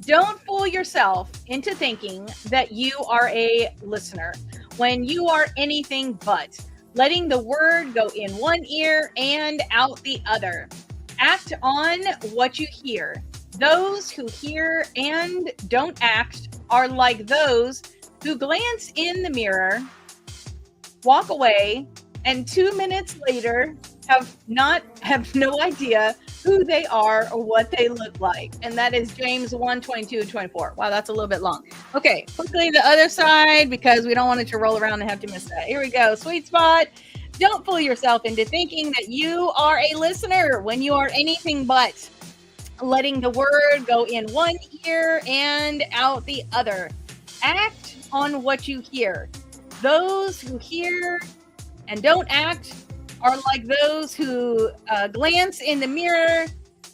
S1: Don't fool yourself into thinking that you are a listener when you are anything but. Letting the word go in one ear and out the other. Act on what you hear. Those who hear and don't act are like those who glance in the mirror, walk away, and 2 minutes later have no idea who they are or what they look like. And that is James 1:22-24. Wow, that's a little bit long. Okay, quickly the other side because we don't want it to roll around and have to miss that. Here we go. Sweet spot. Don't fool yourself into thinking that you are a listener when you are anything but. Letting the word go in one ear and out the other. Act on what you hear. Those who hear and don't act are like those who glance in the mirror,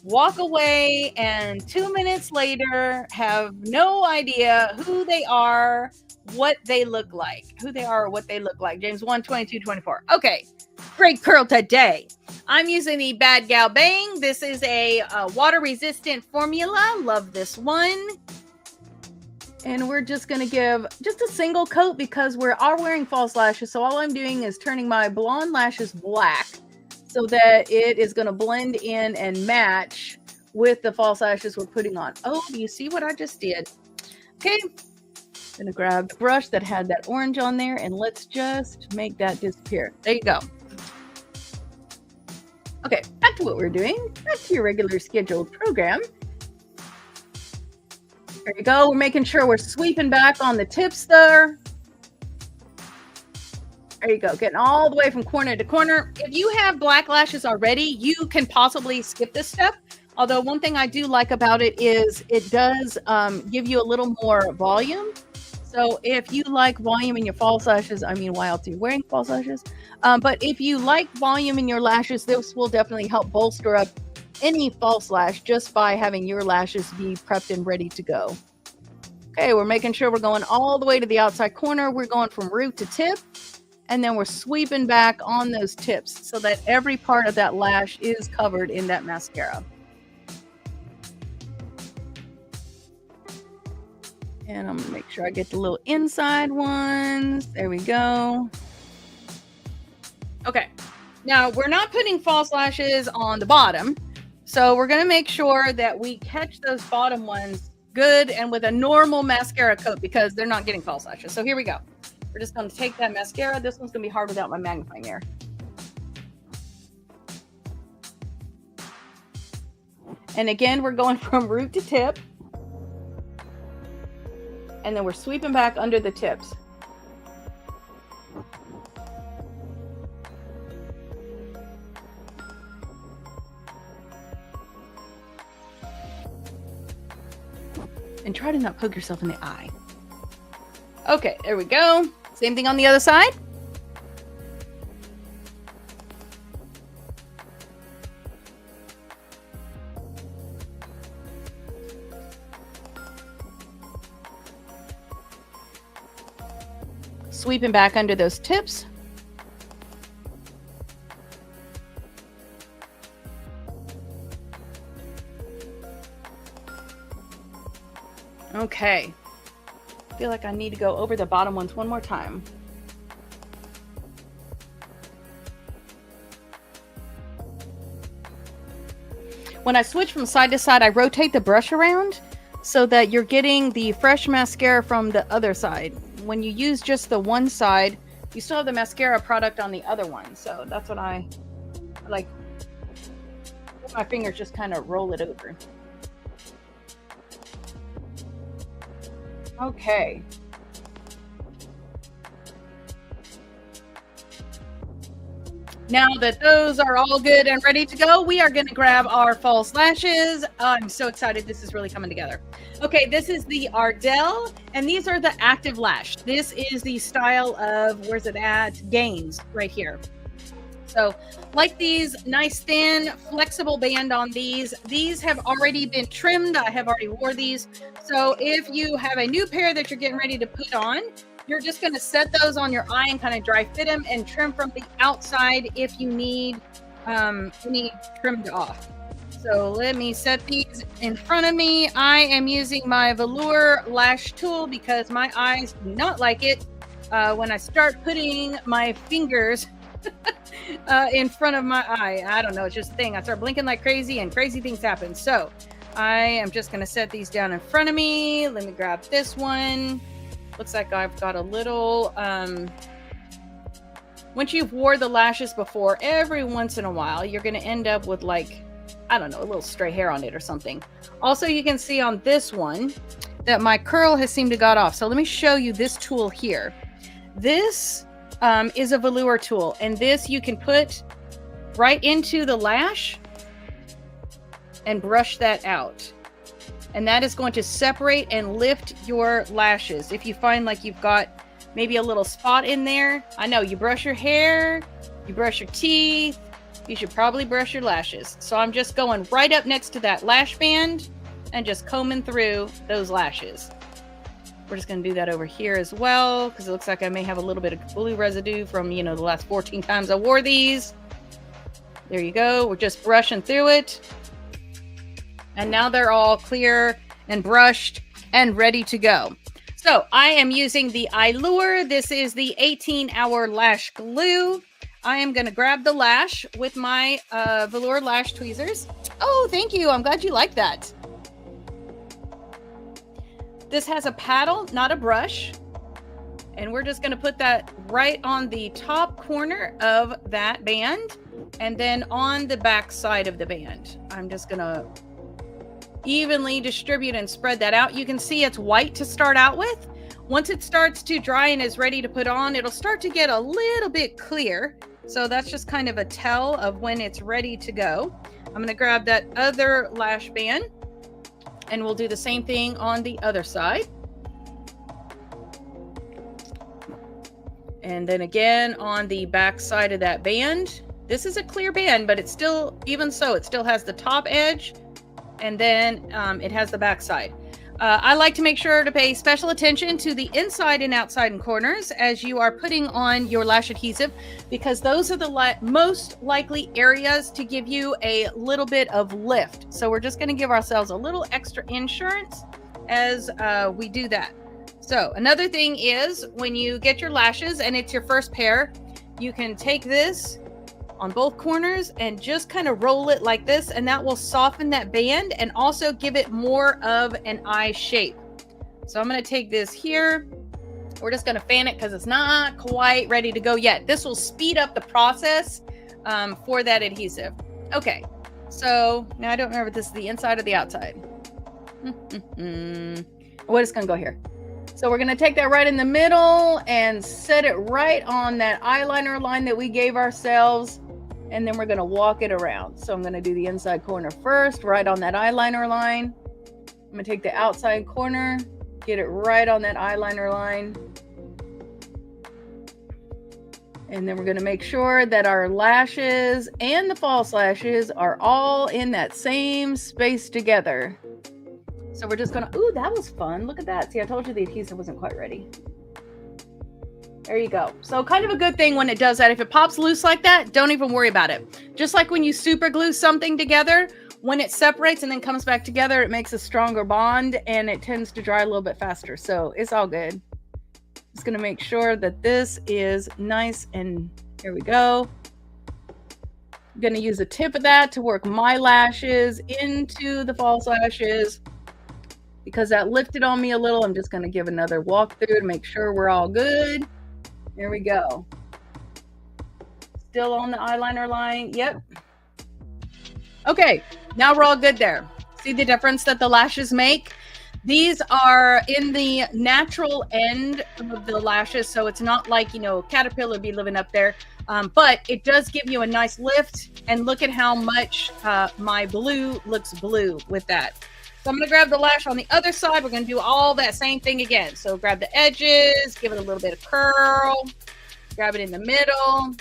S1: walk away, and 2 minutes later have no idea who they are, what they look like. Who they are or what they look like. James 1:22-24. Okay, great curl today. I'm using the Bad Gal Bang. This is a water-resistant formula. Love this one. And we're just going to give just a single coat because we are wearing false lashes. So all I'm doing is turning my blonde lashes black so that it is going to blend in and match with the false lashes we're putting on. Oh, do you see what I just did? Okay. I'm going to grab the brush that had that orange on there and let's just make that disappear. There you go. Okay, back to what we're doing. Back to your regular scheduled program. There you go. We're making sure we're sweeping back on the tips there. There you go. Getting all the way from corner to corner. If you have black lashes already, you can possibly skip this step. Although one thing I do like about it is it does give you a little more volume. So if you like volume in your false lashes, I mean, why else are you wearing false lashes? But if you like volume in your lashes, this will definitely help bolster up any false lash just by having your lashes be prepped and ready to go. Okay, we're making sure we're going all the way to the outside corner. We're going from root to tip. And then we're sweeping back on those tips so that every part of that lash is covered in that mascara. And I'm going to make sure I get the little inside ones. There we go. Okay. Now, we're not putting false lashes on the bottom. So we're going to make sure that we catch those bottom ones good and with a normal mascara coat because they're not getting false lashes. So here we go. We're just going to take that mascara. This one's going to be hard without my magnifying mirror. And again, we're going from root to tip. And then we're sweeping back under the tips. And try to not poke yourself in the eye. Okay, there we go. Same thing on the other side. Sweeping back under those tips. Okay. I feel like I need to go over the bottom ones one more time. When I switch from side to side, I rotate the brush around so that you're getting the fresh mascara from the other side. When you use just the one side, you still have the mascara product on the other one. So that's what I like. My fingers just kind of roll it over. Okay. Now that those are all good and ready to go, we are going to grab our false lashes. I'm so excited. This is really coming together. Okay, this is the Ardell, and these are the active lash. This is the style of, where's it at? Gains, right here. So, like these, nice thin, flexible band on these. These have already been trimmed. I have already wore these. So, if you have a new pair that you're getting ready to put on, you're just going to set those on your eye and kind of dry fit them and trim from the outside if you need any trimmed off. So let me set these in front of me. I am using my velour lash tool because my eyes do not like it when I start putting my fingers in front of my eye. I don't know. It's just a thing. I start blinking like crazy and crazy things happen. So I am just going to set these down in front of me. Let me grab this one. Looks like I've got a little, once you've wore the lashes before, every once in a while, you're going to end up with like, I don't know, a little stray hair on it or something. Also, you can see on this one that my curl has seemed to got off. So let me show you this tool here. This is a velour tool, and this you can put right into the lash and brush that out. And that is going to separate and lift your lashes. If you find like you've got maybe a little spot in there, I know you brush your hair, you brush your teeth, you should probably brush your lashes. So I'm just going right up next to that lash band and just combing through those lashes. We're just going to do that over here as well because it looks like I may have a little bit of glue residue from, you know, the last 14 times I wore these. There you go. We're just brushing through it. And now they're all clear and brushed and ready to go. So I am using the Allure. This is the 18-hour lash glue. I am going to grab the lash with my velour lash tweezers. Oh, thank you. I'm glad you like that. This has a paddle, not a brush. And we're just going to put that right on the top corner of that band and then on the back side of the band. I'm just going to evenly distribute and spread that out. You can see it's white to start out with. Once it starts to dry and is ready to put on, it'll start to get a little bit clear. So that's just kind of a tell of when it's ready to go. I'm going to grab that other lash band and we'll do the same thing on the other side. And then again on the back side of that band. This is a clear band, but it's still, even so, it still has the top edge, and then it has the back side. I like to make sure to pay special attention to the inside and outside and corners as you are putting on your lash adhesive, because those are the most likely areas to give you a little bit of lift. So we're just going to give ourselves a little extra insurance as we do that. So another thing is when you get your lashes and it's your first pair, you can take this on both corners and just kind of roll it like this, and that will soften that band and also give it more of an eye shape. So I'm going to take this here. We're just going to fan it because it's not quite ready to go yet. This will speed up the process for that adhesive. Okay, so now I don't remember if this is the inside or the outside. We're just going to go here. So we're going to take that right in the middle and set it right on that eyeliner line that we gave ourselves. And then we're going to walk it around. So I'm going to do the inside corner first, right on that eyeliner line. I'm going to take the outside corner, get it right on that eyeliner line. And then we're going to make sure that our lashes and the false lashes are all in that same space together. So we're just going to, ooh, that was fun. Look at that. See, I told you the adhesive wasn't quite ready. There you go. So kind of a good thing when it does that. If it pops loose like that, don't even worry about it. Just like when you super glue something together, when it separates and then comes back together, it makes a stronger bond and it tends to dry a little bit faster. So it's all good. Just going to make sure that this is nice, and here we go. I'm going to use a tip of that to work my lashes into the false lashes. Because that lifted on me a little, I'm just going to give another walkthrough to make sure we're all good. There we go. Still on the eyeliner line. Yep. Okay, now we're all good there. See the difference that the lashes make? These are in the natural end of the lashes, so it's not like, you know, caterpillar be living up there. But it does give you a nice lift. And look at how much my blue looks blue with that. So I'm going to grab the lash on the other side. We're going to do all that same thing again. So grab the edges, give it a little bit of curl, grab it in the middle,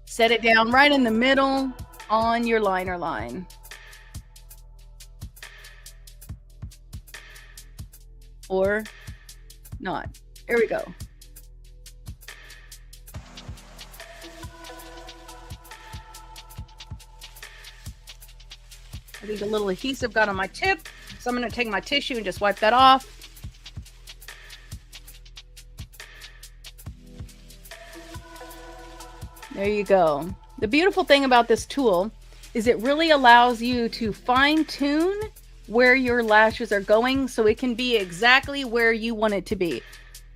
S1: set it down right in the middle on your liner line. Or not. Here we go. I think a little adhesive got on my tip, so I'm going to take my tissue and just wipe that off. There you go. The beautiful thing about this tool is it really allows you to fine-tune where your lashes are going so it can be exactly where you want it to be.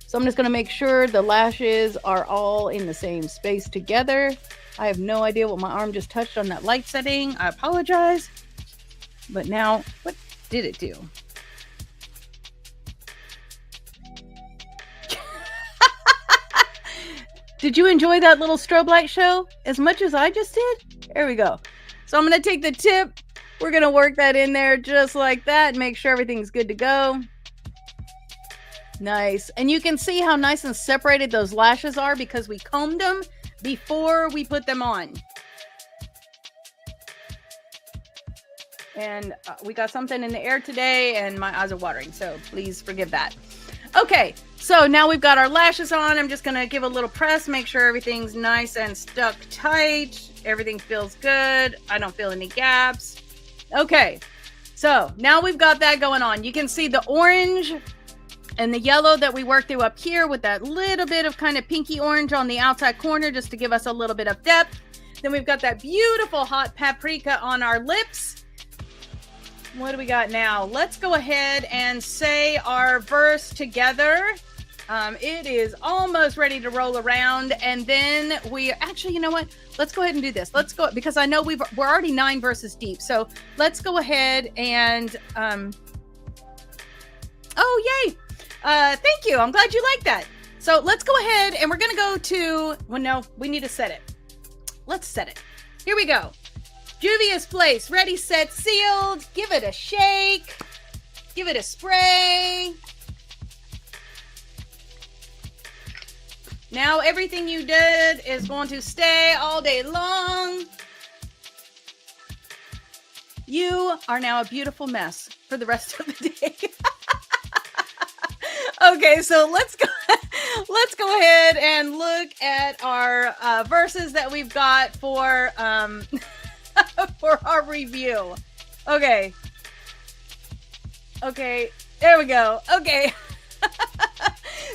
S1: So I'm just going to make sure the lashes are all in the same space together. I have no idea what my arm just touched on that light setting. I apologize. But now, what did it do? Did you enjoy that little strobe light show as much as I just did? There we go. So I'm going to take the tip. We're going to work that in there just like that. Make sure everything's good to go. Nice. And you can see how nice and separated those lashes are because we combed them before we put them on. And we got something in the air today and my eyes are watering, so please forgive that. Okay, so now we've got our lashes on. I'm just going to give a little press, make sure everything's nice and stuck tight. Everything feels good. I don't feel any gaps. Okay, so now we've got that going on. You can see the orange and the yellow that we worked through up here with that little bit of kind of pinky orange on the outside corner just to give us a little bit of depth. Then we've got that beautiful hot paprika on our lips. What do we got now? Let's go ahead and say our verse together. It is almost ready to roll around, and then we actually, you know what? Let's go ahead and do this. Let's go, because I know we're already 9 verses deep. So let's go ahead and oh, yay! Thank you. I'm glad you like that. So let's go ahead and we're gonna go to. Well, no, we need to set it. Let's set it. Here we go. Juvia's Place, ready, set, sealed. Give it a shake. Give it a spray. Now everything you did is going to stay all day long. You are now a beautiful mess for the rest of the day. Okay, so let's go ahead and look at our verses that we've got for for our review. Okay, there we go. Okay.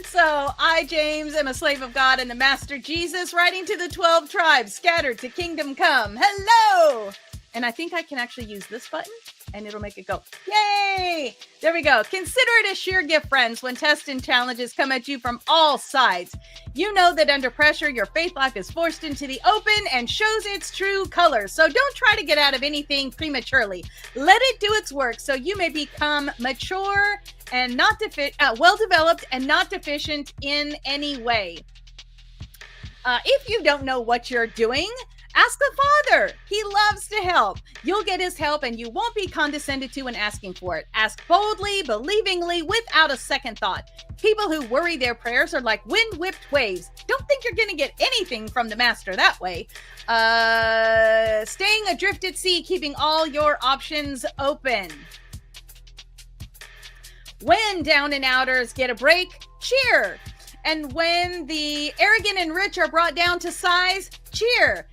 S1: So, I, James, am a slave of God and the Master Jesus, writing to the 12 tribes scattered to kingdom come. Hello! And I think I can actually use this button, and it'll make it go, yay! There we go. Consider it a sheer gift, friends, when tests and challenges come at you from all sides. You know that under pressure, your faith life is forced into the open and shows its true colors. So don't try to get out of anything prematurely. Let it do its work so you may become mature and not well-developed and not deficient in any way. If you don't know what you're doing, ask the Father. He loves to help. You'll get his help and you won't be condescended to in asking for it. Ask boldly, believingly, without a second thought. People who worry their prayers are like wind-whipped waves. Don't think you're going to get anything from the Master that way. Staying adrift at sea, keeping all your options open. When down and outers get a break, cheer. And when the arrogant and rich are brought down to size, cheer.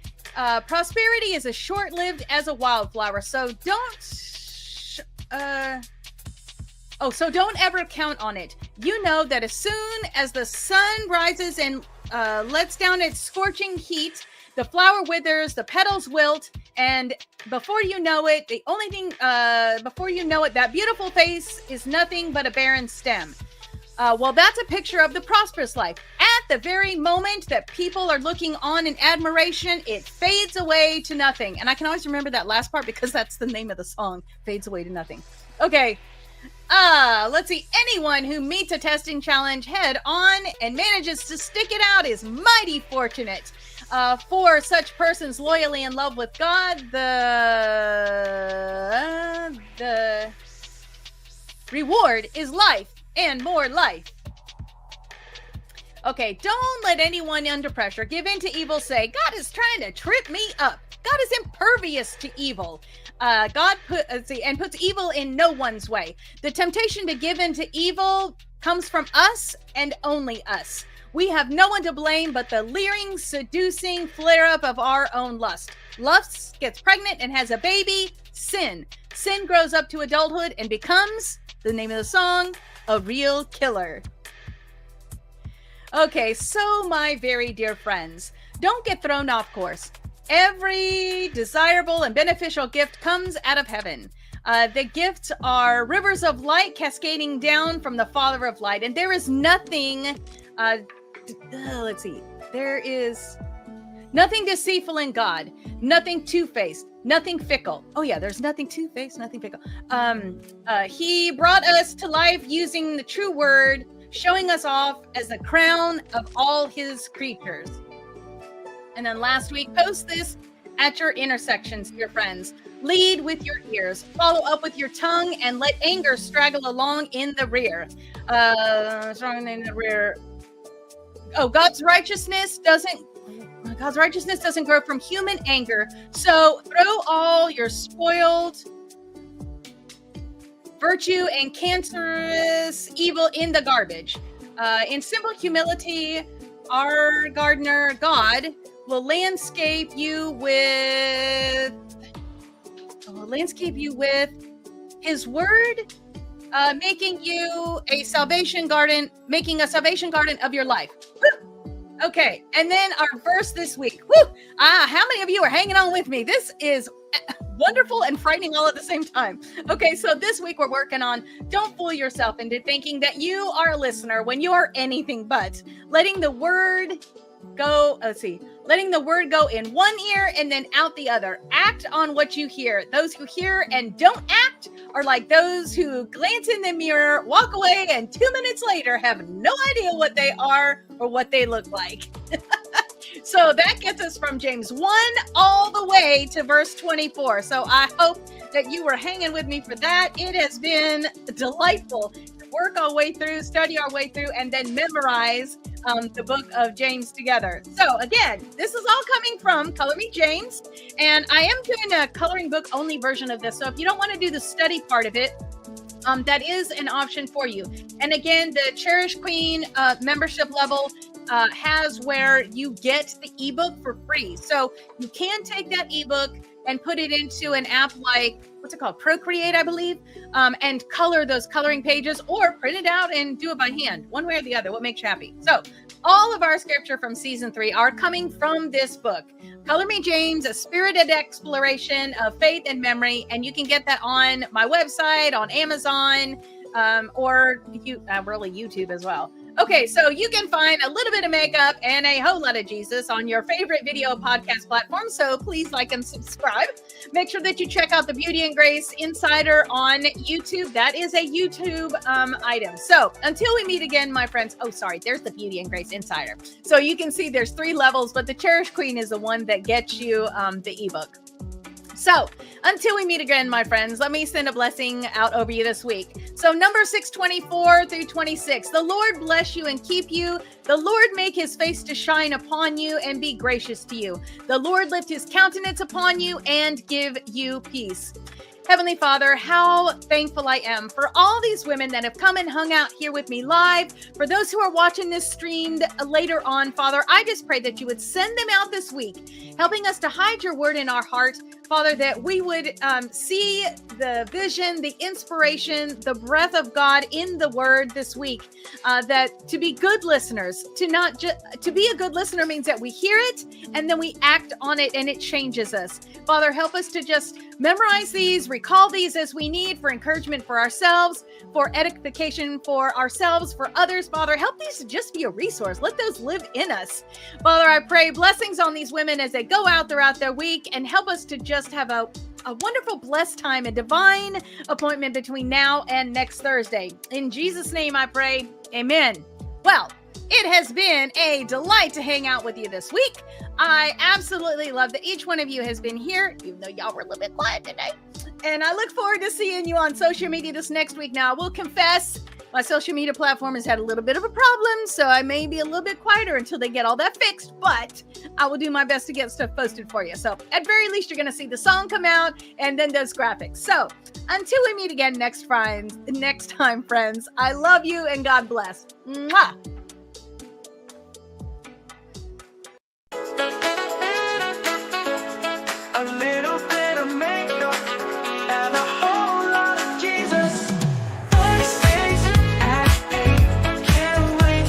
S1: Prosperity is as short-lived as a wildflower, so don't ever count on it. You know that as soon as the sun rises and lets down its scorching heat, the flower withers, the petals wilt, and before you know it, that beautiful face is nothing but a barren stem. Well, that's a picture of the prosperous life. At the very moment that people are looking on in admiration, it fades away to nothing. And I can always remember that last part because that's the name of the song, Fades Away to Nothing. Okay. Let's see. Anyone who meets a testing challenge head on and manages to stick it out is mighty fortunate. For such persons loyally in love with God, the reward is life and more life. Okay, don't let anyone under pressure give in to evil say, God is trying to trip me up. God is impervious to evil. God puts evil in no one's way. The temptation to give in to evil comes from us and only us. We have no one to blame but the leering, seducing flare-up of our own lust. Lust gets pregnant and has a baby, sin. Sin grows up to adulthood and becomes, the name of the song, a real killer. Okay, so my very dear friends, don't get thrown off course. Every desirable and beneficial gift comes out of heaven. The gifts are rivers of light cascading down from the Father of light. And there is nothing, there is nothing deceitful in God, nothing two-faced, nothing fickle. Oh yeah, there's nothing two-faced, nothing fickle. He brought us to life using the true word, showing us off as the crown of all his creatures. And then last week, post this at your intersections, dear friends. Lead with your ears, follow up with your tongue, and let anger straggle along in the rear. Oh, God's righteousness doesn't grow from human anger. So throw all your spoiled virtue and cancerous evil in the garbage. In simple humility, our gardener, God, will landscape you with his word, making a salvation garden of your life. Okay, and then our verse this week. Woo! How many of you are hanging on with me? This is wonderful and frightening all at the same time. Okay, so this week we're working on don't fool yourself into thinking that you are a listener when you are anything but. Letting the word go, letting the word go in one ear and then out the other. Act on what you hear. Those who hear and don't act are like those who glance in the mirror, walk away, and 2 minutes later have no idea what they are or what they look like. So that gets us from James 1 all the way to verse 24. So I hope that you were hanging with me for that. It has been delightful to work our way through, study our way through, and then memorize the book of James together. So again, this is all coming from Color Me James, and I am doing a coloring book only version of this. So if you don't want to do the study part of it, that is an option for you. And again, the Cherish Queen membership level has where you get the ebook for free. So you can take that ebook and put it into an app like, what's it called? Procreate, I believe, and color those coloring pages, or print it out and do it by hand, one way or the other, what makes you happy. So all of our scripture from season 3 are coming from this book, Color Me James, a spirited exploration of faith and memory. And you can get that on my website, on Amazon, or really YouTube as well. Okay, so you can find a little bit of makeup and a whole lot of Jesus on your favorite video podcast platform. So please like and subscribe. Make sure that you check out the Beauty and Grace Insider on YouTube. That is a YouTube item. So until we meet again, my friends. Oh, sorry, there's the Beauty and Grace Insider. So you can see there's 3 levels, but the Cherish Queen is the one that gets you the ebook. So until we meet again, my friends, let me send a blessing out over you this week. So number 624 through 26, the Lord bless you and keep you. The Lord make his face to shine upon you and be gracious to you. The Lord lift his countenance upon you and give you peace. Heavenly Father, how thankful I am for all these women that have come and hung out here with me live. For those who are watching this streamed later on, Father, I just pray that you would send them out this week, helping us to hide your word in our heart, Father, that we would see the vision, the inspiration, the breath of God in the word this week, that to be good listeners, to be a good listener means that we hear it and then we act on it and it changes us. Father, help us to just memorize these, recall these as we need for encouragement for ourselves, for edification for ourselves, for others. Father, help these to just be a resource. Let those live in us. Father, I pray blessings on these women as they go out throughout their week, and help us to just have a wonderful, blessed time, a divine appointment between now and next Thursday. In Jesus' name I pray, amen. Well, it has been a delight to hang out with you this week. I absolutely love that each one of you has been here, even though y'all were a little bit quiet today. And I look forward to seeing you on social media this next week. Now, I will confess, my social media platform has had a little bit of a problem, so I may be a little bit quieter until they get all that fixed, but I will do my best to get stuff posted for you. So at very least, you're going to see the song come out and then those graphics. So until we meet again next time, friends, I love you and God bless. Mwah!
S2: A little bit of makeup and a whole lot of Jesus. First days at 8, can't wait.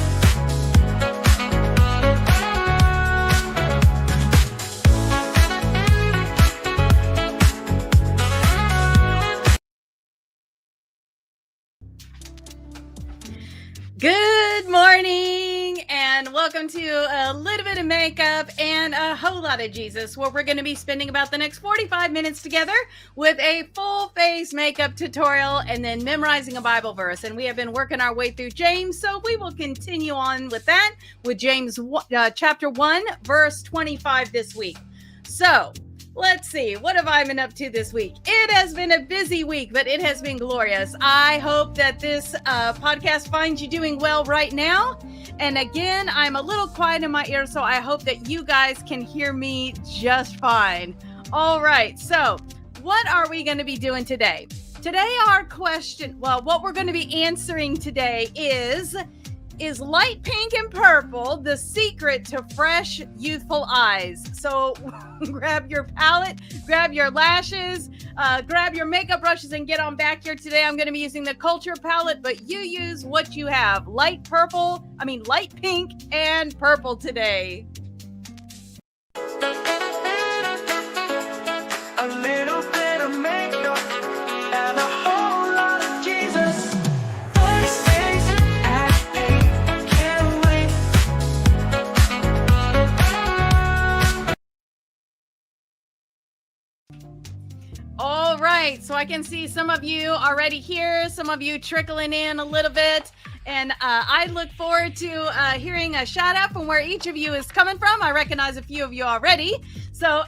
S1: Good morning and welcome to a little bit of makeup and a whole lot of Jesus, where we're going to be spending about the next 45 minutes together with a full face makeup tutorial and then memorizing a Bible verse. And we have been working our way through James, so we will continue on with that with James chapter 1 verse 25 this week. So let's see, what have I been up to this week? It has been a busy week, but it has been glorious. I hope that this podcast finds you doing well right now. And again, I'm a little quiet in my ear, so I hope that you guys can hear me just fine. All right, so what are we going to be doing today? Today, what we're going to be answering today is is light pink and purple the secret to fresh, youthful eyes? So grab your palette, grab your lashes, grab your makeup brushes, and get on back here. Today I'm going to be using the Culture palette, but you use what you have. Light pink and purple today.
S2: A little bit of makeup and a whole lot of Jesus. First days at 8, can't wait.
S1: All right, so I can see some of you already here, some of you trickling in a little bit, and I look forward to hearing a shout out from where each of you is coming from. I recognize a few of you already, so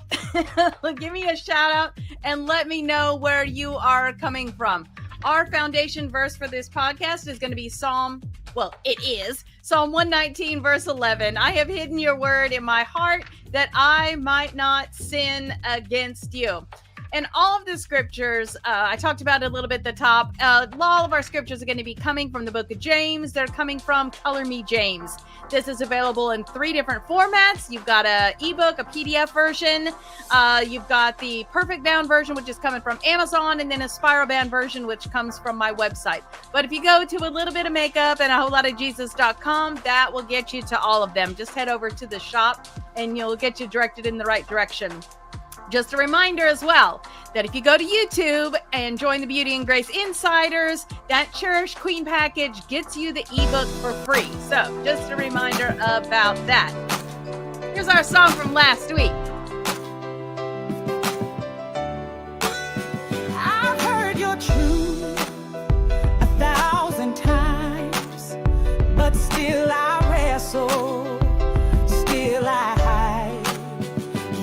S1: give me a shout out and let me know where you are coming from. Our foundation verse for this podcast is going to be Psalm 119 verse 11. I have hidden your word in my heart that I might not sin against you. And all of the scriptures, I talked about it a little bit at the top. All of our scriptures are going to be coming from the book of James. They're coming from Color Me James. This is available in 3 different formats. You've got an ebook, a PDF version. You've got the perfect bound version, which is coming from Amazon, and then a spiral bound version, which comes from my website. But if you go to a little bit of makeup and a whole lot of Jesus.com, that will get you to all of them. Just head over to the shop and you'll get you directed in the right direction. Just a reminder as well that if you go to YouTube and join the Beauty and Grace Insiders, that Cherished Queen package gets you the ebook for free. So just a reminder about that. Here's our song from last week.
S2: I've heard your truth 1,000 times, but still I wrestle, still I hide.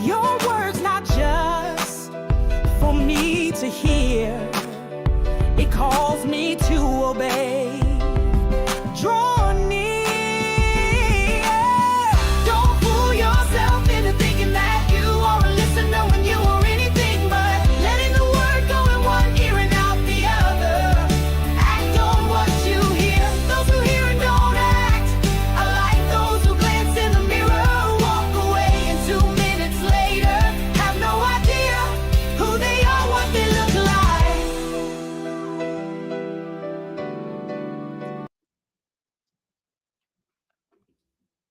S2: Your word's not just for me to hear, it calls me to obey. Draw near. Don't fool yourself into thinking that you are a listener when you are anything but letting the word go in one ear and out the other. Act on what you hear. Those who hear and don't act are like those who glance in the mirror, walk away, and 2 minutes later have no idea who they are, what they look like.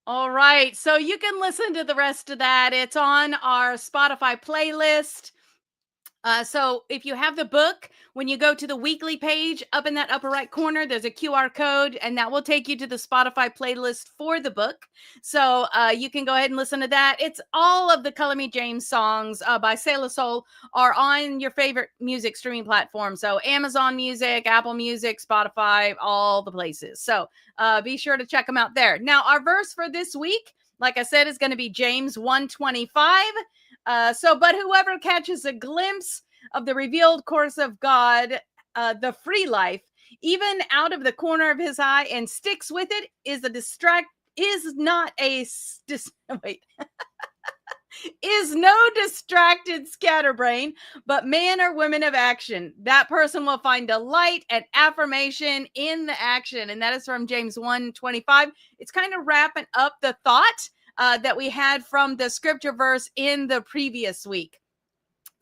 S1: All right, so you can listen to the rest of that. It's on our Spotify playlist. So if you have the book, when you go to the weekly page up in that upper right corner, there's a QR code, and that will take you to the Spotify playlist for the book. So you can go ahead and listen to that. It's all of the Color Me James songs by Sailor Soul are on your favorite music streaming platform. So Amazon Music, Apple Music, Spotify, all the places. So be sure to check them out there. Now, our verse for this week, like I said, is going to be James 1:25. But whoever catches a glimpse of the revealed course of God, the free life, even out of the corner of his eye, and sticks with it, is no distracted scatterbrain, but man or woman of action. That person will find delight and affirmation in the action. And that is from James 1:25. It's kind of wrapping up the thought that we had from the scripture verse in the previous week.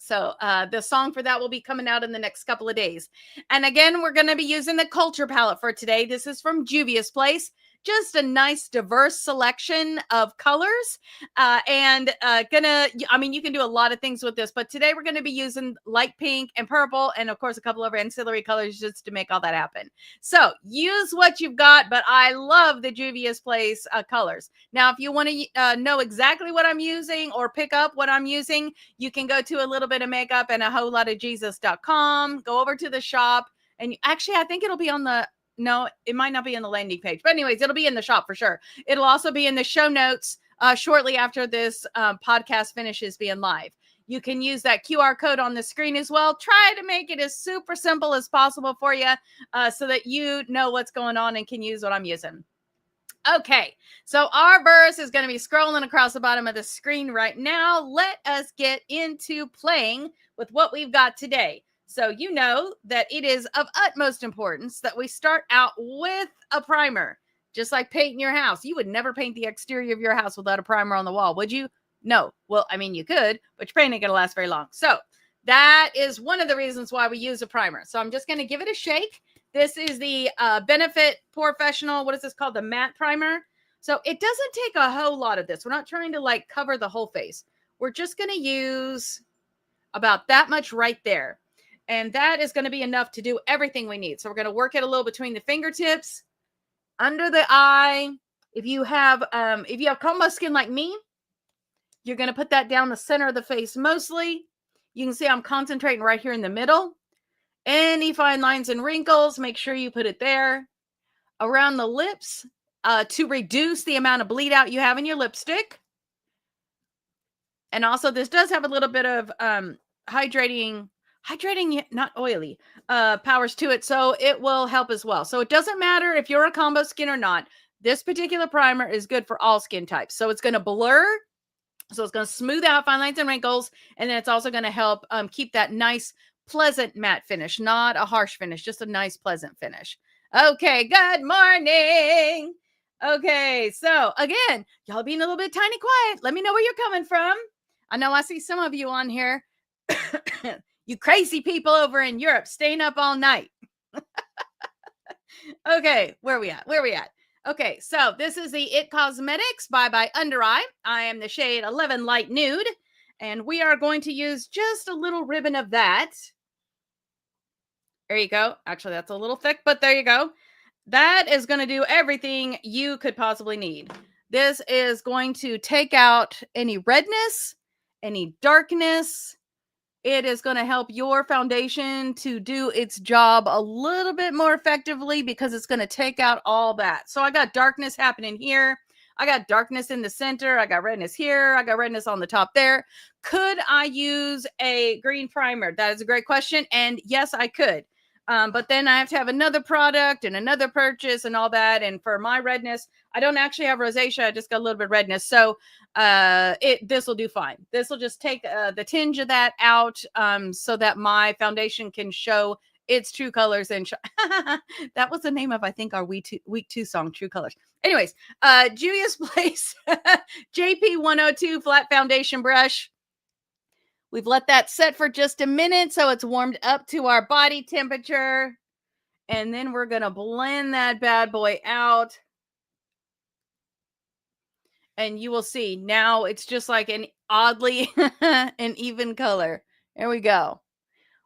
S1: So the song for that will be coming out in the next couple of days. And again, we're going to be using the Culture palette for today. This is from Juvia's Place. Just a nice, diverse selection of colors. You can do a lot of things with this, but today we're going to be using light pink and purple, and of course, a couple of ancillary colors just to make all that happen. So use what you've got, but I love the Juvia's Place colors. Now, if you want to know exactly what I'm using or pick up what I'm using, you can go to a little bit of makeup and a whole lot of Jesus.com, go over to the shop, and actually, I think it'll be on the No, it might not be in the landing page. But anyways, it'll be in the shop for sure. It'll also be in the show notes shortly after this podcast finishes being live. You can use that QR code on the screen as well. Try to make it as super simple as possible for you so that you know what's going on and can use what I'm using. Okay, so our verse is going to be scrolling across the bottom of the screen right now. Let us get into playing with what we've got today. So you know that it is of utmost importance that we start out with a primer. Just like painting your house. You would never paint the exterior of your house without a primer on the wall, would you? No. Well, I mean, you could, but your paint ain't going to last very long. So that is one of the reasons why we use a primer. So I'm just going to give it a shake. This is the Benefit Professional. What is this called? The matte primer. So it doesn't take a whole lot of this. We're not trying to like cover the whole face. We're just going to use about that much right there. And that is going to be enough to do everything we need. So we're going to work it a little between the fingertips, under the eye. If you have combo skin like me, you're going to put that down the center of the face mostly. You can see I'm concentrating right here in the middle. Any fine lines and wrinkles, make sure you put it there. Around the lips, to reduce the amount of bleed out you have in your lipstick. And also this does have a little bit of hydrating, not oily, powers to it. So it will help as well. So it doesn't matter if you're a combo skin or not. This particular primer is good for all skin types. So it's going to blur. So it's going to smooth out fine lines and wrinkles. And then it's also going to help keep that nice, pleasant matte finish, not a harsh finish, just a nice, pleasant finish. Okay, good morning. Okay, so again, y'all being a little bit tiny quiet. Let me know where you're coming from. I know I see some of you on here. You crazy people over in Europe staying up all night. Okay, where we at? Okay, so this is the It Cosmetics by Under Eye. I am the shade 11 Light Nude, and we are going to use just a little ribbon of that. There you go. Actually, that's a little thick, but there you go. That is going to do everything you could possibly need. This is going to take out any redness, any darkness. It is going to help your foundation to do its job a little bit more effectively because it's going to take out all that. So I got darkness happening here. I got darkness in the center. I got redness here. I got redness on the top there. Could I use a green primer? That is a great question. And yes, I could. But then I have to have another product and another purchase and all that. And for my redness, I don't actually have rosacea. I just got a little bit of redness. So this will do fine. This will just take the tinge of that out so that my foundation can show its true colors. And that was the name of, I think, our week two song, True Colors. Anyways, Julia's Place JP 102 flat foundation brush. We've let that set for just a minute so it's warmed up to our body temperature. And then we're going to blend that bad boy out. And you will see now it's just like an oddly an even color. There we go.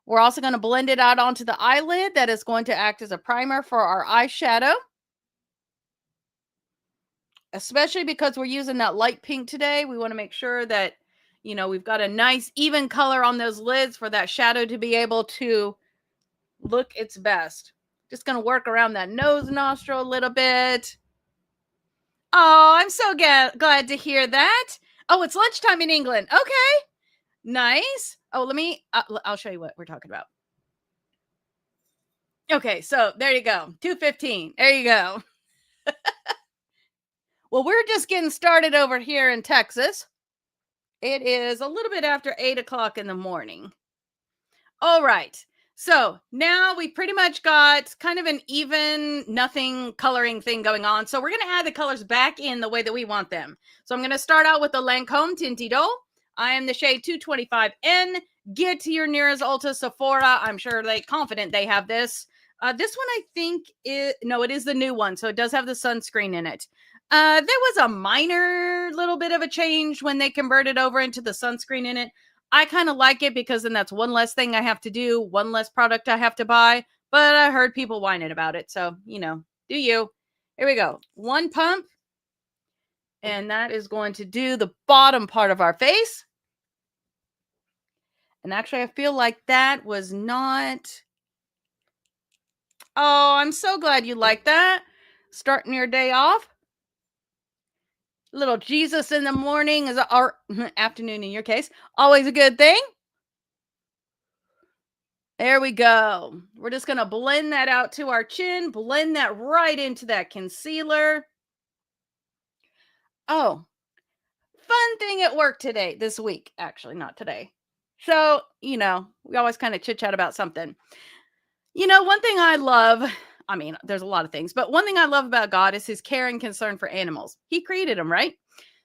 S1: We're also going to blend it out onto the eyelid. That is going to act as a primer for our eyeshadow. Especially because we're using that light pink today. We want to make sure that we've got a nice even color on those lids for that shadow to be able to look its best. Just going to work around that nose nostril a little bit. Oh, I'm so glad to hear that. Oh, it's lunchtime in England. Okay. Nice. Oh, I'll show you what we're talking about. Okay, so there you go. 2:15. There you go. Well, we're just getting started over here in Texas. It is a little bit after 8 o'clock in the morning. All right. So now we pretty much got kind of an even nothing coloring thing going on. So we're going to add the colors back in the way that we want them. So I'm going to start out with the Lancome Tintido. I am the shade 225N. Get to your nearest Ulta, Sephora. I'm sure confident they have this. This one I think it is the new one. So it does have the sunscreen in it. There was a minor little bit of a change when they converted over into the sunscreen in it. I kind of like it because then that's one less thing I have to do, one less product I have to buy. But I heard people whining about it. So, do you. Here we go. One pump. And that is going to do the bottom part of our face. And actually, I feel like that was not... Oh, I'm so glad you like that. Starting your day off. Little Jesus in the morning or afternoon in your case. Always a good thing. There we go. We're just going to blend that out to our chin. Blend that right into that concealer. Oh, fun thing at work this week. Actually, not today. So, we always kind of chit chat about something. One thing I I mean, there's a lot of things, but one thing I love about God is his care and concern for animals. He created them, right?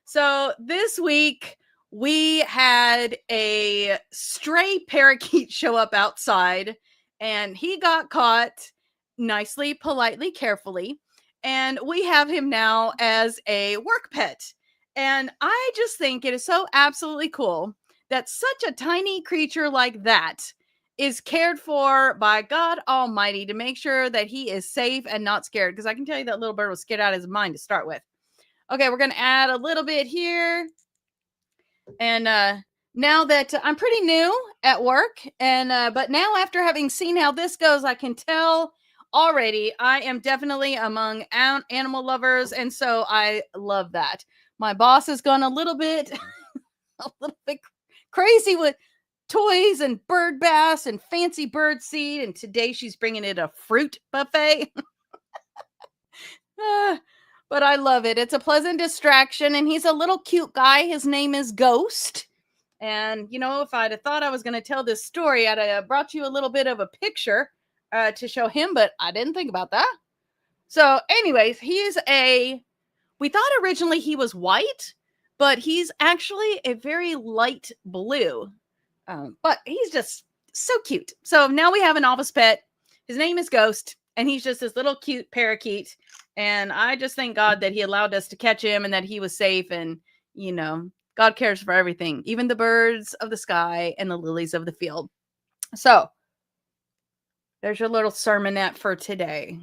S1: So this week we had a stray parakeet show up outside, and he got caught nicely, politely, carefully. And we have him now as a work pet. And I just think it is so absolutely cool that such a tiny creature like that is cared for by God Almighty to make sure that he is safe and not scared. Because I can tell you that little bird was scared out of his mind to start with. Okay, we're going to add a little bit here. And now that I'm pretty new at work, and but now after having seen how this goes, I can tell already I am definitely among animal lovers. And so I love that. My boss has gone a little bit crazy with toys and bird baths and fancy bird seed. And today she's bringing it a fruit buffet. But I love it. It's a pleasant distraction. And he's a little cute guy. His name is Ghost. And, you know, if I'd have thought I was going to tell this story, I'd have brought you a little bit of a picture to show him. But I didn't think about that. So anyways, we thought originally he was white, but he's actually a very light blue. But he's just so cute. So now we have an office pet. His name is Ghost, and he's just this little cute parakeet. And I just thank God that he allowed us to catch him and that he was safe. And, you know, God cares for everything, even the birds of the sky and the lilies of the field. So there's your little sermonette for today.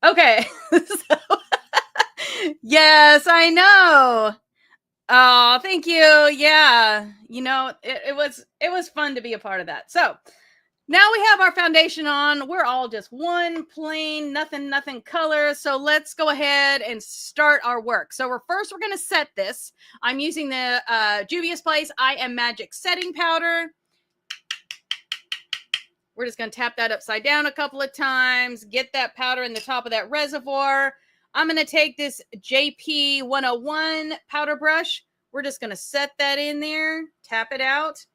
S1: Okay. Yes, I know. Oh, thank you. Yeah. You know, it was fun to be a part of that. So now we have our foundation on. We're all just one plain, nothing color. So let's go ahead and start our work. So we're going to set this. I'm using the Juvia's Place I Am Magic setting powder. We're just going to tap that upside down a couple of times. Get that powder in the top of that reservoir. I'm going to take this JP 101 powder brush. We're just going to set that in there. Tap it out.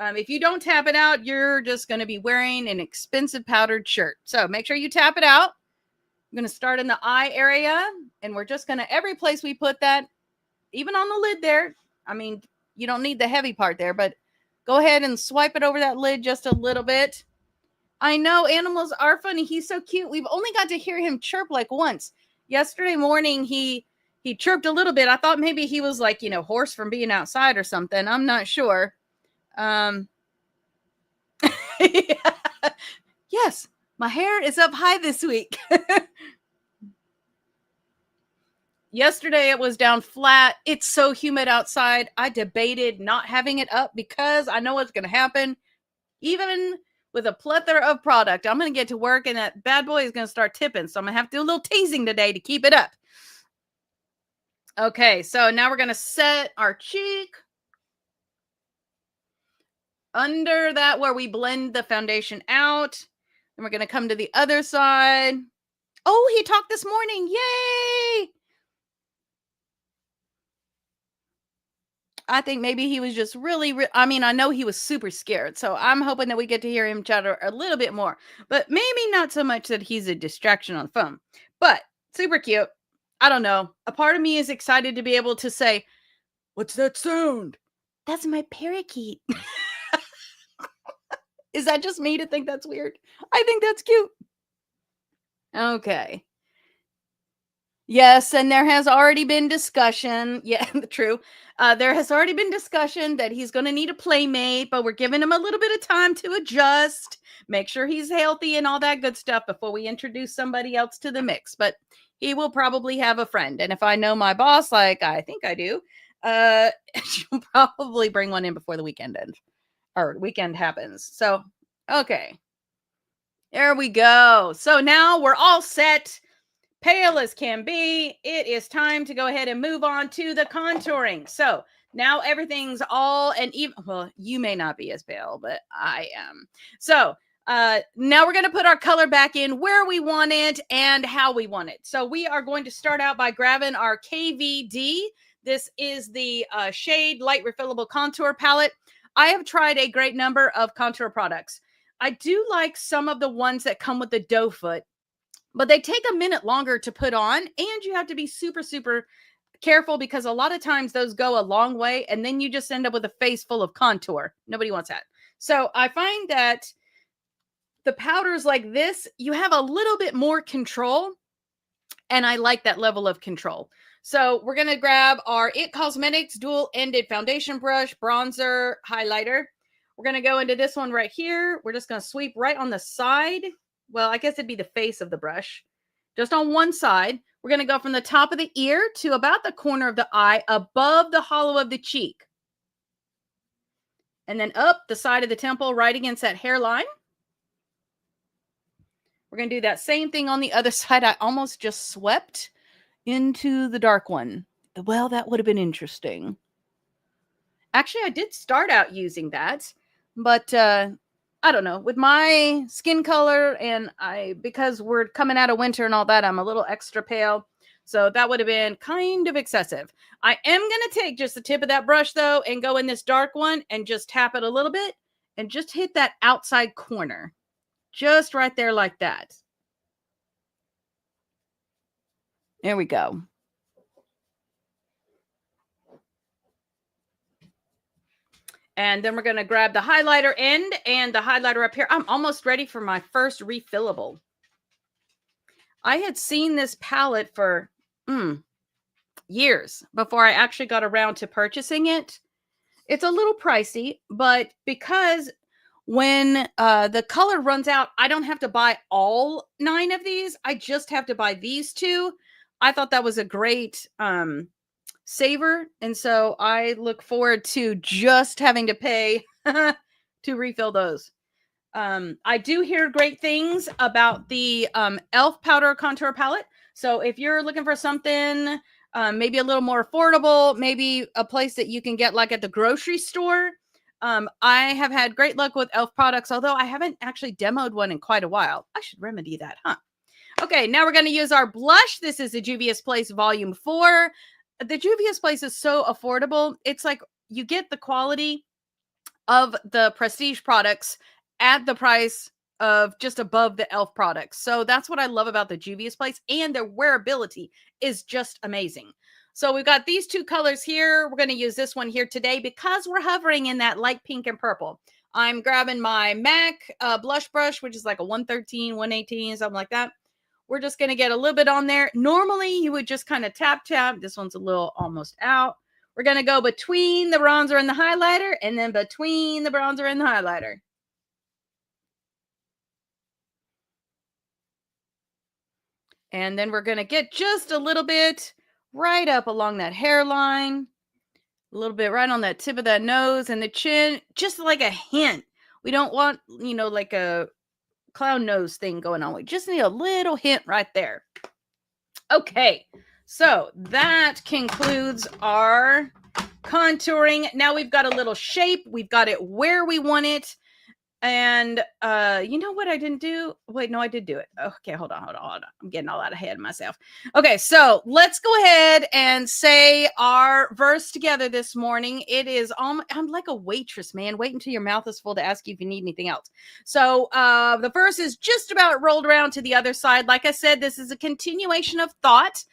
S1: If you don't tap it out, you're just going to be wearing an expensive powdered shirt. So make sure you tap it out. I'm going to start in the eye area, and we're just going to, every place we put that, even on the lid there. I mean, you don't need the heavy part there, but go ahead and swipe it over that lid just a little bit. I know animals are funny. He's so cute. We've only got to hear him chirp like once. Yesterday morning, he chirped a little bit. I thought maybe he was like, you know, hoarse from being outside or something. I'm not sure. Yes, my hair is up high this week. Yesterday it was down flat. It's so humid outside. I debated not having it up because I know what's going to happen. Even with a plethora of product, I'm going to get to work and that bad boy is going to start tipping. So I'm going to have to do a little teasing today to keep it up. Okay, so now we're going to set our cheek. Under that where we blend the foundation out. And we're going to come to the other side. Oh, he talked this morning. Yay! I think maybe he was just I mean, I know he was super scared. So I'm hoping that we get to hear him chatter a little bit more. But maybe not so much that he's a distraction on phone. But super cute. I don't know. A part of me is excited to be able to say, "What's that sound?" That's my parakeet. Is that just me to think that's weird? I think that's cute. Okay. Yes, and there has already been discussion. Yeah, true. There has already been discussion that he's going to need a playmate, but we're giving him a little bit of time to adjust, make sure he's healthy and all that good stuff before we introduce somebody else to the mix. But he will probably have a friend. And if I know my boss, like I think I do, she'll probably bring one in before the weekend ends. Or weekend happens. So, okay. There we go. So now we're all set. Pale as can be. It is time to go ahead and move on to the contouring. So now everything's all and even. Well, you may not be as pale, but I am. So now we're going to put our color back in where we want it and how we want it. So we are going to start out by grabbing our KVD. This is the Shade Light Refillable Contour Palette. I have tried a great number of contour products. I do like some of the ones that come with the doe foot. but they take a minute longer to put on, and you have to be super, super careful because a lot of times those go a long way and then you just end up with a face full of contour. Nobody wants that. So I find that the powders like this, you have a little bit more control, and I like that level of control. So we're going to grab our It Cosmetics dual-ended foundation brush, bronzer, highlighter. We're going to go into this one right here. We're just going to sweep right on the side. Well, I guess it'd be the face of the brush. Just on one side. We're going to go from the top of the ear to about the corner of the eye, above the hollow of the cheek. And then up the side of the temple, right against that hairline. We're going to do that same thing on the other side. I almost just swept into the dark one. Well, that would have been interesting. Actually, I did start out using that, but I don't know. With my skin color and because we're coming out of winter and all that, I'm a little extra pale. So that would have been kind of excessive. I am going to take just the tip of that brush, though, and go in this dark one and just tap it a little bit and just hit that outside corner. Just right there like that. There we go. And then we're going to grab the highlighter end and the highlighter up here. I'm almost ready for my first refillable. I had seen this palette for years before I actually got around to purchasing it. It's a little pricey, but because when the color runs out, I don't have to buy all 9 of these. I just have to buy these 2. I thought that was a great saver, and so I look forward to just having to pay to refill those. I do hear great things about the e.l.f. powder contour palette. So if you're looking for something maybe a little more affordable, maybe a place that you can get like at the grocery store, I have had great luck with e.l.f. products, although I haven't actually demoed one in quite a while. I should remedy that, huh? Okay, now we're going to use our blush. This is the Juvia's Place Volume 4. The Juvia's Place is so affordable. It's like you get the quality of the prestige products at the price of just above the e.l.f. products. So that's what I love about the Juvia's Place, and their wearability is just amazing. So we've got these 2 colors here. We're going to use this one here today because we're hovering in that light pink and purple. I'm grabbing my MAC blush brush, which is like a 113, 118, something like that. We're just going to get a little bit on there. Normally, you would just kind of tap. This one's a little almost out. We're going to go between the bronzer and the highlighter, and then between the bronzer and the highlighter. And then we're going to get just a little bit right up along that hairline, a little bit right on that tip of that nose and the chin, just like a hint. We don't want, like a clown nose thing going on. We just need a little hint right there. Okay, so that concludes our contouring. Now we've got a little shape. We've got it where we want it. And you know what I didn't do? Wait, no, I did do it. Okay, hold on. I'm getting all out ahead of myself. Okay, so let's go ahead and say our verse together this morning. It is, I'm like a waitress, man. Wait until your mouth is full to ask you if you need anything else. So the verse is just about rolled around to the other side. Like I said, this is a continuation of thought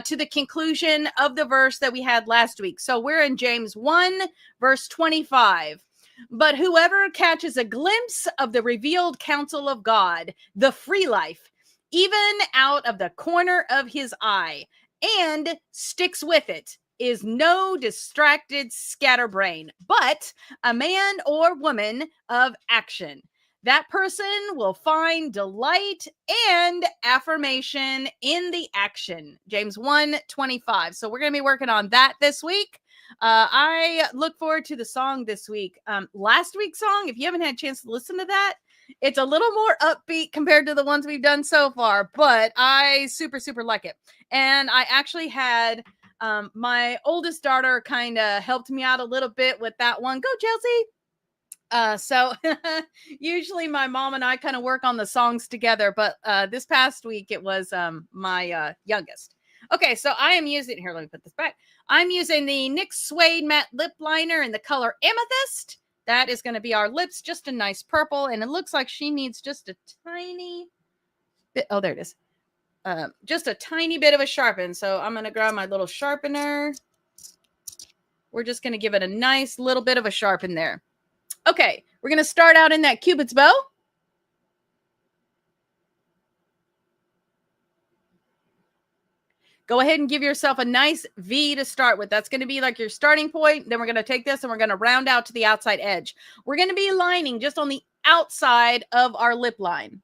S1: to the conclusion of the verse that we had last week. So we're in James 1, verse 25. But whoever catches a glimpse of the revealed counsel of God, the free life, even out of the corner of his eye, and sticks with it, is no distracted scatterbrain, but a man or woman of action. That person will find delight and affirmation in the action. James 1:25. So we're going to be working on that this week. I look forward to the song this week. Last week's song, if you haven't had a chance to listen to that, it's a little more upbeat compared to the ones we've done so far, but I super, super like it. And I actually had my oldest daughter kind of helped me out a little bit with that one. Go, Chelsea. So usually my mom and I kind of work on the songs together, but this past week it was my youngest. Okay, so I am using, here, let me put this back. I'm using the NYX Suede Matte Lip Liner in the color Amethyst. That is going to be our lips, just a nice purple, and it looks like she needs just a tiny bit. Oh, there it is. just a tiny bit of a sharpen. So I'm going to grab my little sharpener. We're just going to give it a nice little bit of a sharpen there. Okay, we're going to start out in that Cupid's bow. Go ahead and give yourself a nice V to start with. That's going to be like your starting point. Then we're going to take this and we're going to round out to the outside edge. We're going to be lining just on the outside of our lip line.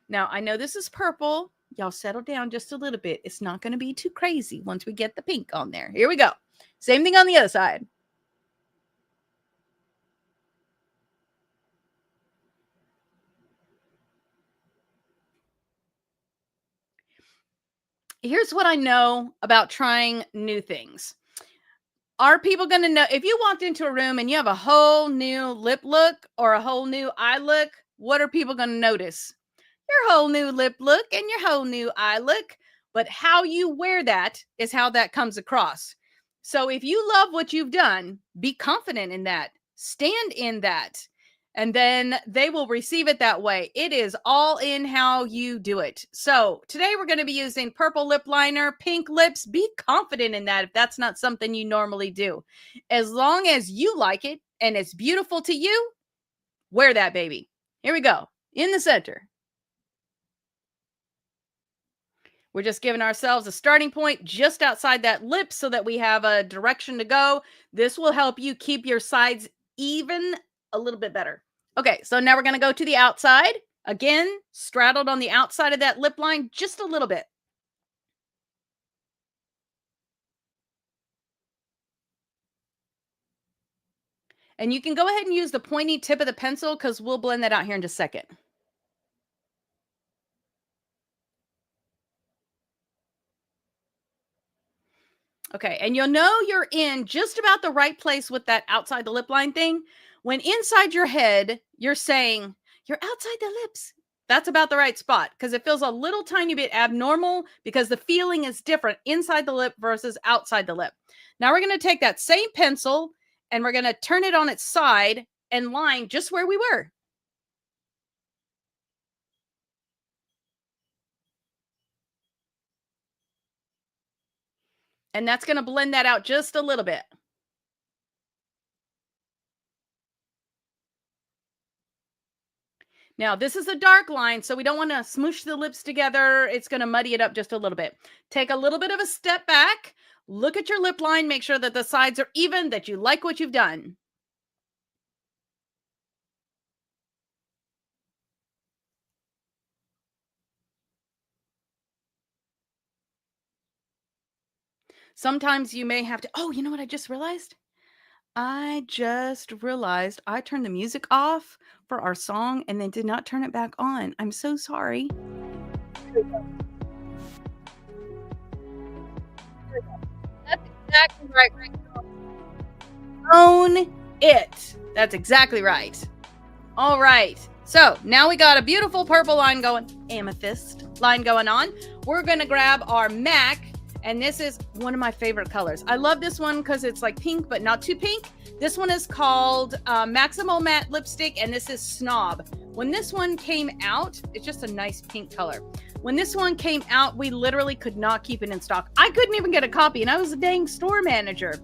S1: Now, I know this is purple. Y'all settle down just a little bit. It's not going to be too crazy once we get the pink on there. Here we go. Same thing on the other side. Here's what I know about trying new things. Are people going to know if you walked into a room and you have a whole new lip look or a whole new eye look? What are people going to notice? Your whole new lip look and your whole new eye look. But how you wear that is how that comes across. So if you love what you've done, be confident in that. Stand in that. And then they will receive it that way. It is all in how you do it. So today we're going to be using purple lip liner, pink lips. Be confident in that if that's not something you normally do. As long as you like it and it's beautiful to you, wear that baby. Here we go. In the center. We're just giving ourselves a starting point just outside that lip so that we have a direction to go. This will help you keep your sides even a little bit better. Okay, so now we're going to go to the outside. Again, straddled on the outside of that lip line just a little bit. And you can go ahead and use the pointy tip of the pencil because we'll blend that out here in just a second. Okay, and you'll know you're in just about the right place with that outside the lip line thing. When inside your head, you're saying, you're outside the lips. That's about the right spot because it feels a little tiny bit abnormal because the feeling is different inside the lip versus outside the lip. Now we're going to take that same pencil and we're going to turn it on its side and line just where we were. And that's going to blend that out just a little bit. Now, this is a dark line, so we don't want to smoosh the lips together. It's going to muddy it up just a little bit. Take a little bit of a step back. Look at your lip line. Make sure that the sides are even, that you like what you've done. Sometimes you may have to, oh, you know what I just realized? I just realized I turned the music off for our song and then did not turn it back on. I'm so sorry. That's exactly right. Own it. That's exactly right. All right. So now we got a beautiful purple line going, amethyst line going on. We're going to grab our MAC. And this is one of my favorite colors. I love this one because it's like pink, but not too pink. This one is called Maximo Matte Lipstick, and this is Snob. When this one came out, it's just a nice pink color. When this one came out, we literally could not keep it in stock. I couldn't even get a copy, and I was a dang store manager.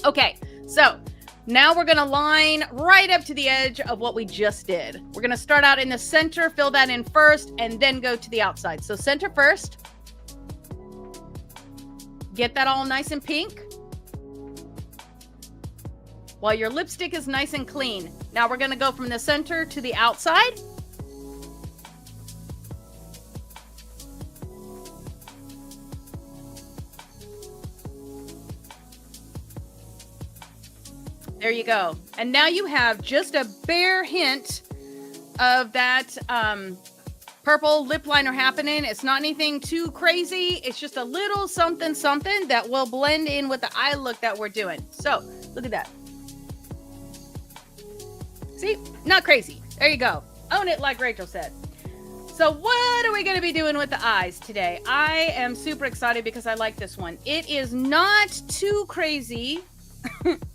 S1: Okay, so now we're going to line right up to the edge of what we just did. We're going to start out in the center, fill that in first, and then go to the outside. So center first. Get that all nice and pink while your lipstick is nice and clean. Now we're going to go from the center to the outside. There you go. And now you have just a bare hint of that purple lip liner happening. It's not anything too crazy. It's just a little something that will blend in with the eye look that we're doing. So look at that. See, not crazy. There you go. Own it, like Rachel said. So what are we going to be doing with the eyes today? I am super excited because I like this one. It is not too crazy.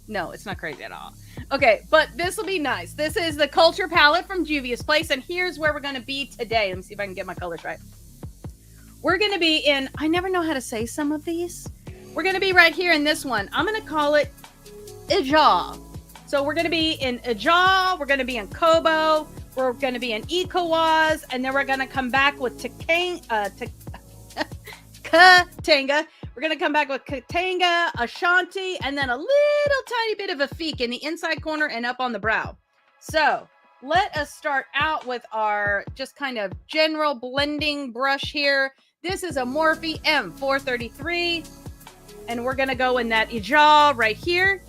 S1: No, it's not crazy at all. Okay, but this will be nice. This is the Culture palette from Juvia's Place, and here's where we're going to be today. Let me see if I can get my colors right. We're going to be in, I never know how to say some of these. We're going to be right here in this one. I'm going to call it Ija. So we're going to be in Ija, we're going to be in Kobo, we're going to be in Ecowas, and then we're going to come back with Katanga. We're going to come back with Katanga, Ashanti, and then a little tiny bit of Afik in the inside corner and up on the brow. So let us start out with our just kind of general blending brush here. This is a Morphe M433, and we're going to go in that Ija right here.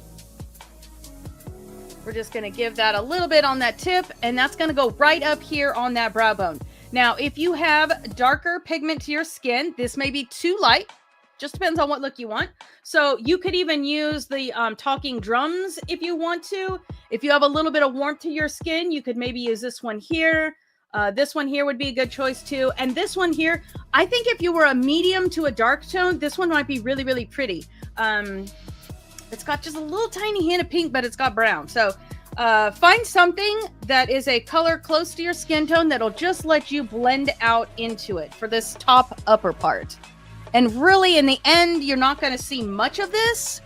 S1: We're just going to give that a little bit on that tip, and that's going to go right up here on that brow bone. Now, if you have darker pigment to your skin, this may be too light. Just depends on what look you want. So you could even use the talking drums if you want to. If you have a little bit of warmth to your skin, you could maybe use this one here. This one here would be a good choice too. And this one here, I think if you were a medium to a dark tone, this one might be really, really pretty. It's got just a little tiny hint of pink, but it's got brown. So find something that is a color close to your skin tone that'll just let you blend out into it for this top upper part. And really, in the end, you're not going to see much of this.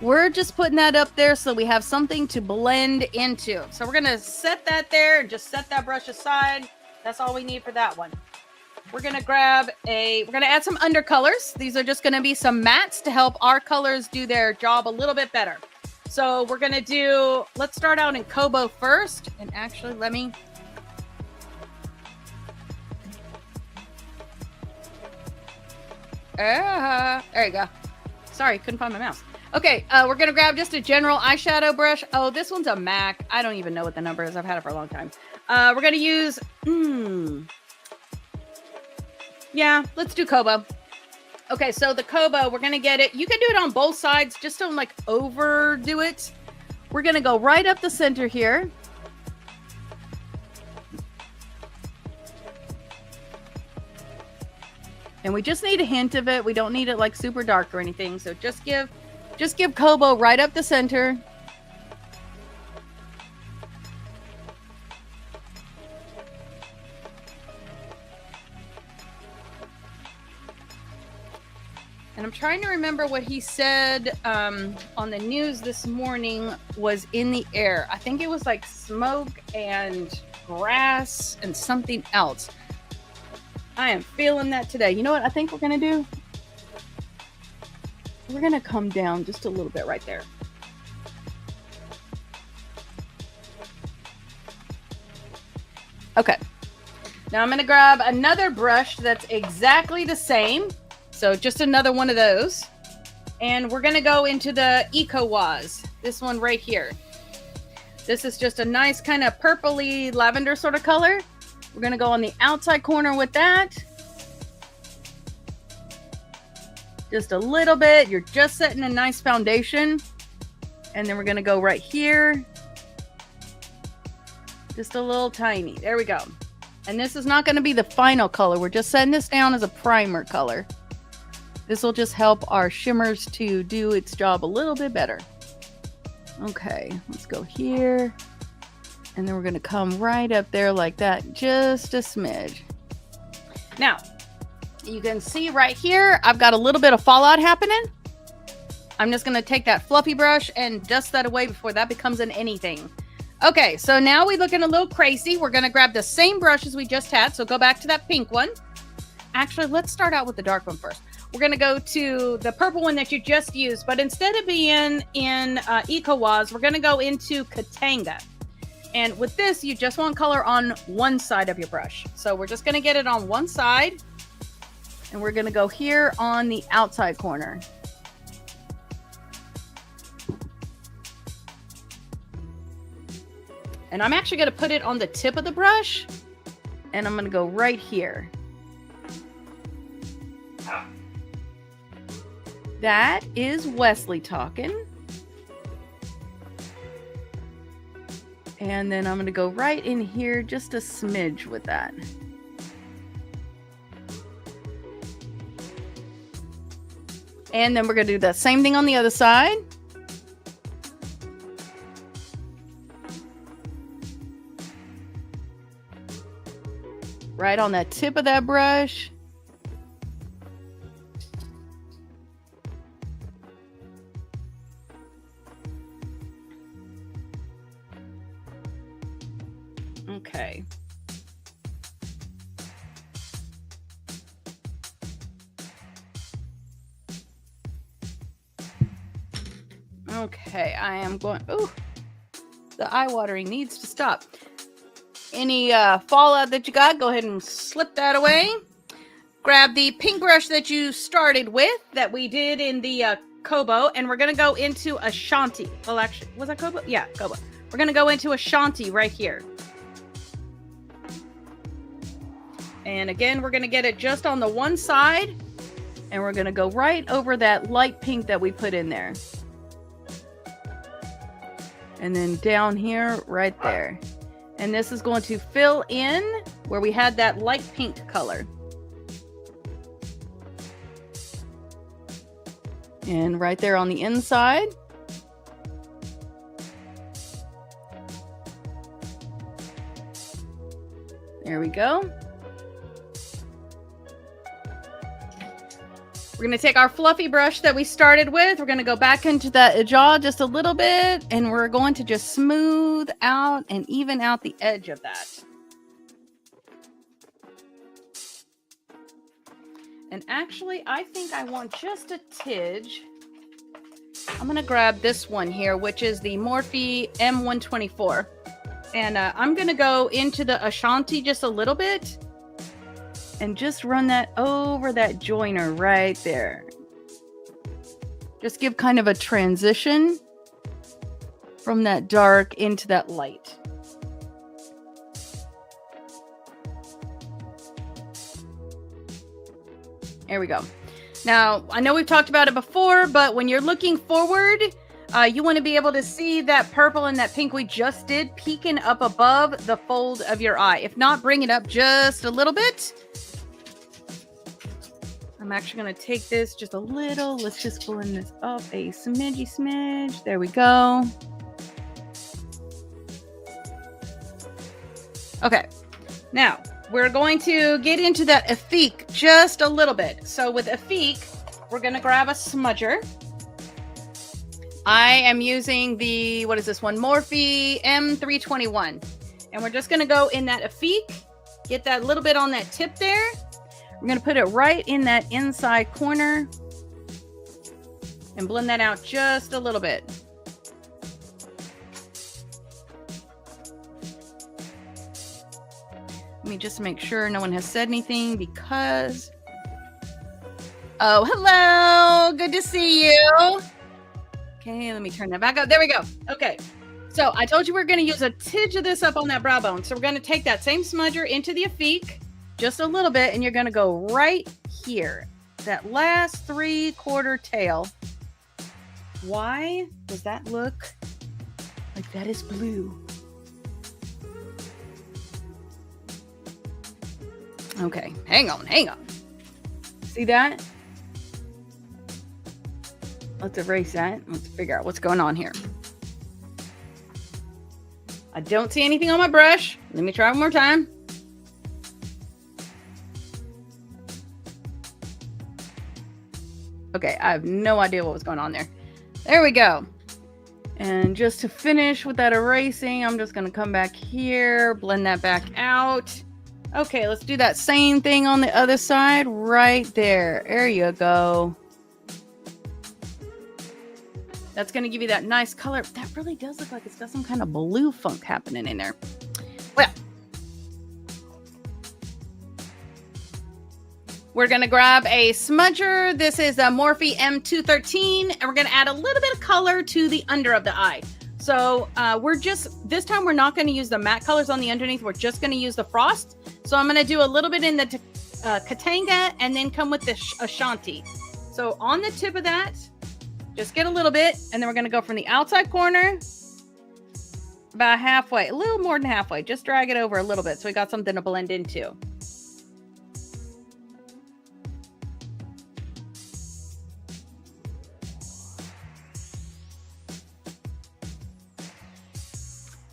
S1: We're just putting that up there so we have something to blend into. So we're going to set that there and just set that brush aside. That's all we need for that one. We're going to grab we're going to add some undercolors. These are just going to be some mattes to help our colors do their job a little bit better. So we're going to let's start out in Kobo first. And actually, let me... there you go. Sorry, couldn't find my mouse. Okay, we're going to grab just a general eyeshadow brush. Oh, this one's a MAC. I don't even know what the number is. I've had it for a long time. We're going to use... yeah, let's do Kobo. Okay, so the Kobo, we're going to get it. You can do it on both sides. Just don't, like, overdo it. We're going to go right up the center here. And we just need a hint of it. We don't need it like super dark or anything. So just give Kobo right up the center. And I'm trying to remember what he said on the news this morning was in the air. I think it was like smoke and grass and something else. I am feeling that today. You know what I think we're going to do? We're going to come down just a little bit right there. Okay. Now I'm going to grab another brush that's exactly the same. So just another one of those. And we're going to go into the Ecowas. This one right here. This is just a nice kind of purpley lavender sort of color. We're going to go on the outside corner with that. Just a little bit. You're just setting a nice foundation. And then we're going to go right here. Just a little tiny. There we go. And this is not going to be the final color. We're just setting this down as a primer color. This will just help our shimmers to do its job a little bit better. Okay, let's go here. And then we're going to come right up there like that, just a smidge. Now, you can see right here, I've got a little bit of fallout happening. I'm just going to take that fluffy brush and dust that away before that becomes an anything. Okay, so now we're looking a little crazy. We're going to grab the same brush as we just had. So go back to that pink one. Actually, let's start out with the dark one first. We're going to go to the purple one that you just used. But instead of being in Ecowas, we're going to go into Katanga. And with this, you just want color on one side of your brush. So we're just going to get it on one side. And we're going to go here on the outside corner. And I'm actually going to put it on the tip of the brush. And I'm going to go right here. That is Wesley talking. And then I'm going to go right in here just a smidge with that. And then we're going to do the same thing on the other side. right on that tip of that brush. Okay. Okay, I am going. Ooh, the eye watering needs to stop. Any fallout that you got, go ahead and slip that away. Grab the pink brush that you started with, that we did in the Kobo, and we're going to go into Ashanti. Well, actually, was that Kobo? Yeah, Kobo. We're going to go into Ashanti right here. And again, we're going to get it just on the one side, and we're going to go right over that light pink that we put in there. And then down here, right there. And this is going to fill in where we had that light pink color. And right there on the inside. There we go. We're going to take our fluffy brush that we started with. We're going to go back into that jaw just a little bit. And we're going to just smooth out and even out the edge of that. And actually, I think I want just a tidge. I'm going to grab this one here, which is the Morphe M124. And I'm going to go into the Ashanti just a little bit. And just run that over that joiner right there. Just give kind of a transition from that dark into that light. There we go. Now, I know we've talked about it before, but when you're looking forward, you want to be able to see that purple and that pink we just did peeking up above the fold of your eye. If not, bring it up just a little bit. I'm actually going to take this just a little. Let's just blend this up a smidgy smidge. There we go. Okay. Now, we're going to get into that Effique just a little bit. So with Effique, we're going to grab a smudger. I am using the, what is this one? Morphe M321. And we're just going to go in that Effique. Get that little bit on that tip there. We're going to put it right in that inside corner and blend that out just a little bit. Let me just make sure no one has said anything because... Oh, hello! Good to see you! Okay, let me turn that back up. There we go. Okay, so I told you we're going to use a tidge of this up on that brow bone. So we're going to take that same smudger into the Effique. Just a little bit, and you're going to go right here. That last 3/4 tail. Why does that look like that is blue? Okay, hang on. See that? Let's erase that. Let's figure out what's going on here. I don't see anything on my brush. Let me try one more time. Okay, I have no idea what was going on there. There we go. And just to finish with that erasing, I'm just going to come back here, blend that back out. Okay, let's do that same thing on the other side right there. There you go. That's going to give you that nice color. That really does look like it's got some kind of blue funk happening in there. Well, we're going to grab a smudger. This is a Morphe M213, and we're going to add a little bit of color to the under of the eye. So this time we're not going to use the matte colors on the underneath. We're just going to use the frost. So I'm going to do a little bit in the Katanga and then come with the Ashanti. So on the tip of that, just get a little bit, and then we're going to go from the outside corner about halfway, a little more than halfway. Just drag it over a little bit so we got something to blend into.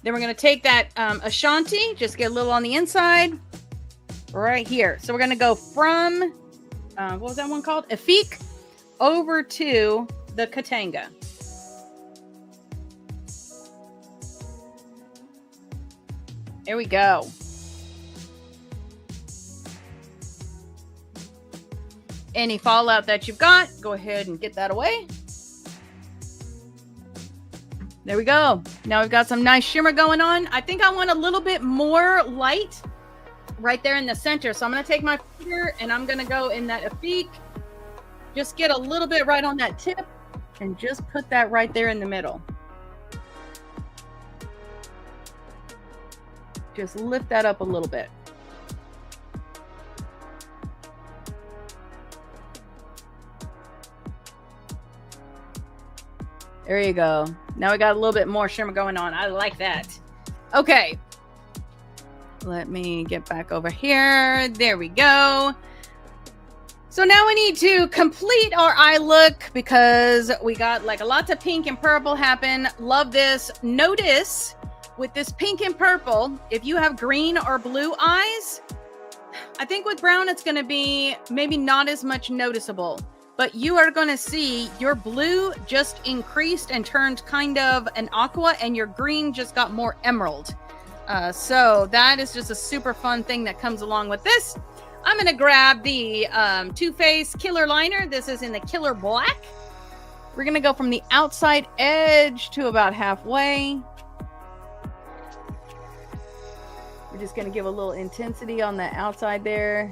S1: Then we're going to take that Ashanti, just get a little on the inside. right here. So we're going to go from, what was that one called? Effique over to the Katanga. There we go. Any fallout that you've got, go ahead and get that away. There we go. Now we've got some nice shimmer going on. I think I want a little bit more light right there in the center. So I'm going to take my finger and I'm going to go in that Effique. Just get a little bit right on that tip and just put that right there in the middle. Just lift that up a little bit. There you go. Now we got a little bit more shimmer going on. I like that. Okay. Let me get back over here. There we go. So now we need to complete our eye look because we got like lots of pink and purple happen. Love this. Notice with this pink and purple, if you have green or blue eyes, I think with brown it's going to be maybe not as much noticeable. But you are going to see your blue just increased and turned kind of an aqua, and your green just got more emerald. So that is just a super fun thing that comes along with this. I'm going to grab the Too Faced Killer Liner. This is in the Killer Black. We're going to go from the outside edge to about halfway. We're just going to give a little intensity on the outside there.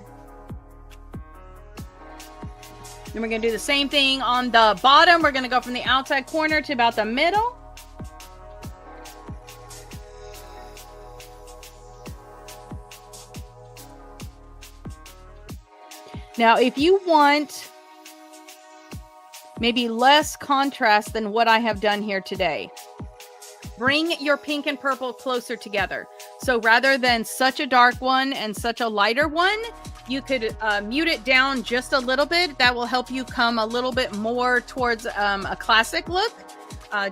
S1: Then we're going to do the same thing on the bottom. We're going to go from the outside corner to about the middle. Now, if you want maybe less contrast than what I have done here today, bring your pink and purple closer together. So rather than such a dark one and such a lighter one, you could mute it down just a little bit. That will help you come a little bit more towards a classic look.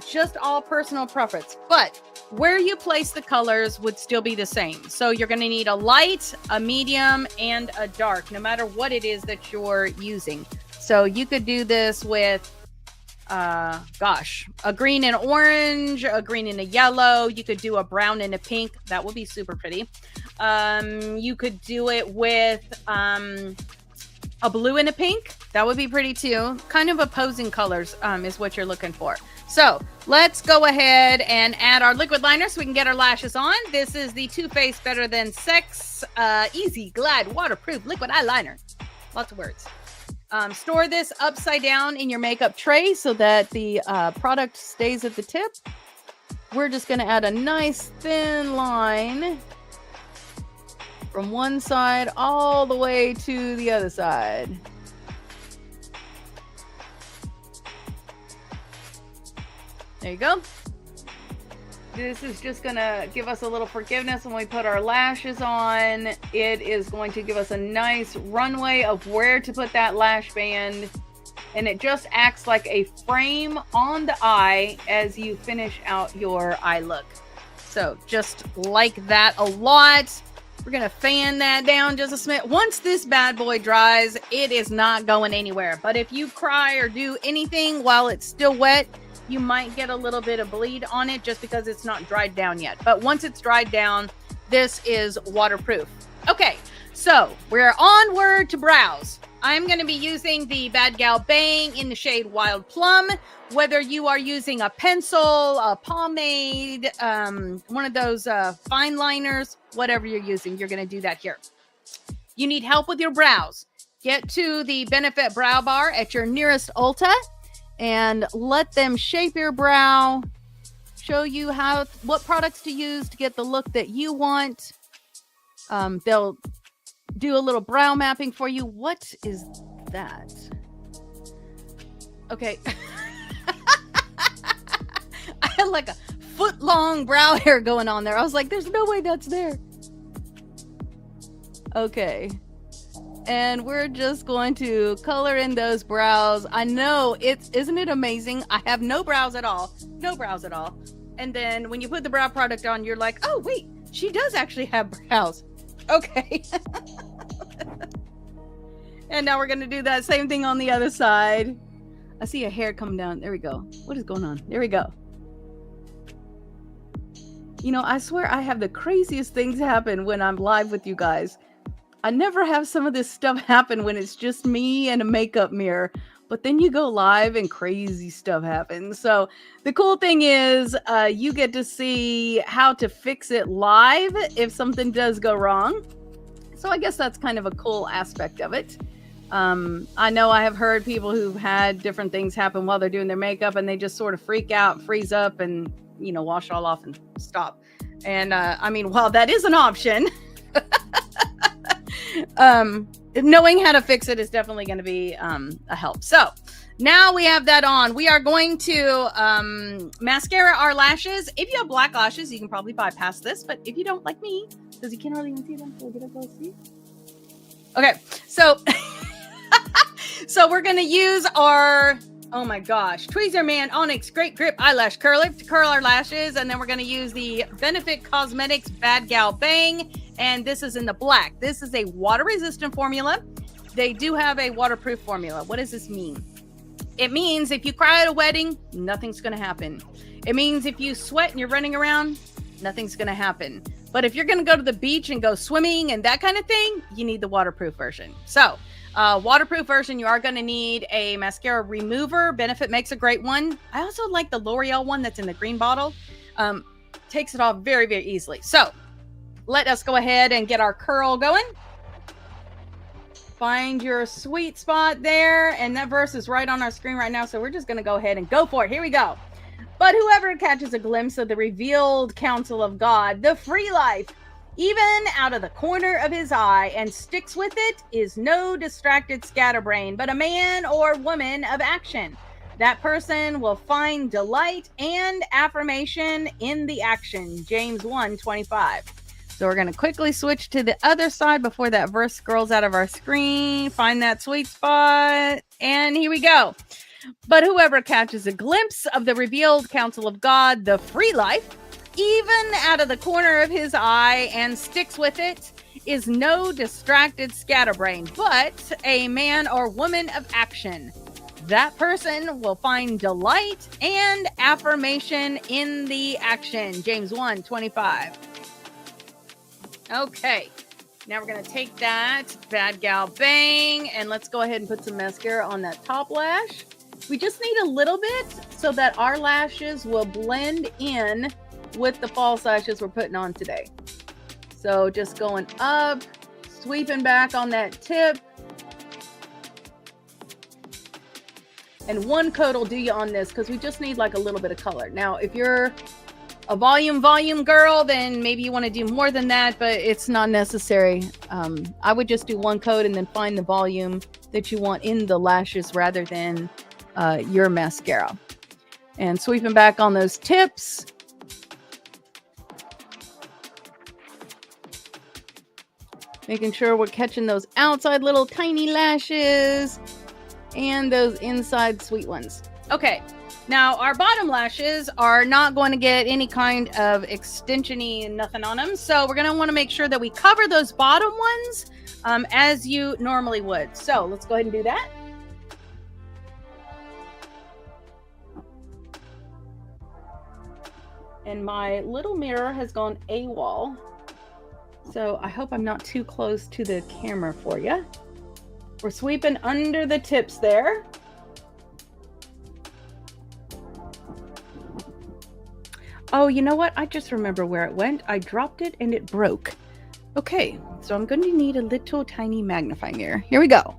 S1: Just all personal preference. But where you place the colors would still be the same. So you're going to need a light, a medium, and a dark, no matter what it is that you're using. So you could do this with, a green and orange, a green and a yellow. You could do a brown and a pink. That would be super pretty. You could do it with a blue and a pink. That would be pretty too. Kind of opposing colors is what you're looking for. So let's go ahead and add our liquid liner so we can get our lashes on. This is the Too Faced Better Than Sex Easy Glide Waterproof Liquid Eyeliner. Lots of words. Store this upside down in your makeup tray so that the product stays at the tip. We're just going to add a nice thin line from one side all the way to the other side. There you go. This is just going to give us a little forgiveness when we put our lashes on. It is going to give us a nice runway of where to put that lash band. And it just acts like a frame on the eye as you finish out your eye look. So just like that a lot. We're going to fan that down just a smidge. Once this bad boy dries, it is not going anywhere. But if you cry or do anything while it's still wet, you might get a little bit of bleed on it just because it's not dried down yet. But once it's dried down, this is waterproof. Okay, so we're onward to brows. I'm going to be using the Bad Gal Bang in the shade Wild Plum. Whether you are using a pencil, a pomade, one of those fine liners, whatever you're using, you're going to do that here. You need help with your brows. Get to the Benefit Brow Bar at your nearest Ulta and let them shape your brow, show you what products to use to get the look that you want. They'll do a little brow mapping for you. What is that? Okay. I had like a foot-long brow hair going on there. I was like, there's no way that's there. Okay. And we're just going to color in those brows. I know, isn't it amazing? I have no brows at all. No brows at all. And then when you put the brow product on, you're like, oh, wait, she does actually have brows. Okay. And now we're going to do that same thing on the other side. I see a hair come down. There we go. What is going on? There we go. You know, I swear I have the craziest things happen when I'm live with you guys. I never have some of this stuff happen when it's just me and a makeup mirror. But then you go live and crazy stuff happens. So the cool thing is you get to see how to fix it live if something does go wrong. So I guess that's kind of a cool aspect of it. I know I have heard people who've had different things happen while they're doing their makeup and they just sort of freak out, freeze up, and, you know, wash it all off and stop. And I mean, while that is an option, knowing how to fix it is definitely going to be a help. So now we have that on. We are going to mascara our lashes. If you have black lashes, you can probably bypass this. But if you don't, like me, because you can't really even see them, so get up close, see? Okay, so so we're going to use our, oh my gosh, Tweezer Man Onyx Great Grip Eyelash Curler to curl our lashes. And then we're going to use the Benefit Cosmetics Bad Gal Bang. And this is in the black. This is a water-resistant formula. They do have a waterproof formula. What does this mean? It means if you cry at a wedding, nothing's going to happen. It means if you sweat and you're running around, nothing's going to happen. But if you're going to go to the beach and go swimming and that kind of thing, you need the waterproof version. So, waterproof version, you are going to need a mascara remover. Benefit makes a great one. I also like the L'Oreal one that's in the green bottle. Takes it off very, very easily. So, let us go ahead and get our curl going. Find your sweet spot there. And that verse is right on our screen right now. So we're just going to go ahead and go for it. Here we go. But whoever catches a glimpse of the revealed counsel of God, the free life, even out of the corner of his eye, and sticks with it, is no distracted scatterbrain, but a man or woman of action. That person will find delight and affirmation in the action. James 1:25. So we're going to quickly switch to the other side before that verse scrolls out of our screen. Find that sweet spot. And here we go. But whoever catches a glimpse of the revealed counsel of God, the free life, even out of the corner of his eye, and sticks with it, is no distracted scatterbrain, but a man or woman of action. That person will find delight and affirmation in the action. James 1:25. Okay, now we're going to take that Bad Gal Bang and let's go ahead and put some mascara on that top lash. We just need a little bit so that our lashes will blend in with the false lashes we're putting on today. So just going up, sweeping back on that tip. And one coat will do you on this because we just need like a little bit of color. Now, if you're a volume girl, then maybe you want to do more than that, but it's not necessary. I would just do one coat and then find the volume that you want in the lashes rather than your mascara. And sweeping back on those tips. Making sure we're catching those outside little tiny lashes and those inside sweet ones. Okay. Now, our bottom lashes are not going to get any kind of extension-y nothing on them. So we're going to want to make sure that we cover those bottom ones as you normally would. So let's go ahead and do that. And my little mirror has gone AWOL. So I hope I'm not too close to the camera for you. We're sweeping under the tips there. Oh, you know what? I just remember where it went. I dropped it and it broke. Okay, so I'm going to need a little tiny magnifying mirror. Here we go.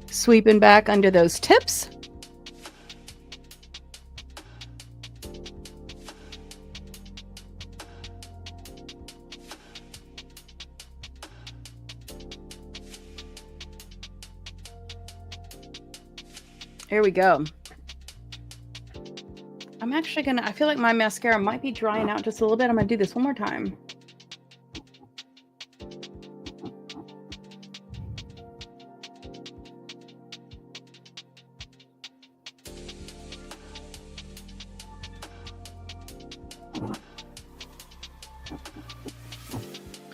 S1: Sweeping back under those tips. Here we go. I'm actually gonna, I feel like my mascara might be drying out just a little bit. I'm gonna do this one more time.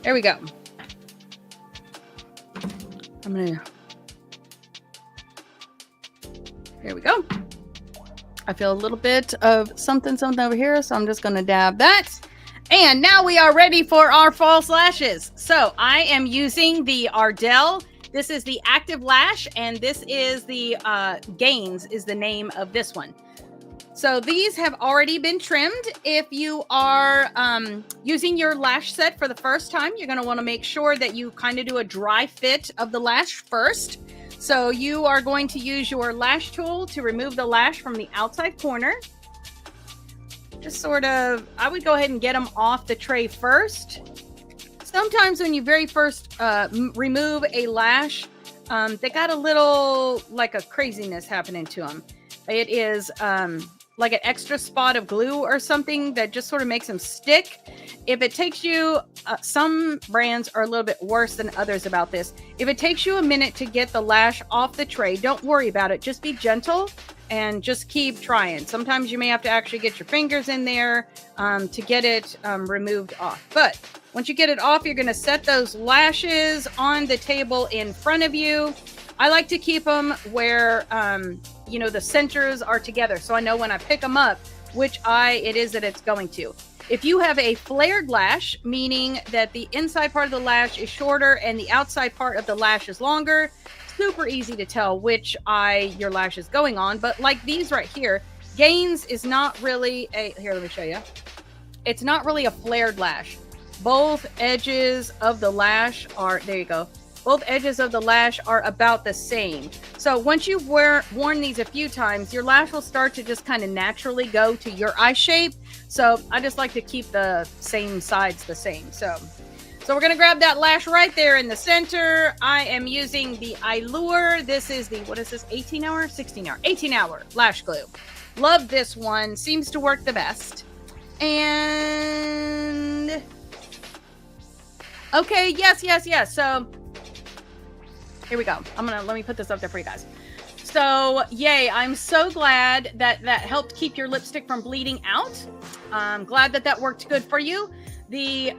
S1: There we go. Here we go. I feel a little bit of something over here, so I'm just gonna dab that. And now we are ready for our false lashes. So I am using the Ardell. This is the Active Lash, and this is the Gains is the name of this one. So these have already been trimmed. If you are using your lash set for the first time, you're going to want to make sure that you kind of do a dry fit of the lash first. So you are going to use your lash tool to remove the lash from the outside corner. Just sort of, I would go ahead and get them off the tray first. Sometimes when you very first remove a lash, they got a little like a craziness happening to them. It is like an extra spot of glue or something that just sort of makes them stick. If it takes you, some brands are a little bit worse than others about this. If it takes you a minute to get the lash off the tray, don't worry about it. Just be gentle and just keep trying. Sometimes you may have to actually get your fingers in there to get it removed off. But once you get it off, you're going to set those lashes on the table in front of you. I like to keep them where, you know, the centers are together. So I know when I pick them up, which eye it is that it's going to. If you have a flared lash, meaning that the inside part of the lash is shorter and the outside part of the lash is longer, super easy to tell which eye your lash is going on. But like these right here, Gains is not really a, here, let me show you. It's not really a flared lash. Both edges of the lash are, there you go. Both edges of the lash are about the same. So once you've worn these a few times, your lash will start to just kind of naturally go to your eye shape. So I just like to keep the same sides the same. So we're going to grab that lash right there in the center. I am using the Allure. This is the, what is this, 18 hour, 16 hour, 18 hour lash glue. Love this one. Seems to work the best. And okay, yes. So here we go. Let me put this up there for you guys. So yay, I'm so glad that helped keep your lipstick from bleeding out. I'm glad that worked good for you. The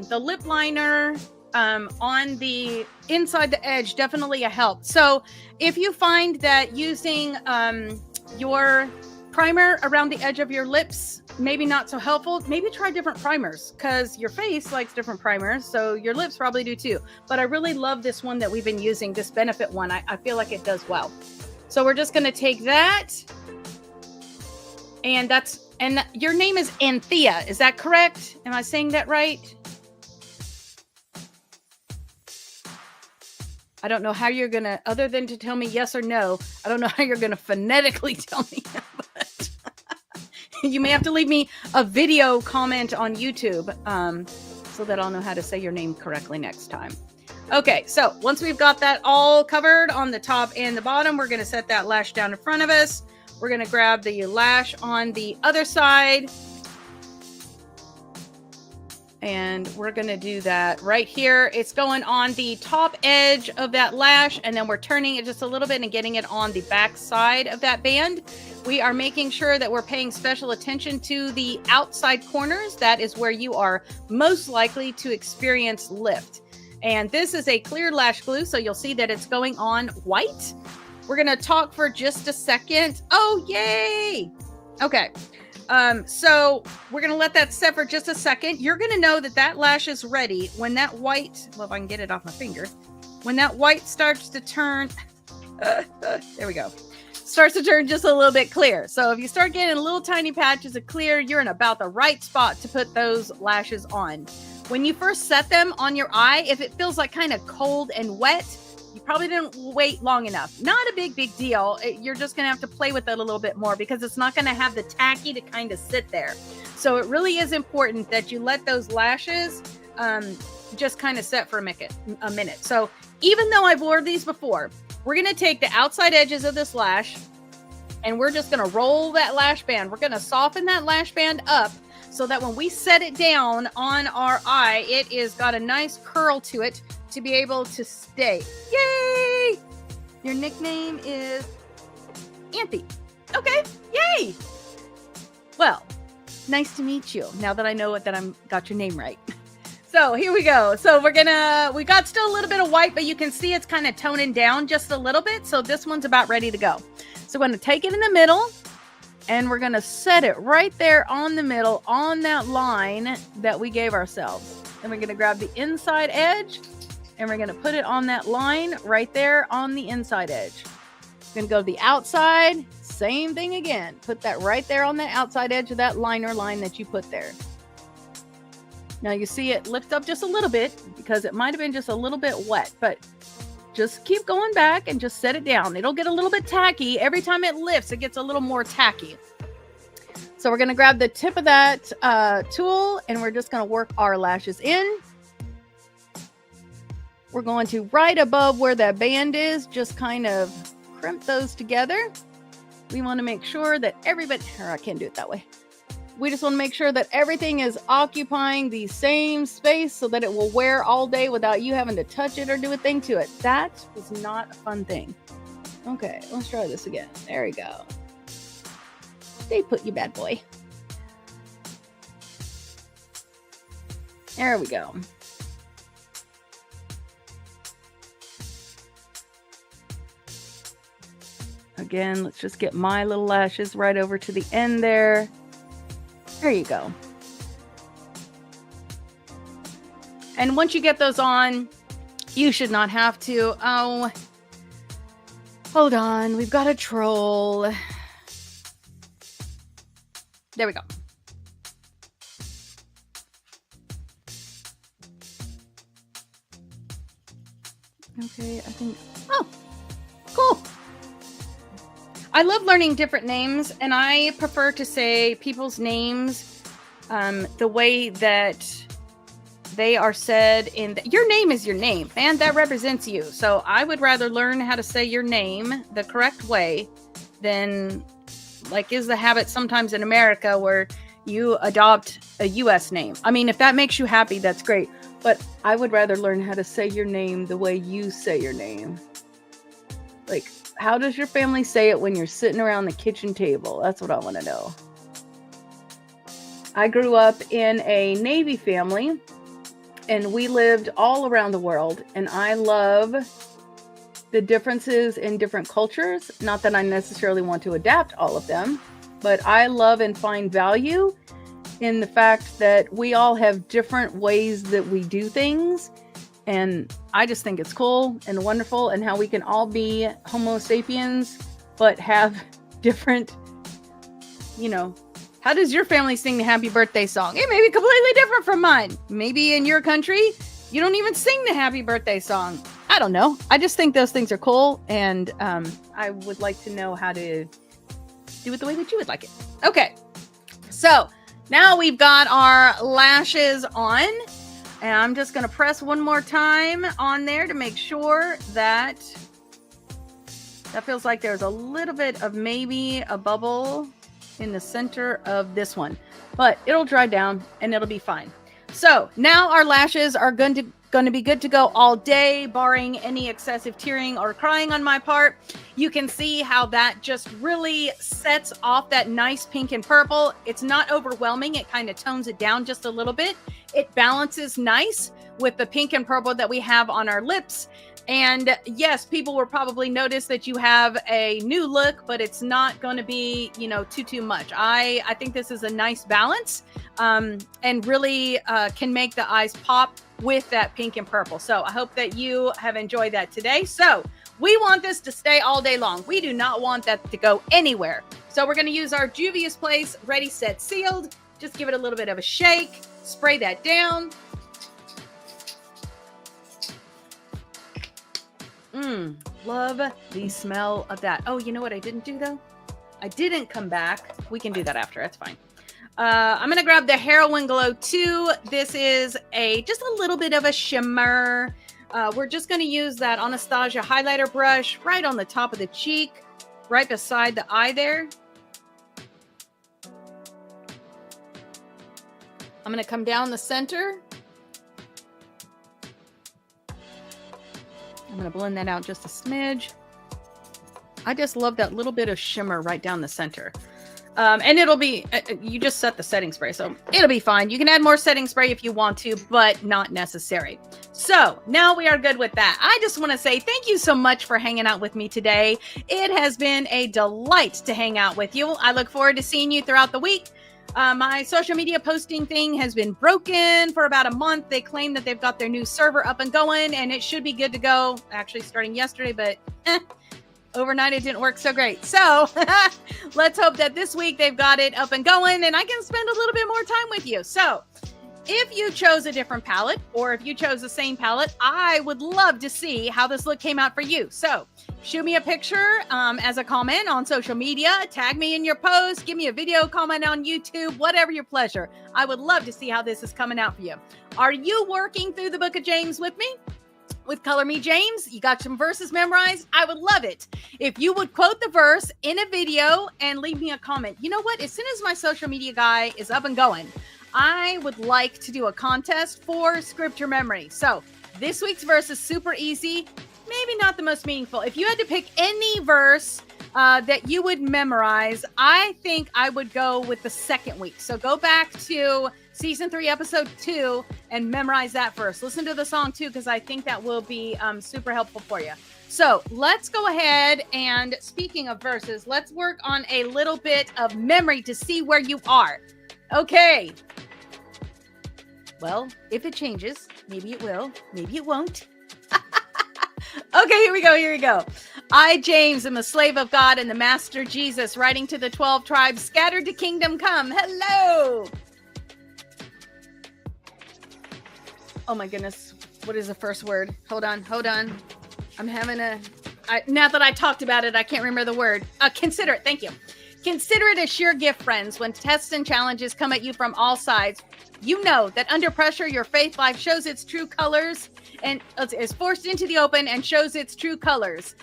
S1: lip liner on the inside the edge, definitely a help. So if you find that using your primer around the edge of your lips maybe not so helpful, maybe try different primers, because your face likes different primers, so your lips probably do too. But I really love this one that we've been using, this Benefit one. I feel like it does well. So we're just going to take that, and your name is Anthea, is that correct? Am I saying that right? I don't know how you're going to, other than to tell me yes or no, I don't know how you're going to phonetically tell me that. You may have to leave me a video comment on YouTube so that I'll know how to say your name correctly next time. Okay, so once we've got that all covered on the top and the bottom, we're going to set that lash down in front of us. We're going to grab the lash on the other side. And we're going to do that right here. It's going on the top edge of that lash, and then we're turning it just a little bit and getting it on the back side of that band. We are making sure that we're paying special attention to the outside corners. That is where you are most likely to experience lift. And this is a clear lash glue, so you'll see that it's going on white. We're going to talk for just a second. Oh, yay! Okay. So we're going to let that set for just a second. You're going to know that lash is ready when that white, well, if I can get it off my finger, when that white starts to turn, there we go, starts to turn just a little bit clear. So if you start getting little tiny patches of clear, you're in about the right spot to put those lashes on. When you first set them on your eye, if it feels like kind of cold and wet, you probably didn't wait long enough. Not a big deal. You're just going to have to play with it a little bit more because it's not going to have the tacky to kind of sit there. So it really is important that you let those lashes just kind of set for a minute. So even though I've wore these before, we're going to take the outside edges of this lash and we're just going to roll that lash band. We're going to soften that lash band up so that when we set it down on our eye, it is got a nice curl to it to be able to stay. Yay! Your nickname is Anthe. Okay, yay! Well, nice to meet you. Now that I know that I'm got your name right. So here we go. So we got still a little bit of white, but you can see it's kind of toning down just a little bit. So this one's about ready to go. So we're going to take it in the middle and we're going to set it right there on the middle on that line that we gave ourselves. And we're going to grab the inside edge and we're going to put it on that line right there on the inside edge. We're going to go to the outside. Same thing again. Put that right there on the outside edge of that liner line that you put there. Now you see it lift up just a little bit because it might have been just a little bit wet, but just keep going back and just set it down. It'll get a little bit tacky. Every time it lifts, it gets a little more tacky. So we're going to grab the tip of that tool and we're just going to work our lashes in. We're going to right above where that band is, just kind of crimp those together. We want to make sure that everybody, or I can't do it that way. We just want to make sure that everything is occupying the same space so that it will wear all day without you having to touch it or do a thing to it. That is not a fun thing. Okay, let's try this again. There we go. Stay put, you bad boy. There we go. Again, let's just get my little lashes right over to the end there. There you go. And once you get those on, you should not have to. Oh, hold on. We've got a troll. There we go. Okay, I think. Oh, cool. I love learning different names, and I prefer to say people's names the way that they are said in your name is your name, and that represents you. So I would rather learn how to say your name the correct way than like is the habit sometimes in America where you adopt a US name. I mean, if that makes you happy, that's great. But I would rather learn how to say your name the way you say your name. Like, how does your family say it when you're sitting around the kitchen table? That's what I want to know. I grew up in a Navy family, and we lived all around the world, and I love the differences in different cultures. Not that I necessarily want to adapt all of them, but I love and find value in the fact that we all have different ways that we do things. And I just think it's cool and wonderful, and how we can all be Homo sapiens, but have different, you know, how does your family sing the happy birthday song? It may be completely different from mine. Maybe in your country, you don't even sing the happy birthday song. I don't know. I just think those things are cool. And I would like to know how to do it the way that you would like it. Okay. So now we've got our lashes on. And I'm just going to press one more time on there to make sure that feels like there's a little bit of maybe a bubble in the center of this one. But it'll dry down and it'll be fine. So now our lashes are going to be good to go all day, barring any excessive tearing or crying on my part. You can see how that just really sets off that nice pink and purple. It's not overwhelming. It kind of tones it down just a little bit. It balances nice with the pink and purple that we have on our lips. And yes, people will probably notice that you have a new look, but it's not going to be, you know, too much. I think this is a nice balance and really can make the eyes pop with that pink and purple. So I hope that you have enjoyed that today. So we want this to stay all day long. We do not want that to go anywhere. So we're going to use our Juvia's Place Ready, Set, Sealed. Just give it a little bit of a shake. Spray that down. Love the smell of that. Oh, you know what I didn't do though? I didn't come back. We can do that after. That's fine. I'm going to grab the Heroin Glow 2. This is just a little bit of a shimmer. We're just going to use that Anastasia highlighter brush right on the top of the cheek, right beside the eye there. I'm going to come down the center. I'm going to blend that out just a smidge. I just love that little bit of shimmer right down the center. And it'll be, you just set the setting spray, so it'll be fine. You can add more setting spray if you want to, but not necessary. So now we are good with that. I just want to say thank you so much for hanging out with me today. It has been a delight to hang out with you. I look forward to seeing you throughout the week. My social media posting thing has been broken for about a month. They claim that they've got their new server up and going, and it should be good to go. Actually, starting yesterday, but overnight it didn't work so great. So let's hope that this week they've got it up and going, and I can spend a little bit more time with you. So if you chose a different palette, or if you chose the same palette, I would love to see how this look came out for you. So shoot me a picture as a comment on social media, tag me in your post, give me a video comment on YouTube, whatever your pleasure. I would love to see how this is coming out for you. Are you working through the book of James with me? With Color Me James? You got some verses memorized? I would love it if you would quote the verse in a video and leave me a comment. You know what? As soon as my social media guy is up and going, I would like to do a contest for scripture memory. So this week's verse is super easy, maybe not the most meaningful. If you had to pick any verse that you would memorize, I think I would go with the second week. So go back to season 3, episode 2, and memorize that first. Listen to the song too, because I think that will be super helpful for you. So let's go ahead and, speaking of verses, let's work on a little bit of memory to see where you are. Okay. Well, if it changes, maybe it will, maybe it won't. Okay, here we go. I, James, am a slave of God and the Master Jesus, writing to the 12 tribes scattered to kingdom come. Hello. Oh my goodness. What is the first word? Hold on. I'm having now that I talked about it, I can't remember the word. Consider it. Thank you. Consider it a sheer gift, friends, when tests and challenges come at you from all sides. You know that under pressure, your faith life shows its true colors and is forced into the open and shows its true colors.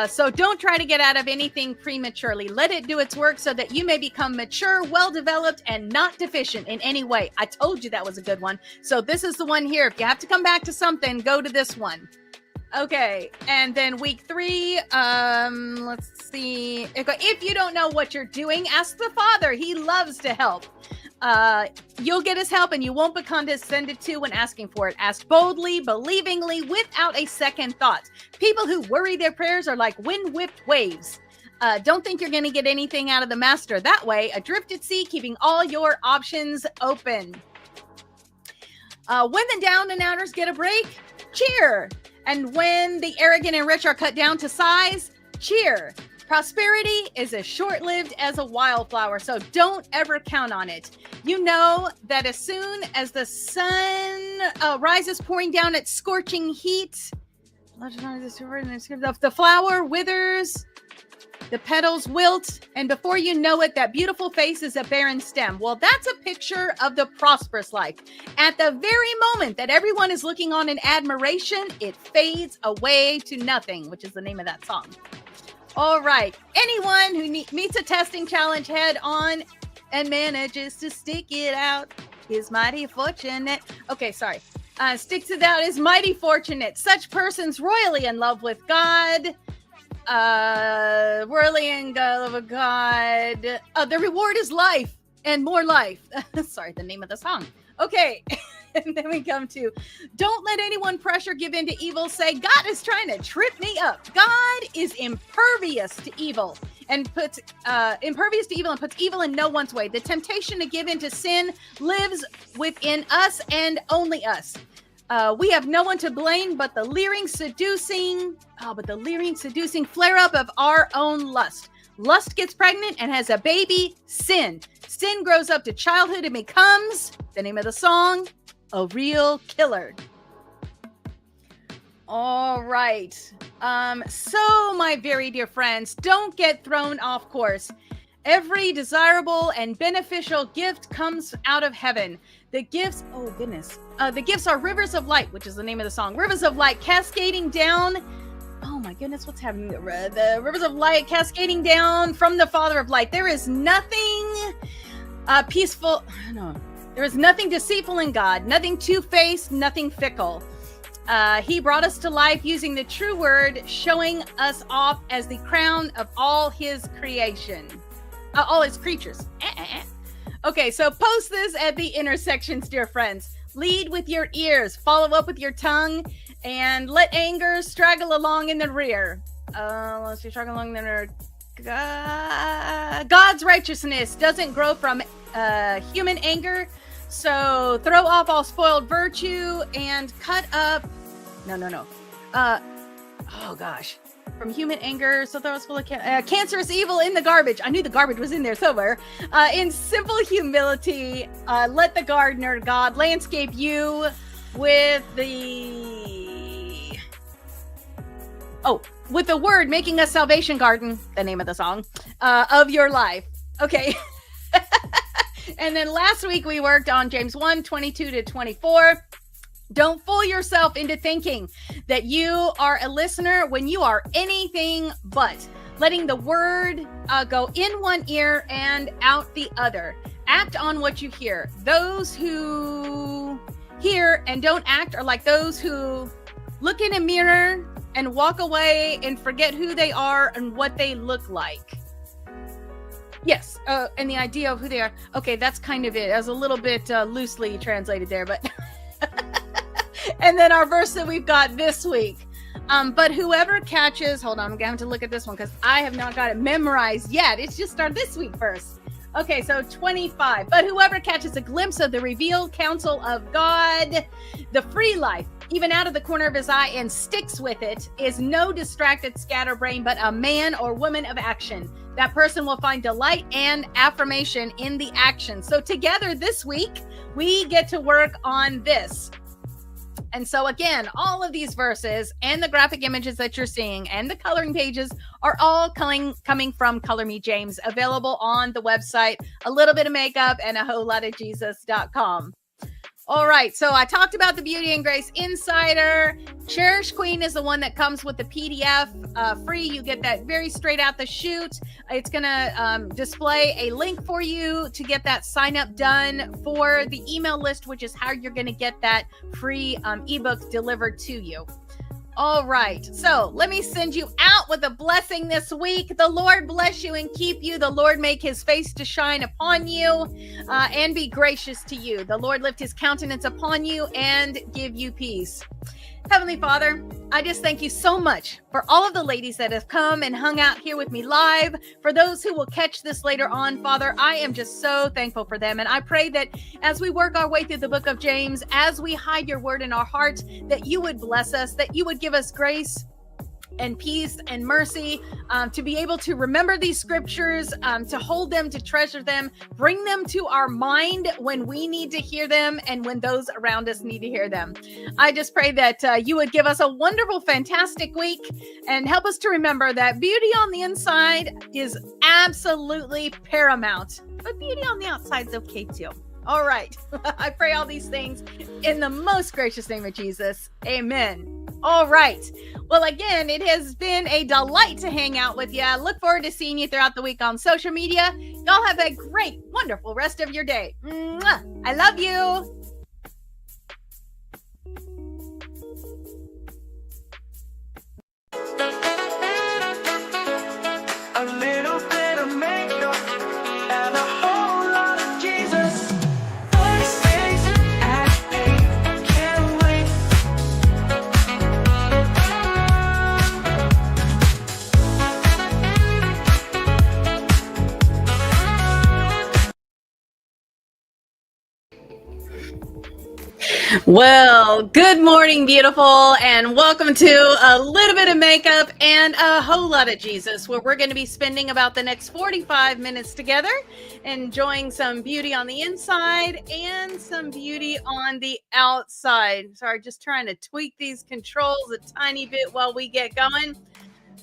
S1: So don't try to get out of anything prematurely. Let it do its work so that you may become mature, well-developed, and not deficient in any way. I told you that was a good one. So this is the one here. If you have to come back to something, go to this one. Okay, and then week 3, let's see. If you don't know what you're doing, ask the Father. He loves to help. You'll get his help and you won't be condescended to when asking for it. Ask boldly, believingly, without a second thought. People who worry their prayers are like wind-whipped waves. Don't think you're going to get anything out of the master that way. Adrift at sea, keeping all your options open. When the down and outers get a break, cheer. And when the arrogant and rich are cut down to size, cheer. Prosperity is as short-lived as a wildflower, so don't ever count on it. You know that as soon as the sun rises, pouring down its scorching heat, the flower withers, the petals wilt, and before you know it, that beautiful face is a barren stem. Well, that's a picture of the prosperous life. At the very moment that everyone is looking on in admiration, it fades away to nothing, which is the name of that song. All right. Anyone who meets a testing challenge head on and manages to stick it out is mighty fortunate. Okay, sorry. Sticks it out is mighty fortunate. Such persons royally in love with God. Royally in love with God. The reward is life and more life. Sorry, the name of the song. Okay. And then we come to, don't let anyone pressure give in to evil. Say, God is trying to trip me up. God is impervious to evil and puts evil in no one's way. The temptation to give in to sin lives within us and only us. We have no one to blame but the leering, seducing flare up of our own lust. Lust gets pregnant and has a baby, sin. Sin grows up to childhood and becomes, the name of the song, a real killer. All right. So my very dear friends, don't get thrown off course. Every desirable and beneficial gift comes out of heaven. The gifts, oh goodness. The gifts are rivers of light, which is the name of the song. Rivers of light cascading down. Oh my goodness, what's happening? The rivers of light cascading down from the Father of light. There is nothing peaceful. No. There is nothing deceitful in God, nothing two-faced, nothing fickle. He brought us to life using the true word, showing us off as the crown of all his creation. all its creatures. Okay, so post this at the intersections, dear friends. Lead with your ears, follow up with your tongue, and let anger straggle along in the rear. Let's see, straggle along in the rear. God's righteousness doesn't grow from human anger, so throw off all spoiled virtue and cut up. No. Oh gosh. From human anger, so that was full of cancerous evil in the garbage. I knew the garbage was in there somewhere. In simple humility, let the gardener God landscape you with with the word, making a salvation garden, the name of the song, of your life. Okay. And then last week we worked on James 1:22-24. Don't fool yourself into thinking that you are a listener when you are anything but. Letting the word go in one ear and out the other. Act on what you hear. Those who hear and don't act are like those who look in a mirror and walk away and forget who they are and what they look like. Yes, and the idea of who they are. Okay, that's kind of it. It was a little bit loosely translated there, but... And then our verse that we've got this week. But whoever catches... Hold on, I'm going to look at this one because I have not got it memorized yet. It's just our this week verse. Okay, so 25. But whoever catches a glimpse of the revealed counsel of God, the free life, even out of the corner of his eye, and sticks with it, is no distracted scatterbrain, but a man or woman of action. That person will find delight and affirmation in the action. So together this week, we get to work on this. And so again, all of these verses and the graphic images that you're seeing and the coloring pages are all coming from Color Me James, available on the website, a little bit of makeup and a whole lot of Jesus.com. All right, so I talked about the Beauty and Grace Insider. Cherish Queen is the one that comes with the PDF free. You get that very straight out the chute. It's going to display a link for you to get that sign up done for the email list, which is how you're going to get that free ebook delivered to you. All right, so let me send you out with a blessing this week. The Lord bless you and keep you. The Lord make his face to shine upon you and be gracious to you. The Lord lift his countenance upon you and give you peace. Heavenly Father, I just thank you so much for all of the ladies that have come and hung out here with me live. For those who will catch this later on, Father, I am just so thankful for them. And I pray that as we work our way through the book of James, as we hide your word in our hearts, that you would bless us, that you would give us grace and peace and mercy to be able to remember these scriptures, to hold them, to treasure them, bring them to our mind when we need to hear them and when those around us need to hear them. I just pray that you would give us a wonderful, fantastic week and help us to remember that beauty on the inside is absolutely paramount, but beauty on the outside is okay too. All right. I pray all these things in the most gracious name of Jesus. Amen. All right. Well, again, it has been a delight to hang out with you. I look forward to seeing you throughout the week on social media. Y'all have a great, wonderful rest of your day. Mwah. I love you.
S2: A little bit of makeup and a whole lot of Jesus. First days at 8, can't wait.
S1: Well, good morning, beautiful, and welcome to a little bit of makeup and a whole lot of Jesus, where we're going to be spending about the next 45 minutes together, enjoying some beauty on the inside and some beauty on the outside. Sorry, just trying to tweak these controls a tiny bit while we get going.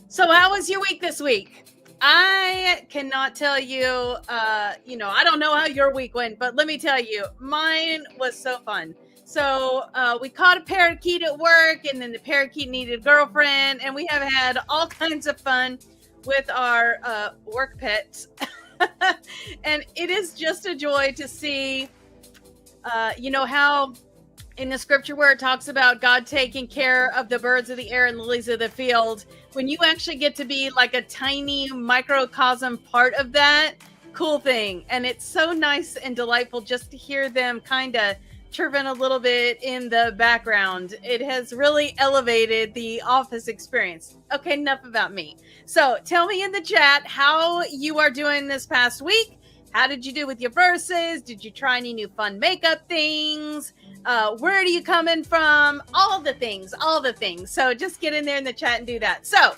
S1: So how was your week this week? I cannot tell you, I don't know how your week went, but let me tell you, mine was so fun. So we caught a parakeet at work, and then the parakeet needed a girlfriend, and we have had all kinds of fun with our work pets. And it is just a joy to see, how in the scripture where it talks about God taking care of the birds of the air and lilies of the field, when you actually get to be like a tiny microcosm part of that, cool thing. And it's so nice and delightful just to hear them kind of chirping a little bit in the background. It has really elevated the office experience. Okay, enough about me. So tell me in the chat how you are doing this past week. How did you do with your verses? Did you try any new fun makeup things? Where are you coming from? All the things. So just get in there in the chat and do that. So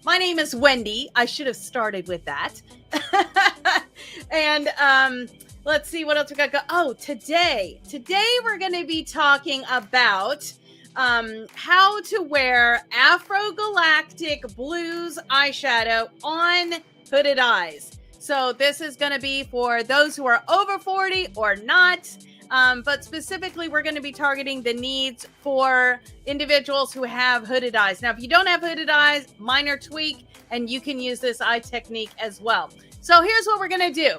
S1: my name is Wendy. I should have started with that. And let's see what else we got. Oh, today we're going to be talking about how to wear Afro Galactic Blues eyeshadow on hooded eyes. So this is going to be for those who are over 40 or not. But specifically, we're going to be targeting the needs for individuals who have hooded eyes. Now, if you don't have hooded eyes, minor tweak, and you can use this eye technique as well. So here's what we're going to do.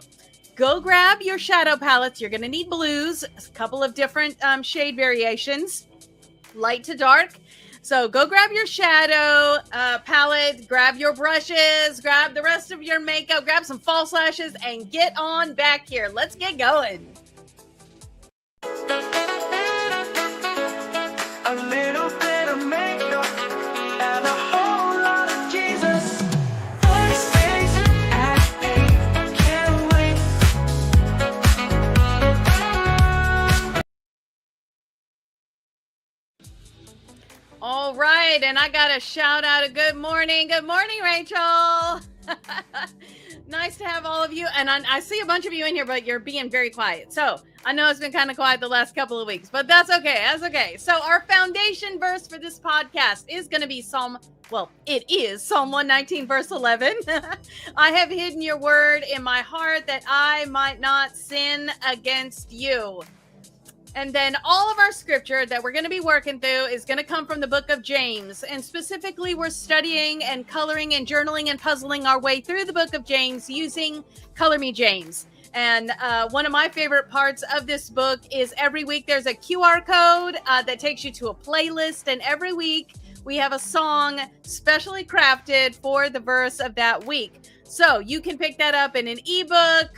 S1: Go grab your shadow palettes. You're going to need blues, a couple of different shade variations, light to dark. So go grab your shadow palette, grab your brushes, grab the rest of your makeup, grab some false lashes, and get on back here. Let's get going.
S2: A little bit of makeup and a whole lot of Jesus. Voice, face, acting, can't wait.
S1: All right, and I got a shout out of good morning. Good morning, Rachel. Nice to have all of you. And I see a bunch of you in here, but you're being very quiet. So I know it's been kind of quiet the last couple of weeks, but that's okay. That's okay. So our foundation verse for this podcast is going to be Psalm 119, verse 11. I have hidden your word in my heart that I might not sin against you. And then all of our scripture that we're going to be working through is going to come from the book of James. And specifically, we're studying and coloring and journaling and puzzling our way through the book of James using Color Me James. And one of my favorite parts of this book is every week there's a QR code that takes you to a playlist. And every week we have a song specially crafted for the verse of that week. So you can pick that up in an ebook.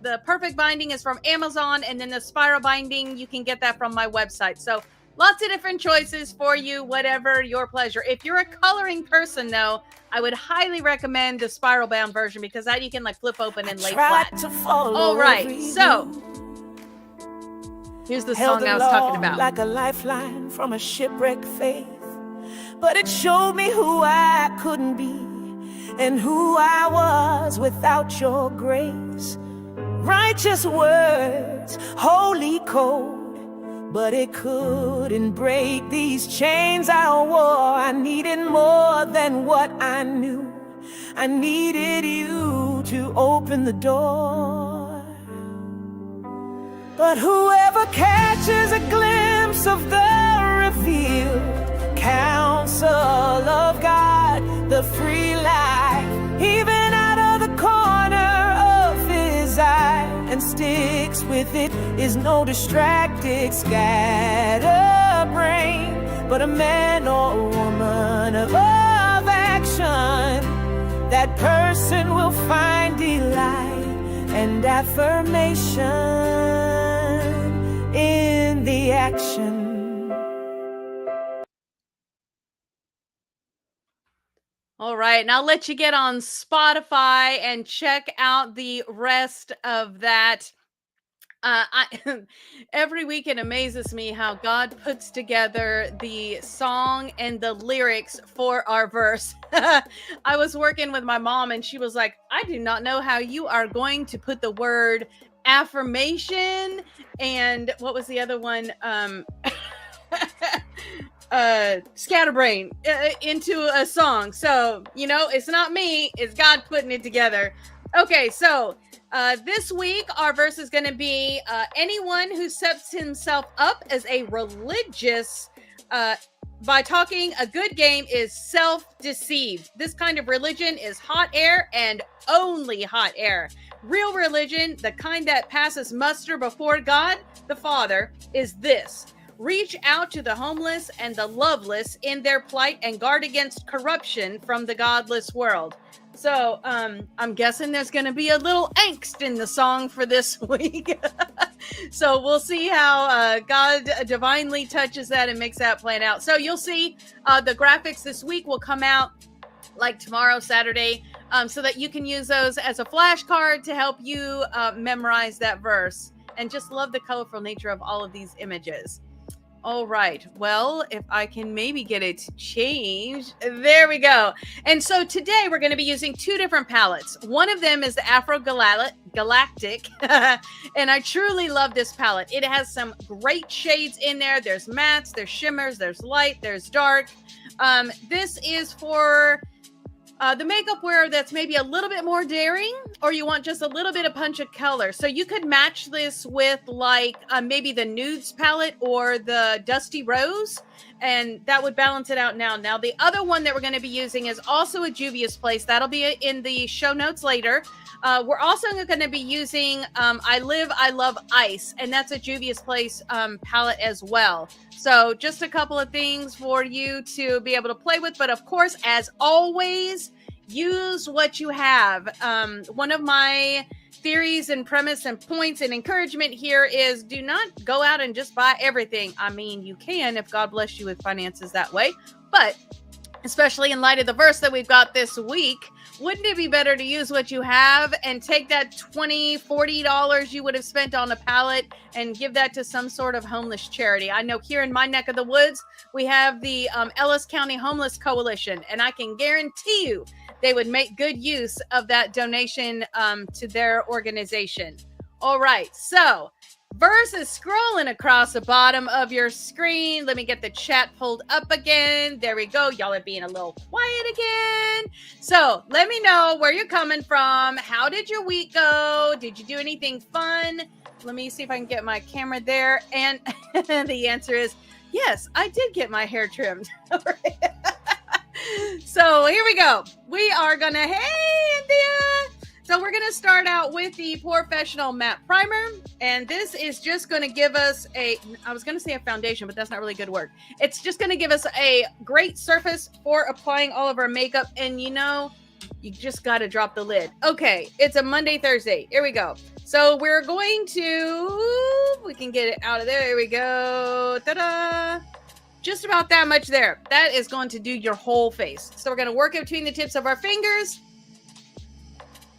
S1: The perfect binding is from Amazon, and then the spiral binding, you can get that from my website. So lots of different choices for you, whatever your pleasure. If you're a coloring person, though, I would highly recommend the spiral bound version because that you can like flip open and lay flat. All right, so here's the song I was talking about.
S2: Like a lifeline from a shipwrecked faith, but it showed me who I couldn't be and who I was without your grace. Righteous words, holy code, but it couldn't break these chains I wore. I needed more than what I knew. I needed you to open the door. But whoever catches a glimpse of the revealed counsel of God, the free life, even out of the corner of his eye, and sticks with it, is no distracted scatterbrain, but a man or a woman of action. That person will find delight and affirmation in the action.
S1: All right, and I'll let you get on Spotify and check out the rest of that. Every week it amazes me how God puts together the song and the lyrics for our verse. I was working with my mom and she was like, I do not know how you are going to put the word affirmation and what was the other one? Scatterbrain into a song. So, you know, it's not me, it's God putting it together. Okay, so this week our verse is going to be anyone who sets himself up as a religious by talking a good game is self-deceived. This kind of religion is hot air and only hot air. Real religion, the kind that passes muster before God the Father, is this: reach out to the homeless and the loveless in their plight and guard against corruption from the godless world. So I'm guessing there's going to be a little angst in the song for this week. So we'll see how God divinely touches that and makes that plan out. So you'll see the graphics this week will come out like tomorrow, Saturday, so that you can use those as a flashcard to help you memorize that verse. And just love the colorful nature of all of these images. All right. Well, if I can maybe get it to change. There we go. And so today we're going to be using two different palettes. One of them is the Afro Galactic. And I truly love this palette. It has some great shades in there. There's mattes, there's shimmers, there's light, there's dark. This is for the makeup wearer that's maybe a little bit more daring, or you want just a little bit of punch of color. So you could match this with like maybe the Nudes palette or the Dusty Rose, and that would balance it out now. Now, the other one that we're going to be using is also a Juvia's Place. That'll be in the show notes later. We're also going to be using I Love Ice, and that's a Juvia's Place palette as well. So just a couple of things for you to be able to play with. But of course, as always, use what you have. One of my theories and premise and points and encouragement here is do not go out and just buy everything. I mean, you can if God bless you with finances that way. But especially in light of the verse that we've got this week, wouldn't it be better to use what you have and take that $20, $40 you would have spent on a palette and give that to some sort of homeless charity? I know here in my neck of the woods, we have the Ellis County Homeless Coalition, and I can guarantee you they would make good use of that donation to their organization. All right, so verse is scrolling across the bottom of your screen. Let me get the chat pulled up again. There we go. Y'all are being a little quiet again. So let me know where you're coming from. How did your week go? Did you do anything fun? Let me see if I can get my camera there. And the answer is yes, I did get my hair trimmed. So here we go. We are going to, hey, India. So we're going to start out with the Professional Matte Primer, and this is just going to give us I was going to say a foundation, but that's not really good word. It's just going to give us a great surface for applying all of our makeup, and you just got to drop the lid. Okay, it's a Monday, Thursday. Here we go. So we're going to, we can get it out of there. Here we go. Ta-da! Just about that much there. That is going to do your whole face. So we're going to work it between the tips of our fingers.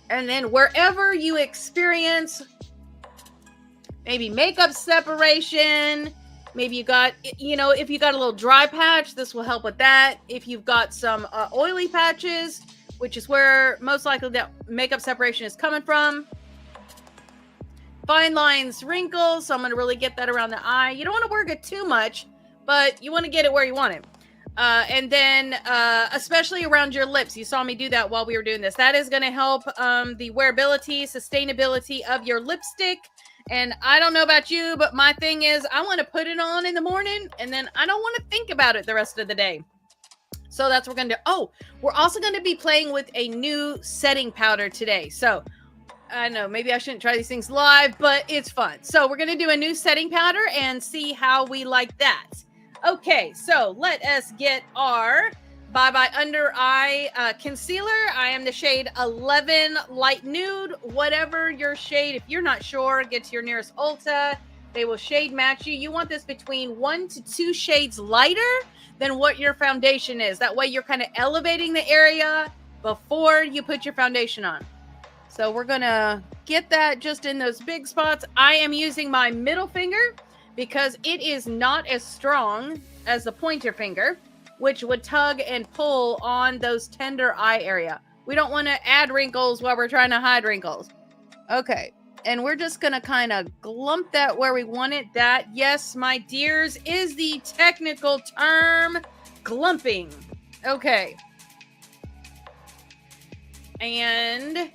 S1: And then wherever you experience maybe makeup separation, maybe you got, if you got a little dry patch, this will help with that. If you've got some oily patches, which is where most likely that makeup separation is coming from. Fine lines, wrinkles. So I'm going to really get that around the eye. You don't want to work it too much, but you want to get it where you want it. And then especially around your lips. You saw me do that while we were doing this. That is going to help the wearability, sustainability of your lipstick. And I don't know about you, but my thing is I want to put it on in the morning and then I don't want to think about it the rest of the day. So that's what we're going to do. Oh, we're also going to be playing with a new setting powder today. So I know maybe I shouldn't try these things live, but it's fun. So we're going to do a new setting powder and see how we like that. Okay, so let us get our Bye Bye Under Eye Concealer. I am the shade 11 Light Nude. Whatever your shade, if you're not sure, get to your nearest Ulta. They will shade match you. You want this between 1 to 2 shades lighter than what your foundation is. That way you're kind of elevating the area before you put your foundation on. So we're going to get that just in those big spots. I am using my middle finger because it is not as strong as the pointer finger, which would tug and pull on those tender eye area. We don't want to add wrinkles while we're trying to hide wrinkles. Okay, and we're just going to kind of glump that where we want it. That, yes, my dears, is the technical term, glumping. Okay. And,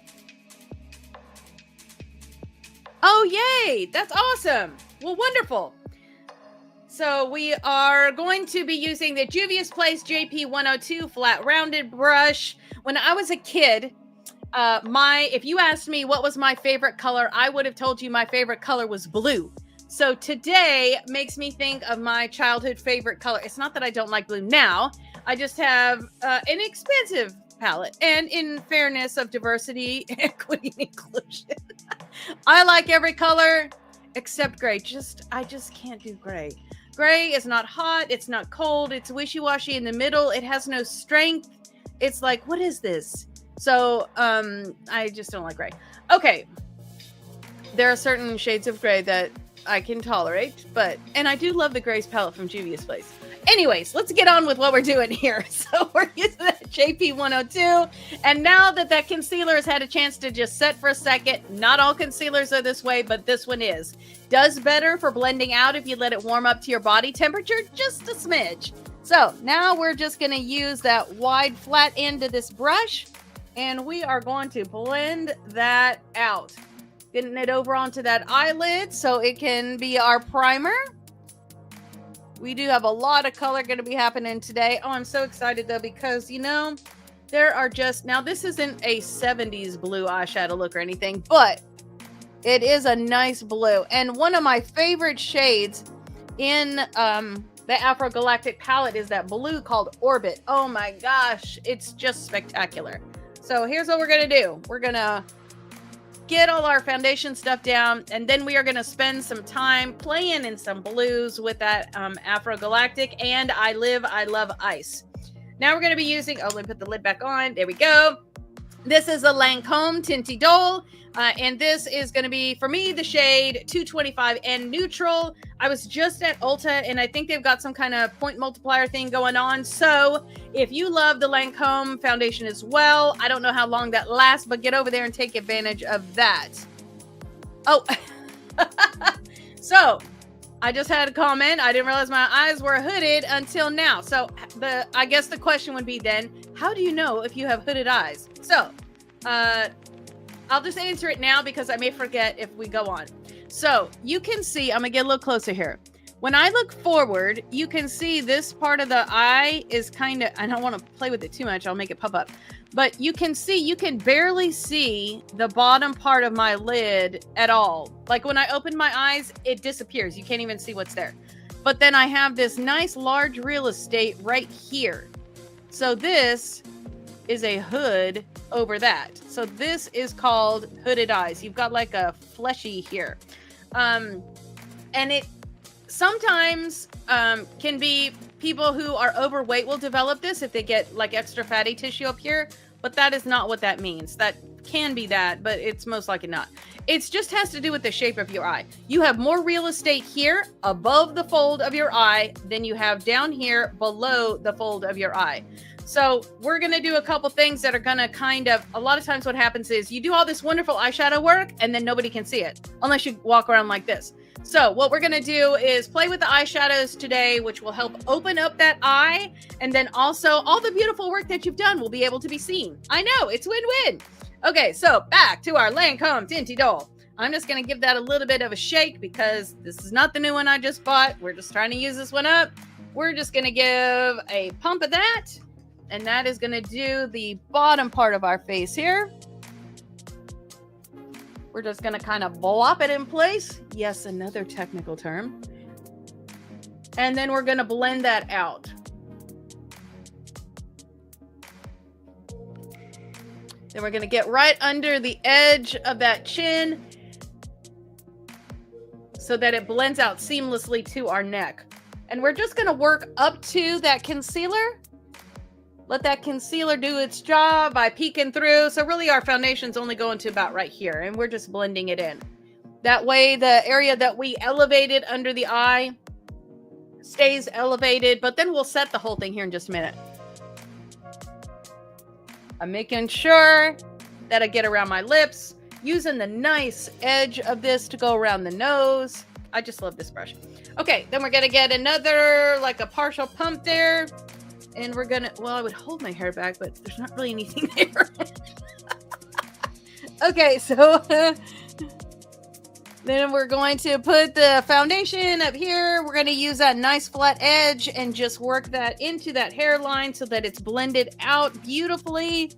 S1: oh, yay, that's awesome. Well, wonderful. So we are going to be using the Juvia's Place JP102 flat rounded brush. When I was a kid, if you asked me what was my favorite color, I would have told you my favorite color was blue So today makes me think of my childhood favorite color. It's not that I don't like blue now. I just have an expensive palette. And in fairness of diversity, equity, and inclusion, I like every color except gray. I just can't do gray. Gray is not hot. It's not cold. It's wishy-washy in the middle. It has no strength. It's like, what is this? So I just don't like gray. Okay. There are certain shades of gray that I can tolerate, and I do love the Grace palette from Juvia's Place. Anyways, let's get on with what we're doing here. So we're using that JP 102, and now that concealer has had a chance to just set for a second, not all concealers are this way, but this one is. Does better for blending out if you let it warm up to your body temperature, just a smidge. So now we're just going to use that wide flat end of this brush, and we are going to blend that out. Getting it over onto that eyelid so it can be our primer. We do have a lot of color going to be happening today. Oh, I'm so excited though, because there are now this isn't a 70s blue eyeshadow look or anything, but it is a nice blue. And one of my favorite shades in the Afro Galactic palette is that blue called Orbit. Oh my gosh, it's just spectacular. So here's what we're going to do. We're going to get all our foundation stuff down, and then we are going to spend some time playing in some blues with that Afro Galactic and I Love Ice. Now we're going to be using, let me put the lid back on. There we go. This is a Lancome Tinty Dole, and this is going to be, for me, the shade 225 and Neutral. I was just at Ulta, and I think they've got some kind of point multiplier thing going on. So if you love the Lancome foundation as well, I don't know how long that lasts, but get over there and take advantage of that. Oh, so I just had a comment. I didn't realize my eyes were hooded until now. So I guess the question would be then, how do you know if you have hooded eyes? So I'll just answer it now because I may forget if we go on. So you can see, I'm gonna get a little closer here. When I look forward, you can see this part of the eye is kind of, I don't want to play with it too much. I'll make it pop up. But you can see, you can barely see the bottom part of my lid at all. Like when I open my eyes, it disappears. You can't even see what's there. But then I have this nice large real estate right here. So this is a hood over that. So this is called hooded eyes. You've got like a fleshy here. And it sometimes can be people who are overweight will develop this if they get like extra fatty tissue up here, but that is not what that means. That can be that, but it's most likely not. It just has to do with the shape of your eye. You have more real estate here above the fold of your eye than you have down here below the fold of your eye. So we're going to do a couple things that are going to kind of, a lot of times what happens is you do all this wonderful eyeshadow work and then nobody can see it unless you walk around like this. So what we're going to do is play with the eyeshadows today, which will help open up that eye. And then also all the beautiful work that you've done will be able to be seen. I know, it's win-win. Okay, so back to our Lancome Tinty Dole. I'm just going to give that a little bit of a shake because this is not the new one I just bought. We're just trying to use this one up. We're just going to give a pump of that. And that is going to do the bottom part of our face here. We're just going to kind of blop it in place. Yes, another technical term. And then we're going to blend that out. Then we're going to get right under the edge of that chin so that it blends out seamlessly to our neck. And we're just going to work up to that concealer. Let that concealer do its job by peeking through. So really our foundation's only going to about right here, and we're just blending it in. That way the area that we elevated under the eye stays elevated, but then we'll set the whole thing here in just a minute. I'm making sure that I get around my lips, using the nice edge of this to go around the nose. I just love this brush. Okay, then we're gonna get another, like a partial pump there. And we're gonna, well, I would hold my hair back, but there's not really anything there. Okay, so then we're going to put the foundation up here. We're going to use that nice flat edge and just work that into that hairline so that it's blended out beautifully.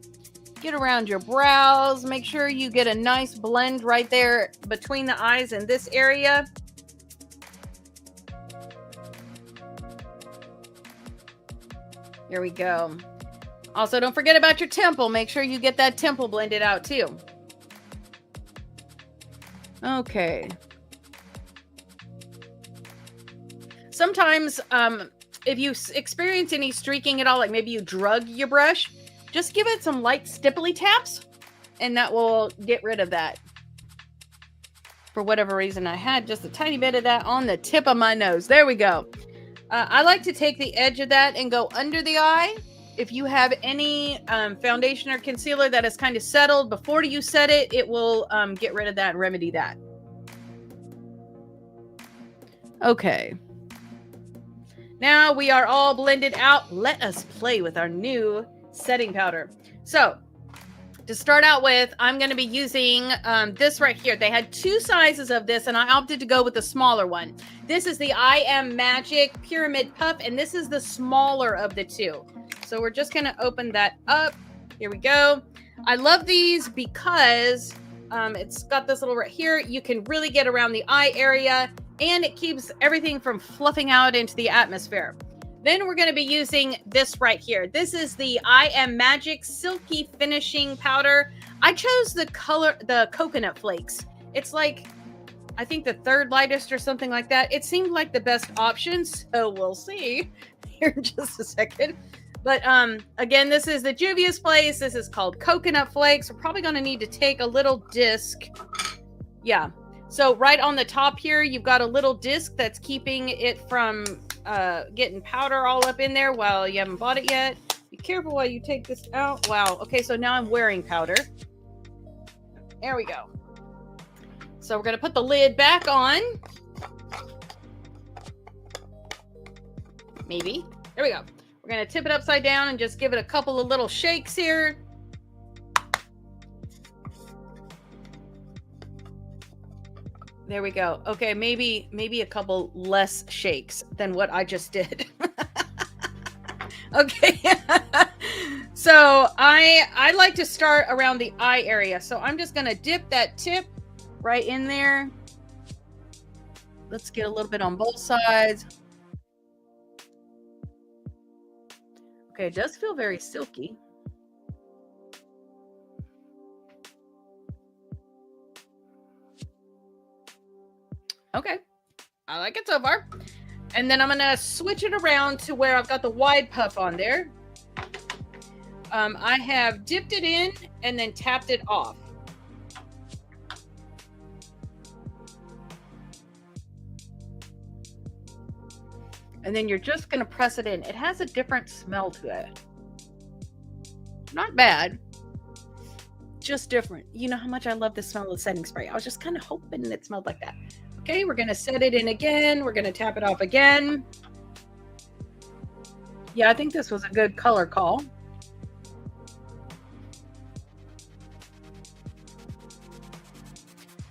S1: Get around your brows. Make sure you get a nice blend right there between the eyes and this area. Here we go. Also, don't forget about your temple. Make sure you get that temple blended out too. Okay. Sometimes, if you experience any streaking at all, like maybe you drug your brush, just give it some light stipply taps, and that will get rid of that. For whatever reason, I had just a tiny bit of that on the tip of my nose. There we go. I like to take the edge of that and go under the eye. If you have any foundation or concealer that is kind of settled before you set it, it will get rid of that and remedy that. Okay. Now we are all blended out. Let us play with our new setting powder. So to start out with, I'm going to be using this right here. They had two sizes of this, and I opted to go with the smaller one. This is the I Am Magic Pyramid Puff, and this is the smaller of the two. So we're just going to open that up. Here we go. I love these because it's got this little right here. You can really get around the eye area, and it keeps everything from fluffing out into the atmosphere. Then we're going to be using this right here. This is the I Am Magic Silky Finishing Powder. I chose the color, the coconut flakes. It's like, I think the third lightest or something like that. It seemed like the best option, so we'll see here in just a second. But again, this is the Juvia's Place. This is called Coconut Flakes. We're probably going to need to take a little disc. Yeah. So right on the top here, you've got a little disc that's keeping it from getting powder all up in there while you haven't bought it yet. Be careful while you take this out. Wow. Okay, so now I'm wearing powder. There we go. So we're going to put the lid back on. Maybe. There we go. We're going to tip it upside down and just give it a couple of little shakes here. There we go. Okay, maybe a couple less shakes than what I just did. Okay. So I like to start around the eye area. So I'm just going to dip that tip right in there. Let's get a little bit on both sides. Okay, it does feel very silky. Okay, I like it so far. And then I'm gonna switch it around to where I've got the wide puff on there. I have dipped it in and then tapped it off. And then you're just gonna press it in. It has a different smell to it. Not bad, just different. You know how much I love the smell of the setting spray. I was just kind of hoping it smelled like that. Okay, we're going to set it in again. We're going to tap it off again. Yeah, I think this was a good color call.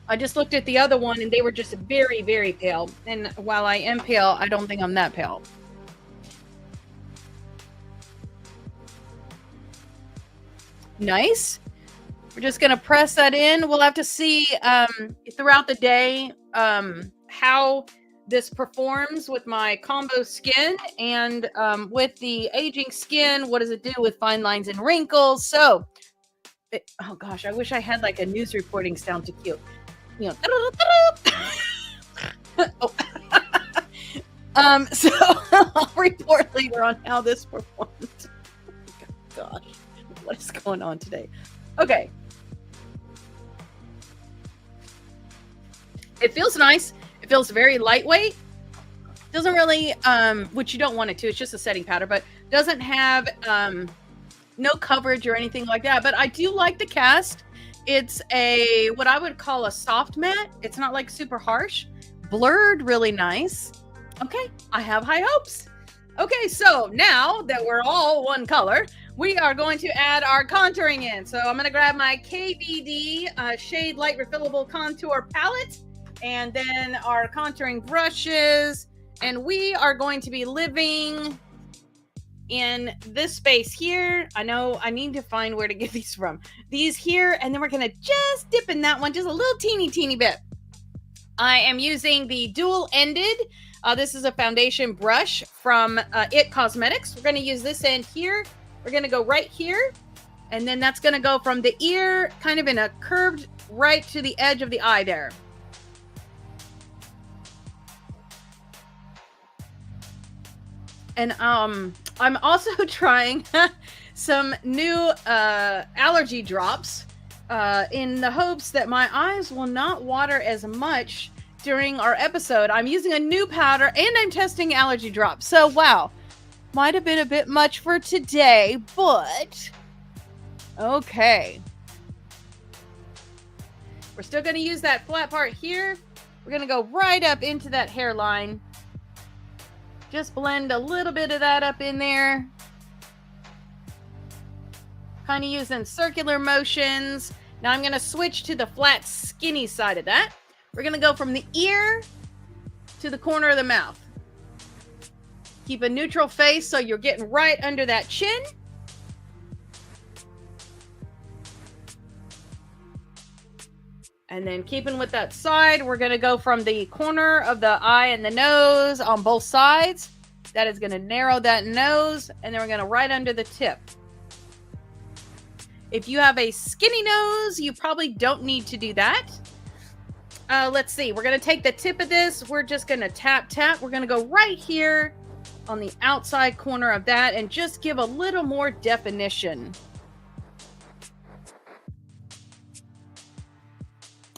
S1: I just looked at the other one and they were just very, very pale. And while I am pale, I don't think I'm that pale. Nice. We're just going to press that in. We'll have to see throughout the day how this performs with my combo skin and with the aging skin. What does it do with fine lines and wrinkles? So, oh gosh, I wish I had like a news reporting sound to cue. You know, oh. So I'll report later on how this performed. Gosh, what is going on today? Okay. It feels nice. It feels very lightweight. Doesn't really, which you don't want it to. It's just a setting powder, but doesn't have no coverage or anything like that. But I do like the cast. It's a, what I would call a soft matte. It's not like super harsh. Blurred, really nice. Okay, I have high hopes. Okay, so now that we're all one color, we are going to add our contouring in. So I'm going to grab my KVD Shade Light Refillable Contour Palette and then our contouring brushes. And we are going to be living in this space here. I know I need to find where to get these from. These here, and then we're going to just dip in that one just a little teeny bit. I am using the dual-ended. This is a foundation brush from It Cosmetics. We're going to use this end here. We're going to go right here. And then that's going to go from the ear, kind of in a curved right to the edge of the eye there. And I'm also trying some new allergy drops in the hopes that my eyes will not water as much during our episode. I'm using a new powder and I'm testing allergy drops. So, wow, might have been a bit much for today, but okay. We're still going to use that flat part here. We're going to go right up into that hairline. Just blend a little bit of that up in there. Kind of using circular motions. Now I'm going to switch to the flat, skinny side of that. We're going to go from the ear to the corner of the mouth. Keep a neutral face so you're getting right under that chin. And then keeping with that side, we're going to go from the corner of the eye and the nose on both sides. That is going to narrow that nose. And then we're going to right under the tip. If you have a skinny nose, you probably don't need to do that. Let's see. We're going to take the tip of this. We're just going to tap, tap. We're going to go right here on the outside corner of that and just give a little more definition.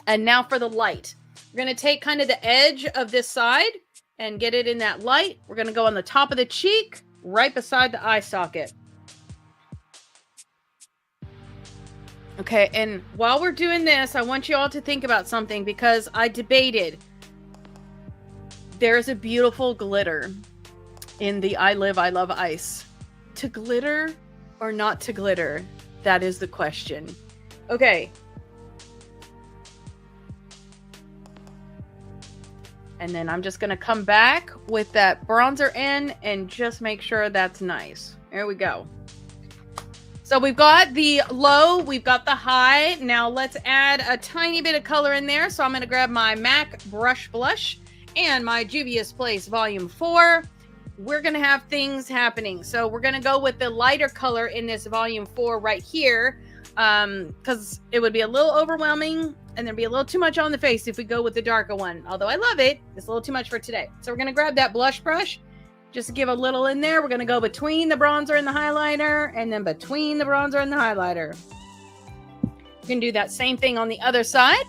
S1: And now for the light. We're going to take kind of the edge of this side and get it in that light. We're going to go on the top of the cheek, right beside the eye socket. Okay, and while we're doing this, I want you all to think about something because I debated. There's a beautiful glitter in the I Love Ice. To glitter or not to glitter? That is the question. Okay. And then I'm just going to come back with that bronzer in and just make sure that's nice. There we go. So we've got the low, we've got the high. Now let's add a tiny bit of color in there. So I'm going to grab my MAC Brush Blush and my Juvia's Place Volume 4. We're going to have things happening. So we're going to go with the lighter color in this Volume 4 right here because it would be a little overwhelming and there'd be a little too much on the face if we go with the darker one. Although I love it, it's a little too much for today. So we're going to grab that blush brush, just to give a little in there. We're going to go between the bronzer and the highlighter, and then between the bronzer and the highlighter. You can do that same thing on the other side.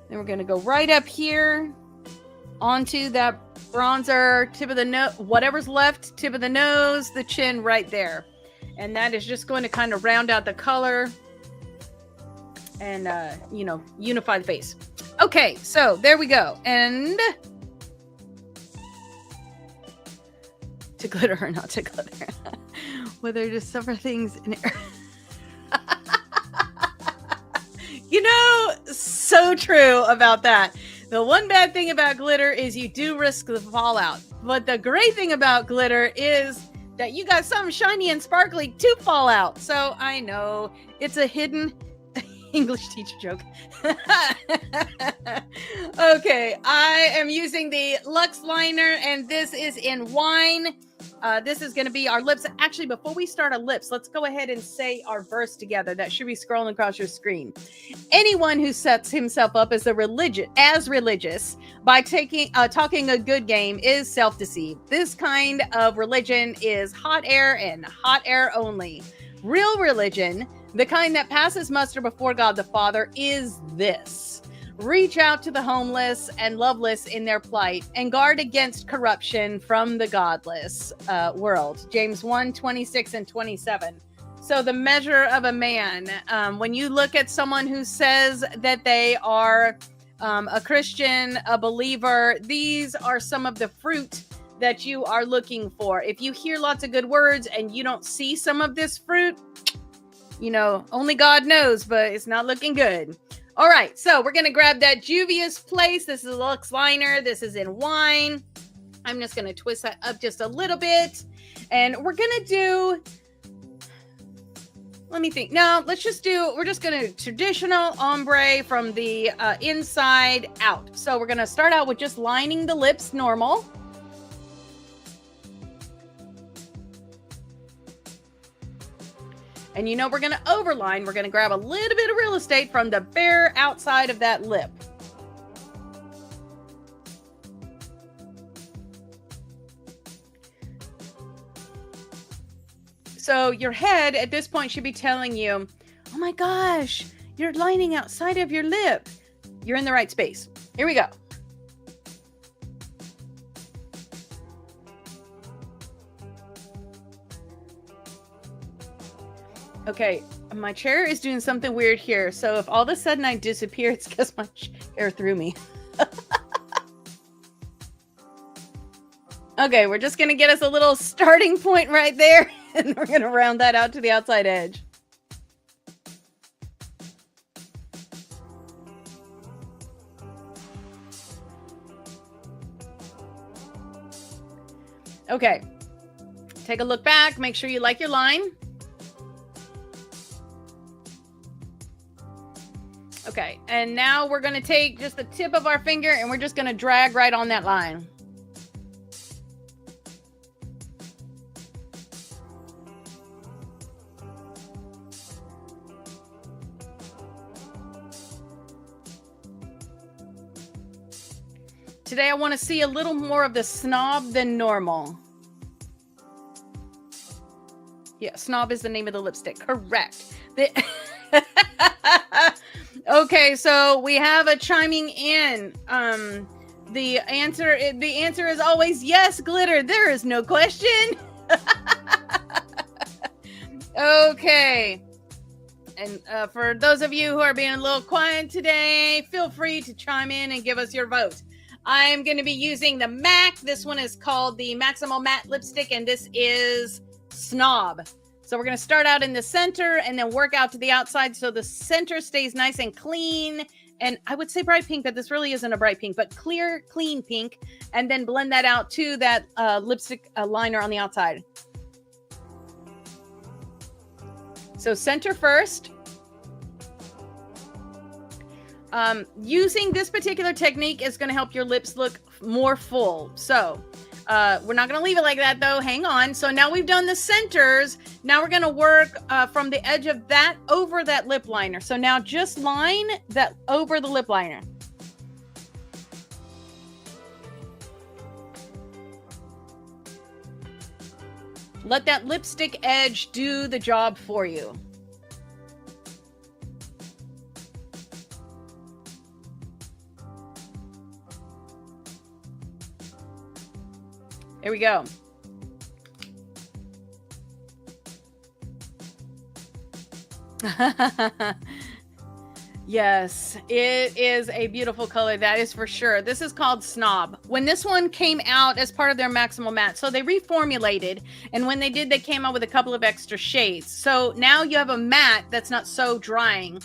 S1: Then we're going to go right up here onto that bronzer, tip of the nose, whatever's left, tip of the nose, the chin right there. And that is just going to kind of round out the color and, unify the face. Okay, so there we go. And to glitter or not to glitter. Whether to suffer things in air. So true about that. The one bad thing about glitter is you do risk the fallout. But the great thing about glitter is that you got something shiny and sparkly to fall out. So I know it's a hidden English teacher joke. Okay, I am using the Luxe liner and this is in Wine. This is going to be our lips. Actually, before we start our lips, let's go ahead and say our verse together. That should be scrolling across your screen. Anyone who sets himself up as religious by talking a good game is self-deceived. This kind of religion is hot air and hot air only. Real religion, the kind that passes muster before God the Father, is this. Reach out to the homeless and loveless in their plight and guard against corruption from the godless world. James 1:26 and 27. So the measure of a man, when you look at someone who says that they are a Christian, a believer, these are some of the fruit that you are looking for. If you hear lots of good words and you don't see some of this fruit, only God knows, but it's not looking good. All right, so we're going to grab that Juvia's Place. This is a Luxe liner. This is in Wine. I'm just going to twist that up just a little bit. And we're going to do, let me think. No, we're just going to traditional ombre from the inside out. So we're going to start out with just lining the lips normal. And you know we're going to overline. We're going to grab a little bit of real estate from the bare outside of that lip. So your head at this point should be telling you, oh my gosh, you're lining outside of your lip. You're in the right space. Here we go. Okay, my chair is doing something weird here. So if all of a sudden I disappear, it's because my chair threw me. Okay, we're just going to get us a little starting point right there. And we're going to round that out to the outside edge. Okay, take a look back. Make sure you like your line. Okay, and now we're going to take just the tip of our finger and we're just going to drag right on that line. Today, I want to see a little more of the snob than normal. Yeah, snob is the name of the lipstick. Correct. Okay, so we have a chiming in. The answer is always yes, glitter. There is no question. Okay. And for those of you who are being a little quiet today, feel free to chime in and give us your vote. I'm going to be using the MAC. This one is called the Maximal Matte Lipstick, and this is Snob. So we're going to start out in the center and then work out to the outside so the center stays nice and clean. And I would say bright pink, but this really isn't a bright pink, but clear, clean pink. And then blend that out to that lipstick liner on the outside. So center first. Using this particular technique is going to help your lips look more full. So we're not going to leave it like that though. Hang on. So now we've done the centers. Now we're going to work from the edge of that over that lip liner. So now just line that over the lip liner. Let that lipstick edge do the job for you. Here we go. Yes, it is a beautiful color. That is for sure. This is called Snob. When this one came out as part of their Maximal Matte, so they reformulated, and when they did, they came out with a couple of extra shades. So now you have a matte that's not so drying.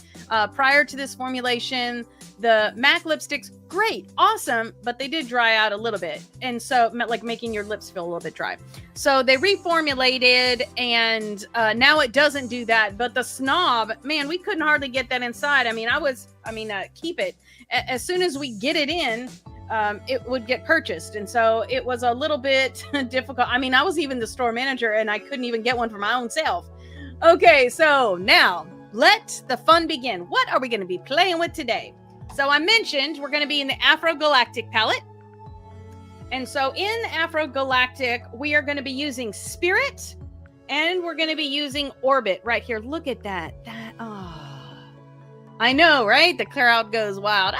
S1: Prior to this formulation, the MAC lipsticks, great, awesome, but they did dry out a little bit. And so, like making your lips feel a little bit dry. So they reformulated, and now it doesn't do that. But the Snob, man, we couldn't hardly get that inside. I mean, keep it. As soon as we get it in, it would get purchased. And so it was a little bit difficult. I mean, I was even the store manager, and I couldn't even get one for my own self. Okay, so now let the fun begin. What are we going to be playing with today? So I mentioned we're going to be in the Afro Galactic palette. And so in Afro Galactic, we are going to be using Spirit, and we're going to be using Orbit right here. Look at that. I know, right? The crowd goes wild.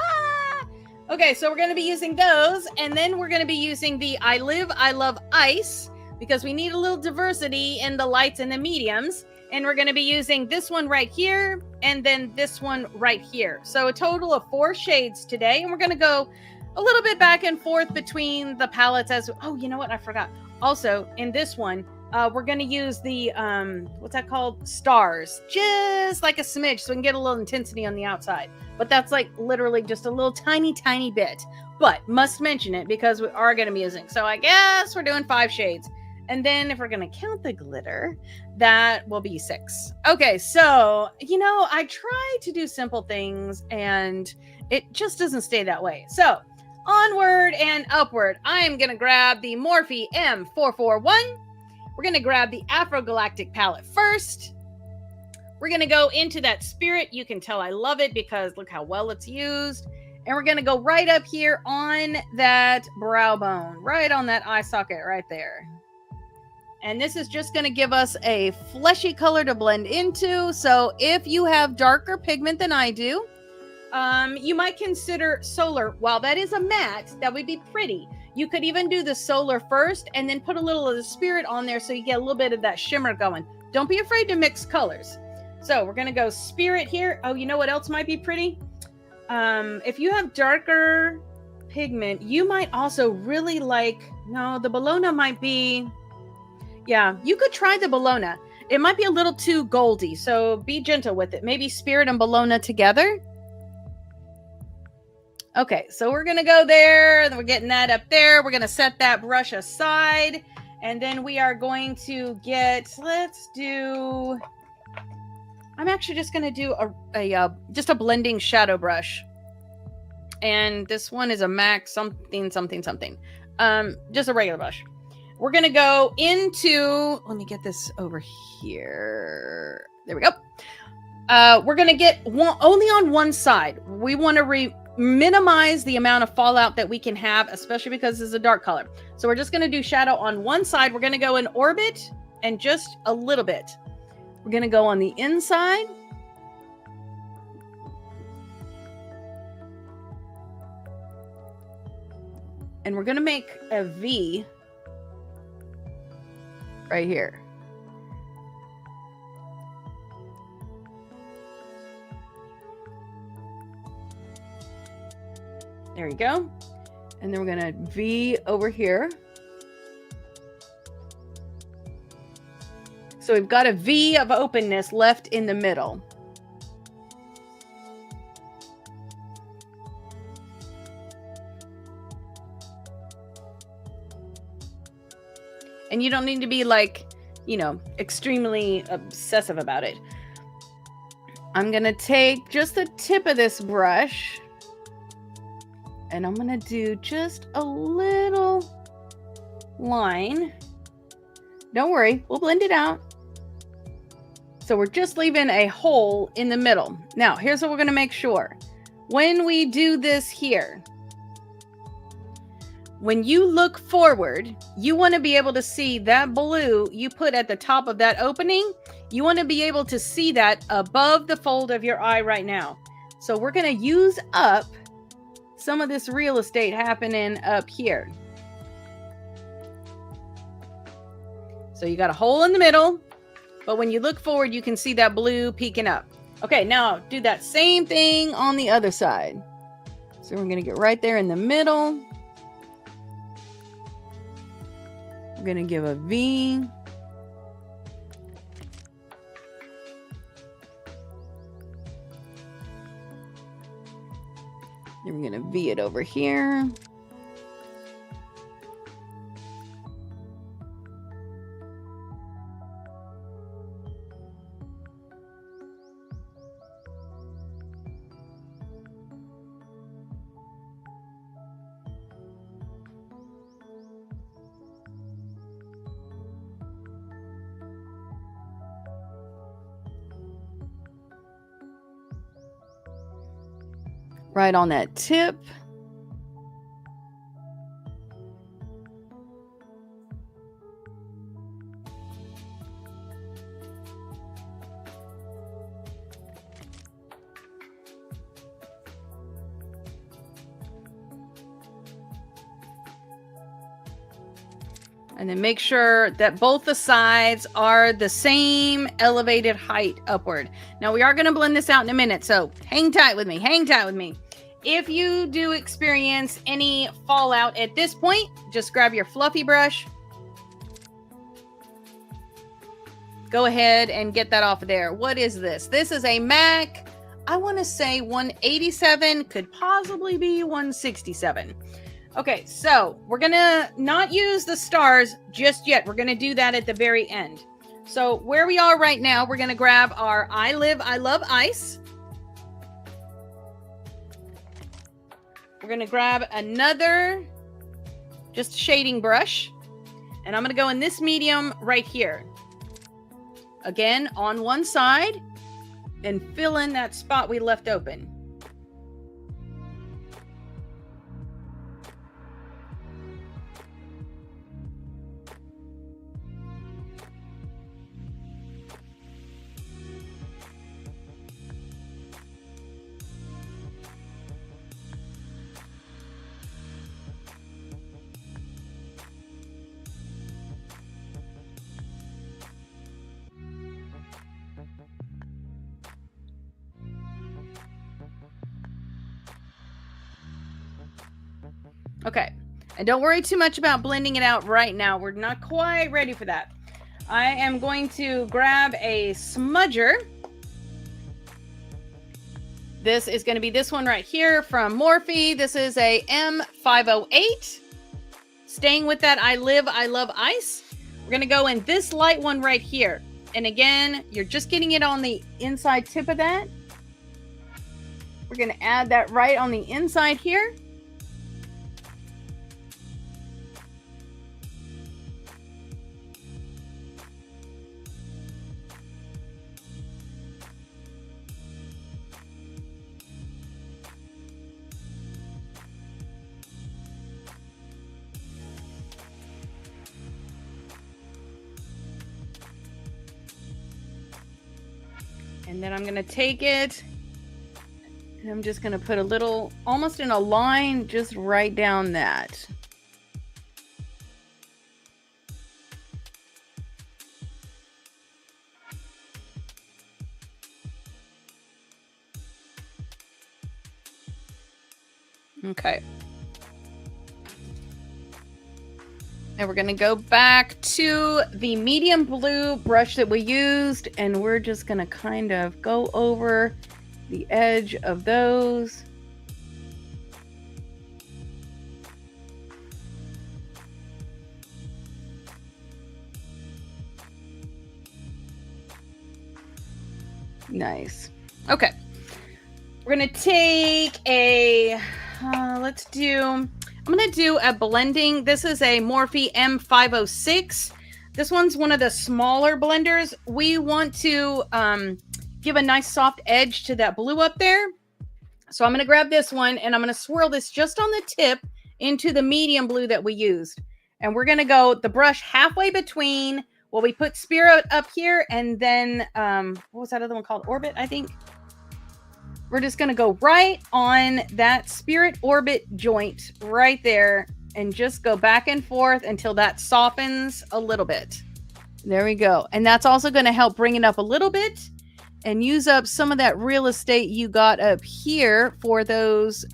S1: Okay, so we're going to be using those, and then we're going to be using the I Live, I Love Ice, because we need a little diversity in the lights and the mediums. And we're going to be using this one right here, and then this one right here. So a total of 4 shades today. And we're going to go a little bit back and forth between the palettes as, oh, you know what? I forgot. Also, in this one, we're going to use the, what's that called? Stars. Just like a smidge so we can get a little intensity on the outside. But that's like literally just a little tiny, tiny bit. But must mention it because we are going to be using. So I guess we're doing 5 shades. And then if we're going to count the glitter, that will be 6. Okay, so, you know, I try to do simple things and it just doesn't stay that way. So onward and upward, I am going to grab the Morphe M441. We're going to grab the Afro Galactic palette first. We're going to go into that Spirit. You can tell I love it because look how well it's used. And we're going to go right up here on that brow bone, right on that eye socket right there. And this is just going to give us a fleshy color to blend into. So if you have darker pigment than I do, you might consider solar. While that is a matte, that would be pretty. You could even do the solar first and then put a little of the Spirit on there so you get a little bit of that shimmer going. Don't be afraid to mix colors. So we're going to go Spirit here. Oh, you know what else might be pretty? If you have darker pigment, you might also really like, no, the Bologna might be, yeah, you could try the Bologna. It might be a little too goldy, so be gentle with it. Maybe Spirit and Bologna together. Okay, so we're going to go there. We're getting that up there. We're going to set that brush aside. And then we are going to get, I'm actually just going to do just a blending shadow brush. And this one is a MAC something. Just a regular brush. We're going to go into, let me get this over here. There we go. We're going to get only on one side. We want to minimize the amount of fallout that we can have, especially because this is a dark color. So we're just going to do shadow on one side. We're going to go in orbit and just a little bit. We're going to go on the inside. And we're going to make a V right here. There you go. And then we're going to V over here. So we've got a V of openness left in the middle. And you don't need to be like, you know, extremely obsessive about it. I'm going to take just the tip of this brush and I'm going to do just a little line. Don't worry, we'll blend it out. So we're just leaving a hole in the middle. Now, here's what we're going to make sure. When we do this here, when you look forward, you want to be able to see that blue you put at the top of that opening. You want to be able to see that above the fold of your eye right now. So we're going to use up some of this real estate happening up here. So you got a hole in the middle, but when you look forward, you can see that blue peeking up. Okay, now do that same thing on the other side. So we're going to get right there in the middle. We're going to give a V. Then we're going to V it over here. Right on that tip. And then make sure that both the sides are the same elevated height upward. Now we are going to blend this out in a minute, so hang tight with me. Hang tight with me. If you do experience any fallout at this point, just grab your fluffy brush. Go ahead and get that off of there. What is this? This is a MAC. I want to say 187, could possibly be 167. Okay, so we're gonna not use the stars just yet. We're gonna do that at the very end. So where we are right now, we're gonna grab our I Love Ice. We're gonna grab another just shading brush, and I'm gonna go in this medium right here. Again, on one side, and fill in that spot we left open. Okay, and don't worry too much about blending it out right now. We're not quite ready for that. I am going to grab a smudger. This is going to be this one right here from Morphe. This is a M508. Staying with that I Love Ice. We're going to go in this light one right here. And again, you're just getting it on the inside tip of that. We're going to add that right on the inside here. And then I'm going to take it and I'm just going to put a little, almost in a line, just right down that. Okay. And we're going to go back to the medium blue brush that we used, and we're just going to kind of go over the edge of those. Nice. Okay. We're going to take a, I'm going to do a blending. This is a Morphe M506. This one's one of the smaller blenders. We want to give a nice soft edge to that blue up there. So I'm going to grab this one and I'm going to swirl this just on the tip into the medium blue that we used. And we're going to go the brush halfway between, well, we put Spirit up here and then, what was that other one called? Orbit, I think. We're just going to go right on that Spirit Orbit joint right there and just go back and forth until that softens a little bit. There we go. And that's also going to help bring it up a little bit and use up some of that real estate you got up here for those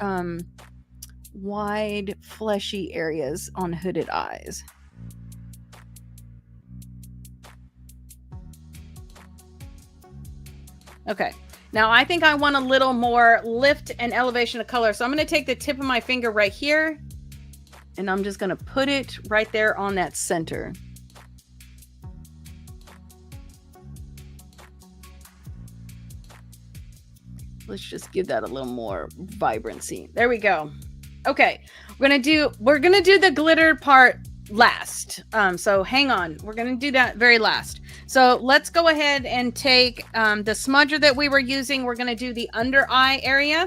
S1: wide, fleshy areas on hooded eyes. Okay. Now, I think I want a little more lift and elevation of color. So I'm going to take the tip of my finger right here, and I'm just going to put it right there on that center. Let's just give that a little more vibrancy. There we go. Okay, we're going to do the glitter part last. So hang on. We're going to do that very last. So let's go ahead and take the smudger that we were using. We're going to do the under eye area.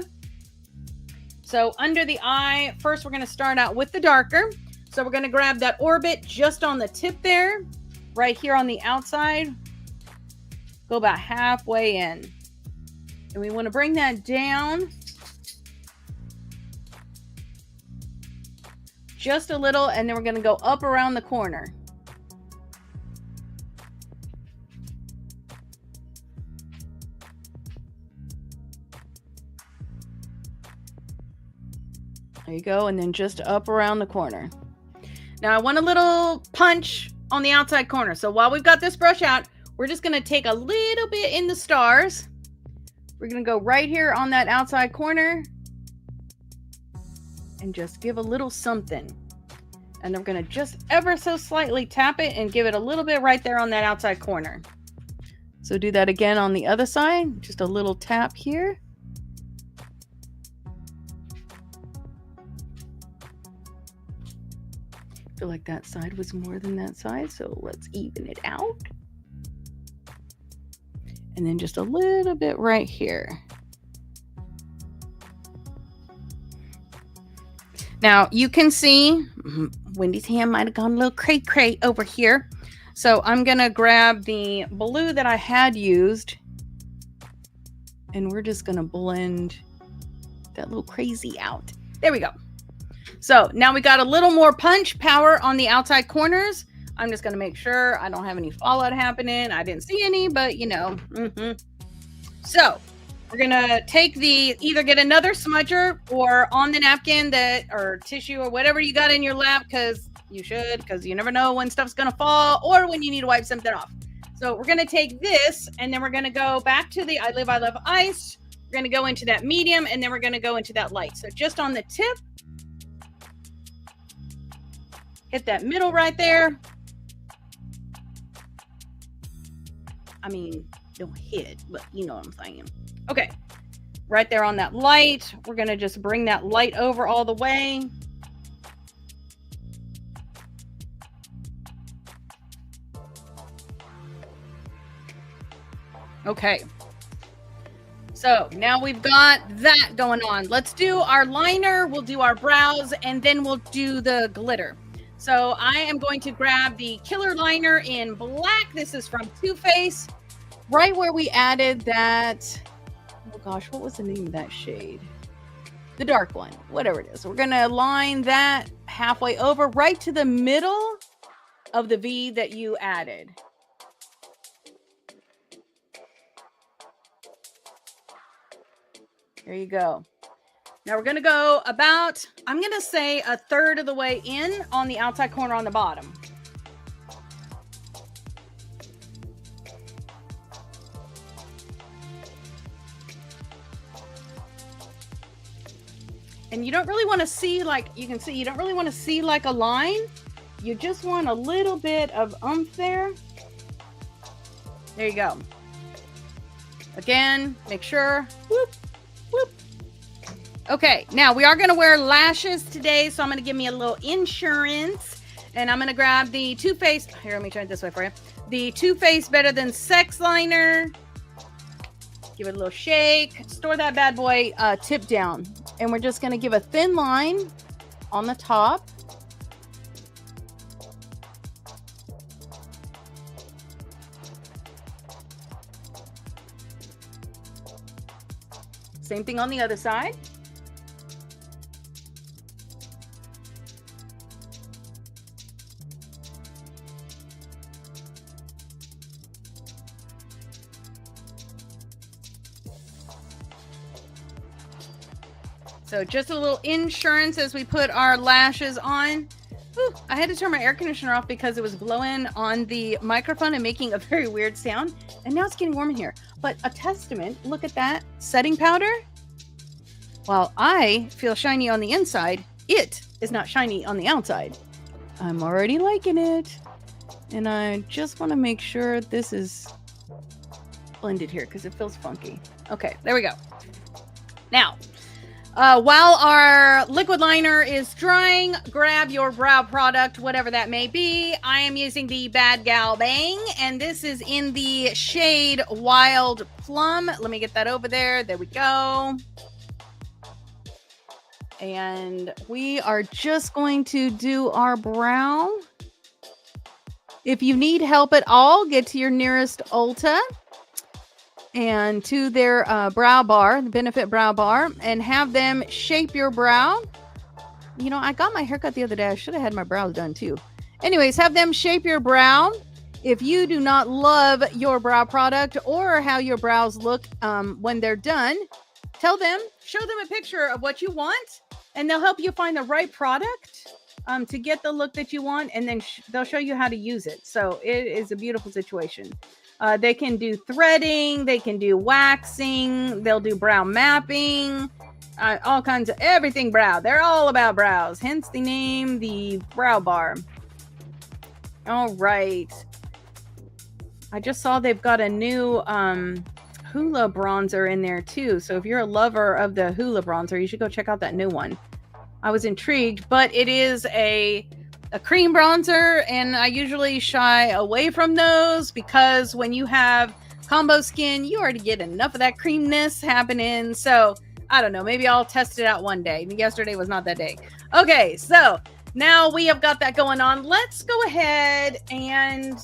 S1: So under the eye, first we're going to start out with the darker. So we're going to grab that orbit just on the tip there, right here on the outside. Go about halfway in. And we want to bring that down just a little, and then we're going to go up around the corner. There you go, and then just up around the corner. Now I want a little punch on the outside corner. So while we've got this brush out, we're just going to take a little bit in the stars. We're going to go right here on that outside corner. and just give a little something. And I'm going to just ever so slightly tap it and give it a little bit right there on that outside corner. So do that again on the other side. Just a little tap here. I feel like that side was more than that side, so let's even it out. And then just a little bit right here. Now you can see Wendy's hand might have gone a little cray over here. So I'm going to grab the blue that I had used, and we're just going to blend that little crazy out. There we go. So now we got a little more punch power on the outside corners. I'm just going to make sure I don't have any fallout happening. I didn't see any, but you know. So we're going to take either get another smudger or on the napkin or tissue or whatever you got in your lap, because you should, because you never know when stuff's going to fall or when you need to wipe something off. So we're going to take this, and then we're going to go back to the I Love Ice. We're going to go into that medium, and then we're going to go into that light. So just on the tip, hit that middle right there. I mean, don't hit, but you know what I'm saying. Okay, right there on that light. We're going to just bring that light over all the way. Okay, so now we've got that going on. Let's do our liner, we'll do our brows, and then we'll do the glitter. So I am going to grab the Killer Liner in black. This is from Too Faced. Right where we added that, oh gosh, what was the name of that shade? The dark one, whatever it is. We're going to line that halfway over, right to the middle of the V that you added. There you go. Now we're going to go about, I'm going to say a third of the way in on the outside corner on the bottom. And you don't really want to see, like you can see, you don't really want to see like a line. You just want a little bit of oomph there. There you go. Again, make sure. Whoop, whoop. Okay, now we are going to wear lashes today, so I'm going to give me a little insurance. And I'm going to grab the Too Faced. Here, let me turn it this way for you. The Too Faced Better Than Sex liner. Give it a little shake. Store that bad boy tip down. And we're just going to give a thin line on the top. Same thing on the other side. So just a little insurance as we put our lashes on. Whew, I had to turn my air conditioner off because it was blowing on the microphone and making a very weird sound. And now it's getting warm in here. But a testament, look at that setting powder. While I feel shiny on the inside, it is not shiny on the outside. I'm already liking it. And I just want to make sure this is blended here because it feels funky. Okay, there we go. Now, while our liquid liner is drying, grab your brow product, whatever that may be. I am using the Bad Gal Bang, and this is in the shade Wild Plum. Let me get that over there. There we go. And we are just going to do our brow. If you need help at all, get to your nearest Ulta and to their brow bar, the Benefit Brow Bar, and have them shape your brow. You know, I got my haircut the other day. I should have had my brows done too. Anyways, have them shape your brow. If you do not love your brow product or how your brows look when they're done, tell them, show them a picture of what you want, and they'll help you find the right product to get the look that you want, and then they'll show you how to use it. So it is a beautiful situation. They can do threading, they can do waxing, they'll do brow mapping. all kinds of everything brow. They're all about brows. Hence the name, the brow bar. All right. I just saw they've got a new Hoola bronzer in there too. So if you're a lover of the Hoola bronzer, you should go check out that new one. I was intrigued, but it is a cream bronzer, and I usually shy away from those because when you have combo skin, you already get enough of that creamness happening. So I don't know, maybe I'll test it out one day. Yesterday was not that day. Okay, so now we have got that going on. Let's go ahead and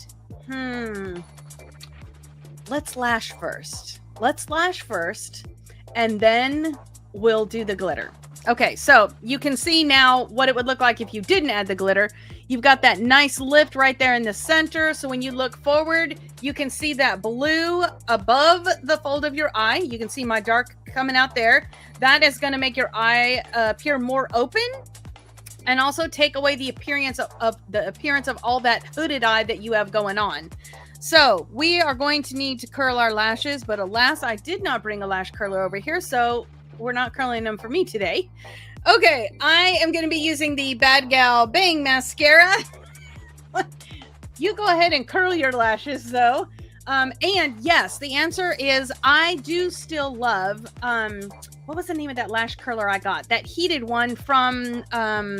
S1: let's lash first. Let's lash first, and then we'll do the glitter. Okay, so you can see now what it would look like if you didn't add the glitter. You've got that nice lift right there in the center. So when you look forward, you can see that blue above the fold of your eye. You can see my dark coming out there. That is going to make your eye appear more open and also take away the appearance of all that hooded eye that you have going on. So we are going to need to curl our lashes, but alas, I did not bring a lash curler over here, so we're not curling them for me today. Okay, I am going to be using the Bad Gal Bang mascara. You go ahead and curl your lashes, though. And yes, the answer is I do still love, what was the name of that lash curler I got? That heated one from, I'll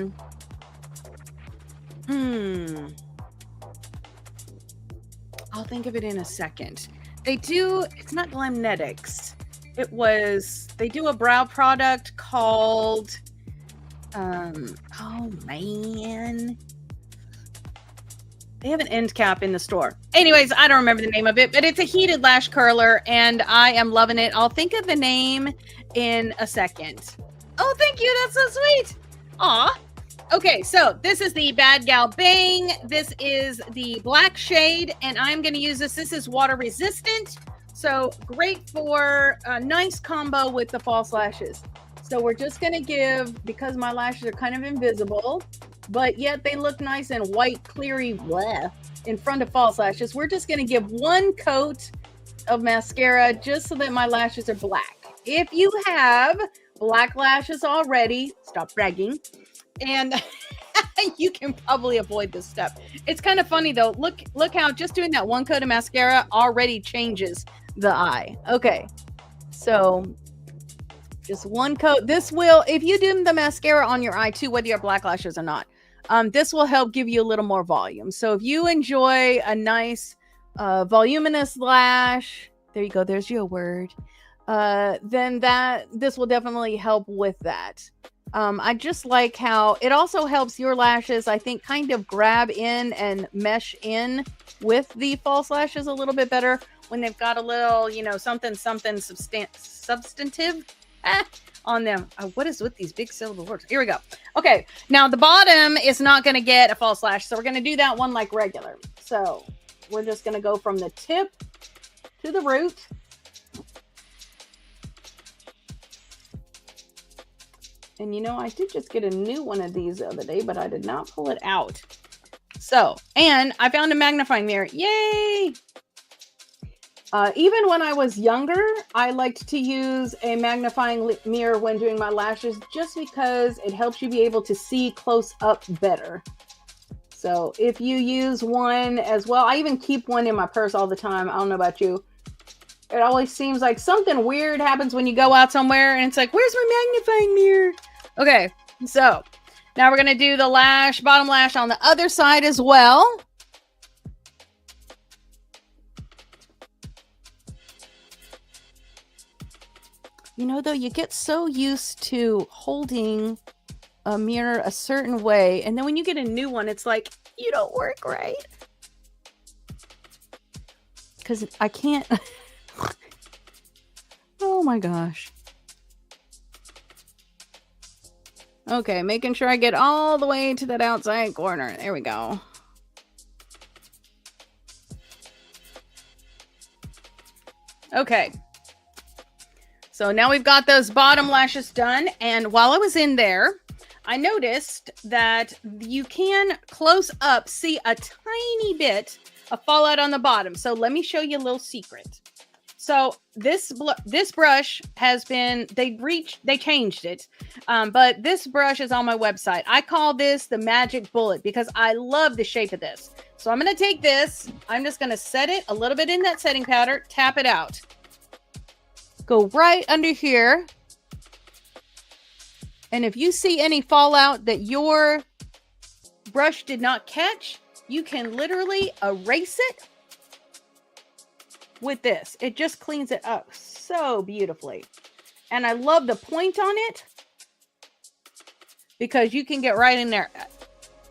S1: think of it in a second. It's not Glamnetics. They do a brow product called, oh man. They have an end cap in the store. Anyways, I don't remember the name of it, but it's a heated lash curler and I am loving it. I'll think of the name in a second. Oh, thank you. That's so sweet. Aw. Okay, so this is the Bad Gal Bang. This is the black shade, and I'm going to use this. This is water resistant, so great for a nice combo with the false lashes. So we're just going to give, because my lashes are kind of invisible, but yet they look nice and white, cleary, blah, in front of false lashes. We're just going to give one coat of mascara just so that my lashes are black. If you have black lashes already, stop bragging. And you can probably avoid this step. It's kind of funny though. Look how just doing that one coat of mascara already changes the eye. Okay, so just one coat. This will, if you do the mascara on your eye too, whether you have black lashes or not, this will help give you a little more volume. So if you enjoy a nice voluminous lash, there you go. There's your word. Then this will definitely help with that. I just like how it also helps your lashes, I think, kind of grab in and mesh in with the false lashes a little bit better when they've got a little, something substantive on them. What is with these big syllable words? Here we go. Okay, now the bottom is not going to get a false lash, so we're going to do that one like regular. So we're just going to go from the tip to the root. And I did just get a new one of these the other day, but I did not pull it out. So, and I found a magnifying mirror. Yay! Even when I was younger, I liked to use a magnifying mirror when doing my lashes just because it helps you be able to see close up better. So if you use one as well, I even keep one in my purse all the time. I don't know about you. It always seems like something weird happens when you go out somewhere and it's like, where's my magnifying mirror? Okay, so now we're going to do the bottom lash on the other side as well. Though, you get so used to holding a mirror a certain way, and then when you get a new one, it's like, you don't work right. Because I can't... Oh my gosh. Okay, making sure I get all the way to that outside corner. There we go. Okay. So now we've got those bottom lashes done. And while I was in there, I noticed that you can close up see a tiny bit of fallout on the bottom. So let me show you a little secret. So this brush has been, they changed it. But this brush is on my website. I call this the magic bullet because I love the shape of this. So I'm going to take this. I'm just going to set it a little bit in that setting powder, tap it out. Go right under here. And if you see any fallout that your brush did not catch, you can literally erase it with this. It just cleans it up so beautifully. And I love the point on it because you can get right in there.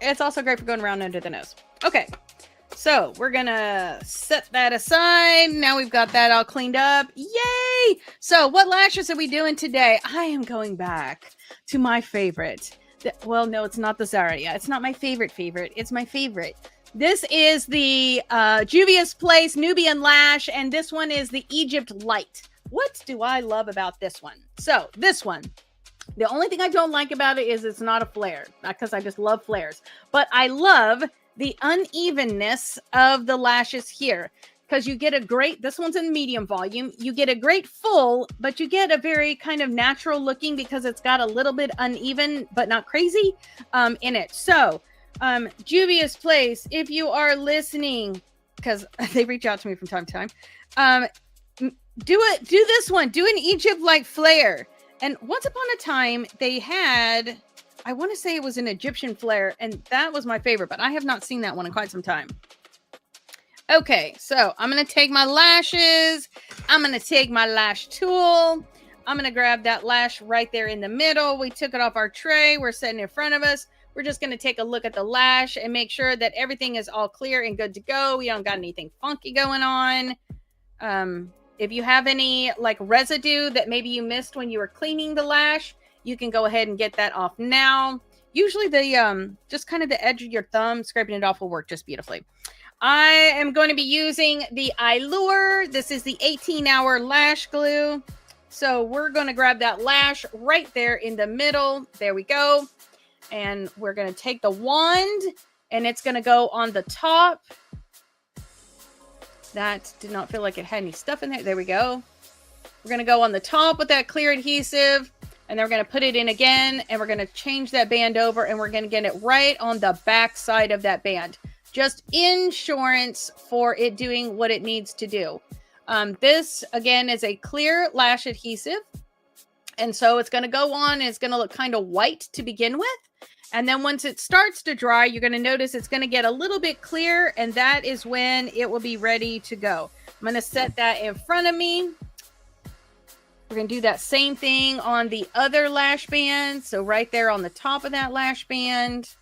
S1: It's also great for going around under the nose. Okay, so we're gonna set that aside. Now we've got that all cleaned up. Yay! So what lashes are we doing today? I am going back to my favorite. Well, no, it's not the Zaria. It's not my favorite. It's my favorite. This is the Juvia's Place Nubian Lash, and this one is the Egypt Light. What do I love about this one? So this one, the only thing I don't like about it is it's not a flare, because I just love flares. But I love the unevenness of the lashes here, because you get a great, this one's in medium volume, you get a great full, but you get a very kind of natural looking because it's got a little bit uneven, but not crazy in it. So Juvia's Place, if you are listening, because they reach out to me from time to time, do this one, do an Egypt like flare. And once upon a time they had, I want to say it was an Egyptian flare, and that was my favorite, but I have not seen that one in quite some time. Okay, so I'm going to take my lashes, I'm going to take my lash tool, I'm going to grab that lash right there in the middle. We took it off our tray, we're setting it in front of us. We're just going to take a look at the lash and make sure that everything is all clear and good to go. We don't got anything funky going on. If you have any like residue that maybe you missed when you were cleaning the lash, you can go ahead and get that off now. Usually the just kind of the edge of your thumb, scraping it off will work just beautifully. I am going to be using the Allure. This is the 18-hour lash glue. So we're going to grab that lash right there in the middle. There we go. And we're going to take the wand and it's going to go on the top. That did not feel like it had any stuff in there. There we go. We're going to go on the top with that clear adhesive, and then we're going to put it in again, and we're going to change that band over, and we're going to get it right on the back side of that band. Just insurance for it doing what it needs to do. This, again, is a clear lash adhesive. And so it's going to go on, and it's going to look kind of white to begin with. And then once it starts to dry, you're going to notice it's going to get a little bit clear, and that is when it will be ready to go. I'm going to set that in front of me. We're going to do that same thing on the other lash band. So right there on the top of that lash band.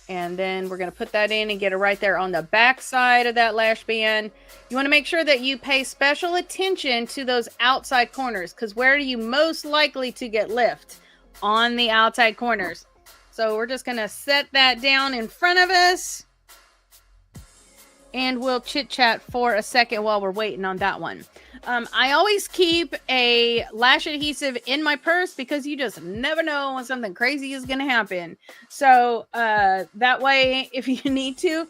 S1: And then we're going to put that in and get it right there on the back side of that lash band. You want to make sure that you pay special attention to those outside corners, because where are you most likely to get lift? On the outside corners. So we're just going to set that down in front of us. And we'll chit chat for a second while we're waiting on that one. I always keep a lash adhesive in my purse because you just never know when something crazy is going to happen. So that way, if you need to,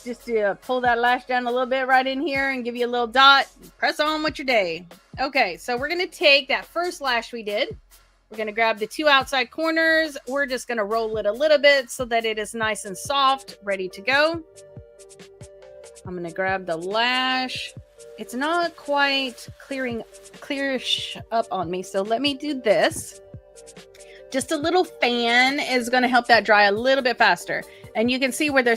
S1: just pull that lash down a little bit right in here and give you a little dot. Press on with your day. Okay, so we're going to take that first lash we did. We're going to grab the two outside corners. We're just going to roll it a little bit so that it is nice and soft, ready to go. I'm going to grab the lash. It's not quite clearish up on me, so let me do this. Just a little fan is going to help that dry a little bit faster. And you can see where there's